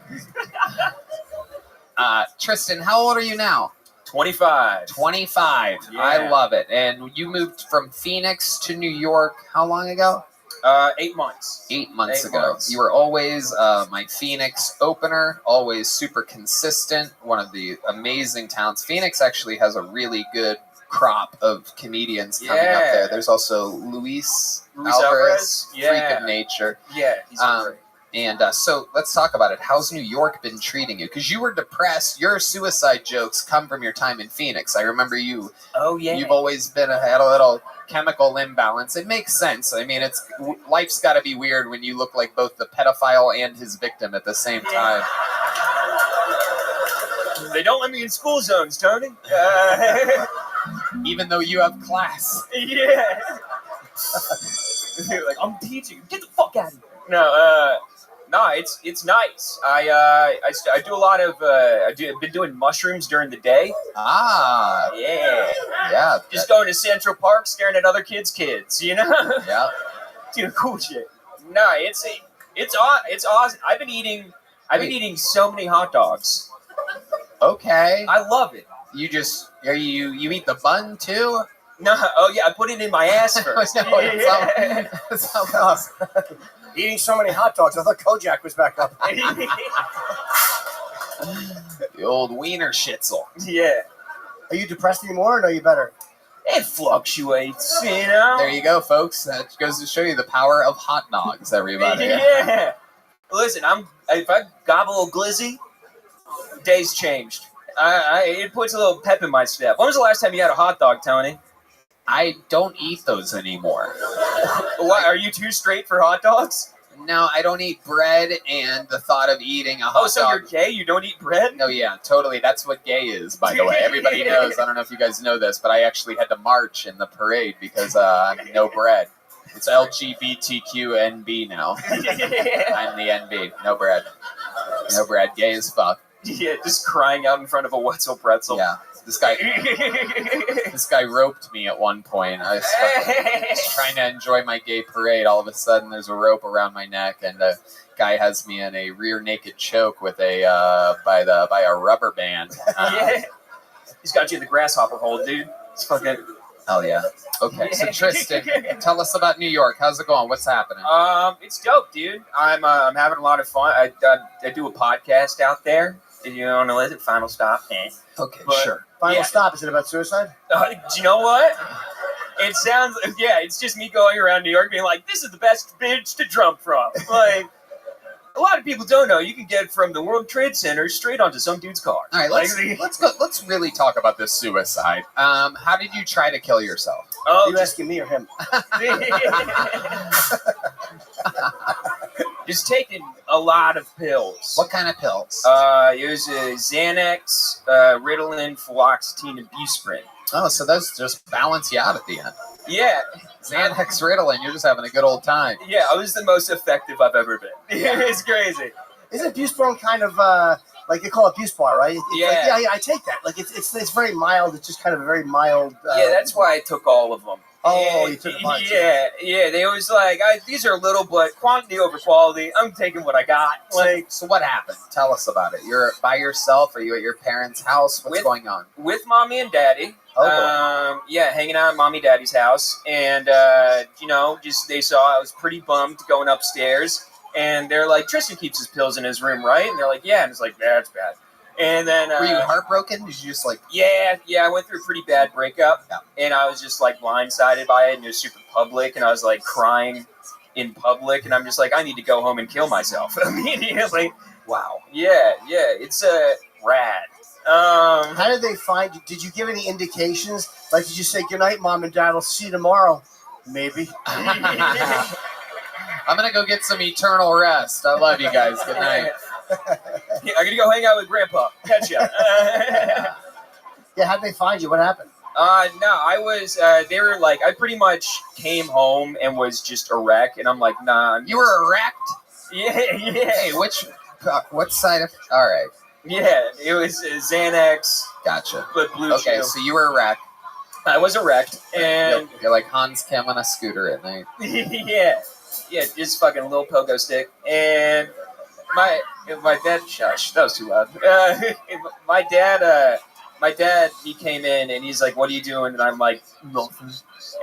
Tristan, how old are you now? 25. 25. Yeah. I love it. And you moved from Phoenix to New York how long ago? 8 months. 8 months 8 ago. months. You were always my Phoenix opener, always super consistent, one of the amazing talents. Phoenix actually has a really good crop of comedians coming up there. There's also Luis Alvarez, Freak of Nature. Yeah, he's great. And so let's talk about it. How's New York been treating you? Because you were depressed. Your suicide jokes come from your time in Phoenix. I remember you. Oh, yeah. You've always had a little chemical imbalance. It makes sense. I mean, life's got to be weird when you look like both the pedophile and his victim at the same time. They don't let me in school zones, Tony. Even though you have class. Yeah. Like, I'm teaching. Get the fuck out of here. No, it's nice. I do a lot of I've been doing mushrooms during the day. Yeah. Just going to Central Park, staring at other kids, you know. Yeah. Dude, cool shit. No, it's awesome. I've been eating so many hot dogs. Okay. I love it. You eat the bun too? No, oh yeah, I put it in my ass first. No, it's all Eating so many hot dogs, I thought Kojak was back up. The old wiener schnitzel. Yeah. Are you depressed anymore, or are you better? It fluctuates, you know? There you go, folks. That goes to show you the power of hot dogs, everybody. Yeah. Listen, if I gobble a glizzy, day's changed. It puts a little pep in my step. When was the last time you had a hot dog, Tony? I don't eat those anymore. What, are you too straight for hot dogs? No, I don't eat bread, and the thought of eating a hot dog... Oh, so you're gay? You don't eat bread? No, yeah, totally. That's what gay is, by the way. Everybody knows. I don't know if you guys know this, but I actually had to march in the parade because I'm no bread. It's LGBTQNB now. I'm the NB. No bread. No bread. Gay as fuck. Yeah, just crying out in front of a Wetzel pretzel. Yeah. This guy roped me at one point. I was trying to enjoy my gay parade. All of a sudden, there's a rope around my neck, and the guy has me in a rear naked choke with by a rubber band. Yeah. He's got you in the grasshopper hold, dude. It's fucking. Hell yeah. Okay, so Tristan, tell us about New York. How's it going? What's happening? It's dope, dude. I'm having a lot of fun. I do a podcast out there. If you want to listen, Final Stop. Okay, But, sure. Final Stop, is it about suicide? Do you know what? It sounds, it's just me going around New York being like, this is the best bitch to jump from. Like, a lot of people don't know you can get from the World Trade Center straight onto some dude's car. All right, let's really talk about this suicide. How did you try to kill yourself? Are you asking me or him? Just taking a lot of pills. What kind of pills? It was Xanax, Ritalin, fluoxetine, and Busprin. Oh, so those just balance you out at the end. Yeah. Xanax, Ritalin, you're just having a good old time. Yeah, I was the most effective I've ever been. It's crazy. Isn't Busprin kind of like they call it Buspar, right? It's Yeah. Like, I take that. Like it's very mild. It's just kind of a very mild. Yeah, that's why I took all of them. Oh, you took a bunch. Yeah. They always like, these are little, but quantity over quality. I'm taking what I got. So what happened? Tell us about it. You're by yourself? Are you at your parents' house? What's going on? With mommy and daddy. Hanging out at mommy and daddy's house. And, just they saw I was pretty bummed going upstairs. And they're like, Tristan keeps his pills in his room, right? And they're like, yeah. And it's like, that's bad. And then were you heartbroken? Did you just like? Yeah. I went through a pretty bad breakup, and I was just like blindsided by it, and it was super public, and I was like crying in public, and I'm just like, I need to go home and kill myself immediately. Wow. Yeah, it's rad. How did they find you? Did you give any indications? Like, did you say goodnight, Mom and Dad? I'll see you tomorrow. Maybe. I'm gonna go get some eternal rest. I love you guys. Good night. Yeah, I'm gonna go hang out with Grandpa. Catch ya. Yeah, how'd they find you? What happened? No, I was. They were like, I pretty much came home and was just a wreck, and I'm like, nah. You were erect? Yeah. Hey, what side of? All right. Yeah, it was Xanax. Gotcha. But blue. Okay, Chew. so you were erect. I was erect, and you're like Hans Kim on a scooter at night. yeah, just fucking a little pogo stick, and my dad. Shush, that was too loud. My dad, he came in and he's like, "What are you doing?" And I'm like, "Nothing."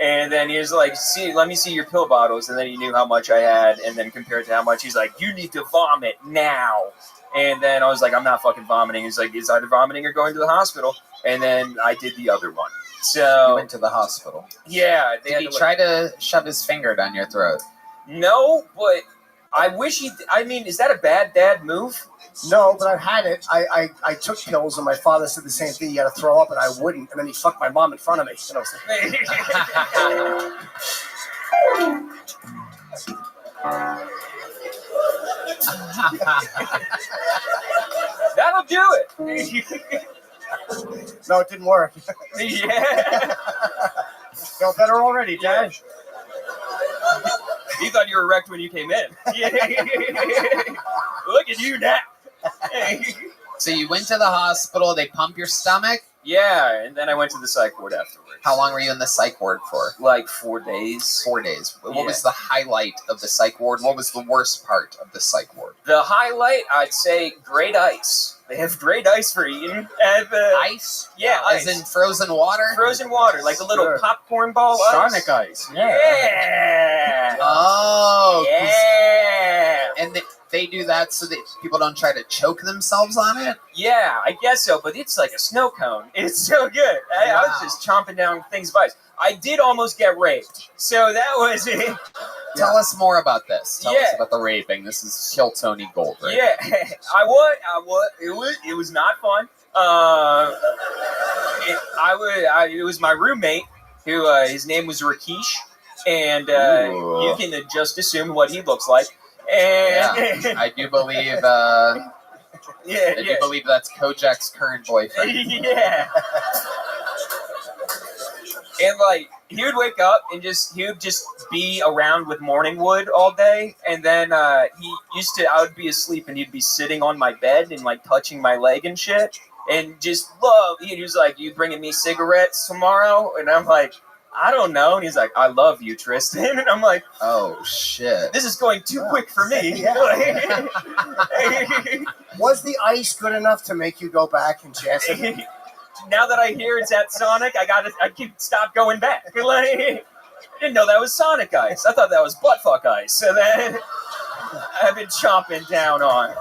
And then he was like, let me see your pill bottles. And then he knew how much I had, and then compared to how much, he's like, you need to vomit now. And then I was like, I'm not fucking vomiting. He's like, it's either vomiting or going to the hospital. And then I did the other one. So you went to the hospital. Yeah. Did he try to shove his finger down your throat? No, but I wish he. I mean, is that a bad dad move? No, but I've had it. I took pills, and my father said the same thing. You got to throw up, and I wouldn't. And then he fucked my mom in front of me. And I was like, that'll do it. No, it didn't work. Yeah. Felt better already, Dad. He thought you were wrecked when you came in. Look at you now. So you went to the hospital. They pump your stomach? Yeah, and then I went to the psych ward afterwards. How long were you in the psych ward for? Like 4 days. 4 days. What Yeah. was the highlight of the psych ward? What was the worst part of the psych ward? The highlight, I'd say, great ice. They have great ice for eating. At the, Ice? Yeah, As ice. in frozen water? Frozen water, like a little Sure. popcorn ball ice. Sonic ice. Yeah. Oh. 'cause- Yeah. And they do that so that people don't try to choke themselves on it? Yeah, I guess so, but it's like a snow cone. It's so good. I was Wow. just chomping down things of ice. I did almost get raped, so that was it. Tell us more about this. Tell us Yeah. about the raping. This is Kill Tony Gold, right? Yeah, I would. It was not fun. It was my roommate who his name was Rakesh, and Ooh. you can just assume what he looks like. And Yeah, I do believe. yeah, I do believe that's Kojak's current boyfriend. yeah. And like he would wake up and he would just be around with morning wood all day, and then I would be asleep and he'd be sitting on my bed and like touching my leg and shit, and just love. He was like, "You bringing me cigarettes tomorrow?" And I'm like, "I don't know." And he's like, "I love you, Tristan." And I'm like, "Oh shit, this is going too quick for me." Was the ice good enough to make you go back and chance it? Now that I hear it's at Sonic, I can't stop going back. Like, I didn't know that was Sonic ice. I thought that was buttfuck ice. So then I've been chomping down on.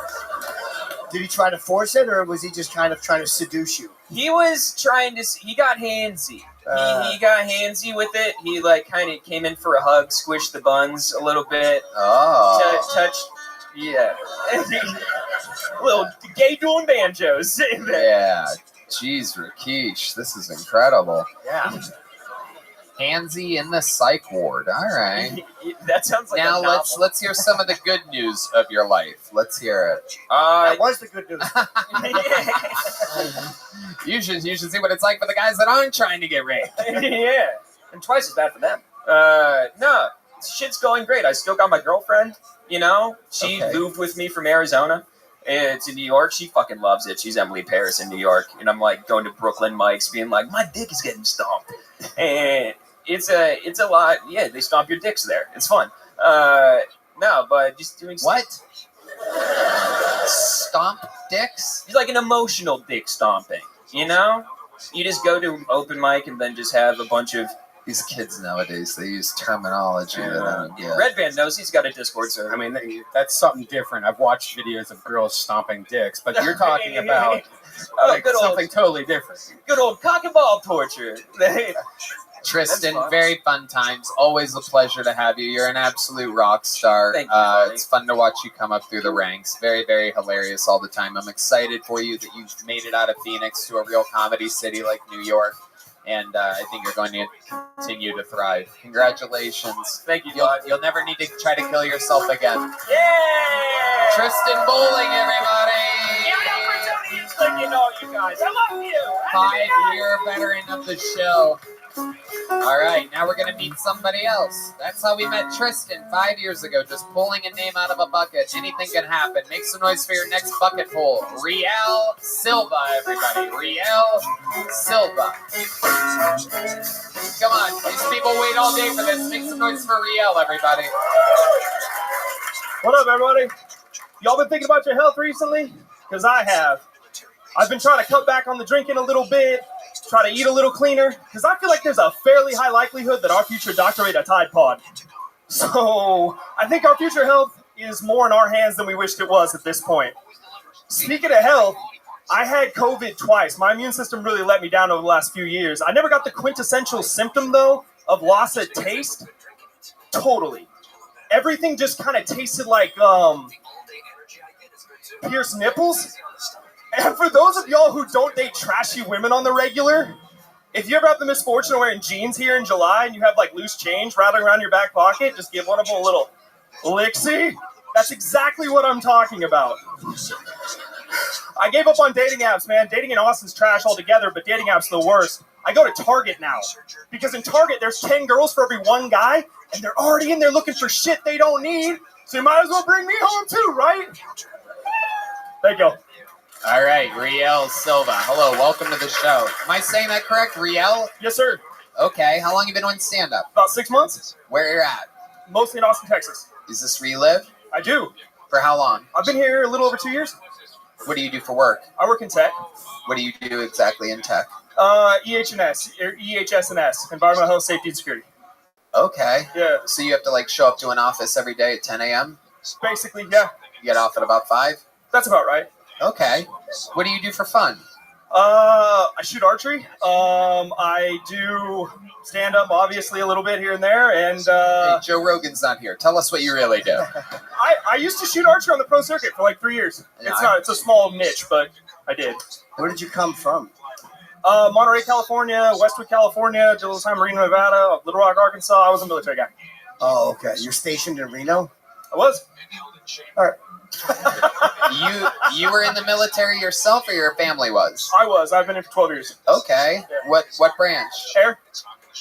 Did he try to force it, or was he just kind of trying to seduce you? He was trying to. He got handsy. He got handsy with it. He like kind of came in for a hug, squished the buns a little bit. Oh. Touched. Yeah. Little gay dueling banjos. Yeah. Jeez, Rakesh, this is incredible. Yeah. Handsy in the psych ward. All right. That sounds like now a novel. let's hear some of the good news of your life. Let's hear it. That was the good news. You should see what it's like for the guys that aren't trying to get raped. Yeah, and twice as bad for them. No, shit's going great. I still got my girlfriend. You know, she moved with me from Arizona to New York. She fucking loves it. She's Emily Paris in New York, and I'm like going to Brooklyn mics, being like, my dick is getting stomped, and it's a lot. Yeah, they stomp your dicks there. It's fun. No, but just doing what? Stomp dicks? It's like an emotional dick stomping. You know, you just go to open mic and then just have a bunch of. These kids nowadays, they use terminology that I don't get. Red Band knows, he's got a Discord server. I mean, that's something different. I've watched videos of girls stomping dicks, but you're talking about good old, something totally different. Good old cock and ball torture. Tristan, very fun times. Always a pleasure to have you. You're an absolute rock star. Thank you, it's fun to watch you come up through the ranks. Very, very hilarious all the time. I'm excited for you that you've made it out of Phoenix to a real comedy city like New York. And I think you're going to continue to thrive. Congratulations. Thank you, You'll never need to try to kill yourself again. Yeah! Tristan Bowling, everybody! Give it up for Tony and Slick and all you guys. I love you! 5-year veteran of the show. All right, now we're going to meet somebody else. That's how we met Tristan 5 years ago, just pulling a name out of a bucket. Anything can happen. Make some noise for your next bucket pull. Riel Silva, everybody. Riel Silva. Come on, these people wait all day for this. Make some noise for Riel, everybody. What up, everybody? Y'all been thinking about your health recently? Because I have. I've been trying to cut back on the drinking a little bit, try to eat a little cleaner, because I feel like there's a fairly high likelihood that our future doctorate a Tide Pod. So I think our future health is more in our hands than we wished it was at this point. Speaking of health, I had COVID twice. My immune system really let me down over the last few years. I never got the quintessential symptom, though, of loss of taste. Totally. Everything just kind of tasted like pierced nipples. And for those of y'all who don't date trashy women on the regular, if you ever have the misfortune of wearing jeans here in July and you have like loose change rattling around your back pocket, just give one of them a little licksy. That's exactly what I'm talking about. I gave up on dating apps, man. Dating in Austin's trash altogether, but dating apps the worst. I go to Target now because in Target there's 10 girls for every one guy, and they're already in there looking for shit they don't need. So you might as well bring me home too, right? There you go. All right, Riel Silva. Hello, welcome to the show. Am I saying that correct, Riel? Yes, sir. Okay, how long you been doing stand-up? About 6 months. Where you're at? Mostly in Austin, Texas. Is this where you live? I do. For how long? I've been here a little over 2 years. What do you do for work? I work in tech. What do you do exactly in tech? EH&S, or EHS&S, Environmental Health, Safety, and Security. Okay. Yeah. So you have to like show up to an office every day at 10 a.m.? Basically, yeah. You get off at about 5? That's about right. Okay. What do you do for fun? I shoot archery. I do stand-up, obviously, a little bit here and there, and Hey, Joe Rogan's not here. Tell us what you really do. I used to shoot archery on the pro circuit for like 3 years. It's a small niche, but I did. Where did you come from? Monterey, California, Westwood, California, did a little time in Reno, Nevada, Little Rock, Arkansas. I was a military guy. Oh, okay. You're stationed in Reno? I was. All right. You were in the military yourself, or your family was? I was. I've been in for 12 years. Okay. Yeah. What branch?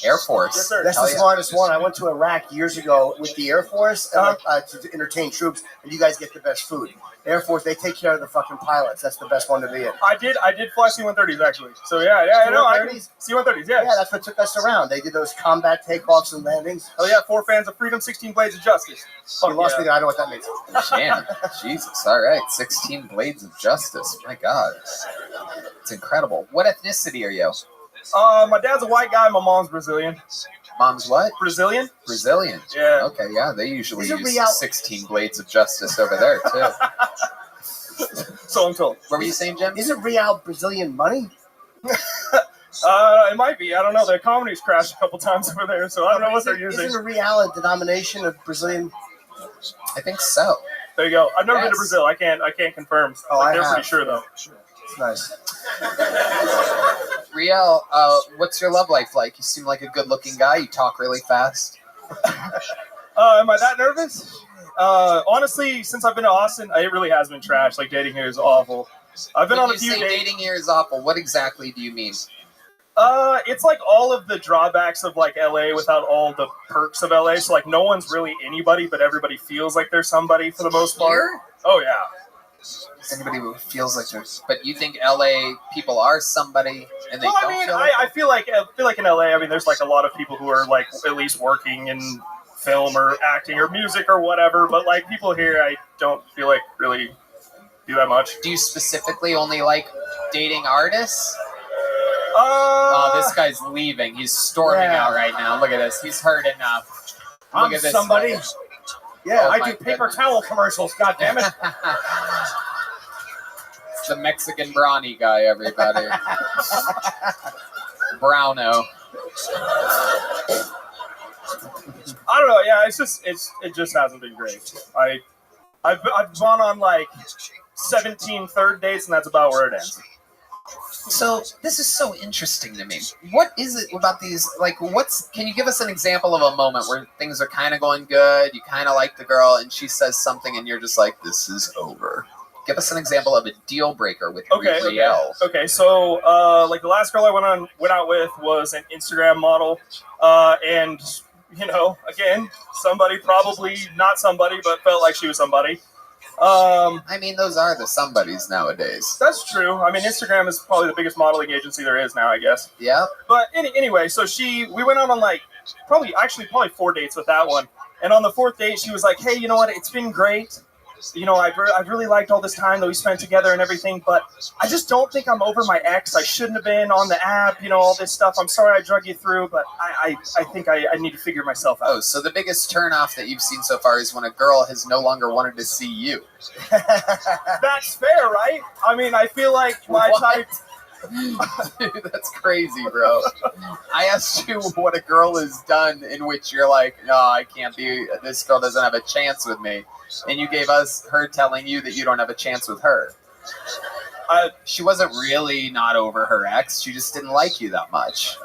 Air Force. Yes, sir. That's Hell the yeah. smartest one. I went to Iraq years ago with the Air Force and, to entertain troops, and you guys get the best food. Air Force, they take care of the fucking pilots. That's the best one to be in. I did fly C-130s actually. So yeah, I know. C-130s, yeah. Yeah, that's what took us around. They did those combat takeoffs and landings. Oh yeah, 4 fans of freedom, 16 blades of justice. You lost me there. I know what that means. Man, Jesus. All right. 16 blades of justice. My God. It's incredible. What ethnicity are you? My dad's a white guy. My mom's Brazilian. Mom's what? Brazilian. Brazilian. Yeah. Okay, yeah. They usually Is it use real? 16 blades of justice over there, too. So I'm told. What were you saying, Jim? Is it real Brazilian money? It might be. I don't know. The economy's crashed a couple times over there, so I don't know what they're using. Isn't a real a denomination of Brazilian? I think so. There you go. I've never been to Yes. Brazil. I can't confirm. Oh, I they're have. pretty sure though. It's nice. Riel, what's your love life like? You seem like a good-looking guy. You talk really fast. Am I that nervous? Honestly, since I've been to Austin, it really has been trash. Like dating here is awful. I've been When on a you few say dates. dating here is awful, what exactly do you mean? It's like all of the drawbacks of like LA without all the perks of LA. So like no one's really anybody, but everybody feels like they're somebody for the most part. Here? Oh yeah. Anybody who feels like there's, but you think LA people are somebody and they Well, don't I mean, feel like I feel like in LA, I mean, there's like a lot of people who are like at least working in film or acting or music or whatever. But like people here, I don't feel like really do that much. Do you specifically only like dating artists? Uh, Oh, this guy's leaving. He's storming Yeah. out right now. Look at this. He's heard enough. Look I'm at this. somebody. Yeah, Oh, I my do paper goodness. towel commercials. God damn it! It's the Mexican brawny guy, everybody. Browno. I don't know. Yeah, it just hasn't been great. I've gone on like 17 third dates, and that's about where it ends. So this is so interesting to me. What is it about these? Like, can you give us an example of a moment where things are kind of going good? You kind of like the girl, and she says something, and you're just like, "This is over." Give us an example of a deal breaker with Riel. Okay. So, like the last girl I went out with was an Instagram model, and you know, again, somebody probably not somebody, but felt like she was somebody. I mean, those are the somebodies nowadays. That's true. I mean, Instagram is probably the biggest modeling agency there is now, I guess. Yeah. But anyway, so we went out on like probably 4 dates with that one. And on the 4th date, she was like, "Hey, you know what? It's been great. You know, I've really liked all this time that we spent together and everything, but I just don't think I'm over my ex. I shouldn't have been on the app, you know, all this stuff. I'm sorry I drug you through, but I think I need to figure myself out." Oh, so the biggest turnoff that you've seen so far is when a girl has no longer wanted to see you. That's fair, right? I mean, I feel like my type... Dude, that's crazy, bro. I asked you what a girl has done in which you're like, "No, I can't be, this girl doesn't have a chance with me." And you gave us her telling you that you don't have a chance with her. She wasn't really not over her ex. She just didn't like you that much.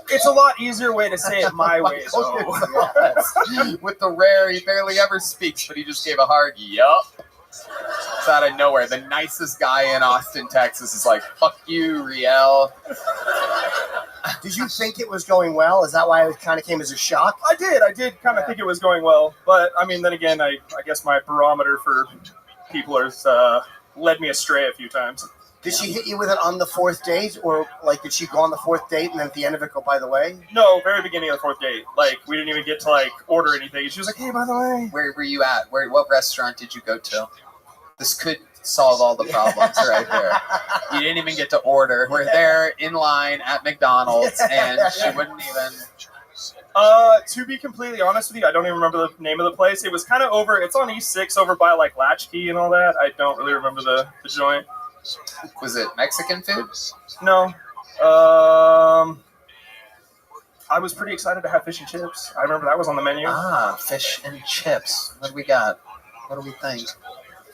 It's a lot easier way to say it my way, though. Yes. With the rare, he barely ever speaks, but he just gave a hard yup. It's out of nowhere. The nicest guy in Austin, Texas is like, "Fuck you, Riel." Did you think it was going well? Is that why it kind of came as a shock? I did kind of think it was going well, but I mean, then again, I guess my barometer for people is led me astray a few times. Did she hit you with it on the fourth date, or like did she go on the fourth date and then at the end of it go, by the way? No, very beginning of the fourth date. Like, we didn't even get to, like, order anything. She was like, hey, by the way. Where were you at? What restaurant did you go to? This could solve all the problems right here. You didn't even get to order. We're there in line at McDonald's, and she wouldn't even... To be completely honest with you, I don't even remember the name of the place. It was kind of over, it's on East 6 over by, like, Latchkey and all that. I don't really remember the joint. Was it Mexican food? No. I was pretty excited to have fish and chips. I remember that was on the menu. Ah, fish and chips. What do we got? What do we think?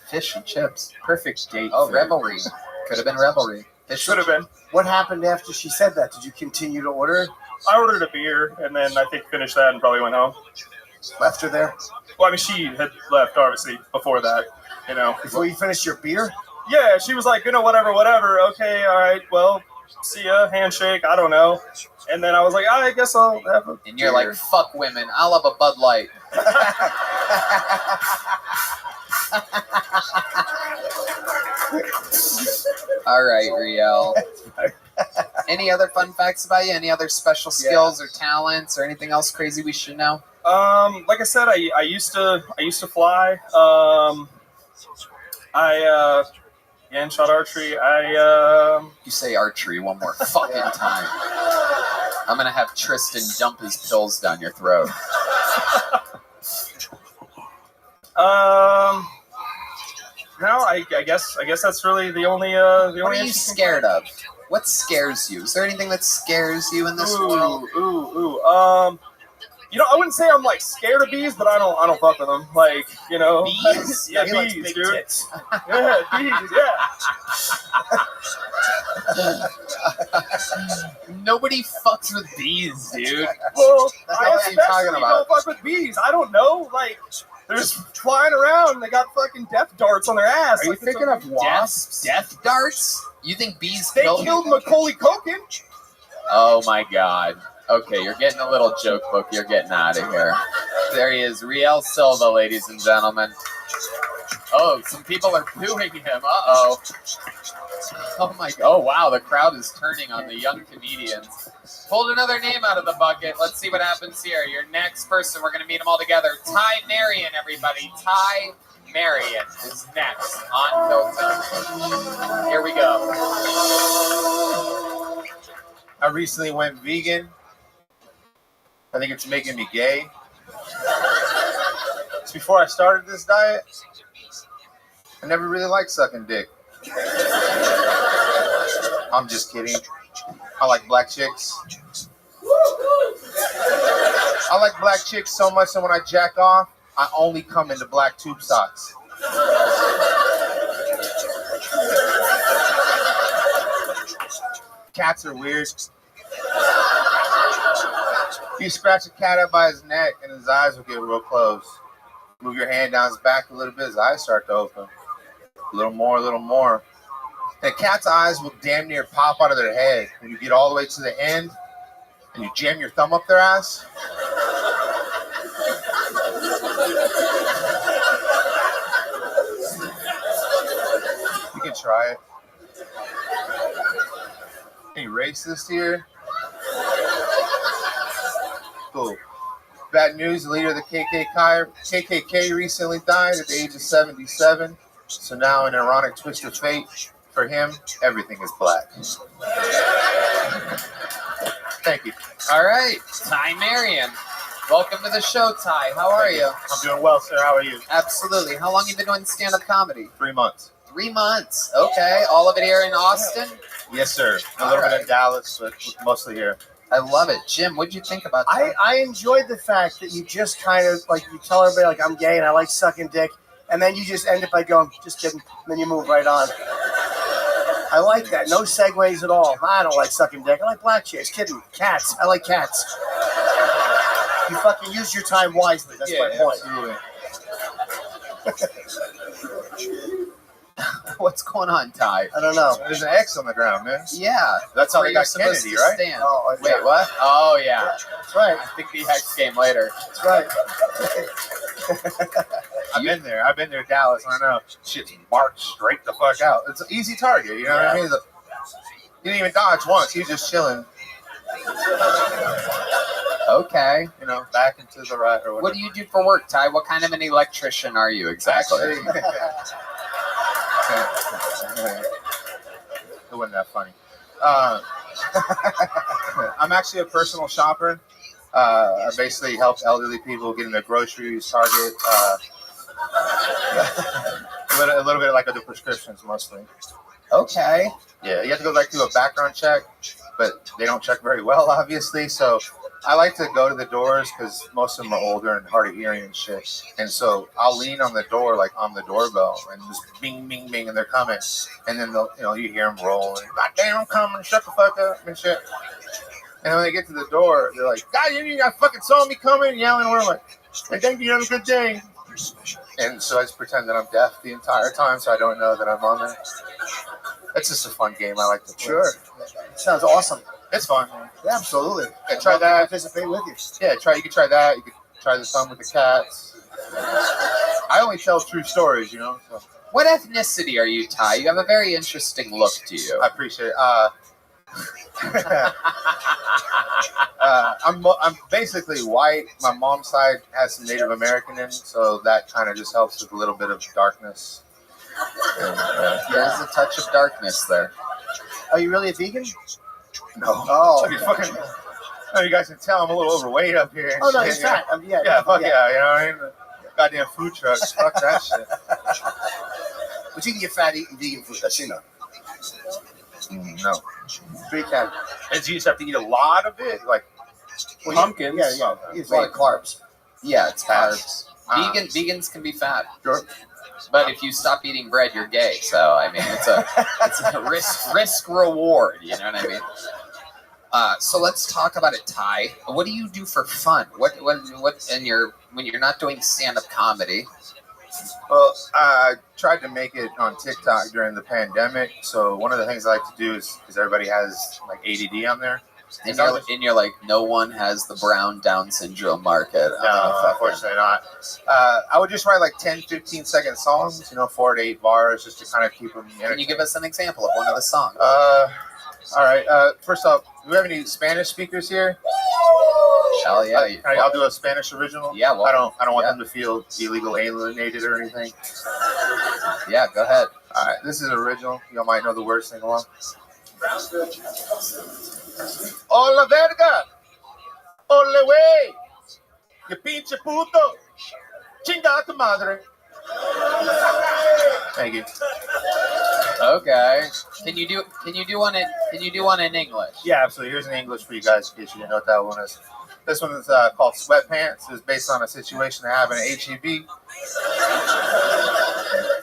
Fish and chips. Perfect date. Oh, revelry. Could have been revelry. It should have been. What happened after she said that? Did you continue to order? I ordered a beer, and then I think finished that and probably went home. Left her there? Well, I mean, she had left, obviously, before that, you know. Before you finished your beer? Yeah, she was like, you know, whatever. Okay, all right, well, see ya, handshake, I don't know. And then I was like, I guess I'll have a And you're beer. like, fuck women, I'll have a Bud Light. All right, Riel. Any other fun facts about you? Any other special skills or talents or anything else crazy we should know? Like I said, I used to fly. And shot archery. You say archery one more fucking time. I'm gonna have Tristan dump his pills down your throat. No, I guess that's really the only What are you scared of? What scares you? Is there anything that scares you in this world? You know, I wouldn't say I'm like scared of bees, but I don't fuck with them. Like, you know, bees? yeah, He likes bees, big dude. tits. Yeah, bees, yeah. Nobody fucks with bees, dude. Well, What I are you especially talking about? don't fuck with bees. I don't know, like. They're just flying around and they got fucking death darts on their ass. Are you thinking of wasps? Death darts? You think bees They killed killed Macaulay Culkin. Oh my god. Okay, you're getting a little joke book. You're getting out of here. There he is, Riel Silva, ladies and gentlemen. Oh, some people are booing him. Uh-oh. Oh my god. Oh wow, the crowd is turning on the young comedians. Pulled another name out of the bucket. Let's see what happens here. Your next person, we're going to meet them all together. Ty Marion, everybody. Ty Marion is next on Hilton. Here we go. I recently went vegan. I think it's making me gay. So before I started this diet, I never really liked sucking dick. I'm just kidding. I like black chicks. I like black chicks so much that when I jack off, I only come into black tube socks. Cats are weird. You scratch a cat up by his neck and his eyes will get real close. Move your hand down his back a little bit, his eyes start to open. A little more, a little more. And a cat's eyes will damn near pop out of their head when you get all the way to the end and you jam your thumb up their ass. You can try it. Any racist here? Cool. Bad news, the leader of the KKK recently died at the age of 77. So now, an ironic twist of fate, for him, everything is black. Thank you. All right, Ty Marion. Welcome to the show, Ty. How are you? I'm doing well, sir. How are you? Absolutely. How long have you been doing stand-up comedy? 3 months. 3 months. Okay. All of it here in Austin? Yes, sir. A little bit in Dallas, but mostly here. I love it. Jim, what'd you think about that? I enjoyed the fact that you just kind of, like, you tell everybody, like, I'm gay and I like sucking dick, and then you just end it by going, just kidding, and then you move right on. I like that. No segues at all. I don't like sucking dick. I like black chicks. Kidding. Cats. I like cats. You fucking use your time wisely. That's my point. Absolutely. What's going on, Ty? I don't know. There's an X on the ground, man. Yeah. That's how where they got you're supposed Kennedy, to right? stand. Oh, Wait, yeah. what? Oh, yeah. That's right. I think the X came later. That's right. I I've been there. I've been there, Dallas. I know. Shit's marked straight the fuck out. It's an easy target. You know what I mean? He didn't even dodge once. He was just chilling. Okay. You know, back into the right or whatever. What do you do for work, Ty? What kind of an electrician are you exactly? It wasn't that funny. I'm actually a personal shopper. I basically help elderly people get in their groceries, Target. A little bit like I do prescriptions mostly. Okay. Yeah, you have to go do a background check, but they don't check very well, obviously. So I like to go to the doors because most of them are older and hard of hearing and shit. And so I'll lean on the door, like on the doorbell, and just bing, bing, bing, and they're coming. And then they'll, you hear them rolling. God damn, I'm coming! Shut the fuck up and shit. And when they get to the door, they're like, God, you guys fucking saw me coming, yelling. And we're like, hey, thank you, have a good day. And so I just pretend that I'm deaf the entire time, so I don't know that I'm on there. It's just a fun game I like to play. Sure. Sounds awesome. It's fun. Yeah, absolutely. Yeah, try that. Participate with you. Yeah, you can try that. You can try the fun with the cats. I only tell true stories, So. What ethnicity are you, Ty? You have a very interesting look to you. I appreciate it. I'm basically white. My mom's side has some Native American in, so that kind of just helps with a little bit of darkness. There's a touch of darkness there. Are you really a vegan? No. Oh. You guys can tell I'm a little overweight up here. Oh, no, you're fat. Yeah, fuck yeah. You know what I mean? Goddamn food trucks. Fuck that shit. But you can get fat eating vegan food. That's No. Sure you can. And you just have to eat a lot of it? Like pumpkins? Yeah. It's a lot of carbs. Yeah, it's carbs. Vegans can be fat. Sure. But if you stop eating bread, you're gay. So I mean, it's a risk reward. You know what I mean? So let's talk about it, Ty. What do you do for fun? What when you're not doing stand-up comedy? Well, I tried to make it on TikTok during the pandemic. So one of the things I like to do is because everybody has like ADD on there. And you're like, no one has the brown Down syndrome market. No, unfortunately not. I would just write like 10, 15-second songs, 4 to 8 bars, just to kind of keep them entertained. Can you give us an example of one of the songs? All right. First off, do we have any Spanish speakers here? Hell yeah. I'll do a Spanish original. Yeah. Well, I don't want them to feel illegal alienated or anything. Yeah, go ahead. All right. This is original. You might know the words. Sing along. Hola verga, ole wey, que pinche puto, chinga tu madre. Thank you. Okay. Can you do one in English? Yeah, absolutely. Here's an English for you guys in case you didn't know what that one is. This one is called Sweatpants. It's based on a situation that happened at HEB.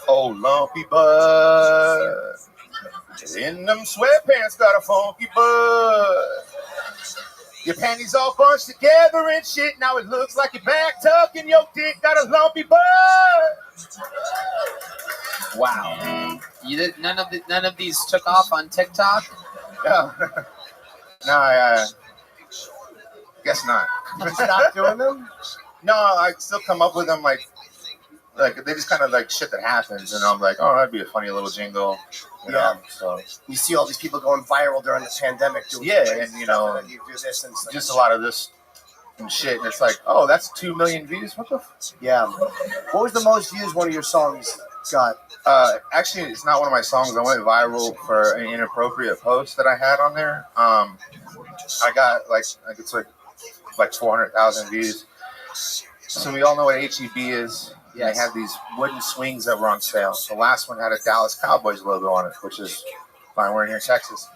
Oh, lumpy butt. In them sweatpants got a funky butt. Your panties all bunched together and shit. Now it looks like your back tuck and your dick got a lumpy butt. Wow. You did none of these took off on TikTok? No. No, I guess not. Did you stop doing them? No, I still come up with them like they just kind of like shit that happens, and I'm like, oh, that'd be a funny little jingle. You know, so you see all these people going viral during the pandemic doing and you do this and stuff. Just a lot of this and shit, and it's like, oh, that's 2 million views. What the? Yeah. What was the most views one of your songs got? Actually, it's not one of my songs. I went viral for an inappropriate post that I had on there. I got it's like 400,000 views. So we all know what HEB is. Yeah, they had these wooden swings that were on sale. The last one had a Dallas Cowboys logo on it, which is fine. We're in here in Texas.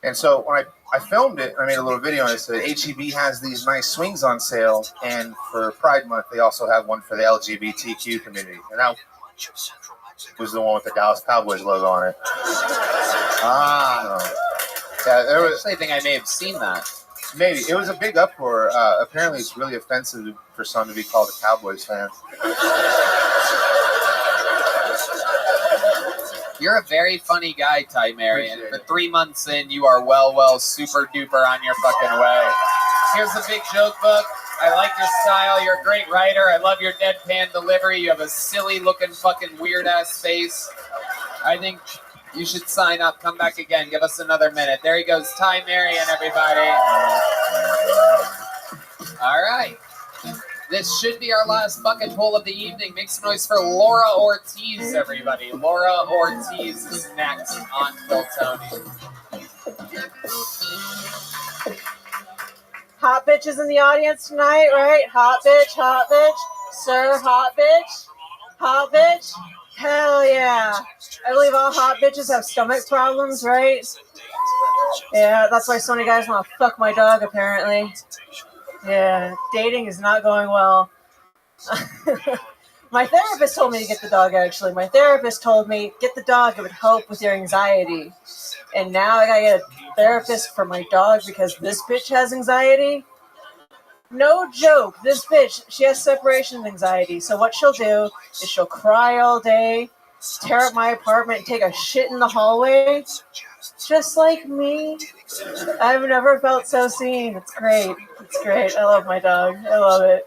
And so when I filmed it, I made a little video and I said, HEB has these nice swings on sale. And for Pride Month, they also have one for the LGBTQ community. And that was the one with the Dallas Cowboys logo on it. Yeah, there was. I think I may have seen that. Maybe. It was a big uproar. Apparently, it's really offensive for some to be called a Cowboys fan. You're a very funny guy, Ty Marion. For 3 months in, you are well, super duper on your fucking way. Here's the big joke book. I like your style. You're a great writer. I love your deadpan delivery. You have a silly looking fucking weird ass face. I think you should sign up. Come back again. Give us another minute. There he goes. Ty Marion, everybody. All right. This should be our last bucket full of the evening. Make some noise for Laura Ortiz, everybody. Laura Ortiz is next on Kill Tony. Hot bitches in the audience tonight, right? Hot bitch, sir, hot bitch. Hell yeah. I believe all hot bitches have stomach problems, right? Yeah, that's why so many guys want to fuck my dog, apparently. Yeah, dating is not going well. My therapist told me to get the dog, actually. My therapist told me, get the dog, it would help with your anxiety. And now I gotta get a therapist for my dog because this bitch has anxiety. No joke, this bitch, she has separation anxiety. So what she'll do is she'll cry all day, tear up my apartment, and take a shit in the hallway. Just like me. I've never felt so seen. It's great. It's great. I love my dog. I love it.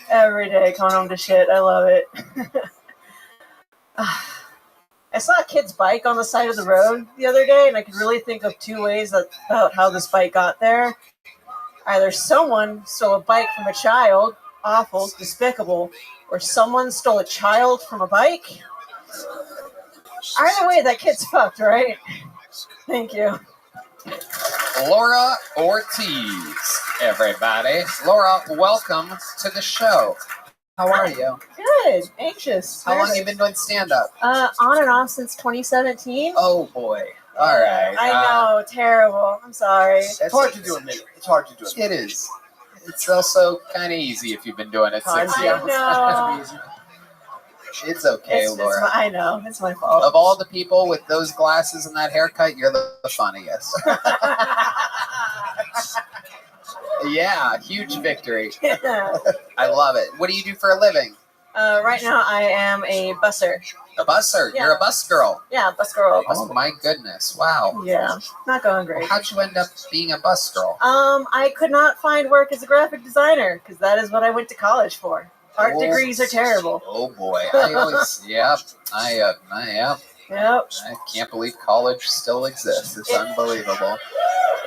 Every day coming home to shit. I love it. I saw a kid's bike on the side of the road the other day, and I could really think of two ways about how this bike got there. Either someone stole a bike from a child, awful, despicable, or someone stole a child from a bike. Either way, that kid's fucked, right? Thank you. Laura Ortiz, everybody. Laura, welcome to the show. How are you? Good. Anxious. How long have you been doing stand-up? On and off since 2017. Oh, boy. All right. I know. Terrible. I'm sorry. It's hard to do it. It's hard to do it. It is. It's also kind of easy if you've been doing it 6 years. I know. It's okay, Laura. I know. It's my fault. Of all the people with those glasses and that haircut, you're the funniest. Yeah, huge victory. I love it. What do you do for a living? Right now, I am a busser. A busser? Yeah. You're a bus girl? Yeah, bus girl. Oh, my goodness. Wow. Yeah, not going great. Well, how'd you end up being a bus girl? I could not find work as a graphic designer because that is what I went to college for. Art degrees are terrible. Oh boy, I always, yep. Yep. I can't believe college still exists. It's unbelievable.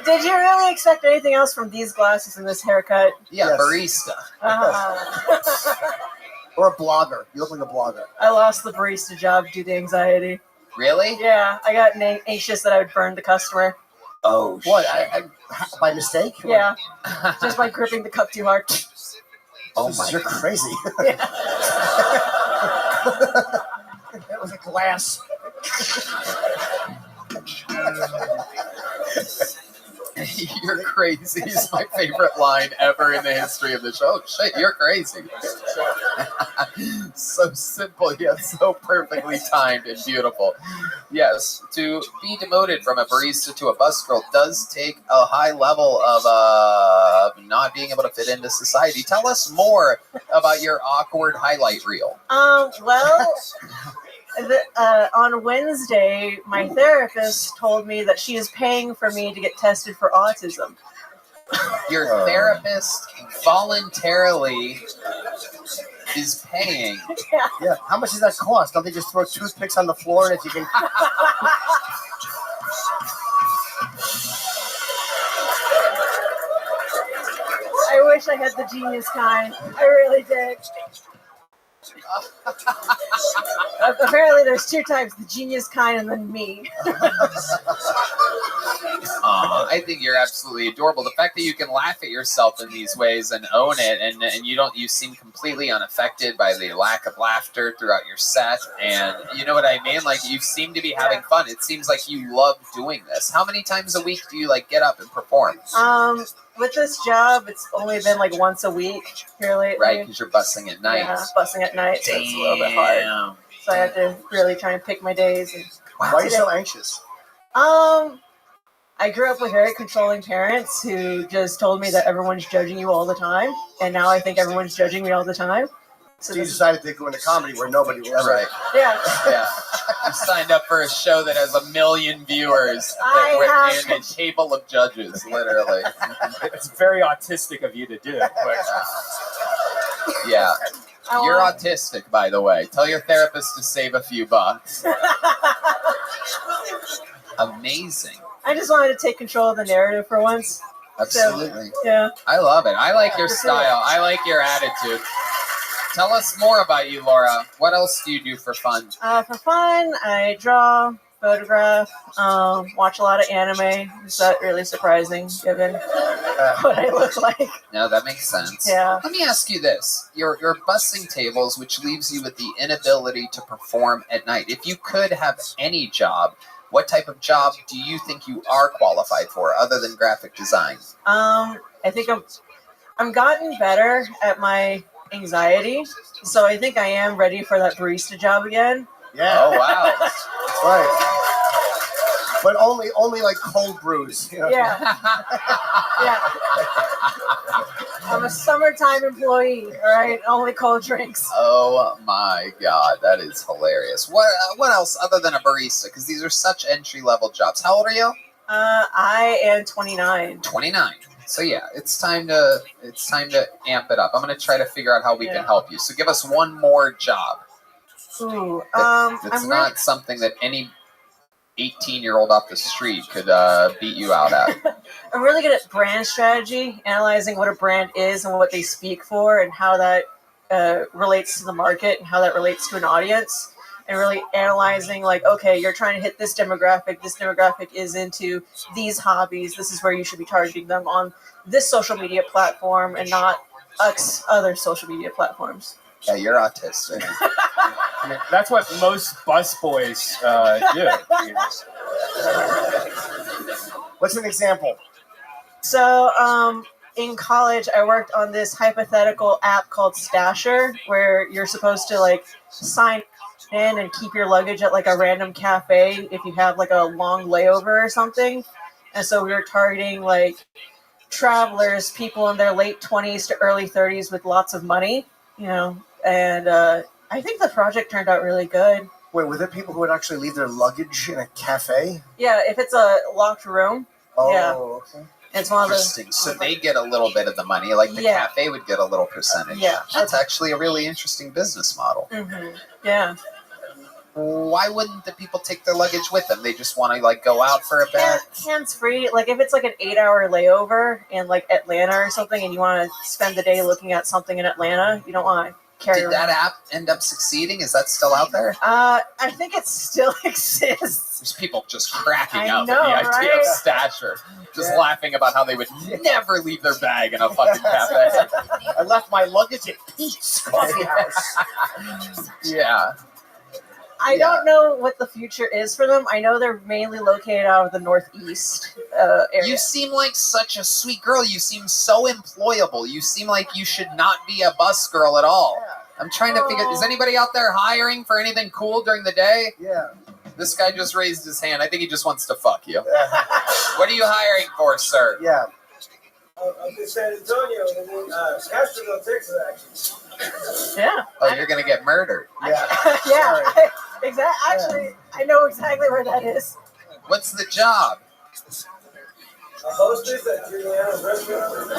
Did you really expect anything else from these glasses and this haircut? Yeah, barista. Or a blogger. You look like a blogger. I lost the barista job due to anxiety. Really? Yeah, I got anxious that I would burn the customer. Oh, what? By mistake? Yeah, just by gripping the cup too hard. Oh my! You're crazy. That was a glass. You're crazy is my favorite line ever in the history of the show. Shit, you're crazy. So simple yet so perfectly timed and beautiful. Yes, to be demoted from a barista to a bus girl does take a high level of not being able to fit into society. Tell us more about your awkward highlight reel. Well, on Wednesday, my therapist told me that she is paying for me to get tested for autism. Your therapist voluntarily is paying. Yeah. How much does that cost? Don't they just throw toothpicks on the floor and if you can... I wish I had the genius kind. I really did. Apparently there's two types, the genius kind and then me. I think you're absolutely adorable. The fact that you can laugh at yourself in these ways and own it, and you seem completely unaffected by the lack of laughter throughout your set, and you know what I mean? Like, you seem to be having fun. It seems like you love doing this. How many times a week do you get up and perform? With this job, it's only been once a week here lately. Right, because you're bussing at night. Yeah, bussing at night, so it's a little bit hard. So I have to really try and pick my days. And why are you so anxious? I grew up with very controlling parents who just told me that everyone's judging you all the time, and now I think everyone's judging me all the So you decided to go into comedy where nobody will ever. Right. Yeah. You signed up for a show that has 1 million viewers and a table of judges, literally. It's very autistic of you to do it. Yeah. I You're want- autistic, by the way. Tell your therapist to save a few bucks. Amazing. I just wanted to take control of the narrative for once. Absolutely. So, yeah. I love it. I like your That's style. it. I like your attitude. Tell us more about you, Laura. What else do you do for fun? For fun, I draw, photograph, watch a lot of anime. Is that really surprising given what I look like? No, that makes sense. Yeah. Let me ask you this. You're bussing tables, which leaves you with the inability to perform at night. If you could have any job, what type of job do you think you are qualified for other than graphic design? I think I'm gotten better at my anxiety, so I think I am ready for that barista job again. Yeah. Oh, wow. That's right. But only like cold brews. You know? Yeah. Yeah. I'm a summertime employee, all right? Only cold drinks. Oh my God, that is hilarious. What else other than a barista? Because these are such entry-level jobs. How old are you? I am 29. 29. So yeah, it's time to amp it up. I'm gonna try to figure out how we can help you. So give us one more job. Ooh, That's I'm not something that any 18-year-old off the street could beat you out at. I'm really good at brand strategy, analyzing what a brand is and what they speak for and how that relates to the market and how that relates to an audience. And really analyzing, like, okay, you're trying to hit this demographic. This demographic is into these hobbies. This is where you should be targeting them on this social media platform and not X other social media platforms. Yeah, you're autistic. I mean, that's what most busboys do. What's an example? So, in college, I worked on this hypothetical app called Stasher, where you're supposed to like sign in and keep your luggage at like a random cafe if you have like a long layover or something. And so we were targeting like travelers, people in their late 20s to early 30s with lots of money, you know. And I think the project turned out really good. Wait, were there people who would actually leave their luggage in a cafe? Yeah, if it's a locked room. Oh, yeah. okay. It's one of the Interesting. So they get a little bit of the money, like the Yeah. cafe would get a little percentage. Yeah. That's actually a really interesting business model. Mm-hmm. Yeah. Why wouldn't the people take their luggage with them? They just want to like go out for a bit. Hands free. Like if it's like an 8-hour layover in like Atlanta or something, and you want to spend the day looking at something in Atlanta, you don't want to carry. Did that app end up succeeding? Is that still out there? I think it still exists. There's people just cracking I up know, at the idea right? of Stasher, just laughing about how they would never leave their bag in a fucking cafe. I left my luggage at Pete's Coffee House. Yeah. I don't know what the future is for them. I know they're mainly located out of the Northeast area. You seem like such a sweet girl. You seem so employable. You seem like you should not be a bus girl at all. I'm trying to figure, is anybody out there hiring for anything cool during the day? Yeah. This guy just raised his hand. I think he just wants to fuck you. What are you hiring for, sir? Yeah. I'm in San Antonio, and then Castroville, Texas, actually. Yeah. Oh, you're going to get murdered. Yeah. Yeah. Exactly. Actually, I know exactly where that is. What's the job? A hostess at Juliana's restaurant.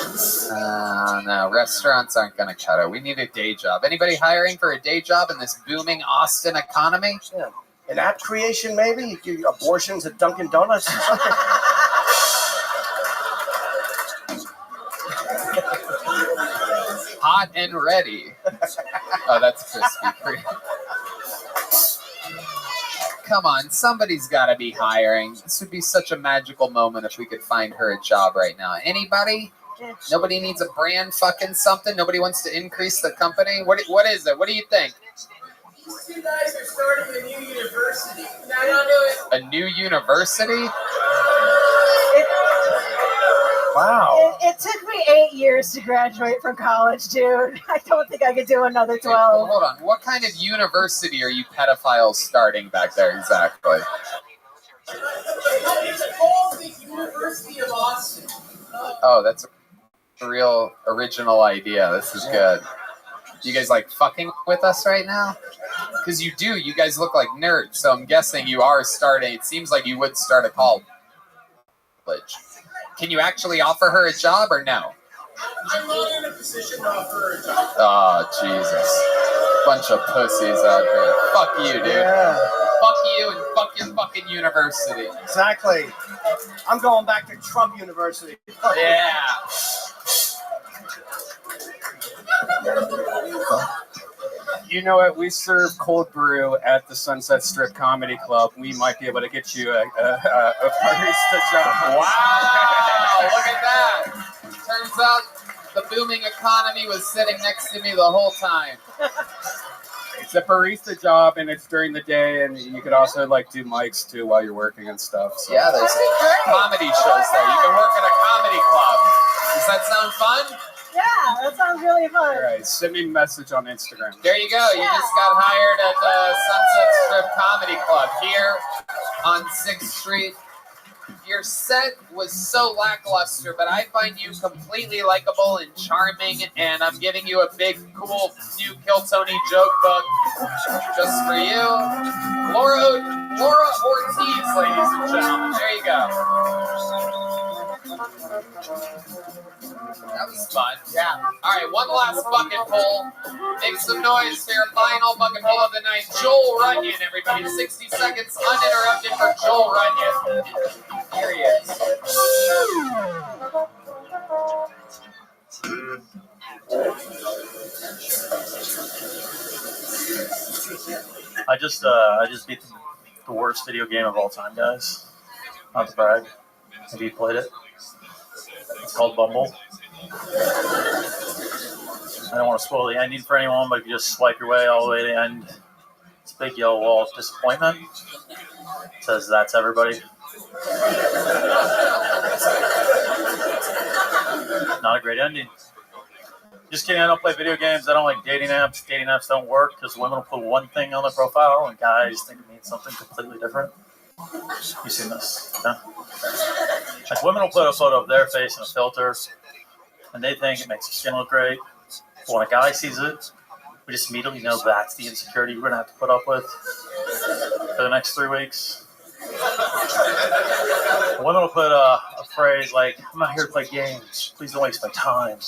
No, restaurants aren't going to cut it. We need a day job. Anybody hiring for a day job in this booming Austin economy? Yeah. An app creation, maybe? You do abortions at Dunkin' Donuts or something? Hot and ready. Oh, that's Krispy Kreme. Come on, somebody's got to be hiring. This would be such a magical moment if we could find her a job right now. Anybody? Nobody needs a brand fucking something? Nobody wants to increase the company? What is it? What do you think? You guys are starting a new university. No, don't do it. A new university? Wow. It took me 8 years to graduate from college, dude. I don't think I could do another 12. Hold on. What kind of university are you pedophiles starting back there exactly? It's called the University of Austin. Oh, that's a real original idea. This is good. You guys like fucking with us right now? Because you do. You guys look like nerds. So I'm guessing you are starting. It seems like you would start a college. Can you actually offer her a job or no? I'm not in a position to offer a job. Oh, Jesus. Bunch of pussies out here. Fuck you, dude. Yeah. Fuck you and fuck your fucking university. Exactly. I'm going back to Trump University. Yeah. You know what? We serve cold brew at the Sunset Strip Comedy Club. We might be able to get you a barista job. Wow, look at that. Turns out the booming economy was sitting next to me the whole time. It's a barista job, and it's during the day, and you could also like do mics too while you're working and stuff. So. Yeah, there's comedy shows there. You can work at a comedy club. Does that sound fun? Yeah, that sounds really fun. All right, send me a message on Instagram. There you go. You just got hired at the Sunset Strip Comedy Club here on 6th Street. Your set was so lackluster, but I find you completely likable and charming, and I'm giving you a big, cool, new Kill Tony joke book just for you. Laura Ortiz, ladies and gentlemen. There you go. That was fun. Yeah. All right, one last bucket pull. Make some noise for your final bucket pull of the night. Joel Runyon, everybody. 60 seconds uninterrupted for Joel Runyon. Here he is. I just beat the worst video game of all time, guys. Not to brag. Have you played it? It's called Bumble. I don't want to spoil the ending for anyone, but if you just swipe your way all the way to the end, it's a big yellow wall of disappointment. It says that's everybody. Not a great ending. Just kidding, I don't play video games. I don't like dating apps. Dating apps don't work because women will put one thing on their profile and guys think it means something completely different. You've seen this, yeah? Like women will put a photo of their face in a filter and they think it makes their skin look great. But when a guy sees it, we just immediately know that's the insecurity we're going to have to put up with for the next 3 weeks. Women will put a phrase like, I'm not here to play games. Please don't waste my time.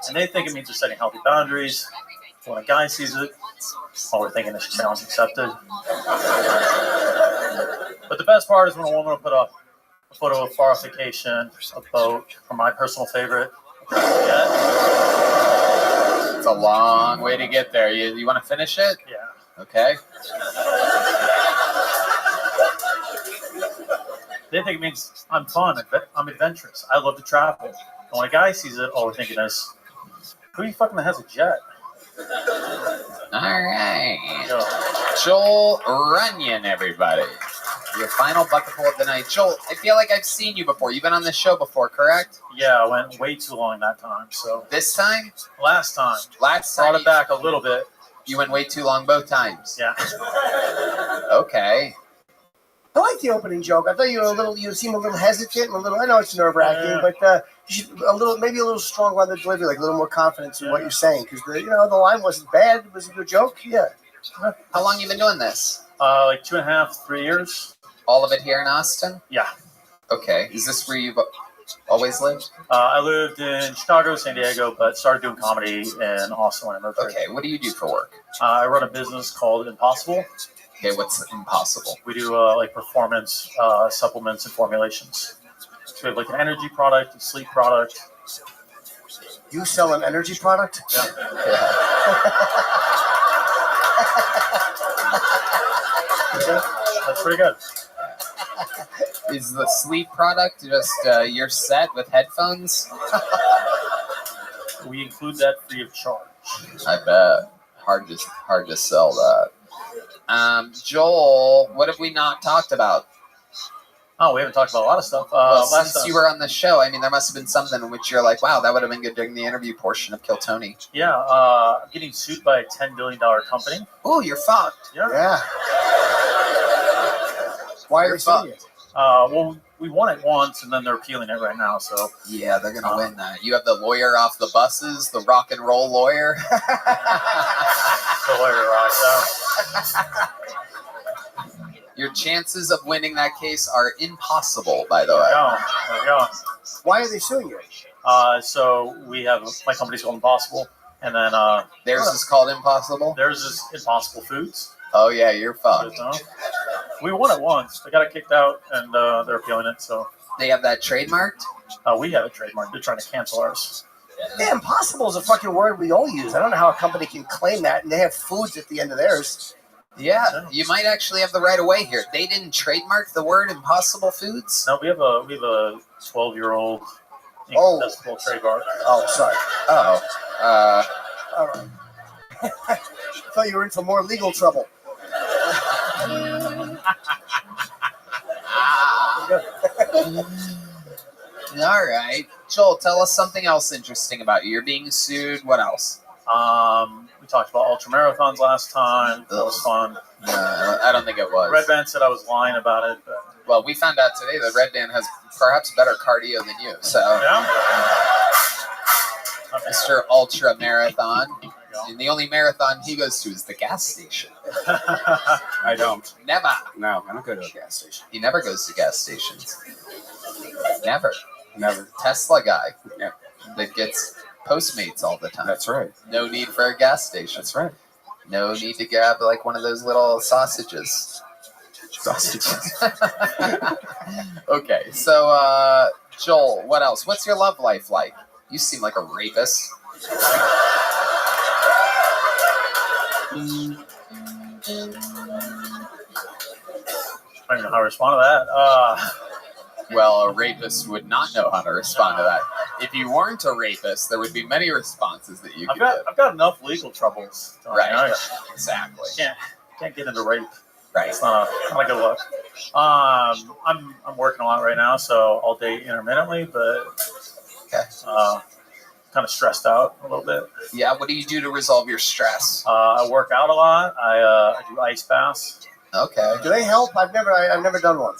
And they think it means they're setting healthy boundaries. When a guy sees it, all we're thinking is challenge accepted. But the best part is when a woman will put a photo of far off vacation, a boat, or my personal favorite. It's a long way to get there. You want to finish it? Yeah. Okay. They think it means I'm fun, I'm adventurous, I love to travel. And when a guy sees it, all we're thinking is, who you fucking has a jet? All right. Joel Runyon, everybody. Your final bucket full of the night. Joel, I feel like I've seen you before. You've been on this show before, correct? Yeah, I went way too long that time. So this time? Last time. Last time. Brought it back a little bit. You went way too long both times? Yeah. Okay. I like the opening joke. I thought you seem a little hesitant and a little, I know it's nerve-wracking, but you should maybe a little stronger on the delivery, like a little more confidence in what you're saying, because the line wasn't bad. It was a good joke. Yeah. How long you been doing this? Like 2.5, 3 years. All of it here in Austin? Yeah. Okay. Is this where you've always lived? I lived in Chicago, San Diego, but started doing comedy in Austin when I moved here. Okay. What do you do for work? I run a business called Impossible. Okay, what's Impossible? We do like performance supplements and formulations. So we have like an energy product, a sleep product. You sell an energy product? Yeah. That's pretty good. Is the sleep product just your set with headphones? We include that free of charge. I bet. Hard to sell that. Joel, what have we not talked about? Oh, we haven't talked about a lot of stuff. Since you were on the show, I mean, there must have been something in which you're like, wow, that would have been good during the interview portion of Kill Tony. Yeah, I'm getting sued by a $10 billion company. Oh, you're fucked. Yeah. Why are they suing you? Well, we won it once, and then they're appealing it right now. So yeah, they're gonna win that. You have the lawyer off the buses, the rock and roll lawyer. The lawyer rocks out. Your chances of winning that case are impossible, by the way. There you go. Why are they suing you? So we have my company's called Impossible, and then theirs is called Impossible. Theirs is Impossible Foods. Oh yeah, you're fucked. We won it once. They got it kicked out, and they're appealing it. So they have that trademarked. We have it trademarked. They're trying to cancel ours. Yeah, impossible is a fucking word we all use. I don't know how a company can claim that, and they have foods at the end of theirs. Yeah, you might actually have the right of way here. They didn't trademark the word Impossible Foods. No, we have a 12-year-old incontestable trademark. Oh, sorry. All right. I thought you were in for more legal trouble. All right, Joel, tell us something else interesting about you. You're being sued. What else? We talked about ultra marathons last time. That was fun. I don't think it was. Red Band said I was lying about it. But... Well, we found out today that Red Band has perhaps better cardio than you. So, yeah. Mr. Ultra Marathon. And the only marathon he goes to is the gas station. I don't. Never. No, I don't go to a gas station. He never goes to gas stations. Never. Never. Tesla guy. Yeah. That gets Postmates all the time. That's right. No need for a gas station. That's right. No need to grab like one of those little sausages. Okay, so Joel, what else? What's your love life like? You seem like a rapist. I don't know how to respond to that. Well, a rapist would not know how to respond to that. If you weren't a rapist, there would be many responses that you could give. I've got enough legal troubles. Right. Exactly. Can't get into rape. Right. It's not a good look. I'm working a lot right now, so I'll date intermittently, but kind of stressed out a little bit. Yeah. What do you do to resolve your stress? I work out a lot. I do ice baths. Okay. Do they help? I've never done one.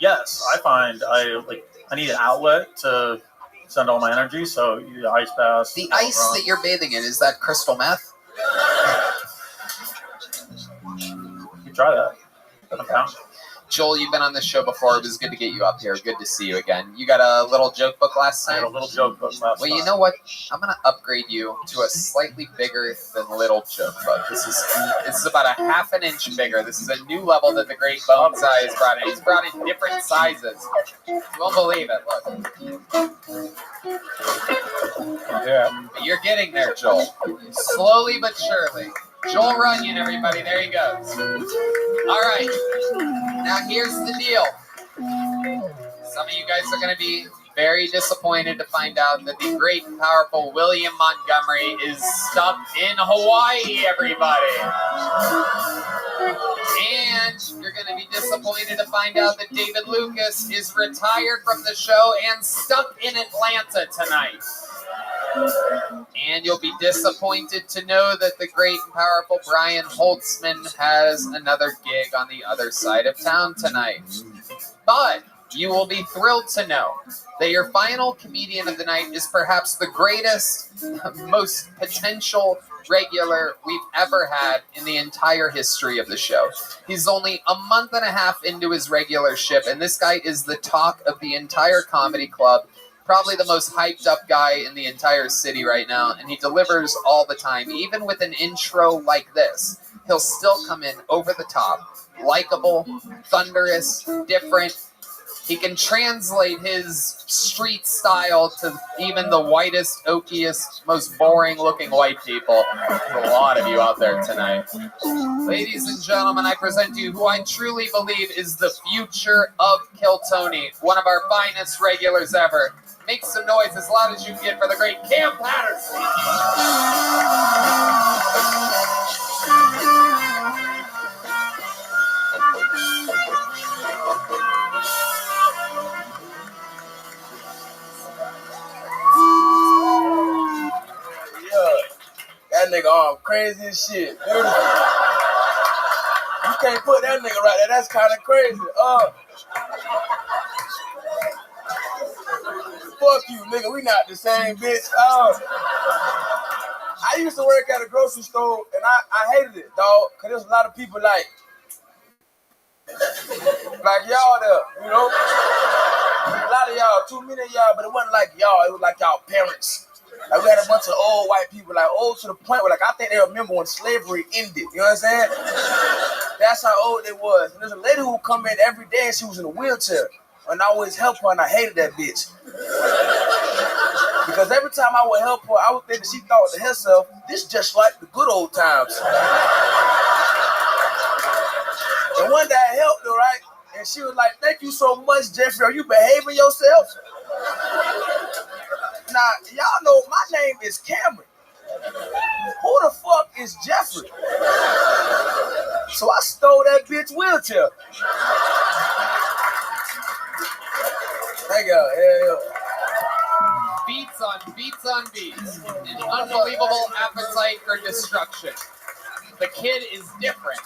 Yes, I find I need an outlet to send all my energy, so you do ice baths. The ice that you're bathing in, is that crystal meth? You try that. Okay. Joel, you've been on this show before. It was good to get you up here. Good to see you again. You got a little joke book last time? I got a little joke book last time. Well, you know what? I'm going to upgrade you to a slightly bigger than little joke book. This is about a half an inch bigger. This is a new level that the Great Bonesai has brought in. He's brought in different sizes. You won't believe it. Look. Yeah. You're getting there, Joel. Slowly but surely. Joel Runyon, everybody. There he goes. All right. Now, here's the deal. Some of you guys are going to be very disappointed to find out that the great and powerful William Montgomery is stuck in Hawaii, everybody. And you're going to be disappointed to find out that David Lucas is retired from the show and stuck in Atlanta tonight. And you'll be disappointed to know that the great and powerful Brian Holtzman has another gig on the other side of town tonight. But you will be thrilled to know that your final comedian of the night is perhaps the greatest, most potential regular we've ever had in the entire history of the show. He's only a month and a half into his regularship, and this guy is the talk of the entire comedy club. Probably the most hyped up guy in the entire city right now, and he delivers all the time. Even with an intro like this, he'll still come in over the top, likable, thunderous, different. He can translate his street style to even the whitest, oakiest, most boring-looking white people. There's a lot of you out there tonight. Ladies and gentlemen, I present to you who I truly believe is the future of Kill Tony, one of our finest regulars ever. Make some noise as loud as you can get for the great Cam Patterson. That nigga arm crazy as shit. Beautiful. You can't put that nigga right there. That's kind of crazy. Fuck you, nigga. We not the same, bitch. I used to work at a grocery store, and I hated it, dog, because there's a lot of people like y'all there, you know? A lot of y'all, too many of y'all, but it wasn't like y'all. It was like y'all parents. Like we had a bunch of old white people, like old to the point where, like, I think they remember when slavery ended. You know what I'm saying? That's how old they was. And there's a lady who would come in every day, and she was in a wheelchair, and I always help her, and I hated that bitch. Because every time I would help her, I would think that she thought to herself, this just like the good old times. And one day I helped her, right? And she was like, thank you so much, Jeffrey. Are you behaving yourself? Now, y'all know my name is Cameron. Who the fuck is Jeffrey? So I stole that bitch wheelchair. Thank y'all. Yeah. Beats on beats on beats. An unbelievable appetite for destruction. The kid is different.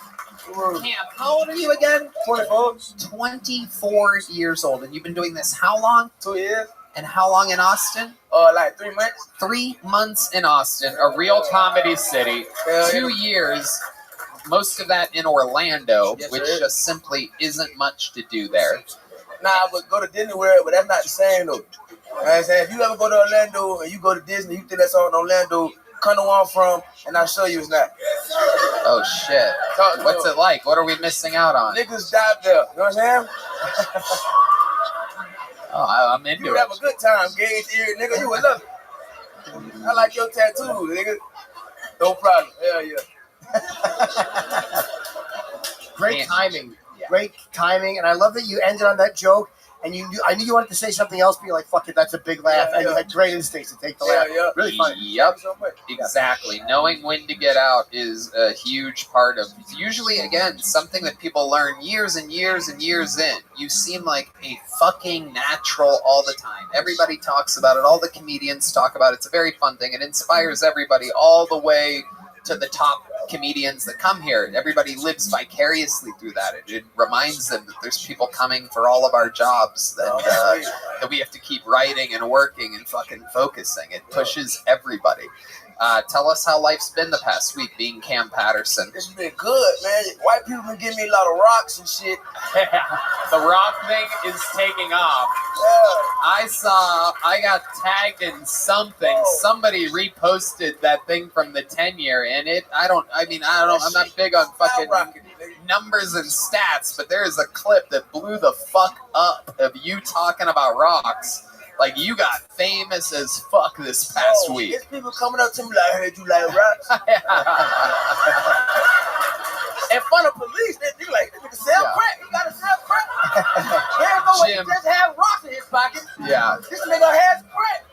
Camp, how old are you again? 24. 24 years old. And you've been doing this how long? 2 years. And how long in Austin? Like 3 months. 3 months in Austin, a real comedy city. 2 years, most of that in Orlando, which just simply isn't much to do there. Nah, but go to Disney World, but that's not the same though. You know what I'm saying? If you ever go to Orlando and you go to Disney, you think that's all in Orlando, come to where I'm from, and I'll show you it's not. Oh shit. What's it like? What are we missing out on? Niggas died there. You know what I'm saying? Oh, I'm into You would have a good time, gauge ear, nigga. You would love it. I like your tattoo, nigga. No problem. Hell yeah. Great timing. Great timing. And I love that you ended on that joke. And I knew you wanted to say something else, but you're like, fuck it, that's a big laugh. And you had great instincts to take the laugh. Really funny. Yep, exactly. Knowing when to get out is a huge part of, usually, again, something that people learn years and years and years in. You seem like a fucking natural all the time. Everybody talks about it. All the comedians talk about it. It's a very fun thing. It inspires everybody all the way to the top comedians that come here. Everybody lives vicariously through that. It reminds them that there's people coming for all of our jobs, that we have to keep writing and working and fucking focusing. It pushes everybody. Tell us how life's been the past week being Cam Patterson. It's been good, man. White people been giving me a lot of rocks and shit. The rock thing is taking off. I got tagged in something. Somebody reposted that thing from the 10-year, and I'm not big on fucking numbers and stats, but there is a clip that blew the fuck up of you talking about rocks. Like, you got famous as fuck this past week. There's people coming up to me like, hey, do you like rocks? In front of police, they like, this nigga sell crack. He gotta sell crack. There's no way he just have rocks in his pocket. Yeah. This nigga has crack.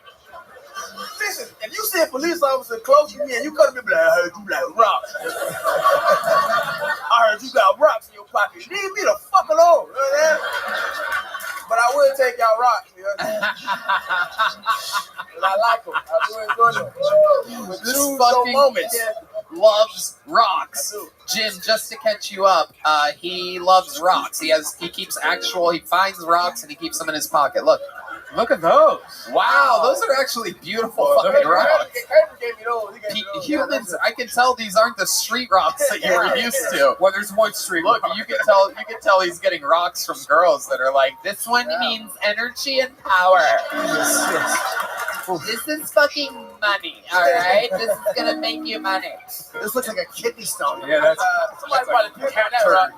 Listen, if you see a police officer close to me and you come to me like, I heard you like rocks. I heard you got rocks in your pocket. Leave me the fuck alone. You know what I'm saying? But I will take y'all rocks, you know what I'm saying? And I like them. I do enjoy them. But This choose fucking your moments. kid loves rocks. Jim, just to catch you up, he loves rocks. He finds rocks and he keeps them in his pocket. Look at those. Wow, those are actually beautiful fucking rocks. Humans, I can tell these aren't the street rocks that you were used to. Well, there's one street. Look, you can tell he's getting rocks from girls that are like, this one means energy and power. This is fucking money, all right? This is gonna make you money. This looks like a kidney stone. Yeah, that's somebody probably picked that rock.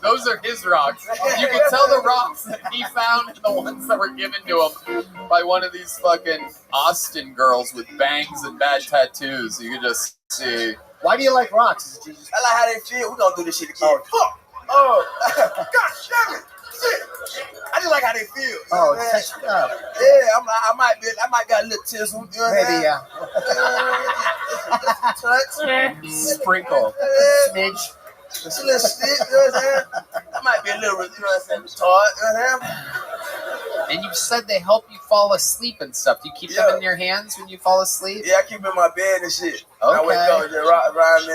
Those are his rocks. You can tell the rocks that he found and the ones that were given to him by one of these fucking Austin girls with bangs and bad tattoos. You can just see. Why do you like rocks? I like how they feel. We're gonna do this shit again. Fuck! Oh! God damn it! Shit! I just like how they feel. Oh, man. it's Yeah, I might got a little tism. You know what maybe, yeah. Touch. Sprinkle. Smidge. Just a little shit, you know what I'm saying? I might be a little, you know what I'm saying, retarded, you know what I'm saying? And you said they help you fall asleep and stuff. Do you keep them in your hands when you fall asleep? Yeah, I keep them in my bed and shit. Okay. I wake up and just rock around me.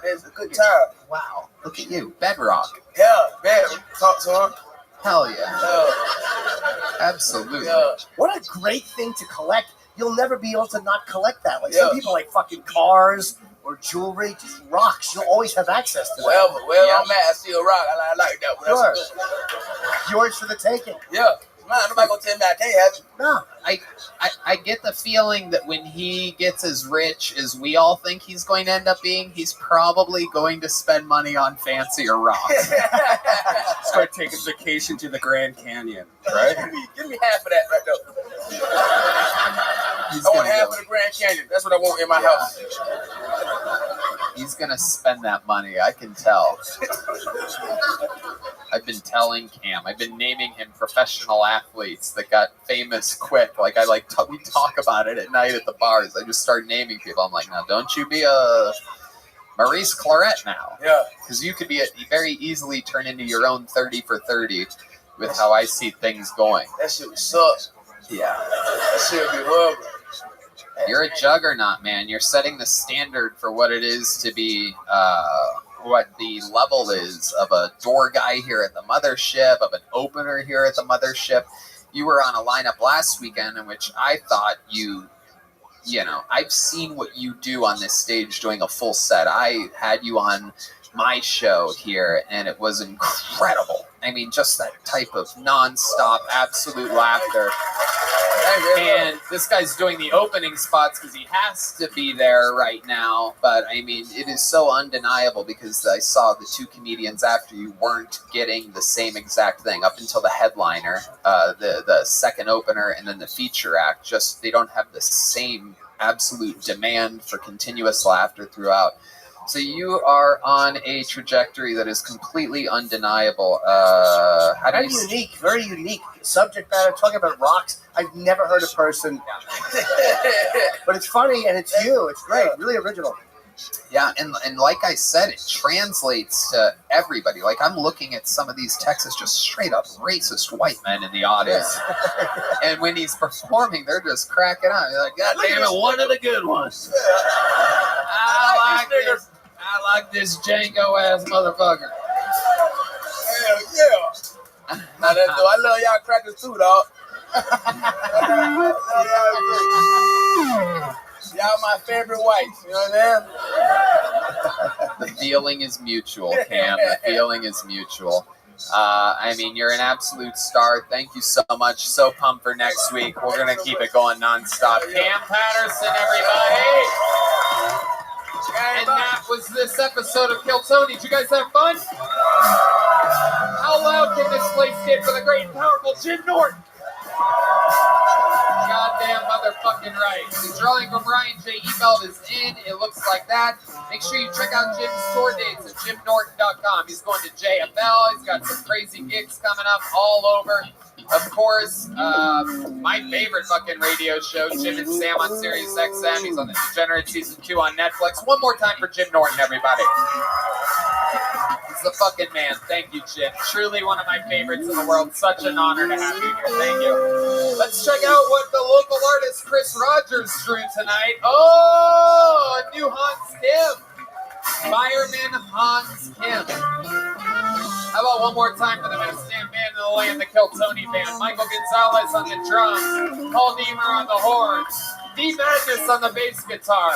It's a good time. Wow, look at you. Bedrock. Yeah, man. Talk to him. Hell yeah. Absolutely. What a great thing to collect. You'll never be able to not collect that. Like some people like fucking cars or jewelry, just rocks. You'll always have access to that. Well, I'm at. I see a rock. I like that. Well, Sure. Yours for the taking. Yeah. Man, nobody gonna tell me I can't have it. No, I get the feeling that when he gets as rich as we all think he's going to end up being, he's probably going to spend money on fancier rocks. He's going to take a vacation to the Grand Canyon, right? Give me half of that right there. I want half of the Grand Canyon. That's what I want in my house. He's going to spend that money, I can tell. I've been telling Cam, I've been naming him professional athletes that got famous quick. Like we talk about it at night at the bars. I just start naming people. I'm like, now don't you be a Maurice Claret now. Yeah. Because you could very easily turn into your own 30 for 30 with how I see things going. That shit would suck. Yeah. That shit would be horrible. You're a juggernaut, man. You're setting the standard for what it is to be, what the level is of a door guy here at the mothership, of an opener here at the mothership. You were on a lineup last weekend in which I thought you know, I've seen what you do on this stage doing a full set. I had you on my show here, and it was incredible. I mean, just that type of nonstop, absolute laughter. And this guy's doing the opening spots because he has to be there right now. But, I mean, it is so undeniable because I saw the two comedians after you weren't getting the same exact thing up until the headliner, the second opener, and then the feature act. Just they don't have the same absolute demand for continuous laughter throughout. So you are on a trajectory that is completely undeniable. Very unique subject matter. Talking about rocks, I've never heard a person. But it's funny and it's you. It's great. Really original. Yeah, and like I said, it translates to everybody. Like, I'm looking at some of these texts as just straight up racist white men in the audience. And when he's performing, they're just cracking up. They're like, God damn it, one of the good ones. I like this Django-ass motherfucker. Hell yeah. Now that's I love y'all crackers too, dog. Y'all my favorite whites, you know what I'm saying? The feeling is mutual, Cam. The feeling is mutual. I mean, you're an absolute star. Thank you so much. So pumped for next week. We're going to keep it going nonstop. Cam Patterson, everybody. And that was this episode of Kill Tony. Did you guys have fun? How loud can this place get for the great and powerful Jim Norton? Goddamn motherfucking right. The drawing from Ryan J. Ebelt is in. It looks like that. Make sure you check out Jim's tour dates at jimnorton.com. He's going to JFL. He's got some crazy gigs coming up all over. Of course, my favorite fucking radio show, Jim and Sam on Sirius XM. He's on the Degenerate Season 2 on Netflix. One more time for Jim Norton, everybody. He's the fucking man. Thank you, Jim. Truly one of my favorites in the world. Such an honor to have you here. Thank you. Let's check out what the local artist Chris Rogers drew tonight. Oh, a new Hans Kim. Fireman Hans Kim. How about one more time for the best damn band in the land, the Kill Tony Band. Michael Gonzalez on the drums, Paul Niemer on the horns, D Madness on the bass guitar,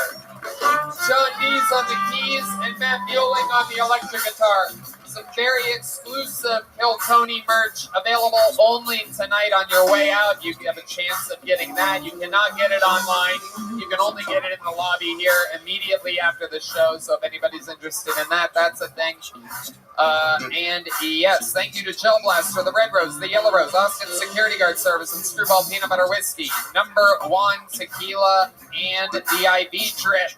John Dees on the keys, and Matt Mueling on the electric guitar. Some very exclusive Kill Tony merch available only tonight on your way out. You have a chance of getting that. You cannot get it online. You can only get it in the lobby here immediately after the show. So if anybody's interested in that, that's a thing. And yes, thank you to Gel Blast for the Red Rose, the Yellow Rose, Austin Security Guard Service, and Screwball Peanut Butter Whiskey, #1 Tequila, and the IV Drip.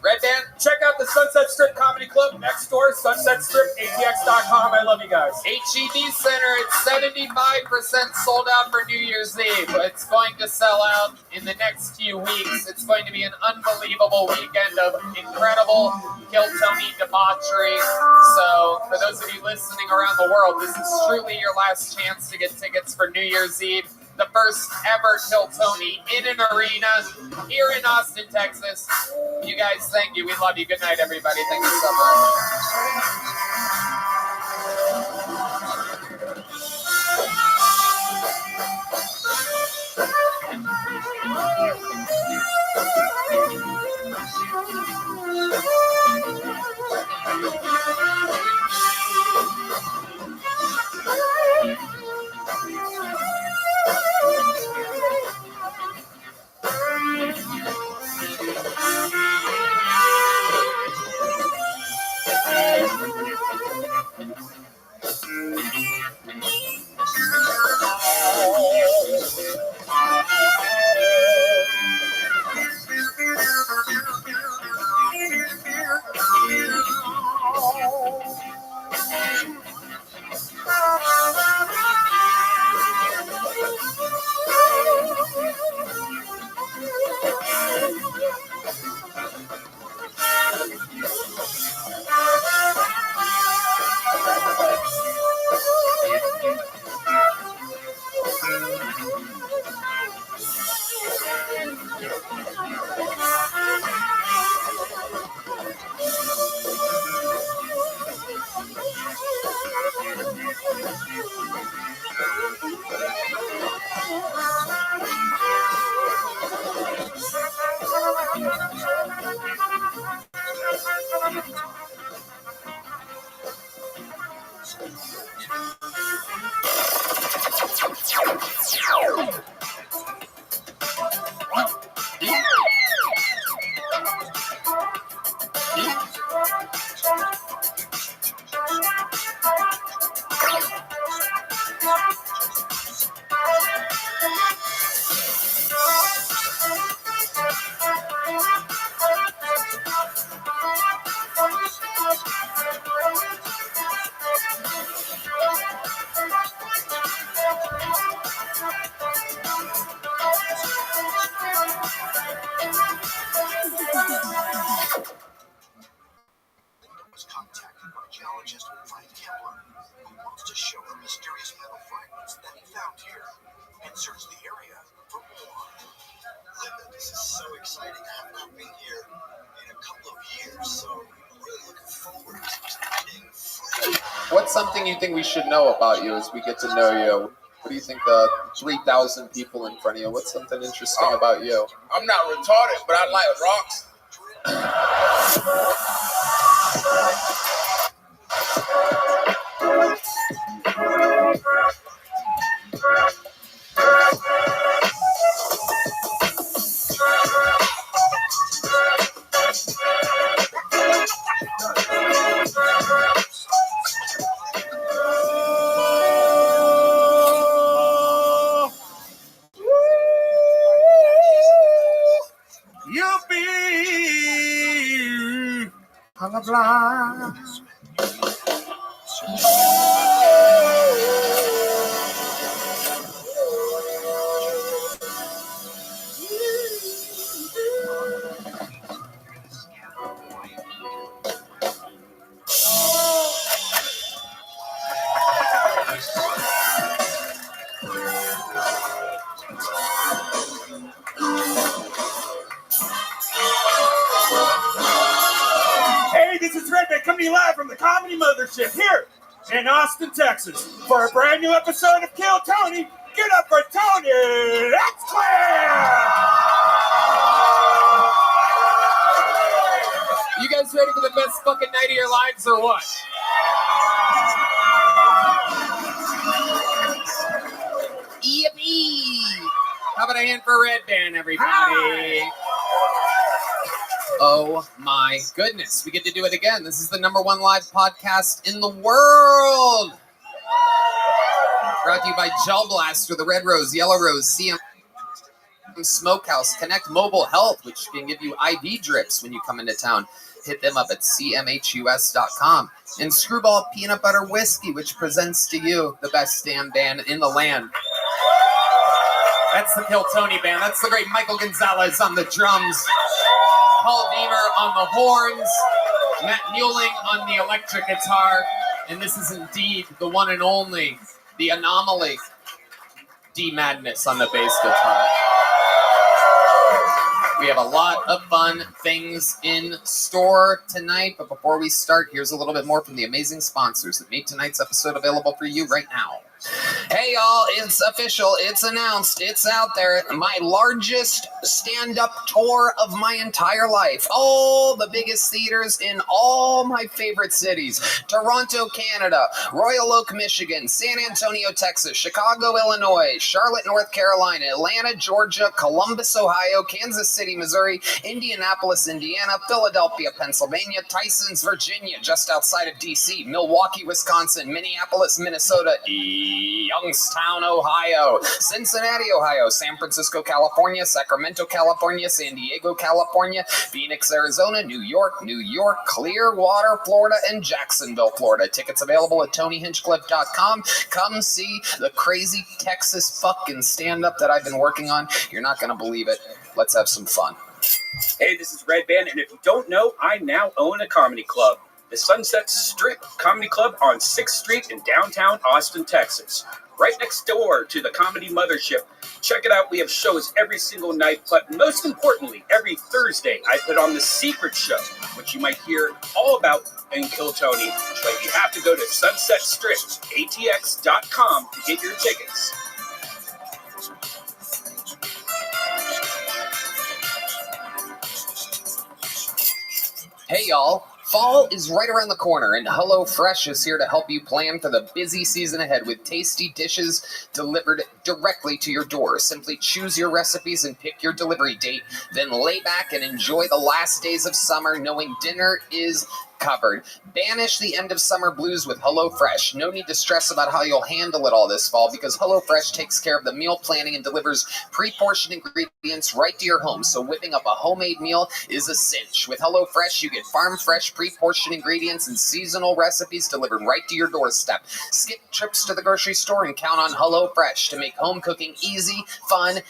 Red Band, check out the Sunset Strip Comedy Club next door, sunsetstripatx.com. I love you guys. HEB Center, it's 75% sold out for New Year's Eve. It's going to sell out in the next few weeks. It's going to be an unbelievable weekend of incredible Kill Tony debauchery. So, for those of you listening around the world, this is truly your last chance to get tickets for New Year's Eve. The first ever Kill Tony in an arena here in Austin, Texas. You guys, thank you. We love you. Good night, everybody. Thank you so much. Was contacted by geologist Frank Kepler, who wants to show the mysterious metal fragments that he found here and search the area for more. Linda, this is so exciting. I have not been here in a couple of years, so I'm really looking forward to meeting Frank. What's something you think we should know about you as we get to know you? What do you think 3,000 people in front of you? What's something interesting about you? I'm not retarded, but I like rocks. Yippee! Blah, blah. Hey, this is Rabbi coming to you live from the Comedy Mothership here in Austin, Texas, for a brand new episode of Kill Tony. Get up for Tony! That's clear! You guys ready for the best fucking night of your lives or what? Yippee! How about a hand for Red Band, everybody? Hi. Oh my goodness, we get to do it again. This is the #1 live podcast in the world. Brought to you by Gel Blaster, the Red Rose, Yellow Rose, CM Smokehouse, Connect Mobile Health, which can give you IV drips when you come into town. Hit them up at cmhus.com. And Screwball Peanut Butter Whiskey, which presents to you the best damn band in the land. That's the Kill Tony band. That's the great Michael Gonzalez on the drums. Paul Deemer on the horns. Matt Muelling on the electric guitar. And this is indeed the one and only, the anomaly, D Madness on the bass guitar. We have a lot of fun things in store tonight, but before we start, here's a little bit more from the amazing sponsors that made tonight's episode available for you right now. Hey y'all, it's official, it's announced, it's out there. My largest stand-up tour of my entire life. All the biggest theaters in all my favorite cities. Toronto, Canada, Royal Oak, Michigan, San Antonio, Texas, Chicago, Illinois, Charlotte, North Carolina, Atlanta, Georgia, Columbus, Ohio, Kansas City, Missouri, Indianapolis, Indiana, Philadelphia, Pennsylvania, Tysons, Virginia, just outside of DC, Milwaukee, Wisconsin, Minneapolis, Minnesota, Youngstown, Ohio, Cincinnati, Ohio, San Francisco, California, Sacramento, California, San Diego, California, Phoenix, Arizona, New York, Clearwater, Florida, and Jacksonville, Florida. Tickets available at TonyHinchcliffe.com. Come see the crazy Texas fucking stand-up that I've been working on. You're not going to believe it. Let's have some fun. Hey, this is Red Band, and if you don't know, I now own a comedy club. The Sunset Strip Comedy Club on 6th Street in downtown Austin, Texas. Right next door to the Comedy Mothership. Check it out. We have shows every single night, but most importantly, every Thursday, I put on The Secret Show, which you might hear all about in Kill Tony. But you have to go to sunsetstripatx.com to get your tickets. Hey y'all, fall is right around the corner and HelloFresh is here to help you plan for the busy season ahead with tasty dishes delivered directly to your door. Simply choose your recipes and pick your delivery date, then lay back and enjoy the last days of summer knowing dinner is covered. Banish the end of summer blues with HelloFresh. No need to stress about how you'll handle it all this fall because HelloFresh takes care of the meal planning and delivers pre-portioned ingredients right to your home. So whipping up a homemade meal is a cinch. With HelloFresh, you get farm-fresh pre-portioned ingredients and seasonal recipes delivered right to your doorstep. Skip trips to the grocery store and count on HelloFresh to make home cooking easy, fun,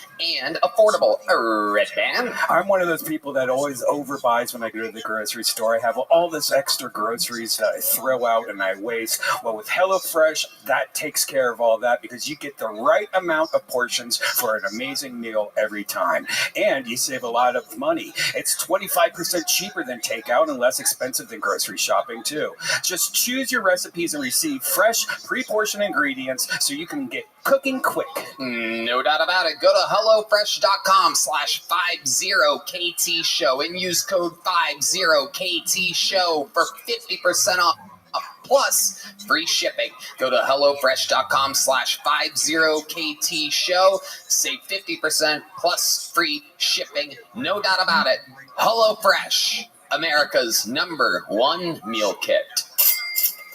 and affordable. Red Band? I'm one of those people that always overbuys when I go to the grocery store. I have all this extra groceries that I throw out and I waste. Well, with HelloFresh, that takes care of all that because you get the right amount of portions for an amazing meal every time. And you save a lot of money. It's 25% cheaper than takeout and less expensive than grocery shopping, too. Just choose your recipes and receive fresh, pre-portioned ingredients so you can get cooking quick. No doubt about it. Go to HelloFresh.com/50KT-show and use code 50KT-show for 50% off plus free shipping. Go to HelloFresh.com/50KT-show. Save 50% plus free shipping. No doubt about it. HelloFresh, America's #1 meal kit.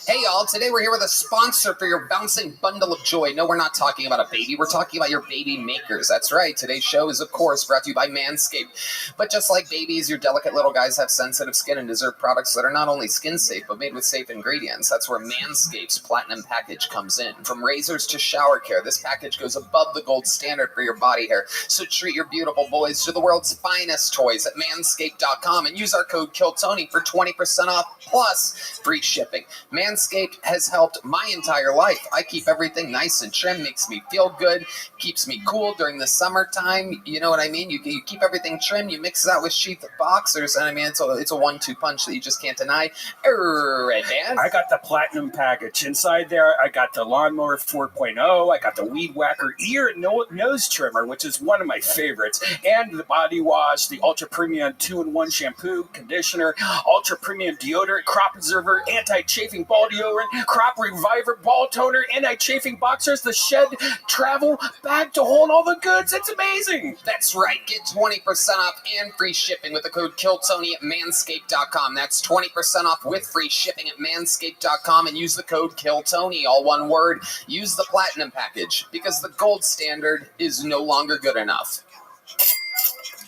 Hey y'all, today we're here with a sponsor for your bouncing bundle of joy. No, we're not talking about a baby, we're talking about your baby makers. That's right, today's show is of course brought to you by Manscaped. But just like babies, your delicate little guys have sensitive skin and deserve products that are not only skin safe, but made with safe ingredients. That's where Manscaped's Platinum Package comes in. From razors to shower care, this package goes above the gold standard for your body hair. So treat your beautiful boys to the world's finest toys at manscaped.com and use our code KILLTONY for 20% off plus free shipping. Manscaped has helped my entire life. I keep everything nice and trim, makes me feel good, keeps me cool during the summertime. You know what I mean? You keep everything trim, you mix that with sheath boxers, and I mean, it's a 1-2 punch that you just can't deny. Red Band? I got the Platinum Package. Inside there, I got the Lawnmower 4.0, I got the Weed Whacker ear and nose trimmer, which is one of my favorites, and the body wash, the Ultra Premium 2-in-1 shampoo, conditioner, Ultra Premium deodorant, crop preserver, anti-chafing ball deodorant, crop reviver, ball toner, anti-chafing boxers, the shed travel bag to hold all the goods. It's amazing. That's right. Get 20% off and free shipping with the code KILLTONY at manscaped.com. That's 20% off with free shipping at manscaped.com and use the code KILLTONY, all one word. Use the Platinum Package because the gold standard is no longer good enough.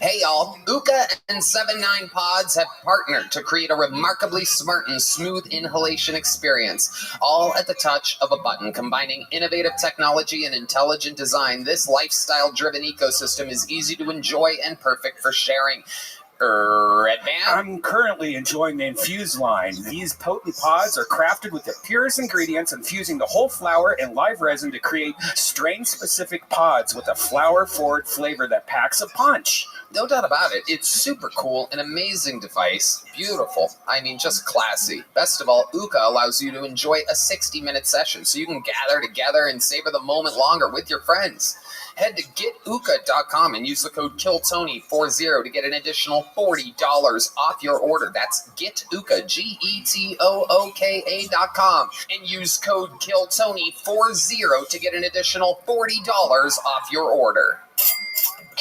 Hey y'all, Uka and 7-9 Pods have partnered to create a remarkably smart and smooth inhalation experience, all at the touch of a button. Combining innovative technology and intelligent design, this lifestyle-driven ecosystem is easy to enjoy and perfect for sharing. Red Band? I'm currently enjoying the Infuse line. These potent pods are crafted with the purest ingredients, infusing the whole flower and live resin to create strain-specific pods with a flower-forward flavor that packs a punch. No doubt about it. It's super cool, an amazing device, beautiful. I mean, just classy. Best of all, Uka allows you to enjoy a 60-minute session, so you can gather together and savor the moment longer with your friends. Head to getuka.com and use the code KILLTONY40 to get an additional $40 off your order. That's getuka, GETOOKA.com, and use code KILLTONY40 to get an additional $40 off your order.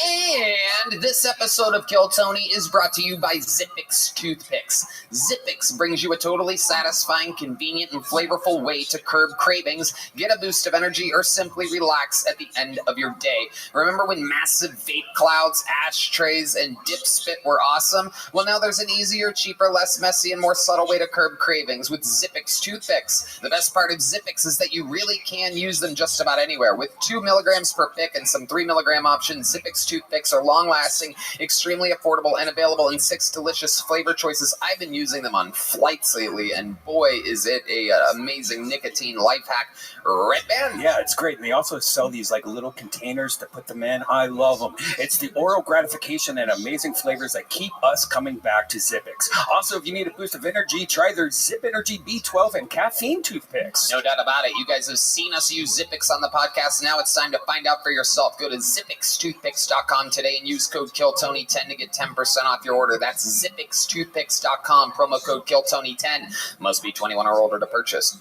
And this episode of Kill Tony is brought to you by Zippix Toothpicks. Zippix brings you a totally satisfying, convenient, and flavorful way to curb cravings, get a boost of energy, or simply relax at the end of your day. Remember when massive vape clouds, ashtrays, and dip spit were awesome? Well, now there's an easier, cheaper, less messy, and more subtle way to curb cravings with Zippix Toothpicks. The best part of Zippix is that you really can use them just about anywhere. With 2 milligrams per pick and some 3 milligram options, Zippix Toothpicks are long-lasting, extremely affordable, and available in 6 delicious flavor choices. I've been using them on flights lately, and boy, is it a amazing nicotine life hack. Red Band? Yeah, it's great. And they also sell these like little containers to put them in. I love them. It's the oral gratification and amazing flavors that keep us coming back to Zippix. Also, if you need a boost of energy, try their Zip Energy B12 and caffeine toothpicks. No doubt about it. You guys have seen us use Zippix on the podcast. Now it's time to find out for yourself. Go to zippixtoothpicks.com today and use code KILLTONY10 to get 10% off your order. That's zippixtoothpicks.com, promo code KILLTONY10. Must be 21 or older to purchase.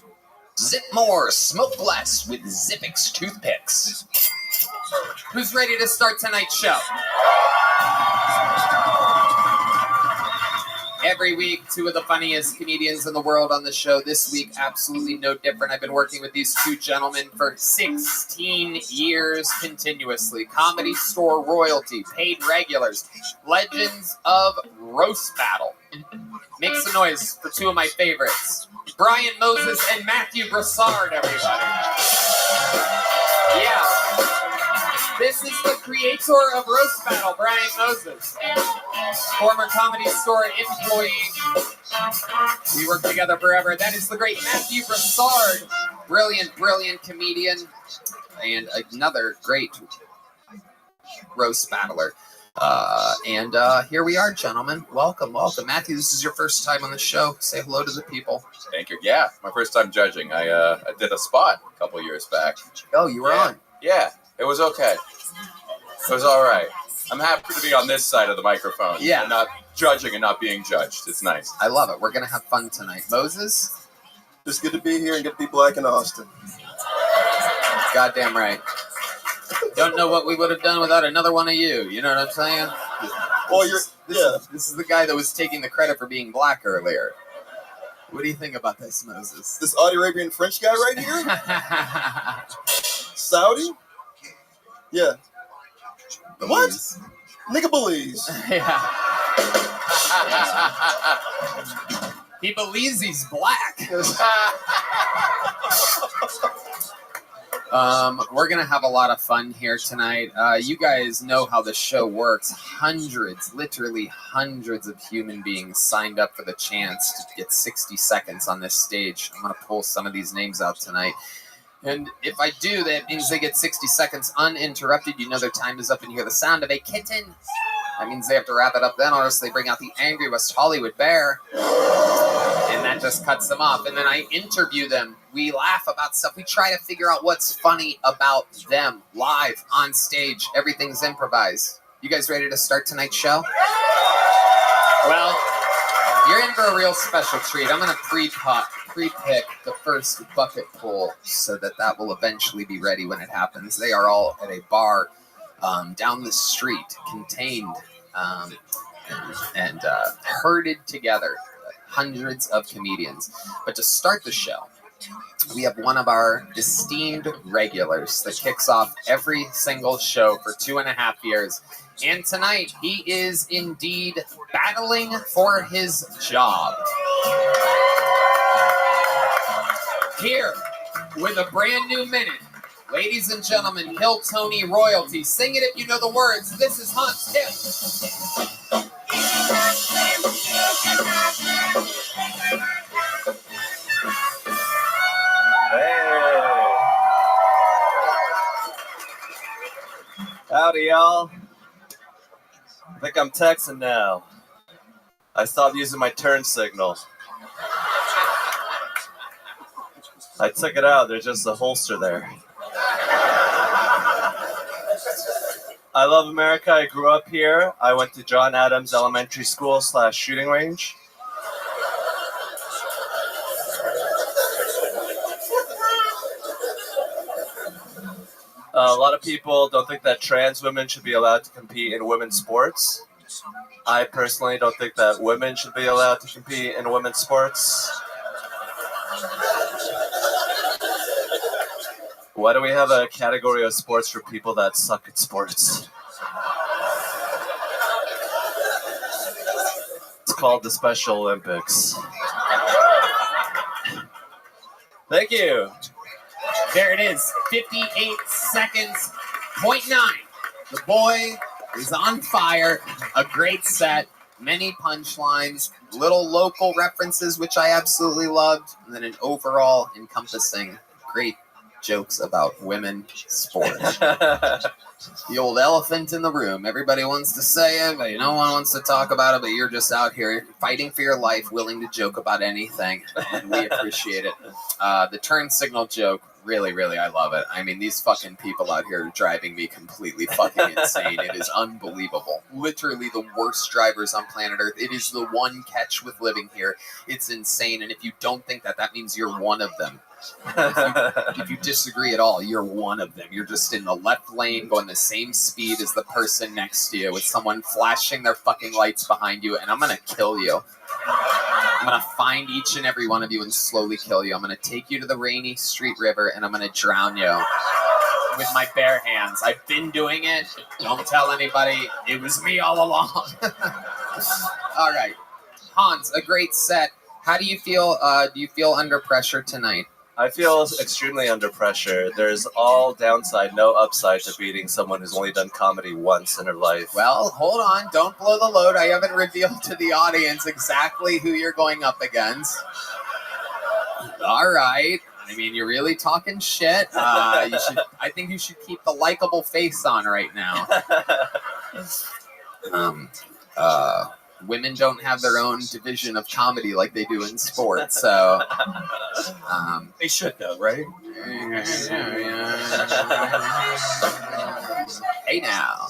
Zip more, smoke less with Zippix Toothpicks. Who's ready to start tonight's show? every week, two of the funniest comedians in the world on the show. This week, absolutely no different. I've been working with these two gentlemen for 16 years continuously. Comedy Store royalty, paid regulars, legends of roast battle. Make some noise for two of my favorites, Brian Moses and Matthew Broussard, everybody. Yeah. This is the creator of Roast Battle, Brian Moses. Former Comedy Store employee. We worked together forever. That is the great Matthew Broussard. Brilliant, brilliant comedian. And another great roast battler. And here we are, gentlemen. Welcome, welcome. Matthew, this is your first time on the show. Say hello to the people. Thank you. Yeah, my first time judging. I did a spot a couple years back. Oh, you were on? Yeah, it was okay. It was all right. I'm happy to be on this side of the microphone. Yeah. And not judging and not being judged. It's nice. I love it. We're going to have fun tonight. Moses? Just good to be here and get to be black in Austin. Goddamn right. Don't know what we would have done without another one of you. You know what I'm saying? Well, This is the guy that was taking the credit for being black earlier. What do you think about this, Moses? This Saudi Arabian French guy right here? Saudi? Yeah. What? Nigga believes. Yeah. He believes he's black. We're going to have a lot of fun here tonight. You guys know how the show works. Hundreds, literally hundreds of human beings signed up for the chance to get 60 seconds on this stage. I'm going to pull some of these names out tonight. And if I do, that means they get 60 seconds uninterrupted. You know their time is up and you hear the sound of a kitten. That means they have to wrap it up then, or else they bring out the angry West Hollywood bear. And that just cuts them off. And then I interview them. We laugh about stuff. We try to figure out what's funny about them live on stage. Everything's improvised. You guys ready to start tonight's show? Well, you're in for a real special treat. I'm going to pre-pick the first bucket pool so that will eventually be ready when it happens. They are all at a bar down the street, contained and herded together. Hundreds of comedians. But to start the show, we have one of our esteemed regulars that kicks off every single show for 2.5 years. And tonight, he is indeed battling for his job. Here, with a brand new minute, ladies and gentlemen, Hill Tony royalty. Sing it if you know the words. This is Hunt's Hip. Hey. Howdy, y'all. I think I'm texting now. I stopped using my turn signal. I took it out. There's just a holster there. I love America. I grew up here. I went to John Adams Elementary School / shooting range. A lot of people don't think that trans women should be allowed to compete in women's sports. I personally don't think that women should be allowed to compete in women's sports. Why do we have a category of sports for people that suck at sports? It's called the Special Olympics. Thank you. There it is, 58 seconds, 0.9. The boy is on fire, a great set, many punchlines, little local references, which I absolutely loved, and then an overall encompassing great jokes about women sports. The old elephant in the room. Everybody wants to say it, but no one wants to talk about it, but you're just out here fighting for your life, willing to joke about anything, and we appreciate it. The turn signal joke, really, really, I love it. I mean, these fucking people out here are driving me completely fucking insane. It is unbelievable. Literally the worst drivers on planet Earth. It is the one catch with living here. It's insane, and if you don't think that, that means you're one of them. If you disagree at all, you're one of them. You're just in the left lane going the same speed as the person next to you with someone flashing their fucking lights behind you, and I'm gonna kill you. I'm gonna find each and every one of you and slowly kill you. I'm gonna take you to the rainy street river and I'm gonna drown you with my bare hands. I've been doing it. Don't tell anybody. It was me all along. All right. Hans, a great set. How do you feel? Do you feel under pressure tonight? I feel extremely under pressure. There's all downside, no upside to beating someone who's only done comedy once in her life. Well, hold on. Don't blow the load. I haven't revealed to the audience exactly who you're going up against. All right. I mean, you're really talking shit. I think you should keep the likable face on right now. Women don't have their own division of comedy like they do in sports, so they should though, right? Hey now.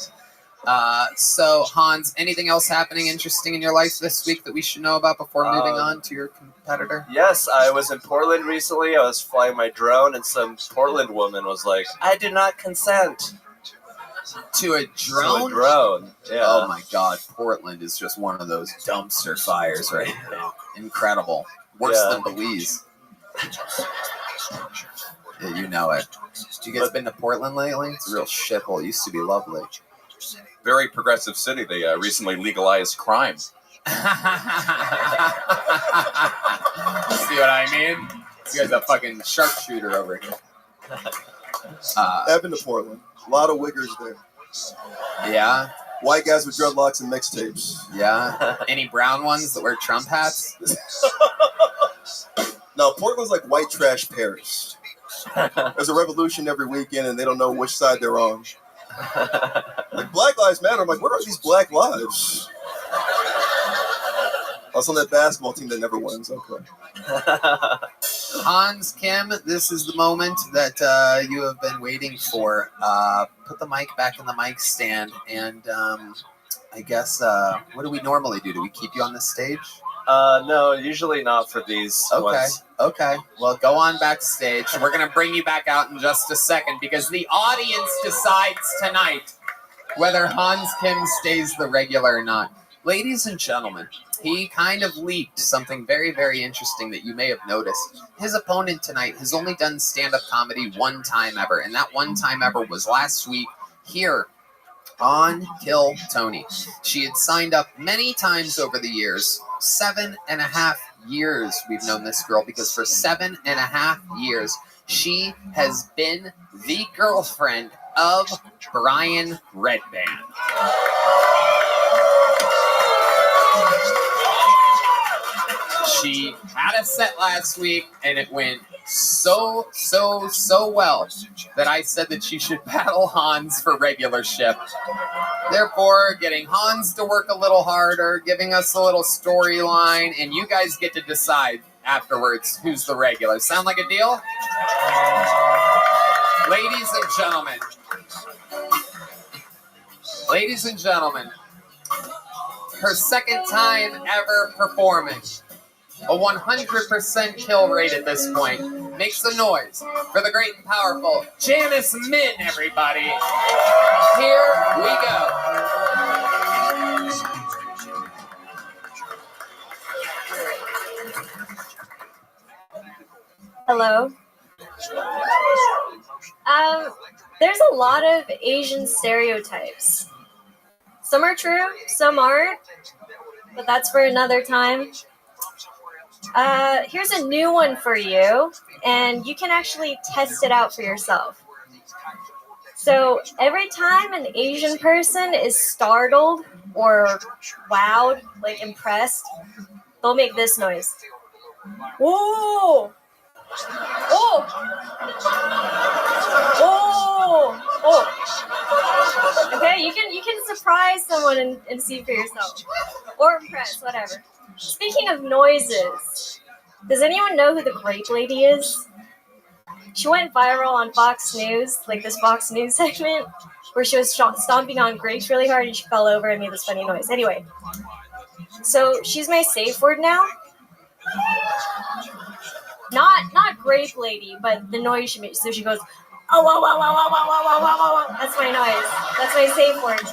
So Hans, anything else happening interesting in your life this week that we should know about before moving on to your competitor? Yes, I was in Portland recently. I was flying my drone, and some Portland woman was like, "I do not consent." To a drone? To a drone, yeah. Oh my God, Portland is just one of those dumpster fires right now. Incredible. Worse than Belize. Yeah, you know it. You guys been to Portland lately? It's a real shithole. It used to be lovely. Very progressive city. They recently legalized crime. See what I mean? You guys a fucking sharpshooter over here. I've been to Portland. A lot of wiggers there. Yeah. White guys with dreadlocks and mixtapes. Yeah. Any brown ones that wear Trump hats? No, Portland's like white trash Paris. There's a revolution every weekend and they don't know which side they're on. Like, Black Lives Matter. I'm like, where are these black lives? I was on that basketball team that never wins. Okay. Hans, Kim, this is the moment that you have been waiting for. Put the mic back in the mic stand, and I guess, what do we normally do? Do we keep you on the stage? No, usually not for these ones. Okay. Well, go on backstage. We're going to bring you back out in just a second because the audience decides tonight whether Hans Kim stays the regular or not. Ladies and gentlemen, he kind of leaked something very, very interesting that you may have noticed. His opponent tonight has only done stand-up comedy one time ever, and that one time ever was last week here on Kill Tony. She had signed up many times over the years. 7.5 years we've known this girl, because for 7.5 years she has been the girlfriend of Brian Redband. She had a set last week, and it went so well that I said that she should battle Hans for regularship. Therefore, getting Hans to work a little harder, giving us a little storyline, and you guys get to decide afterwards who's the regular. Sound like a deal? Ladies and gentlemen, her second time ever performing. A 100% kill rate at this point. Make some noise for the great and powerful Janice Min, everybody. Here we go. Hello. There's a lot of Asian stereotypes. Some are true, some aren't, but that's for another time. Here's a new one for you, and you can actually test it out for yourself. So every time an Asian person is startled or wowed, like impressed, they'll make this noise. Whoa! Oh! Oh! Oh! Okay, you can surprise someone and see for yourself, or impress, whatever. Speaking of noises, does anyone know who the Grape Lady is? She went viral on Fox News, like this Fox News segment, where she was stomping on grapes really hard and she fell over and made this funny noise. Anyway, so she's my safe word now. Not Grape Lady, but the noise she makes. So she goes, oh, wow, wow, wow, wow, wow, wow, wow, wow, wow. That's my noise. That's my safe word.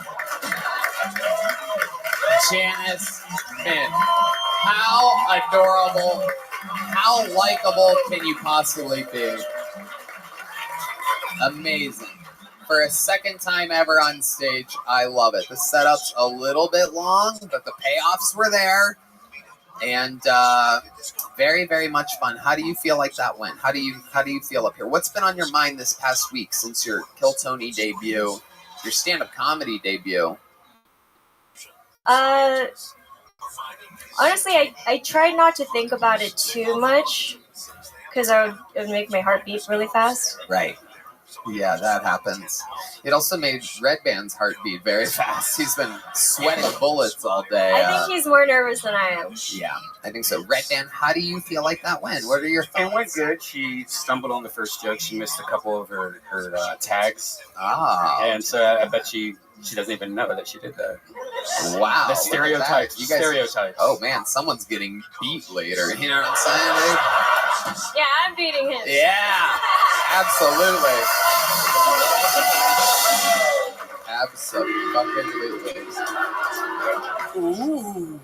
Janice Min. How adorable, how likable can you possibly be? Amazing. For a second time ever on stage, I love it. The setup's a little bit long, but the payoffs were there. And very, very much fun. How do you feel like that went? How do you feel up here? What's been on your mind this past week since your Kill Tony debut, your stand-up comedy debut? Honestly, I tried not to think about it too much because it would make my heart beat really fast. Right. Yeah, that happens. It also made Red Band's heart beat very fast. He's been sweating bullets all day. I think he's more nervous than I am. Yeah, I think so. Red Band, how do you feel like that went? What are your thoughts? It went good. She stumbled on the first joke. She missed a couple of her tags. And so I bet she doesn't even know that she did that. Wow. The stereotypes. You guys, stereotypes. Oh, man, someone's getting beat later. You know what I'm saying, dude? Yeah, I'm beating him. Yeah, absolutely. Absolutely. Ooh.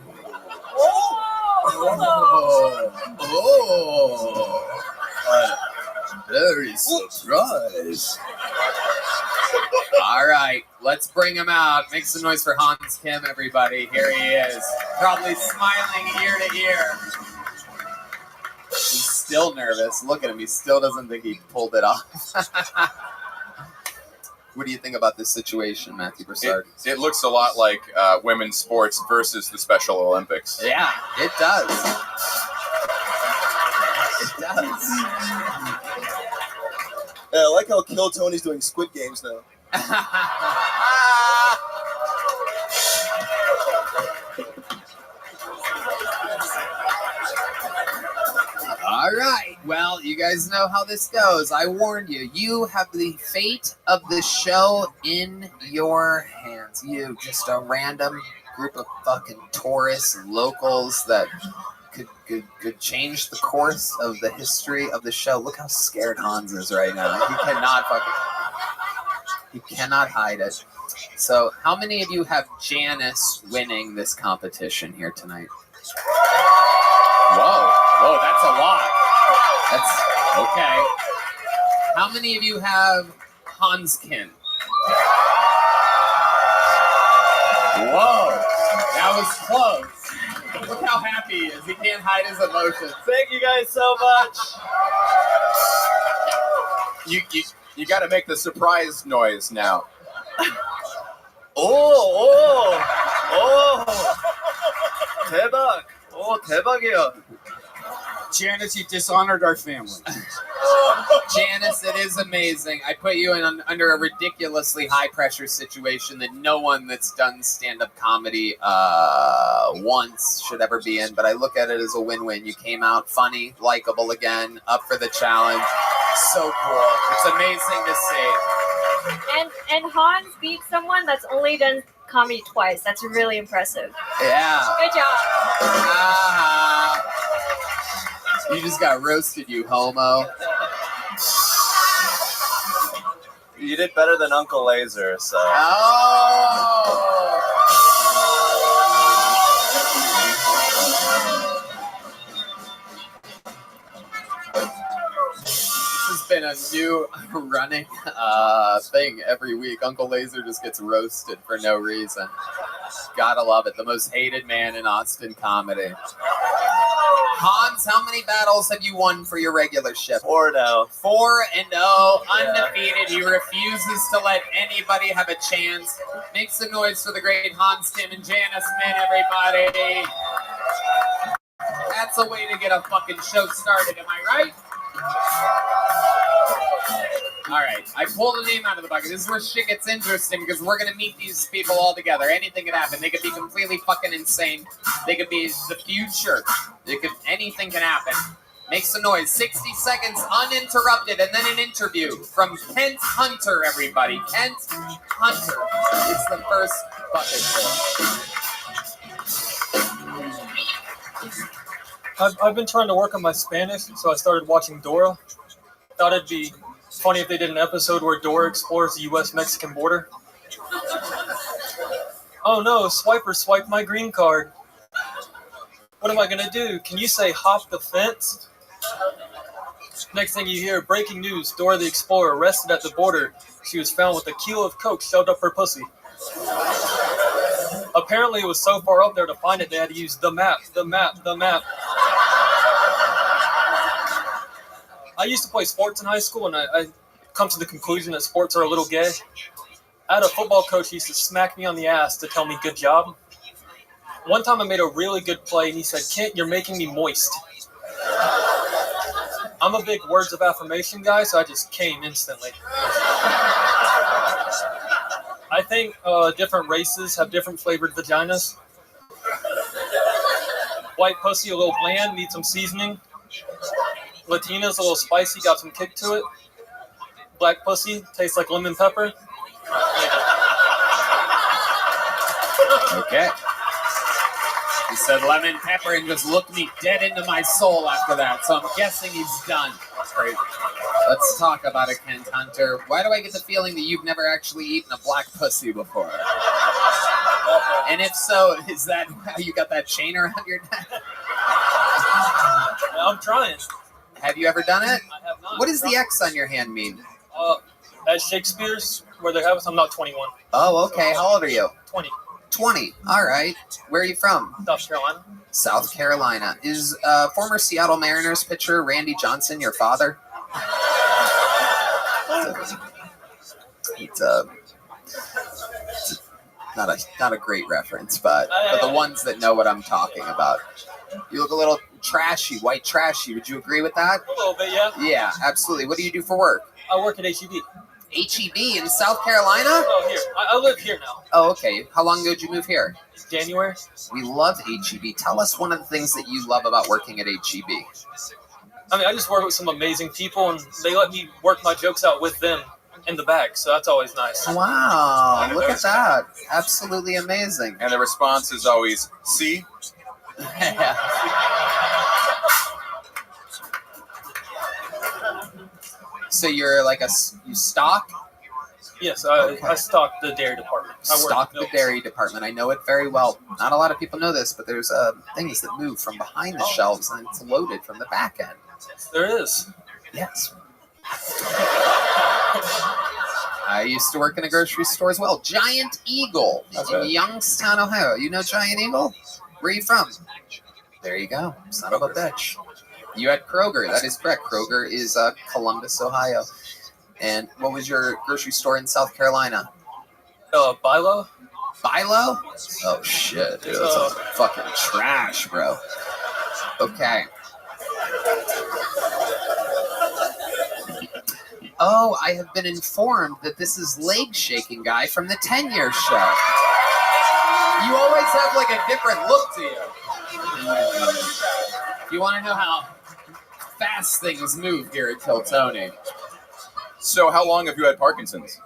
Very surprised. All right, let's bring him out. Make some noise for Hans Kim, everybody. Here he is. Probably smiling ear to ear. He's still nervous. Look at him. He still doesn't think he pulled it off. What do you think about this situation, Matthew Broussard? It looks a lot like women's sports versus the Special Olympics. Yeah, it does. It does. Yeah, I like how Kill Tony's doing Squid Games now. All right. Well, you guys know how this goes. I warned you. You have the fate of the show in your hands. You, just a random group of fucking tourists, locals that could change the course of the history of the show. Look how scared Hans is right now. He cannot hide it. So, how many of you have Janice winning this competition here tonight? Whoa, that's a lot. That's okay. How many of you have Hanskin? Whoa, that was close. Look how happy he is. He can't hide his emotions. Thank you guys so much. You got to make the surprise noise now. 대박. 대박이야. Janice, you dishonored our family. Janice, it is amazing. I put you in under a ridiculously high-pressure situation that no one that's done stand-up comedy once should ever be in, but I look at it as a win-win. You came out funny, likable again, up for the challenge. So cool. It's amazing to see. And Hans beat someone that's only done comedy twice. That's really impressive. Yeah. Good job. You just got roasted, you homo. You did better than Uncle Laser, so. This has been a new running thing every week. Uncle Laser just gets roasted for no reason. Gotta love it. The most hated man in Austin comedy. Hans, how many battles have you won for your regular shift? 4-0. 4-0, undefeated. He refuses to let anybody have a chance. Make some noise for the great Hans Kim and Janice Min, everybody. That's a way to get a fucking show started, am I right? All right, I pulled a name out of the bucket. This is where shit gets interesting because we're gonna meet these people all together. Anything could happen. They could be completely fucking insane. They could be the future. Anything can happen. Make some noise. 60 seconds uninterrupted, and then an interview from Kent Hunter, everybody. Kent Hunter is the first bucket. I've been trying to work on my Spanish, so I started watching Dora. Thought it'd be funny if they did an episode where Dora explores the U.S.-Mexican border. Oh no, Swiper swiped my green card. What am I gonna do? Can you say hop the fence? Next thing you hear, breaking news, Dora the Explorer arrested at the border. She was found with a kilo of coke shoved up her pussy. Apparently it was so far up there to find it, they had to use the map. I used to play sports in high school, and I come to the conclusion that sports are a little gay. I had a football coach who used to smack me on the ass to tell me good job. One time I made a really good play, and he said, Kent, you're making me moist. I'm a big words of affirmation guy, so I just came instantly. I think different races have different flavored vaginas. White pussy, a little bland, needs some seasoning. Latina's a little spicy, got some kick to it. Black pussy, tastes like lemon pepper. Okay. He said lemon pepper and just looked me dead into my soul after that, so I'm guessing he's done. That's crazy. Let's talk about it, Kent Hunter. Why do I get the feeling that you've never actually eaten a black pussy before? And if so, is that how you got that chain around your neck? I'm trying. Have you ever done it? I have not. What does the X on your hand mean? At Shakespeare's, where they have us, I'm not 21. Oh, okay. How old are you? 20. 20. All right. Where are you from? South Carolina. South Carolina. Is former Seattle Mariners pitcher Randy Johnson your father? It's not a great reference, but for the ones that know what I'm talking about. You look a little trashy, white trashy. Would you agree with that? A little bit, yeah. Yeah, absolutely. What do you do for work? I work at HEB. HEB in South Carolina? Oh, here. I live here now. Oh, okay. How long ago did you move here? January. We love HEB. Tell us one of the things that you love about working at HEB. I mean, I just work with some amazing people, and they let me work my jokes out with them in the bag, so that's always nice. Wow, look at that. Absolutely amazing. And the response is always, see? So you're like you stock? Yes, I stock the dairy department. Stock the dairy department. I know it very well. Not a lot of people know this, but there's things that move from behind the shelves and it's loaded from the back end. There is. Yes. I used to work in a grocery store as well. Giant Eagle in Youngstown, Ohio. You know Giant Eagle? Where are you from? There you go. Son of a bitch. You had Kroger. That is correct. Kroger is Columbus, Ohio. And what was your grocery store in South Carolina? Bilo. Bilo? Oh, shit, dude. That's fucking trash, bro. Okay. Oh, I have been informed that this is Leg Shaking Guy from the 10-Year Show. You always have, like, a different look to you. You want to know how fast things move here at Kill Tony. So how long have you had Parkinson's?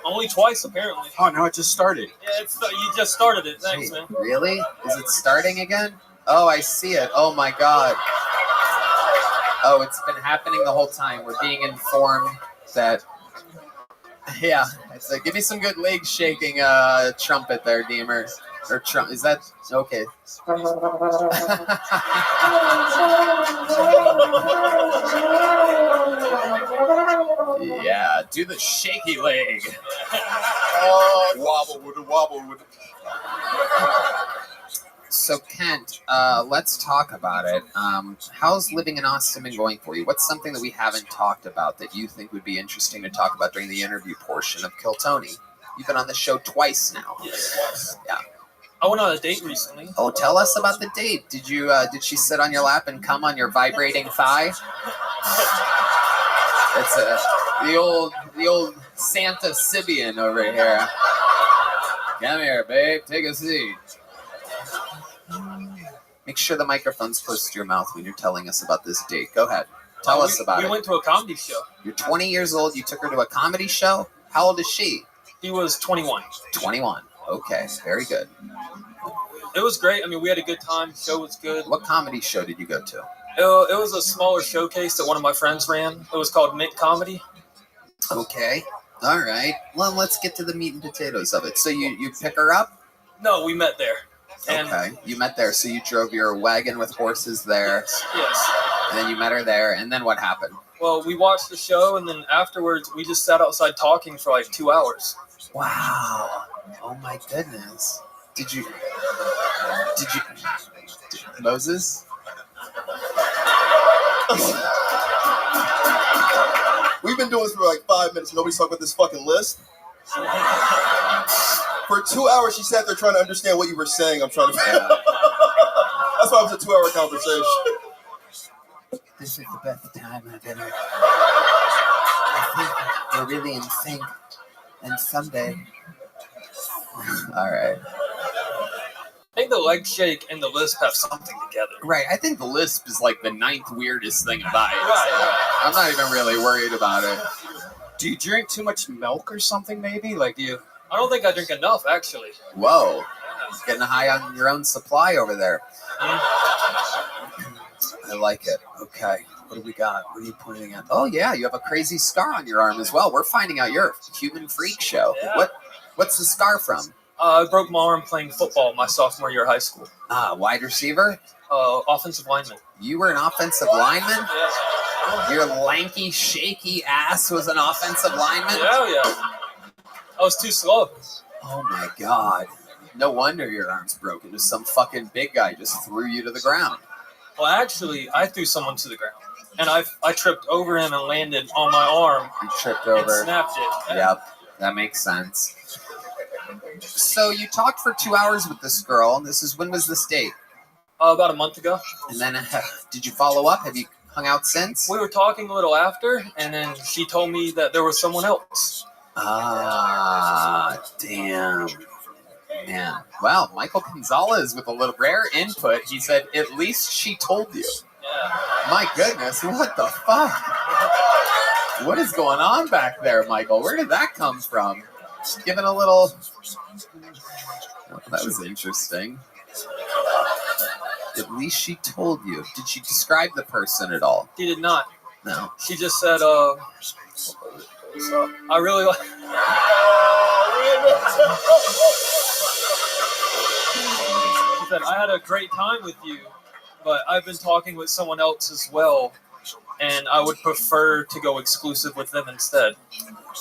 Only twice, apparently. Oh, no, it just started. Yeah, you just started it. Thanks, man. Really? Is it starting again? Oh, I see it. Oh, my God. Oh, it's been happening the whole time. We're being informed that... Yeah, it's like, give me some good leg shaking trumpet there, Deemer. Or Trump, is that... Okay. Yeah, do the shaky leg. Wobble with it, wobble with it. So, Kent, let's talk about it. How's living in Austin been going for you? What's something that we haven't talked about that you think would be interesting to talk about during the interview portion of Kill Tony? You've been on the show twice now. Yes. Yeah. I went on a date recently. Oh, tell us about the date. Did you? Did she sit on your lap and come on your vibrating thigh? It's the old Santa Sibian over here. Come here, babe. Take a seat. Make sure the microphone's close to your mouth when you're telling us about this date. Go ahead. Tell us about it. We went to a comedy show. You're 20 years old. You took her to a comedy show? How old is she? He was 21. 21. Okay, very good. It was great. I mean, we had a good time. The show was good. What comedy show did you go to? It was a smaller showcase that one of my friends ran. It was called Mint Comedy. Okay. All right. Well, let's get to the meat and potatoes of it. So you pick her up? No, we met there. And Okay, you met there, so you drove your wagon with horses there, yes. and then you met her there, and then what happened? Well, we watched the show, and then afterwards, we just sat outside talking for like 2 hours. Wow. Oh my goodness. Did you Moses? We've been doing this for like 5 minutes. Nobody's talking about this fucking list. For 2 hours, she sat there trying to understand what you were saying. I'm trying to. That's why it was a 2-hour conversation. This is the best time I've ever. I think we're really in sync, and someday. All right. I think the leg shake and the lisp have something together. Right. I think the lisp is like the 9th weirdest thing about it. Right. I'm not even really worried about it. Do you drink too much milk or something? Maybe like do you? I don't think I drink enough, actually. Whoa. Getting high on your own supply over there. I like it. Okay. What do we got? What are you pointing at? Oh, yeah. You have a crazy scar on your arm as well. We're finding out you're a human freak show. Yeah. What's the scar from? I broke my arm playing football my sophomore year of high school. Wide receiver? Offensive lineman. You were an offensive lineman? Yes. Your lanky, shaky ass was an offensive lineman? Yeah. I was too slow. Oh, my God. No wonder your arm's broken. Just some fucking big guy just threw you to the ground. Well, actually, I threw someone to the ground. And I tripped over him and landed on my arm. You tripped over. And snapped it. Yep, that makes sense. So you talked for 2 hours with this girl. When was this date? About a month ago. And then did you follow up? Have you hung out since? We were talking a little after, and then she told me that there was someone else. Ah, damn. Man. Well, Michael Gonzalez with a little rare input. He said, at least she told you. Yeah. My goodness, what the fuck? What is going on back there, Michael? Where did that come from? Giving a little... Oh, that was interesting. At least she told you. Did she describe the person at all? She did not. No. She just said, I really like... She said, I had a great time with you, but I've been talking with someone else as well, and I would prefer to go exclusive with them instead.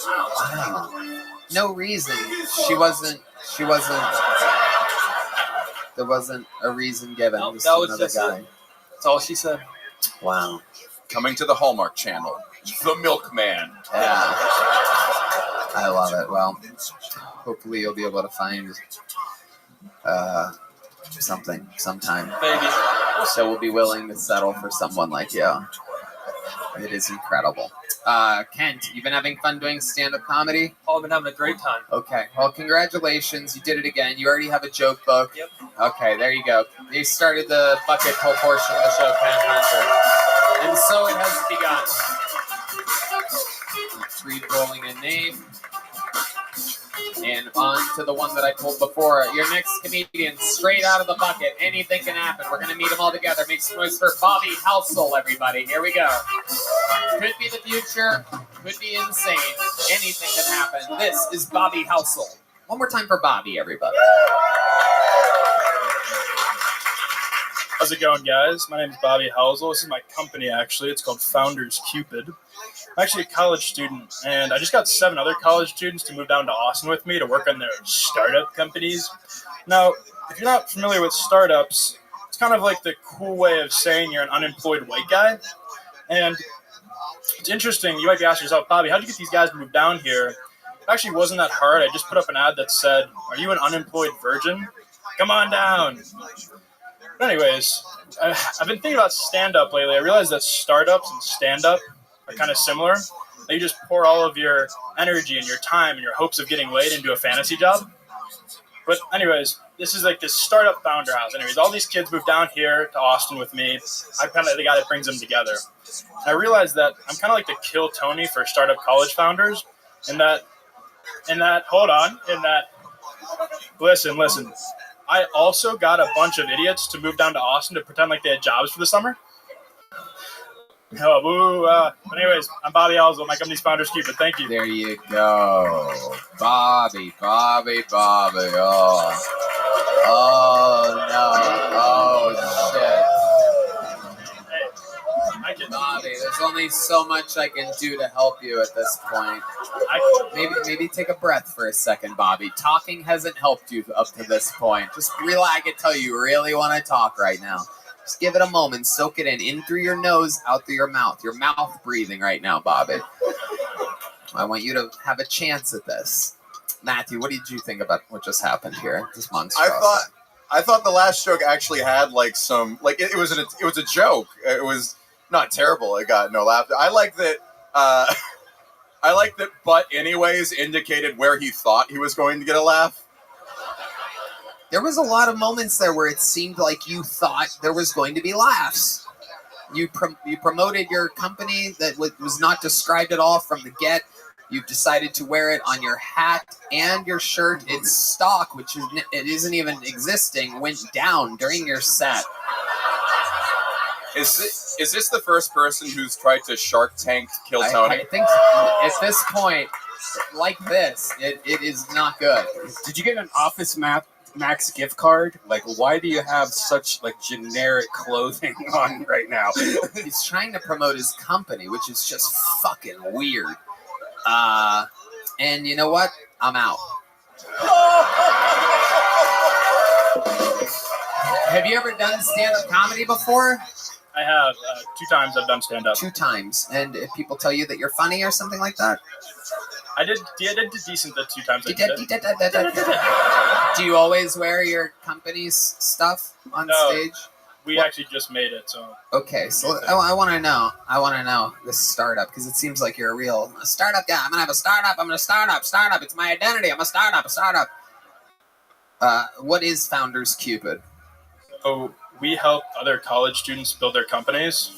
Wow. No reason. She wasn't. There wasn't a reason given. No, just that was another just guy. it. That's all she said. Wow. Coming to the Hallmark Channel, The Milkman. Yeah. I love it. Well, hopefully you'll be able to find something sometime. Maybe. So we'll be willing to settle for someone like you. It is incredible. Kent, you've been having fun doing stand-up comedy? Oh, I've been having a great time. Okay. Well, congratulations. You did it again. You already have a joke book. Yep. Okay, there you go. You started the bucket hole portion of the show, Ken Hunter. And so it has begun. Re-rolling a name. And on to the one that I told before. Your next comedian, straight out of the bucket. Anything can happen. We're going to meet them all together. Make some noise for Bobby Halsell, everybody. Here we go. Could be the future. Could be insane. Anything can happen. This is Bobby Halsell. One more time for Bobby, everybody. How's it going, guys? My name is Bobby Halsell. This is my company, actually. It's called Founders Cupid. I'm actually a college student, and I just got 7 other college students to move down to Austin with me to work on their startup companies. Now, if you're not familiar with startups, it's kind of like the cool way of saying you're an unemployed white guy. And it's interesting. You might be asking yourself, Bobby, how did you get these guys to move down here? It actually wasn't that hard. I just put up an ad that said, are you an unemployed virgin? Come on down. But anyways, I've been thinking about stand-up lately. I realized that startups and stand-up are kind of similar. That you just pour all of your energy and your time and your hopes of getting laid into a fantasy job. But anyways, this is like this startup founder house. Anyways, all these kids moved down here to Austin with me. I'm kind of the guy that brings them together. And I realized that I'm kind of like the Kill Tony for startup college founders. Listen. I also got a bunch of idiots to move down to Austin to pretend like they had jobs for the summer. Oh, boo. But anyways, I'm Bobby Halsell. My company's Founders Cupid. Thank you. There you go. Bobby. Oh, only so much I can do to help you at this point. Maybe take a breath for a second, Bobby. Talking hasn't helped you up to this point. Just relax. I can tell you really want to talk right now. Just give it a moment. Soak it in through your nose, out through your mouth. Your mouth breathing right now, Bobby. I want you to have a chance at this. Matthew, what did you think about what just happened here? This monstrosity. I thought the last joke actually had like some it was a joke. It was not terrible. It got no laughter. I like that. But anyways indicated where he thought he was going to get a laugh. There was a lot of moments there where it seemed like you thought there was going to be laughs. You promoted your company that was not described at all from the get. You've decided to wear it on your hat and your shirt. Its stock, which it isn't even existing, went down during your set. Is this the first person who's tried to Shark Tank kill Tony? I think at this point, like this, it is not good. Did you get an Office Max gift card? Like, why do you have such like generic clothing on right now? He's trying to promote his company, which is just fucking weird. And you know what? I'm out. Have you ever done stand-up comedy before? I have 2 times. I've done stand-up. 2 times. And if people tell you that you're funny or something like that? I did decent the 2 times I did it. Do you always wear your company's stuff on stage? We actually just made it, so. Okay, so I want to know this startup, because it seems like you're a startup guy. I'm going to have a startup. I'm going to startup. It's my identity. I'm a startup. What is Founders Cupid? So we help other college students build their companies.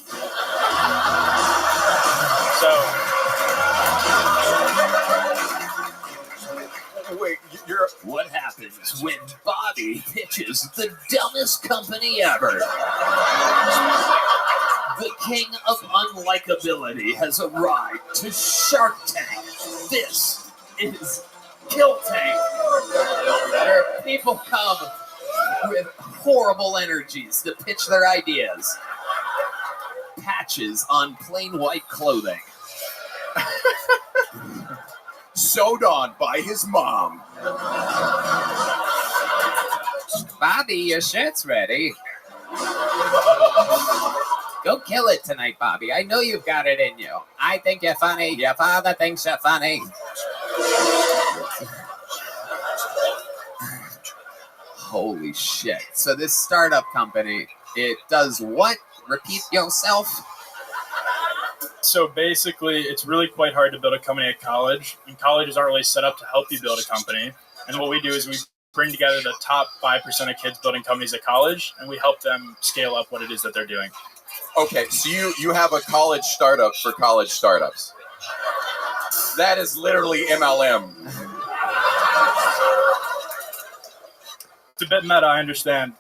What happens when Bobby pitches the dumbest company ever? The king of unlikability has arrived to Shark Tank. This is Kill Tank, where people come with horrible energies to pitch their ideas. Patches on plain white clothing. Sewed on by his mom. Bobby, your shirt's ready. Go kill it tonight, Bobby. I know you've got it in you. I think you're funny. Your father thinks you're funny. Holy shit. So this startup company, it does what? Repeat yourself? So basically, it's really quite hard to build a company at college, and colleges aren't really set up to help you build a company. And what we do is we bring together the top 5% of kids building companies at college, and we help them scale up what it is that they're doing. Okay, so you have a college startup for college startups. That is literally MLM. It's a bit meta, I understand.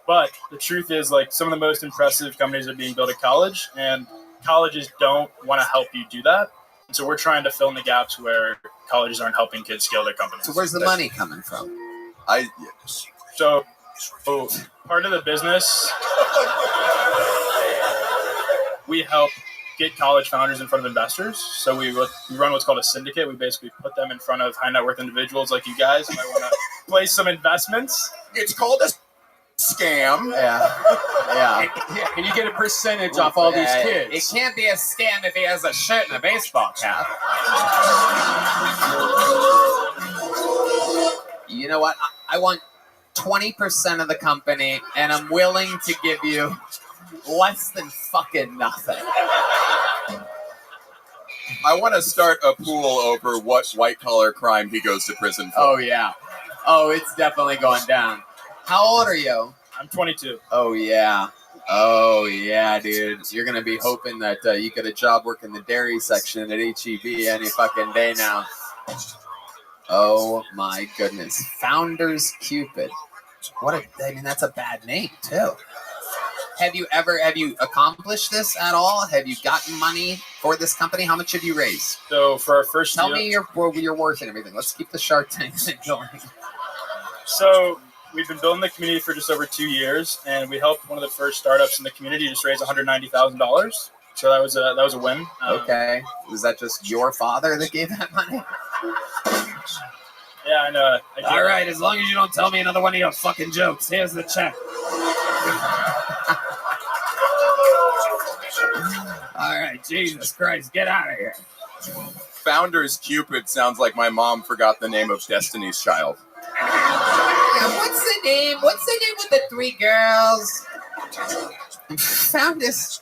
But the truth is, like, some of the most impressive companies are being built at college, and colleges don't want to help you do that. And so we're trying to fill in the gaps where colleges aren't helping kids scale their companies. So where's the money coming from? So part of the business, we help get college founders in front of investors. So we run what's called a syndicate. We basically put them in front of high net worth individuals like you guys who might want to place some investments. It's called a scam. Yeah. And you get a percentage off all these kids. It can't be a scam if he has a shirt and a baseball cap. You know what? I want 20% of the company, and I'm willing to give you less than fucking nothing. I want to start a pool over what white-collar crime he goes to prison for. Oh, yeah. Oh, it's definitely going down. How old are you? I'm 22. Oh, yeah. Oh, yeah, dude. You're going to be hoping that you get a job working the dairy section at HEB any fucking day now. Oh, my goodness. Founders Cupid. That's a bad name, too. Have you accomplished this at all? Have you gotten money for this company? How much have you raised? So for our first Tell me your worth and everything. Let's keep the Shark Tank thing going. So we've been building the community for just over 2 years, and we helped one of the first startups in the community just raise $190,000. So that was a win. Okay. Was that just your father that gave that money? Yeah, I know. All right, as long as you don't tell me another one of your fucking jokes. Here's the check. All right, Jesus Christ, get out of here. Founders Cupid sounds like my mom forgot the name of Destiny's Child. What's the name? What's the name with the 3 girls? Founders.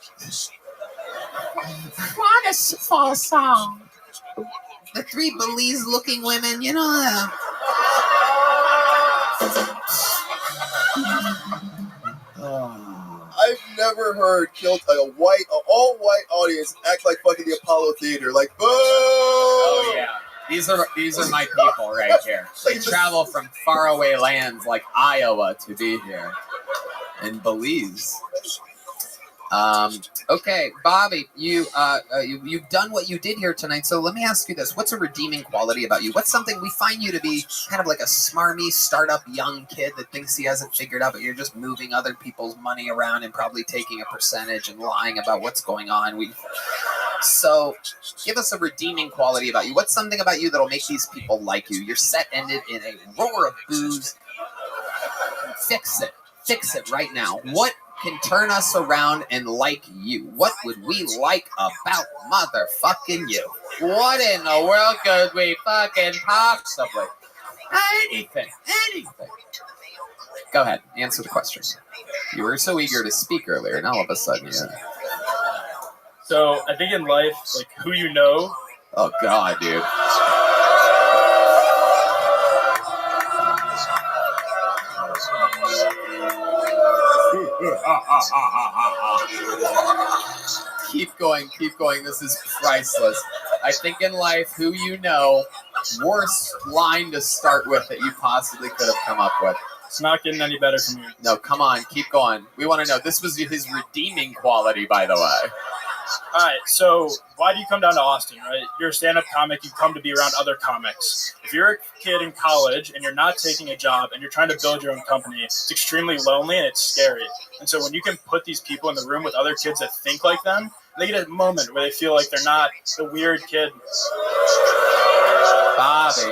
Wonderful song. The 3 Belize-looking women, you know. I've never heard an all-white audience act like fucking the Apollo Theater. Like, boo! Oh yeah, these are my people right here. They travel from faraway lands like Iowa to be here in Belize. Okay, Bobby, you've done what you did here tonight. So let me ask you this: what's a redeeming quality about you? What's something we find you to be kind of like a smarmy startup young kid that thinks he hasn't figured out, but you're just moving other people's money around and probably taking a percentage and lying about what's going on. So give us a redeeming quality about you. What's something about you that'll make these people like you? Your set ended in a roar of boos. Fix it. Fix it right now. What can turn us around and like you? What would we like about motherfucking you? What in the world could we fucking possibly? Anything. Go ahead, answer the question. You were so eager to speak earlier, and all of a sudden, So I think in life, like who you know. Oh God, dude. Keep going. This is priceless. I think in life, who you know, worst line to start with that you possibly could have come up with. It's not getting any better from you. No, come on, keep going. We want to know. This was his redeeming quality, by the way. All right, so why do you come down to Austin, right? You're a stand-up comic. You come to be around other comics. If you're a kid in college and you're not taking a job and you're trying to build your own company, it's extremely lonely and it's scary. And so when you can put these people in the room with other kids that think like them, they get a moment where they feel like they're not the weird kid. Bobby,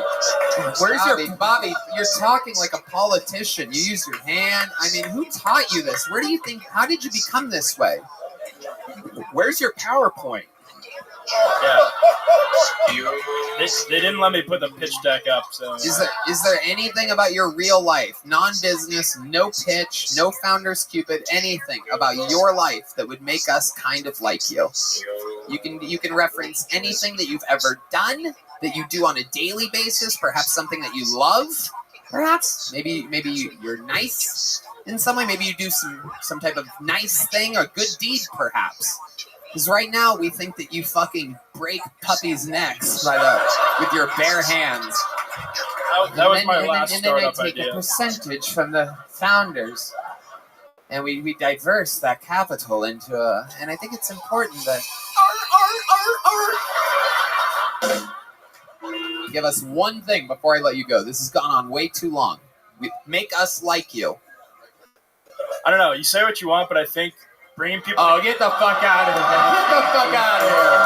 Bobby? You're talking like a politician. You use your hand. I mean, who taught you this? Where do you think? How did you become this way? Where's your PowerPoint? Yeah. They didn't let me put the pitch deck up. So is there anything about your real life, non-business, no pitch, no Founders Cupid, anything about your life that would make us kind of like you? You can reference anything that you've ever done, that you do on a daily basis, perhaps something that you love, perhaps maybe you're nice in some way, maybe you do some type of nice thing or good deed, perhaps. Because right now we think that you fucking break puppies' necks with your bare hands. That was my last startup And then I take a percentage from the founders, and we diverse that capital into a. And I think it's important that. Give us one thing before I let you go. This has gone on way too long. Make us like you. I don't know. You say what you want, but I think bringing people. Oh, get the fuck out of here! Get the fuck out of here!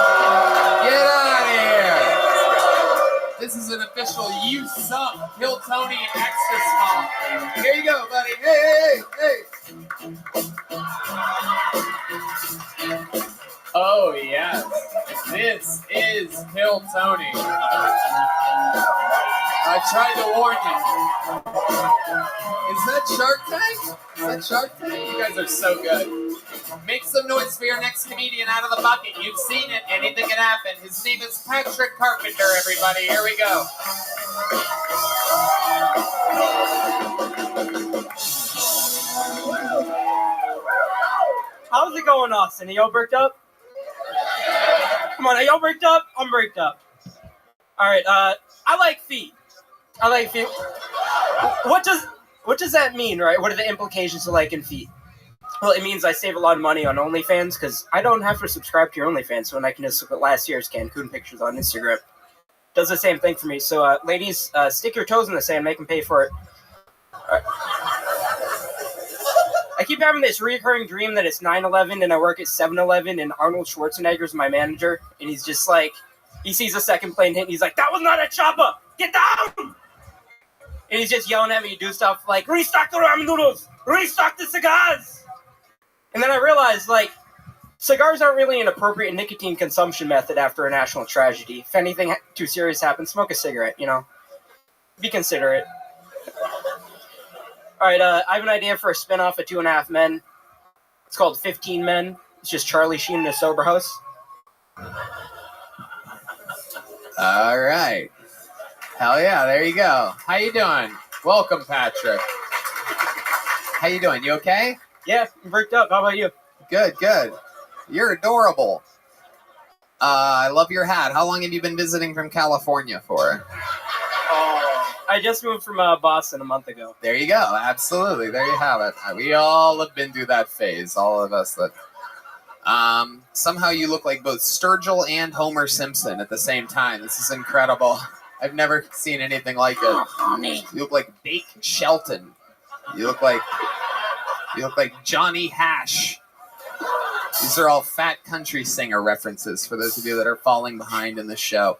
Get out of here! This is an official "You Suck" Kill Tony extra small. Here you go, buddy. Hey! Oh yes, this is Kill Tony. I tried to warn you. Is that Shark Tank? Is that Shark Tank? You guys are so good. Make some noise for your next comedian out of the bucket. You've seen it. Anything can happen. His name is Patrick Carpenter, everybody. Here we go. How's it going, Austin? Are y'all bricked up? Come on, are y'all bricked up? I'm bricked up. All right, I like feet. What does that mean, right? What are the implications of liking feet? Well, it means I save a lot of money on OnlyFans because I don't have to subscribe to your OnlyFans, so I can just look at last year's Cancun pictures on Instagram. Does the same thing for me. So, ladies, stick your toes in the sand, make them pay for it. Right. I keep having this recurring dream that it's 9/11 and I work at 7-Eleven and Arnold Schwarzenegger's my manager, and he's just like, he sees a second plane hit and he's like, that was not a chopper! Get down! And he's just yelling at me to do stuff like, restock the ramen noodles! Restock the cigars! And then I realized, like, cigars aren't really an appropriate nicotine consumption method after a national tragedy. If anything too serious happens, smoke a cigarette, you know? Be considerate. Alright, I have an idea for a spin-off of 2.5 Men. It's called 15 Men. It's just Charlie Sheen in a sober house. All right. Hell yeah, there you go. How you doing? Welcome, Patrick. How you doing? You okay? Yeah, I'm bricked up. How about you? Good, good. You're adorable. I love your hat. How long have you been visiting from California for? I just moved from Boston a month ago. There you go. Absolutely. There you have it. We all have been through that phase. All of us that... somehow you look like both Sturgill and Homer Simpson at the same time. This is incredible. I've never seen anything like it. Oh, honey. You look like Bake Shelton. You look like Johnny Hash. These are all Fat Country Singer references for those of you that are falling behind in the show.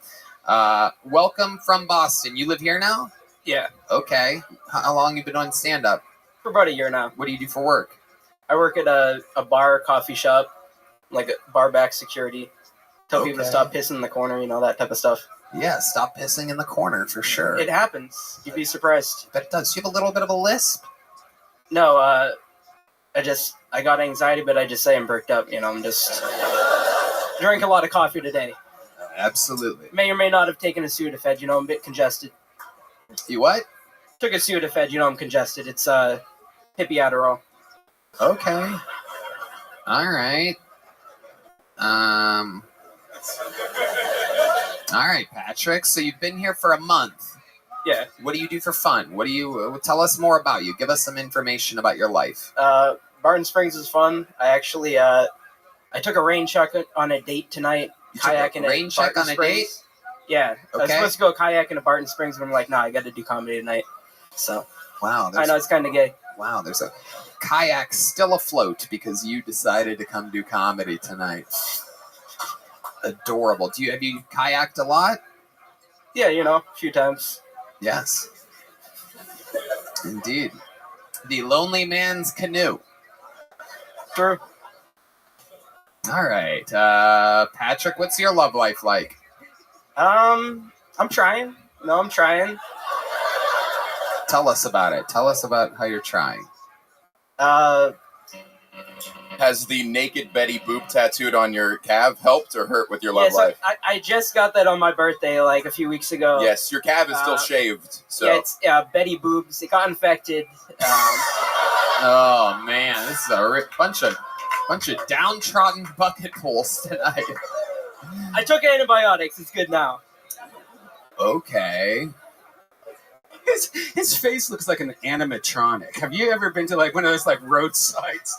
Welcome from Boston. You live here now? Yeah. Okay. How long have you been on stand-up? For about a year now. What do you do for work? I work at a bar, coffee shop, like a bar back security. Tell people to stop pissing in the corner, you know, that type of stuff. Yeah, stop pissing in the corner for sure. It happens. You'd be surprised. But it does. You have a little bit of a lisp? No, I got anxiety, but I just say I'm bricked up, you know, I'm just... Drank a lot of coffee today. Absolutely. May or may not have taken a Sudafed, you know, I'm a bit congested. You what? Took a Sudafed, you know, I'm congested. It's hippie Adderall. Okay. All right. All right, Patrick. So you've been here for a month. Yeah. What do you do for fun? What do you tell us more about you? Give us some information about your life. Barton Springs is fun. I actually I took a rain check on a date tonight. You took a rain check on a date? Yeah. Okay. I was supposed to go kayaking to Barton Springs, but I'm like, nah, I got to do comedy tonight. So. Wow. I know it's kind of gay. Wow. There's a kayak still afloat because you decided to come do comedy tonight. Adorable. Have you kayaked a lot? Yeah, you know, a few times. Yes. Indeed. The lonely man's canoe. True. All right. Patrick, what's your love life like? I'm trying. No, I'm trying. Tell us about it. Tell us about how you're trying. Has the naked Betty boop tattooed on your calf helped or hurt with your love life? I just got that on my birthday like a few weeks ago. Yes, your calf is still shaved. So. Yeah, it's Betty boobs. It got infected. Oh man, this is a bunch of downtrodden bucket pools tonight. I took antibiotics. It's good now. Okay. His face looks like an animatronic. Have you ever been to like one of those like road sites?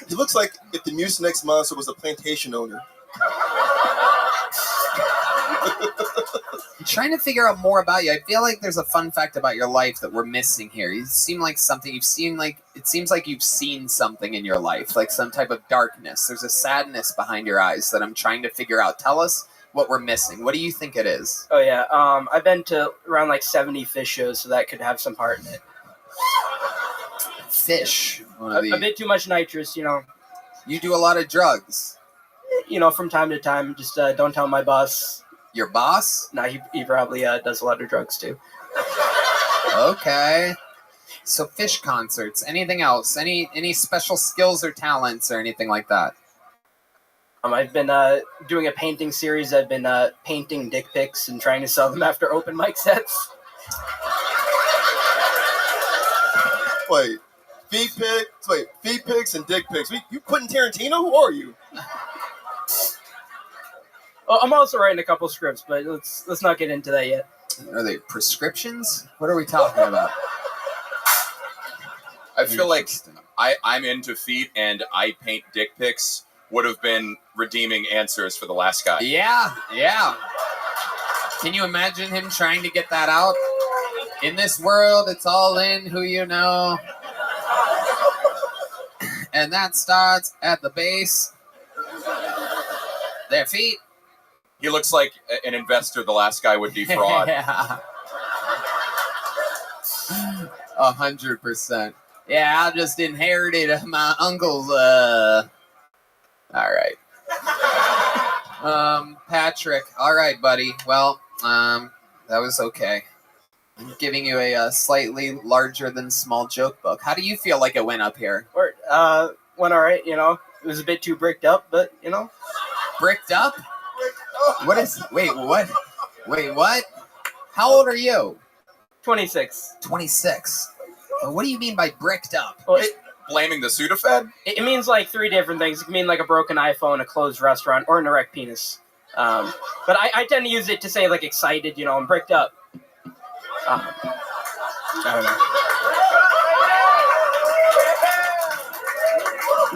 He looks like if the Mucinex monster was a plantation owner. I'm trying to figure out more about you. I feel like there's a fun fact about your life that we're missing here. You seem like something you've seen, like it seems like you've seen something in your life, like some type of darkness. There's a sadness behind your eyes that I'm trying to figure out. Tell us what we're missing. What do you think it is? Oh yeah, I've been to around like 70 fish shows, so that could have some part in it. Fish. A bit too much nitrous, you know. You do a lot of drugs. You know, from time to time. Just don't tell my boss. Your boss? No, he probably does a lot of drugs too. Okay. So fish concerts. Anything else? Any special skills or talents or anything like that? I've been doing a painting series. I've been painting dick pics and trying to sell them after open mic sets. Wait, feet pics and dick pics. You Quentin Tarantino? Who are you? Oh, I'm also writing a couple scripts, but let's not get into that yet. Are they prescriptions? What are we talking about? I feel like I'm into feet and I paint dick pics would have been redeeming answers for the last guy. Yeah. Can you imagine him trying to get that out? In this world, it's all in who you know. And that starts at the base. Their feet. He looks like an investor the last guy would defraud. Yeah. 100%. Yeah, I just inherited my uncle's, All right. Patrick. All right, buddy. Well, that was okay. I'm giving you a slightly larger than small joke book. How do you feel like it went up here? Went all right, you know. It was a bit too bricked up, but, you know. Bricked up? What is... Wait, what? Wait, what? How old are you? 26. 26. What do you mean by bricked up? Well, Blaming the Sudafed? It means like 3 different things. It can mean like a broken iPhone, a closed restaurant, or an erect penis. But I tend to use it to say like excited, you know, and bricked up. I don't know.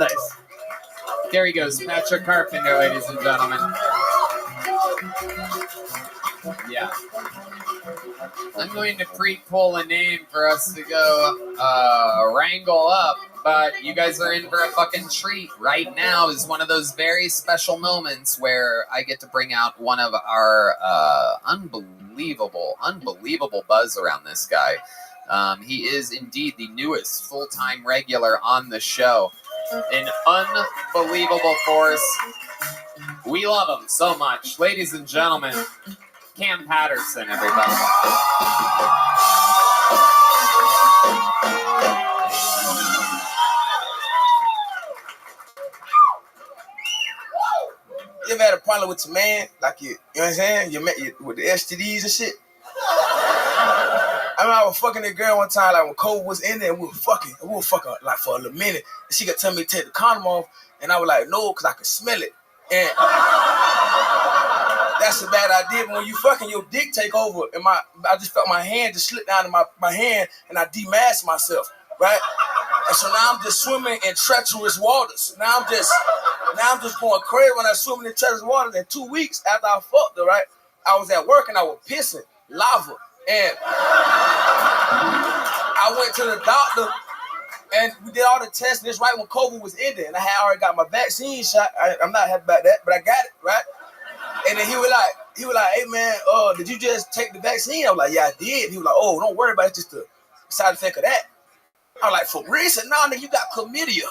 Nice. There he goes, Patrick Carpenter, ladies and gentlemen. Yeah. I'm going to pre-pull a name for us to go wrangle up, but you guys are in for a fucking treat. Right now is one of those very special moments where I get to bring out one of our unbelievable buzz around this guy. He is indeed the newest full-time regular on the show. An unbelievable force. We love him so much. Ladies and gentlemen, Cam Patterson, everybody. You ever had a problem with your man? Like, you know what I'm saying? You met with the STDs and shit? I remember I was fucking that girl one time, like when Cole was in there, and we were fucking like for a little minute. And she could tell me to take the condom off, and I was like, no, because I could smell it. And that's a bad idea, but when you fucking, your dick take over, and I just felt my hand just slip down in my hand, and I demasked myself, right? And so now I'm just swimming in treacherous waters. Now I'm just going crazy when I'm swimming in treacherous waters. And 2 weeks after I fucked her, right, I was at work and I was pissing lava. And I went to the doctor and we did all the tests. This right when COVID was ending, and I had already got my vaccine shot. I'm not happy about that, but I got it, right? And then he was like, hey man, did you just take the vaccine? I was like, yeah, I did. He was like, oh, don't worry about it, just the side effect of that. I was like, for real? He said, no, nigga, you got chlamydia.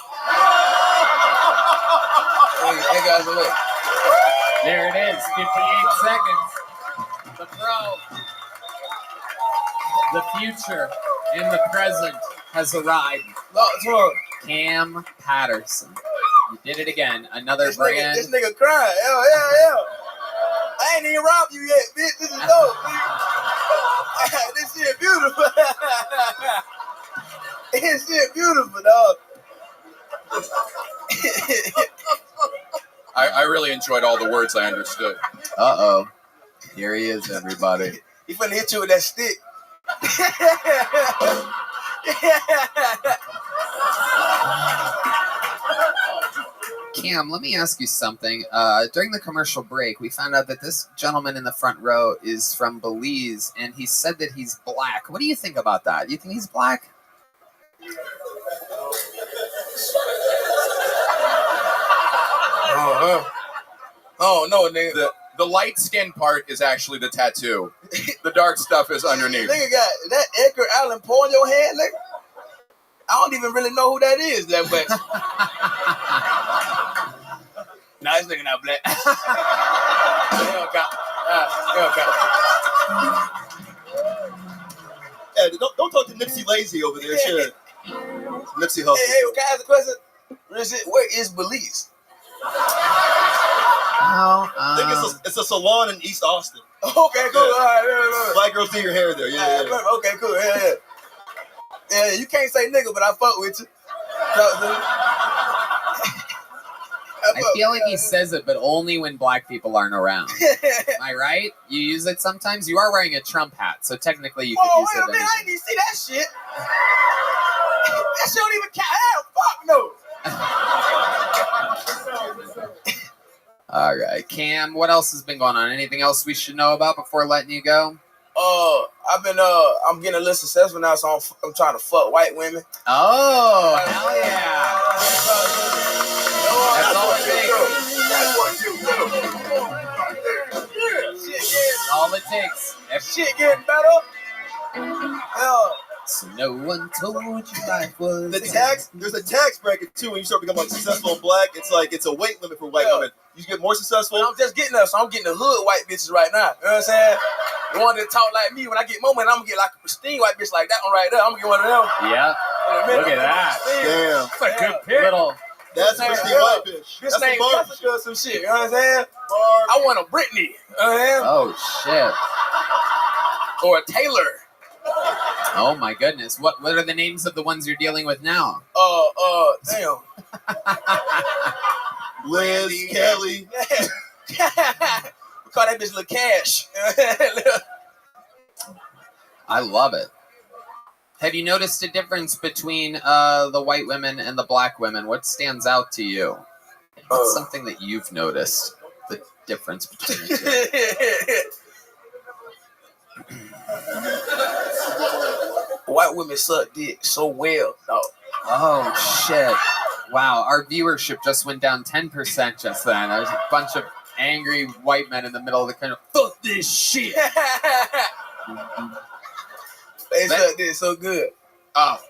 Hey guys, look. There it is, 58 seconds. The pro. The future and the present has arrived. Cam Patterson. You did it again. Another brand. This nigga crying. Yeah. I ain't even robbed you yet, bitch. This is dope. This shit beautiful. This shit beautiful, dog. I really enjoyed all the words I understood. Uh-oh. Here he is, everybody. He finna hit you with that stick. Cam, let me ask you something. During the commercial break, we found out that this gentleman in the front row is from Belize, and he said that he's black. What do you think about that? You think he's black? Oh no, nigga. The light skin part is actually the tattoo. The dark stuff is underneath. Nigga got that Edgar Allan Poe in your hand, nigga. I don't even really know who that is that much. Nah, this nigga not black. Yeah, don't talk to Nipsey Lazy over there. Shit. Nipsey Hussle. Hey, can I ask a question? Where is Belize? I think it's a salon in East Austin. Okay, cool. Yeah. All right. Black girls do your hair there. Yeah. Okay, cool. Yeah. Yeah, you can't say nigga, but I fuck with you. I feel like he says it, but only when black people aren't around. Am I right? You use it sometimes? You are wearing a Trump hat, so technically you could use it. Wait a minute, I didn't even see that shit. That shit don't even count. Hell, fuck no. All right, Cam, what else has been going on? Anything else we should know about before letting you go? I'm getting a little successful now, so I'm trying to fuck white women. Oh, hell yeah. That's all it takes. All it takes. Shit getting better. Hell. So no one told you life was There's a tax bracket too when you start becoming successful in black. It's a weight limit for white women. You get more successful. I'm just getting there, so I'm getting the hood white bitches right now. You know what I'm saying? The one that talk like me, when I get more money, I'm gonna get like a pristine white bitch like that one right there. I'm gonna get one of them. Yeah. Look at that. Damn. That's a good pick. Little. That's a pristine white bitch. This That's name a bar. Jessica or some shit. You know what I'm saying? I want a Brittany. You know what I'm saying? Oh shit. Or a Taylor. Oh my goodness. What are the names of the ones you're dealing with now? Damn. Liz, Kelly. We call that bitch Lil Cash. I love it. Have you noticed a difference between the white women and the black women? What stands out to you? What's something that you've noticed? The difference between the two? White women suck dick so well, dog. Oh shit. Wow, our viewership just went down 10% just then. There's a bunch of angry white men in the middle of the country. Fuck this shit. They suck dick so good. Oh.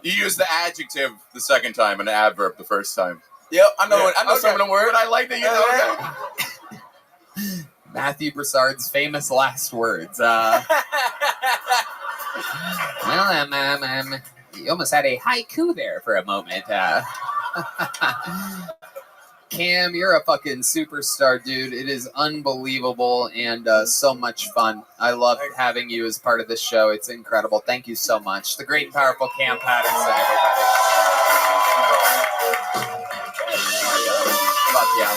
You used the adjective the second time and an adverb the first time. Yep, I know some of them words. But I like that you know that. Matthew Broussard's famous last words. Well, you almost had a haiku there for a moment. Cam, you're a fucking superstar, dude. It is unbelievable and so much fun. I love having you as part of this show. It's incredible. Thank you so much. The great and powerful Cam Patterson, everybody. Fuck yeah.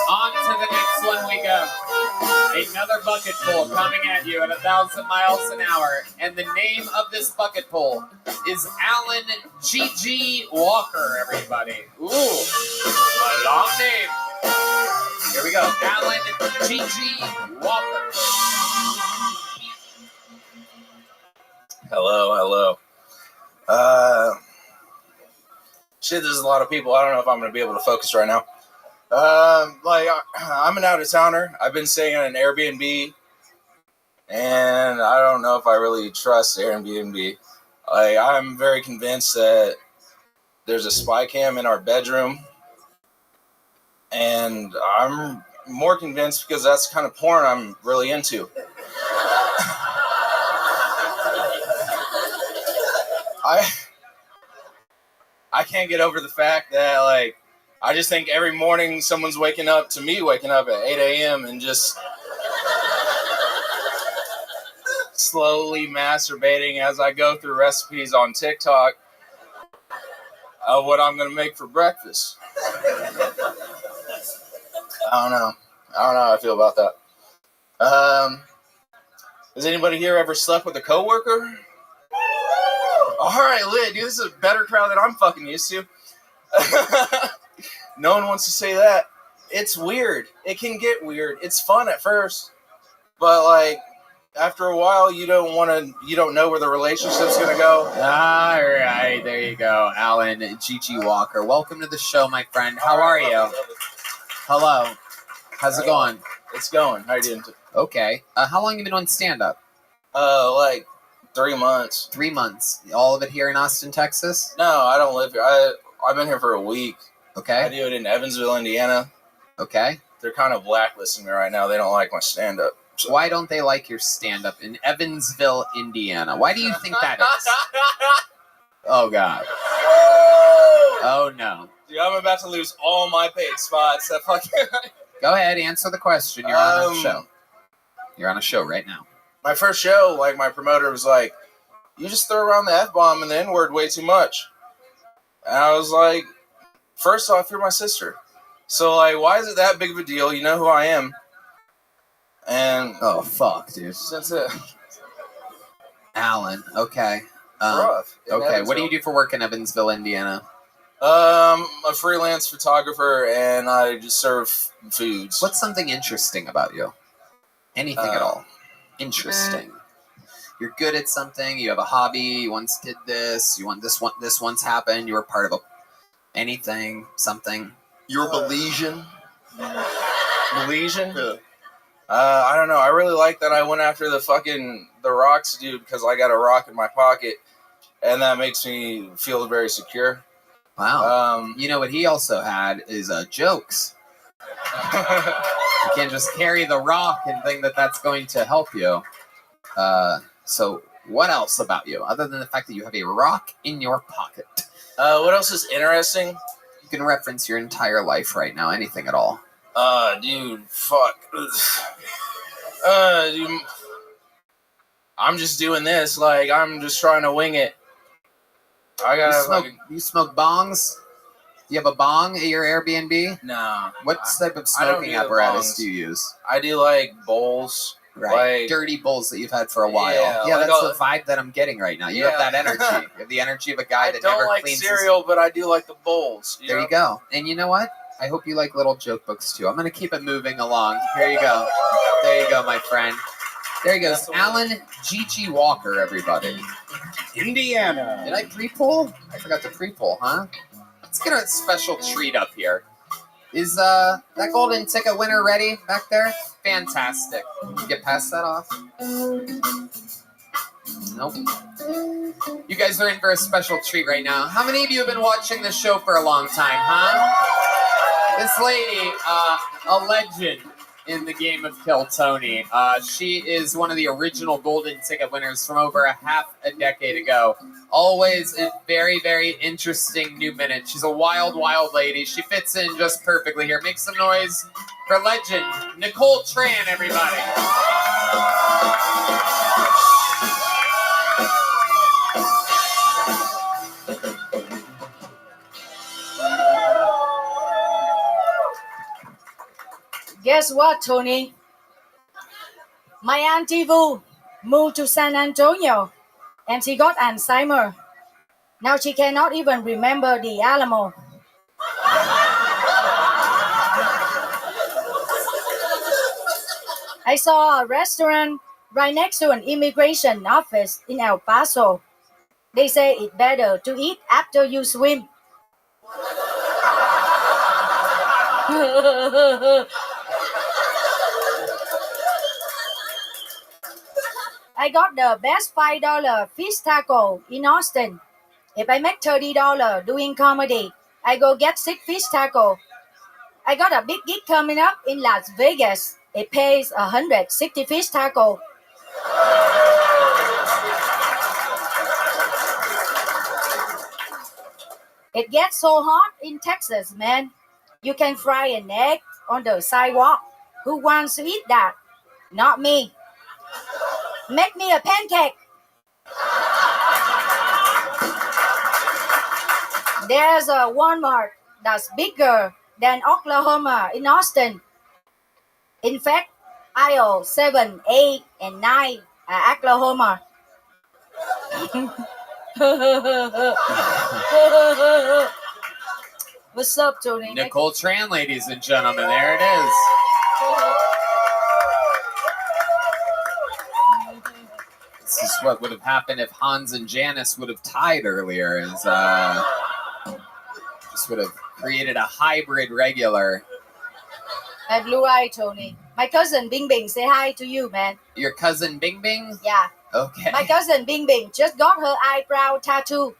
On to the next one we go. Another bucket pull coming at you at 1,000 miles an hour. And the name of this bucket pull is Alan G.G. Walker, everybody. Ooh, a long name. Here we go. Alan G.G. Walker. Hello. Shit, there's a lot of people. I don't know if I'm going to be able to focus right now. I'm an out-of-towner. I've been staying in an Airbnb, and I don't know if I really trust Airbnb. I'm very convinced that there's a spy cam in our bedroom, and I'm more convinced because that's the kind of porn I'm really into. I can't get over the fact that, I just think every morning someone's waking up to me waking up at 8 a.m. and just slowly masturbating as I go through recipes on TikTok of what I'm going to make for breakfast. I don't know how I feel about that. Has anybody here ever slept with a coworker? All right, lit, dude. This is a better crowd than I'm fucking used to. No one wants to say that. It's weird. It can get weird. It's fun at first, but after a while, you don't know where the relationship's gonna go. All right, there you go, Alan G.G. Walker. Welcome to the show, my friend. How are you? Hello. How's it going? It's going. How you doing? Okay. How long have you been on stand-up? 3 months. 3 months. All of it here in Austin, Texas? No, I don't live here. I've been here for a week. Okay. I do it in Evansville, Indiana. Okay. They're kind of blacklisting me right now. They don't like my stand-up. So. Why don't they like your stand-up in Evansville, Indiana? Why do you think that is? Oh, God. Oh, no. Dude, I'm about to lose all my paid spots. Go ahead, answer the question. You're on a show. You're on a show right now. My first show, my promoter was like, you just throw around the F-bomb and the N-word way too much. And I was like, first off, you're my sister. So, why is it that big of a deal? You know who I am. And... Oh, fuck, dude. That's it. Alan, okay. Rough. Okay, what do you do for work in Evansville, Indiana? I'm a freelance photographer, and I just serve foods. What's something interesting about you? Anything at all? Interesting. you're good at something, you have a hobby, you once did this, you want this once happened, you were part of anything, something. You're Belizean? Malaysian? Yeah. I don't know. I really like that I went after the rocks dude because I got a rock in my pocket, and that makes me feel very secure. Wow. You know what he also had is jokes. You can't just carry the rock and think that that's going to help you. So what else about you, other than the fact that you have a rock in your pocket? What else is interesting? You can reference your entire life right now, anything at all. Dude, fuck. Dude, I'm just doing this. Like, I'm just trying to wing it. You smoke bongs? You have a bong at your Airbnb? No. What type of smoking apparatus do you use? I do, like, bowls. Right. Like, dirty bowls that you've had for a while. Yeah, that's the vibe that I'm getting right now. You have that energy. You have the energy of a guy that never cleans his... I don't like cereal, but I do like the bowls. There you go. And you know what? I hope you like little joke books, too. I'm going to keep it moving along. Here you go. There you go, my friend. There he goes. Alan G.G. Walker, everybody. Indiana. Did I pre-pull? I forgot to pre-pull, huh? Let's get a special treat up here. Is that golden ticket winner ready back there? Fantastic. Can you get past that off? Nope. You guys are in for a special treat right now. How many of you have been watching this show for a long time, huh? This lady, a legend in the game of Kill Tony. She is one of the original golden ticket winners from over half a decade ago. Always a very, very interesting new minute. She's a wild, wild lady. She fits in just perfectly here. Make some noise for legend Nicole Tran, everybody. Guess what, Tony? My Auntie Vu moved to San Antonio and she got Alzheimer's. Now she cannot even remember the Alamo. I saw a restaurant right next to an immigration office in El Paso. They say it's better to eat after you swim. I got the best $5 fish taco in Austin. If I make $30 doing comedy, I go get 6 fish taco. I got a big gig coming up in Las Vegas. It pays 160 fish taco. It gets so hot in Texas, man. You can fry an egg on the sidewalk. Who wants to eat that? Not me. Make me a pancake. There's a Walmart that's bigger than Oklahoma in Austin. In fact, aisle 7, 8, and 9 are Oklahoma. What's up, Tony? Nicole Tran, ladies and gentlemen. There it is. This is what would have happened if Hans and Janice would have tied earlier. This would have created a hybrid regular. I have blue eye, Tony. My cousin Bing Bing, say hi to you, man. Your cousin Bing Bing? Yeah. Okay. My cousin Bing Bing just got her eyebrow tattoo.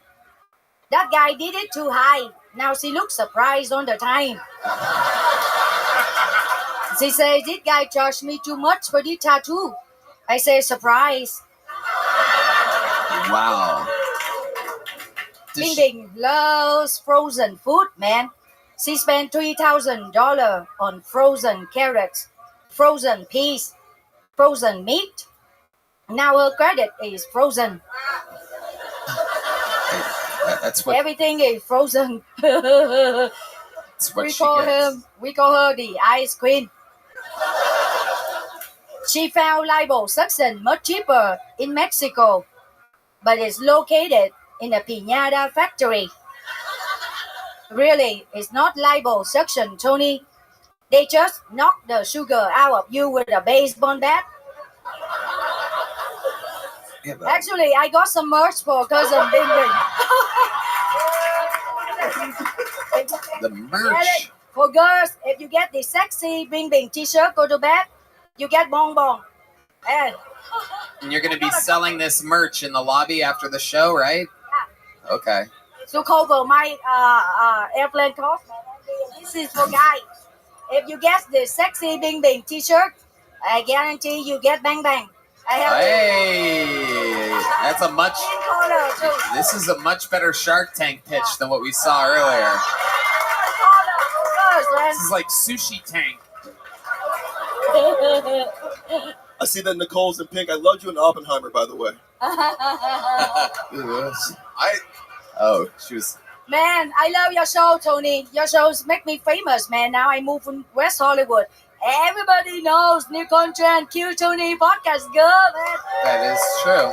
That guy did it too high. Now she looks surprised all the time. She says, this guy charged me too much for the tattoo. I say, surprise. Wow. Bing Bing loves frozen food, man. She spent $3,000 on frozen carrots, frozen peas, frozen meat. Now her credit is frozen. That's what. Everything is frozen. That's what we call her the ice queen. She found liposuction much cheaper in Mexico, but it's located in a piñata factory. Really, it's not liposuction, Tony. They just knock the sugar out of you with a baseball bat. Actually, I got some merch for cousin Bing Bing. The merch. For girls, if you get the sexy Bing Bing t-shirt, go to bed, you get bonbon. And And you're going to be selling this merch in the lobby after the show, right? Okay. to cover my airplane cost. This is for guys. If you get the sexy Bing Bing t-shirt, I guarantee you get bang bang. I have Hey, that's a much. color too. This is a much better Shark Tank pitch than what we saw earlier. This is like Sushi Tank. I see that Nicole's in pink. I loved you in Oppenheimer, by the way. She was. Man, I love your show, Tony. Your shows make me famous, man. Now I move from West Hollywood. Everybody knows New Country and Q Tony podcast good, man. That is true.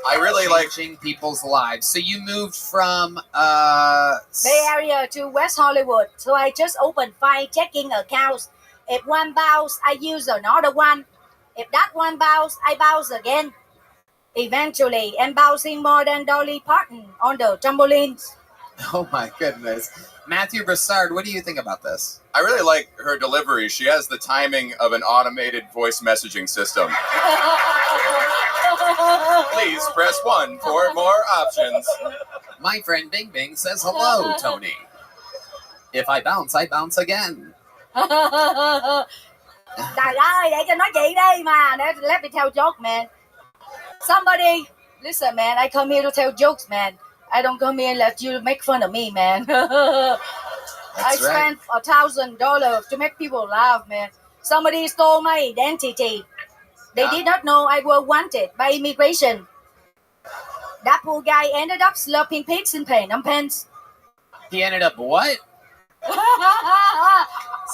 I really like changing people's lives. So you moved from Bay Area to West Hollywood. So I just opened 5 checking accounts. If one bounce, I use another one. If that one bounce, I bounce again. Eventually, I'm bouncing more than Dolly Parton on the trampolines. Oh my goodness. Matthew Broussard, what do you think about this? I really like her delivery. She has the timing of an automated voice messaging system. Please press 1 for more options. My friend Bing Bing says hello, Tony. If I bounce again. Trời ơi, để cho nói chị đi mà. Let me tell joke, man. Somebody, listen, man, I come here to tell jokes, man. I don't come here and let you make fun of me, man. I spent $1,000 to make people laugh, man. Somebody stole my identity. They did not know I was wanted by immigration. That poor guy ended up slurping pigs and paying them pence. He ended up what?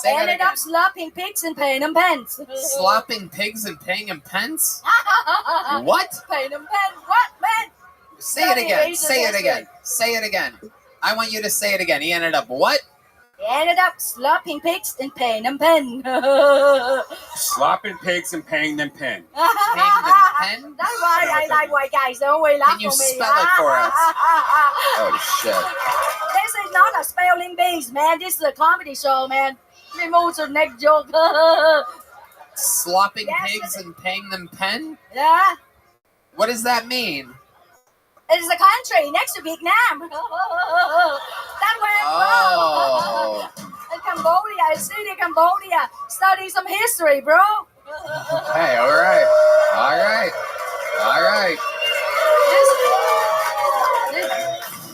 Ended up slurping pigs and paying them pence. Slopping pigs and paying him pence? What? Paying them pence? What, man? Say it again. Say it again. Say it again. I want you to say it again. He ended up what? He ended up slopping pigs and paying them pen. Slopping pigs and paying them pen. Pen? That's why I like white guys. They always laugh Can you for me. spell it for us? Oh, shit. This is not a spelling bee, man. This is a comedy show, man. Let me move to the next joke. Slopping pigs and paying them pen? Yeah. What does that mean? It's a country next to Vietnam. That's where I'm from. In Cambodia, I see in Cambodia. Study some history, bro. Hey, all right. All right. All right.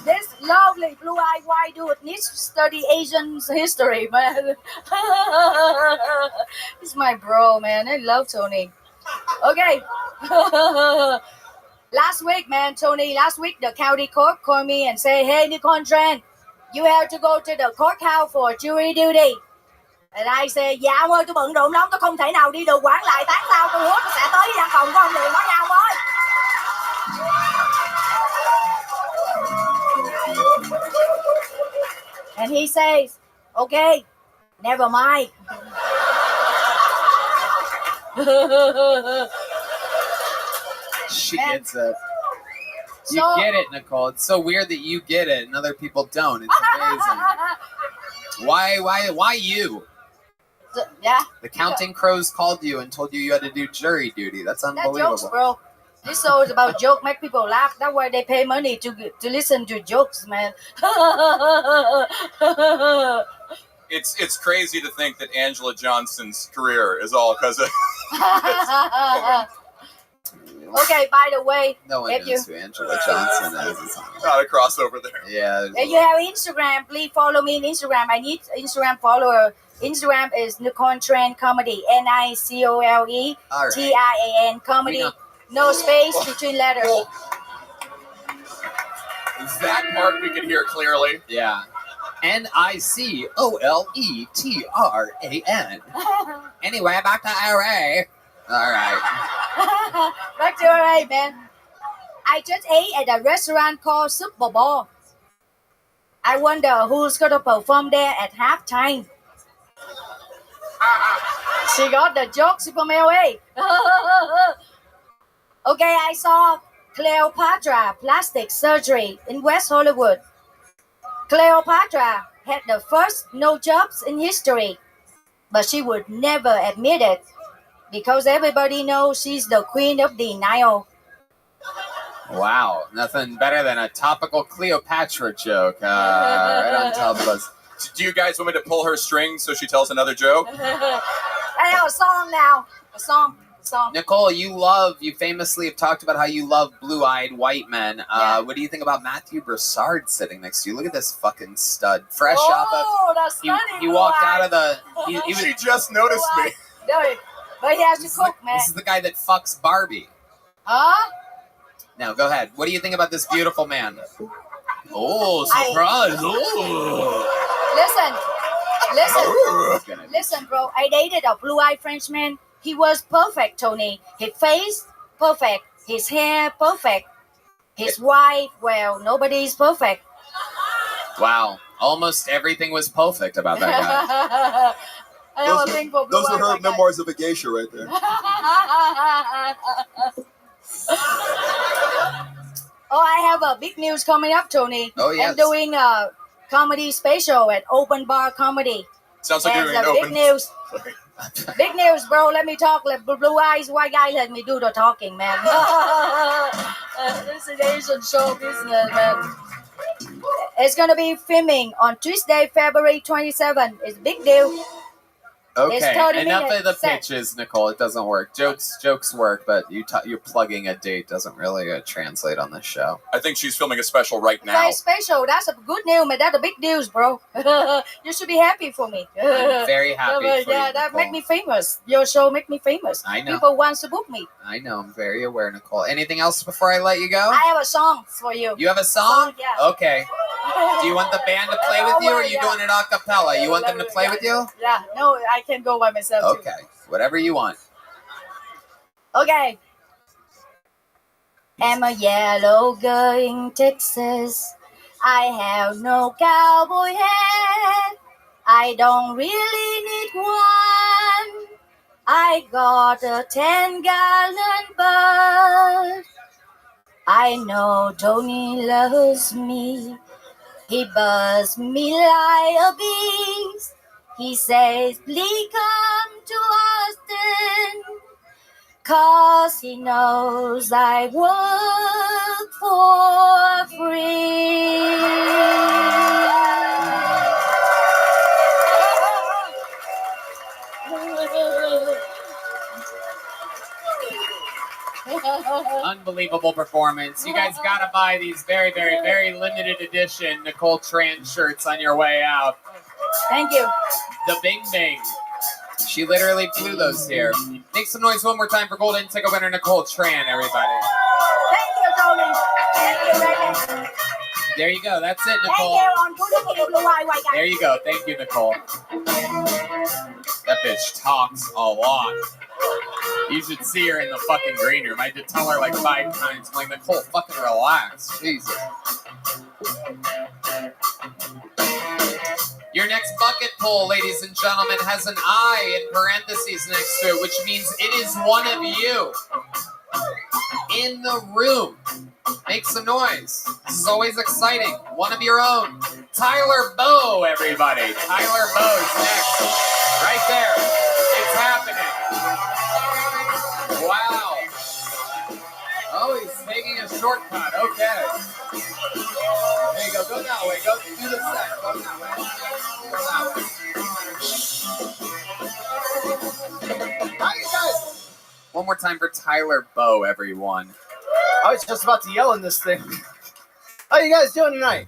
This lovely blue-eyed white dude needs to study Asian history, man. He's my bro, man. I love Tony. Okay. Last week, man, Tony, the county court called me and said, hey, Nicole Tran, you have to go to the courthouse for jury duty. And I said, dạ ông ơi, tôi bận rộn lắm, tôi không thể nào đi được, quản lại tháng sau, tôi hứa tôi sẽ tới văn phòng của ông liền nói nhau ông ơi. And he says, okay, never mind. She gets it. You get it, Nicole. It's so weird that you get it and other people don't. It's amazing. Why you? Yeah. The Counting Crows called you and told you had to do jury duty. That's unbelievable. That jokes, bro. This show is about joke, make people laugh. That's why they pay money to listen to jokes, man. It's crazy to think that Angela Johnson's career is all because of. Okay, by the way, No one knows who Angela Johnson is. Not a crossover there. Yeah. If you have Instagram, please follow me on Instagram. I need Instagram follower. Instagram is Nicole Tran Comedy. NICOLETRAN Comedy. No space between letters. That part we can hear clearly. Yeah. NICOLETRAN. Anyway, back to LA. All right. Back to LA, man. I just ate at a restaurant called Super Bowl. I wonder who's gonna perform there at halftime. She got the jokes from LA. Okay, I saw Cleopatra plastic surgery in West Hollywood. Cleopatra had the first no jobs in history, but she would never admit it because everybody knows she's the queen of denial. Wow, nothing better than a topical Cleopatra joke right on top of us. Do you guys want me to pull her strings so she tells another joke? I have a song now. A song. Nicole, you famously have talked about how you love blue-eyed white men. What do you think about Matthew Broussard sitting next to you? Look at this fucking stud. Fresh off of... that's funny. He walked out of the... She just noticed me. But he has to cook, man. This is the guy that fucks Barbie. Huh? Now, go ahead. What do you think about this beautiful man? Oh, surprise. Listen, bro. I dated a blue-eyed Frenchman. He was perfect, Tony. His face, perfect. His hair, perfect. His wife, well, nobody's perfect. Wow. Almost everything was perfect about that guy. I have a thing for Those blue-eyed are her white guys. memoirs of a geisha right there. Oh, I have a big news coming up, Tony. Oh, yes. I'm doing a comedy special at Open Bar Comedy. Sounds like you're doing Big open. news. Big news, bro. Let me talk. Let blue eyes, white guy, let me do the talking, man. This is Asian show business, man. It's going to be filming on Tuesday, February 27th. It's a big deal. It's Okay, 30 enough minutes of the set. pitches, Nicole. It doesn't work. Jokes work, but you're plugging a date doesn't really translate on this show. I think she's filming a special right now. Very special. That's a good news, man. That's a big news, bro. You should be happy for me. I'm very happy for you, that Nicole. make me famous. Your show make me famous. I know. People want to book me. I know. I'm very aware, Nicole. Anything else before I let you go? I have a song for you. You have a song? Yeah. Okay. Do you want the band to play with you, or are you doing it a cappella? You want them to play with you? Yeah. No, I can go by myself. Okay. Whatever you want. Okay. I'm a yellow girl in Texas. I have no cowboy hat. I don't really need one. I got a 10-gallon bird. I know Tony loves me. He buzzed me like a beast. He says, please come to Austin, 'cause he knows I work for free. Unbelievable performance. You guys gotta buy these very, very, very limited edition Nicole Tran shirts on your way out. Thank you. The Bing Bing. She literally flew those here. Make some noise one more time for Golden Ticket winner Nicole Tran, everybody. Thank you, Tony. Thank you, Reggie. There you go. That's it, Thank Nicole. you. On putting it in blue eye, white guy. There you go. Thank you, Nicole. That bitch talks a lot. You should see her in the fucking green room. I had to tell her like 5 times. I'm like, Nicole, fucking relax. Jesus. Your next bucket poll, ladies and gentlemen, has an I in parentheses next to it, which means it is one of you in the room. Make some noise. This is always exciting. One of your own. Tyler Bowe, everybody. Tyler Bowe's next. Right there. It's happening. Wow. Oh, he's taking a shortcut. Okay. There you go. Go that way. Go do the set. Go that way. Go that way. How you guys? One more time for Tyler Bowe, everyone. I was just about to yell in this thing. How you guys doing tonight?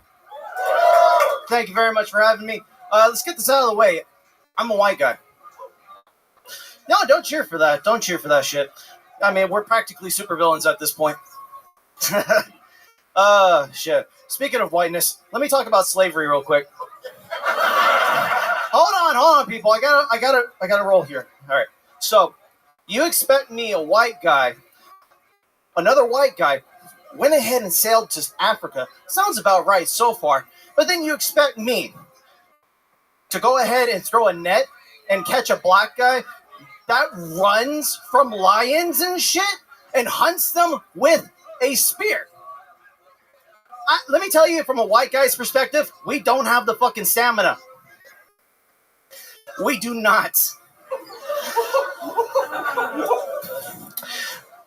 Thank you very much for having me. Let's get this out of the way. I'm a white guy. No, don't cheer for that. Don't cheer for that shit. I mean, we're practically supervillains at this point. Shit. Speaking of whiteness, let me talk about slavery real quick. Hold on, people. I gotta roll here. All right. So, you expect me, a white guy, another white guy, went ahead and sailed to Africa. Sounds about right so far. But then you expect me to go ahead and throw a net and catch a black guy that runs from lions and shit? and hunts them with a spear. Let me tell you, from a white guy's perspective, we don't have the fucking stamina. We do not.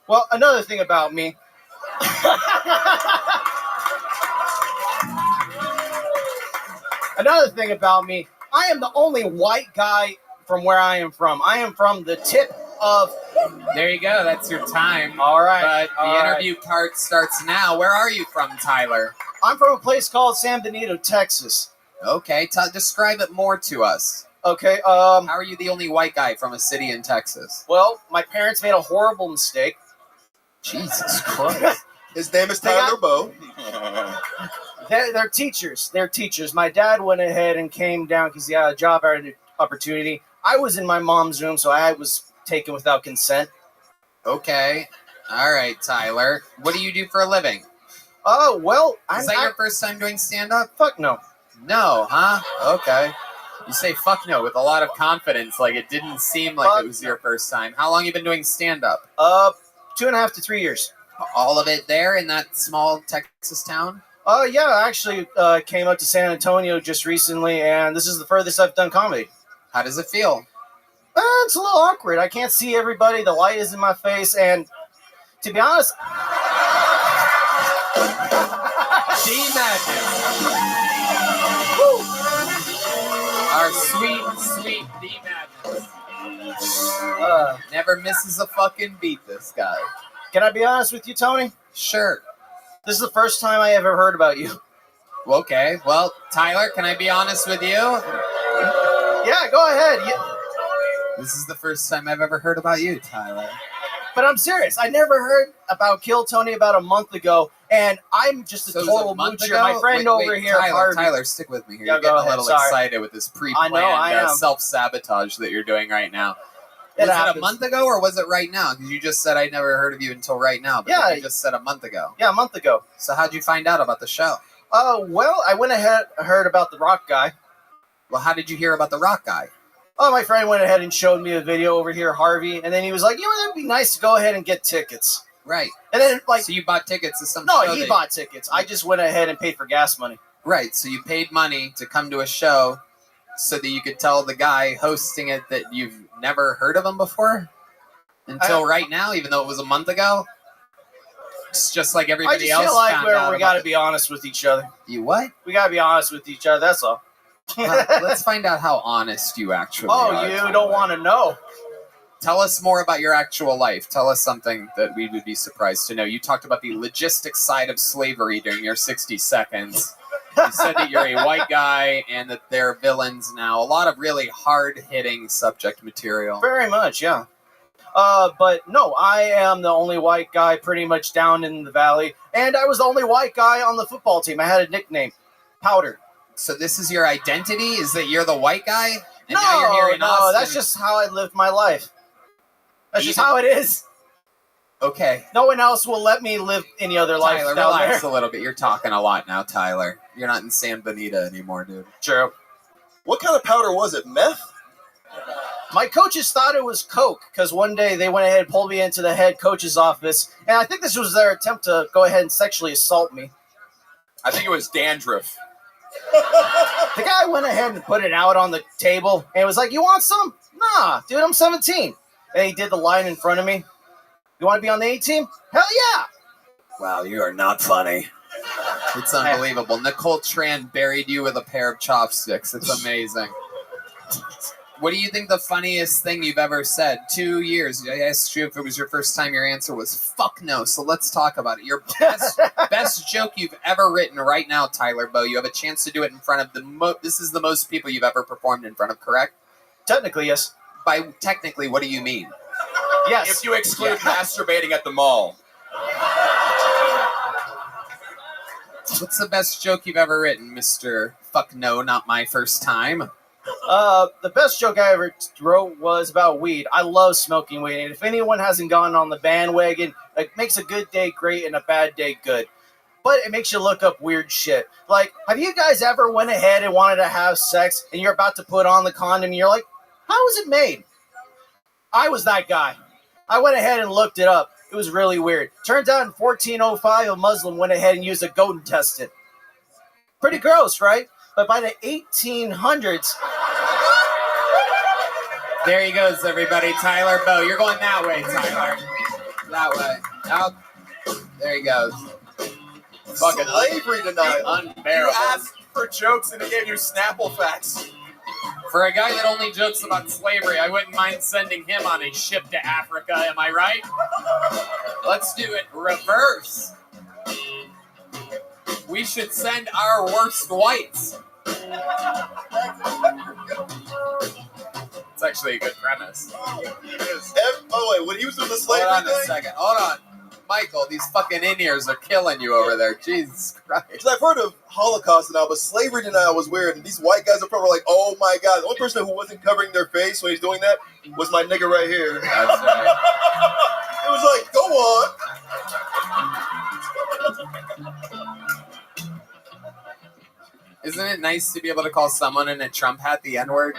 Well, another thing about me. Another thing about me, I am the only white guy from where I am from. I am from the tip of... There you go. That's your time. All right. But the interview part starts now. Where are you from, Tyler? I'm from a place called San Benito, Texas. Okay. Describe it more to us. Okay. How are you the only white guy from a city in Texas? Well, my parents made a horrible mistake. Jesus Christ. His name is Tyler Bowe. They're teachers. They're teachers. My dad went ahead and came down because he had a job opportunity. I was in my mom's room, so I was taken without consent. Okay. All right, Tyler. What do you do for a living? Oh, well, Is that your first time doing stand-up? Fuck no. No, huh? Okay. You say fuck no with a lot of confidence, like it didn't seem like it was your first time. How long you been doing stand-up? 2.5 to 3 years. All of it there in that small Texas town? Yeah, I actually came up to San Antonio just recently, and this is the furthest I've done comedy. How does it feel? It's a little awkward. I can't see everybody. The light is in my face, and to be honest... D-Magic. Our sweet D-Magic. Never misses a fucking beat, this guy. Can I be honest with you, Tony? Sure. This is the first time I ever heard about you. Okay, well, Tyler, can I be honest with you? Yeah, go ahead. This is the first time I've ever heard about you, Tyler. But I'm serious. I never heard about Kill Tony about a month ago, and I'm just a total moocher. My friend over here, Tyler, stick with me here. Yeah, You're getting go a little ahead. excited with this pre-planned self-sabotage that you're doing right now. Was it a month ago or was it right now? Because you just said I never heard of you until right now. But then you just said a month ago. Yeah, a month ago. So how'd you find out about the show? Well, I went ahead and heard about the rock guy. Well, how did you hear about the rock guy? Oh, my friend went ahead and showed me a video over here, Harvey, and then he was like, that'd be nice to go ahead and get tickets. Right. And then, So you bought tickets to some no, show? he bought tickets. I just went ahead and paid for gas money. Right, so you paid money to come to a show so that you could tell the guy hosting it that you've never heard of him before? Until right now, even though it was a month ago? It's just like everybody else. I just feel like we gotta be honest with each other. You what? We gotta be honest with each other, that's all. Let's find out how honest you actually are. Oh, you don't want to know. Tell us more about your actual life. Tell us something that we would be surprised to know. You talked about the logistics side of slavery during your 60 seconds. You said that you're a white guy and that they're villains now. A lot of really hard-hitting subject material. Very much, yeah. But no, I am the only white guy pretty much down in the valley. And I was the only white guy on the football team. I had a nickname, Powder. So this is your identity? Is that you're the white guy? And now you're here in Austin? That's just how I lived my life. That's just how it is. Okay. No one else will let me live any other life Tyler, down relax there. a little bit. You're talking a lot now, Tyler. You're not in San Benito anymore, dude. True. What kind of powder was it? Meth? My coaches thought it was coke because one day they went ahead and pulled me into the head coach's office, and I think this was their attempt to go ahead and sexually assault me. I think it was dandruff. The guy went ahead and put it out on the table and was like, "You want some?" Nah, dude, I'm 17. And he did the line in front of me. You want to be on the A team? Hell yeah! Wow, you are not funny. It's unbelievable. Nicole Tran buried you with a pair of chopsticks. It's amazing. What do you think the funniest thing you've ever said? 2 years. I asked you if it was your first time. Your answer was fuck no. So let's talk about it. Your best joke you've ever written right now, Tyler Bowe. You have a chance to do it in front of this is the most people you've ever performed in front of, correct? Technically, yes. By technically, what do you mean? Yes. If you exclude masturbating at the mall. What's the best joke you've ever written, Mr. Fuck No, Not My First Time? The best joke I ever wrote was about weed. I love smoking weed, and if anyone hasn't gone on the bandwagon, it makes a good day great and a bad day good. But it makes you look up weird shit. Like, have you guys ever went ahead and wanted to have sex, and you're about to put on the condom, and you're like, how was it made? I was that guy. I went ahead and looked it up. It was really weird. Turns out in 1405, a Muslim went ahead and used a goat intestine. Pretty gross, right? But by the 1800s... There he goes, everybody. Tyler Bow. You're going that way, Tyler. That way. Out. There he goes. Fucking slavery denial. Unbearable. You asked for jokes and he gave you Snapple facts. For a guy that only jokes about slavery, I wouldn't mind sending him on a ship to Africa, am I right? Let's do it reverse. We should send our worst whites. It's actually a good premise. Oh, wait, when he was doing the slavery Hold on thing? a second. Hold on. Michael, these fucking in-ears are killing you over there. Jesus Christ. Because I've heard of Holocaust denial, but slavery denial was weird. And these white guys up front were like, oh my God. The only person who wasn't covering their face when he's doing that was my nigga right here. That's right. It was like, go on. Isn't it nice to be able to call someone in a Trump hat the N-word?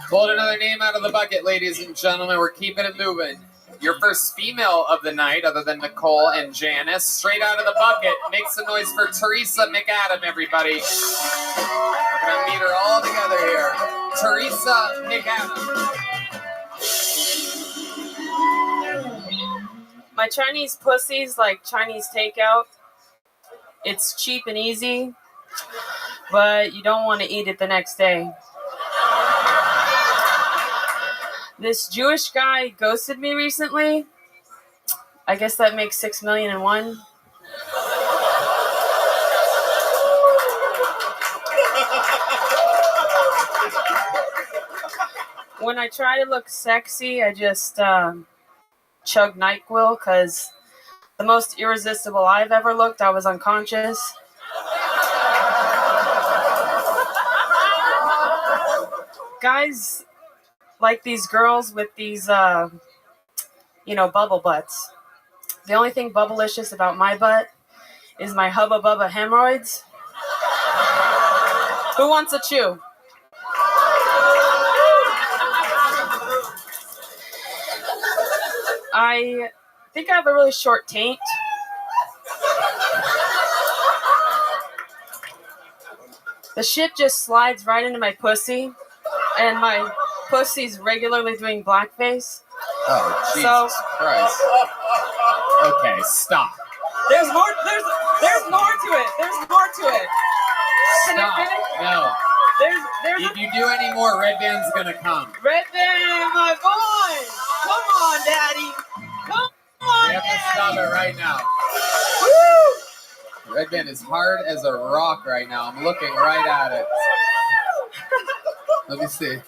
Pulled another name out of the bucket, ladies and gentlemen. We're keeping it moving. Your first female of the night, other than Nicole and Janice, straight out of the bucket. Make some noise for Teresa McAdam, everybody. We're going to meet her all together here. Teresa McAdam. My Chinese pussy's like Chinese takeout. It's cheap and easy, but you don't want to eat it the next day. This Jewish guy ghosted me recently. I guess that makes 6 million and one. When I try to look sexy, I just chug NyQuil because the most irresistible I've ever looked, I was unconscious. Guys like these girls with these, bubble butts. The only thing bubblicious about my butt is my Hubba Bubba hemorrhoids. Who wants a chew? I think I have a really short taint. The shit just slides right into my pussy, and my pussy's regularly doing blackface. Oh, Jesus Christ. Okay, stop. There's more to it. There's more to it. Can I finish? No. There's If you do any more, Red Band's gonna come. Red Band, my boy. Come on, Daddy. Come on, We have to stop it right now. Woo! Red Band is hard as a rock right now. I'm looking right at it. Let me see.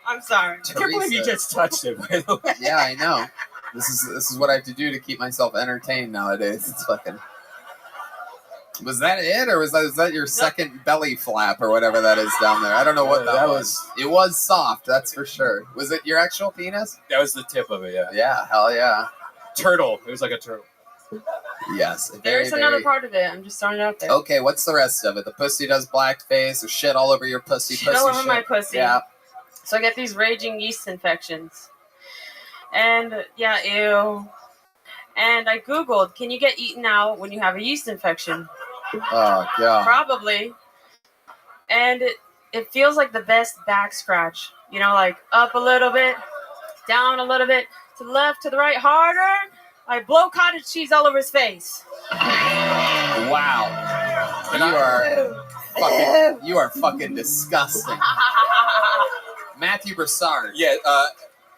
I'm sorry. I can't believe you just touched it, by the way. Yeah, I know. This is what I have to do to keep myself entertained nowadays. It's fucking. Was that it, or was that your second belly flap, or whatever that is down there? I don't know what that was. It was soft, that's for sure. Was it your actual penis? That was the tip of it, yeah. Yeah, hell yeah. Turtle. It was like a turtle. Yes. There's another part of it. I'm just throwing it out there. Okay, what's the rest of it? The pussy does blackface, or shit all over your pussy. Shit all over my pussy. Yeah. So I get these raging yeast infections. And, yeah, ew. And I Googled, can you get eaten out when you have a yeast infection? Oh, God. Probably. And it feels like the best back scratch. You know, like up a little bit, down a little bit, to the left, to the right, harder. I blow cottage cheese all over his face. Wow. You are fucking disgusting. Matthew Broussard. Yeah,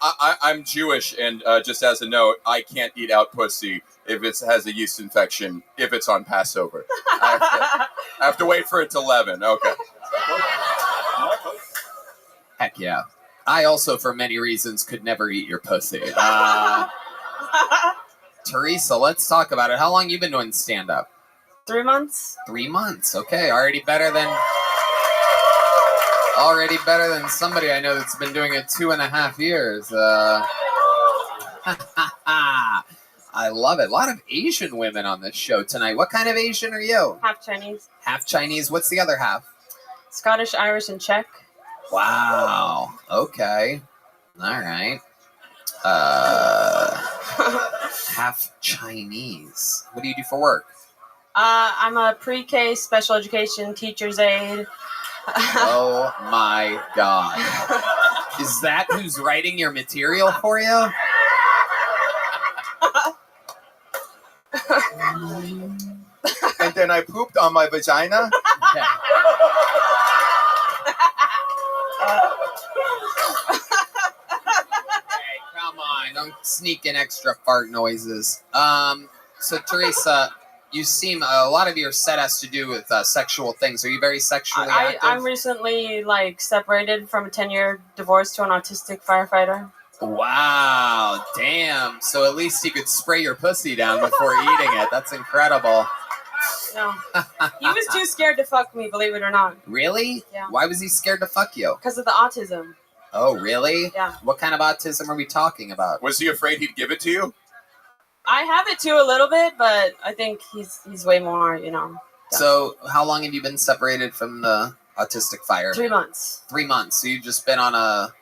I'm Jewish, and just as a note, I can't eat out pussy if it has a yeast infection, if it's on Passover. I have to wait for it to 11. Okay. Heck yeah. I also, for many reasons, could never eat your pussy. Teresa, let's talk about it. How long you been doing stand-up? 3 months. 3 months. Okay, already better than somebody I know that's been doing it 2.5 years. I love it. A lot of Asian women on this show tonight. What kind of Asian are you? Half Chinese. Half Chinese. What's the other half? Scottish, Irish, and Czech. Wow. Okay. All right. Half Chinese. What do you do for work? I'm a pre-K special education teacher's aide. Oh my God. Is that who's writing your material for you? And then I pooped on my vagina. Okay. Come on, don't sneak in extra fart noises. So Teresa, you seem a lot of your set has to do with sexual things. Are you very sexually active? I'm recently separated from a 10-year divorce to an autistic firefighter. Wow, damn. So at least you could spray your pussy down before eating it. That's incredible. No, he was too scared to fuck me, believe it or not. Really? Yeah. Why was he scared to fuck you? Because of the autism. Oh, really? Yeah. What kind of autism are we talking about? Was he afraid he'd give it to you? I have it too a little bit, but I think he's way more, So how long have you been separated from the autistic fire? 3 months. 3 months. So you've just been on a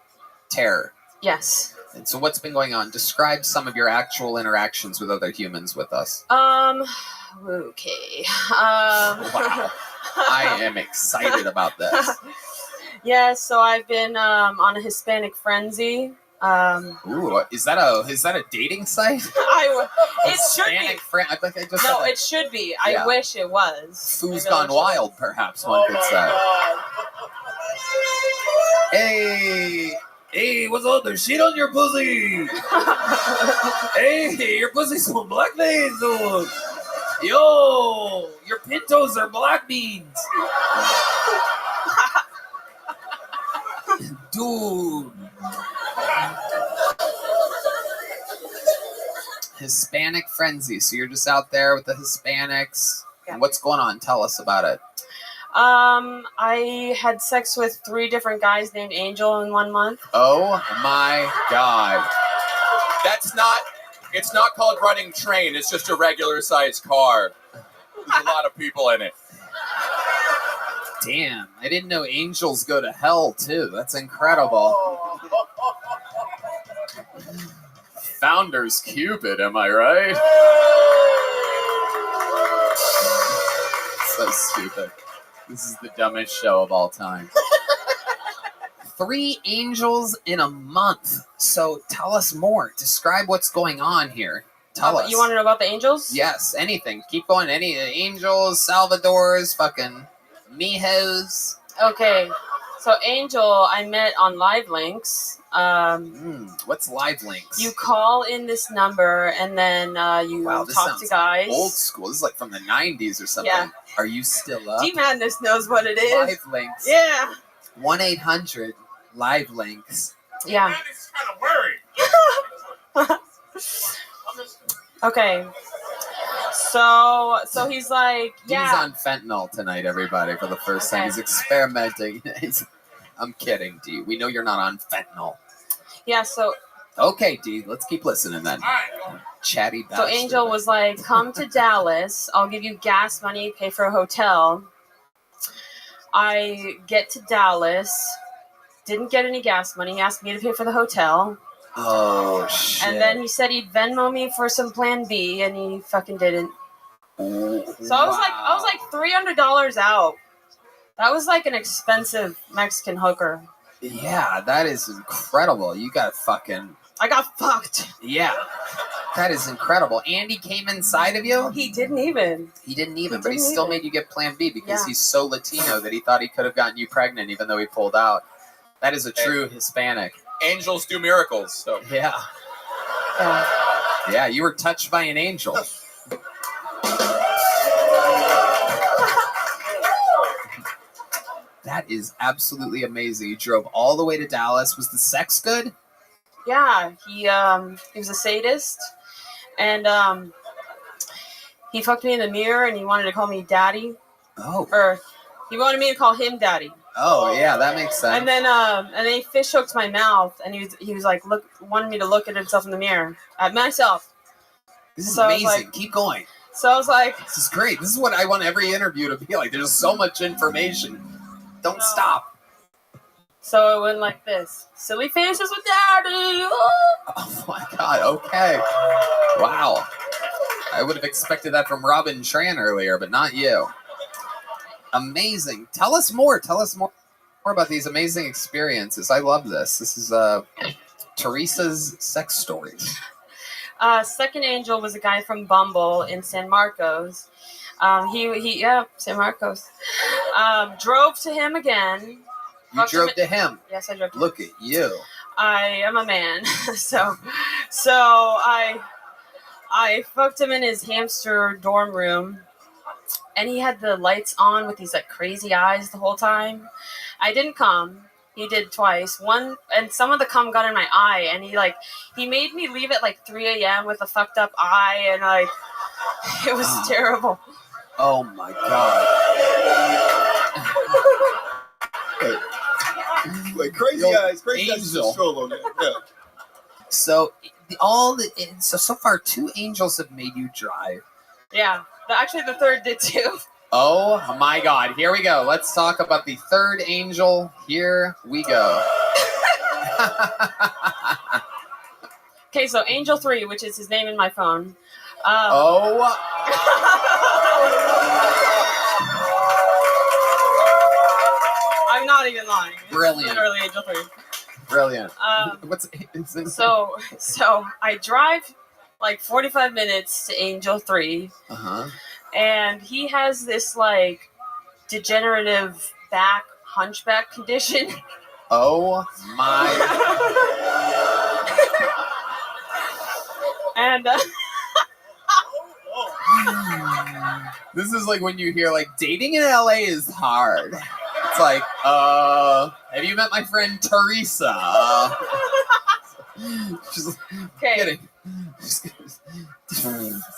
tear. Yes. And so what's been going on? Describe some of your actual interactions with other humans with us. Okay. Wow. I am excited about this. Yeah, so I've been on a Hispanic frenzy. Ooh, is that a dating site? It should be. Hispanic I think I just No, said it should be. Yeah. I wish it was. Foo's Maybe Gone I'll- Wild, perhaps one could say. Hey, what's up? There's shit on your pussy. Hey, your pussy's full of blackface. Dude. Yo, your pintos are black beans. Dude. Hispanic frenzy. So you're just out there with the Hispanics. Yeah. And what's going on? Tell us about it. I had sex with 3 different guys named Angel in 1 month. Oh my God. It's not called running train. It's just a regular sized car. There's a lot of people in it. Damn, I didn't know angels go to hell too. That's incredible. Founders Cupid, am I right? So stupid. This is the dumbest show of all time. 3 angels in a month. So tell us more. Describe what's going on here. Tell us. You want to know about the angels? Yes, anything. Keep going. Any angels, Salvadors, fucking Mijos. Okay. So Angel, I met on Live Links. What's Live Links? You call in this number and then you This talk sounds to guys. old school. This is like from the 90s or something. Yeah. Are you still up? D-Madness knows what it is. Live Links. Yeah. 1-800 Live Links. Yeah. Okay. So he's like, yeah. He's on fentanyl tonight, everybody, for the first time. Okay. He's experimenting. I'm kidding, D. We know you're not on fentanyl. Yeah, so Okay, D. Let's keep listening then. Chatty so bastard. Angel was like, come to Dallas. I'll give you gas money, pay for a hotel. I get to Dallas. Didn't get any gas money. He asked me to pay for the hotel. Oh, shit. And then he said he'd Venmo me for some plan B, and he fucking didn't. So I was like $300 out. That was like an expensive Mexican hooker. Yeah, that is incredible. You got fucking... I got fucked. Yeah. That is incredible. Andy came inside of you? He didn't even. He didn't even, He but he didn't still even. made you get plan B because Yeah. he's so Latino that he thought he could have gotten you pregnant even though he pulled out. That is a true Hispanic. Angels do miracles. So Yeah. Yeah, you were touched by an angel. That is absolutely amazing. You drove all the way to Dallas. Was the sex good? Yeah, he was a sadist, and he fucked me in the mirror, and he wanted to call me daddy. Oh. Or he wanted me to call him daddy. Oh, yeah, that makes sense. And then he fish hooked my mouth, and he was like wanted me to look at himself in the mirror, at myself. This is So I was amazing. like- Keep going. So I was like, This is great. This is what I want every interview to be like. There's so much information. Don't stop. so it went like this. Silly faces with daddy. Oh my god, okay. Wow. I would have expected that from Robin Tran earlier, but not you. Amazing. Tell us more. Tell us more about these amazing experiences. I love this. This is Teresa's sex stories. Second angel was a guy from Bumble in San Marcos. San Marcos. Drove to him again. You drove to him. Yes, I drove to him. Look at you. I am a man, so I fucked him in his hamster dorm room, and he had the lights on with these like crazy eyes the whole time. I didn't come. He did twice. One, and some of the cum got in my eye, and he made me leave at like 3 a.m. with a fucked up eye, and like it was terrible. Oh my god. Like crazy eyes, crazy eyes. Angel. Stroll on that. Yeah. So so far 2 angels have made you drive. Yeah, actually the third did too. Oh my god, here we go. Let's talk about the third angel. Here we go. Okay, so Angel 3, which is his name in my phone. I'm not even lying. It's Brilliant. literally Angel 3. Brilliant. So I drive like 45 minutes to Angel 3. Uh-huh. And he has this like degenerative hunchback condition. Oh my. And this is like when you hear like dating in LA is hard. It's like, have you met my friend Teresa? Just kidding. Just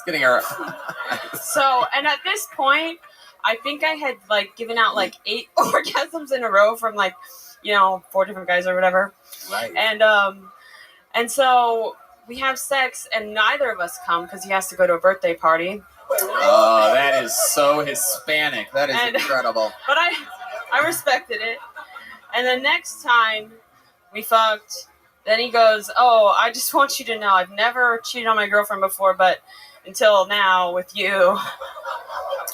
getting her. So, and at this point, I think I had like given out like 8 orgasms in a row from like, 4 different guys or whatever. Right. And so we have sex, and neither of us come because he has to go to a birthday party. Oh, that is so Hispanic. That is incredible. But I respected it. And the next time we fucked, then he goes, "Oh, I just want you to know I've never cheated on my girlfriend before, but until now with you."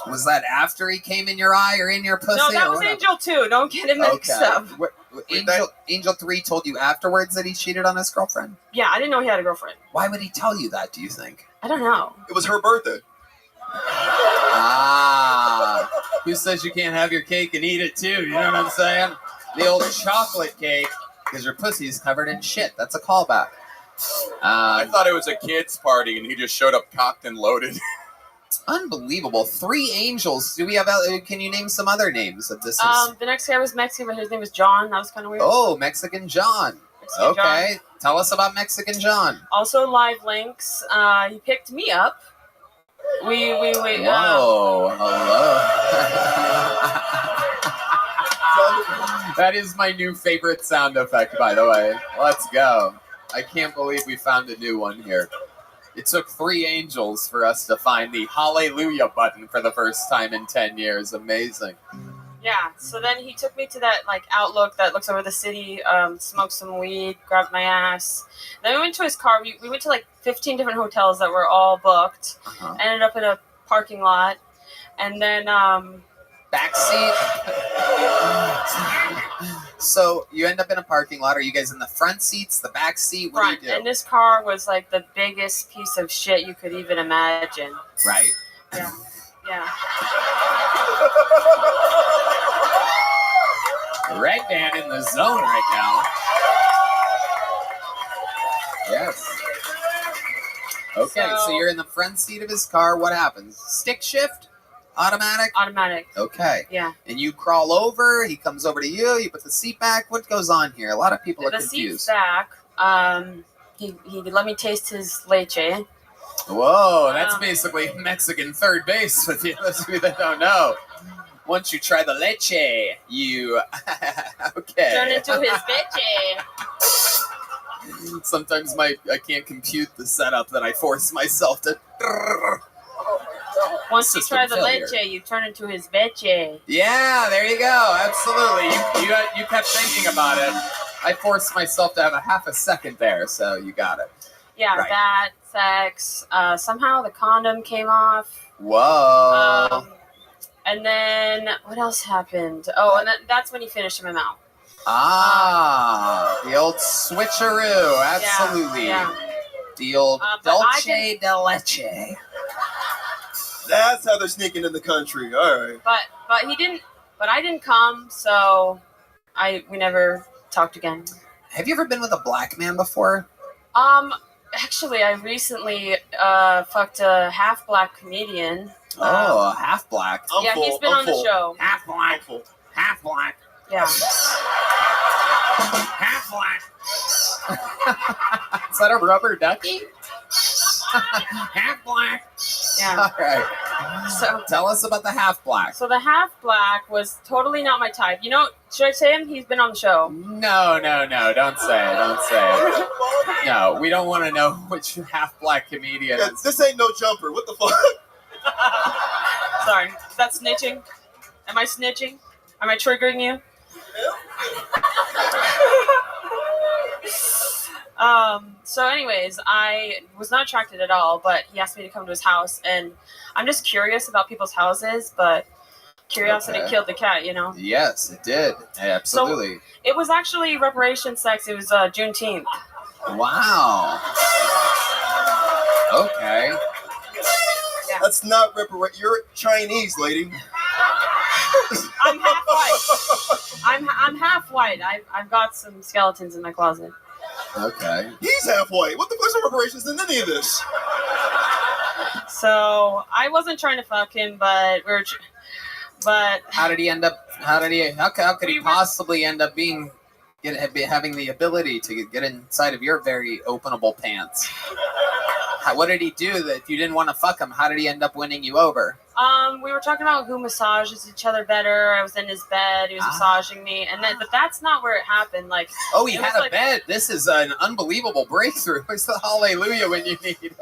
Was that after he came in your eye or in your pussy? No, that or was what? Angel 2. Don't get it mixed up. Angel 3 told you afterwards that he cheated on his girlfriend? Yeah, I didn't know he had a girlfriend. Why would he tell you that, do you think? I don't know. It was her birthday. Ah. Who says you can't have your cake and eat it too? You know what I'm saying? The old chocolate cake, because your pussy's covered in shit. That's a callback. I thought it was a kid's party, and he just showed up cocked and loaded. Unbelievable. 3 angels. Do we have? Can you name some other names of this? The next guy was Mexican, but his name was John. That was kind of weird. Oh, Mexican John. Mexican Okay. John. Tell us about Mexican John. Also, live links. He picked me up. We. Whoa. Hello. That is my new favorite sound effect, by the way. Let's go. I can't believe we found a new one here. It took 3 angels for us to find the hallelujah button for the first time in 10 years. Amazing. Yeah. So then he took me to that like outlook that looks over the city. Smoked some weed, grabbed my ass. Then we went to his car. We went to like 15 different hotels that were all booked. Uh-huh. Ended up in a parking lot, and then Backseat. So you end up in a parking lot. Are you guys in the front seats, the back seat? What front. do you do? And this car was like the biggest piece of shit you could even imagine. Right. Yeah. Yeah. Red man in the zone right now. Yes. Okay, so you're in the front seat of his car. What happens? Stick shift? Automatic? Automatic. Okay. Yeah. And you crawl over. He comes over to you. You put the seat back. What goes on here? A lot of people are The confused. seat's back. He let me taste his leche. Whoa, that's basically Mexican third base with you. Those of you that don't know. Once you try the leche, you... okay. Turn into his leche. Sometimes I can't compute the setup that I force myself to. Once you System try the failure. leche, you turn into his beche. Yeah, there you go. Absolutely. You kept thinking about it. I forced myself to have a half a second there, so you got it. Yeah, Right. that, sex. Somehow the condom came off. Whoa. And then what else happened? Oh, and that's when he finished in my mouth. The old switcheroo. Absolutely. Yeah. The old But I dolce de leche. That's how they're sneaking in the country. All right. But he didn't. But I didn't come, so we never talked again. Have you ever been with a black man before? Actually, I recently fucked a half black comedian. Oh, half black. Yeah, he's been on the show. Half black. Half black. Yeah. Half black. Is that a rubber ducky? Half black. Yeah. All right. So tell us about the half black. So the half black was totally not my type. You know, should I say him? He's been on the show. No. Don't say it. Don't say it. No, we don't want to know which half black comedian. Yeah, this ain't no jumper. What the fuck? Sorry. Is that snitching? Am I snitching? Am I triggering you? So anyways, I was not attracted at all, but he asked me to come to his house, and I'm just curious about people's houses, but curiosity killed the cat, you know? Yes, it did. Absolutely. So it was actually reparation sex. It was Juneteenth. Wow. Okay. Yeah. That's not You're Chinese, lady. I'm half white. I'm half white. I've got some skeletons in my closet. Okay. He's half white. What the fuck's the reparations in any of this? So I wasn't trying to fuck him, but but how did he end up? How could he possibly end up having the ability to get inside of your very openable pants? What did he do that if you didn't want to fuck him? How did he end up winning you over? We were talking about who massages each other better. I was in his bed. He was massaging me, but that's not where it happened. Like, oh, he had a bed. This is an unbelievable breakthrough. It's the hallelujah when you need it.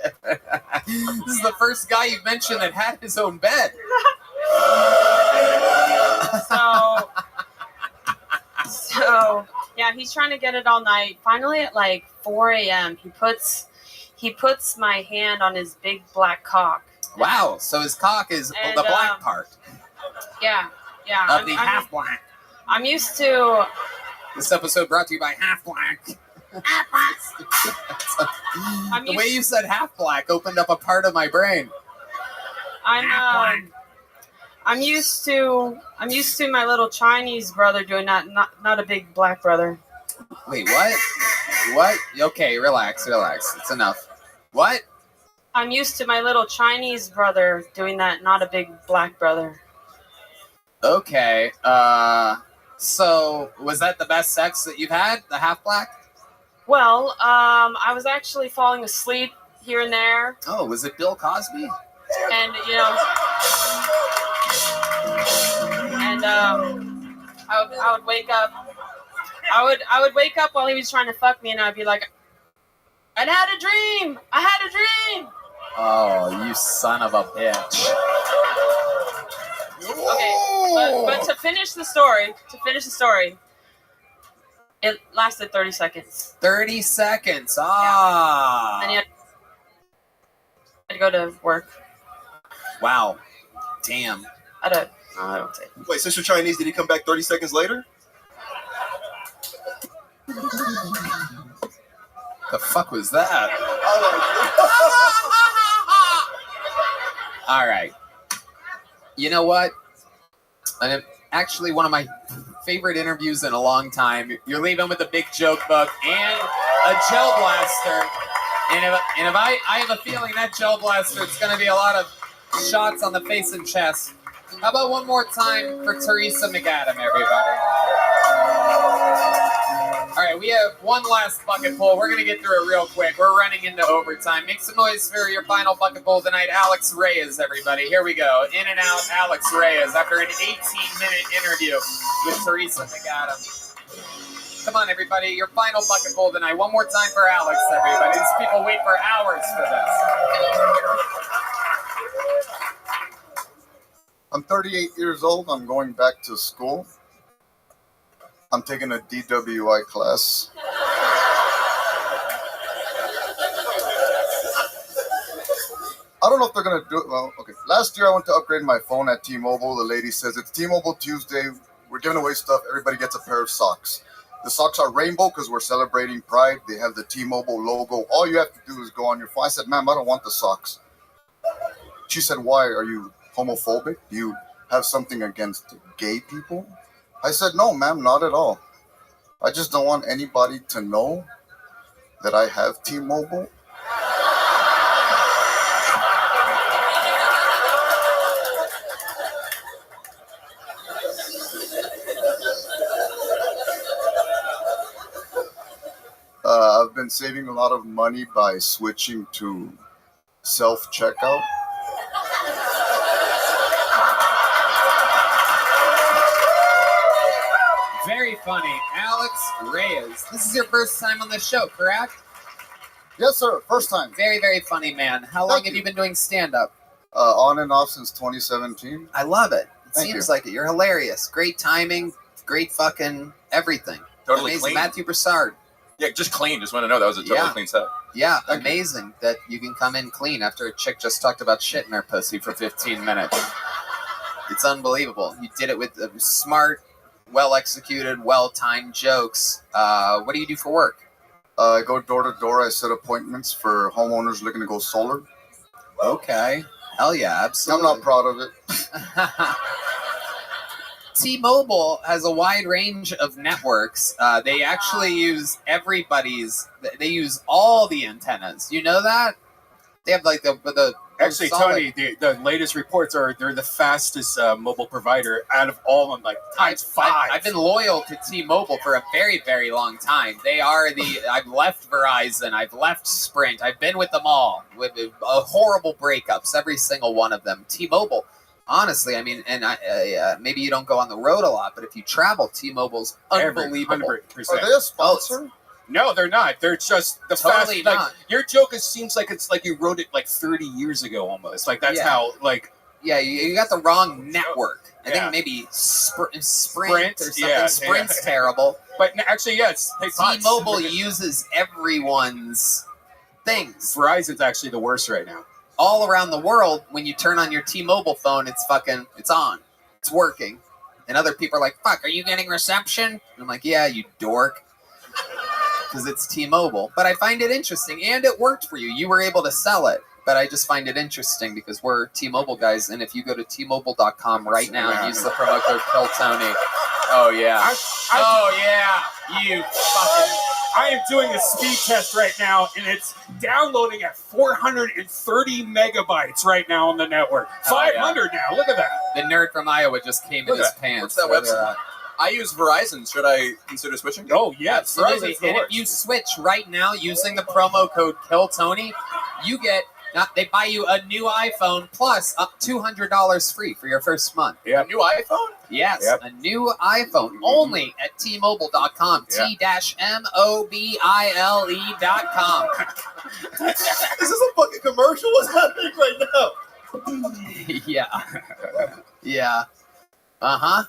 This is the first guy you've mentioned that had his own bed. So yeah, he's trying to get it all night. Finally, at like 4 a.m., he puts my hand on his big black cock. Wow, so his cock is the black part. Yeah. Of the half black. I'm used to. This episode brought to you by Half Black. The way you said half black opened up a part of my brain. I'm used to my little Chinese brother doing that, not a big black brother. Wait, what? What? Okay, relax. It's enough. What? I'm used to my little Chinese brother doing that, not a big black brother. Okay. So was that the best sex that you've had? The half black? Well, I was actually falling asleep here and there. Oh, was it Bill Cosby? And I would wake up. I would wake up while he was trying to fuck me, and I'd be like, I had a dream. Oh, you son of a bitch. Okay, but to finish the story, it lasted 30 seconds. 30 seconds. Ah. And he had to go to work. Wow. Damn. I don't say. Wait, since you're Chinese, did he come back 30 seconds later? The fuck was that? All right. You know what? And actually, one of my favorite interviews in a long time. You're leaving with a big joke book and a gel blaster. And if I have a feeling that gel blaster, it's going to be a lot of shots on the face and chest. How about one more time for Teresa McAdam, everybody? All right, we have one last bucket pull. We're going to get through it real quick. We're running into overtime. Make some noise for your final bucket pull tonight. Alex Reyes, everybody. Here we go. In and out, Alex Reyes after an 18-minute interview with Teresa McAdam. Come on, everybody. Your final bucket bowl tonight. One more time for Alex, everybody. These people wait for hours for this. I'm 38 years old. I'm going back to school. I'm taking a DWI class. I don't know if they're going to do it. Well, okay. Last year I went to upgrade my phone at T-Mobile. The lady says, it's T-Mobile Tuesday. We're giving away stuff. Everybody gets a pair of socks. The socks are rainbow because we're celebrating Pride. They have the T-Mobile logo. All you have to do is go on your phone. I said, ma'am, I don't want the socks. She said, why? Are you homophobic? Do you have something against gay people? I said, no, ma'am, not at all. I just don't want anybody to know that I have T-Mobile. I've been saving a lot of money by switching to self-checkout. Very funny. Alex Reyes. This is your first time on the show, correct? Yes, sir. First time. Very, very funny, man. How long have you been doing stand-up? On and off since 2017. I love it. It Thank seems you. like it. You're hilarious. Great timing. Great fucking everything. Totally Amazing. clean. Matthew Broussard. Yeah, just clean. Just want to know that was a totally clean set. Yeah, amazing that you can come in clean after a chick just talked about shit in her pussy for 15 minutes. It's unbelievable. You did it with smart, well-executed, well-timed jokes. What do you do for work? I go door to door. I set appointments for homeowners looking to go solar. Okay. Hell yeah, absolutely. I'm not proud of it. T-Mobile has a wide range of networks. They actually use they use all the antennas. You know that? They have like the Actually, solid- Tony, the latest reports are they're the fastest mobile provider out of all of them, like times 5. I've been loyal to T-Mobile for a very, very long time. They are I've left Verizon. I've left Sprint. I've been with them all with horrible breakups, every single one of them. T-Mobile, honestly, I mean, and maybe you don't go on the road a lot, but if you travel, T-Mobile's unbelievable. 100%. Are they a sponsor? No, they're not. They're just the Totally fast. not. Like your joke seems like it's like you wrote it like 30 years ago almost. Like that's Yeah. how like. Yeah, you got the wrong network. I Yeah. think maybe Sprint or something. yeah, Sprint's yeah. terrible. But actually, yes, T-Mobile uses everyone's things. Verizon's actually the worst right now. All around the world, when you turn on your T-Mobile phone, it's on. It's working. And other people are like, fuck, are you getting reception? And I'm like, yeah, you dork. Because it's T-Mobile. But I find it interesting, and it worked for you. You were able to sell it. But I just find it interesting because we're T-Mobile guys, and if you go to T-Mobile.com right now and use the promo code PillTony, oh yeah. You fucking... I am doing a speed test right now, and it's downloading at 430 megabytes right now on the network. 500 now. Look at that. The nerd from Iowa just came in his pants. What's that website? I use Verizon. Should I consider switching? Oh, yes. Absolutely. And if you switch right now using the promo code KillTony, you get... they buy you a new iPhone plus up $200 free for your first month. A new iPhone? Yes, a new iPhone only at T-Mobile.com. T-MOBILE.com. Is this a fucking commercial? What's happening right now? Yeah. Uh-huh.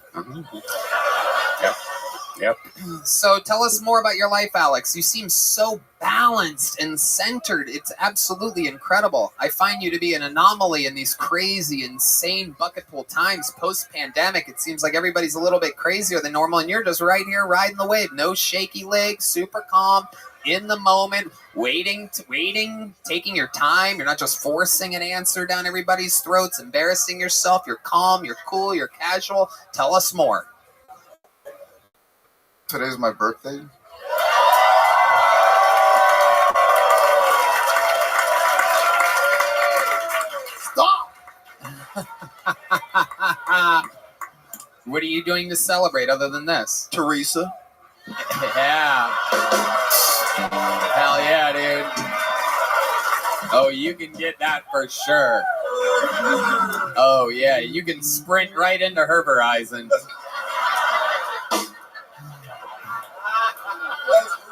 Yep. So tell us more about your life, Alex. You seem so balanced and centered. It's absolutely incredible. I find you to be an anomaly in these crazy, insane bucket pool times post-pandemic. It seems like everybody's a little bit crazier than normal, and you're just right here riding the wave. No shaky legs, super calm, in the moment, waiting, taking your time. You're not just forcing an answer down everybody's throats, embarrassing yourself. You're calm, you're cool, you're casual. Tell us more. Today's my birthday. Stop! What are you doing to celebrate other than this? Teresa. Yeah. Hell yeah, dude. Oh, you can get that for sure. Oh, yeah. You can sprint right into her Verizon.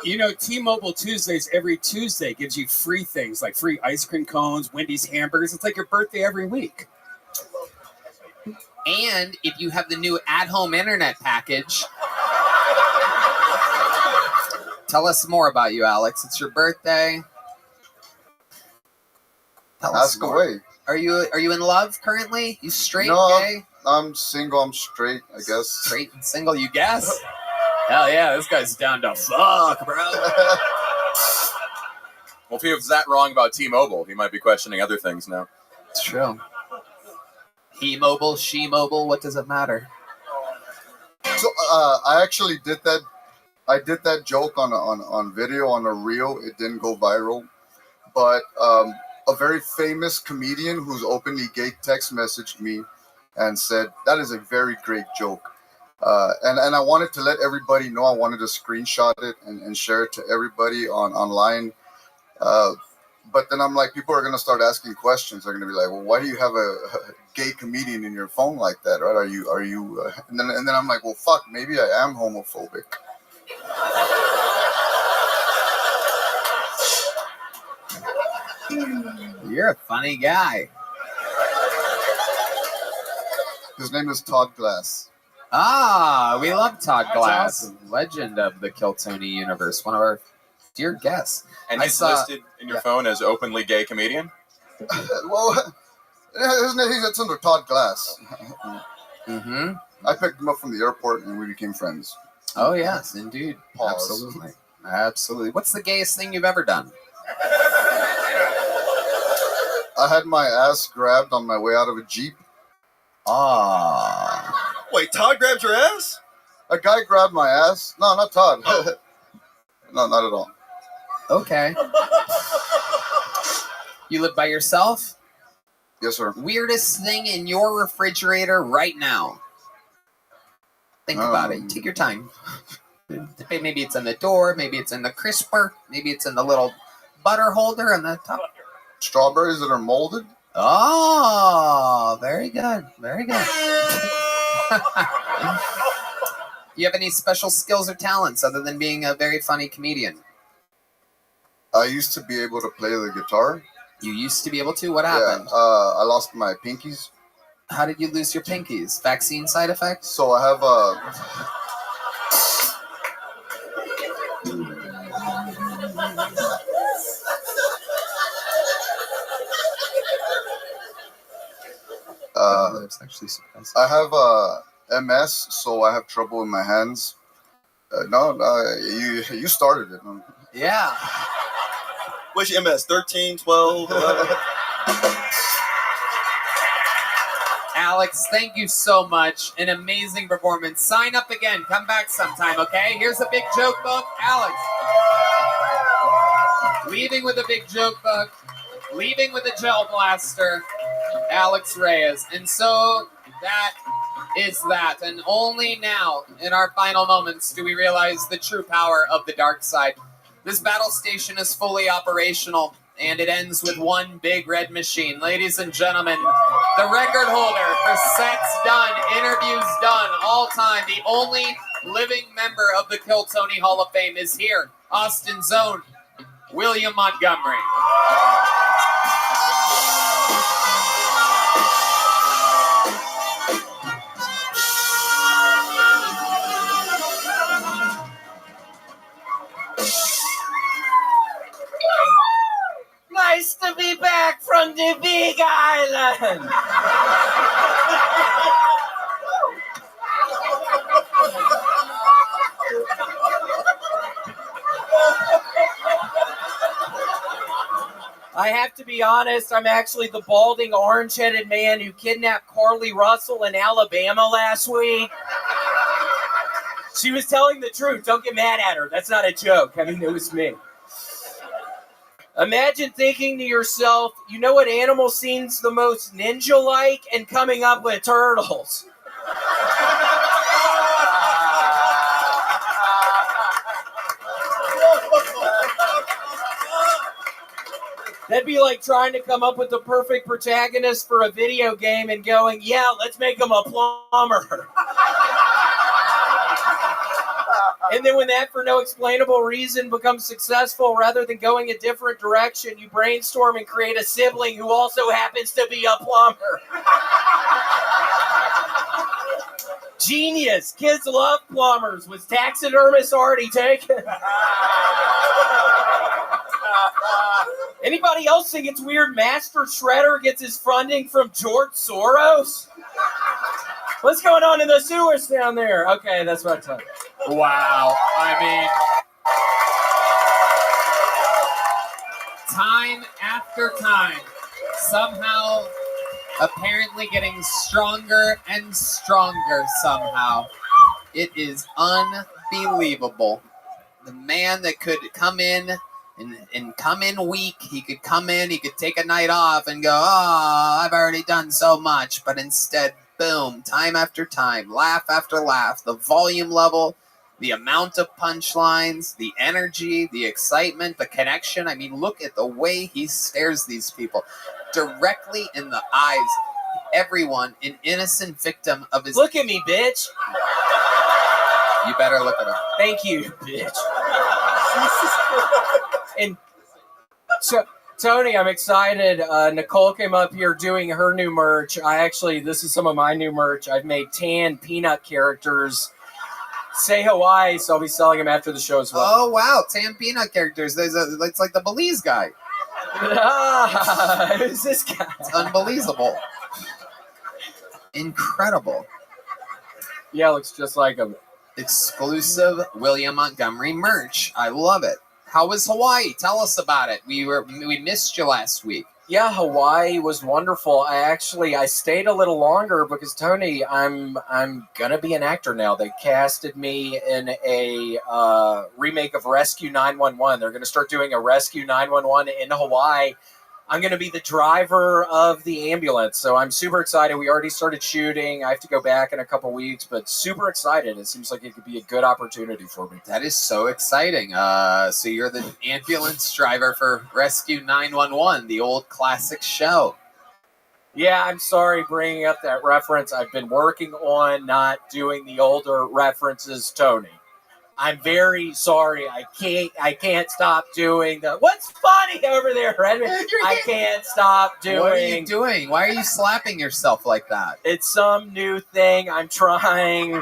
You know, T-Mobile Tuesdays every Tuesday gives you free things like free ice cream cones, Wendy's hamburgers. It's like your birthday every week. And if you have the new at-home internet package, tell us more about you, Alex. It's your birthday. Tell us Ask more. away. Are you in love currently? You straight, No, gay? I'm single. I'm straight, I guess. Straight and single, you guess? Hell yeah, this guy's down to fuck, bro. Well, if he was that wrong about T-Mobile, he might be questioning other things now. It's true. He mobile, she mobile, what does it matter? So I actually did that. I did that joke on video, on a reel. It didn't go viral. But a very famous comedian who's openly gay text messaged me and said, that is a very great joke. And I wanted to let everybody know. I wanted to screenshot it and share it to everybody online. But then I'm like, people are going to start asking questions. They're going to be like, well, why do you have a gay comedian in your phone like that, right? Are you? And then I'm like, well, fuck, maybe I am homophobic. You're a funny guy. His name is Todd Glass. Ah, we love Todd That's Glass, awesome. legend of the Kiltony universe, one of our dear guests. And I he's saw- listed in your phone as openly gay comedian? Well, his name, he's under Todd Glass. Mm-hmm. I picked him up from the airport and we became friends. Oh, yes, indeed. Pause. Absolutely. Absolutely. What's the gayest thing you've ever done? I had my ass grabbed on my way out of a Jeep. Ah. Wait, Todd grabbed your ass? A guy grabbed my ass. No, not Todd. No, not at all. Okay. You live by yourself? Yes, sir. Weirdest thing in your refrigerator right now? Think about it. Take your time. Maybe it's in the door. Maybe it's in the crisper. Maybe it's in the little butter holder on the top. Strawberries that are molded. Oh, very good. Very good. You have any special skills or talents other than being a very funny comedian? I used to be able to play the guitar. You used to be able to? What happened? Yeah, I lost my pinkies. How did you lose your pinkies? Vaccine side effects? So I have That's actually surprising. I have MS, so I have trouble in my hands. You started it. Yeah. What's your MS? 13, 12, 11? Alex, thank you so much. An amazing performance. Sign up again. Come back sometime, okay? Here's a big joke book. Alex. Leaving with a big joke book. Leaving with a gel blaster. Alex Reyes. And so that is that. And only now, in our final moments, do we realize the true power of the dark side. This battle station is fully operational, and it ends with one big red machine. Ladies and gentlemen, the record holder for sets done, interviews done, all time, the only living member of the Kiltony Hall of Fame is here, Austin's own William Montgomery. Nice to be back from the Big Island. I have to be honest, I'm actually the balding, orange-headed man who kidnapped Carly Russell in Alabama last week. She was telling the truth. Don't get mad at her. That's not a joke. I mean, it was me. Imagine thinking to yourself, you know what animal seems the most ninja-like, and coming up with turtles. That'd be like trying to come up with the perfect protagonist for a video game and going, yeah, let's make him a plumber. And then when that, for no explainable reason, becomes successful, rather than going a different direction, you brainstorm and create a sibling who also happens to be a plumber. Genius. Kids love plumbers. Was taxidermist already taken? Anybody else think it's weird Master Shredder gets his funding from George Soros? What's going on in the sewers down there? Okay, that's what I thought. Wow. I mean, time after time, somehow, apparently getting stronger and stronger somehow. It is unbelievable. The man that could come in and come in weak, he could come in, he could take a night off and go, oh, I've already done so much. But instead, boom, time after time, laugh after laugh, the volume level, the amount of punchlines, the energy, the excitement, the connection. I mean, look at the way he stares these people directly in the eyes. Everyone, an innocent victim of his... Look at me, bitch. You better look at him. Thank you, bitch. And so, Tony, I'm excited. Nicole came up here doing her new merch. This is some of my new merch. I've made tan peanut characters. Say Hawaii, so I'll be selling them after the show as well. Oh, wow. Tan peanut characters. It's like the Belize guy. Who's this guy? It's unbelievable. Incredible. Yeah, looks just like him. Exclusive William Montgomery merch. I love it. How was Hawaii? Tell us about it. We missed you last week. Yeah, Hawaii was wonderful. I stayed a little longer because, Tony, I'm gonna be an actor now. They casted me in a remake of Rescue 911. They're gonna start doing a Rescue 911 in Hawaii. I'm gonna be the driver of the ambulance, so I'm super excited. We already started shooting. I have to go back in a couple weeks, but super excited. It seems like it could be a good opportunity for me. That is so exciting. So you're the ambulance driver for Rescue 911, the old classic show. Yeah, I'm sorry bringing up that reference. I've been working on not doing the older references, Tony. I'm very sorry. I can't stop doing the... What's funny over there, Redmond? I can't stop doing... What are you doing? Why are you slapping yourself like that? It's some new thing I'm trying.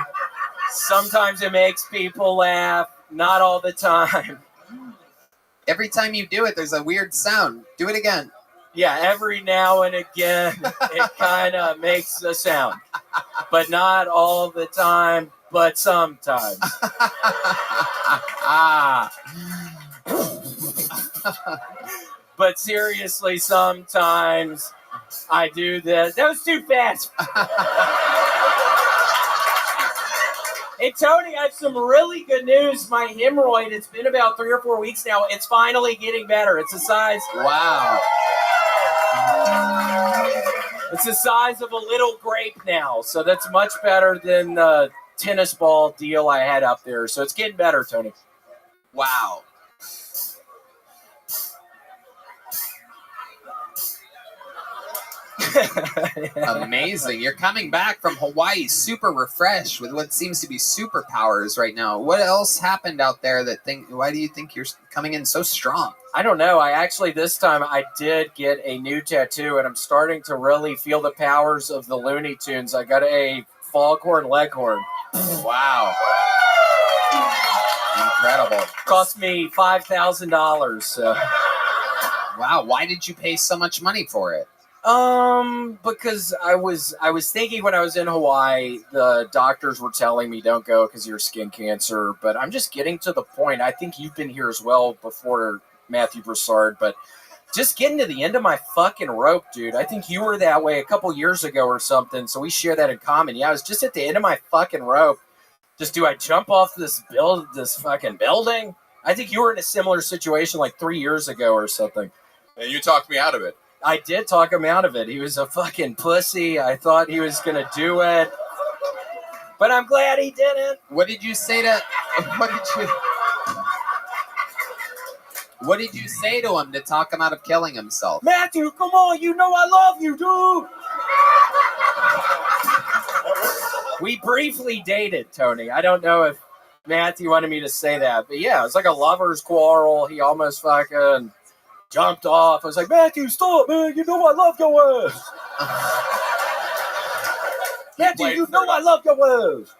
Sometimes it makes people laugh. Not all the time. Every time you do it, there's a weird sound. Do it again. Yeah, every now and again, it kind of makes a sound. But not all the time. But sometimes. But seriously, sometimes I do this. That was too fast. Hey, Tony, I have some really good news. My hemorrhoid, it's been about 3 or 4 weeks now. It's finally getting better. It's the size. Wow. It's the size of a little grape now. So that's much better than the tennis ball deal I had up there. So it's getting better, Tony. Wow. Amazing. You're coming back from Hawaii super refreshed with what seems to be superpowers right now. What else happened out there why do you think you're coming in so strong? I don't know. This time I did get a new tattoo and I'm starting to really feel the powers of the Looney Tunes. I got a foghorn leghorn. Wow. Incredible. Cost me $5,000. So. Wow. Why did you pay so much money for it? Because I was thinking when I was in Hawaii, the doctors were telling me don't go because of your skin cancer. But I'm just getting to the point. I think you've been here as well before, Matthew Broussard, but just getting to the end of my fucking rope, dude. I think you were that way a couple years ago or something, so we share that in common. Yeah, I was just at the end of my fucking rope. Just, do I jump off this fucking building? I think you were in a similar situation like 3 years ago or something. And you talked me out of it. I did talk him out of it. He was a fucking pussy. I thought he was going to do it. But I'm glad he didn't. What did you say to him to talk him out of killing himself? Matthew, come on. You know I love you, dude. We briefly dated, Tony. I don't know if Matthew wanted me to say that. But yeah, it's like a lover's quarrel. He almost fucking jumped off. I was like, Matthew, stop, man. You know I love your ass. Matthew, you know I love your ass.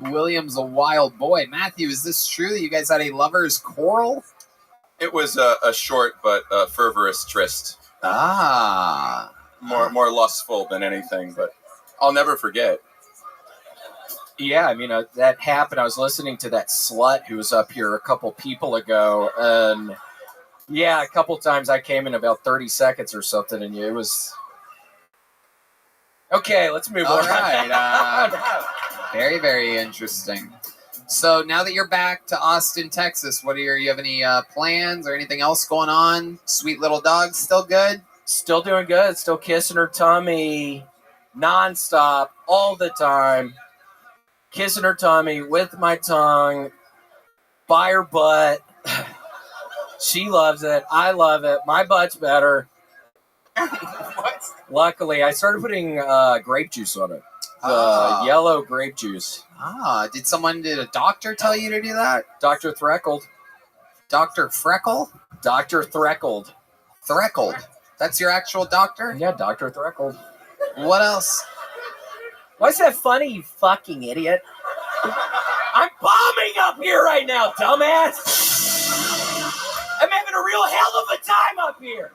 William's a wild boy. Matthew, is this true that you guys had a lover's quarrel? It was a short but fervorous tryst. Ah. More lustful than anything, but I'll never forget. Yeah, I mean, that happened. I was listening to that slut who was up here a couple people ago, and yeah, a couple times I came in about 30 seconds or something, and it was... Okay, let's move on. All right. Very, very interesting. So now that you're back to Austin, Texas, you have any plans or anything else going on? Sweet little dog, still good? Still doing good. Still kissing her tummy nonstop all the time. Kissing her tummy with my tongue by her butt. She loves it. I love it. My butt's better. What? Luckily, I started putting grape juice on it. Yellow grape juice. Did a doctor tell you to do that? Dr. Threckled. Dr. Freckle? Dr. Threckled. Threckled. That's your actual doctor? Yeah, Dr. Threckled. What else? Why is that funny, you fucking idiot? I'm bombing up here right now, dumbass! I'm having a real hell of a time up here!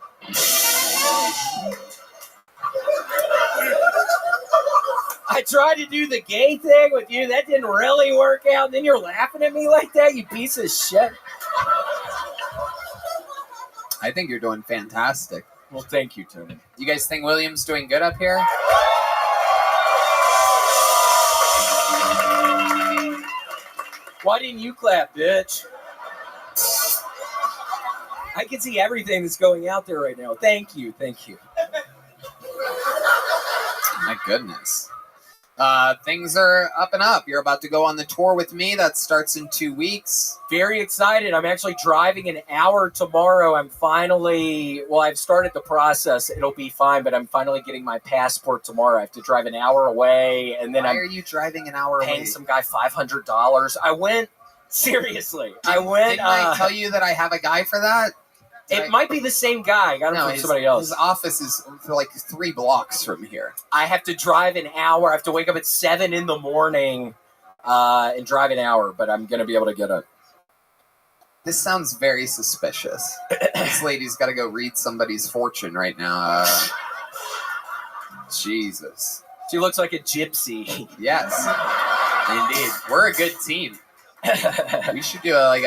I tried to do the gay thing with you. That didn't really work out. And then you're laughing at me like that, you piece of shit. I think you're doing fantastic. Well, thank you, Tony. You guys think William's doing good up here? Why didn't you clap, bitch? I can see everything that's going out there right now. Thank you. Thank you. My goodness. Things are up and up. You're about to go on the tour with me. That starts in 2 weeks. Very excited. I'm actually driving an hour tomorrow. I've started the process. It'll be fine, but I'm finally getting my passport tomorrow. I have to drive an hour away, and then Why are you driving an hour paying away? some guy $500. Seriously. Didn't I tell you that I have a guy for that? It might be the same guy. I got him from somebody else. His office is like 3 blocks from here. I have to drive an hour. I have to wake up at 7 in the morning and drive an hour, but I'm going to be able to get it. This sounds very suspicious. This lady's got to go read somebody's fortune right now. Jesus. She looks like a gypsy. Yes, indeed. We're a good team. We should do a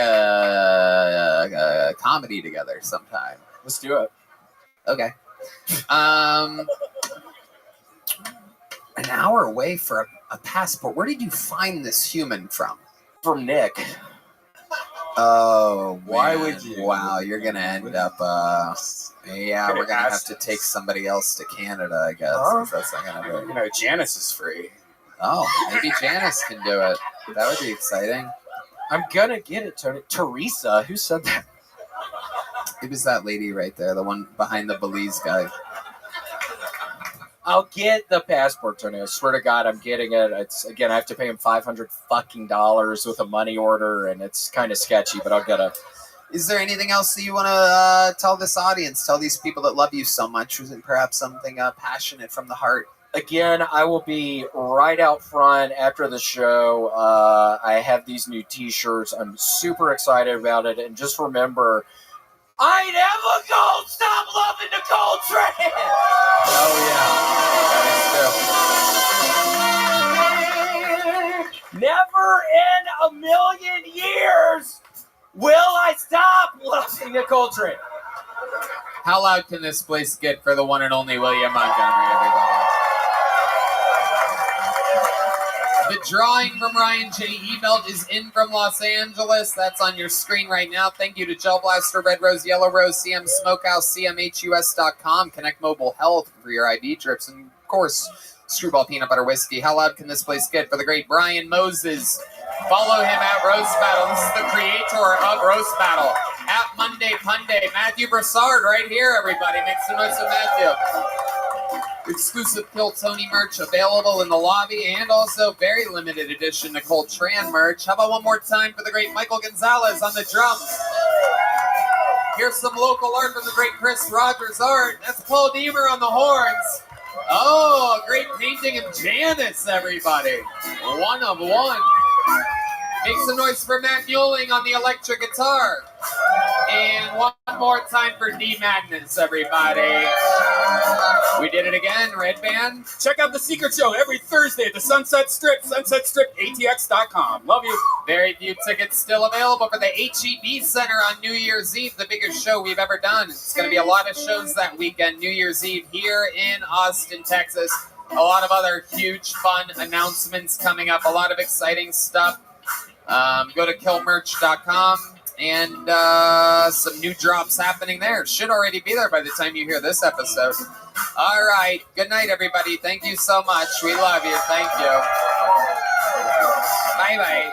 comedy together sometime. Let's do it. Okay. An hour away for a passport. Where did you find this human from? From Nick. Oh, Why man. would you? Wow, you're gonna end up. Yeah, we're gonna have to take somebody else to Canada, I guess. 'Cause that's not gonna be. Janice is free. Oh, maybe Janice can do it. That would be exciting. I'm gonna get it, Tony. Teresa, who said that? It was that lady right there, the one behind the Belize guy. I'll get the passport, Tony. I swear to God, I'm getting it. It's again, I have to pay him $500 with a money order, and it's kind of sketchy, but I'll get it. Is there anything else that you want to tell this audience? Tell these people that love you so much? Was it perhaps something passionate from the heart? Again, I will be right out front after the show. I have these new T-shirts. I'm super excited about it. And just remember, I never gonna stop loving the Coltrane! Oh, yeah. Never in a million years will I stop loving the Coltrane. How loud can this place get for the one and only William Montgomery, everybody? The drawing from Ryan J. Ebelt is in from Los Angeles. That's on your screen right now. Thank you to Gel Blaster, Red Rose, Yellow Rose, CM Smokehouse, CMHUS.com, Connect Mobile Health for your IV drips, and of course, Screwball Peanut Butter Whiskey. How loud can this place get for the great Brian Moses? Follow him at Roast Battle. This is the creator of Roast Battle. At Monday Punday, Matthew Broussard right here, everybody. Make some noise for Matthew. Exclusive Kill Tony merch available in the lobby, and also very limited edition Nicole Tran merch. How about one more time for the great Michael Gonzalez on the drums? Here's some local art from the great Chris Rogers Art. That's Paul Deemer on the horns. Oh, great painting of Janice, everybody. One of one. Make some noise for Matt Mueling on the electric guitar. And one more time for D. Magnus, everybody. We did it again, Red Band. Check out The Secret Show every Thursday at the Sunset Strip, sunsetstripatx.com. Love you. Very few tickets still available for the HEB Center on New Year's Eve, the biggest show we've ever done. It's going to be a lot of shows that weekend, New Year's Eve, here in Austin, Texas. A lot of other huge, fun announcements coming up, a lot of exciting stuff. Go to killmerch.com. And some new drops happening there. Should already be there by the time you hear this episode. All right. Good night, everybody. Thank you so much. We love you. Thank you. Bye-bye.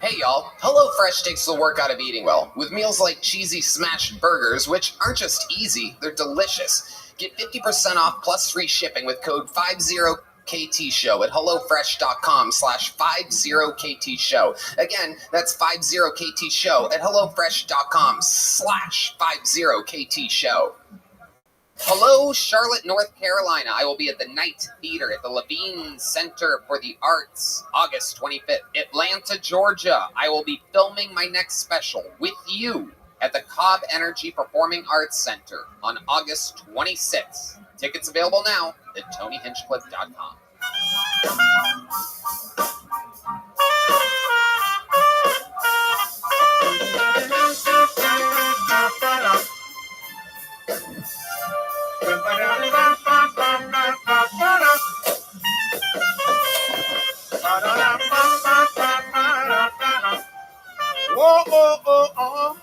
Hey y'all, HelloFresh takes the work out of eating well, with meals like cheesy smashed burgers, which aren't just easy, they're delicious. Get 50% off plus free shipping with code 50KTShow at HelloFresh.com/50KTShow. Again, that's 50KTShow at HelloFresh.com/50KTShow. Hello, Charlotte, North Carolina. I will be at the Night Theater at the Levine Center for the Arts, August 25th. Atlanta, Georgia. I will be filming my next special with you at the Cobb Energy Performing Arts Center on August 26th. Tickets available now at TonyHinchcliffe.com. Whoa, oh, oh, oh.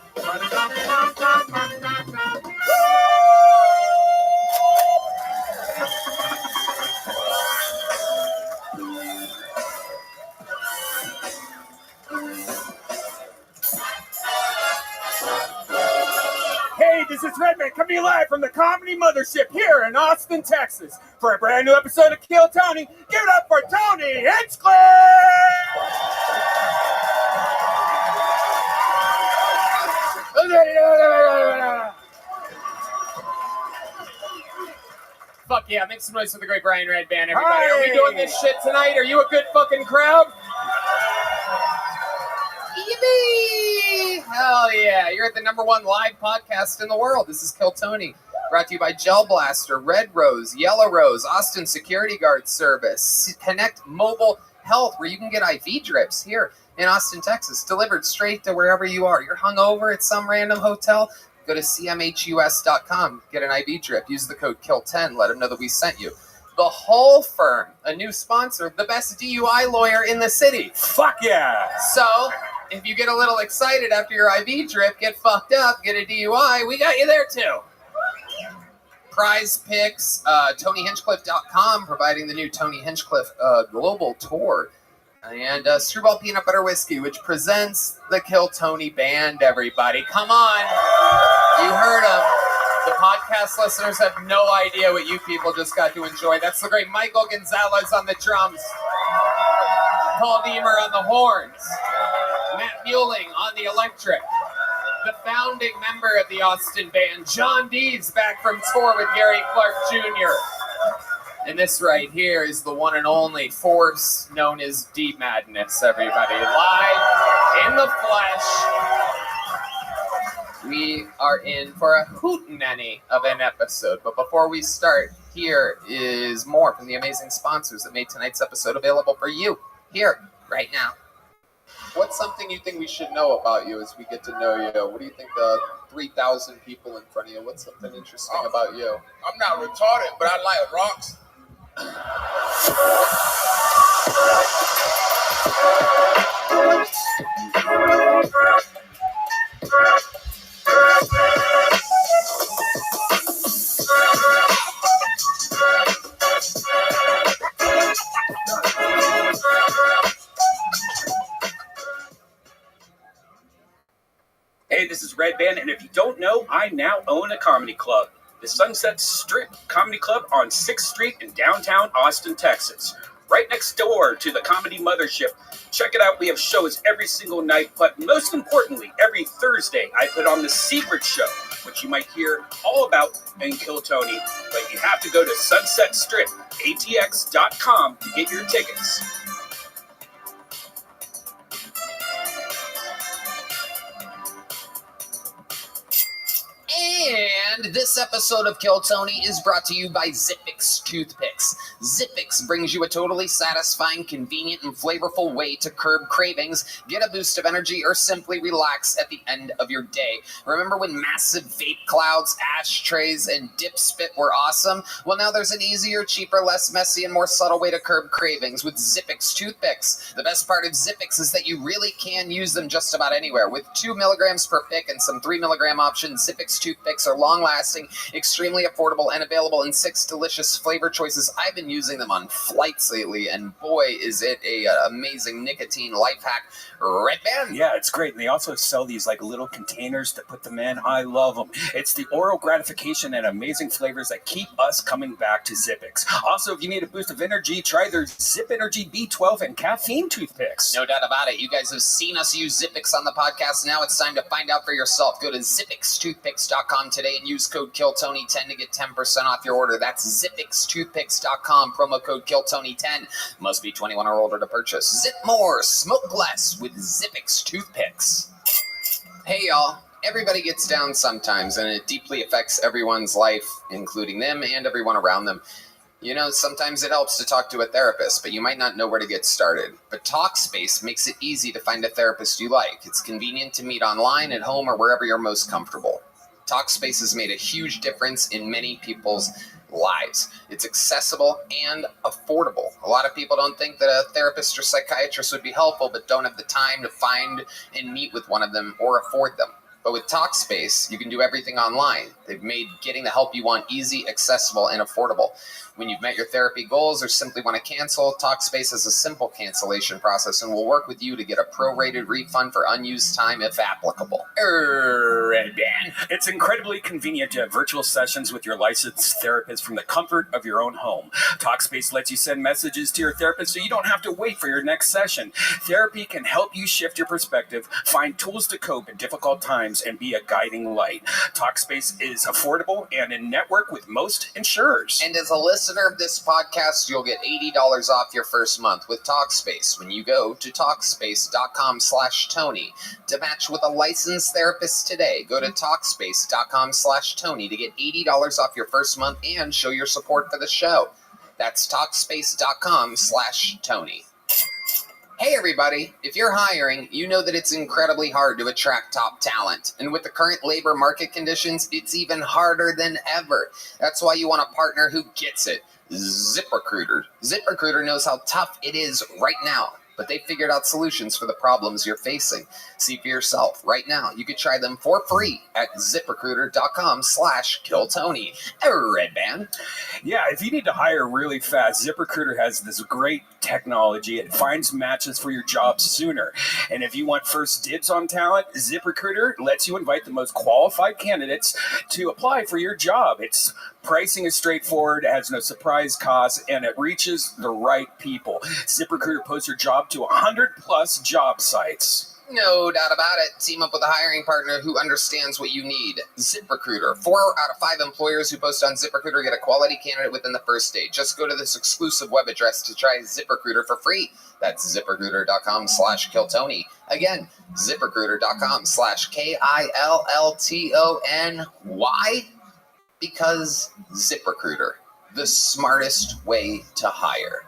Hey, this is Redman coming to you live from the Comedy Mothership here in Austin, Texas. For a brand new episode of Kill Tony, give it up for Tony Hinchcliffe! fuck yeah. Make some noise for the great Brian Red Band, everybody. Are we doing this shit tonight? Are you a good fucking crowd? Yippee! Hell yeah. You're at the #1 live podcast in the world. This is Kill Tony. Brought to you by Gel Blaster, Red Rose, Yellow Rose, Austin Security Guard Service, Connect Mobile Health, where you can get IV drips here in Austin, Texas, delivered straight to wherever you are. You're hungover at some random hotel, go to cmhus.com, get an IV drip, use the code KILL10, let them know that we sent you. The Whole Firm, a new sponsor, the best DUI lawyer in the city. Fuck yeah! So, if you get a little excited after your IV drip, get fucked up, get a DUI, we got you there too. Prize Picks, TonyHinchcliffe.com, providing the new Tony Hinchcliffe global tour. And Screwball Peanut Butter Whiskey, which presents the Kill Tony Band, everybody. Come on. You heard them. The podcast listeners have no idea what you people just got to enjoy. That's the great Michael Gonzalez on the drums. Paul Deemer on the horns. Matt Muelling on the electric. The founding member of the Austin band, John Deeds, back from tour with Gary Clark Jr. And this right here is the one and only force known as D Madness, everybody. Live in the flesh. We are in for a hootenanny of an episode. But before we start, here is more from the amazing sponsors that made tonight's episode available for you, here, right now. What's something you think we should know about you as we get to know you? What do you think the 3,000 people in front of you, what's something interesting about you? I'm not retarded, but I like rocks. Hey, this is Red Band, and if you don't know, I now own a comedy club, the Sunset Strip Comedy Club on 6th Street in downtown Austin, Texas, right next door to the Comedy Mothership. Check it out. We have shows every single night, but most importantly, every Thursday, I put on The Secret Show, which you might hear all about in Kill Tony, but you have to go to Sunset Strip, ATX.com to get your tickets. And this episode of Kill Tony is brought to you by Zippix Toothpicks. Zippix brings you a totally satisfying, convenient, and flavorful way to curb cravings, get a boost of energy, or simply relax at the end of your day. Remember when massive vape clouds, ashtrays, and dip spit were awesome? Well, now there's an easier, cheaper, less messy, and more subtle way to curb cravings with Zippix Toothpicks. The best part of Zippix is that you really can use them just about anywhere. With 2 milligrams per pick and some 3 milligram options, Zippix Toothpicks are long-lasting, extremely affordable, and available in 6 delicious flavor choices. I've been using them on flights lately, and boy, is it a amazing nicotine life hack. Red Band? Yeah, it's great. And they also sell these like little containers to put them in. I love them. It's the oral gratification and amazing flavors that keep us coming back to Zippix. Also, if you need a boost of energy, try their Zip Energy B12 and caffeine toothpicks. No doubt about it. You guys have seen us use Zippix on the podcast. Now it's time to find out for yourself. Go to zippixtoothpicks.com today and use code KILLTONY10 to get 10% off your order. That's zippixtoothpicks.com, promo code KILLTONY10. Must be 21 or older to purchase. Zip more, smoke less with Zippix Toothpicks. Hey y'all, everybody gets down sometimes and it deeply affects everyone's life, including them and everyone around them. You know, sometimes it helps to talk to a therapist, but you might not know where to get started. But Talkspace makes it easy to find a therapist you like. It's convenient to meet online, at home, or wherever you're most comfortable. Talkspace has made a huge difference in many people's lives. It's accessible and affordable. A lot of people don't think that a therapist or psychiatrist would be helpful, but don't have the time to find and meet with one of them or afford them. But with Talkspace, you can do everything online. They've made getting the help you want easy, accessible, and affordable. When you've met your therapy goals or simply want to cancel, Talkspace has a simple cancellation process and will work with you to get a prorated refund for unused time if applicable. Red Band. It's incredibly convenient to have virtual sessions with your licensed therapist from the comfort of your own home. Talkspace lets you send messages to your therapist so you don't have to wait for your next session. Therapy can help you shift your perspective, find tools to cope in difficult times, and be a guiding light. Talkspace is affordable and in network with most insurers. And as a listener of this podcast, you'll get $80 off your first month with Talkspace when you go to Talkspace.com/Tony. To match with a licensed therapist today, go to Talkspace.com/Tony to get $80 off your first month and show your support for the show. That's Talkspace.com/Tony. Hey everybody, if you're hiring, you know that it's incredibly hard to attract top talent. And with the current labor market conditions, it's even harder than ever. That's why you want a partner who gets it. ZipRecruiter. ZipRecruiter knows how tough it is right now, but they figured out solutions for the problems you're facing. See for yourself right now. You could try them for free at ZipRecruiter.com/KillTony. Red Band. Yeah, if you need to hire really fast, ZipRecruiter has this great technology. It finds matches for your job sooner. And if you want first dibs on talent, ZipRecruiter lets you invite the most qualified candidates to apply for your job. Its pricing is straightforward, it has no surprise costs, and it reaches the right people. ZipRecruiter posts your job to 100+ job sites. No doubt about it. Team up with a hiring partner who understands what you need. ZipRecruiter. 4 out of 5 employers who post on ZipRecruiter get a quality candidate within the first day. Just go to this exclusive web address to try ZipRecruiter for free. That's ZipRecruiter.com/KillTony. Again, ZipRecruiter.com/KILLTONY. Why? Because ZipRecruiter, the smartest way to hire.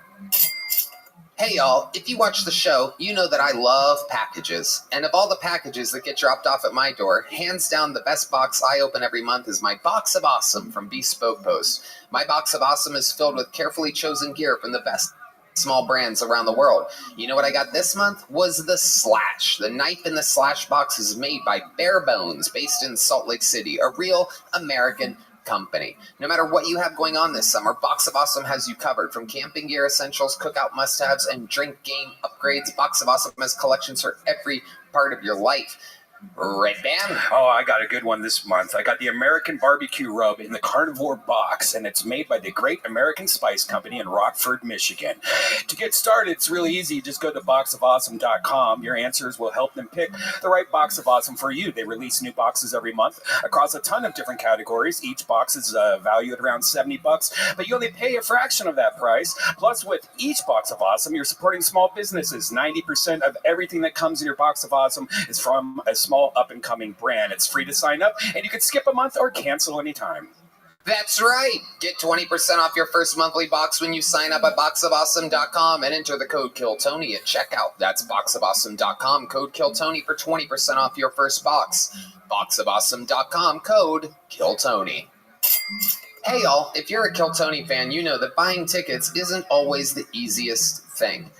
Hey y'all, if you watch the show, you know that I love packages. And of all the packages that get dropped off at my door, hands down the best box I open every month is my Box of Awesome from Bespoke Post. My Box of Awesome is filled with carefully chosen gear from the best small brands around the world. You know what I got this month? Was the Slash. The knife in the Slash box is made by Bare Bones, based in Salt Lake City, a real American company. No matter what you have going on this summer, Box of Awesome has you covered. From camping gear essentials, cookout must-haves, and drink game upgrades, Box of Awesome has collections for every part of your life. Red Band. Oh, I got a good one this month. I got the American Barbecue Rub in the Carnivore box, and it's made by the Great American Spice Company in Rockford, Michigan. To get started, it's really easy. Just go to boxofawesome.com. Your answers will help them pick the right Box of Awesome for you. They release new boxes every month across a ton of different categories. Each box is valued around $70, but you only pay a fraction of that price. Plus, with each Box of Awesome, you're supporting small businesses. 90% of everything that comes in your Box of Awesome is from a small up-and-coming brand. It's free to sign up, and you can skip a month or cancel anytime. That's right. Get 20% off your first monthly box when you sign up at boxofawesome.com and enter the code KillTony at checkout. That's boxofawesome.com, code KillTony for 20% off your first box. Boxofawesome.com, code KillTony. Hey y'all, if you're a KillTony fan, you know that buying tickets isn't always the easiest thing.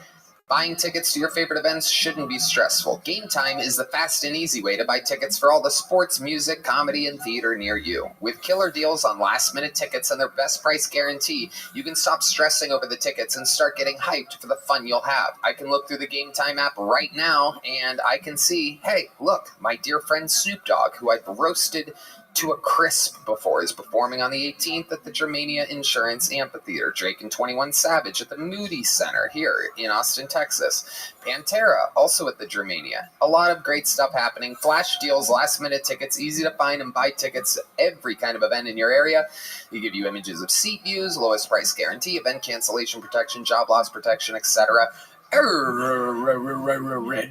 Buying tickets to your favorite events shouldn't be stressful. Game Time is the fast and easy way to buy tickets for all the sports, music, comedy, and theater near you. With killer deals on last-minute tickets and their best price guarantee, you can stop stressing over the tickets and start getting hyped for the fun you'll have. I can look through the Game Time app right now, and I can see, hey, look, my dear friend Snoop Dogg, who I've roasted to a crisp before, is performing on the 18th at the Germania Insurance Amphitheater. Drake and 21 Savage at the Moody Center here in Austin, Texas. Pantera also at the Germania. A lot of great stuff happening. Flash deals, last minute tickets, easy to find and buy tickets to every kind of event in your area. They give you images of seat views, lowest price guarantee, event cancellation protection, job loss protection, etc. Red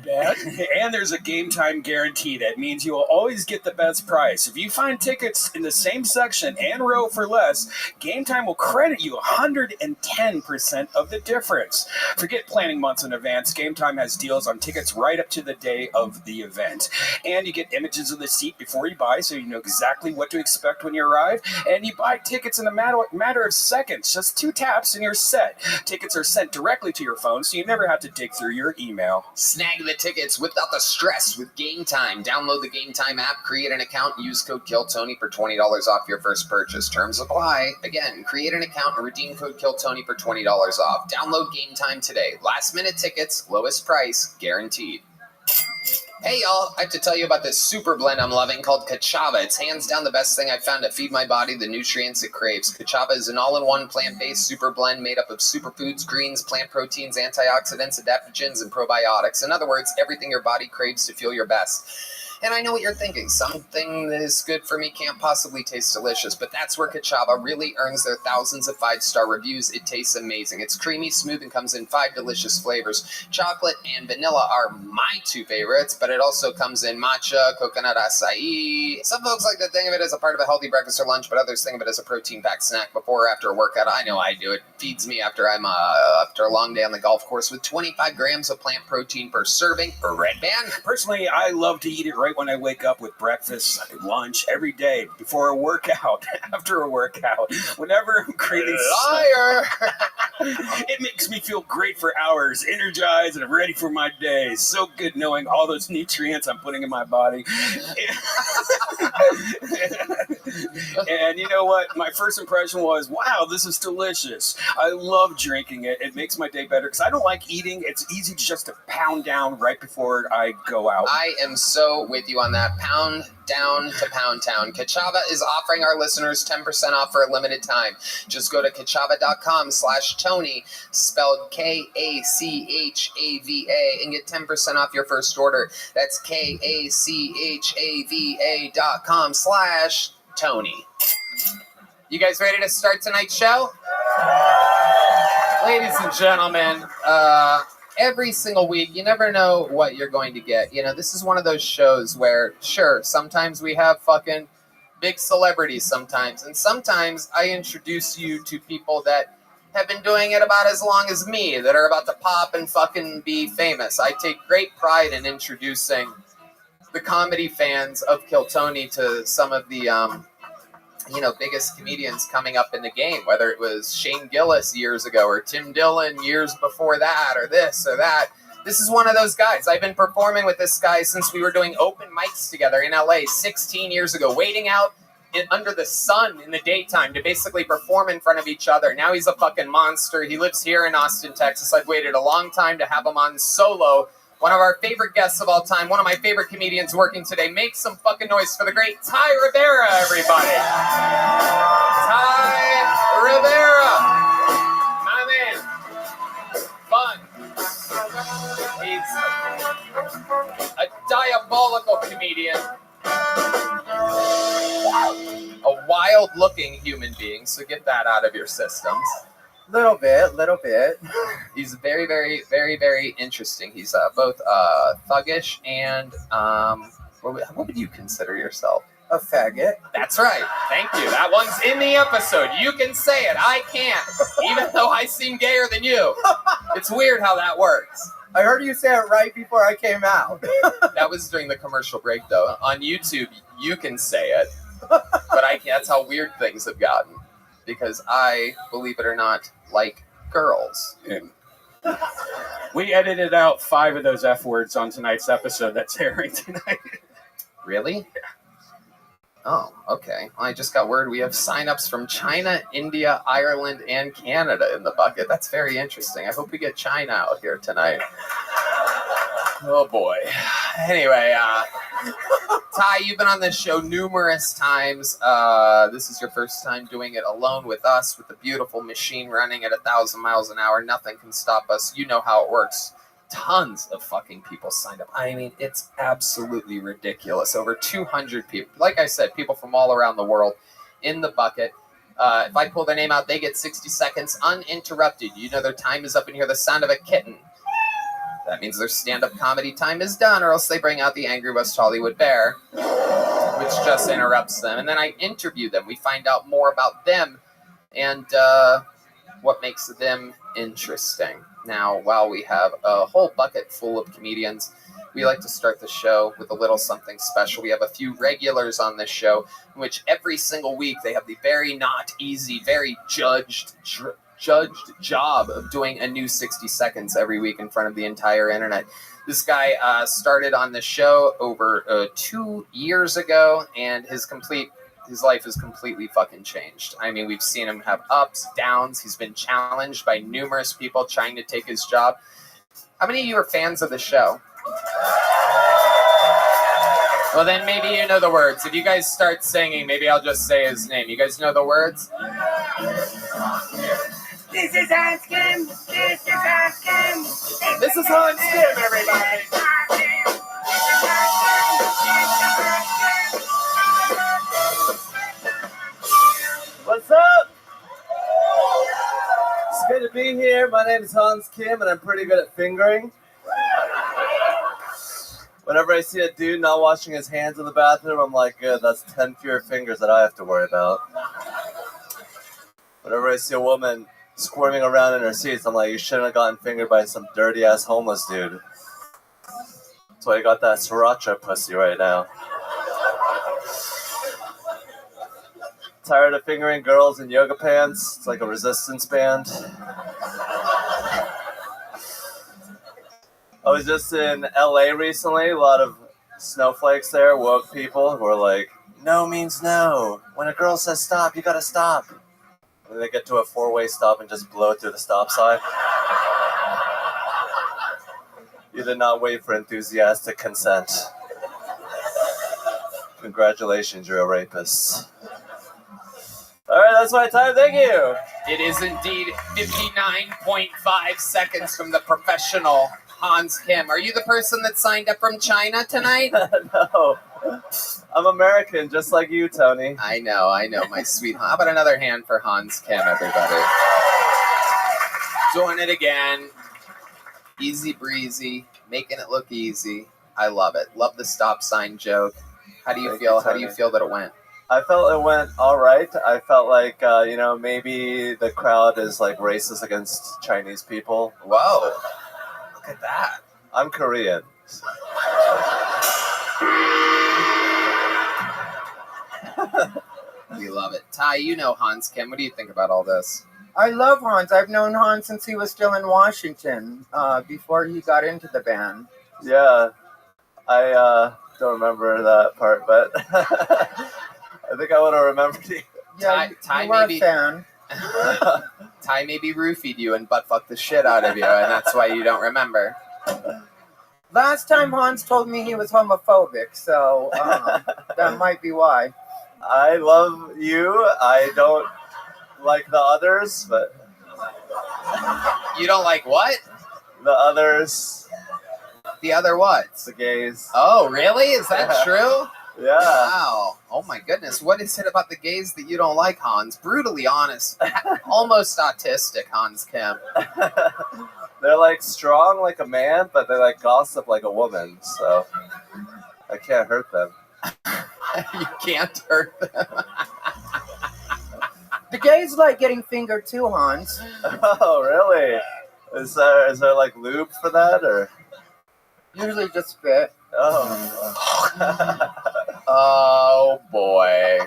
Band. And there's a Game Time guarantee. That means you will always get the best price. If you find tickets in the same section and row for less, Game Time will credit you 110% of the difference. Forget planning months in advance. Game Time has deals on tickets right up to the day of the event. And you get images of the seat before you buy, so you know exactly what to expect when you arrive. And you buy tickets in a matter of seconds. Just 2 taps and you're set. Tickets are sent directly to your phone, so you never have to dig through your email. Snag the tickets without the stress with Game Time. Download the Game Time app, create an account, and use code KillTony for $20 off your first purchase. Terms apply. Again, create an account and redeem code KillTony for $20 off. Download Game Time today. Last minute tickets, lowest price, guaranteed. Hey y'all, I have to tell you about this super blend I'm loving called Kachava. It's hands down the best thing I've found to feed my body the nutrients it craves. Kachava is an all-in-one plant-based super blend made up of superfoods, greens, plant proteins, antioxidants, adaptogens, and probiotics. In other words, everything your body craves to feel your best. And I know what you're thinking. Something that is good for me can't possibly taste delicious, but that's where Kachava really earns their thousands of 5-star reviews. It tastes amazing. It's creamy, smooth, and comes in 5 delicious flavors. Chocolate and vanilla are my 2 favorites, but it also comes in matcha, coconut acai. Some folks like to think of it as a part of a healthy breakfast or lunch, but others think of it as a protein-packed snack before or after a workout. I know I do. It feeds me after after a long day on the golf course with 25 grams of plant protein per serving. Red Band? Personally, I love to eat it right when I wake up with breakfast, lunch, every day, before a workout, after a workout, whenever I'm craving. Liar! It makes me feel great for hours, energized and ready for my day. So good knowing all those nutrients I'm putting in my body. And you know what? My first impression was, wow, this is delicious. I love drinking it. It makes my day better because I don't like eating. It's easy just to pound down right before I go out. I am so with you on that. Pound down to Pound Town. Kachava is offering our listeners 10% off for a limited time. Just go to kachava.com/Tony, spelled Kachava, and get 10% off your first order. That's Kachava.com/Tony. You guys ready to start tonight's show? Ladies and gentlemen, every single week, you never know what you're going to get. You know, this is one of those shows where, sure, sometimes we have fucking big celebrities sometimes, and sometimes I introduce you to people that have been doing it about as long as me, that are about to pop and fucking be famous. I take great pride in introducing the comedy fans of Kill Tony to some of the, biggest comedians coming up in the game, whether it was Shane Gillis years ago or Tim Dillon years before that or this or that. This is one of those guys. I've been performing with this guy since we were doing open mics together in LA 16 years ago, waiting out under the sun in the daytime to basically perform in front of each other. Now he's a fucking monster. He lives here in Austin, Texas. I've waited a long time to have him on solo. One of our favorite guests of all time, one of my favorite comedians working today. Make some fucking noise for the great Ty Rivera, everybody. Ty Rivera. My man. Fun. He's a diabolical comedian. A wild-looking human being, so get that out of your systems. Little bit. He's very, very, very, very interesting. He's both thuggish and, what would you consider yourself? A faggot. That's right. Thank you. That one's in the episode. You can say it. I can't, even though I seem gayer than you. It's weird how that works. I heard you say it right before I came out. That was during the commercial break, though. On YouTube, you can say it, but I can't. That's how weird things have gotten. Because I, believe it or not, like girls. We edited out 5 of those F words on tonight's episode that's airing tonight. Really? Oh, okay. Well, I just got word we have signups from China, India, Ireland, and Canada in the bucket. That's very interesting. I hope we get China out here tonight. Oh, boy. Anyway, Ty, you've been on this show numerous times. This is your first time doing it alone with us, with the beautiful machine running at 1,000 miles an hour. Nothing can stop us. You know how it works. Tons of fucking people signed up. I mean, it's absolutely ridiculous. Over 200 people. Like I said, people from all around the world in the bucket. If I pull their name out, they get 60 seconds uninterrupted. You know their time is up and hear the sound of a kitten. That means their stand-up comedy time is done, or else they bring out the angry West Hollywood bear, which just interrupts them. And then I interview them. We find out more about them and what makes them interesting. Now, while we have a whole bucket full of comedians, we like to start the show with a little something special. We have a few regulars on this show, in which every single week they have the very not easy, very judged job of doing a new 60 seconds every week in front of the entire internet. This guy started on the show over 2 years ago, and his life is completely fucking changed. I mean, we've seen him have ups, downs. He's been challenged by numerous people trying to take his job. How many of you are fans of the show? Well, then maybe you know the words. If you guys start singing, maybe I'll just say his name. You guys know the words? This is Hans Kim. This is Hans Kim. This is Hans Kim, everybody. What's up? It's good to be here. My name is Hans Kim, and I'm pretty good at fingering. Whenever I see a dude not washing his hands in the bathroom, I'm like, good, that's 10 fewer fingers that I have to worry about. Whenever I see a woman squirming around in her seats, I'm like, you shouldn't have gotten fingered by some dirty-ass homeless dude. That's why you got that sriracha pussy right now. Tired of fingering girls in yoga pants? It's like a resistance band. I was just in LA recently. A lot of snowflakes there, woke people who are like, no means no. When a girl says stop, you gotta stop. And they get to a four-way stop and just blow through the stop sign. You did not wait for enthusiastic consent. Congratulations, you're a rapist. All right, that's my time. Thank you. It is indeed 59.5 seconds from the professional Hans Kim. Are you the person that signed up from China tonight? No. I'm American, just like you, Tony. I know, my sweet. How about another hand for Hans Kim, everybody? Doing it again. Easy breezy, making it look easy. I love it. Love the stop sign joke. How do you feel? How do you feel that it went? I felt it went all right. I felt like, maybe the crowd is like racist against Chinese people. Whoa. Look at that. I'm Korean. We love it. Ty, you know Hans Kim. What do you think about all this? I love Hans. I've known Hans since he was still in Washington, before he got into the band. Yeah. I don't remember that part, but I think I would have remembered you. Yeah, Ty you were maybe, a fan. Ty maybe roofied you and butt-fucked the shit out of you, and that's why you don't remember. Last time Hans told me he was homophobic, so that might be why. I love you. I don't like the others, but... You don't like what? The others. The other what? The gays. Oh, really? Is that true? Yeah. Wow. Oh my goodness. What is it about the gays that you don't like, Hans? Brutally honest. Almost autistic, Hans Kim. They're like strong like a man, but they like gossip like a woman, so I can't hurt them. You can't hurt them. The gays like getting fingered too, Hans. Oh, really? Is there like lube for that, or? Usually just spit. Oh. Oh boy.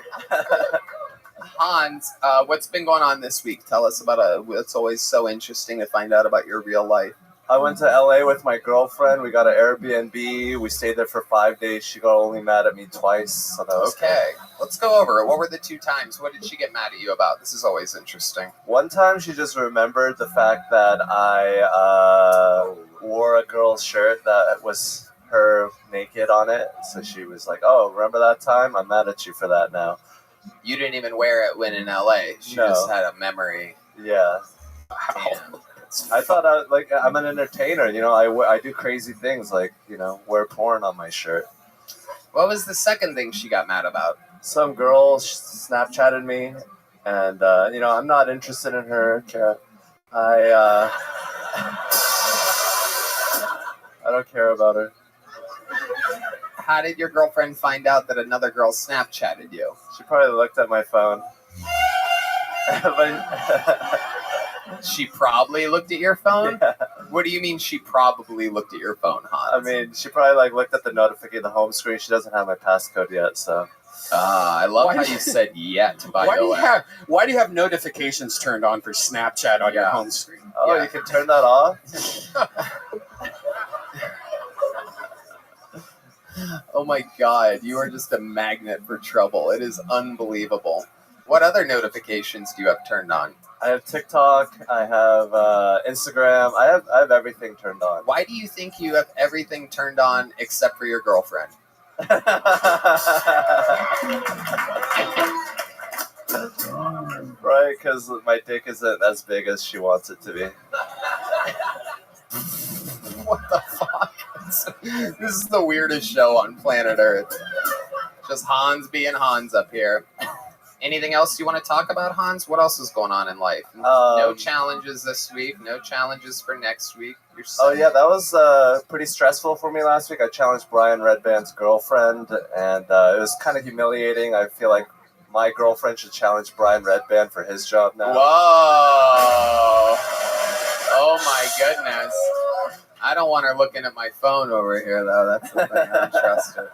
Hans, what's been going on this week? Tell us about it's always so interesting to find out about your real life. I went to LA with my girlfriend. We got an Airbnb. We stayed there for 5 days. She got only mad at me twice. So that was okay. Let's go over it. What were the 2 times? What did she get mad at you about? This is always interesting. One time she just remembered the fact that I wore a girl's shirt that was her naked on it. So she was like, oh, remember that time? I'm mad at you for that now. You didn't even wear it when in LA. She just had a memory. Yeah. Wow. I thought I'm an entertainer, I do crazy things like, wear porn on my shirt. What was the second thing she got mad about? Some girl Snapchatted me, and, I'm not interested in her. I don't care about her. How did your girlfriend find out that another girl Snapchatted you? She probably looked at my phone. She probably looked at your phone? Yeah. What do you mean she probably looked at your phone, Hans? I mean, she probably looked at the notification, the home screen. She doesn't have my passcode yet, so. I love how you said yet, by the way. Why do you have notifications turned on for Snapchat on your home screen? Oh, you can turn that off? Oh my God, you are just a magnet for trouble. It is unbelievable. What other notifications do you have turned on? I have TikTok. I have Instagram. I have everything turned on. Why do you think you have everything turned on except for your girlfriend? Right, because my dick isn't as big as she wants it to be. What the fuck? This is the weirdest show on planet Earth. Just Hans being Hans up here. Anything else you want to talk about, Hans? What else is going on in life? No challenges this week. No challenges for next week. Oh yeah, that was pretty stressful for me last week. I challenged Brian Redband's girlfriend, and it was kind of humiliating. I feel like my girlfriend should challenge Brian Redband for his job now. Whoa! Oh my goodness! I don't want her looking at my phone over here, though. That's the thing. I don't trust her.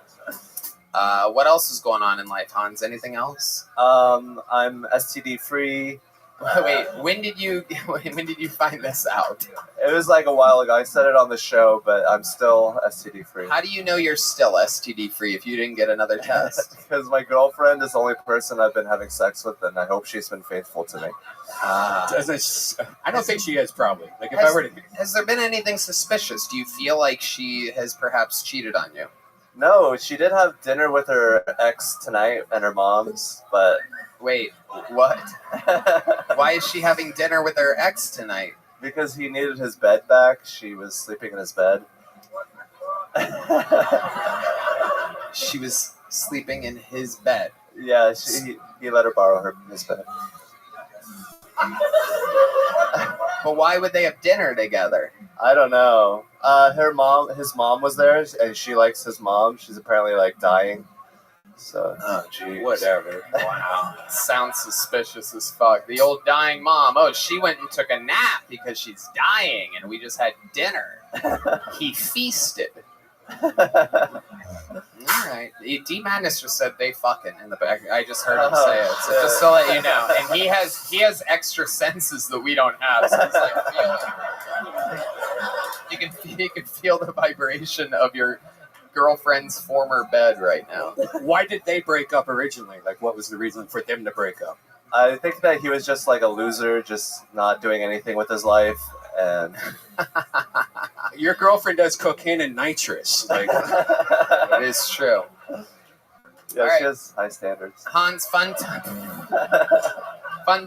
What else is going on in life, Hans? Anything else? I'm STD free. Wait, when did you find this out? It was like a while ago. I said it on the show, but I'm still STD free. How do you know you're still STD free if you didn't get another test? Because my girlfriend is the only person I've been having sex with, and I hope she's been faithful to me. I don't think she is, probably. Like if I were to, has there been anything suspicious? Do you feel like she has perhaps cheated on you? No, she did have dinner with her ex tonight and her mom's, but... Wait, what? Why is she having dinner with her ex tonight? Because he needed his bed back. She was sleeping in his bed. She was sleeping in his bed? Yeah, he let her borrow his bed. But why would they have dinner together? I don't know. His mom was there, and she likes his mom. She's apparently like dying. So, oh gee, whatever. Wow, sounds suspicious as fuck. The old dying mom. Oh, she went and took a nap because she's dying, and we just had dinner. He feasted. All right. D Madness just said they fucking in the back. I just heard him say it. So just to let you know, and he has extra senses that we don't have. So it's like you can feel the vibration of your girlfriend's former bed right now. Why did they break up originally? Like, what was the reason for them to break up? I think that he was just like a loser, just not doing anything with his life, and your girlfriend does cocaine and nitrous. Like, it is true. Yeah, all right. She has high standards. Hans, fun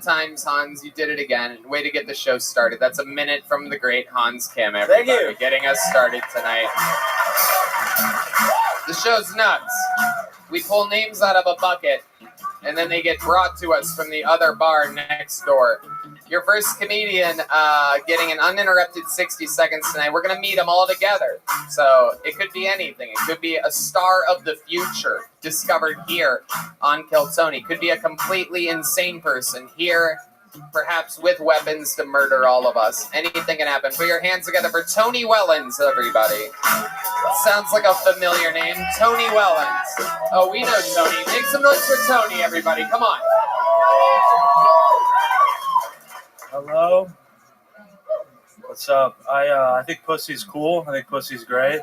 times, Hans. You did it again. Way to get the show started. That's a minute from the great Hans Kim, everybody. Thank you. Getting us started tonight. The show's nuts. We pull names out of a bucket, and then they get brought to us from the other bar next door. Your first comedian getting an uninterrupted 60 seconds tonight. We're going to meet them all together. So it could be anything. It could be a star of the future discovered here on Kill Tony. Could be a completely insane person here, perhaps with weapons to murder all of us. Anything can happen. Put your hands together for Tony Wellens, everybody. Sounds like a familiar name. Tony Wellens. Oh, we know Tony. Make some noise for Tony, everybody. Come on. Hello. What's up? I think pussy's cool. I think pussy's great.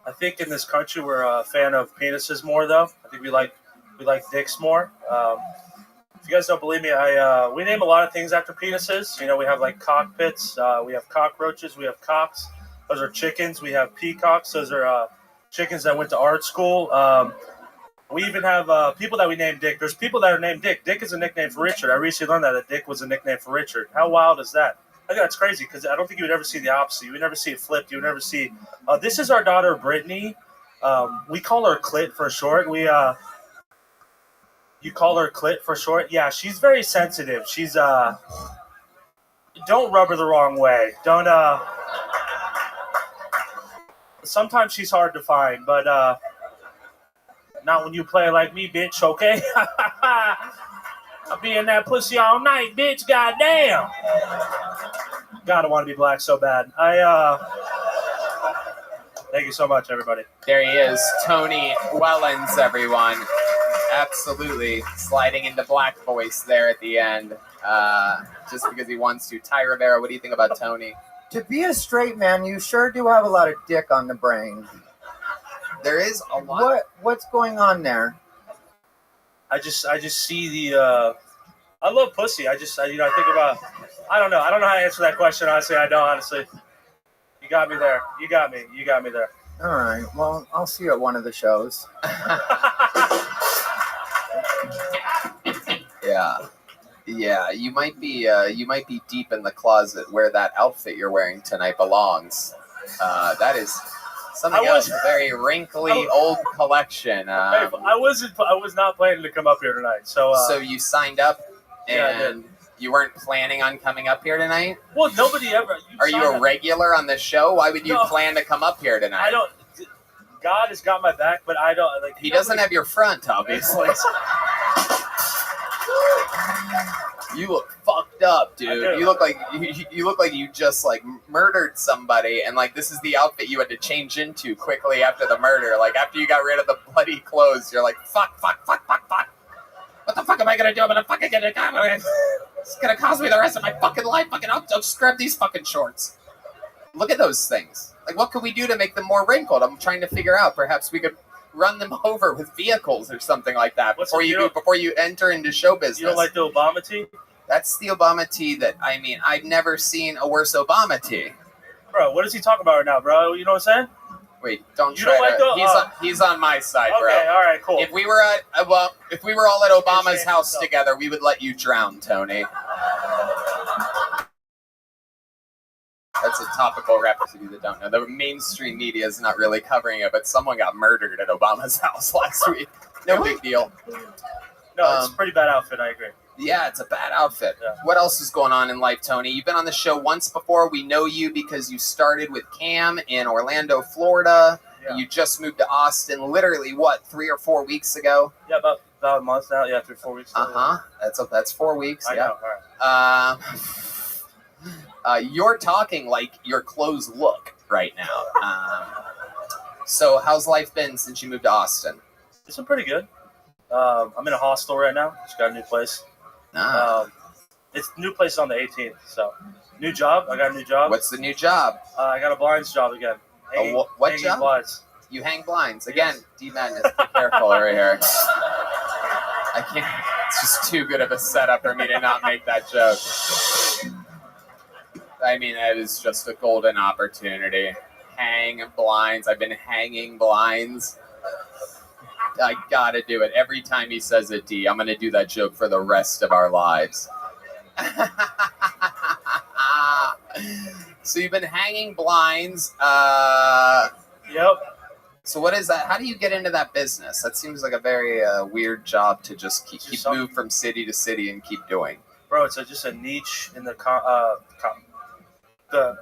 I think in this country we're a fan of penises more, though. I think we like dicks more. If you guys don't believe me, we name a lot of things after penises. You know, we have like cockpits, we have cockroaches, we have cocks. Those are chickens. We have peacocks. Those are chickens that went to art school. We even have people that we name Dick. There's people that are named Dick. Dick is a nickname for Richard. I recently learned that Dick was a nickname for Richard. How wild is that? I think that's crazy because I don't think you would ever see the opposite. You would never see it flipped. You would never see. This is our daughter, Brittany. We call her Clit for short. You call her Clit for short? Yeah, she's very sensitive. She's, don't rub her the wrong way. Don't, sometimes she's hard to find, but, not when you play like me, bitch, okay? I'll be in that pussy all night, bitch, goddamn. God, I want to be black so bad. Thank you so much, everybody. There he is, Tony Wellens, everyone. Absolutely sliding into black voice there at the end, just because he wants to. Ty Rivera, what do you think about Tony? To be a straight man, you sure do have a lot of dick on the brain. There is a lot. What's going on there? I just see the. I love pussy. I think about. I don't know how to answer that question. Honestly, I don't. Honestly, you got me there. You got me there. All right. Well, I'll see you at one of the shows. Yeah, you might be deep in the closet where that outfit you're wearing tonight belongs. That is something else, a very wrinkly old collection. Hey, I was not planning to come up here tonight, so. So you signed up, Yeah, I and you weren't planning on coming up here tonight? Well, nobody ever. Are you a regular on the show? Why would you plan to come up here tonight? I don't. God has got my back, but I don't like. He doesn't have your front, obviously. You look fucked up, dude. You look like you just like murdered somebody, and like this is the outfit you had to change into quickly after the murder. Like after you got rid of the bloody clothes, you're like, fuck. What the fuck am I gonna do? I'm gonna fucking get it. It's gonna cost me the rest of my fucking life. I'll just grab these fucking shorts. Look at those things. Like, what could we do to make them more wrinkled? I'm trying to figure out. Perhaps we could run them over with vehicles or something like that before you enter into show business. You don't like the Obama tee? That's the Obama tee that, I mean, I've never seen a worse Obama tee. Bro, what is he talking about right now, bro? You know what I'm saying? Wait, don't You try don't like to... He's on my side, bro. Okay, all right, cool. If we were all at Obama's house together, we would let you drown, Tony. That's a topical reference to you that don't know. The mainstream media is not really covering it, but someone got murdered at Obama's house last week. No big deal. No, it's a pretty bad outfit, I agree. Yeah, it's a bad outfit. Yeah. What else is going on in life, Tony? You've been on the show once before. We know you because you started with Cam in Orlando, Florida. Yeah. You just moved to Austin literally, 3 or 4 weeks ago? Yeah, about a month now. Yeah, 3 or 4 weeks. That's 4 weeks. I yeah. know, all right. You're talking like your clothes look right now. So how's life been since you moved to Austin? It's been pretty good. I'm in a hostel right now. Just got a new place. It's new place on the 18th. So new job. I got a new job. What's the new job? I got a blinds job again. What job? Blinds. You hang blinds again. Yes. D-Madness. Be careful over here. I can't. It's just too good of a setup for me to not make that joke. I mean, that is just a golden opportunity. Hang blinds. I've been hanging blinds. I gotta do it. Every time he says a D, I'm gonna do that joke for the rest of our lives. So you've been hanging blinds. Yep. So what is that? How do you get into that business? That seems like a very weird job to just keep move from city to city and keep doing. Bro, it's just a niche in the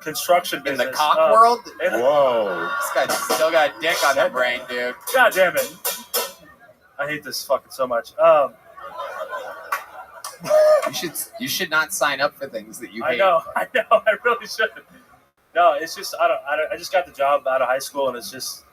construction business. In the cock world? Whoa. This guy still got dick on the brain, dude. God damn it. I hate this fucking so much. You should not sign up for things that you hate. I know. I really shouldn't. No, it's just I just got the job out of high school, and it's just